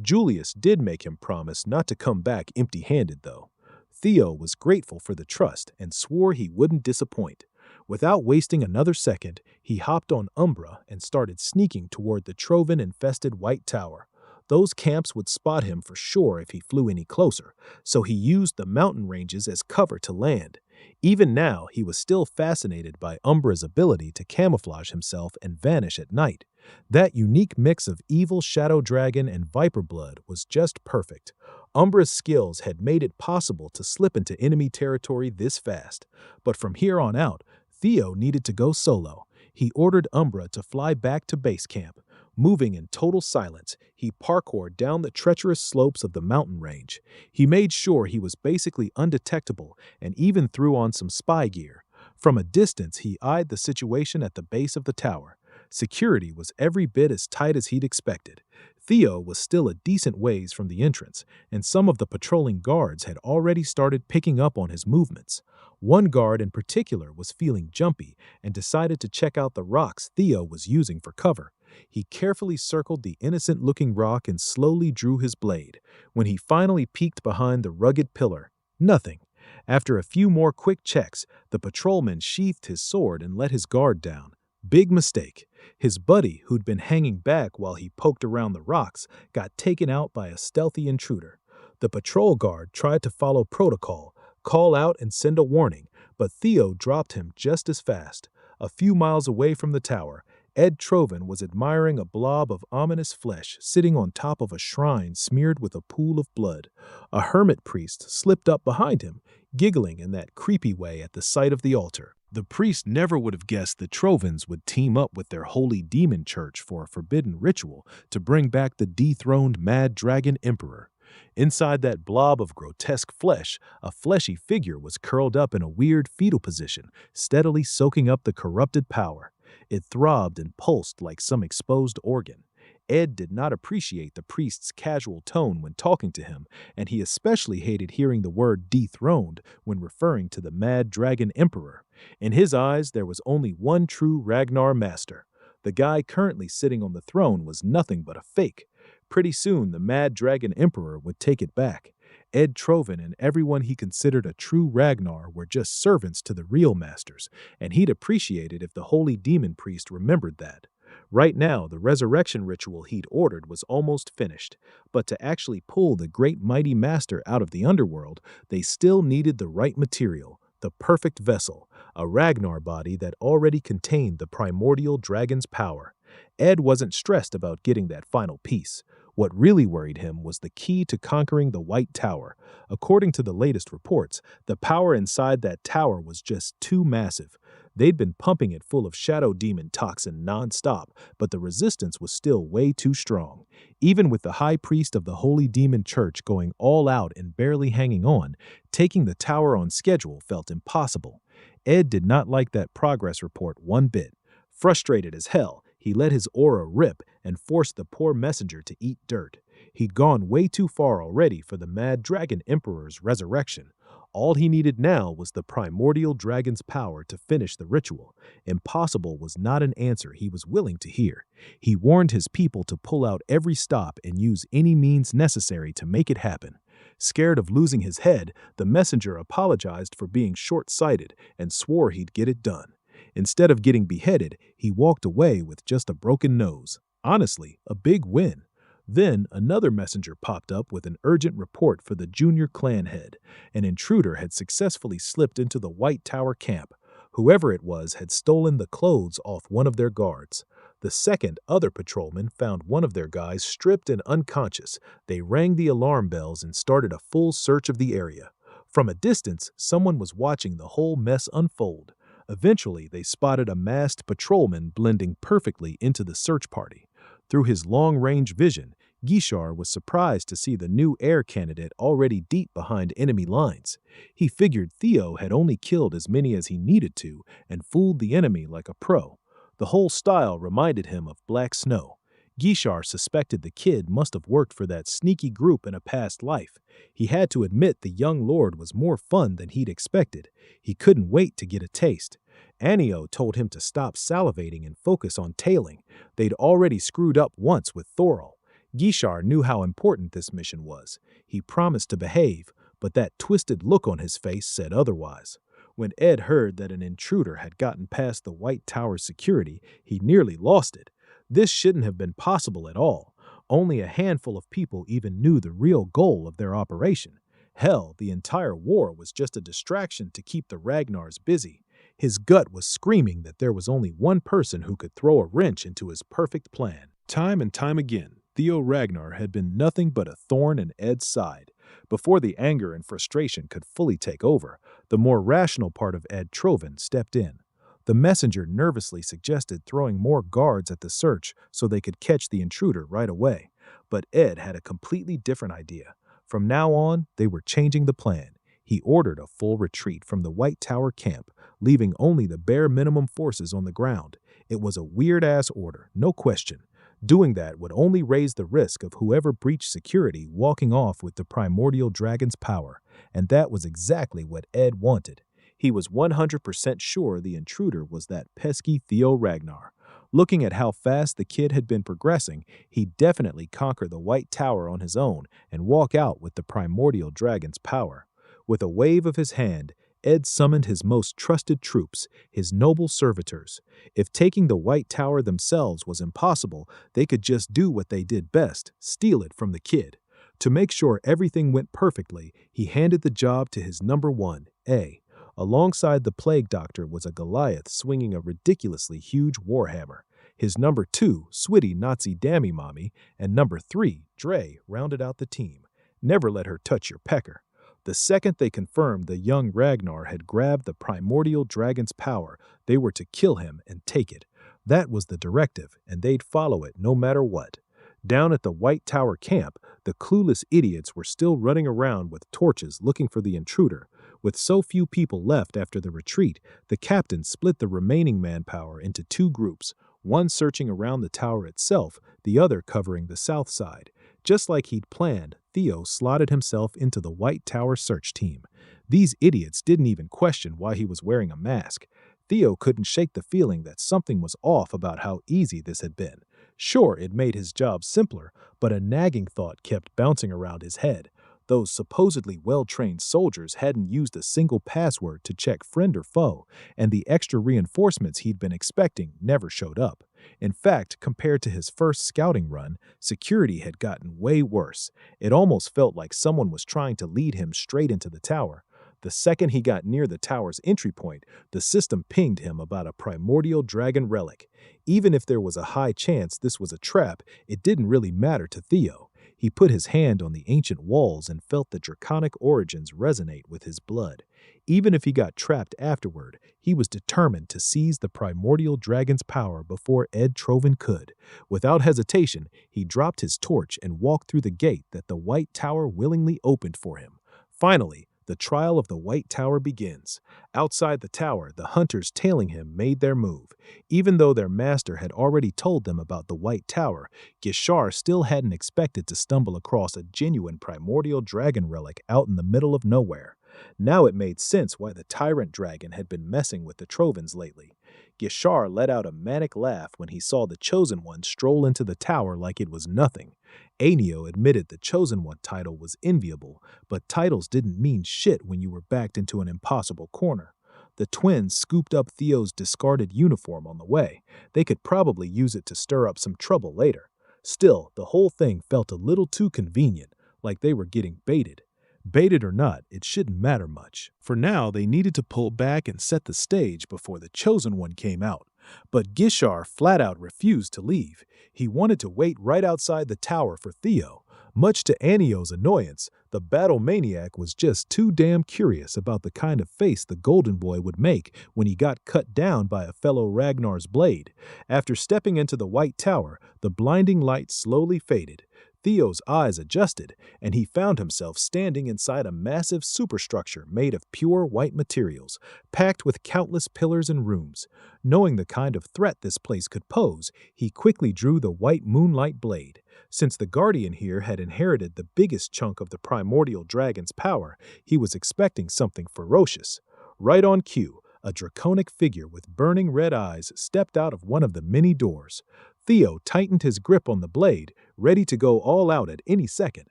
Julius did make him promise not to come back empty-handed, though. Theo was grateful for the trust and swore he wouldn't disappoint. Without wasting another second, he hopped on Umbra and started sneaking toward the Trovan-infested White Tower. Those camps would spot him for sure if he flew any closer, so he used the mountain ranges as cover to land. Even now, he was still fascinated by Umbra's ability to camouflage himself and vanish at night. That unique mix of evil shadow dragon and viper blood was just perfect. Umbra's skills had made it possible to slip into enemy territory this fast. But from here on out, Theo needed to go solo. He ordered Umbra to fly back to base camp. Moving in total silence, he parkoured down the treacherous slopes of the mountain range. He made sure he was basically undetectable and even threw on some spy gear. From a distance, he eyed the situation at the base of the tower. Security was every bit as tight as he'd expected. Theo was still a decent ways from the entrance, and some of the patrolling guards had already started picking up on his movements. One guard in particular was feeling jumpy and decided to check out the rocks Theo was using for cover. He carefully circled the innocent-looking rock and slowly drew his blade. When he finally peeked behind the rugged pillar, nothing. After a few more quick checks, the patrolman sheathed his sword and let his guard down. Big mistake. His buddy, who'd been hanging back while he poked around the rocks, got taken out by a stealthy intruder. The patrol guard tried to follow protocol, call out and send a warning, but Theo dropped him just as fast. A few miles away from the tower, Ed Trovan was admiring a blob of ominous flesh sitting on top of a shrine smeared with a pool of blood. A hermit priest slipped up behind him, giggling in that creepy way at the sight of the altar. The priest never would have guessed the Trovans would team up with their holy demon church for a forbidden ritual to bring back the dethroned Mad Dragon Emperor. Inside that blob of grotesque flesh, a fleshy figure was curled up in a weird fetal position, steadily soaking up the corrupted power. It throbbed and pulsed like some exposed organ. Ed did not appreciate the priest's casual tone when talking to him, and he especially hated hearing the word dethroned when referring to the Mad Dragon Emperor. In his eyes, there was only one true Ragnar master. The guy currently sitting on the throne was nothing but a fake. Pretty soon, the Mad Dragon Emperor would take it back. Ed Trovan and everyone he considered a true Ragnar were just servants to the real masters, and he'd appreciate it if the holy demon priest remembered that. Right now, the resurrection ritual he'd ordered was almost finished, but to actually pull the great mighty master out of the underworld, they still needed the right material, the perfect vessel, a Ragnar body that already contained the primordial dragon's power. Ed wasn't stressed about getting that final piece. What really worried him was the key to conquering the White Tower. According to the latest reports, the power inside that tower was just too massive. They'd been pumping it full of shadow demon toxin non-stop, but the resistance was still way too strong. Even with the high priest of the Holy Demon Church going all out and barely hanging on, taking the tower on schedule felt impossible. Ed did not like that progress report one bit. Frustrated as hell, he let his aura rip and forced the poor messenger to eat dirt. He'd gone way too far already for the Mad Dragon Emperor's resurrection. All he needed now was the primordial dragon's power to finish the ritual. Impossible was not an answer he was willing to hear. He warned his people to pull out every stop and use any means necessary to make it happen. Scared of losing his head, the messenger apologized for being short-sighted and swore he'd get it done. Instead of getting beheaded, he walked away with just a broken nose. Honestly, a big win. Then another messenger popped up with an urgent report for the junior clan head. An intruder had successfully slipped into the White Tower camp. Whoever it was had stolen the clothes off one of their guards. The other patrolman found one of their guys stripped and unconscious. They rang the alarm bells and started a full search of the area. From a distance, someone was watching the whole mess unfold. Eventually, they spotted a masked patrolman blending perfectly into the search party. Through his long-range vision, Gishar was surprised to see the new heir candidate already deep behind enemy lines. He figured Theo had only killed as many as he needed to and fooled the enemy like a pro. The whole style reminded him of Black Snow. Gishar suspected the kid must have worked for that sneaky group in a past life. He had to admit the young lord was more fun than he'd expected. He couldn't wait to get a taste. Anio told him to stop salivating and focus on tailing. They'd already screwed up once with Thorol. Gishar knew how important this mission was. He promised to behave, but that twisted look on his face said otherwise. When Ed heard that an intruder had gotten past the White Tower's security, he nearly lost it. This shouldn't have been possible at all. Only a handful of people even knew the real goal of their operation. Hell, the entire war was just a distraction to keep the Ragnars busy. His gut was screaming that there was only one person who could throw a wrench into his perfect plan. Time and time again, Theo Ragnar had been nothing but a thorn in Ed's side. Before the anger and frustration could fully take over, the more rational part of Ed Trovan stepped in. The messenger nervously suggested throwing more guards at the search so they could catch the intruder right away. But Ed had a completely different idea. From now on, they were changing the plan. He ordered a full retreat from the White Tower camp, leaving only the bare minimum forces on the ground. It was a weird-ass order, no question. Doing that would only raise the risk of whoever breached security walking off with the primordial dragon's power, and that was exactly what Ed wanted. He was 100% sure the intruder was that pesky Theo Ragnar. Looking at how fast the kid had been progressing, he'd definitely conquer the White Tower on his own and walk out with the primordial dragon's power. With a wave of his hand, Ed summoned his most trusted troops, his noble servitors. If taking the White Tower themselves was impossible, they could just do what they did best, steal it from the kid. To make sure everything went perfectly, he handed the job to his number one, A. Alongside the plague doctor was a Goliath swinging a ridiculously huge warhammer. His number two, Switty Nazi Dammy Mommy, and number three, Dre, rounded out the team. Never let her touch your pecker. The second they confirmed the young Ragnar had grabbed the primordial dragon's power, they were to kill him and take it. That was the directive, and they'd follow it no matter what. Down at the White Tower camp, the clueless idiots were still running around with torches looking for the intruder. With so few people left after the retreat, the captain split the remaining manpower into two groups, one searching around the tower itself, the other covering the south side. Just like he'd planned, Theo slotted himself into the White Tower search team. These idiots didn't even question why he was wearing a mask. Theo couldn't shake the feeling that something was off about how easy this had been. Sure, it made his job simpler, but a nagging thought kept bouncing around his head. Those supposedly well-trained soldiers hadn't used a single password to check friend or foe, and the extra reinforcements he'd been expecting never showed up. In fact, compared to his first scouting run, security had gotten way worse. It almost felt like someone was trying to lead him straight into the tower. The second he got near the tower's entry point, the system pinged him about a primordial dragon relic. Even if there was a high chance this was a trap, it didn't really matter to Theo. He put his hand on the ancient walls and felt the draconic origins resonate with his blood. Even if he got trapped afterward, he was determined to seize the primordial dragon's power before Ed Trovan could. Without hesitation, he dropped his torch and walked through the gate that the White Tower willingly opened for him. Finally, the trial of the White Tower begins. Outside the tower, the hunters tailing him made their move. Even though their master had already told them about the White Tower, Gishar still hadn't expected to stumble across a genuine primordial dragon relic out in the middle of nowhere. Now it made sense why the tyrant dragon had been messing with the Trovans lately. Gishar let out a manic laugh when he saw the Chosen One stroll into the tower like it was nothing. Anio admitted the Chosen One title was enviable, but titles didn't mean shit when you were backed into an impossible corner. The twins scooped up Theo's discarded uniform on the way. They could probably use it to stir up some trouble later. Still, the whole thing felt a little too convenient, like they were getting baited. Baited or not, it shouldn't matter much. For now, they needed to pull back and set the stage before the Chosen One came out. But Gishar flat out refused to leave. He wanted to wait right outside the tower for Theo. Much to Anio's annoyance, the battle maniac was just too damn curious about the kind of face the Golden Boy would make when he got cut down by a fellow Ragnar's blade. After stepping into the White Tower, the blinding light slowly faded. Theo's eyes adjusted, and he found himself standing inside a massive superstructure made of pure white materials, packed with countless pillars and rooms. Knowing the kind of threat this place could pose, he quickly drew the white moonlight blade. Since the Guardian here had inherited the biggest chunk of the primordial dragon's power, he was expecting something ferocious. Right on cue, a draconic figure with burning red eyes stepped out of one of the many doors. Theo tightened his grip on the blade, ready to go all out at any second.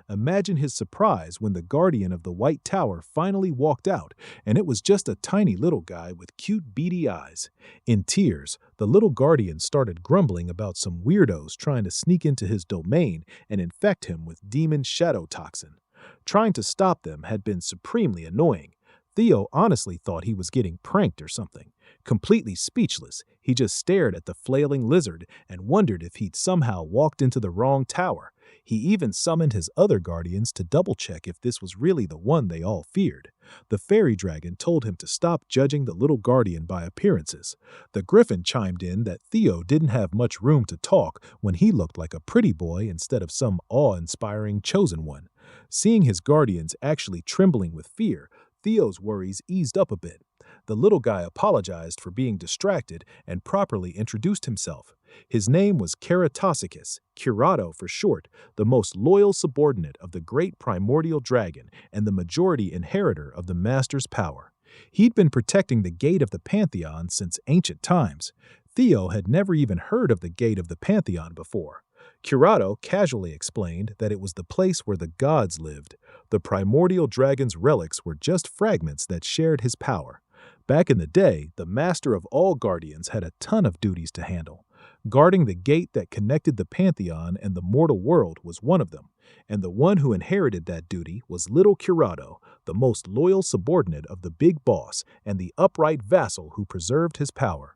Imagine his surprise when the Guardian of the White Tower finally walked out, and it was just a tiny little guy with cute beady eyes. In tears, the little Guardian started grumbling about some weirdos trying to sneak into his domain and infect him with demon shadow toxin. Trying to stop them had been supremely annoying. Theo honestly thought he was getting pranked or something. Completely speechless, he just stared at the flailing lizard and wondered if he'd somehow walked into the wrong tower. He even summoned his other guardians to double-check if this was really the one they all feared. The fairy dragon told him to stop judging the little guardian by appearances. The griffin chimed in that Theo didn't have much room to talk when he looked like a pretty boy instead of some awe-inspiring chosen one. Seeing his guardians actually trembling with fear, Theo's worries eased up a bit. The little guy apologized for being distracted and properly introduced himself. His name was Keratosicus, Curato for short, the most loyal subordinate of the great primordial dragon and the majority inheritor of the master's power. He'd been protecting the gate of the Pantheon since ancient times. Theo had never even heard of the Gate of the Pantheon before. Curado casually explained that it was the place where the gods lived. The primordial dragon's relics were just fragments that shared his power. Back in the day, the master of all guardians had a ton of duties to handle. Guarding the gate that connected the Pantheon and the mortal world was one of them, and the one who inherited that duty was little Curado, the most loyal subordinate of the big boss and the upright vassal who preserved his power.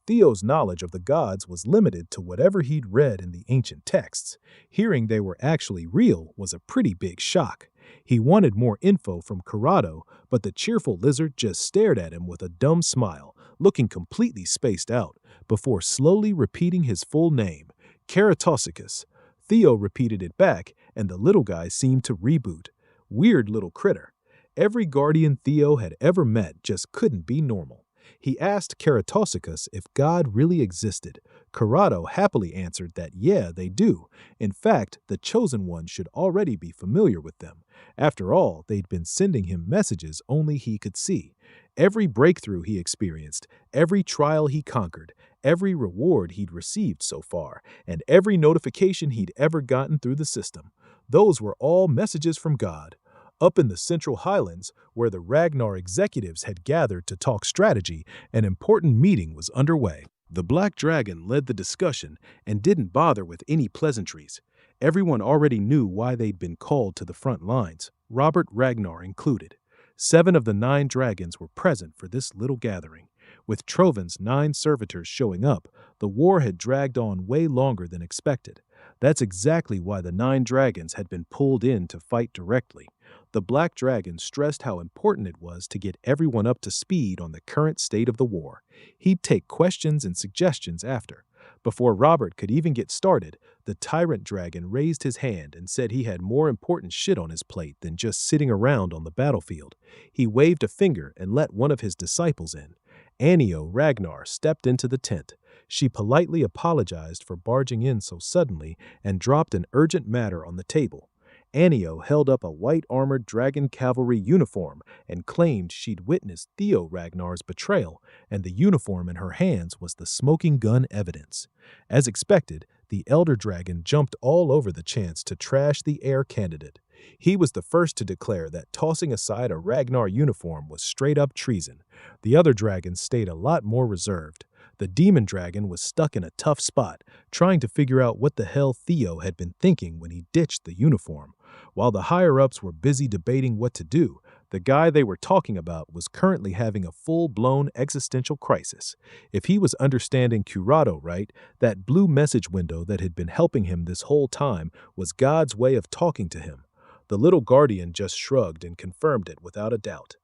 Theo's knowledge of the gods was limited to whatever he'd read in the ancient texts. Hearing they were actually real was a pretty big shock. He wanted more info from Curado, but the cheerful lizard just stared at him with a dumb smile, looking completely spaced out, before slowly repeating his full name, Keratosicus. Theo repeated it back, and the little guy seemed to reboot. Weird little critter. Every guardian Theo had ever met just couldn't be normal. He asked Keratosicus if God really existed. Curado happily answered that yeah, they do. In fact, the Chosen One should already be familiar with them. After all, they'd been sending him messages only he could see. Every breakthrough he experienced, every trial he conquered, every reward he'd received so far, and every notification he'd ever gotten through the system. Those were all messages from God. Up in the Central Highlands, where the Ragnar executives had gathered to talk strategy, an important meeting was underway. The Black Dragon led the discussion and didn't bother with any pleasantries. Everyone already knew why they'd been called to the front lines, Robert Ragnar included. 7 of the 9 dragons were present for this little gathering. With Trovan's 9 servitors showing up, the war had dragged on way longer than expected. That's exactly why the 9 dragons had been pulled in to fight directly. The Black Dragon stressed how important it was to get everyone up to speed on the current state of the war. He'd take questions and suggestions after. Before Robert could even get started, the Tyrant Dragon raised his hand and said he had more important shit on his plate than just sitting around on the battlefield. He waved a finger and let one of his disciples in. Anio Ragnar stepped into the tent. She politely apologized for barging in so suddenly and dropped an urgent matter on the table. Anio held up a white-armored dragon cavalry uniform and claimed she'd witnessed Theo Ragnar's betrayal, and the uniform in her hands was the smoking gun evidence. As expected, the Elder Dragon jumped all over the chance to trash the heir candidate. He was the first to declare that tossing aside a Ragnar uniform was straight-up treason. The other dragons stayed a lot more reserved. The Demon Dragon was stuck in a tough spot, trying to figure out what the hell Theo had been thinking when he ditched the uniform. While the higher-ups were busy debating what to do, the guy they were talking about was currently having a full-blown existential crisis. If he was understanding Curado right, that blue message window that had been helping him this whole time was God's way of talking to him. The little guardian just shrugged and confirmed it without a doubt.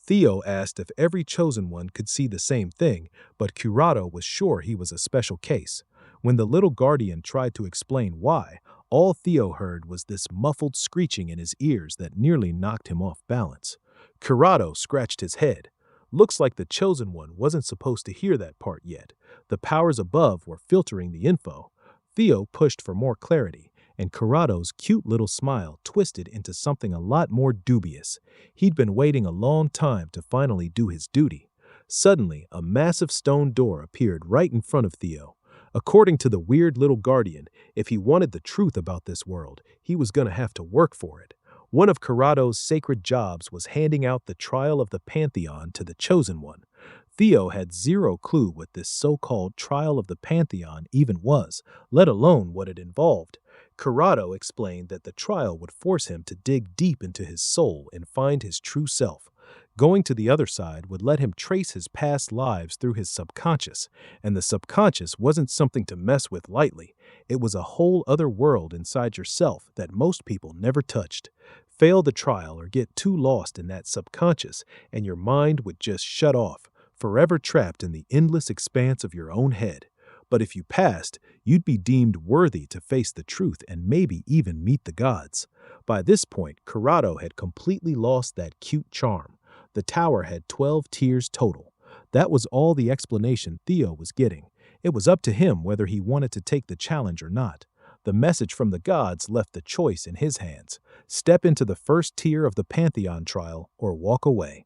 Theo asked if every Chosen One could see the same thing, but Curado was sure he was a special case. When the little guardian tried to explain why, all Theo heard was this muffled screeching in his ears that nearly knocked him off balance. Curado scratched his head. Looks like the Chosen One wasn't supposed to hear that part yet. The powers above were filtering the info. Theo pushed for more clarity, and Curado's cute little smile twisted into something a lot more dubious. He'd been waiting a long time to finally do his duty. Suddenly, a massive stone door appeared right in front of Theo. According to the weird little guardian, if he wanted the truth about this world, he was going to have to work for it. One of Curado's sacred jobs was handing out the Trial of the Pantheon to the Chosen One. Theo had zero clue what this so-called Trial of the Pantheon even was, let alone what it involved. Curado explained that the trial would force him to dig deep into his soul and find his true self. Going to the other side would let him trace his past lives through his subconscious, and the subconscious wasn't something to mess with lightly. It was a whole other world inside yourself that most people never touched. Fail the trial or get too lost in that subconscious, and your mind would just shut off, forever trapped in the endless expanse of your own head. But if you passed, you'd be deemed worthy to face the truth and maybe even meet the gods. By this point, Curado had completely lost that cute charm. The tower had 12 tiers total. That was all the explanation Theo was getting. It was up to him whether he wanted to take the challenge or not. The message from the gods left the choice in his hands. Step into the first tier of the Pantheon trial or walk away.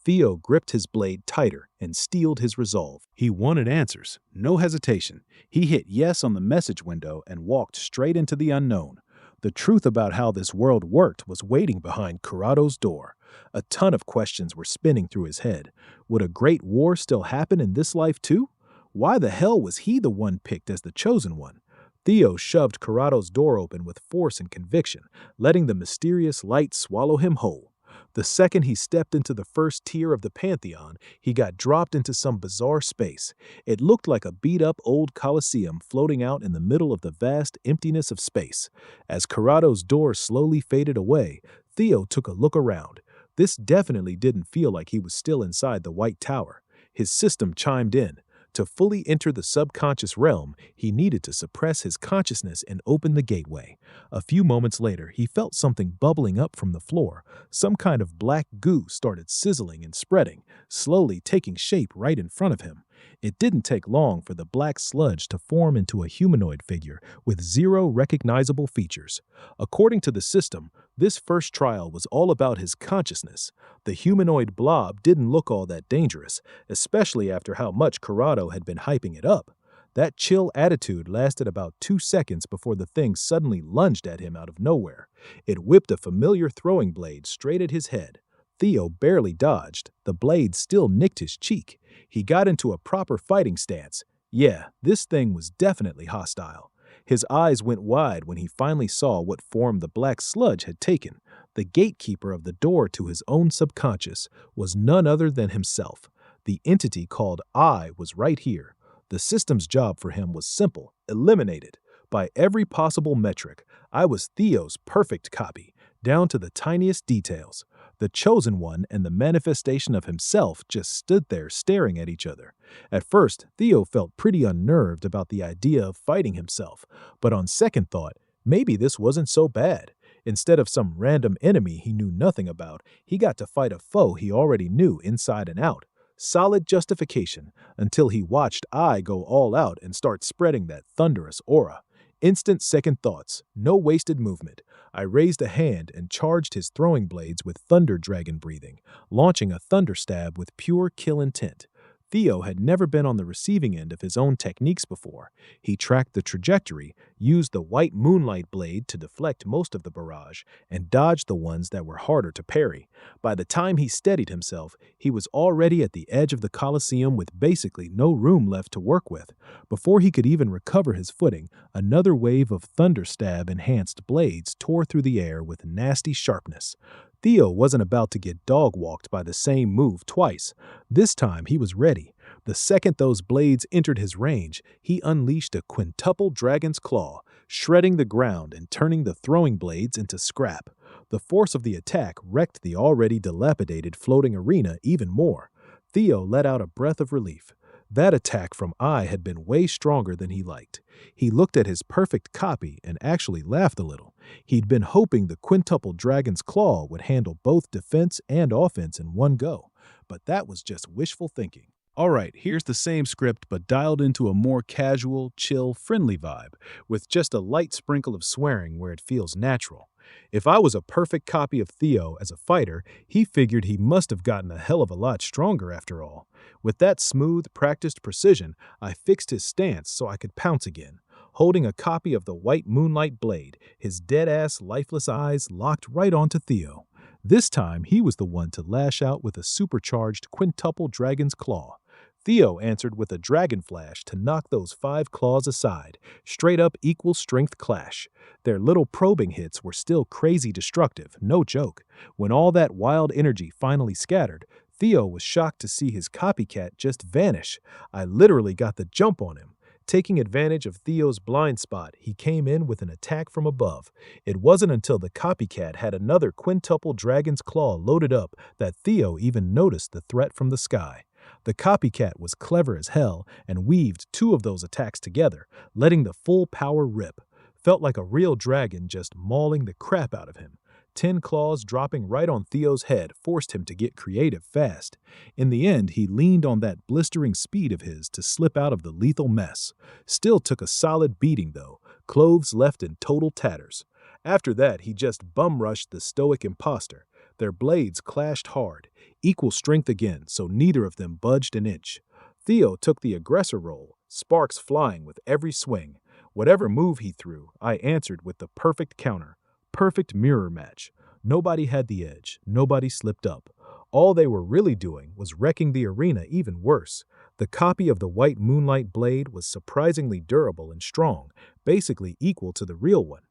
Theo gripped his blade tighter and steeled his resolve. He wanted answers, no hesitation. He hit yes on the message window and walked straight into the unknown. The truth about how this world worked was waiting behind Kurado's door. A ton of questions were spinning through his head. Would a great war still happen in this life too? Why the hell was he the one picked as the chosen one? Theo shoved Kurado's door open with force and conviction, letting the mysterious light swallow him whole. The second he stepped into the first tier of the Pantheon, he got dropped into some bizarre space. It looked like a beat-up old Colosseum floating out in the middle of the vast emptiness of space. As Kurado's door slowly faded away, Theo took a look around. This definitely didn't feel like he was still inside the White Tower. His system chimed in. To fully enter the subconscious realm, he needed to suppress his consciousness and open the gateway. A few moments later, he felt something bubbling up from the floor. Some kind of black goo started sizzling and spreading, slowly taking shape right in front of him. It didn't take long for the black sludge to form into a humanoid figure with zero recognizable features. According to the system, this first trial was all about his consciousness. The humanoid blob didn't look all that dangerous, especially after how much Kurado had been hyping it up. That chill attitude lasted about 2 seconds before the thing suddenly lunged at him out of nowhere. It whipped a familiar throwing blade straight at his head. Theo barely dodged. The blade still nicked his cheek. He got into a proper fighting stance. Yeah, this thing was definitely hostile. His eyes went wide when he finally saw what form the black sludge had taken. The gatekeeper of the door to his own subconscious was none other than himself. The entity called I was right here. The system's job for him was simple: eliminate it. By every possible metric, I was Theo's perfect copy, down to the tiniest details. The chosen one and the manifestation of himself just stood there staring at each other. At first, Theo felt pretty unnerved about the idea of fighting himself, but on second thought, maybe this wasn't so bad. Instead of some random enemy he knew nothing about, he got to fight a foe he already knew inside and out. Solid justification, until he watched I go all out and start spreading that thunderous aura. Instant second thoughts, no wasted movement. I raised a hand and charged his throwing blades with thunder dragon breathing, launching a thunder stab with pure kill intent. Theo had never been on the receiving end of his own techniques before. He tracked the trajectory, used the white moonlight blade to deflect most of the barrage, and dodged the ones that were harder to parry. By the time he steadied himself, he was already at the edge of the Colosseum with basically no room left to work with. Before he could even recover his footing, another wave of thunder stab-enhanced blades tore through the air with nasty sharpness. Theo wasn't about to get dog-walked by the same move twice. This time he was ready. The second those blades entered his range, he unleashed a quintuple dragon's claw, shredding the ground and turning the throwing blades into scrap. The force of the attack wrecked the already dilapidated floating arena even more. Theo let out a breath of relief. That attack from I had been way stronger than he liked. He looked at his perfect copy and actually laughed a little. He'd been hoping the quintuple dragon's claw would handle both defense and offense in one go, but that was just wishful thinking. Alright, here's the same script but dialed into a more casual, chill, friendly vibe, with just a light sprinkle of swearing where it feels natural. If I was a perfect copy of Theo as a fighter, he figured he must have gotten a hell of a lot stronger after all. With that smooth, practiced precision, I fixed his stance so I could pounce again. Holding a copy of the white moonlight blade, his dead-ass, lifeless eyes locked right onto Theo. This time, he was the one to lash out with a supercharged quintuple dragon's claw. Theo answered with a dragon flash to knock those 5 claws aside, straight up equal strength clash. Their little probing hits were still crazy destructive, no joke. When all that wild energy finally scattered, Theo was shocked to see his copycat just vanish. I literally got the jump on him. Taking advantage of Theo's blind spot, he came in with an attack from above. It wasn't until the copycat had another quintuple dragon's claw loaded up that Theo even noticed the threat from the sky. The copycat was clever as hell and weaved 2 of those attacks together, letting the full power rip. Felt like a real dragon just mauling the crap out of him. 10 claws dropping right on Theo's head forced him to get creative fast. In the end, he leaned on that blistering speed of his to slip out of the lethal mess. Still took a solid beating though, clothes left in total tatters. After that, he just bum-rushed the stoic imposter. Their blades clashed hard, equal strength again, so neither of them budged an inch. Theo took the aggressor role, sparks flying with every swing. Whatever move he threw, I answered with the perfect counter. Perfect mirror match. Nobody had the edge, nobody slipped up. All they were really doing was wrecking the arena even worse. The copy of the white moonlight blade was surprisingly durable and strong, basically equal to the real one.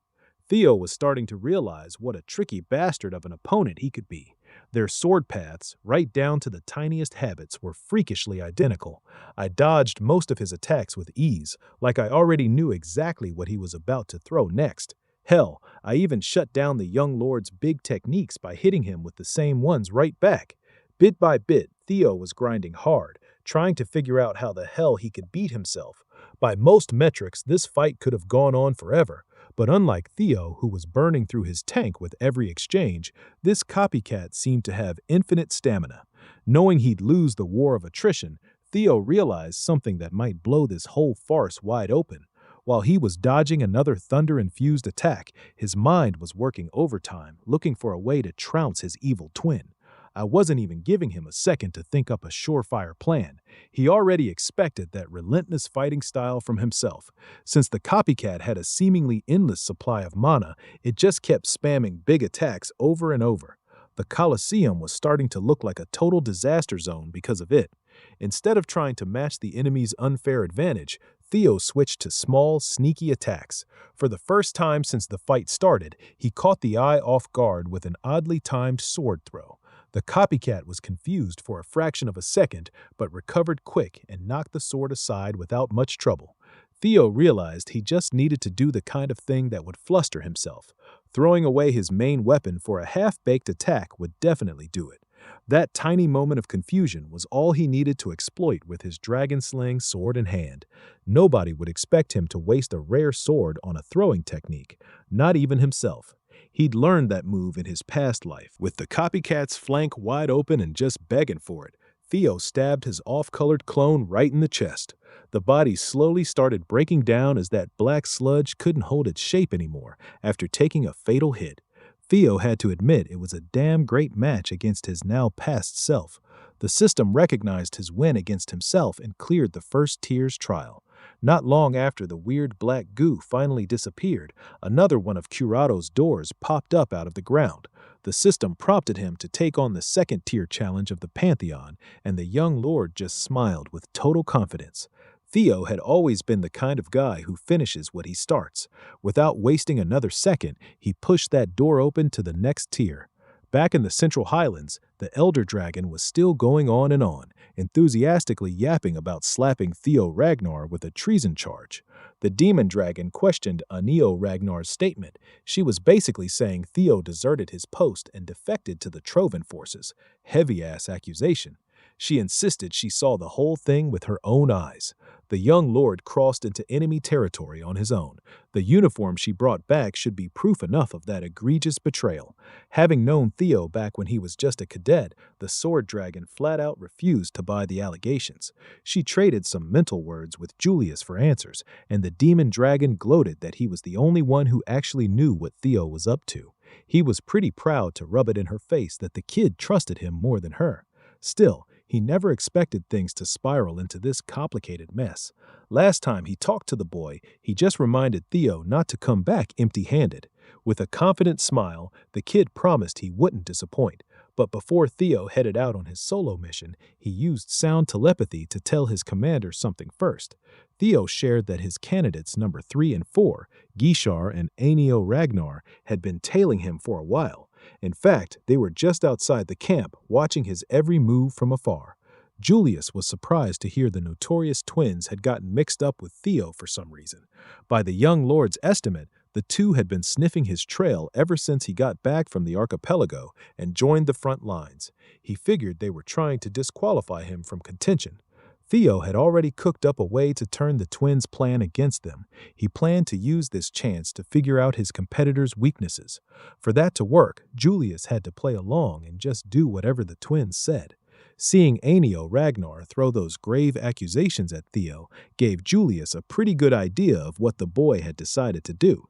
Theo was starting to realize what a tricky bastard of an opponent he could be. Their sword paths, right down to the tiniest habits, were freakishly identical. I dodged most of his attacks with ease, like I already knew exactly what he was about to throw next. Hell, I even shut down the young lord's big techniques by hitting him with the same ones right back. Bit by bit, Theo was grinding hard, trying to figure out how the hell he could beat himself. By most metrics, this fight could have gone on forever. But unlike Theo, who was burning through his tank with every exchange, this copycat seemed to have infinite stamina. Knowing he'd lose the war of attrition, Theo realized something that might blow this whole farce wide open. While he was dodging another thunder-infused attack, his mind was working overtime, looking for a way to trounce his evil twin. I wasn't even giving him a second to think up a surefire plan. He already expected that relentless fighting style from himself. Since the copycat had a seemingly endless supply of mana, it just kept spamming big attacks over and over. The Colosseum was starting to look like a total disaster zone because of it. Instead of trying to match the enemy's unfair advantage, Theo switched to small, sneaky attacks. For the first time since the fight started, he caught the eye off guard with an oddly timed sword throw. The copycat was confused for a fraction of a second, but recovered quick and knocked the sword aside without much trouble. Theo realized he just needed to do the kind of thing that would fluster himself. Throwing away his main weapon for a half-baked attack would definitely do it. That tiny moment of confusion was all he needed to exploit with his dragon-slaying sword in hand. Nobody would expect him to waste a rare sword on a throwing technique, not even himself. He'd learned that move in his past life. With the copycat's flank wide open and just begging for it, Theo stabbed his off-colored clone right in the chest. The body slowly started breaking down as that black sludge couldn't hold its shape anymore after taking a fatal hit. Theo had to admit it was a damn great match against his now past self. The system recognized his win against himself and cleared the first tier's trial. Not long after the weird black goo finally disappeared, another one of Curado's doors popped up out of the ground. The system prompted him to take on the second-tier challenge of the Pantheon, and the young lord just smiled with total confidence. Theo had always been the kind of guy who finishes what he starts. Without wasting another second, he pushed that door open to the next tier. Back in the Central Highlands, the Elder Dragon was still going on, enthusiastically yapping about slapping Theo Ragnar with a treason charge. The Demon Dragon questioned Anio Ragnar's statement. She was basically saying Theo deserted his post and defected to the Trovan forces. Heavy-ass accusation. She insisted she saw the whole thing with her own eyes. The young lord crossed into enemy territory on his own. The uniform she brought back should be proof enough of that egregious betrayal. Having known Theo back when he was just a cadet, the sword dragon flat out refused to buy the allegations. She traded some mental words with Julius for answers, and the demon dragon gloated that he was the only one who actually knew what Theo was up to. He was pretty proud to rub it in her face that the kid trusted him more than her. Still, he never expected things to spiral into this complicated mess. Last time he talked to the boy, he just reminded Theo not to come back empty-handed. With a confident smile, the kid promised he wouldn't disappoint. But before Theo headed out on his solo mission, he used sound telepathy to tell his commander something first. Theo shared that his candidates number 3 and 4, Gishar and Anio Ragnar, had been tailing him for a while. In fact, they were just outside the camp, watching his every move from afar. Julius was surprised to hear the notorious twins had gotten mixed up with Theo for some reason. By the young lord's estimate, the two had been sniffing his trail ever since he got back from the archipelago and joined the front lines. He figured they were trying to disqualify him from contention. Theo had already cooked up a way to turn the twins' plan against them. He planned to use this chance to figure out his competitor's weaknesses. For that to work, Julius had to play along and just do whatever the twins said. Seeing Anio Ragnar throw those grave accusations at Theo gave Julius a pretty good idea of what the boy had decided to do.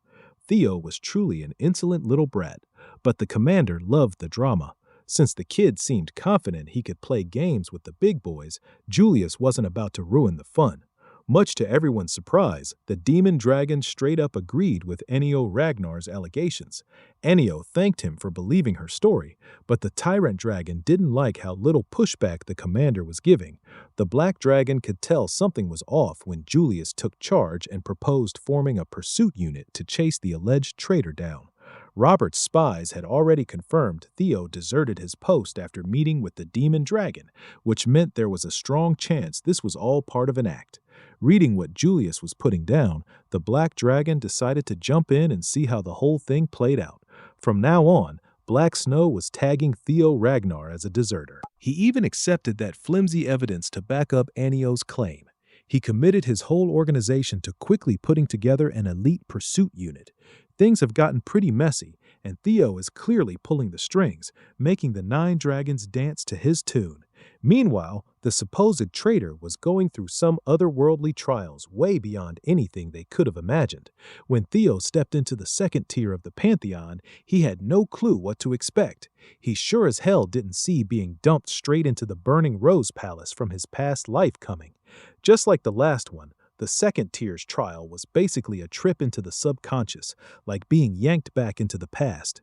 Theo was truly an insolent little brat, but the commander loved the drama. Since the kid seemed confident he could play games with the big boys, Julius wasn't about to ruin the fun. Much to everyone's surprise, the demon dragon straight up agreed with Ennio Ragnar's allegations. Ennio thanked him for believing her story, but the tyrant dragon didn't like how little pushback the commander was giving. The black dragon could tell something was off when Julius took charge and proposed forming a pursuit unit to chase the alleged traitor down. Robert's spies had already confirmed Theo deserted his post after meeting with the demon dragon, which meant there was a strong chance this was all part of an act. Reading what Julius was putting down, the black dragon decided to jump in and see how the whole thing played out. From now on, Black Snow was tagging Theo Ragnar as a deserter. He even accepted that flimsy evidence to back up Ennio's claim. He committed his whole organization to quickly putting together an elite pursuit unit. Things have gotten pretty messy, and Theo is clearly pulling the strings, making the 9 dragons dance to his tune. Meanwhile, the supposed traitor was going through some otherworldly trials way beyond anything they could have imagined. When Theo stepped into the second tier of the pantheon, he had no clue what to expect. He sure as hell didn't see being dumped straight into the burning Rose Palace from his past life coming. Just like the last one, the second tier's trial was basically a trip into the subconscious, like being yanked back into the past.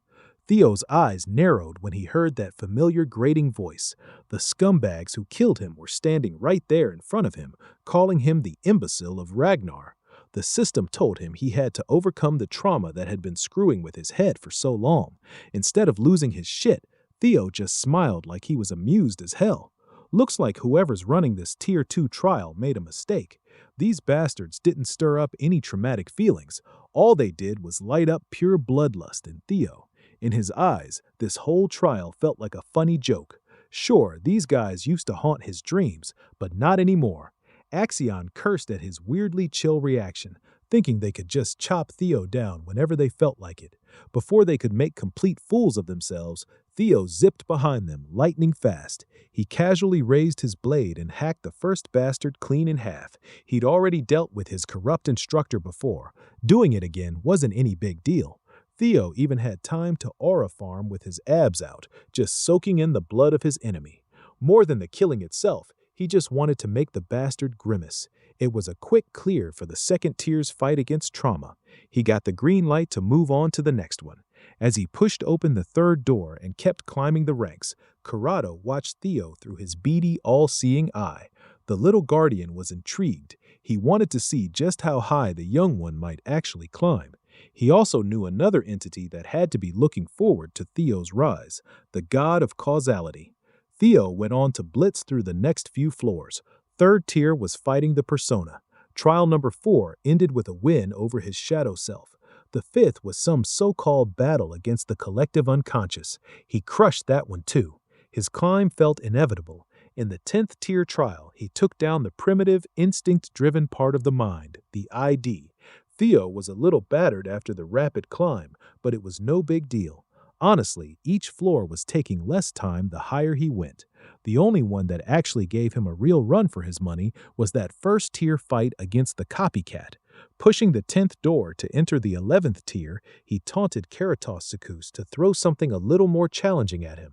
Theo's eyes narrowed when he heard that familiar grating voice. The scumbags who killed him were standing right there in front of him, calling him the imbecile of Ragnar. The system told him he had to overcome the trauma that had been screwing with his head for so long. Instead of losing his shit, Theo just smiled like he was amused as hell. Looks like whoever's running this Tier 2 trial made a mistake. These bastards didn't stir up any traumatic feelings. All they did was light up pure bloodlust in Theo. In his eyes, this whole trial felt like a funny joke. Sure, these guys used to haunt his dreams, but not anymore. Axion cursed at his weirdly chill reaction, thinking they could just chop Theo down whenever they felt like it. Before they could make complete fools of themselves, Theo zipped behind them, lightning fast. He casually raised his blade and hacked the first bastard clean in half. He'd already dealt with his corrupt instructor before. Doing it again wasn't any big deal. Theo even had time to aura farm with his abs out, just soaking in the blood of his enemy. More than the killing itself, he just wanted to make the bastard grimace. It was a quick clear for the second tier's fight against trauma. He got the green light to move on to the next one. As he pushed open the third door and kept climbing the ranks, Corrado watched Theo through his beady, all-seeing eye. The little guardian was intrigued. He wanted to see just how high the young one might actually climb. He also knew another entity that had to be looking forward to Theo's rise, the god of causality. Theo went on to blitz through the next few floors. Third tier was fighting the persona. Trial number 4 ended with a win over his shadow self. The 5th was some so-called battle against the collective unconscious. He crushed that one too. His climb felt inevitable. In the 10th tier trial, he took down the primitive, instinct-driven part of the mind, the ID. Theo was a little battered after the rapid climb, but it was no big deal. Honestly, each floor was taking less time the higher he went. The only one that actually gave him a real run for his money was that first tier fight against the copycat. Pushing the 10th door to enter the 11th tier, he taunted Karatosikus to throw something a little more challenging at him.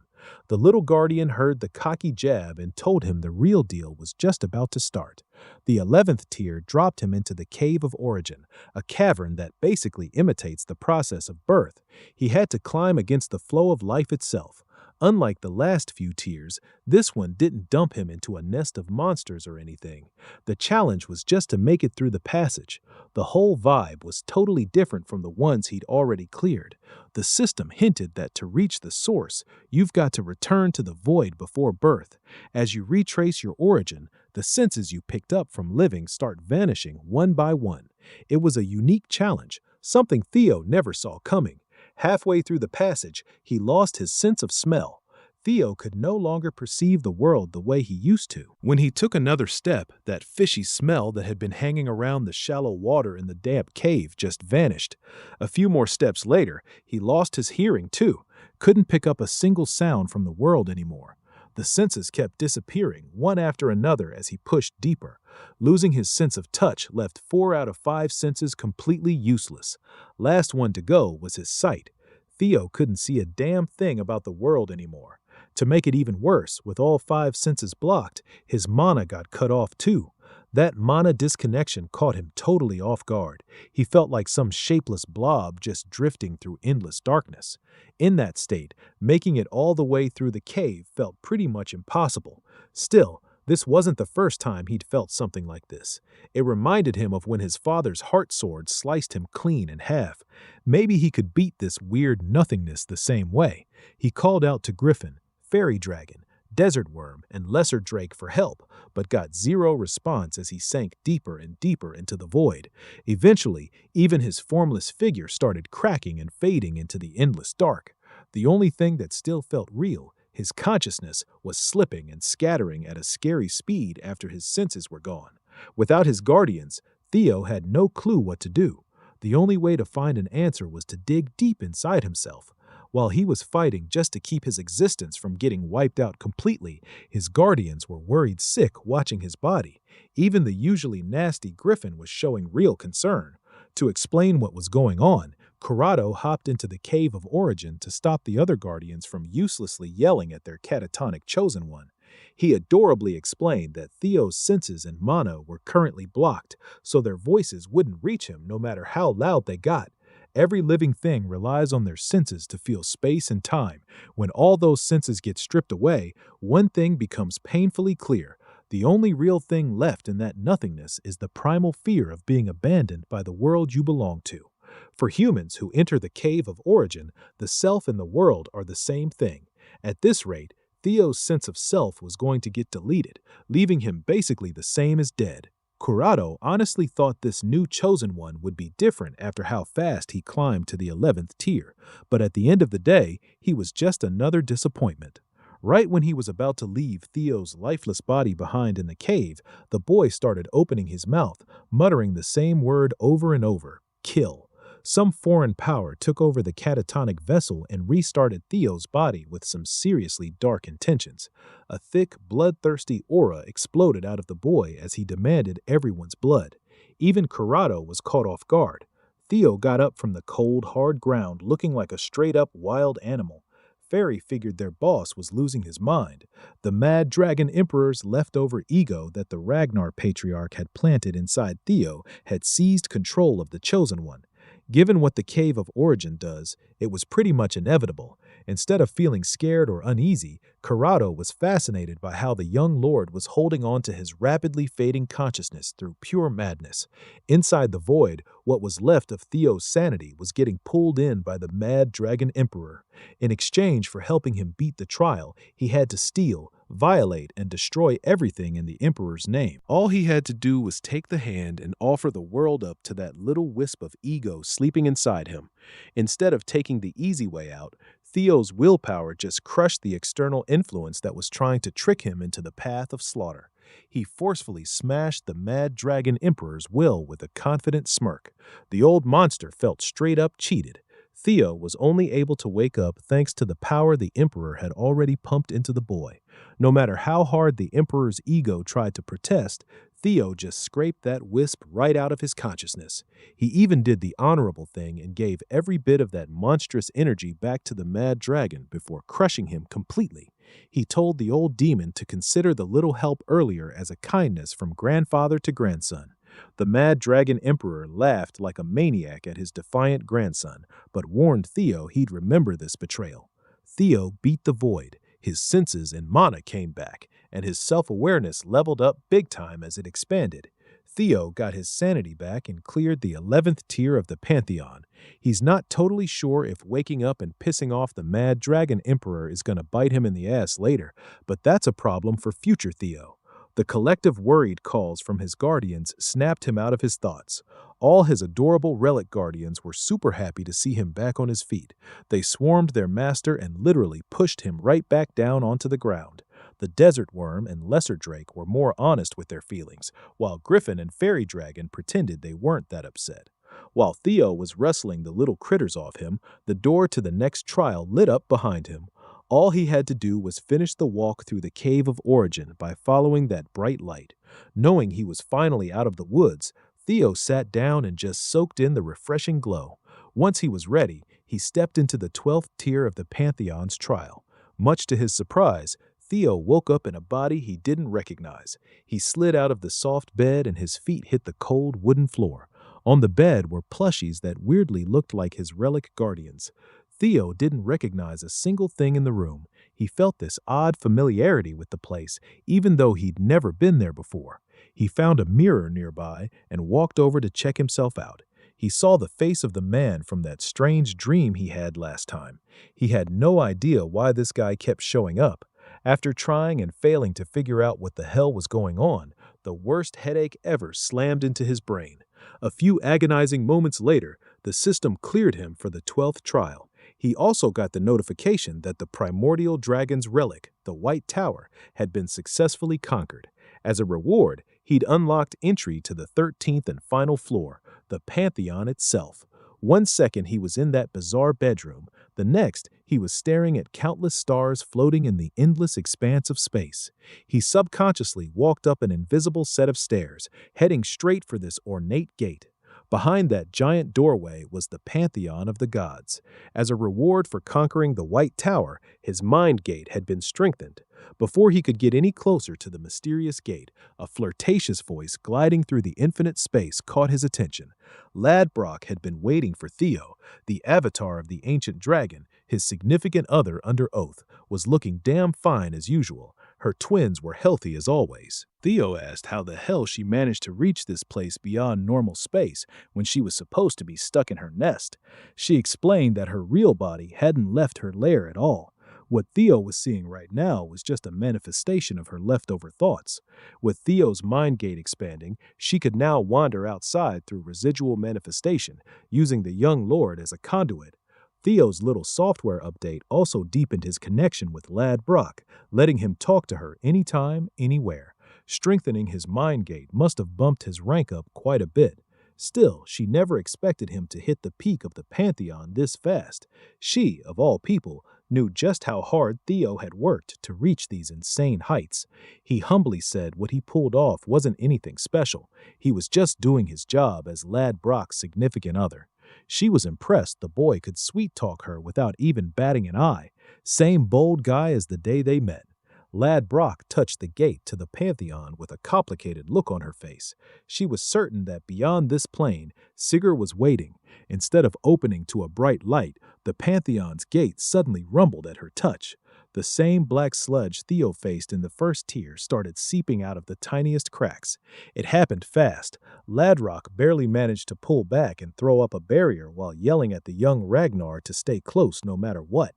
The little guardian heard the cocky jab and told him the real deal was just about to start. The 11th tier dropped him into the Cave of Origin, a cavern that basically imitates the process of birth. He had to climb against the flow of life itself. Unlike the last few tiers, this one didn't dump him into a nest of monsters or anything. The challenge was just to make it through the passage. The whole vibe was totally different from the ones he'd already cleared. The system hinted that to reach the source, you've got to return to the void before birth. As you retrace your origin, the senses you picked up from living start vanishing one by one. It was a unique challenge, something Theo never saw coming. Halfway through the passage, he lost his sense of smell. Theo could no longer perceive the world the way he used to. When he took another step, that fishy smell that had been hanging around the shallow water in the damp cave just vanished. A few more steps later, he lost his hearing too. Couldn't pick up a single sound from the world anymore. The senses kept disappearing, one after another as he pushed deeper. Losing his sense of touch left 4 out of 5 senses completely useless. Last one to go was his sight. Theo couldn't see a damn thing about the world anymore. To make it even worse, with all five senses blocked, his mana got cut off too. That mana disconnection caught him totally off guard. He felt like some shapeless blob just drifting through endless darkness. In that state, making it all the way through the cave felt pretty much impossible. Still, this wasn't the first time he'd felt something like this. It reminded him of when his father's heart sword sliced him clean in half. Maybe he could beat this weird nothingness the same way. He called out to Griffin, Fairy Dragon, Desert Worm, and Lesser Drake for help, but got zero response as he sank deeper and deeper into the void. Eventually, even his formless figure started cracking and fading into the endless dark. The only thing that still felt real, his consciousness, was slipping and scattering at a scary speed after his senses were gone. Without his guardians, Theo had no clue what to do. The only way to find an answer was to dig deep inside himself. While he was fighting just to keep his existence from getting wiped out completely, his guardians were worried sick watching his body. Even the usually nasty Griffin was showing real concern. To explain what was going on, Corrado hopped into the Cave of Origin to stop the other guardians from uselessly yelling at their catatonic chosen one. He adorably explained that Theo's senses and mana were currently blocked, so their voices wouldn't reach him no matter how loud they got. Every living thing relies on their senses to feel space and time. When all those senses get stripped away, one thing becomes painfully clear. The only real thing left in that nothingness is the primal fear of being abandoned by the world you belong to. For humans who enter the Cave of Origin, the self and the world are the same thing. At this rate, Theo's sense of self was going to get deleted, leaving him basically the same as dead. Corrado honestly thought this new chosen one would be different after how fast he climbed to the 11th tier, but at the end of the day, he was just another disappointment. Right when he was about to leave Theo's lifeless body behind in the cave, the boy started opening his mouth, muttering the same word over and over, kill. Some foreign power took over the catatonic vessel and restarted Theo's body with some seriously dark intentions. A thick, bloodthirsty aura exploded out of the boy as he demanded everyone's blood. Even Corrado was caught off guard. Theo got up from the cold, hard ground looking like a straight-up wild animal. Fairy figured their boss was losing his mind. The Mad Dragon Emperor's leftover ego that the Ragnar Patriarch had planted inside Theo had seized control of the Chosen One. Given what the Cave of Origin does, it was pretty much inevitable. Instead of feeling scared or uneasy, Corrado was fascinated by how the young lord was holding on to his rapidly fading consciousness through pure madness. Inside the void, what was left of Theo's sanity was getting pulled in by the Mad Dragon Emperor. In exchange for helping him beat the trial, he had to steal, violate, and destroy everything in the Emperor's name. All he had to do was take the hand and offer the world up to that little wisp of ego sleeping inside him. Instead of taking the easy way out, Theo's willpower just crushed the external influence that was trying to trick him into the path of slaughter. He forcefully smashed the Mad Dragon Emperor's will with a confident smirk. The old monster felt straight up cheated. Theo was only able to wake up thanks to the power the Emperor had already pumped into the boy. No matter how hard the Emperor's ego tried to protest, Theo just scraped that wisp right out of his consciousness. He even did the honorable thing and gave every bit of that monstrous energy back to the Mad Dragon before crushing him completely. He told the old demon to consider the little help earlier as a kindness from grandfather to grandson. The Mad Dragon Emperor laughed like a maniac at his defiant grandson, but warned Theo he'd remember this betrayal. Theo beat the void. His senses and mana came back, and his self-awareness leveled up big time as it expanded. Theo got his sanity back and cleared the 11th tier of the Pantheon. He's not totally sure if waking up and pissing off the Mad Dragon Emperor is going to bite him in the ass later, but that's a problem for future Theo. The collective worried calls from his guardians snapped him out of his thoughts. All his adorable relic guardians were super happy to see him back on his feet. They swarmed their master and literally pushed him right back down onto the ground. The Desert Worm and Lesser Drake were more honest with their feelings, while Griffin and Fairy Dragon pretended they weren't that upset. While Theo was wrestling the little critters off him, the door to the next trial lit up behind him. All he had to do was finish the walk through the Cave of Origin by following that bright light. Knowing he was finally out of the woods, Theo sat down and just soaked in the refreshing glow. Once he was ready, he stepped into the 12th tier of the Pantheon's trial. Much to his surprise, Theo woke up in a body he didn't recognize. He slid out of the soft bed and his feet hit the cold wooden floor. On the bed were plushies that weirdly looked like his relic guardians. Theo didn't recognize a single thing in the room. He felt this odd familiarity with the place, even though he'd never been there before. He found a mirror nearby and walked over to check himself out. He saw the face of the man from that strange dream he had last time. He had no idea why this guy kept showing up. After trying and failing to figure out what the hell was going on, the worst headache ever slammed into his brain. A few agonizing moments later, the system cleared him for the 12th trial. He also got the notification that the primordial dragon's relic, the White Tower, had been successfully conquered. As a reward, he'd unlocked entry to the 13th and final floor, the Pantheon itself. One second he was in that bizarre bedroom, the next he was staring at countless stars floating in the endless expanse of space. He subconsciously walked up an invisible set of stairs, heading straight for this ornate gate. Behind that giant doorway was the Pantheon of the gods. As a reward for conquering the White Tower, his mind gate had been strengthened. Before he could get any closer to the mysterious gate, a flirtatious voice gliding through the infinite space caught his attention. Ladbrok had been waiting for Theo. The avatar of the ancient dragon, his significant other under oath, was looking damn fine as usual. Her twins were healthy as always. Theo asked how the hell she managed to reach this place beyond normal space when she was supposed to be stuck in her nest. She explained that her real body hadn't left her lair at all. What Theo was seeing right now was just a manifestation of her leftover thoughts. With Theo's mind gate expanding, she could now wander outside through residual manifestation, using the young lord as a conduit. Theo's little software update also deepened his connection with Ladbrok, letting him talk to her anytime, anywhere. Strengthening his mind gate must have bumped his rank up quite a bit. Still, she never expected him to hit the peak of the Pantheon this fast. She, of all people, knew just how hard Theo had worked to reach these insane heights. He humbly said what he pulled off wasn't anything special. He was just doing his job as Ladbrok's significant other. She was impressed the boy could sweet-talk her without even batting an eye. Same bold guy as the day they met. Ladbrok touched the gate to the Pantheon with a complicated look on her face. She was certain that beyond this plane, Sigurd was waiting. Instead of opening to a bright light, the Pantheon's gate suddenly rumbled at her touch. The same black sludge Theo faced in the first tier started seeping out of the tiniest cracks. It happened fast. Ladbrok barely managed to pull back and throw up a barrier while yelling at the young Ragnar to stay close no matter what.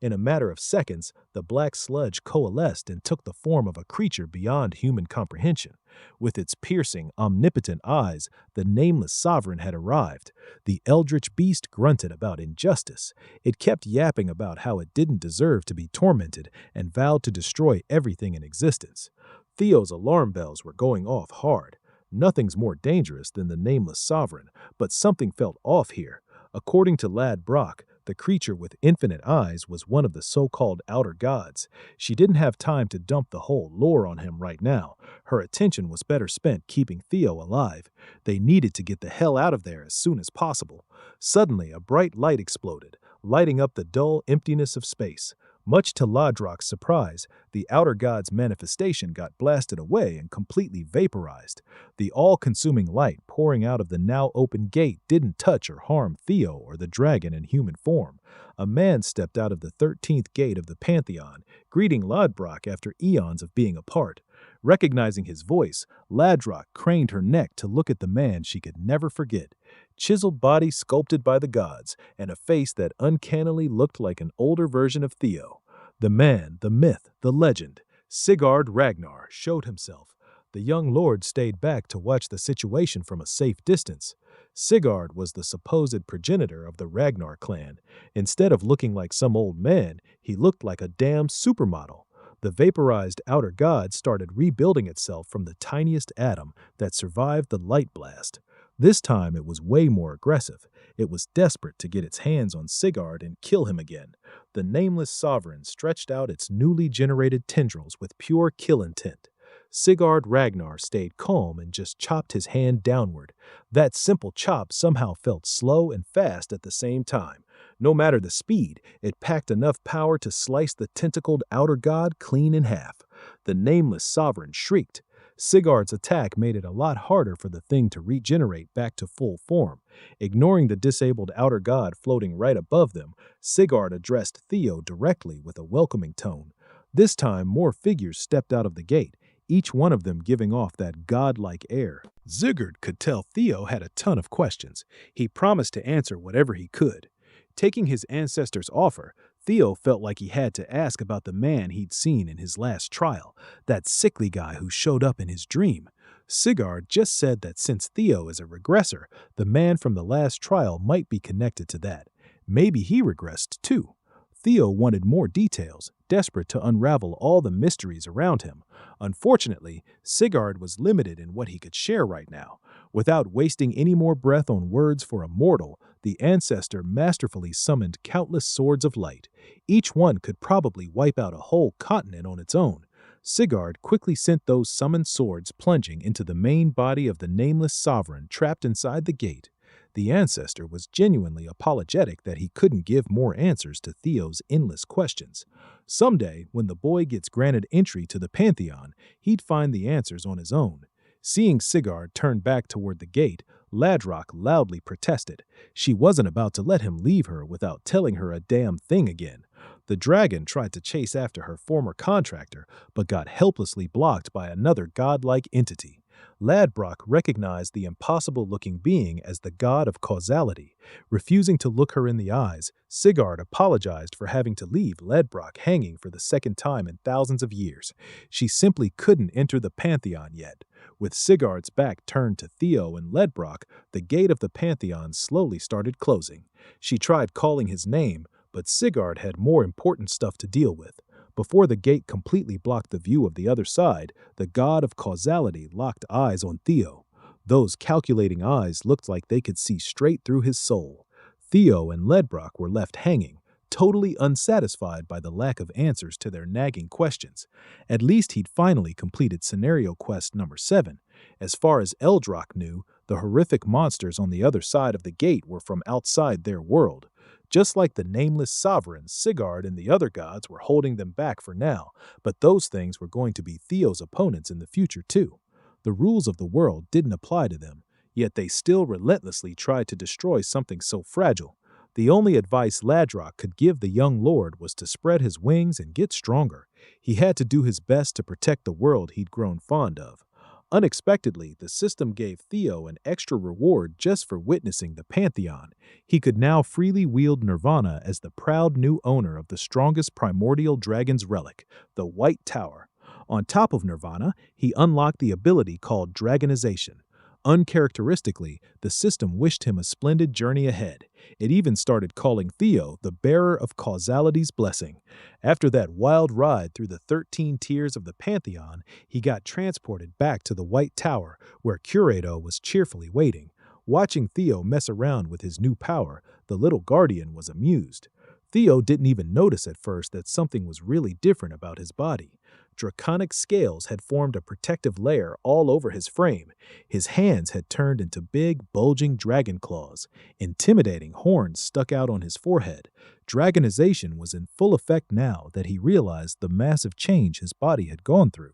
In a matter of seconds, the black sludge coalesced and took the form of a creature beyond human comprehension. With its piercing, omnipotent eyes, the nameless sovereign had arrived. The eldritch beast grunted about injustice. It kept yapping about how it didn't deserve to be tormented and vowed to destroy everything in existence. Theo's alarm bells were going off hard. Nothing's more dangerous than the nameless sovereign, but something felt off here. According to Ladbrok, the creature with infinite eyes was one of the so-called outer gods. She didn't have time to dump the whole lore on him right now. Her attention was better spent keeping Theo alive. They needed to get the hell out of there as soon as possible. Suddenly, a bright light exploded, lighting up the dull emptiness of space. Much to Ladbrok's surprise, the outer god's manifestation got blasted away and completely vaporized. The all-consuming light pouring out of the now open gate didn't touch or harm Theo or the dragon in human form. A man stepped out of the 13th gate of the Pantheon, greeting Ladbrok after eons of being apart. Recognizing his voice, Ladbrok craned her neck to look at the man she could never forget. Chiseled body sculpted by the gods, and a face that uncannily looked like an older version of Theo. The man, the myth, the legend, Sigurd Ragnar, showed himself. The young lord stayed back to watch the situation from a safe distance. Sigurd was the supposed progenitor of the Ragnar clan. Instead of looking like some old man, he looked like a damn supermodel. The vaporized outer god started rebuilding itself from the tiniest atom that survived the light blast. This time it was way more aggressive. It was desperate to get its hands on Sigurd and kill him again. The nameless sovereign stretched out its newly generated tendrils with pure kill intent. Sigurd Ragnar stayed calm and just chopped his hand downward. That simple chop somehow felt slow and fast at the same time. No matter the speed, it packed enough power to slice the tentacled outer god clean in half. The nameless sovereign shrieked. Sigurd's attack made it a lot harder for the thing to regenerate back to full form. Ignoring the disabled outer god floating right above them, Sigurd addressed Theo directly with a welcoming tone. This time, more figures stepped out of the gate, each one of them giving off that godlike air. Sigurd could tell Theo had a ton of questions. He promised to answer whatever he could. Taking his ancestor's offer, Theo felt like he had to ask about the man he'd seen in his last trial, that sickly guy who showed up in his dream. Sigurd just said that since Theo is a regressor, the man from the last trial might be connected to that. Maybe he regressed too. Theo wanted more details, desperate to unravel all the mysteries around him. Unfortunately, Sigurd was limited in what he could share right now. Without wasting any more breath on words for a mortal, the ancestor masterfully summoned countless swords of light. Each one could probably wipe out a whole continent on its own. Sigurd quickly sent those summoned swords plunging into the main body of the nameless sovereign trapped inside the gate. The ancestor was genuinely apologetic that he couldn't give more answers to Theo's endless questions. Someday, when the boy gets granted entry to the Pantheon, he'd find the answers on his own. Seeing Sigurd turn back toward the gate, Ladrock loudly protested. She wasn't about to let him leave her without telling her a damn thing again. The dragon tried to chase after her former contractor, but got helplessly blocked by another godlike entity. Ladrock recognized the impossible-looking being as the god of causality. Refusing to look her in the eyes, Sigurd apologized for having to leave Ladrock hanging for the second time in thousands of years. She simply couldn't enter the Pantheon yet. With Sigurd's back turned to Theo and Ledbrock, the gate of the Pantheon slowly started closing. She tried calling his name, but Sigurd had more important stuff to deal with. Before the gate completely blocked the view of the other side, the god of causality locked eyes on Theo. Those calculating eyes looked like they could see straight through his soul. Theo and Ledbrock were left hanging, totally unsatisfied by the lack of answers to their nagging questions. At least he'd finally completed scenario quest number 7. As far as Eldrock knew, the horrific monsters on the other side of the gate were from outside their world. Just like the nameless sovereigns, Sigurd and the other gods were holding them back for now, but those things were going to be Theo's opponents in the future too. The rules of the world didn't apply to them, yet they still relentlessly tried to destroy something so fragile. The only advice Ladrock could give the young lord was to spread his wings and get stronger. He had to do his best to protect the world he'd grown fond of. Unexpectedly, the system gave Theo an extra reward just for witnessing the Pantheon. He could now freely wield Nirvana as the proud new owner of the strongest primordial dragon's relic, the White Tower. On top of Nirvana, he unlocked the ability called Dragonization. Uncharacteristically, the system wished him a splendid journey ahead. It even started calling Theo the bearer of causality's blessing. After that wild ride through the 13 tiers of the Pantheon, he got transported back to the White Tower, where Curato was cheerfully waiting. Watching Theo mess around with his new power, the little guardian was amused. Theo didn't even notice at first that something was really different about his body. Draconic scales had formed a protective layer all over his frame. His hands had turned into big, bulging dragon claws. Intimidating horns stuck out on his forehead. Dragonization was in full effect now that he realized the massive change his body had gone through.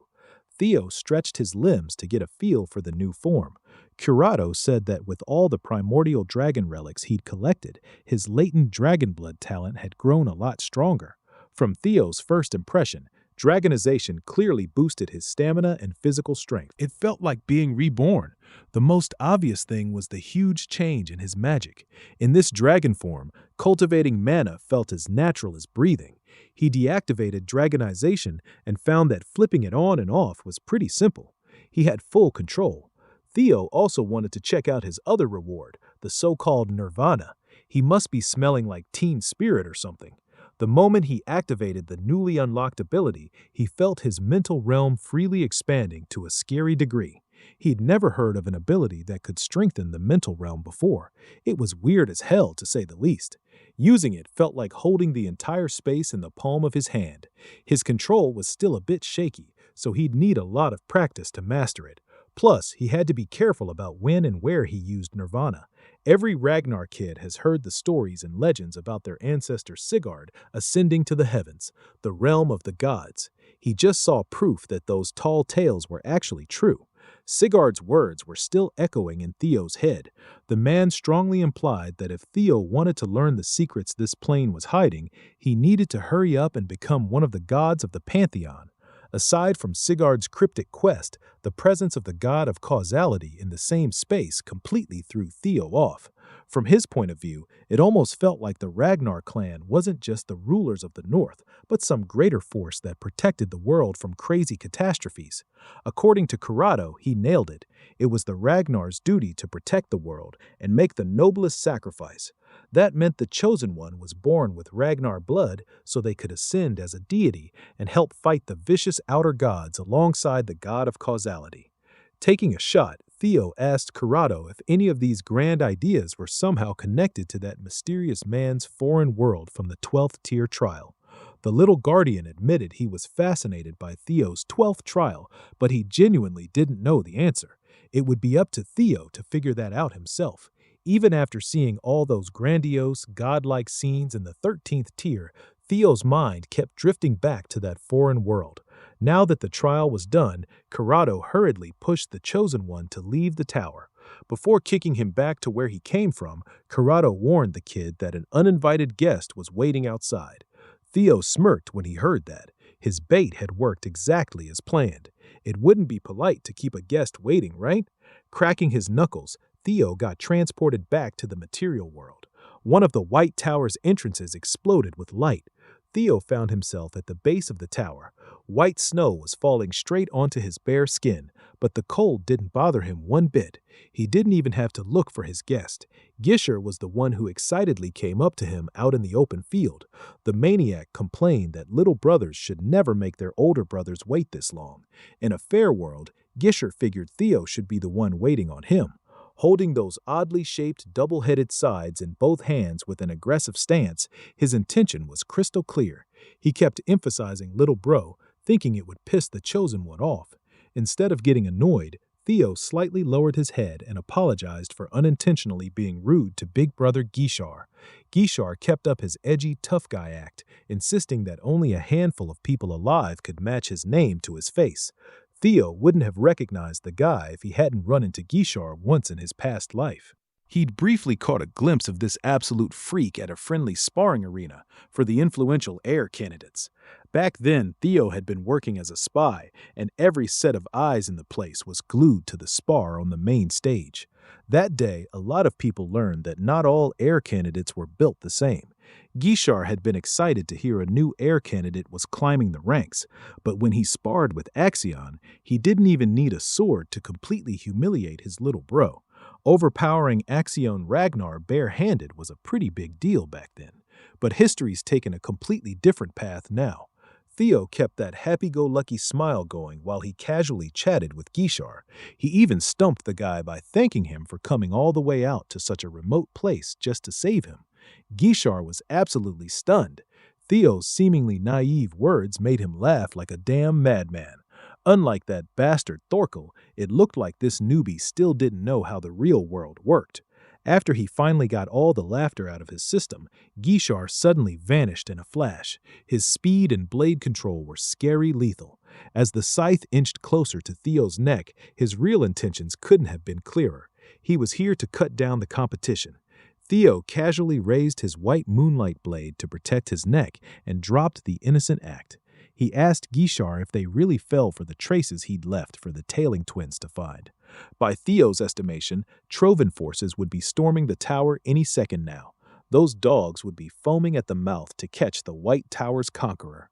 Theo stretched his limbs to get a feel for the new form. Curato said that with all the primordial dragon relics he'd collected, his latent dragon blood talent had grown a lot stronger. From Theo's first impression, Dragonization clearly boosted his stamina and physical strength. It felt like being reborn. The most obvious thing was the huge change in his magic. In this dragon form, cultivating mana felt as natural as breathing. He deactivated Dragonization and found that flipping it on and off was pretty simple. He had full control. Theo also wanted to check out his other reward, the so-called Nirvana. He must be smelling like Teen Spirit or something. The moment he activated the newly unlocked ability, he felt his mental realm freely expanding to a scary degree. He'd never heard of an ability that could strengthen the mental realm before. It was weird as hell, to say the least. Using it felt like holding the entire space in the palm of his hand. His control was still a bit shaky, so he'd need a lot of practice to master it. Plus, he had to be careful about when and where he used Nirvana. Every Ragnar kid has heard the stories and legends about their ancestor Sigurd ascending to the heavens, the realm of the gods. He just saw proof that those tall tales were actually true. Sigurd's words were still echoing in Theo's head. The man strongly implied that if Theo wanted to learn the secrets this plane was hiding, he needed to hurry up and become one of the gods of the pantheon. Aside from Sigurd's cryptic quest, the presence of the god of causality in the same space completely threw Theo off. From his point of view, it almost felt like the Ragnar clan wasn't just the rulers of the North, but some greater force that protected the world from crazy catastrophes. According to Corrado, he nailed it. It was the Ragnar's duty to protect the world and make the noblest sacrifice. That meant the Chosen One was born with Ragnar blood so they could ascend as a deity and help fight the vicious outer gods alongside the god of causality. Taking a shot, Theo asked Corrado if any of these grand ideas were somehow connected to that mysterious man's foreign world from the 12th tier trial. The little guardian admitted he was fascinated by Theo's 12th trial, but he genuinely didn't know the answer. It would be up to Theo to figure that out himself. Even after seeing all those grandiose, godlike scenes in the 13th tier, Theo's mind kept drifting back to that foreign world. Now that the trial was done, Corrado hurriedly pushed the Chosen One to leave the tower. Before kicking him back to where he came from, Corrado warned the kid that an uninvited guest was waiting outside. Theo smirked when he heard that. His bait had worked exactly as planned. It wouldn't be polite to keep a guest waiting, right? Cracking his knuckles, Theo got transported back to the material world. One of the White Tower's entrances exploded with light. Theo found himself at the base of the tower. White snow was falling straight onto his bare skin, but the cold didn't bother him one bit. He didn't even have to look for his guest. Gisher was the one who excitedly came up to him out in the open field. The maniac complained that little brothers should never make their older brothers wait this long. In a fair world, Gisher figured Theo should be the one waiting on him. Holding those oddly shaped double-headed sides in both hands with an aggressive stance, his intention was crystal clear. He kept emphasizing little bro, thinking it would piss the Chosen One off. Instead of getting annoyed, Theo slightly lowered his head and apologized for unintentionally being rude to big brother Gishar. Gishar kept up his edgy tough guy act, insisting that only a handful of people alive could match his name to his face. Theo wouldn't have recognized the guy if he hadn't run into Gishar once in his past life. He'd briefly caught a glimpse of this absolute freak at a friendly sparring arena for the influential heir candidates. Back then, Theo had been working as a spy, and every set of eyes in the place was glued to the spar on the main stage. That day, a lot of people learned that not all heir candidates were built the same. Gishar had been excited to hear a new heir candidate was climbing the ranks, but when he sparred with Axion, he didn't even need a sword to completely humiliate his little bro. Overpowering Axion Ragnar bare-handed was a pretty big deal back then, but history's taken a completely different path now. Theo kept that happy-go-lucky smile going while he casually chatted with Gishar. He even stumped the guy by thanking him for coming all the way out to such a remote place just to save him. Gishar was absolutely stunned. Theo's seemingly naive words made him laugh like a damn madman. Unlike that bastard Thorkel, it looked like this newbie still didn't know how the real world worked. After he finally got all the laughter out of his system, Gishar suddenly vanished in a flash. His speed and blade control were scary lethal. As the scythe inched closer to Theo's neck, his real intentions couldn't have been clearer. He was here to cut down the competition. Theo casually raised his white moonlight blade to protect his neck and dropped the innocent act. He asked Gishar if they really fell for the traces he'd left for the tailing twins to find. By Theo's estimation, Trovan forces would be storming the tower any second now. Those dogs would be foaming at the mouth to catch the White Tower's conqueror.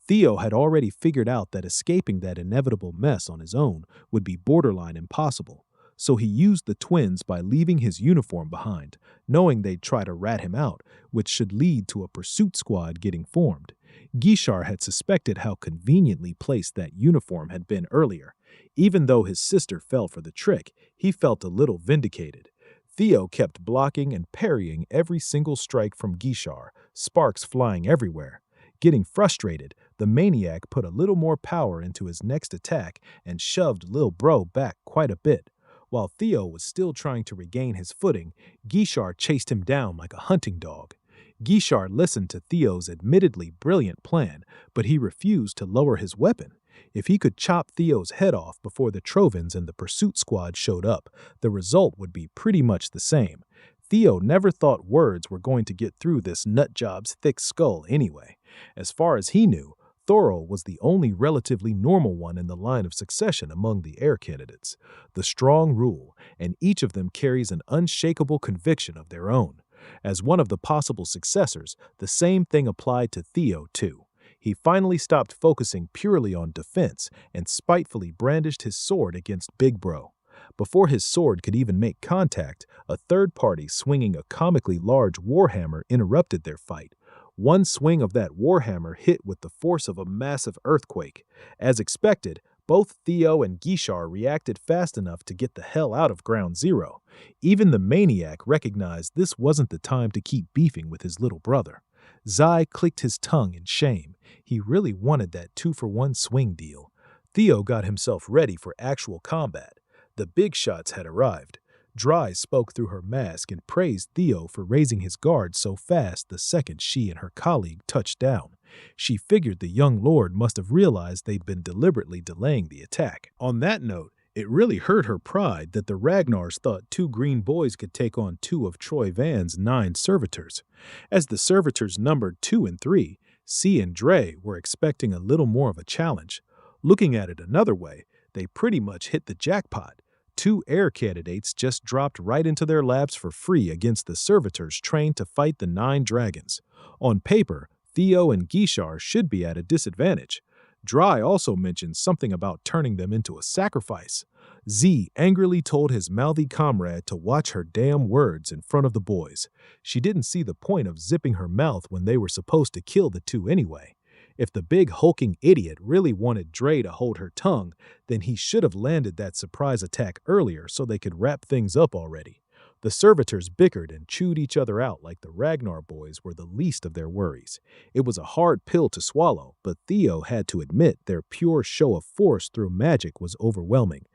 Theo had already figured out that escaping that inevitable mess on his own would be borderline impossible. So he used the twins by leaving his uniform behind, knowing they'd try to rat him out, which should lead to a pursuit squad getting formed. Gishar had suspected how conveniently placed that uniform had been earlier. Even though his sister fell for the trick, he felt a little vindicated. Theo kept blocking and parrying every single strike from Gishar, sparks flying everywhere. Getting frustrated, the maniac put a little more power into his next attack and shoved Lil Bro back quite a bit. While Theo was still trying to regain his footing, Guichard chased him down like a hunting dog. Guichard listened to Theo's admittedly brilliant plan, but he refused to lower his weapon. If he could chop Theo's head off before the Trovins and the pursuit squad showed up, the result would be pretty much the same. Theo never thought words were going to get through this nutjob's thick skull anyway. As far as he knew, Thorol was the only relatively normal one in the line of succession among the heir candidates. The strong rule, and each of them carries an unshakable conviction of their own. As one of the possible successors, the same thing applied to Theo too. He finally stopped focusing purely on defense and spitefully brandished his sword against Big Bro. Before his sword could even make contact, a third party swinging a comically large warhammer interrupted their fight. One swing of that warhammer hit with the force of a massive earthquake. As expected, both Theo and Guichard reacted fast enough to get the hell out of Ground Zero. Even the maniac recognized this wasn't the time to keep beefing with his little brother. Zai clicked his tongue in shame. He really wanted that 2-for-1 swing deal. Theo got himself ready for actual combat. The big shots had arrived. Dry spoke through her mask and praised Theo for raising his guard so fast the second she and her colleague touched down. She figured the young lord must have realized they'd been deliberately delaying the attack. On that note, it really hurt her pride that the Ragnars thought 2 green boys could take on 2 of Troy Van's 9 servitors. As the servitors numbered 2 and 3, C and Dre were expecting a little more of a challenge. Looking at it another way, they pretty much hit the jackpot. 2 heir candidates just dropped right into their laps for free against the servitors trained to fight the 9 dragons. On paper, Theo and Guichard should be at a disadvantage. Dry also mentioned something about turning them into a sacrifice. Z angrily told his mouthy comrade to watch her damn words in front of the boys. She didn't see the point of zipping her mouth when they were supposed to kill the 2 anyway. If the big hulking idiot really wanted Dre to hold her tongue, then he should have landed that surprise attack earlier so they could wrap things up already. The servitors bickered and chewed each other out like the Ragnar boys were the least of their worries. It was a hard pill to swallow, but Theo had to admit their pure show of force through magic was overwhelming.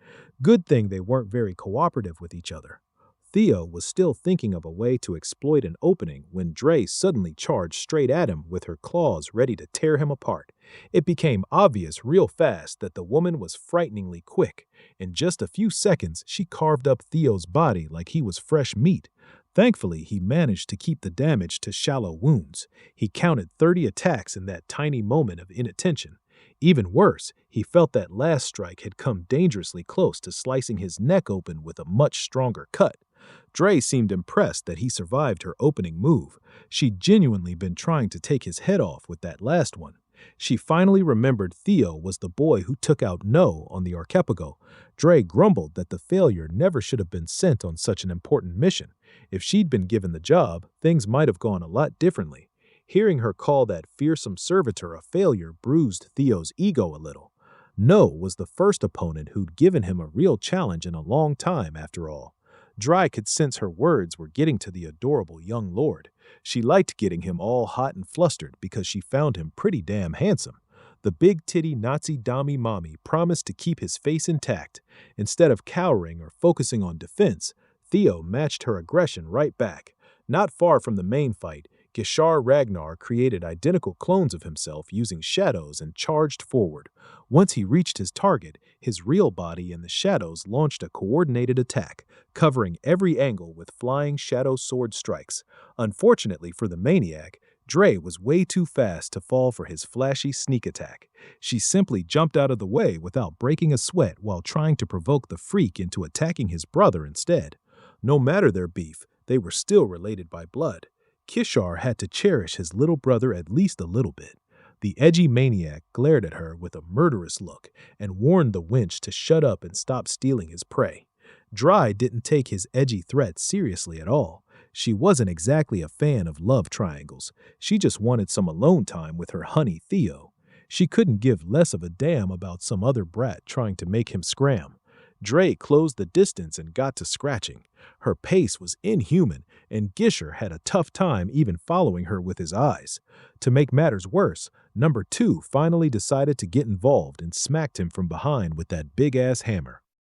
Good thing they weren't very cooperative with each other. Theo was still thinking of a way to exploit an opening when Dre suddenly charged straight at him with her claws ready to tear him apart. It became obvious real fast that the woman was frighteningly quick. In just a few seconds, she carved up Theo's body like he was fresh meat. Thankfully, he managed to keep the damage to shallow wounds. He counted 30 attacks in that tiny moment of inattention. Even worse, he felt that last strike had come dangerously close to slicing his neck open with a much stronger cut. Dre seemed impressed that he survived her opening move. She'd genuinely been trying to take his head off with that last one. She finally remembered Theo was the boy who took out No on the archipelago. Dre grumbled that the failure never should have been sent on such an important mission. If she'd been given the job, things might have gone a lot differently. Hearing her call that fearsome servitor a failure bruised Theo's ego a little. No was the first opponent who'd given him a real challenge in a long time, after all. Dry could sense her words were getting to the adorable young lord. She liked getting him all hot and flustered because she found him pretty damn handsome. The big-titty Nazi Dami mommy promised to keep his face intact. Instead of cowering or focusing on defense, Theo matched her aggression right back. Not far from the main fight, Gishar Ragnar created identical clones of himself using shadows and charged forward. Once he reached his target, his real body and the shadows launched a coordinated attack, covering every angle with flying shadow sword strikes. Unfortunately for the maniac, Dre was way too fast to fall for his flashy sneak attack. She simply jumped out of the way without breaking a sweat while trying to provoke the freak into attacking his brother instead. No matter their beef, they were still related by blood. Kishar had to cherish his little brother at least a little bit. The edgy maniac glared at her with a murderous look and warned the wench to shut up and stop stealing his prey. Dry didn't take his edgy threat seriously at all. She wasn't exactly a fan of love triangles. She just wanted some alone time with her honey Theo. She couldn't give less of a damn about some other brat trying to make him scram. Dre closed the distance and got to scratching. Her pace was inhuman, and Gisher had a tough time even following her with his eyes. To make matters worse, number 2 finally decided to get involved and smacked him from behind with that big-ass hammer.